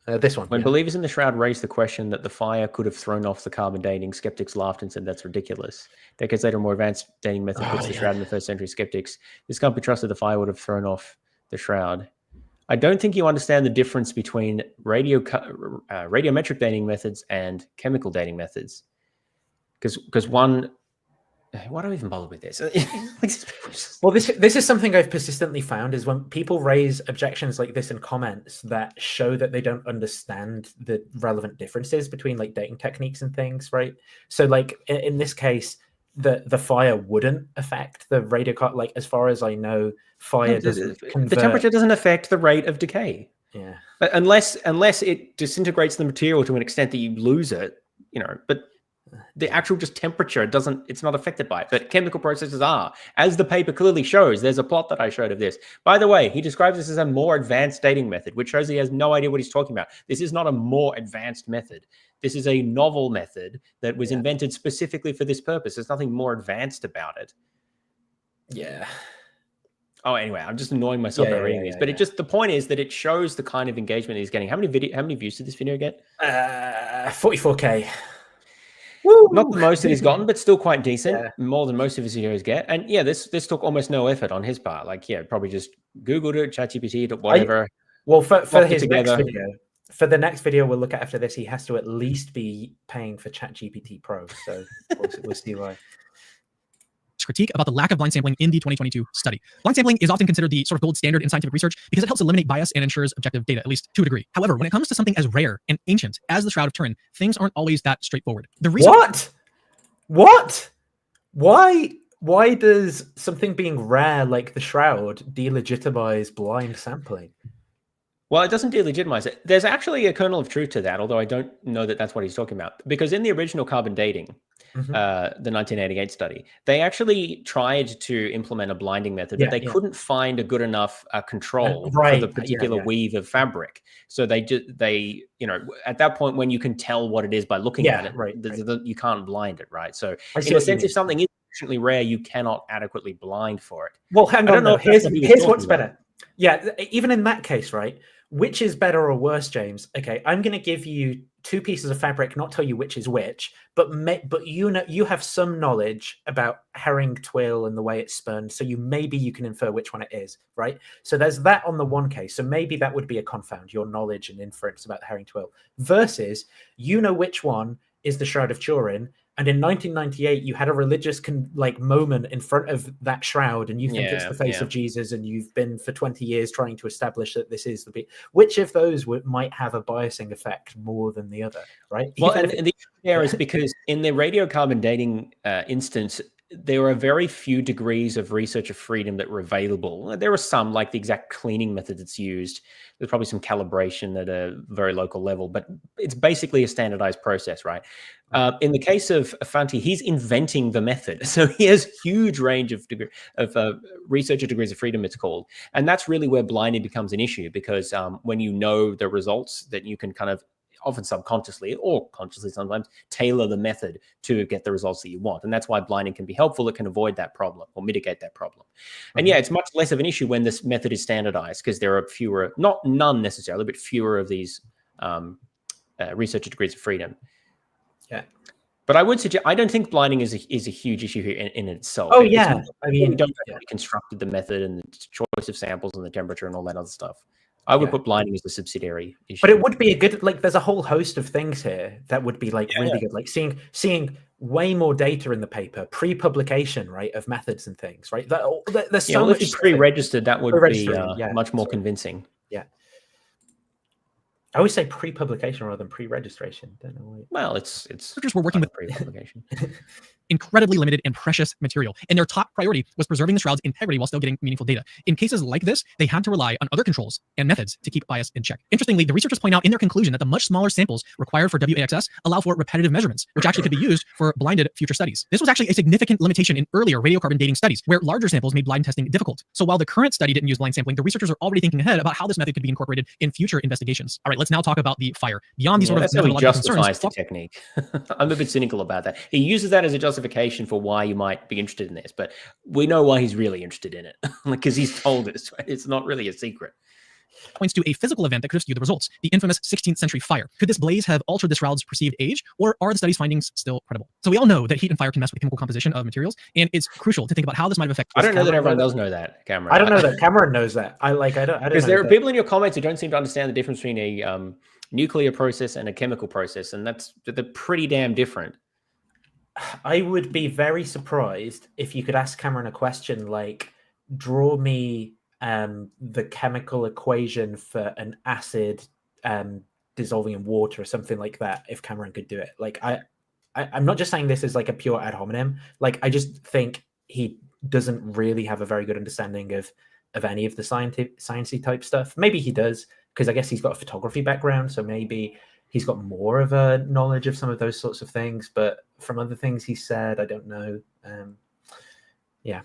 This one. When yeah. believers in the Shroud raised the question that the fire could have thrown off the carbon dating, skeptics laughed and said that's ridiculous. Decades later, a more advanced dating method puts the Shroud in the first century skeptics. This can't be trusted. The fire would have thrown off the Shroud. I don't think you understand the difference between radiometric dating methods and chemical dating methods. Because one, why do I even bother with this? Well, this is something I've persistently found is when people raise objections like this in comments that show that they don't understand the relevant differences between like dating techniques and things, right? So like in this case, the fire wouldn't affect the like as far as I know, fire doesn't convert. The temperature doesn't affect the rate of decay. Yeah, but unless it disintegrates the material to an extent that you lose it, you know. But the actual just temperature it's not affected by it, but chemical processes are, as the paper clearly shows. There's a plot that I showed of this. By the way, he describes this as a more advanced dating method, which shows he has no idea what he's talking about. This is not a more advanced method. This is a novel method that was invented specifically for this purpose. There's nothing more advanced about it. Yeah. Oh, anyway, I'm just annoying myself by reading these. But it just, the point is that it shows the kind of engagement he's getting. How many views did this video get? 44K. Woo! Not the most that he's gotten, but still quite decent. More than most of his videos get. And yeah, this took almost no effort on his part. Like, yeah, probably just Googled it, ChatGPT, whatever. Well, for his next video, for the next video we'll look at after this, he has to at least be paying for ChatGPT Pro. So we'll see why. Critique about the lack of blind sampling in the 2022 study. Blind sampling is often considered the sort of gold standard in scientific research because it helps eliminate bias and ensures objective data, at least to a degree. However, when it comes to something as rare and ancient as the Shroud of Turin, things aren't always that straightforward. The research— What? Why does something being rare like the Shroud delegitimize blind sampling? Well, it doesn't delegitimize it. There's actually a kernel of truth to that, although I don't know that that's what he's talking about. Because in the original carbon dating, the 1988 study, they actually tried to implement a blinding method, but they couldn't find a good enough control for the particular weave of fabric. So they you know, at that point when you can tell what it is by looking at it, you can't blind it, right? So in a sense, if something is sufficiently rare, you cannot adequately blind for it. Well, hang on, though. Here's what's better. Yeah, even in that case, right? Which is better or worse, James? Okay, I'm going to give you two pieces of fabric, not tell you which is which, but you know, you have some knowledge about herring twill and the way it's spun, so maybe you can infer which one it is, right? So there's that on the one case. So maybe that would be a confound, your knowledge and inference about the herring twill, versus you know which one is the Shroud of Turin, and in 1998 you had a religious moment in front of that shroud, and you think it's the face of Jesus, and you've been for 20 years trying to establish that this is which of those might have a biasing effect more than the other, right? Well, and the issue there is because in the radiocarbon dating instance, there are very few degrees of research of freedom that were available. There are some, like the exact cleaning method that's used. There's probably some calibration at a very local level, but it's basically a standardized process, right? In the case of Fanti, he's inventing the method. So he has huge range of researcher degrees of freedom, it's called. And that's really where blinding becomes an issue, because when you know the results, that you can kind of, often subconsciously or consciously sometimes, tailor the method to get the results that you want. And that's why blinding can be helpful. It can avoid that problem or mitigate that problem. And yeah, it's much less of an issue when this method is standardized, because there are fewer, none necessarily, but fewer of these researcher degrees of freedom. Yeah. But I would suggest, I don't think blinding is a huge issue here in itself. Oh, yeah. I mean, we don't have constructed the method and the choice of samples and the temperature and all that other stuff. I would put blinding as a subsidiary issue. But it would be a good, there's a whole host of things here that would be really good. Like seeing way more data in the paper, pre-publication, right, of methods and things, right? There's so much. If it's pre-registered, that would be much more convincing. Yeah. I always say pre-publication rather than pre-registration. Don't know why. Well, it's we're working with pre-publication. incredibly limited and precious material. And their top priority was preserving the shroud's integrity while still getting meaningful data. In cases like this, they had to rely on other controls and methods to keep bias in check. Interestingly, the researchers point out in their conclusion that the much smaller samples required for WAXS allow for repetitive measurements, which actually could be used for blinded future studies. This was actually a significant limitation in earlier radiocarbon dating studies, where larger samples made blind testing difficult. So while the current study didn't use blind sampling, the researchers are already thinking ahead about how this method could be incorporated in future investigations. All right, let's now talk about the fire. Beyond these sort of that's how he methodological justifies concerns, the technique. I'm a bit cynical about that. He uses that as a justification for why you might be interested in this, but we know why he's really interested in it, because he's told us. Right? It's not really a secret. Points to a physical event that could have skewed the results, the infamous 16th century fire. Could this blaze have altered the shroud's perceived age, or are the study's findings still credible? So we all know that heat and fire can mess with the chemical composition of materials, and it's crucial to think about how this might have affected. I don't know that everyone does know that, Cameron. I don't know that Cameron knows that. I don't Because there are people in your comments who don't seem to understand the difference between a nuclear process and a chemical process, and they're pretty damn different. I would be very surprised if you could ask Cameron a question like, draw me the chemical equation for an acid dissolving in water or something like that, if Cameron could do it. Like, I'm not just saying this as like a pure ad hominem. Like, I just think he doesn't really have a very good understanding of any of the sciencey type stuff. Maybe he does, because I guess he's got a photography background, so maybe he's got more of a knowledge of some of those sorts of things. But from other things he said, I don't know. Yeah.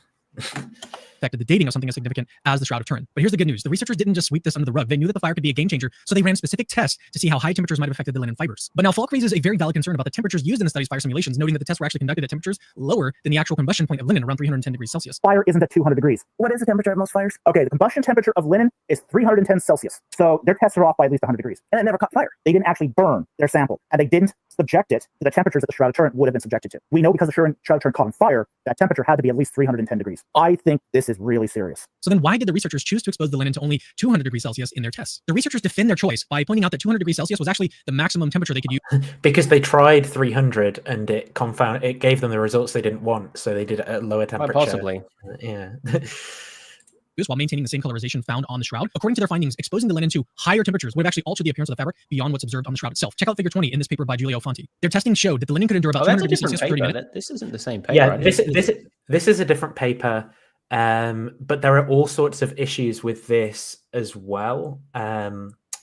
Affected the dating of something as significant as the Shroud of Turin. But here's the good news. The researchers didn't just sweep this under the rug. They knew that the fire could be a game changer, so they ran specific tests to see how high temperatures might have affected the linen fibers. But now Falk raises a very valid concern about the temperatures used in the study's fire simulations, noting that the tests were actually conducted at temperatures lower than the actual combustion point of linen, around 310 degrees Celsius. Fire isn't at 200 degrees. What is the temperature of most fires? Okay, the combustion temperature of linen is 310 Celsius. So their tests are off by at least 100 degrees. And it never caught fire. They didn't actually burn their sample, and they didn't subject it to the temperatures that the Shroud of Turin would have been subjected to. We know because the Shroud of Turin caught on fire, that temperature had to be at least 310 degrees. I think this is really serious. So then why did the researchers choose to expose the linen to only 200 degrees Celsius in their tests? The researchers defend their choice by pointing out that 200 degrees Celsius was actually the maximum temperature they could use. Because they tried 300 and it gave them the results they didn't want, so they did it at lower temperature. Possibly. Yeah. While maintaining the same colorization found on the shroud. According to their findings, exposing the linen to higher temperatures would have actually altered the appearance of the fabric beyond what's observed on the shroud itself. Check out figure 20 in this paper by Giulio Fanti. Their testing showed that the linen could endure about 200 degrees Celsius for 30 minutes. This isn't the same paper. Yeah, this is a different paper, but there are all sorts of issues with this as well.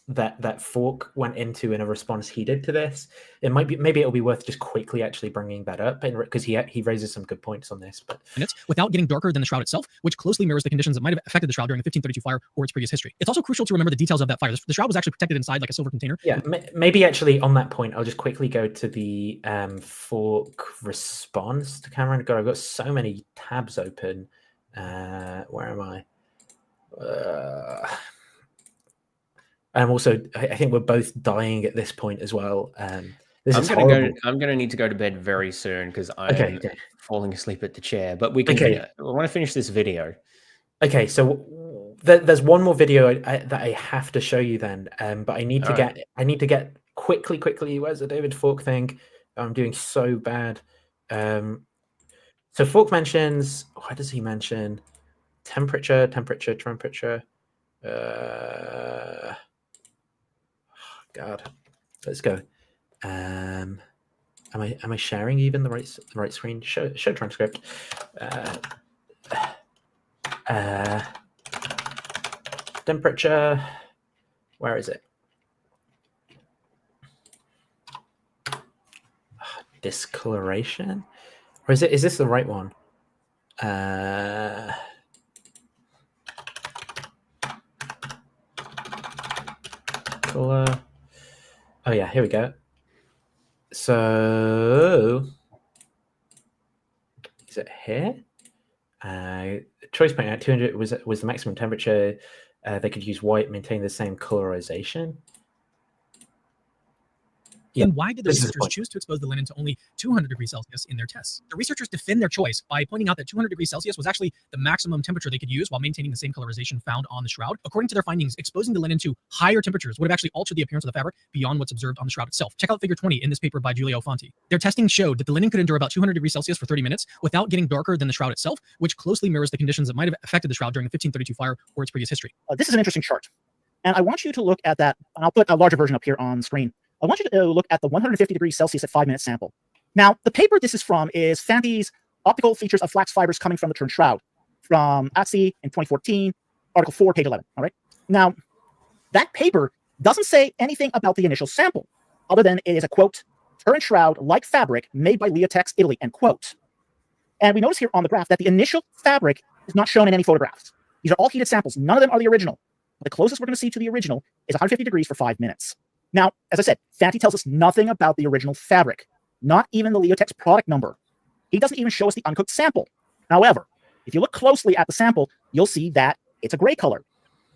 That Falk went into in a response he did to this. Maybe it'll be worth just quickly actually bringing that up, because he raises some good points on this. But without getting darker than the shroud itself, which closely mirrors the conditions that might have affected the shroud during the 1532 fire or its previous history. It's also crucial to remember the details of that fire. The shroud was actually protected inside like a silver container. Yeah, maybe actually on that point, I'll just quickly go to the Falk response to Cameron. God, I've got so many tabs open. Where am I? Also, I think we're both dying at this point as well. I'm going to need to go to bed very soon because I'm falling asleep at the chair. But we can. I want to finish this video. Okay, so there's one more video that I have to show you then. But I need to get quickly. Where's the David Falk thing? I'm doing so bad. So Falk mentions. Why does he mention temperature? God, let's go. Am I sharing even the right screen? Show transcript. Temperature. Where is it? Discoloration, or is this the right one? Color. Oh yeah, here we go. So is it here? Choice point at 200 was the maximum temperature. They could use white, maintain the same colorization. And why did the researchers choose to expose the linen to only 200 degrees Celsius in their tests? The researchers defend their choice by pointing out that 200 degrees Celsius was actually the maximum temperature they could use while maintaining the same colorization found on the shroud. According to their findings, exposing the linen to higher temperatures would have actually altered the appearance of the fabric beyond what's observed on the shroud itself. Check out figure 20 in this paper by Giulio Fanti. Their testing showed that the linen could endure about 200 degrees Celsius for 30 minutes without getting darker than the shroud itself, which closely mirrors the conditions that might have affected the shroud during the 1532 fire or its previous history. This is an interesting chart. And I want you to look at that. And I'll put a larger version up here on screen. I want you to look at the 150 degrees Celsius at 5 minute sample. Now, the paper this is from is Fanti's Optical Features of Flax Fibers Coming from the Turin Shroud from ATSI in 2014, article 4, page 11. All right. Now, that paper doesn't say anything about the initial sample, other than it is a, quote, Turin Shroud like fabric made by Leotex, Italy, end quote. And we notice here on the graph that the initial fabric is not shown in any photographs. These are all heated samples. None of them are the original. The closest we're going to see to the original is 150 degrees for 5 minutes. Now, as I said, Fanti tells us nothing about the original fabric, not even the Leotex product number. He doesn't even show us the uncooked sample. However, if you look closely at the sample, you'll see that it's a gray color.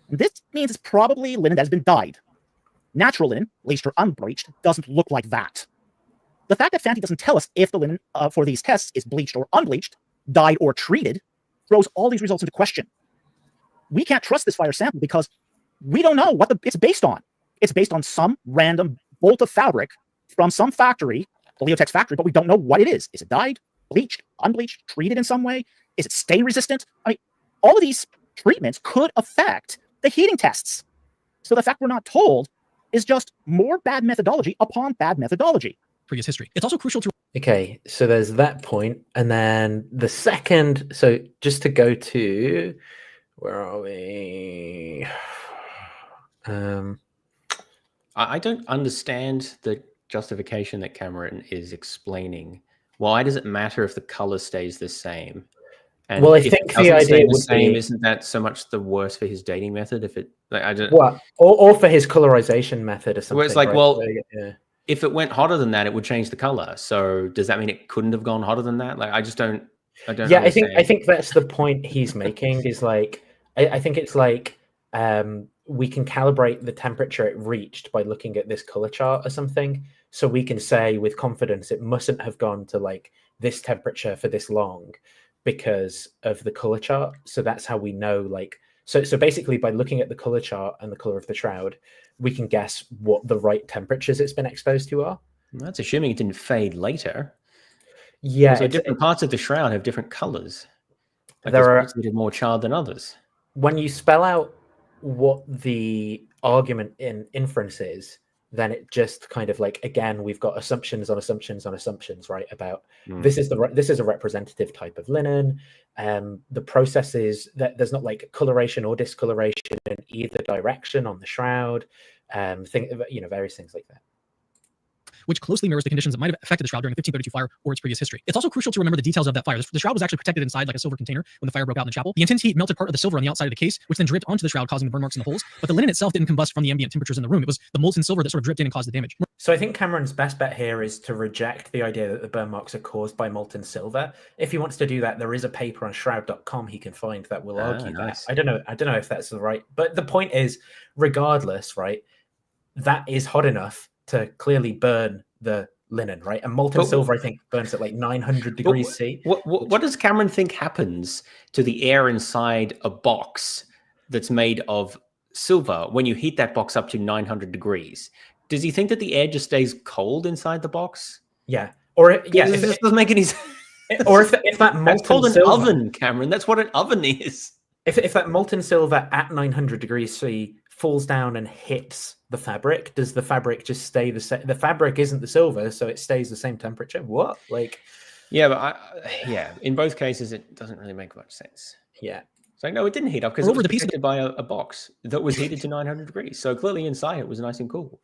And this means it's probably linen that has been dyed. Natural linen, bleached or unbleached, doesn't look like that. The fact that Fanti doesn't tell us if the linen for these tests is bleached or unbleached, dyed or treated, throws all these results into question. We can't trust this fire sample because we don't know what it's based on. It's based on some random bolt of fabric from some factory, the Leotex factory, but we don't know what it is. Is it dyed, bleached, unbleached, treated in some way? Is it stain resistant? I mean, all of these treatments could affect the heating tests. So the fact we're not told is just more bad methodology upon bad methodology. Previous history. It's also crucial to... Okay, so there's that point, and then the second, so just to go to, where are we? I don't understand the justification that Cameron is explaining. Why does it matter if the color stays the same? And well, I if think it the idea stay the would same, be, isn't that so much the worse for his dating method? If it, like, I don't. Well, or for his colorization method or something. Well, it's like, right? well, So, yeah. if it went hotter than that, it would change the color. So does that mean it couldn't have gone hotter than that? Like, I just don't. I don't. Yeah, understand. I think that's the point he's making. Is like, I think it's like we can calibrate the temperature it reached by looking at this color chart or something. So we can say with confidence it mustn't have gone to like this temperature for this long because of the color chart. So that's how we know, like, so basically by looking at the color chart and the color of the shroud, we can guess what the right temperatures it's been exposed to are. Well, that's assuming it didn't fade later. Yeah, so different parts of the shroud have different colors. Like there are parts that are more charred than others. When you spell out what the argument in inference is, then it just kind of like, again, we've got assumptions on assumptions on assumptions, right? About this is a representative type of linen. The process is that there's not like coloration or discoloration in either direction on the shroud. Various things like that. Which closely mirrors the conditions that might have affected the shroud during the 1532 fire or its previous history. It's also crucial to remember the details of that fire. The shroud was actually protected inside like a silver container when the fire broke out in the chapel. The intense heat melted part of the silver on the outside of the case, which then dripped onto the shroud, causing the burn marks in the holes. But the linen itself didn't combust from the ambient temperatures in the room. It was the molten silver that sort of dripped in and caused the damage. So I think Cameron's best bet here is to reject the idea that the burn marks are caused by molten silver. If he wants to do that, there is a paper on shroud.com he can find that will argue that. I don't know if that's the right, but the point is, regardless, right, that is hot enough to clearly burn the linen, right? And molten silver, I think, burns at like 900 degrees C. What does Cameron think happens to the air inside a box that's made of silver when you heat that box up to 900 degrees? Does he think that the air just stays cold inside the box? Yeah. Or yeah, if it doesn't make any sense. Or if that molten That's called an silver, oven, Cameron. That's what an oven is. If that molten silver at 900 degrees C falls down and hits the fabric, does the fabric just stay the same? The fabric isn't the silver, so it stays the same temperature. What? Like, yeah, but in both cases, it doesn't really make much sense. Yeah. So no, it didn't heat up because it was protected by a box that was heated to 900 degrees. So clearly inside it was nice and cool.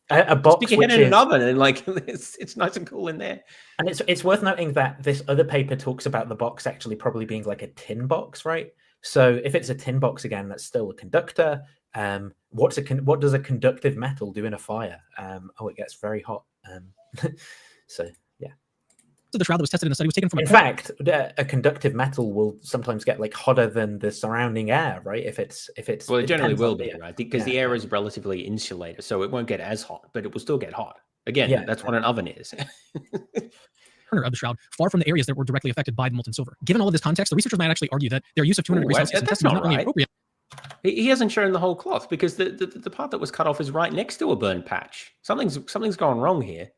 A box stick your head in an oven and like it's nice and cool in there. And it's worth noting that this other paper talks about the box actually probably being like a tin box, right? So if it's a tin box again, that's still a conductor. What does a conductive metal do in a fire? It gets very hot. So yeah. So the shroud that was tested in the study was taken from. In fact, a conductive metal will sometimes get like hotter than the surrounding air, right? If it's well, it generally will be, right? Because the air is relatively insulated, so it won't get as hot, but it will still get hot. Again, that's what an oven is. Of the shroud, far from the areas that were directly affected by the molten silver. Given all of this context, the researchers might actually argue that their use of 200 degrees Celsius that's was not really right. appropriate. He hasn't shown the whole cloth because the part that was cut off is right next to a burn patch. Something's gone wrong here.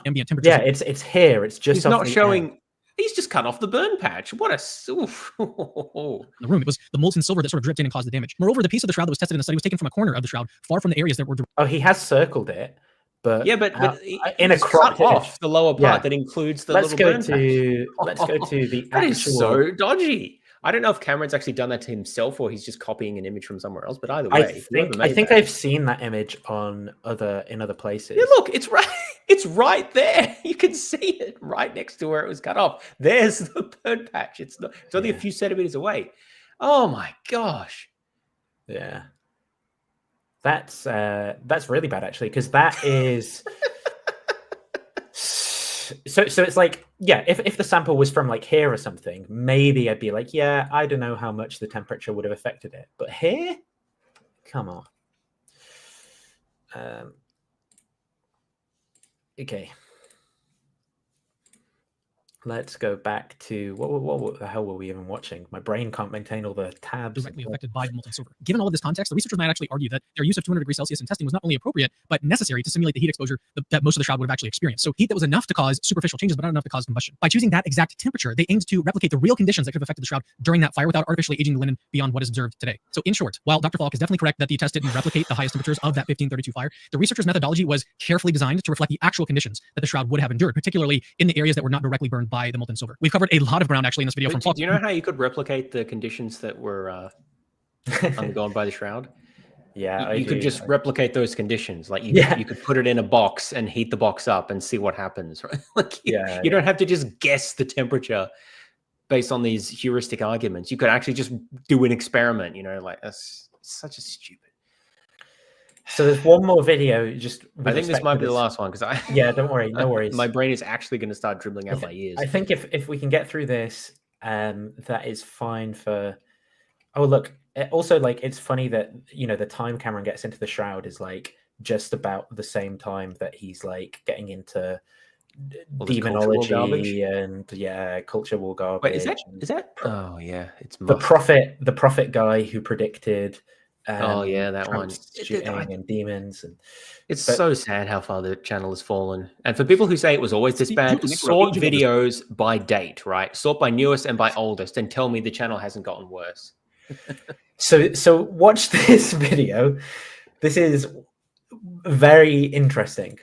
Ambient temperature. Yeah, it's here. It's just he's not showing. He's just cut off the burn patch. What a oof. The room. It was the molten silver that sort of dripped in and caused the damage. Moreover, the piece of the shroud that was tested in the study was taken from a corner of the shroud, far from the areas that were. Oh, he has circled it, But yeah, but in a it's cropped cut off image. the lower part Yeah. that includes the Let's little go burn to patch. let's go to the That actual. is so dodgy. I don't know if Cameron's actually done that to himself or he's just copying an image from somewhere else. But either way, I think I've seen that image in other places. Yeah, look, it's right. It's right there. You can see it right next to where it was cut off. There's the burn patch. It's only a few centimeters away. Oh my gosh. Yeah. That's really bad actually, because that is so it's like, yeah, if the sample was from like here or something, maybe I'd be like, yeah, I don't know how much the temperature would have affected it. But here, come on. Okay. Let's go back to what the hell were we even watching? My brain can't maintain all the tabs. Directly affected by molten silver. Given all of this context, the researchers might actually argue that their use of 200 degrees Celsius in testing was not only appropriate, but necessary to simulate the heat exposure that most of the shroud would have actually experienced. So heat that was enough to cause superficial changes, but not enough to cause combustion. By choosing that exact temperature, they aimed to replicate the real conditions that could have affected the shroud during that fire without artificially aging the linen beyond what is observed today. So in short, while Dr. Falk is definitely correct that the test didn't replicate the highest temperatures of that 1532 fire, the researchers' methodology was carefully designed to reflect the actual conditions that the shroud would have endured, particularly in the areas that were not directly burned by the molten silver. We've covered a lot of ground actually in this video from Falk. Do you know how you could replicate the conditions that were undergone by the shroud? Yeah, you could just replicate those conditions. Like you could put it in a box and heat the box up and see what happens. Right? Like you don't have to just guess the temperature based on these heuristic arguments. You could actually just do an experiment. Like that's such a stupid. So there's one more video. I think this might be the last one because yeah, don't worry, no worries. My brain is actually going to start dribbling out my ears. I think if we can get through this, that is fine for. Oh look, also like it's funny that the time Cameron gets into the shroud is like just about the same time that he's like getting into demonology and culture war garbage. Wait, is that? Oh yeah, it's the prophet guy who predicted. That one. Shooting and demons, and it's so sad how far the channel has fallen. And for people who say it was always this bad, sort videos by date, right? Sort by newest and by oldest, and tell me the channel hasn't gotten worse. So watch this video. This is very interesting.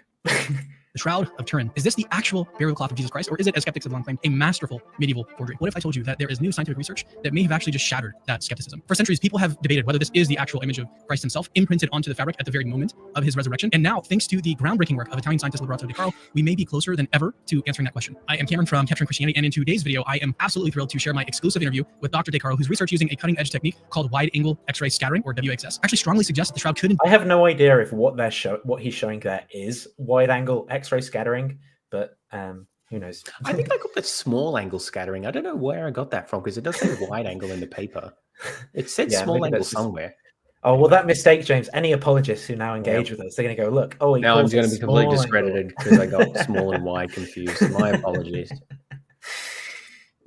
The Shroud of Turin. Is this the actual burial cloth of Jesus Christ, or is it, as skeptics have long claimed, a masterful medieval forgery? What if I told you that there is new scientific research that may have actually just shattered that skepticism? For centuries, people have debated whether this is the actual image of Christ himself imprinted onto the fabric at the very moment of his resurrection. And now, thanks to the groundbreaking work of Italian scientist Liberato De Caro, we may be closer than ever to answering that question. I am Cameron from Capturing Christianity, and in today's video, I am absolutely thrilled to share my exclusive interview with Dr. De Caro, whose research using a cutting-edge technique called wide-angle X-ray scattering, or WXS, actually strongly suggests that the shroud couldn't. I have no idea if what he's showing there is wide-angle X-ray scattering. But who knows? I think I got that small angle scattering. I don't know where I got that from because it does say wide angle in the paper. It said small angle somewhere. Oh, well, that mistake, James. Any apologists who now engage with us, they're going to go, look, now I'm going to be completely discredited because I got small and wide confused. My apologies.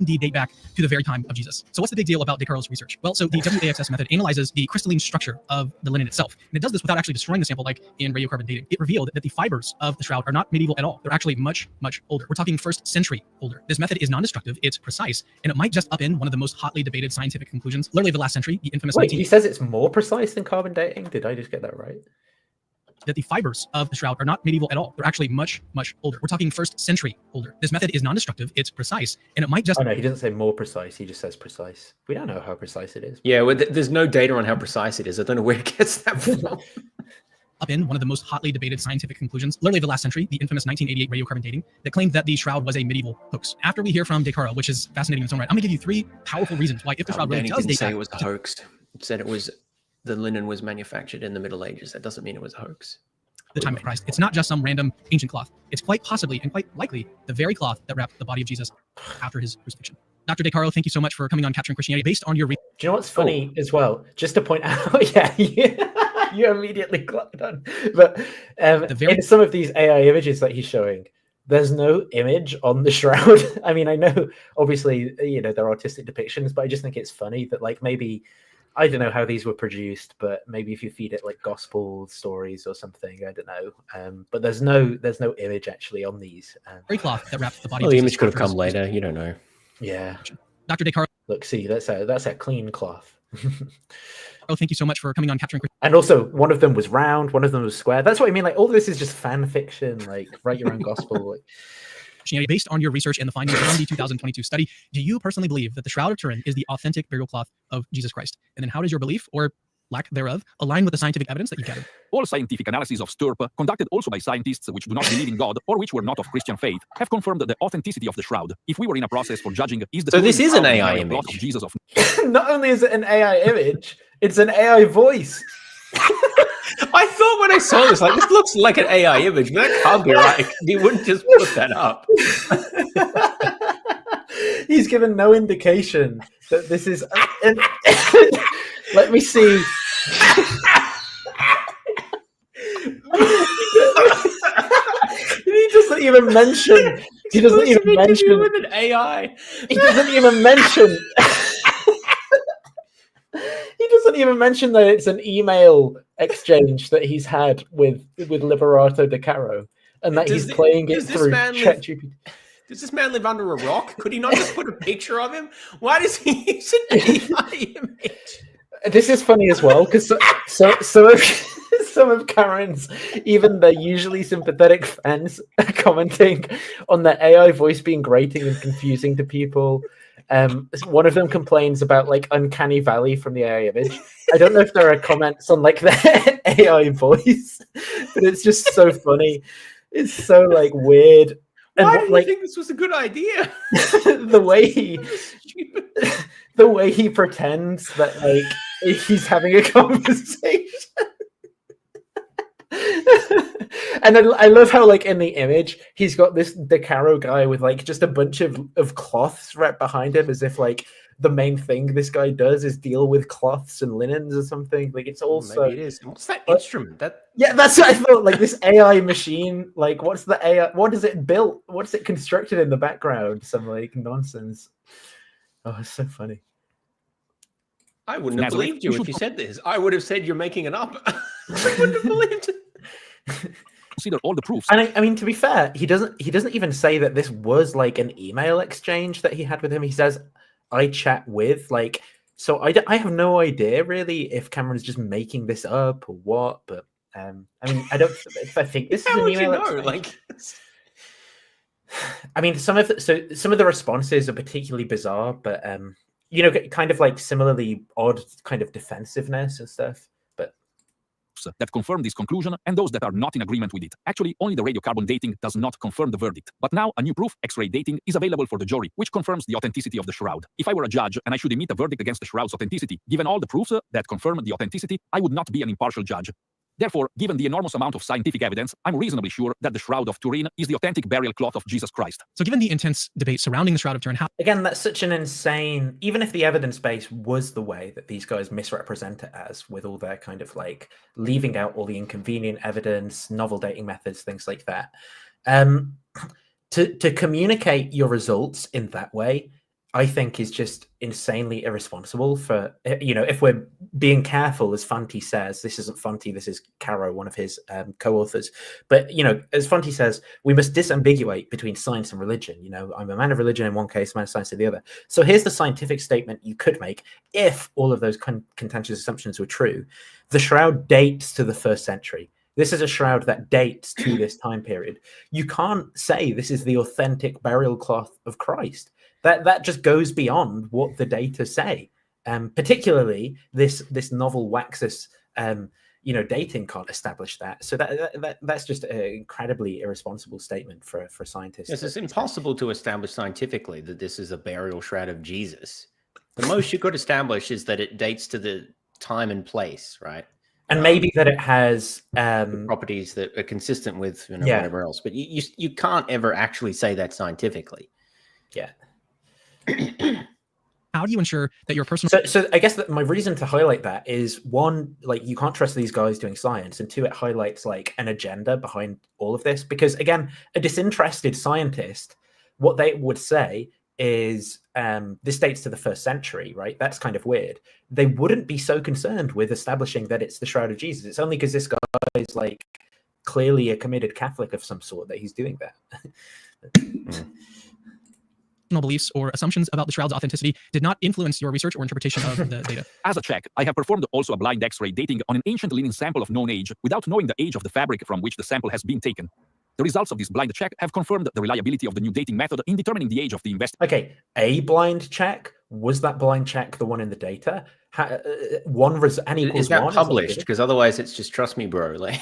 Indeed date back to the very time of Jesus. So what's the big deal about De Caro's research? Well, so the WAXS method analyzes the crystalline structure of the linen itself. And it does this without actually destroying the sample like in radiocarbon dating. It revealed that the fibers of the shroud are not medieval at all. They're actually much, much older. We're talking 1st century older. This method is non-destructive, it's precise, and it might just upend one of the most hotly debated scientific conclusions, literally of the last century, the infamous... Wait, he says it's more precise than carbon dating? Did I just get that right? That the fibers of the shroud are not medieval at all. They're actually much, much older. We're talking 1st century older. This method is non-destructive, it's precise, and it might just... Oh no, he doesn't say more precise, he just says precise. We don't know how precise it is. Yeah, well, there's no data on how precise it is. I don't know where it gets that from. Upend one of the most hotly debated scientific conclusions, literally of the last century, the infamous 1988 radiocarbon dating, that claimed that the shroud was a medieval hoax. After we hear from De Caro, which is fascinating in its own right, I'm going to give you 3 powerful reasons why, if the shroud really does date back... it was a hoax. It said the linen was manufactured in the Middle Ages. That doesn't mean it was a hoax. The time of Christ. It's not just some random ancient cloth. It's quite possibly and quite likely the very cloth that wrapped the body of Jesus after his crucifixion. Dr. De Caro, thank you so much for coming on Capturing Christianity based on your... Do you know what's funny as well? Just to point out, you immediately clocked on. But in some of these AI images that he's showing, there's no image on the shroud. I mean, I know, obviously, they're artistic depictions, but I just think it's funny that, like, maybe... I don't know how these were produced, but maybe if you feed it like gospel stories or something, I don't know. But there's no image actually on these. Very cloth that wraps the body. Well, the image could have come later. You don't know. Yeah. Dr. De Caro. Look, see, that's a clean cloth. Oh, thank you so much for coming on Capturing. And also, one of them was round, one of them was square. That's what I mean. Like, all this is just fan fiction. Like, write your own gospel. Like, Based on your research and the findings from the 2022 study, do you personally believe that the Shroud of Turin is the authentic burial cloth of Jesus Christ? And then how does your belief, or lack thereof, align with the scientific evidence that you gathered? All scientific analyses of STURP, conducted also by scientists which do not believe in God or which were not of Christian faith, have confirmed the authenticity of the shroud. If we were in a process for judging, is the So this is an shroud AI the blood image. of Jesus of not only is it an AI image, it's an AI voice. I thought when I saw this, like, this looks like an AI image, but that can't be right. You wouldn't just put that up. He's given no indication that this is. Let me see. He doesn't even mention. He doesn't even mention with an AI. He doesn't even mention. He doesn't even mention that it's an email exchange that he's had with Liberato De Caro, and that he's playing it through ChatGPT. Does this man live under a rock? Could he not just put a picture of him? Why does he use an AI image? This is funny as well, because some of Karen's, even the usually sympathetic fans, are commenting on the AI voice being grating and confusing to people. One of them complains about like uncanny valley from the AI image. I don't know if there are comments on like the AI voice, but it's just so funny. It's so like weird. And Why do you like think this was a good idea? the way he pretends that like he's having a conversation. And I love how like in the image he's got this De Caro guy with like just a bunch of cloths right behind him, as if like the main thing this guy does is deal with cloths and linens or something. Like it's also Maybe it is. What's that instrument? Yeah, that's what I thought. Like this AI machine, like what's the AI? What is it built? What's it constructed in the background? Some like nonsense. Oh, it's so funny. I wouldn't have believed you if you said this. I would have said you're making it up. I wouldn't have believed it. Consider all the proofs. And I mean, to be fair, he doesn't even say that this was like an email exchange that he had with him. He says, "I chat with," like, so I have no idea really if Cameron's just making this up or what. But I mean, I think this is an email exchange. Like, I mean, some of the responses are particularly bizarre, but you know, kind of like similarly odd kind of defensiveness and stuff. That confirm this conclusion and those that are not in agreement with it. Actually, only the radiocarbon dating does not confirm the verdict. But now a new proof, X-ray dating, is available for the jury, which confirms the authenticity of the shroud. If I were a judge and I should emit a verdict against the shroud's authenticity, given all the proofs that confirm the authenticity, I would not be an impartial judge. Therefore, given the enormous amount of scientific evidence, I'm reasonably sure that the Shroud of Turin is the authentic burial cloth of Jesus Christ. So given the intense debate surrounding the Shroud of Turin, again, that's such an insane, even if the evidence base was the way that these guys misrepresent it as, with all their kind of like leaving out all the inconvenient evidence, novel dating methods, things like that, to communicate your results in that way, I think is just insanely irresponsible. For, you know, if we're being careful, as Fanti says, this isn't Fanti, this is Caro, one of his co-authors. But, you know, as Fanti says, we must disambiguate between science and religion. You know, I'm a man of religion in one case, a man of science in the other. So here's the scientific statement you could make if all of those contentious assumptions were true. The shroud dates to the 1st century. This is a shroud that dates to this time period. You can't say this is the authentic burial cloth of Christ. That just goes beyond what the data say. Particularly this novel Waxus, you know, dating can't establish that. So that's just an incredibly irresponsible statement for scientists. Yes, it's impossible to establish scientifically that this is a burial shroud of Jesus. The most you could establish is that it dates to the time and place, right? And maybe that it has properties that are consistent with, you know, whatever else. But you can't ever actually say that scientifically. Yeah. How do you ensure that your personal... So I guess that my reason to highlight that is, one, like, you can't trust these guys doing science, and two, it highlights like an agenda behind all of this. Because again, a disinterested scientist, what they would say is this dates to the 1st century, right? That's kind of weird. They wouldn't be so concerned with establishing that it's the Shroud of Jesus. It's only because this guy is like clearly a committed Catholic of some sort that he's doing that. personal beliefs or assumptions about the shroud's authenticity did not influence your research or interpretation of the data. As a check, I have performed also a blind X-ray dating on an ancient linen sample of known age without knowing the age of the fabric from which the sample has been taken. The results of this blind check have confirmed the reliability of the new dating method in determining the age of the investigation. Okay, a blind check? Was that blind check the one in the data? N equals Is that 1? published? Because otherwise it's just trust me, bro. Like,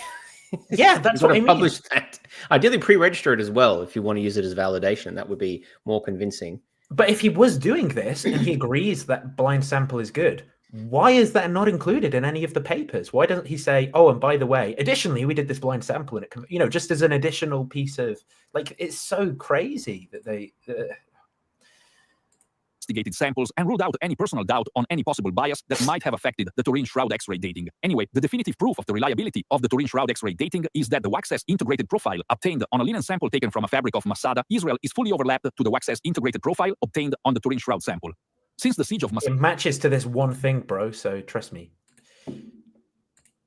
yeah, that's what I mean. Publish that. Ideally pre-register it as well if you want to use it as validation. That would be more convincing. But if he was doing this and he agrees that blind sample is good, why is that not included in any of the papers? Why doesn't he say, oh, and by the way, additionally, we did this blind sample and it, just as an additional piece of, like, it's so crazy that they... investigated samples and ruled out any personal doubt on any possible bias that might have affected the Turin Shroud X-ray dating. Anyway, the definitive proof of the reliability of the Turin Shroud X-ray dating is that the wax's integrated profile obtained on a linen sample taken from a fabric of Masada, Israel, is fully overlapped to the wax's integrated profile obtained on the Turin Shroud sample. Since the siege of Masada... It matches to this one thing, bro, so trust me.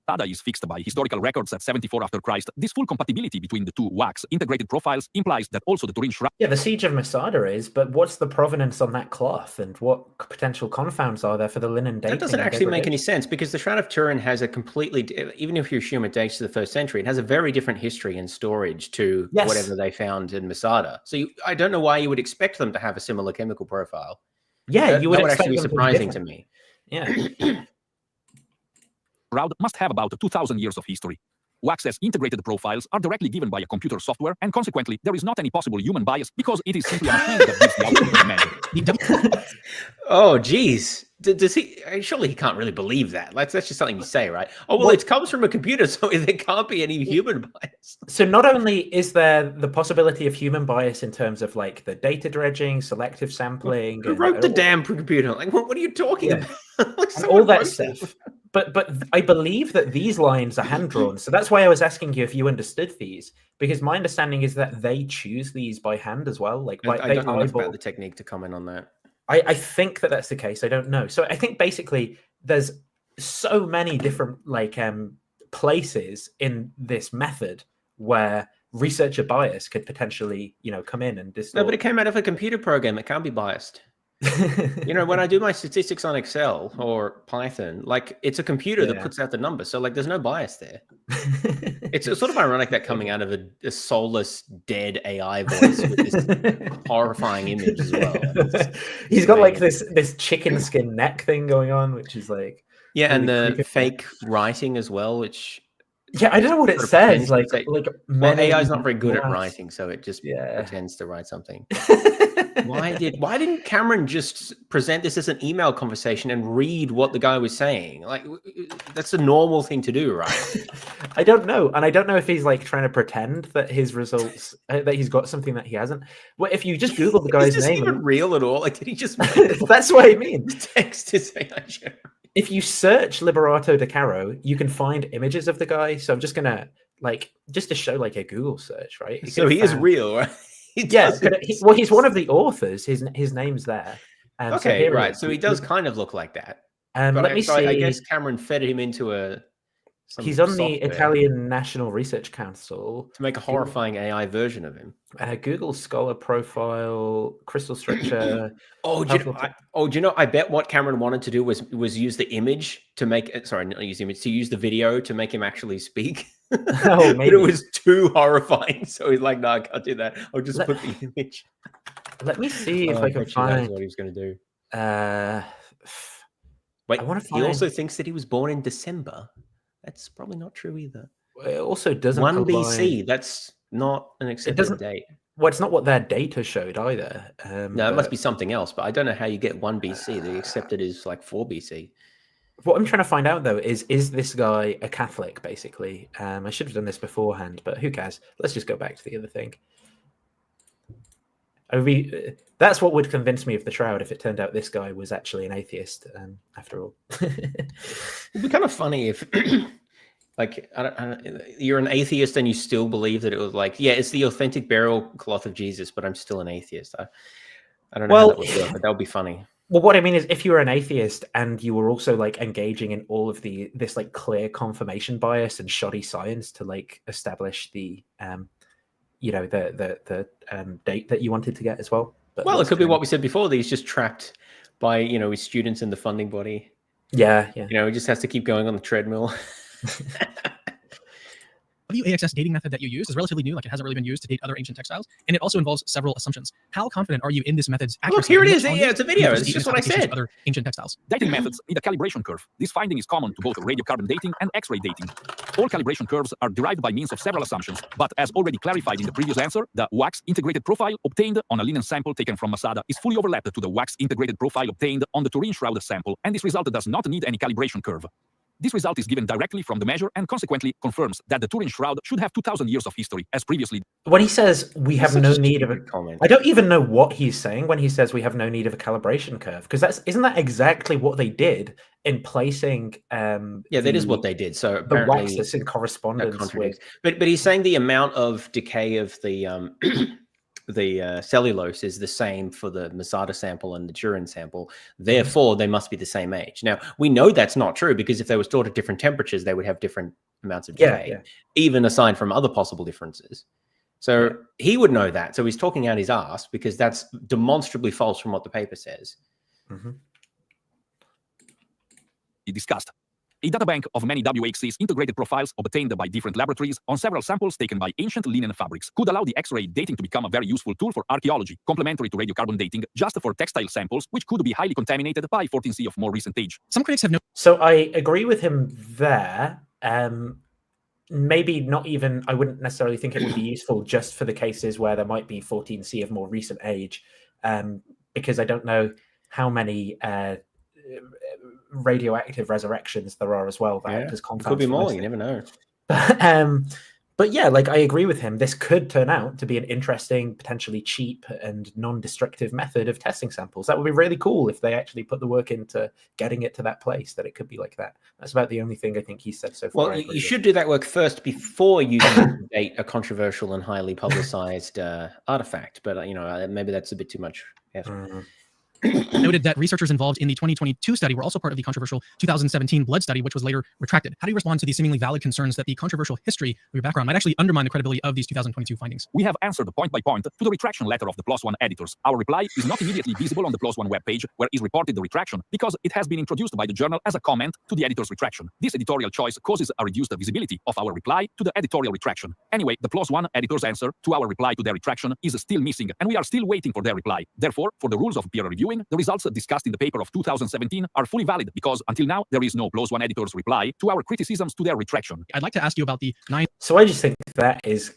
Masada is fixed by historical records at 74 after Christ. This full compatibility between the two wax integrated profiles implies that also the Turin Shroud... Yeah, the siege of Masada is, but what's the provenance on that cloth and what potential confounds are there for the linen dating? That doesn't actually make any sense because the Shroud of Turin has a completely, even if you assume it dates to the 1st century, it has a very different history and storage to whatever they found in Masada. So I don't know why you would expect them to have a similar chemical profile. Yeah, you would that would expect actually be them to be surprising to different. me. Yeah. Shroud must have about 2,000 years of history. Wax's integrated profiles are directly given by a computer software, and consequently, there is not any possible human bias because it is simply a machine that gives the output of the measure. Oh, geez. Does he? Surely he can't really believe that. That's just something you say, right? Oh, well, it comes from a computer, so there can't be any human bias. So not only is there the possibility of human bias in terms of like the data dredging, selective sampling, Who wrote the damn computer? Like, what are you talking about? and all that stuff. But I believe that these lines are hand drawn. So that's why I was asking you if you understood these, because my understanding is that they choose these by hand as well. Like I don't know enough about the technique to comment on that. I think that that's the case. I don't know. So I think basically there's so many different like places in this method where researcher bias could potentially, come in and distort. No, but it came out of a computer program. It can't be biased. When I do my statistics on Excel or Python, like it's a computer that puts out the numbers. So like there's no bias there. It's sort of ironic that coming out of a soulless, dead AI voice with this horrifying image as well. He's got like this chicken skin neck thing going on, which is like and the fake writing as well, which I don't know what it says. Like AI is not very good at writing, so it just pretends to write something. Why didn't Cameron just present this as an email conversation and read what the guy was saying? Like that's a normal thing to do, right? I don't know, and I don't know if he's like trying to pretend that his results that he's got something that he hasn't. Well, if you just Google the guy's is this name, even real at all? Like, did he just? That's what I mean. Text is AI. If you search Liberato De Caro, you can find images of the guy. So I'm just gonna just to show like a Google search, right? So he is real, right? He's one of the authors. His name's there. Okay, right. So he does kind of look like that. Let me see. I guess Cameron fed him into he's on the Italian National Research Council to make a horrifying AI version of him. Google Scholar profile, crystal structure. Do you know? I bet what Cameron wanted to do was use the image to make it. Sorry, not use the image. To use the video to make him actually speak. Oh, maybe. But it was too horrifying. So he's like, "No, I can't do that. I'll just put the image." Let me see if I can find what he was going to do. Wait, I want to find. He also thinks that he was born in December. That's probably not true either. It also doesn't 1 BC. That's not an accepted date. Well, it's not what their data showed either. No, it must be something else. But I don't know how you get 1 BC. The accepted is like 4 BC. What I'm trying to find out though is this guy a Catholic? Basically, I should have done this beforehand, but who cares? Let's just go back to the other thing. That's what would convince me of the Shroud if it turned out this guy was actually an atheist. After all, it'd be kind of funny if, like, you're an atheist and you still believe that it was like, it's the authentic burial cloth of Jesus, but I'm still an atheist. I don't know how that would work, but that would be funny. Well, what I mean is, if you were an atheist and you were also like engaging in all of this like clear confirmation bias and shoddy science to like establish the the date that you wanted to get as well. But Well, it could be what we said before. That he's just trapped by his students in the funding body. Yeah. He just has to keep going on the treadmill. The AXS dating method that you use is relatively new, like it hasn't really been used to date other ancient textiles, and it also involves several assumptions. How confident are you in this method's accuracy? Look, here it is. And Yeah, it's a video. It's just what I applications said. to other ancient textiles. Dating methods need a calibration curve. This finding is common to both radiocarbon dating and X-ray dating. All calibration curves are derived by means of several assumptions, but as already clarified in the previous answer, the wax integrated profile obtained on a linen sample taken from Masada is fully overlapped to the wax integrated profile obtained on the Turin shroud sample, and this result does not need any calibration curve. This result is given directly from the measure and consequently confirms that the Turin shroud should have 2,000 years of history, as previously. When he says we have no need of a comment, I don't even know what he's saying when he says we have no need of a calibration curve, because isn't that exactly what they did in placing? Yeah, that is what they did. So the apparently wax that's in correspondence with. But he's saying the amount of decay of the the cellulose is the same for the Masada sample and the Turin sample. Therefore, they must be the same age. Now, we know that's not true because if they were stored at different temperatures, they would have different amounts of decay, even aside from other possible differences. So he would know that. So he's talking out his ass because that's demonstrably false from what the paper says. Discussed. A databank of many WHC's integrated profiles obtained by different laboratories on several samples taken by ancient linen fabrics could allow the X-ray dating to become a very useful tool for archaeology, complementary to radiocarbon dating, just for textile samples, which could be highly contaminated by 14C of more recent age. Some critics have no. So I agree with him there. Maybe not even, I wouldn't necessarily think it would be useful just for the cases where there might be 14C of more recent age, because I don't know how many radioactive resurrections there are as well. That Could be more, you never know. But yeah, like I agree with him. This could turn out to be an interesting, potentially cheap and non-destructive method of testing samples. That would be really cool if they actually put the work into getting it to that place, that it could be like that. That's about the only thing I think he said so far. Well, you should do that work first before you can date a controversial and highly publicized artifact. But, maybe that's a bit too much. Noted that researchers involved in the 2022 study were also part of the controversial 2017 blood study, which was later retracted. How do you respond to the seemingly valid concerns that the controversial history of your background might actually undermine the credibility of these 2022 findings? We have answered point by point to the retraction letter of the PLOS ONE editors. Our reply is not immediately visible on the PLOS ONE webpage, where is reported the retraction, because it has been introduced by the journal as a comment to the editor's retraction. This editorial choice causes a reduced visibility of our reply to the editorial retraction. Anyway, the PLOS ONE editor's answer to our reply to their retraction is still missing, and we are still waiting for their reply. Therefore, for the rules of peer reviewing, the results discussed in the paper of 2017 are fully valid, because until now there is no PLOS ONE editor's reply to our criticisms to their retraction. I'd like to ask you about the 9. So I just think that is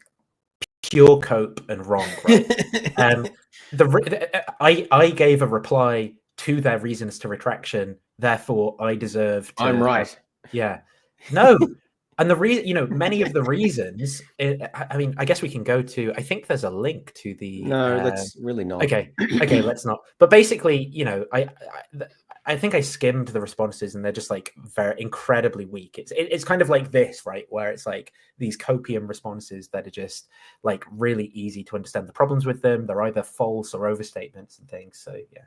pure cope and wrong. Right? I gave a reply to their reasons to retraction, therefore I deserve to. I'm right. Yeah. No. And the reason, many of the reasons, I mean, I guess we can go to, I think there's a link to the. No, that's really not. Okay, let's not. But basically, I think I skimmed the responses and they're just like very incredibly weak. It's kind of like this, right? Where it's like these copium responses that are just like really easy to understand the problems with them. They're either false or overstatements and things. So, yeah.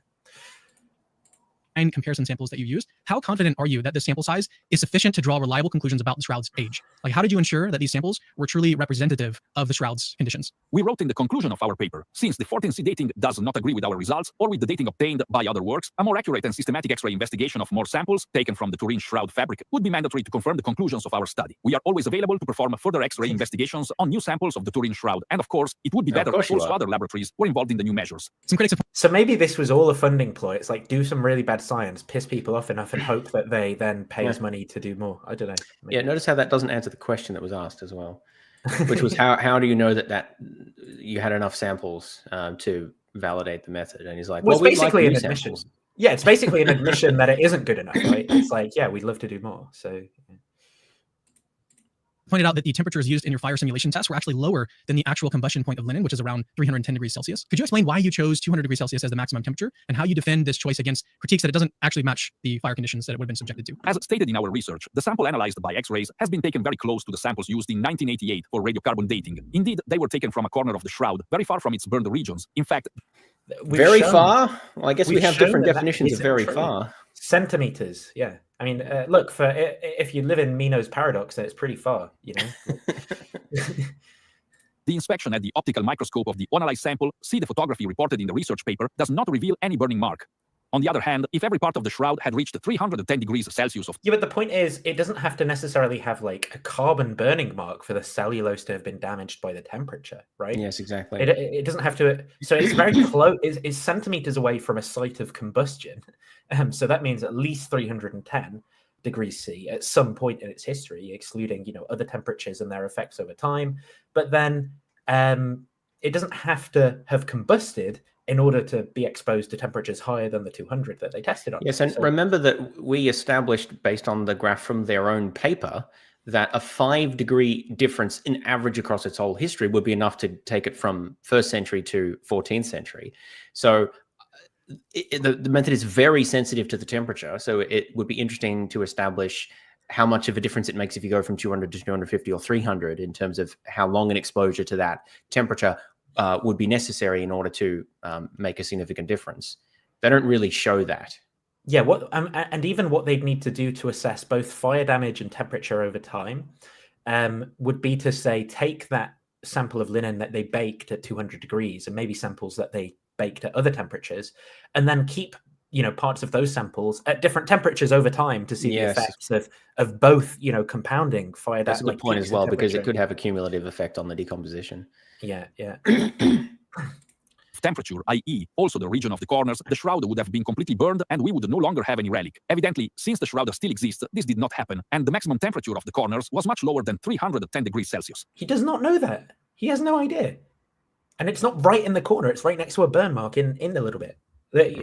And comparison samples that you used, how confident are you that the sample size is sufficient to draw reliable conclusions about the shroud's age? Like, how did you ensure that these samples were truly representative of the shroud's conditions? We wrote in the conclusion of our paper, since the 14C dating does not agree with our results or with the dating obtained by other works, a more accurate and systematic X-ray investigation of more samples taken from the Turin shroud fabric would be mandatory to confirm the conclusions of our study. We are always available to perform further X-ray investigations on new samples of the Turin shroud, and of course, it would be better if also other laboratories were involved in the new measures. Some critics have... So maybe this was all a funding ploy. It's like, do some really bad science, piss people off enough and hope that they then pay us money to do more. I don't know. Maybe. Yeah, notice how that doesn't answer the question that was asked as well, which was how do you know that you had enough samples to validate the method? And he's like, well, it's basically an admission. Samples. Yeah, it's basically an admission that it isn't good enough, right? It's like, yeah, we'd love to do more. So. Yeah. Pointed out that the temperatures used in your fire simulation tests were actually lower than the actual combustion point of linen, which is around 310 degrees Celsius. Could you explain why you chose 200 degrees Celsius as the maximum temperature and how you defend this choice against critiques that it doesn't actually match the fire conditions that it would have been subjected to? As stated in our research, the sample analyzed by X-rays has been taken very close to the samples used in 1988 for radiocarbon dating. Indeed, they were taken from a corner of the shroud, very far from its burned regions. In fact, very far? Well, I guess we have different definitions of very far. Centimeters, yeah. I mean, look, for if you live in Mino's paradox, then it's pretty far, you know. The inspection at the optical microscope of the analyzed sample, see the photography reported in the research paper, does not reveal any burning mark. On the other hand, if every part of the shroud had reached 310 degrees Celsius of... Yeah, but the point is, it doesn't have to necessarily have like a carbon burning mark for the cellulose to have been damaged by the temperature, right? Yes, exactly. It doesn't have to. So it's very close. It's centimeters away from a site of combustion. So that means at least 310 degrees C at some point in its history, excluding, you know, other temperatures and their effects over time. But then it doesn't have to have combusted in order to be exposed to temperatures higher than the 200 that they tested on. Yes, and remember that we established, based on the graph from their own paper, that a 5-degree difference in average across its whole history would be enough to take it from 1st century to 14th century. So the method is very sensitive to the temperature. So it would be interesting to establish how much of a difference it makes if you go from 200 to 250 or 300 in terms of how long an exposure to that temperature would be necessary in order to make a significant difference. They don't really show that. Yeah, and even what they'd need to do to assess both fire damage and temperature over time would be to say, take that sample of linen that they baked at 200 degrees and maybe samples that they baked at other temperatures, and then keep, you know, parts of those samples at different temperatures over time to see the effects of both, you know, compounding fire. That's a good point as well, because it could have a cumulative effect on the decomposition. Yeah. Temperature, i.e., also the region of the corners, the shroud would have been completely burned and we would no longer have any relic. Evidently, since the shroud still exists, this did not happen, and the maximum temperature of the corners was much lower than 310 degrees Celsius. He does not know that. He has no idea. And it's not right in the corner. It's right next to a burn mark in a little bit.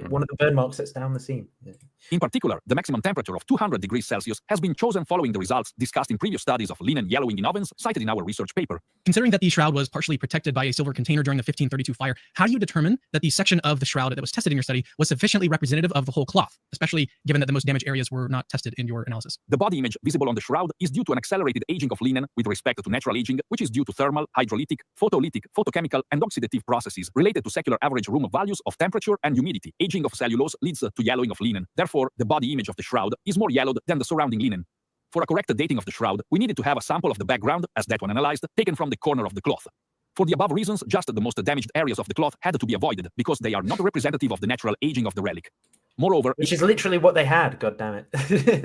One of the burn marks that's down the seam. Yeah. In particular, the maximum temperature of 200 degrees Celsius has been chosen following the results discussed in previous studies of linen yellowing in ovens cited in our research paper. Considering that the shroud was partially protected by a silver container during the 1532 fire, how do you determine that the section of the shroud that was tested in your study was sufficiently representative of the whole cloth, especially given that the most damaged areas were not tested in your analysis? The body image visible on the shroud is due to an accelerated aging of linen with respect to natural aging, which is due to thermal, hydrolytic, photolytic, photochemical, and oxidative processes related to secular average room values of temperature and humidity. Aging of cellulose leads to yellowing of linen. Therefore, the body image of the shroud is more yellowed than the surrounding linen. For a correct dating of the shroud, we needed to have a sample of the background, as that one analyzed, taken from the corner of the cloth. For the above reasons, just the most damaged areas of the cloth had to be avoided, because they are not representative of the natural aging of the relic. Moreover, which is literally what they had, goddammit.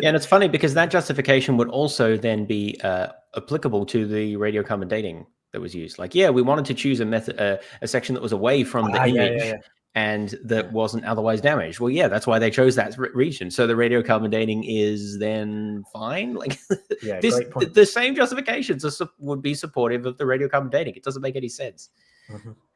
Yeah, and it's funny because that justification would also then be applicable to the radiocarbon dating that was used. Like, yeah, we wanted to choose a method, a section that was away from the image. And that wasn't otherwise damaged. Well, yeah, that's why they chose that region. So the radiocarbon dating is then fine. Like, yeah, great point. The same justifications would be supportive of the radiocarbon dating. It doesn't make any sense.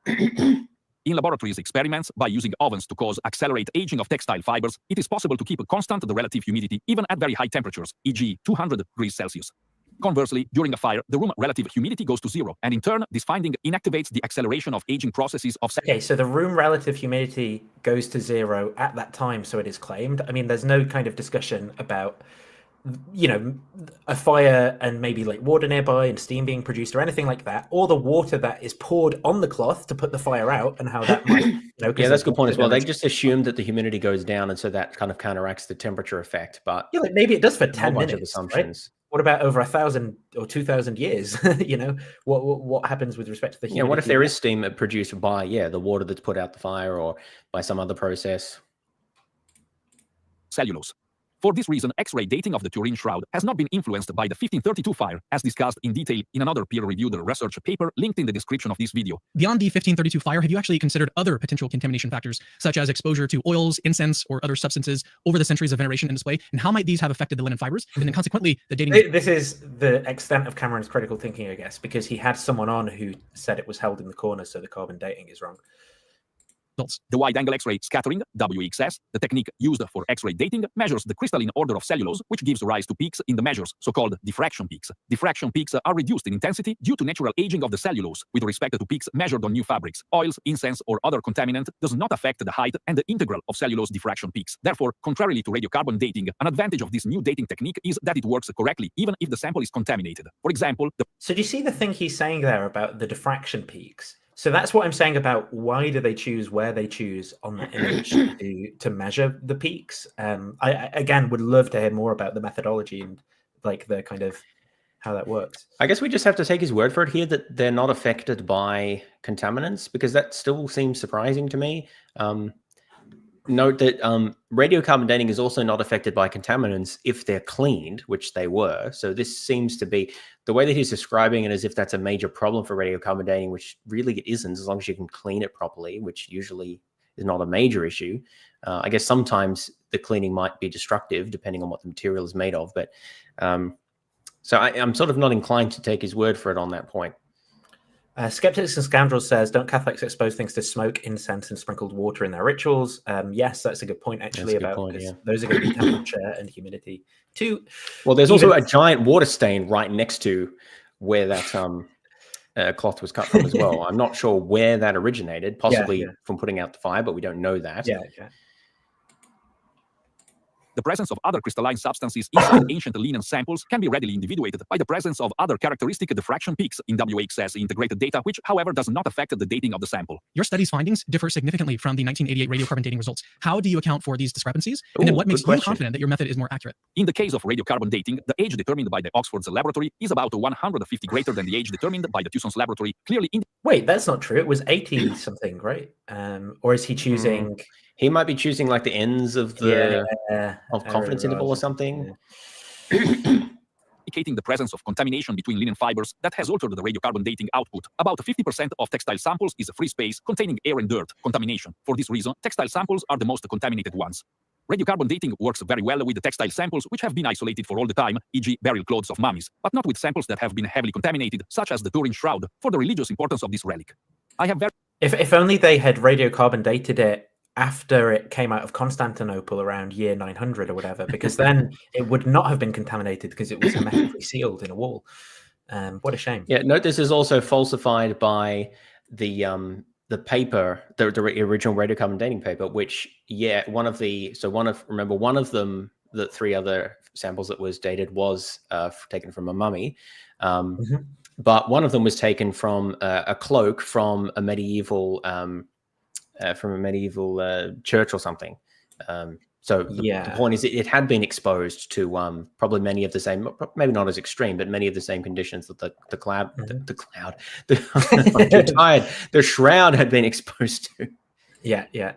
In laboratories experiments, by using ovens to cause accelerate aging of textile fibers, it is possible to keep constant the relative humidity even at very high temperatures, e.g. 200 degrees Celsius. Conversely, during a fire, the room relative humidity goes to zero, and in turn, this finding inactivates the acceleration of aging processes of... Okay, so the room relative humidity goes to zero at that time, so it is claimed. I mean, there's no kind of discussion about, you know, a fire and maybe like water nearby and steam being produced or anything like that, or the water that is poured on the cloth to put the fire out and how that might, you know... Yeah, that's a good point as well. They just assumed that the humidity goes down, and so that kind of counteracts the temperature effect, but... Yeah, like maybe it does for 10 minutes, of assumptions. Right? What about over 1,000 or 2,000 years? You know, what happens with respect to the humidity? Yeah, what if there is steam produced by, the water that's put out the fire or by some other process? Cellulose. For this reason, X-ray dating of the Turin shroud has not been influenced by the 1532 fire, as discussed in detail in another peer-reviewed research paper linked in the description of this video. Beyond the 1532 fire, have you actually considered other potential contamination factors, such as exposure to oils, incense, or other substances over the centuries of veneration and display? And how might these have affected the linen fibers? And then consequently, the dating... This is the extent of Cameron's critical thinking, I guess, because he had someone on who said it was held in the corner, so the carbon dating is wrong. The wide-angle X-ray scattering, WXS, the technique used for X-ray dating, measures the crystalline order of cellulose, which gives rise to peaks in the measures, so-called diffraction peaks. Diffraction peaks are reduced in intensity due to natural aging of the cellulose, with respect to peaks measured on new fabrics. Oils, incense, or other contaminant does not affect the height and the integral of cellulose diffraction peaks. Therefore, contrarily to radiocarbon dating, an advantage of this new dating technique is that it works correctly, even if the sample is contaminated. For example, So do you see the thing he's saying there about the diffraction peaks? So that's what I'm saying about why do they choose where they choose on the image to measure the peaks. I again would love to hear more about the methodology and like the kind of how that works. I guess we just have to take his word for it here that they're not affected by contaminants, because that still seems surprising to me. Note that radiocarbon dating is also not affected by contaminants if they're cleaned, which they were. So this seems to be the way that he's describing it as if that's a major problem for radiocarbon dating, which really it isn't, as long as you can clean it properly, which usually is not a major issue. I guess sometimes the cleaning might be destructive depending on what the material is made of. But so I'm sort of not inclined to take his word for it on that point. Skeptics and Scoundrels says, don't Catholics expose things to smoke, incense, and sprinkled water in their rituals? Yes, that's a good point, actually, about this. Those are going to be temperature and humidity. Well, there's also a giant water stain right next to where that cloth was cut from as well. I'm not sure where that originated, possibly from putting out the fire, but we don't know that. Yeah. The presence of other crystalline substances inside ancient linen samples can be readily individuated by the presence of other characteristic diffraction peaks in WXS integrated data, which, however, does not affect the dating of the sample. Your study's findings differ significantly from the 1988 radiocarbon dating results. How do you account for these discrepancies? And then what makes you confident that your method is more accurate? In the case of radiocarbon dating, the age determined by the Oxford's laboratory is about 150 greater than the age determined by the Tucson's laboratory. Clearly, wait, that's not true. It was 80 something, right? Or is he choosing? He might be choosing like the ends of the confidence interval or something. Indicating the presence of contamination between linen fibers that has altered the radiocarbon dating output. About 50% of textile samples is a free space containing air and dirt contamination. For this reason, textile samples are the most contaminated ones. Radiocarbon dating works very well with the textile samples which have been isolated for all the time, e.g. burial clothes of mummies, but not with samples that have been heavily contaminated, such as the Turin shroud, for the religious importance of this relic. If only they had radiocarbon dated it after it came out of Constantinople around year 900 or whatever, because then it would not have been contaminated because it was hermetically sealed in a wall. What a shame. Yeah, note this is also falsified by the paper, the original radiocarbon dating paper, which one of them, the three other samples that was dated was taken from a mummy. But one of them was taken from a cloak from a medieval church or something. So the point is, it had been exposed to probably many of the same, maybe not as extreme, but many of the same conditions that the shroud had been exposed to. Yeah.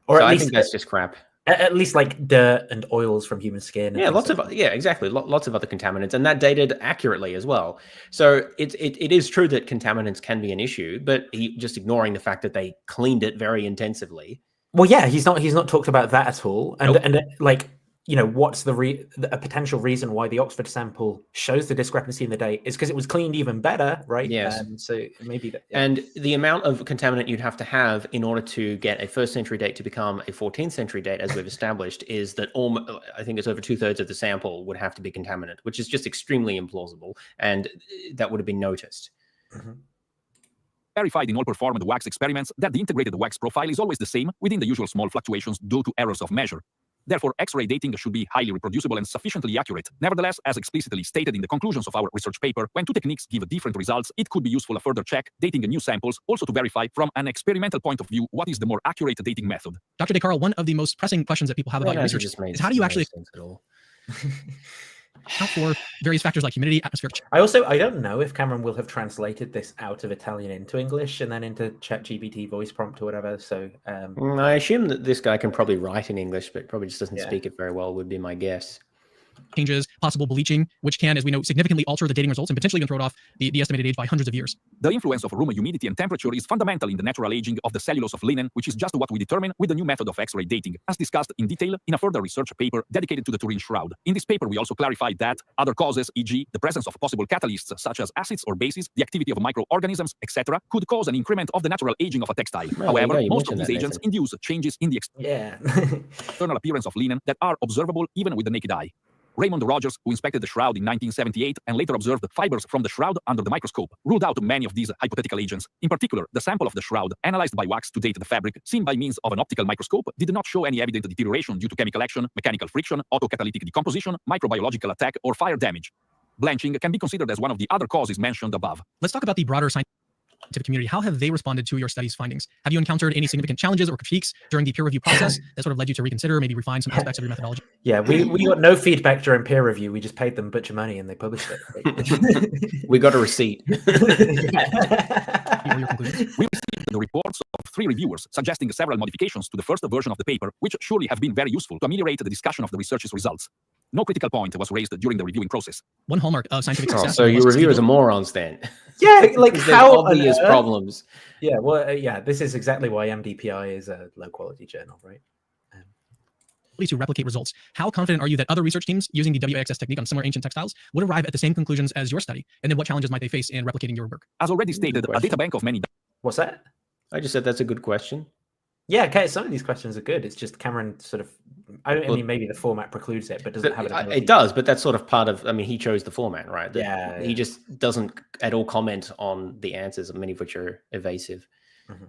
Or so at least I think that's just crap. At least like dirt and oils from human skin. Exactly. Lots of other contaminants, and that dated accurately as well. So it is true that contaminants can be an issue, but he just ignoring the fact that they cleaned it very intensively. Well, yeah, he's not talked about that at all. And like, you know, what's a potential reason why the Oxford sample shows the discrepancy in the date is because it was cleaned even better, right? Yes. So maybe that. And the amount of contaminant you'd have to have in order to get a 1st century date to become a 14th century date, as we've established, is that I think it's over 2/3 of the sample would have to be contaminant, which is just extremely implausible, and that would have been noticed. Verified in all performed wax experiments that the integrated wax profile is always the same within the usual small fluctuations due to errors of measure. Therefore, X-ray dating should be highly reproducible and sufficiently accurate. Nevertheless, as explicitly stated in the conclusions of our research paper, when two techniques give different results, it could be useful to further check dating new samples, also to verify from an experimental point of view what is the more accurate dating method. Dr. DeCarlo, one of the most pressing questions that people have about your research is how do you actually account for various factors like humidity, atmospheric. I don't know if Cameron will have translated this out of Italian into English and then into ChatGPT voice prompt or whatever. So I assume that this guy can probably write in English, but probably just doesn't speak it very well, would be my guess. Changes, possible bleaching, which can, as we know, significantly alter the dating results and potentially even throw it off the estimated age by hundreds of years. The influence of room humidity and temperature is fundamental in the natural aging of the cellulose of linen, which is just what we determine with the new method of X-ray dating, as discussed in detail in a further research paper dedicated to the Turin shroud. In this paper, we also clarified that other causes, e.g., the presence of possible catalysts such as acids or bases, the activity of microorganisms, etc., could cause an increment of the natural aging of a textile. However, most of these agents induce changes in the external appearance of linen that are observable even with the naked eye. Raymond Rogers, who inspected the shroud in 1978 and later observed fibers from the shroud under the microscope, ruled out many of these hypothetical agents. In particular, the sample of the shroud, analyzed by wax to date the fabric, seen by means of an optical microscope, did not show any evident deterioration due to chemical action, mechanical friction, autocatalytic decomposition, microbiological attack, or fire damage. Blanching can be considered as one of the other causes mentioned above. Let's talk about the broader science. scientific community, how have they responded to your study's findings? Have you encountered any significant challenges or critiques during the peer review process that sort of led you to reconsider, maybe refine some aspects of your methodology? Yeah, we got no feedback during peer review. We just paid them a bunch of money and they published it. We got a receipt. We received the reports of 3 reviewers suggesting several modifications to the first version of the paper, which surely have been very useful to ameliorate the discussion of the research's results. No critical point was raised during the reviewing process. One hallmark of scientific success. So your reviewers are morons then? Yeah, like how obvious problems. Yeah, well, yeah, this is exactly why MDPI is a low quality journal, right? To replicate results. How confident are you that other research teams using the WAXS technique on similar ancient textiles would arrive at the same conclusions as your study? And then what challenges might they face in replicating your work? As already stated, a data bank of many... What's that? I just said that's a good question. Yeah, okay, some of these questions are good. It's just Cameron sort of... I mean, maybe the format precludes it, but doesn't have it. It does, but that's sort of part of... I mean, he chose the format, right? Yeah. He just doesn't at all comment on the answers, many of which are evasive. Mm-hmm.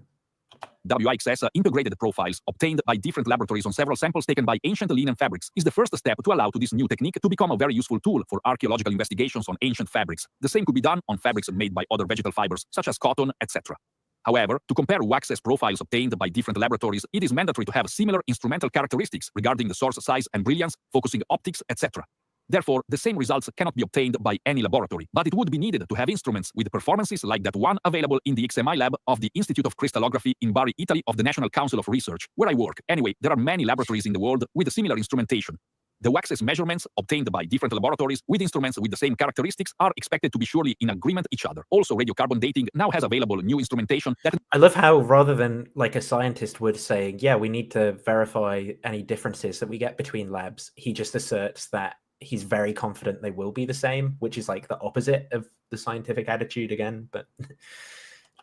WIXS integrated profiles obtained by different laboratories on several samples taken by ancient linen fabrics is the first step to allow to this new technique to become a very useful tool for archaeological investigations on ancient fabrics. The same could be done on fabrics made by other vegetal fibers, such as cotton, etc. However, to compare WAXS profiles obtained by different laboratories, it is mandatory to have similar instrumental characteristics regarding the source size and brilliance, focusing optics, etc. Therefore, the same results cannot be obtained by any laboratory, but it would be needed to have instruments with performances like that one available in the XMI lab of the Institute of Crystallography in Bari, Italy of the National Council of Research, where I work. Anyway, there are many laboratories in the world with similar instrumentation. The WAXS measurements obtained by different laboratories with instruments with the same characteristics are expected to be surely in agreement each other. Also, radiocarbon dating now has available new instrumentation that... I love how rather than like a scientist would say, yeah, we need to verify any differences that we get between labs, he just asserts that he's very confident they will be the same, which is like the opposite of the scientific attitude again. But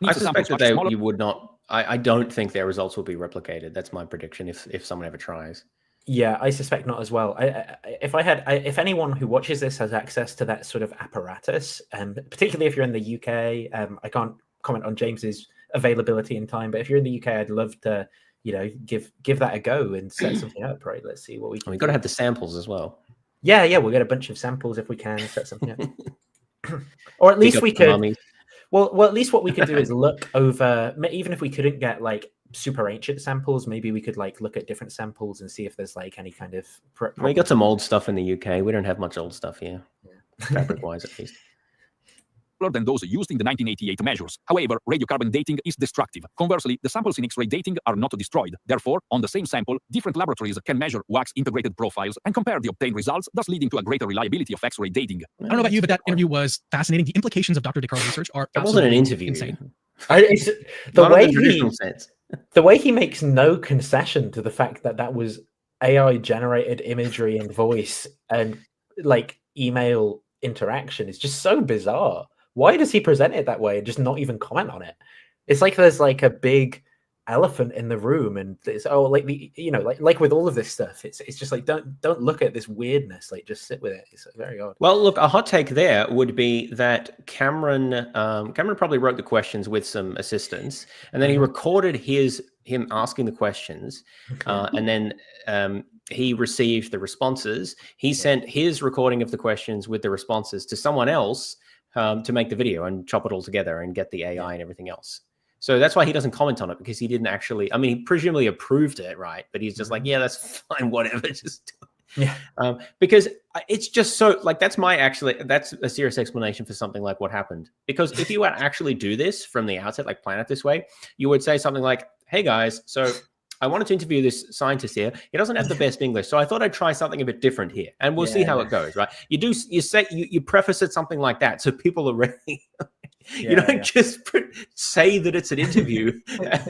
I suspect that you would not. I don't think their results will be replicated. That's my prediction. If someone ever tries. Yeah, I suspect not as well. If anyone who watches this has access to that sort of apparatus, particularly if you're in the UK, I can't comment on James's availability in time, but if you're in the UK, I'd love to, give that a go and set something up. Right? Let's see what we can. We've got to have the samples as well. Yeah, we'll get a bunch of samples if we can set something up. Or at least we could. Well, at least what we could do is look over, even if we couldn't get like super ancient samples, maybe we could like look at different samples and see if there's like any kind of. We got some old stuff in the UK. We don't have much old stuff here, fabric-wise at least. Than those used in the 1988 measures. However, radiocarbon dating is destructive. Conversely, the samples in X-ray dating are not destroyed. Therefore, on the same sample, different laboratories can measure wax integrated profiles and compare the obtained results, thus leading to a greater reliability of X-ray dating. I don't know about you, but that interview was fascinating. The implications of Dr. DeCarlo's research are it wasn't an interview. Insane. The way he makes no concession to the fact that was AI generated imagery and voice and like email interaction is just so bizarre. Why does he present it that way and just not even comment on it? It's like there's like a big elephant in the room, and it's like with all of this stuff, it's just like don't look at this weirdness. Like just sit with it. It's very odd. Well, look, a hot take there would be that Cameron probably wrote the questions with some assistance, and then he recorded him asking the questions, and then he received the responses. He sent his recording of the questions with the responses to someone else. To make the video and chop it all together and get the AI and everything else. So that's why he doesn't comment on it, because he didn't actually, I mean, he presumably approved it, right? But he's just like, yeah, that's fine, whatever. Just yeah. Because it's just so like, that's a serious explanation for something like what happened. Because if you would actually do this from the outset, like plan it this way, you would say something like, hey guys, so I wanted to interview this scientist here. He doesn't have the best English, so I thought I'd try something a bit different here, and we'll see how it goes. Right? You preface it something like that, so people are ready. You don't just say that it's an interview,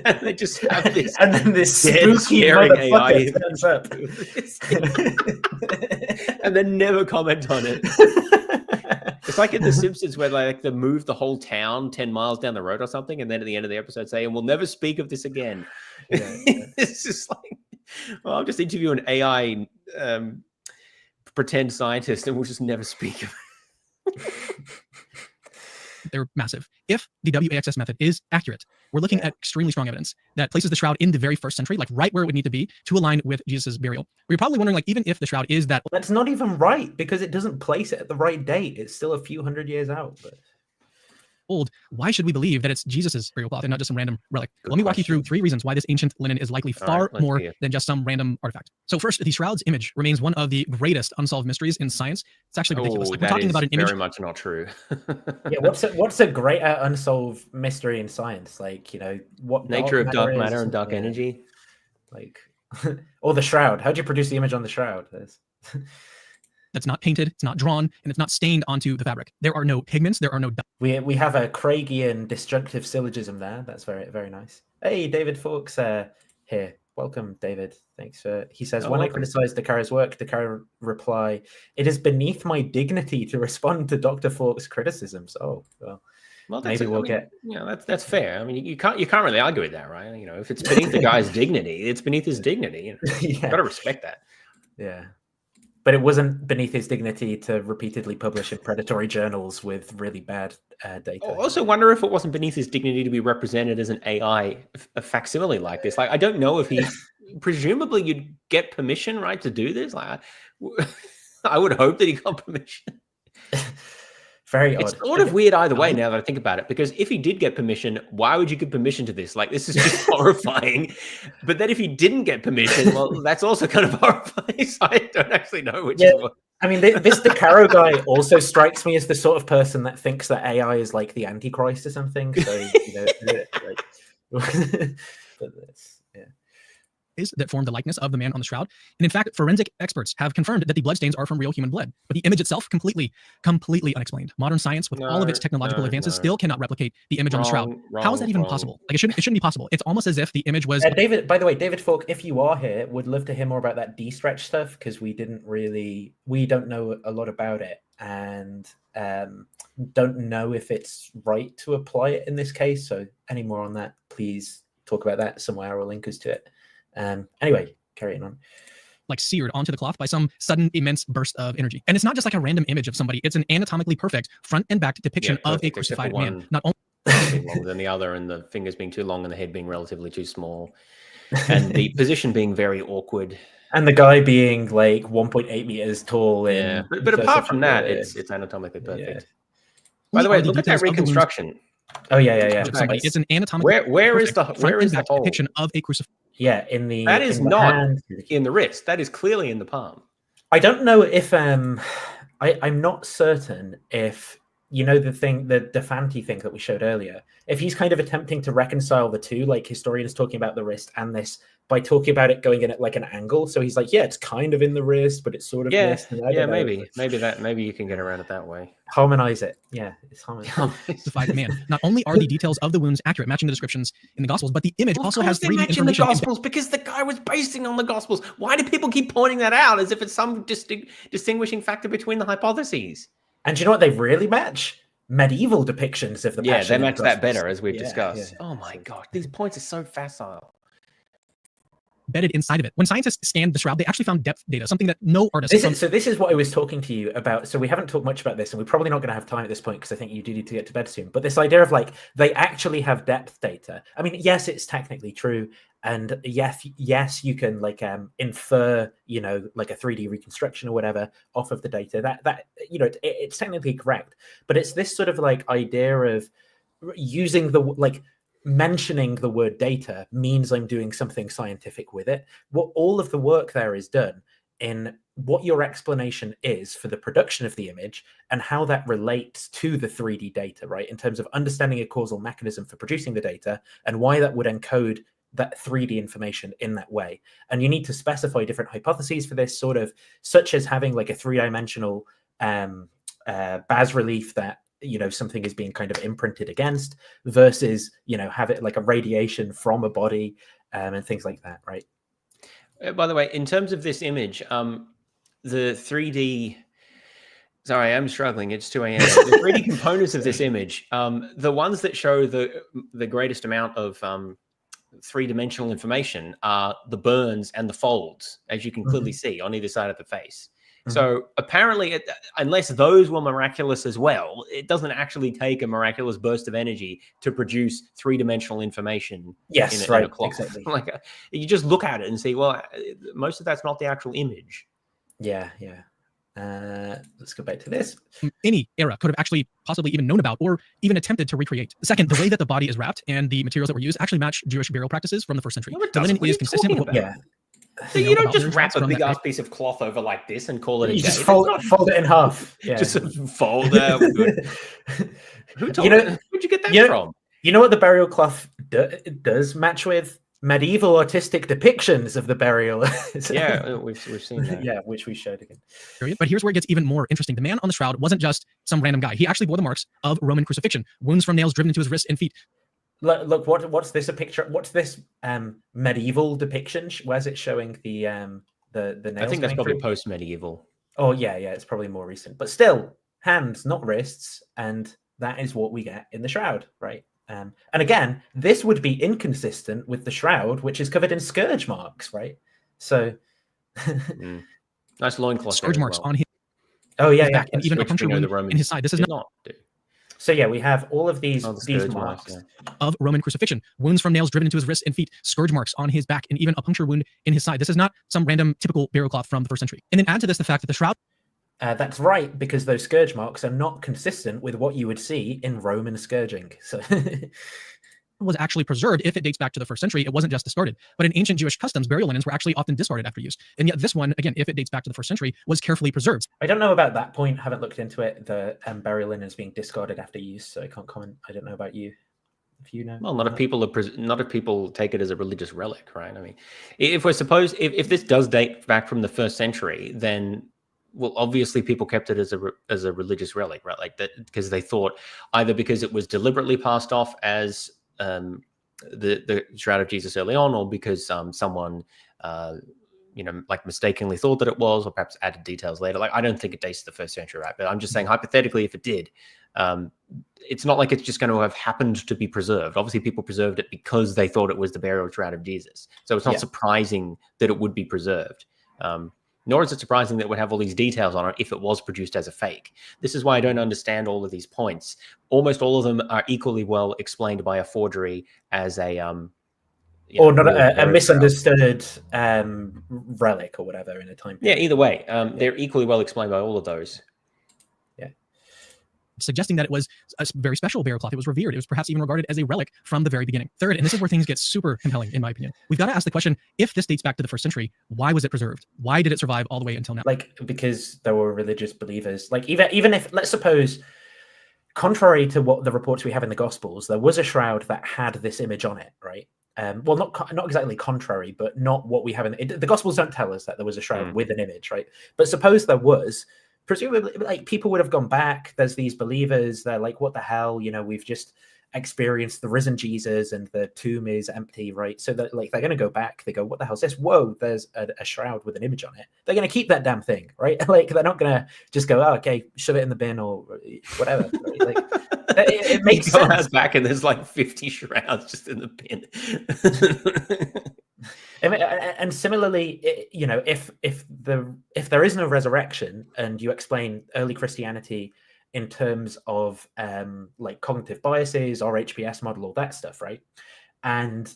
and they just have this, and then this spooky AI turns up, and then never comment on it. It's like in The Simpsons where they move the whole town 10 miles down the road or something, and then at the end of the episode say, and we'll never speak of this again. Yeah. It's just like, well, I'll just interview an AI pretend scientist and we'll just never speak of it. They're massive. If the WAXS method is accurate, we're looking at extremely strong evidence that places the shroud in the very first century, like right where it would need to be to align with Jesus's burial. We're probably wondering, like, even if the shroud is that... That's not even right, because it doesn't place it at the right date. It's still a few hundred years out. But old. Why should we believe that it's Jesus's burial cloth and not just some random relic? Let me walk you through 3 reasons why this ancient linen is likely far more than just some random artifact. So first, the Shroud's image remains one of the greatest unsolved mysteries in science. It's actually ridiculous. Like, we're talking about an image. Very much not true. Yeah, what's a greater unsolved mystery in science? Like, you know, what nature of dark matter is, and dark energy, like, or the shroud. How do you produce the image on the shroud? That's not painted, it's not drawn, and it's not stained onto the fabric. There are no pigments, there are no... We have a Craigian disjunctive syllogism there. That's very, very nice. Hey, David Fawkes here. Welcome, David. Thanks for... He says, when I criticize Dakara's work, Dakara reply, it is beneath my dignity to respond to Dr. Fawkes' criticisms. Oh, well, maybe we'll get... Yeah, that's fair. I mean, you can't really argue with that, right? You know, if it's beneath the guy's dignity, it's beneath his dignity. You know? You've got to respect that. Yeah. But it wasn't beneath his dignity to repeatedly publish in predatory journals with really bad data. I also wonder if it wasn't beneath his dignity to be represented as an AI, a facsimile like this. Like, I don't know if he, presumably you'd get permission, right, to do this. Like, I would hope that he got permission. Very odd. It's sort of weird either way now that I think about it, because if he did get permission, why would you give permission to this? Like, this is just horrifying. But then if he didn't get permission, well, that's also kind of horrifying. So I don't actually know which is what. I mean, this DeCaro guy also strikes me as the sort of person that thinks that AI is like the Antichrist or something. So, you know, like, but this, yeah. That form the likeness of the man on the shroud. And in fact, forensic experts have confirmed that the bloodstains are from real human blood, but the image itself completely unexplained. Modern science, with all of its technological advances, still cannot replicate the image on the shroud. How is that even possible? Like, it shouldn't be possible. It's almost as if the image was... David, by the way, David Falk, if you are here, would love to hear more about that D-stretch stuff, because we don't know a lot about it, and don't know if it's right to apply it in this case. So any more on that, please talk about that somewhere or link us to it. Anyway, carrying on. Like seared onto the cloth by some sudden immense burst of energy. And it's not just like a random image of somebody. It's an anatomically perfect front and back depiction of a crucified man. Not only longer than the other, and the fingers being too long and the head being relatively too small, and the position being very awkward. And the guy being like 1.8 meters tall. Yeah, but apart from that, it's anatomically perfect. Yeah. By the way, look at that reconstruction. Oh yeah. It's an anatomically where is the hole? Depiction of a crucified. Yeah, in the that is not in the wrist. That is clearly in the palm. I don't know if I'm not certain if, you know, the Fanti thing that we showed earlier, if he's kind of attempting to reconcile the two, like historians talking about the wrist and this, by talking about it going in at like an angle. So he's like, yeah, it's kind of in the wrist, but it's sort of wrist. Maybe you can get around it that way. Harmonize it. Yeah, it's harmonized. Man. Not only are the details of the wounds accurate, matching the descriptions in the Gospels, but the image also has 3D information. The Gospels, because the guy was basing on the Gospels. Why do people keep pointing that out as if it's some distinguishing factor between the hypotheses? And you know what they really match? Medieval depictions of the Passion. Yeah, they match that better, as we've discussed. Yeah. Oh my God, these points are so facile. Embedded inside of it. When scientists scanned the shroud, they actually found depth data, something that no artist... This is what I was talking to you about. So we haven't talked much about this, and we're probably not going to have time at this point, because I think you do need to get to bed soon. But this idea of, like, they actually have depth data. I mean, yes, it's technically true. And yes, you can, like, infer, you know, like a 3D reconstruction or whatever off of the data. That you know, it's technically correct. But it's this sort of, like, idea of using the, like... mentioning the word data means I'm doing something scientific with it. What all of the work there is done in what your explanation is for the production of the image and how that relates to the 3D data, right? In terms of understanding a causal mechanism for producing the data and why that would encode that 3D information in that way. And you need to specify different hypotheses for this, sort of, such as having like a 3-dimensional bas relief that, you know, something is being kind of imprinted against, versus, you know, have it like a radiation from a body and things like that, right? By the way, in terms of this image, the 3D, sorry, I'm struggling, it's 2 a.m. The 3D components of this image, the ones that show the greatest amount of 3-dimensional information are the burns and the folds, as you can clearly see on either side of the face. So apparently, unless those were miraculous as well, it doesn't actually take a miraculous burst of energy to produce 3-dimensional information. Yes, in a cloth. Exactly. Like you just look at it and see, well, most of that's not the actual image. Yeah. Let's go back to this. Any era could have actually possibly even known about or even attempted to recreate. Second, the way that the body is wrapped and the materials that were used actually match Jewish burial practices from the first century. The linen is consistent with what Yeah. So you don't just wrap a big ass piece of cloth over like this and call it a You day. just fold it in half. Yeah. Just fold it. Who told you? Where'd you get that from? You know what the burial cloth does match with? Medieval artistic depictions of the burial. Yeah, we've seen that. Yeah, which we showed again. But here's where it gets even more interesting. The man on the shroud wasn't just some random guy. He actually bore the marks of Roman crucifixion, wounds from nails driven into his wrists and feet. Look, what's this a picture? What's this medieval depiction? Where's it showing the nails? I think that's probably post-medieval. Oh yeah, it's probably more recent. But still, hands, not wrists, and that is what we get in the shroud, right? And again, this would be inconsistent with the shroud, which is covered in scourge marks, right? So, nice loincloth. Scourge marks on his. Oh yeah, back, and even a puncture wound in his side. This is not. So yeah, we have all of these marks of Roman crucifixion, wounds from nails driven into his wrists and feet, scourge marks on his back, and even a puncture wound in his side. This is not some random typical burial cloth from the first century. And then add to this the fact that the shroud. That's right, because those scourge marks are not consistent with what you would see in Roman scourging. So was actually preserved if it dates back to the first century. It wasn't just discarded. But in ancient Jewish customs, burial linens were actually often discarded after use. And yet this one, again, if it dates back to the first century, was carefully preserved. I don't know about that point. Haven't looked into it. The burial linen is being discarded after use, so I can't comment. I don't know about you. If you know. Well, not if people take it as a religious relic, right? I mean, if this does date back from the first century, then well, obviously people kept it as a religious relic, right? Like that because they thought either because it was deliberately passed off as the Shroud of Jesus early on, or because someone like mistakenly thought that it was, or perhaps added details later. Like I don't think it dates to the first century, right? But I'm just saying hypothetically, if it did, it's not like it's just going to have happened to be preserved. Obviously, people preserved it because they thought it was the burial shroud of Jesus. So it's not surprising that it would be preserved. Nor is it surprising that it would have all these details on it if it was produced as a fake. This is why I don't understand all of these points. Almost all of them are equally well explained by a forgery as a or not a misunderstood relic or whatever in a time period. Yeah, either way, they're equally well explained by all of those. Suggesting that it was a very special burial cloth. It was revered. It was perhaps even regarded as a relic from the very beginning. Third, and this is where things get super compelling, in my opinion. We've got to ask the question, if this dates back to the first century, why was it preserved? Why did it survive all the way until now? Like, because there were religious believers. Like, even if, let's suppose, contrary to what the reports we have in the Gospels, there was a shroud that had this image on it, right? Well, not exactly contrary, but not what we have in the Gospels don't tell us that there was a shroud with an image, right? But suppose there was. Presumably, like people would have gone back. There's these believers. They're like, "What the hell? We've just experienced the risen Jesus, and the tomb is empty, right?" So that they're going to go back. They go, "What the hell is this? Whoa! There's a shroud with an image on it." They're going to keep that damn thing, right? Like they're not going to just go, "Oh, okay, shove it in the bin or whatever." Right? Like it makes sense. Back and there's like 50 shrouds just in the bin. And similarly, if there is no resurrection, and you explain early Christianity in terms of like cognitive biases or HPS model, all that stuff, right? And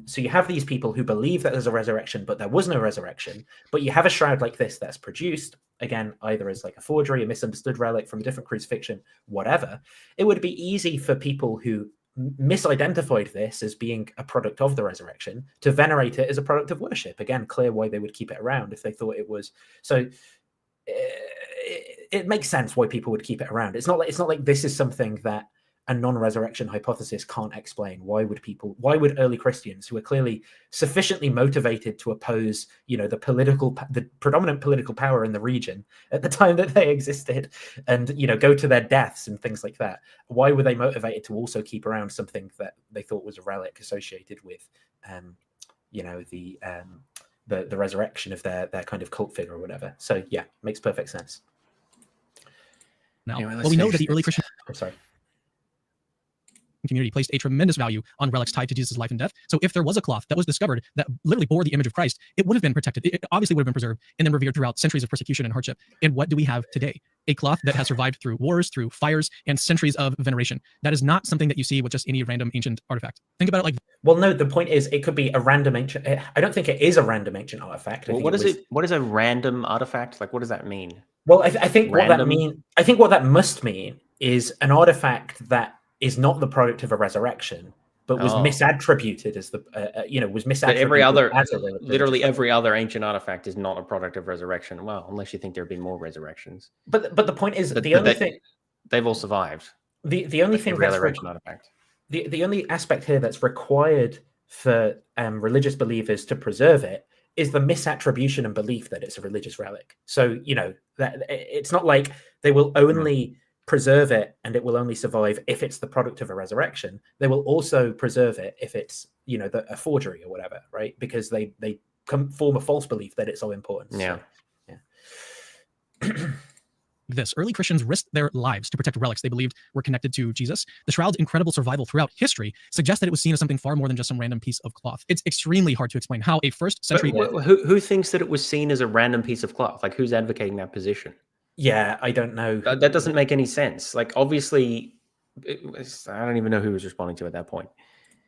so you have these people who believe that there's a resurrection, but there was no resurrection. But you have a shroud like this that's produced, again, either as like a forgery, a misunderstood relic from a different crucifixion, whatever. It would be easy for people who misidentified this as being a product of the resurrection to venerate it as a product of worship. Again, clear why they would keep it around if they thought it was. So it makes sense why people would keep it around. It's not like this is something that a non-resurrection hypothesis can't explain. Why would early Christians, who are clearly sufficiently motivated to oppose, the predominant political power in the region at the time that they existed, and go to their deaths and things like that, why were they motivated to also keep around something that they thought was a relic associated with, the resurrection of their kind of cult figure or whatever? So yeah, makes perfect sense. Now, we know that the early Christian. I'm sorry. Community placed a tremendous value on relics tied to Jesus' life and death. So if there was a cloth that was discovered that literally bore the image of Christ, it would have been protected. It obviously would have been preserved and then revered throughout centuries of persecution and hardship. And what do we have today? A cloth that has survived through wars, through fires, and centuries of veneration. That is not something that you see with just any random ancient artifact. Think about it like... Well, no, the point is it could be a random ancient... I don't think it is a random ancient artifact. Well, what is a random artifact? Like, what does that mean? Well, I think what that random? I think what that must mean is an artifact that is not the product of a resurrection, but was Oh. misattributed as the was misattributed. But every other, as a religious literally relic. every other ancient artifact is not a product of resurrection. Well, unless you think there have been more resurrections. But the point is, But the only they, thing they've all survived. the only Like thing every that's other ancient artifact. the only aspect here that's required for religious believers to preserve it is the misattribution and belief that it's a religious relic. So that it's not like they will only preserve it and it will only survive if it's the product of a resurrection. They will also preserve it if it's a forgery or whatever, right? Because they form a false belief that it's so important. Yeah. So, yeah. This early Christians risked their lives to protect relics they believed were connected to Jesus. The shroud's incredible survival throughout history suggests that it was seen as something far more than just some random piece of cloth. It's extremely hard to explain how a first century. Who thinks that it was seen as a random piece of cloth? Like, who's advocating that position? Yeah, I don't know. That doesn't make any sense. Like, obviously, I don't even know who was responding to at that point.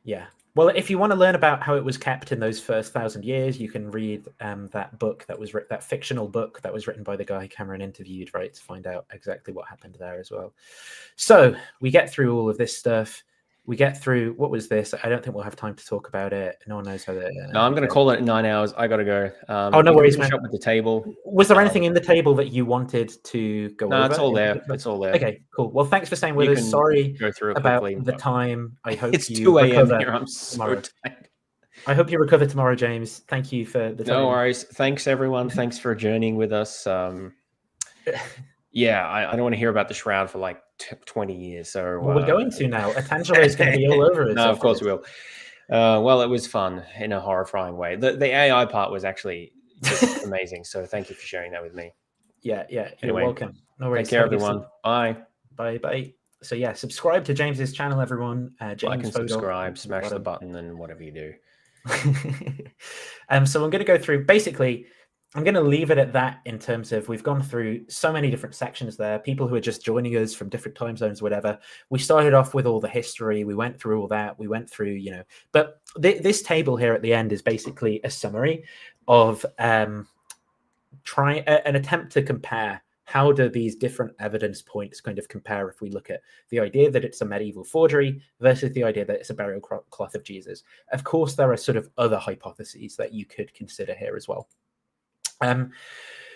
Yeah. Well, if you want to learn about how it was kept in those first 1,000 years, you can read that book that was that fictional book that was written by the guy Cameron interviewed, right, to find out exactly what happened there as well. So we get through all of this stuff. We get through, what was this? I don't think we'll have time to talk about it. No one knows how to... No, I'm going to call it 9 hours. I got to go. Oh, no worries, man. Up with the table. Was there anything in the table that you wanted to go over? No, it's all there. It's all there. Okay, cool. Well, thanks for staying with us. Sorry go through it about quickly, the time. I hope it's you 2 a.m. recover here. I'm so tired. I hope you recover tomorrow, James. Thank you for the time. No worries. Thanks, everyone. Thanks for journeying with us. Yeah, I don't want to hear about the Shroud for like 20 years. So well, we're going to now. Atangelo is going to be all over it. No, of course we will. Well, it was fun in a horrifying way. The AI part was actually just amazing. So thank you for sharing that with me. Yeah. Anyway, you're welcome. No worries. Take care, everyone. Bye. Bye. So yeah, subscribe to James's channel, everyone. James like and Fodor, subscribe, smash the button, and whatever you do. So I'm going to go through, basically, I'm going to leave it at that in terms of we've gone through so many different sections there, people who are just joining us from different time zones, whatever. We started off with all the history. We went through all that. We went through, but this table here at the end is basically a summary of an attempt to compare how do these different evidence points kind of compare if we look at the idea that it's a medieval forgery versus the idea that it's a burial cloth of Jesus. Of course, there are sort of other hypotheses that you could consider here as well.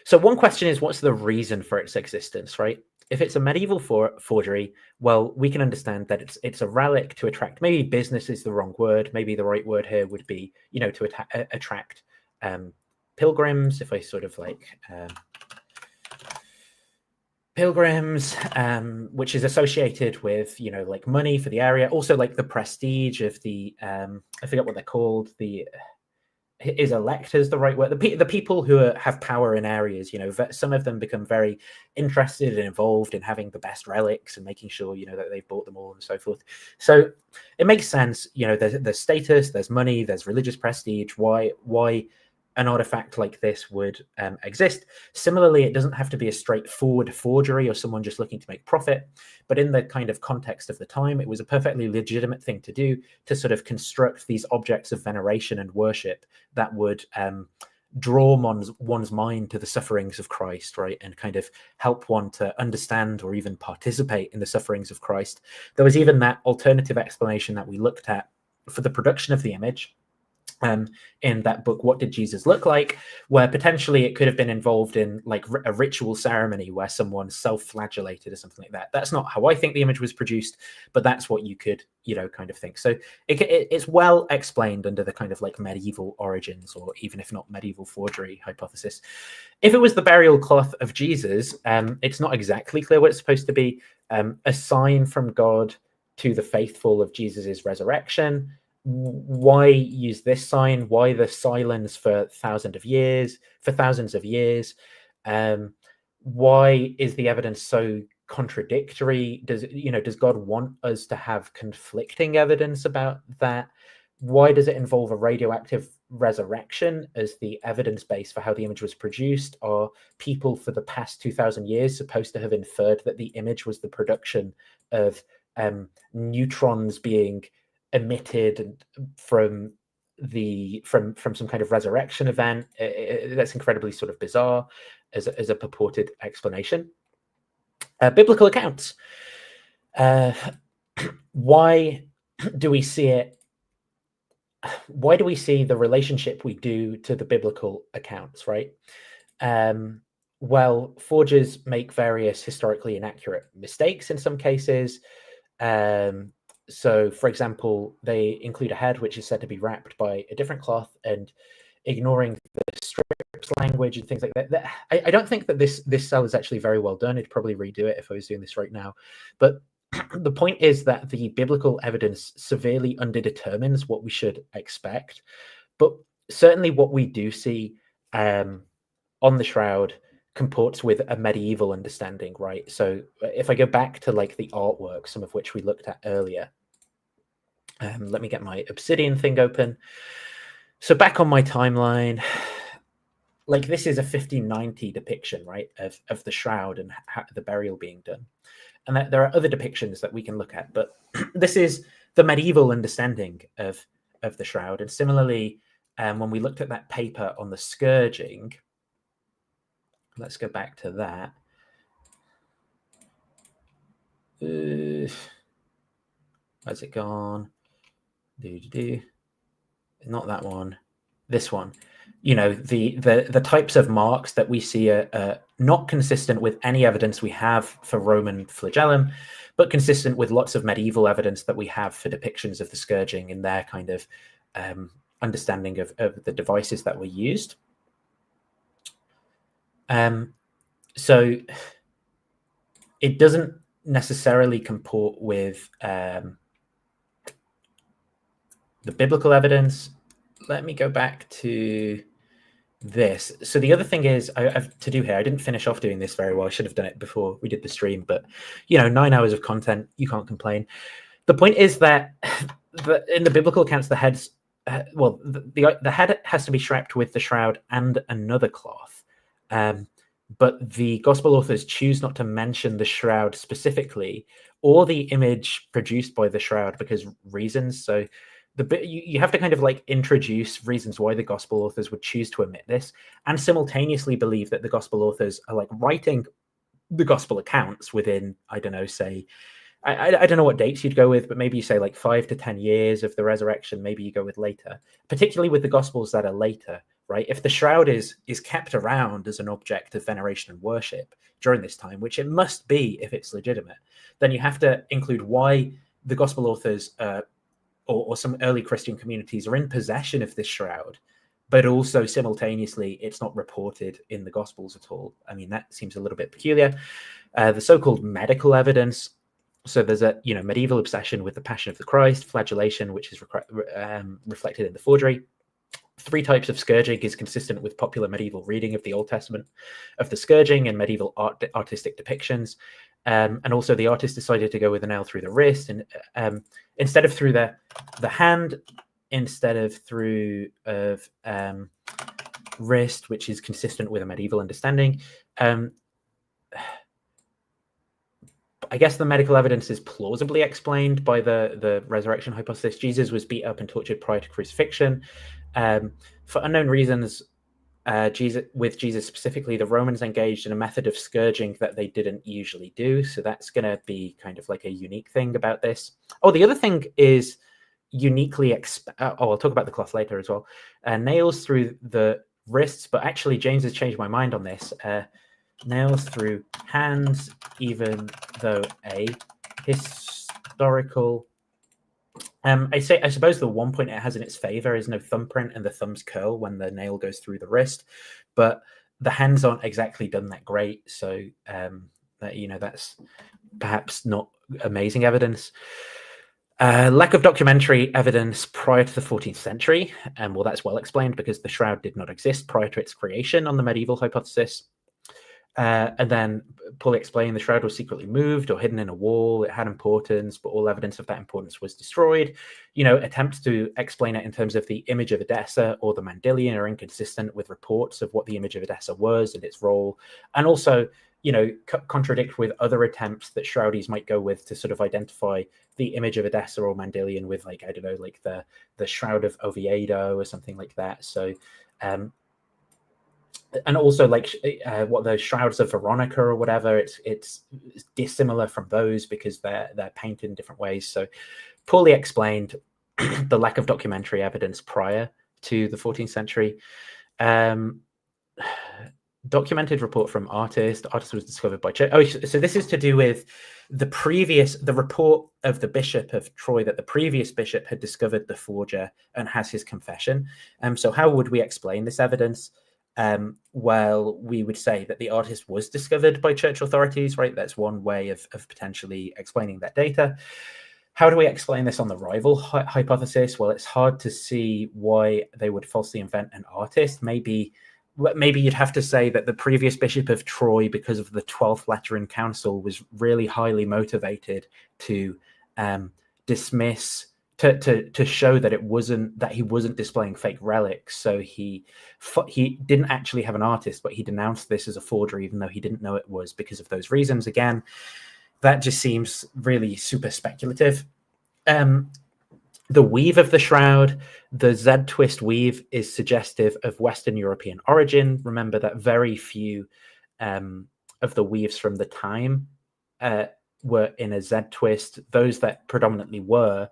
So one question is, what's the reason for its existence, right? If it's a medieval forgery, well, we can understand that it's a relic to attract, maybe business is the wrong word. Maybe the right word here would be, to attract pilgrims, if I sort of like... pilgrims, which is associated with, like money for the area, also like the prestige of the, I forget what they're called, is electors the right word? The people who have power in areas, some of them become very interested and involved in having the best relics and making sure, that they've bought them all and so forth. So it makes sense, there's status, there's money, there's religious prestige. Why an artifact like this would exist. Similarly, it doesn't have to be a straightforward forgery or someone just looking to make profit, but in the kind of context of the time, it was a perfectly legitimate thing to do to sort of construct these objects of veneration and worship that would draw one's mind to the sufferings of Christ, right? And kind of help one to understand or even participate in the sufferings of Christ. There was even that alternative explanation that we looked at for the production of the image, in that book, What Did Jesus Look Like?, where potentially it could have been involved in like a ritual ceremony where someone self-flagellated or something like that. That's not how I think the image was produced, but that's what you could, kind of think. So it's well explained under the kind of like medieval origins, or even if not medieval forgery hypothesis. If it was the burial cloth of Jesus, it's not exactly clear what it's supposed to be. A sign from God to the faithful of Jesus's resurrection. Why use this sign? Why the silence for thousands of years? Why is the evidence so contradictory? Does God want us to have conflicting evidence about that? Why does it involve a radioactive resurrection as the evidence base for how the image was produced? Are people for the past 2,000 years supposed to have inferred that the image was the production of neutrons being emitted from from some kind of resurrection event. That's incredibly sort of bizarre as a purported explanation. Biblical accounts. Why do we see it? Why do we see the relationship we do to the biblical accounts, right? Well, forgers make various historically inaccurate mistakes in some cases. So, for example, they include a head which is said to be wrapped by a different cloth, and ignoring the strips language and things like that. I don't think that this cell is actually very well done. I'd probably redo it if I was doing this right now. But the point is that the biblical evidence severely underdetermines what we should expect. But certainly what we do see on the shroud comports with a medieval understanding, right? So if I go back to like the artwork, some of which we looked at earlier, let me get my Obsidian thing open. So back on my timeline, like this is a 1590 depiction, right, of the shroud and the burial being done. And there are other depictions that we can look at, but this is the medieval understanding of the shroud. And similarly, when we looked at that paper on the scourging, let's go back to that. Where's it gone? Not that one. This one. You know, the types of marks that we see are not consistent with any evidence we have for Roman flagellum, but consistent with lots of medieval evidence that we have for depictions of the scourging and their kind of understanding of the devices that were used. So it doesn't necessarily comport with the biblical evidence. Let me go back to this. So the other thing is I have to do here. I didn't finish off doing this very well. I should have done it before we did the stream, but you know, 9 hours of content, you can't complain. The point is that in the biblical accounts, the heads, well, the head has to be strapped with the shroud and another cloth. But the gospel authors choose not to mention the shroud specifically or the image produced by the shroud because reasons. So you have to kind of like introduce reasons why the gospel authors would choose to omit this, and simultaneously believe that the gospel authors are like writing the gospel accounts within, I don't know, say, I don't know what dates you'd go with, but maybe you say like 5 to 10 years of the resurrection. Maybe you go with later, particularly with the gospels that are later, right? If the shroud is kept around as an object of veneration and worship during this time, which it must be if it's legitimate, then you have to include why the gospel authors or some early Christian communities are in possession of this shroud, but also simultaneously it's not reported in the Gospels at all. I mean, that seems a little bit peculiar. The so-called medical evidence. So there's a medieval obsession with the Passion of the Christ, flagellation, which is reflected in the forgery. 3 types of scourging is consistent with popular medieval reading of the Old Testament of the scourging and medieval artistic depictions. And also the artist decided to go with a nail through the wrist and instead of through the hand, instead of through wrist, which is consistent with a medieval understanding. I guess the medical evidence is plausibly explained by the resurrection hypothesis. Jesus was beat up and tortured prior to crucifixion. For unknown reasons, Jesus specifically, the Romans engaged in a method of scourging that they didn't usually do. So that's going to be kind of like a unique thing about this. Oh, the other thing is uniquely, I'll talk about the cloth later as well. Nails through the wrists, but actually James has changed my mind on this. Nails through hands, even though a historical... I suppose the one point it has in its favor is no thumbprint and the thumbs curl when the nail goes through the wrist, but the hands aren't exactly done that great. So, that's perhaps not amazing evidence. Lack of documentary evidence prior to the 14th century. Well, that's well explained because the shroud did not exist prior to its creation on the medieval hypothesis. And then poorly explained, the shroud was secretly moved or hidden in a wall. It had importance, but all evidence of that importance was destroyed. Attempts to explain it in terms of the image of Edessa or the Mandylion are inconsistent with reports of what the image of Edessa was and its role. And also, contradict with other attempts that Shroudies might go with to sort of identify the image of Edessa or Mandylion with, like, I don't know, like the Shroud of Oviedo or something like that. So, and also like what the Shrouds of Veronica or whatever, it's dissimilar from those because they're painted in different ways. So, poorly explained. The lack of documentary evidence prior to the 14th century. Documented report from artist was discovered by church. Oh, so this is to do with the report of the bishop of Troy that the previous bishop had discovered the forger and has his confession. So how would we explain this evidence? Well, we would say that the artist was discovered by church authorities, right? That's one way of potentially explaining that data. How do we explain this on the rival hypothesis? Well, it's hard to see why they would falsely invent an artist. Maybe you'd have to say that the previous bishop of Troy, because of the 12th Lateran Council, was really highly motivated to dismiss, to show that he wasn't displaying fake relics. So he didn't actually have an artist, but he denounced this as a forgery, even though he didn't know it was, because of those reasons. Again, that just seems really super speculative. The weave of the shroud, the Z-twist weave, is suggestive of Western European origin. Remember that very few of the weaves from the time were in a Z-twist. Those that predominantly were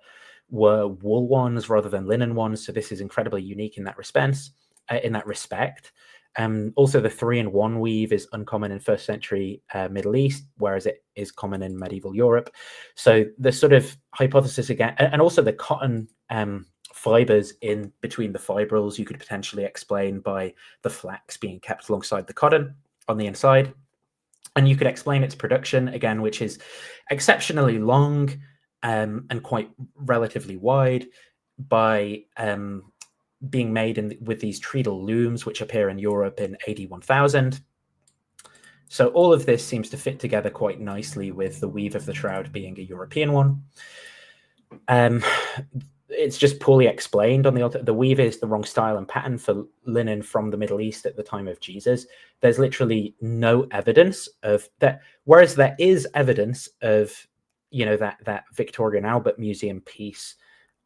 wool ones rather than linen ones. So this is incredibly unique in that respect. Also, the 3-in-1 weave is uncommon in first century Middle East, whereas it is common in medieval Europe. So the sort of hypothesis again, and also the cotton fibers in between the fibrils, you could potentially explain by the flax being kept alongside the cotton on the inside. And you could explain its production, again, which is exceptionally long and quite relatively wide, by being made with these treadle looms, which appear in Europe in AD 1000. So all of this seems to fit together quite nicely with the weave of the shroud being a European one. It's just poorly explained on the weave is the wrong style and pattern for linen from the Middle East at the time of Jesus. There's literally no evidence of that, whereas there is evidence of, that Victoria and Albert Museum piece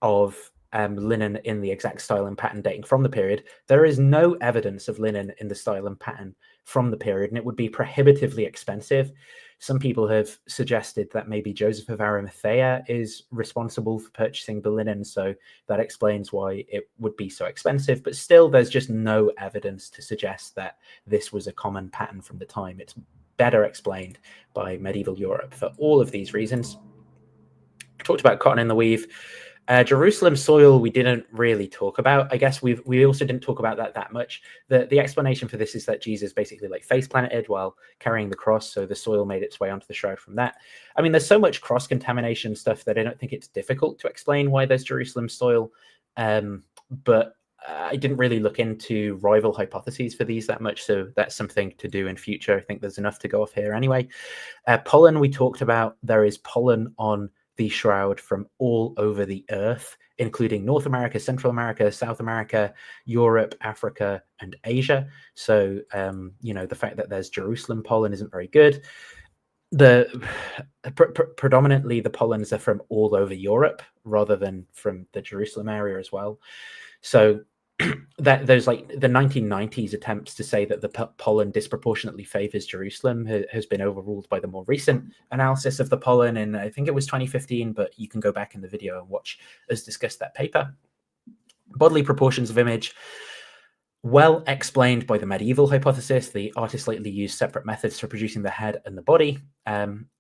of linen in the exact style and pattern dating from the period. There is no evidence of linen in the style and pattern from the period, and it would be prohibitively expensive. Some people have suggested that maybe Joseph of Arimathea is responsible for purchasing the linen, so that explains why it would be so expensive. But still, there's just no evidence to suggest that this was a common pattern from the time. It's better explained by medieval Europe for all of these reasons. I talked about cotton in the weave. Jerusalem soil we didn't really talk about. I guess we also didn't talk about that much. The explanation for this is that Jesus basically like face planted while carrying the cross, so the soil made its way onto the shroud from that. I mean, there's so much cross-contamination stuff that I don't think it's difficult to explain why there's Jerusalem soil, but I didn't really look into rival hypotheses for these that much, so that's something to do in future. I think there's enough to go off here anyway. Pollen we talked about. There is pollen on the shroud from all over the earth, including North America, Central America, South America, Europe, Africa, and Asia. So, the fact that there's Jerusalem pollen isn't very good. Predominantly, the pollens are from all over Europe rather than from the Jerusalem area as well. So that there's like the 1990s attempts to say that the pollen disproportionately favors Jerusalem has been overruled by the more recent analysis of the pollen, and I think it was 2015, but you can go back in the video and watch us discuss that paper. Bodily proportions of image, well explained by the medieval hypothesis. The artist likely used separate methods for producing the head and the body.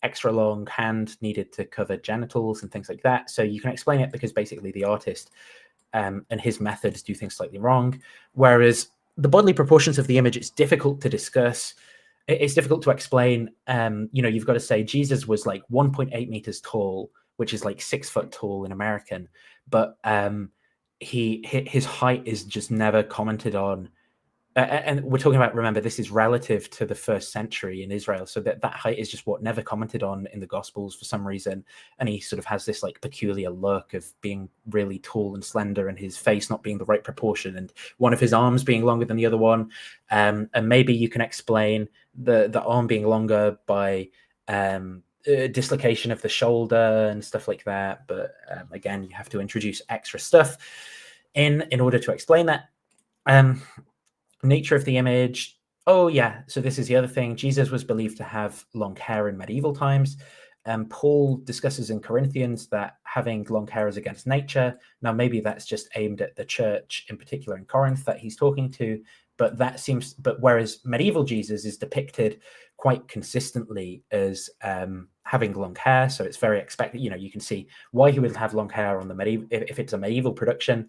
Extra long hand needed to cover genitals and things like that. So you can explain it because basically the artist and his methods do things slightly wrong. Whereas the bodily proportions of the image, it's difficult to discuss. It's difficult to explain. You've got to say Jesus was like 1.8 meters tall, which is like 6 foot tall in American, but his height is just never commented on and we're talking about, remember, this is relative to the 1st century in Israel, so that height is just what never commented on in the Gospels for some reason, and he sort of has this like peculiar look of being really tall and slender, and his face not being the right proportion, and one of his arms being longer than the other one, and maybe you can explain the arm being longer by dislocation of the shoulder and stuff like that, but again, you have to introduce extra stuff in order to explain that. Nature of the image. Oh yeah, so this is the other thing. Jesus was believed to have long hair in medieval times. Paul discusses in Corinthians that having long hair is against nature. Now maybe that's just aimed at the church in particular in Corinth that he's talking to, but whereas medieval Jesus is depicted quite consistently as having long hair, so it's very expected. You can see why he would have long hair on the medieval if it's a medieval production.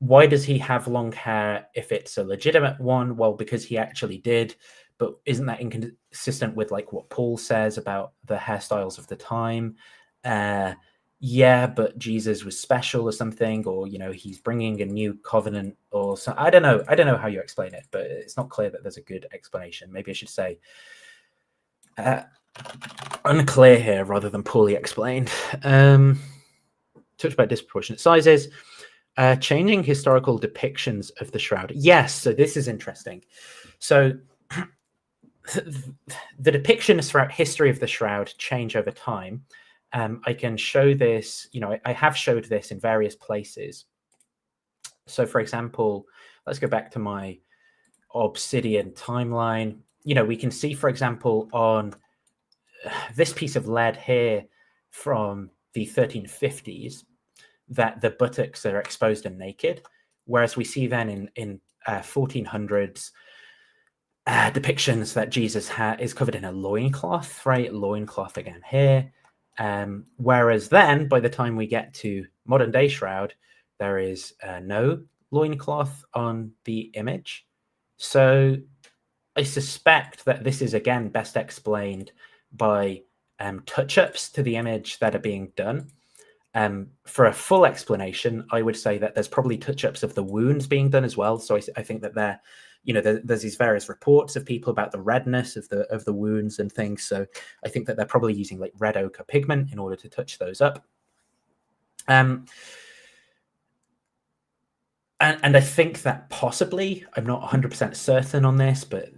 Why does he have long hair if it's a legitimate one? Well, because he actually did, but isn't that inconsistent with like what Paul says about the hairstyles of the time? Yeah, but Jesus was special or something, or he's bringing a new covenant or so. I don't know how you explain it, but it's not clear that there's a good explanation. Maybe I should say unclear here rather than poorly explained. Talked about disproportionate sizes. Changing historical depictions of the shroud. Yes, so this is interesting. So the depictions throughout history of the shroud change over time. I can show this, I have showed this in various places. So for example, let's go back to my Obsidian timeline. We can see, for example, on this piece of lead here from the 1350s, that the buttocks are exposed and naked, whereas we see then in 1400s depictions that Jesus is covered in a loincloth, right? Loincloth again here. Whereas then, by the time we get to modern day shroud, there is no loincloth on the image. So I suspect that this is again best explained by touch-ups to the image that are being done. For a full explanation, I would say that there's probably touch-ups of the wounds being done as well. So I think that there's these various reports of people about the redness of the wounds and things. So I think that they're probably using like red ochre pigment in order to touch those up. And I think that possibly, I'm not 100% certain on this, but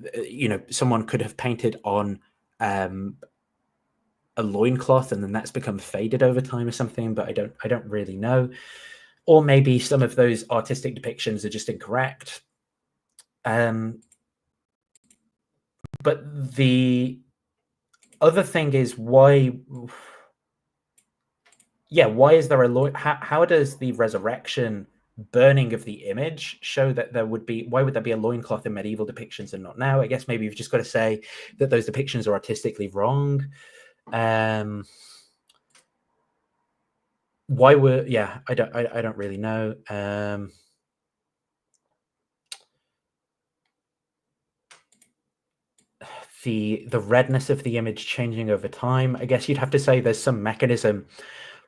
someone could have painted on a loincloth and then that's become faded over time or something, but I don't really know. Or maybe some of those artistic depictions are just incorrect. But the other thing is why is there a how does the resurrection burning of the image show that why would there be a loincloth in medieval depictions and not now? I guess maybe you've just got to say that those depictions are artistically wrong. Why were I don't really know. The redness of the image changing over time, I guess you'd have to say there's some mechanism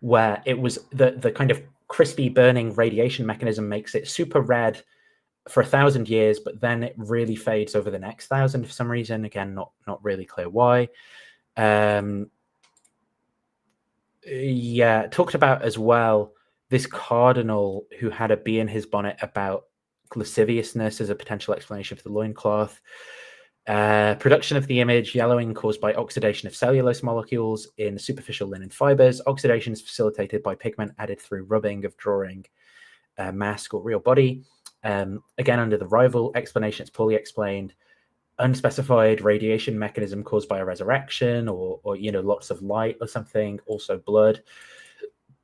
where it was the kind of crispy burning radiation mechanism makes it super red for 1,000 years, but then it really fades over the next 1,000 for some reason. Again, not really clear why. Talked about as well this cardinal who had a bee in his bonnet about lasciviousness as a potential explanation for the loincloth. Production of the image, yellowing caused by oxidation of cellulose molecules in superficial linen fibers. Oxidation is facilitated by pigment added through rubbing of drawing mask or real body. Again, under the rival explanation, it's poorly explained. Unspecified radiation mechanism caused by a resurrection or lots of light or something, also blood.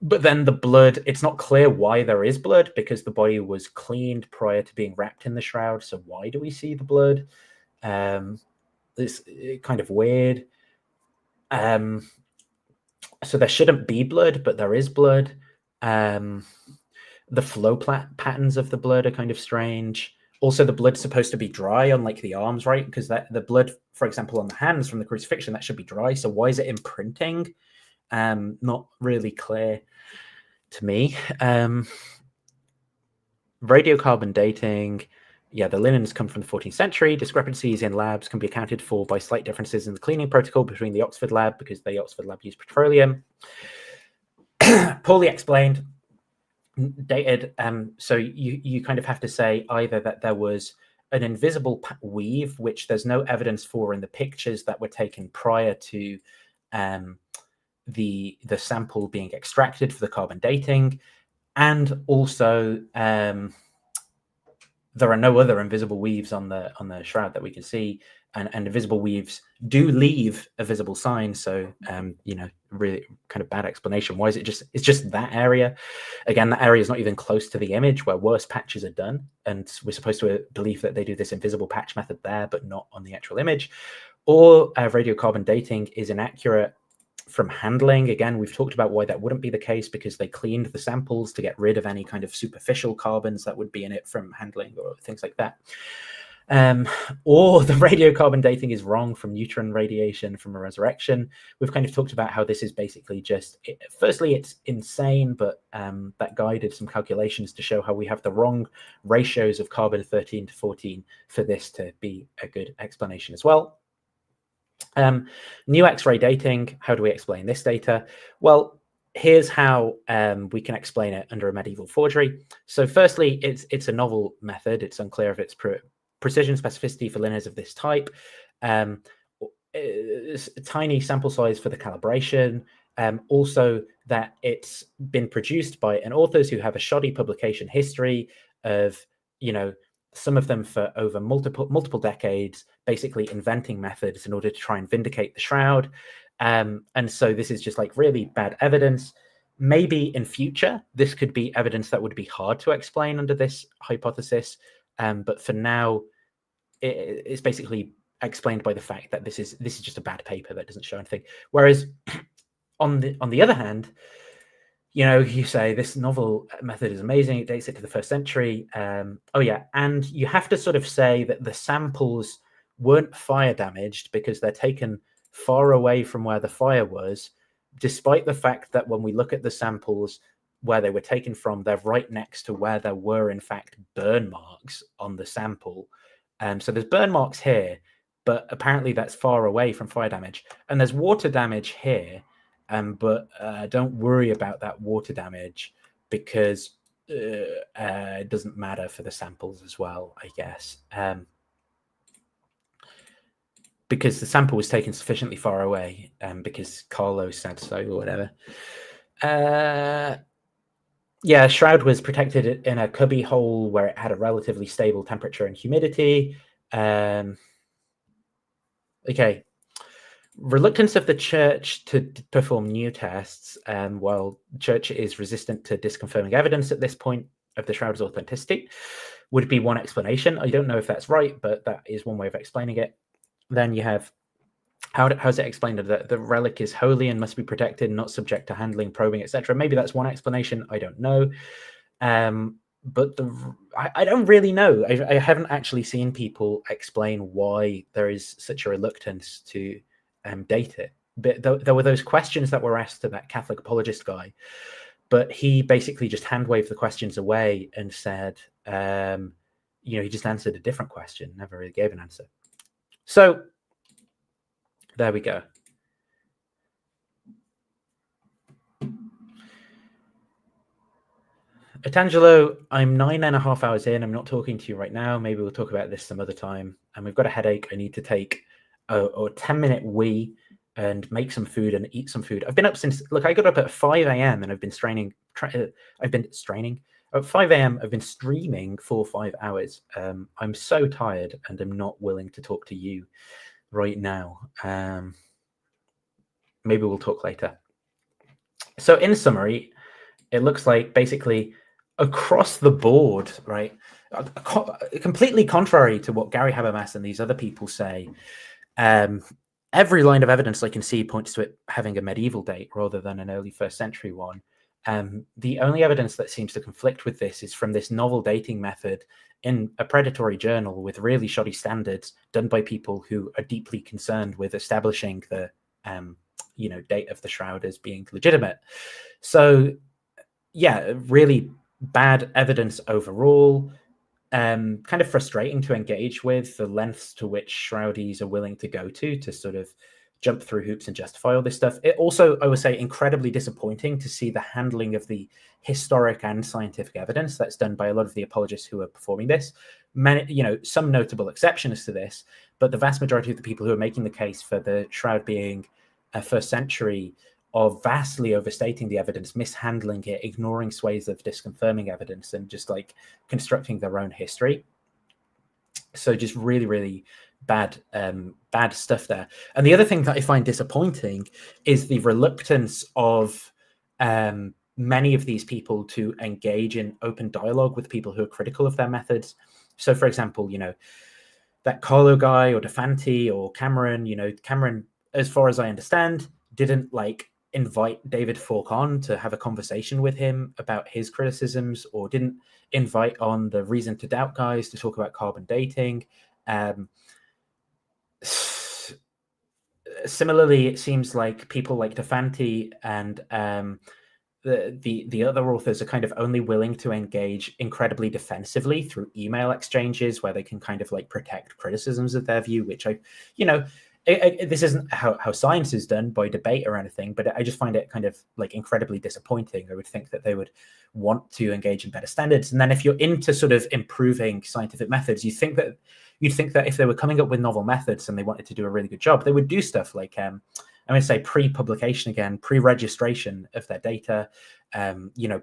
But then the blood, it's not clear why there is blood because the body was cleaned prior to being wrapped in the shroud. So why do we see the blood? It's kind of weird. So there shouldn't be blood, but there is blood. The flow patterns of the blood are kind of strange. Also, the blood's supposed to be dry on like the arms, right? Because the blood, for example, on the hands from the crucifixion, that should be dry. So why is it imprinting? Not really clear to me. Radiocarbon dating. yeah, the linens come from the 14th century. Discrepancies in labs can be accounted for by slight differences in the cleaning protocol between the Oxford lab, because the Oxford lab used petroleum. Poorly explained, dated. So you kind of have to say either that there was an invisible weave, which there's no evidence for in the pictures that were taken prior to the sample being extracted for the carbon dating, and also there are no other invisible weaves on the shroud that we can see, and invisible weaves do leave a visible sign. So you know, really kind of bad explanation. Why is it just, it's just that area? Again, that area is not even close to the image where worse patches are done, and we're supposed to believe that they do this invisible patch method there, but not on the actual image. Or radiocarbon dating is inaccurate from handling. Again, we've talked about why that wouldn't be the case, because they cleaned the samples to get rid of any kind of superficial carbons that would be in it from handling or things like that. Or the radiocarbon dating is wrong from neutron radiation from a resurrection. We've kind of talked about how this is basically just, firstly, it's insane, but that guy did some calculations to show how we have the wrong ratios of carbon 13 to 14 for this to be a good explanation as well. New X-ray dating, how do we explain this data? Well, here's how we can explain it under a medieval forgery. So firstly, it's a novel method. It's unclear if it's precision specificity for linears of this type. Tiny sample size for the calibration. Also that it's been produced by an authors who have a shoddy publication history of, you know, some of them for over multiple decades, basically inventing methods in order to try and vindicate the shroud. And so this is just like really bad evidence. Maybe in future, this could be evidence that would be hard to explain under this hypothesis. But for now, it's basically explained by the fact that this is just a bad paper that doesn't show anything. Whereas on the other hand, you know, you say this novel method is amazing. It dates it to the 1st century. Oh yeah, and you have to sort of say that the samples weren't fire damaged because they're taken far away from where the fire was, despite the fact that when we look at the samples where they were taken from, they're right next to where there were in fact burn marks on the sample. So there's burn marks here, but apparently that's far away from fire damage. And there's water damage here. But don't worry about that water damage because it doesn't matter for the samples as well, I guess. Because the sample was taken sufficiently far away, because Carlos said so or whatever. Yeah, Shroud was protected in a cubby hole where it had a relatively stable temperature and humidity. Okay. Reluctance of the church to perform new tests, while the church is resistant to disconfirming evidence at this point of the shroud's authenticity, would be one explanation. I don't know if that's right, but that is one way of explaining it. Then you have, how's it explained that the relic is holy and must be protected, not subject to handling, probing, etc. Maybe that's one explanation. I don't know. But I don't really know. I haven't actually seen people explain why there is such a reluctance to date it. But there were those questions that were asked to that Catholic apologist guy, but he basically just hand waved the questions away and said, you know, he just answered a different question, never really gave an answer. So there we go. Atangelo, I'm 9.5 hours in. I'm not talking to you right now. Maybe we'll talk about this some other time. And we've got a headache. I need to take a 10-minute wee and make some food and eat some food. I've been up since, look, I got up at 5 a.m. and I've been at 5 a.m. I've been streaming for 5 hours. I'm so tired and I'm not willing to talk to you right now. Maybe we'll talk later. So in summary, it looks like basically across the board, right? Completely contrary to what Gary Habermas and these other people say, every line of evidence I can see points to it having a medieval date rather than an early 1st century one. The only evidence that seems to conflict with this is from this novel dating method in a predatory journal with really shoddy standards done by people who are deeply concerned with establishing the you know, date of the shroud as being legitimate. So yeah, really bad evidence overall. kind of frustrating to engage with, the lengths to which Shroudies are willing to go to sort of jump through hoops and justify all this stuff. It also, I would say, incredibly disappointing to see the handling of the historic and scientific evidence that's done by a lot of the apologists who are performing this. Many, some notable exceptions to this, but the vast majority of the people who are making the case for the Shroud being a first century are vastly overstating the evidence, mishandling it, ignoring swathes of disconfirming evidence, and just like constructing their own history. So just really, really bad stuff there. And the other thing that I find disappointing is the reluctance of many of these people to engage in open dialogue with people who are critical of their methods. So, for example, that Carlo guy or Fanti or Cameron, Cameron, as far as I understand, didn't invite David Falk on to have a conversation with him about his criticisms, or didn't invite on the Reason to Doubt guys to talk about carbon dating. Similarly, it seems like people like Fanti and the other authors are kind of only willing to engage incredibly defensively through email exchanges where they can kind of protect criticisms of their view, which this isn't how science is done by debate or anything, but I just find it kind of incredibly disappointing. I would think that they would want to engage in better standards. And then if you're into sort of improving scientific methods, you'd think that if they were coming up with novel methods and they wanted to do a really good job, they would do stuff like I'm going to say pre-publication again, pre-registration of their data,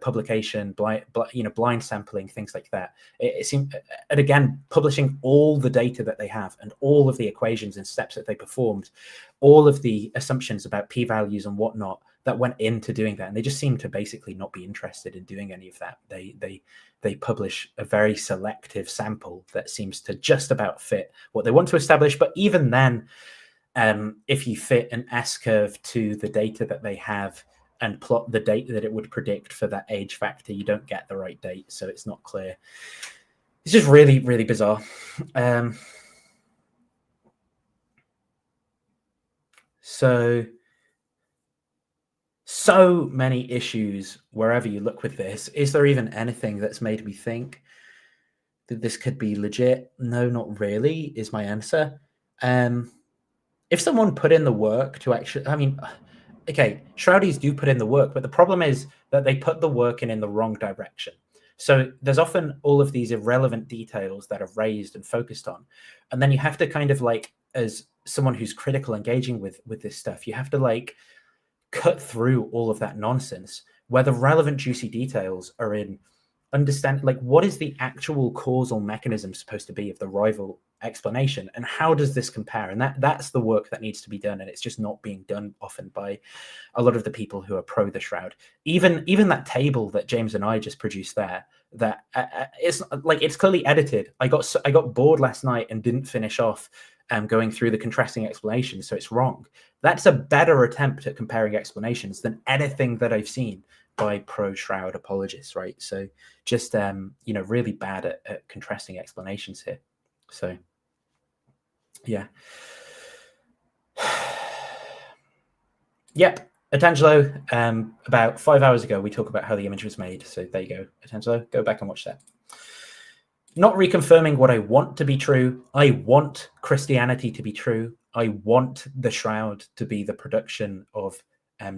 publication, blind sampling, things like that. It seems, and again, publishing all the data that they have and all of the equations and steps that they performed, all of the assumptions about p-values and whatnot that went into doing that. And they just seem to basically not be interested in doing any of that. They publish a very selective sample that seems to just about fit what they want to establish. But even then, if you fit an S-curve to the data that they have and plot the date that it would predict for that age factor, you don't get the right date, so it's not clear. It's just really, really bizarre. So many issues wherever you look with this. Is there even anything that's made me think that this could be legit? No, not really, is my answer. If someone put in the work to actually, okay, Shroudies do put in the work, but the problem is that they put the work in the wrong direction. So there's often all of these irrelevant details that are raised and focused on. And then you have to kind of as someone who's critical engaging with this stuff, you have to cut through all of that nonsense where the relevant juicy details are in understand what is the actual causal mechanism supposed to be of the rival explanation, and how does this compare? And that's the work that needs to be done, and it's just not being done often by a lot of the people who are pro the Shroud. Even that table that James and I just produced there, that it's clearly edited. I got bored last night and didn't finish off going through the contrasting explanations, so it's wrong. That's a better attempt at comparing explanations than anything that I've seen by pro-Shroud apologists, right? So just really bad at contrasting explanations here. So yeah. Yep, Atangelo, about 5 hours ago we talked about how the image was made, so there you go, Atangelo, go back and watch that. Not reconfirming what I want to be true. I want Christianity to be true. I want the Shroud to be the production of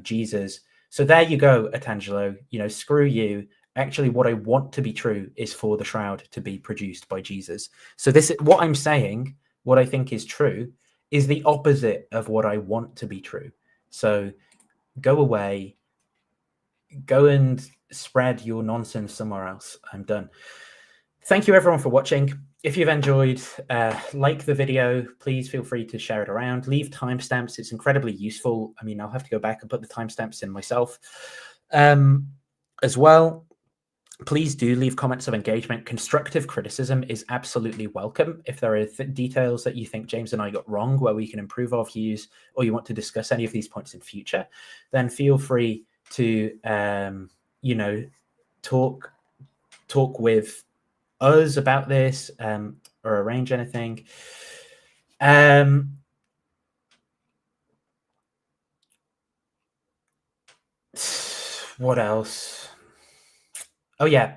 Jesus. So there you go, Atangelo. Screw you. Actually, what I want to be true is for the Shroud to be produced by Jesus. So what I'm saying, what I think is true, is the opposite of what I want to be true. So go away. Go and spread your nonsense somewhere else. I'm done. Thank you, everyone, for watching. If you've enjoyed, like the video, please feel free to share it around. Leave timestamps. It's incredibly useful. I'll have to go back and put the timestamps in myself as well. Please do leave comments of engagement. Constructive criticism is absolutely welcome. If there are details that you think James and I got wrong where we can improve our views, or you want to discuss any of these points in future, then feel free to, talk with us about this or arrange anything. What else? Oh yeah,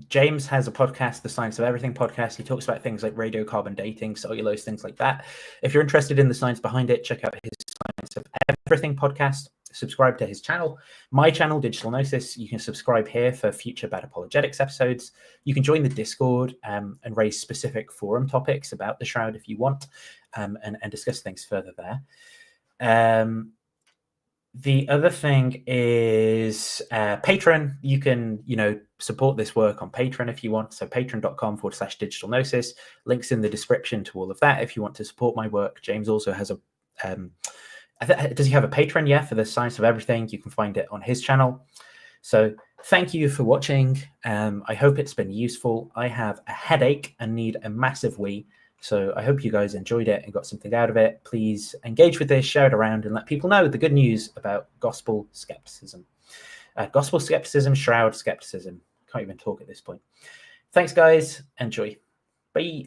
James has a podcast, the Science of Everything podcast. He talks about things like radiocarbon dating, cellulose, things like that. If you're interested in the science behind it, check out his Science of Everything podcast. Subscribe to his channel. My channel, Digital Gnosis. You can subscribe here for future Bad Apologetics episodes. You can join the Discord and raise specific forum topics about the Shroud if you want, and discuss things further there. The other thing is Patreon. You can, support this work on Patreon if you want. So patreon.com/Digital Gnosis. Links in the description to all of that if you want to support my work. James also has a, does he have a Patreon? Yeah, for the Science of Everything. You can find it on his channel. So thank you for watching. I hope it's been useful. I have a headache and need a massive wee. So I hope you guys enjoyed it and got something out of it. Please engage with this, share it around, and let people know the good news about gospel skepticism. Gospel skepticism, shroud skepticism. Can't even talk at this point. Thanks, guys. Enjoy. Bye.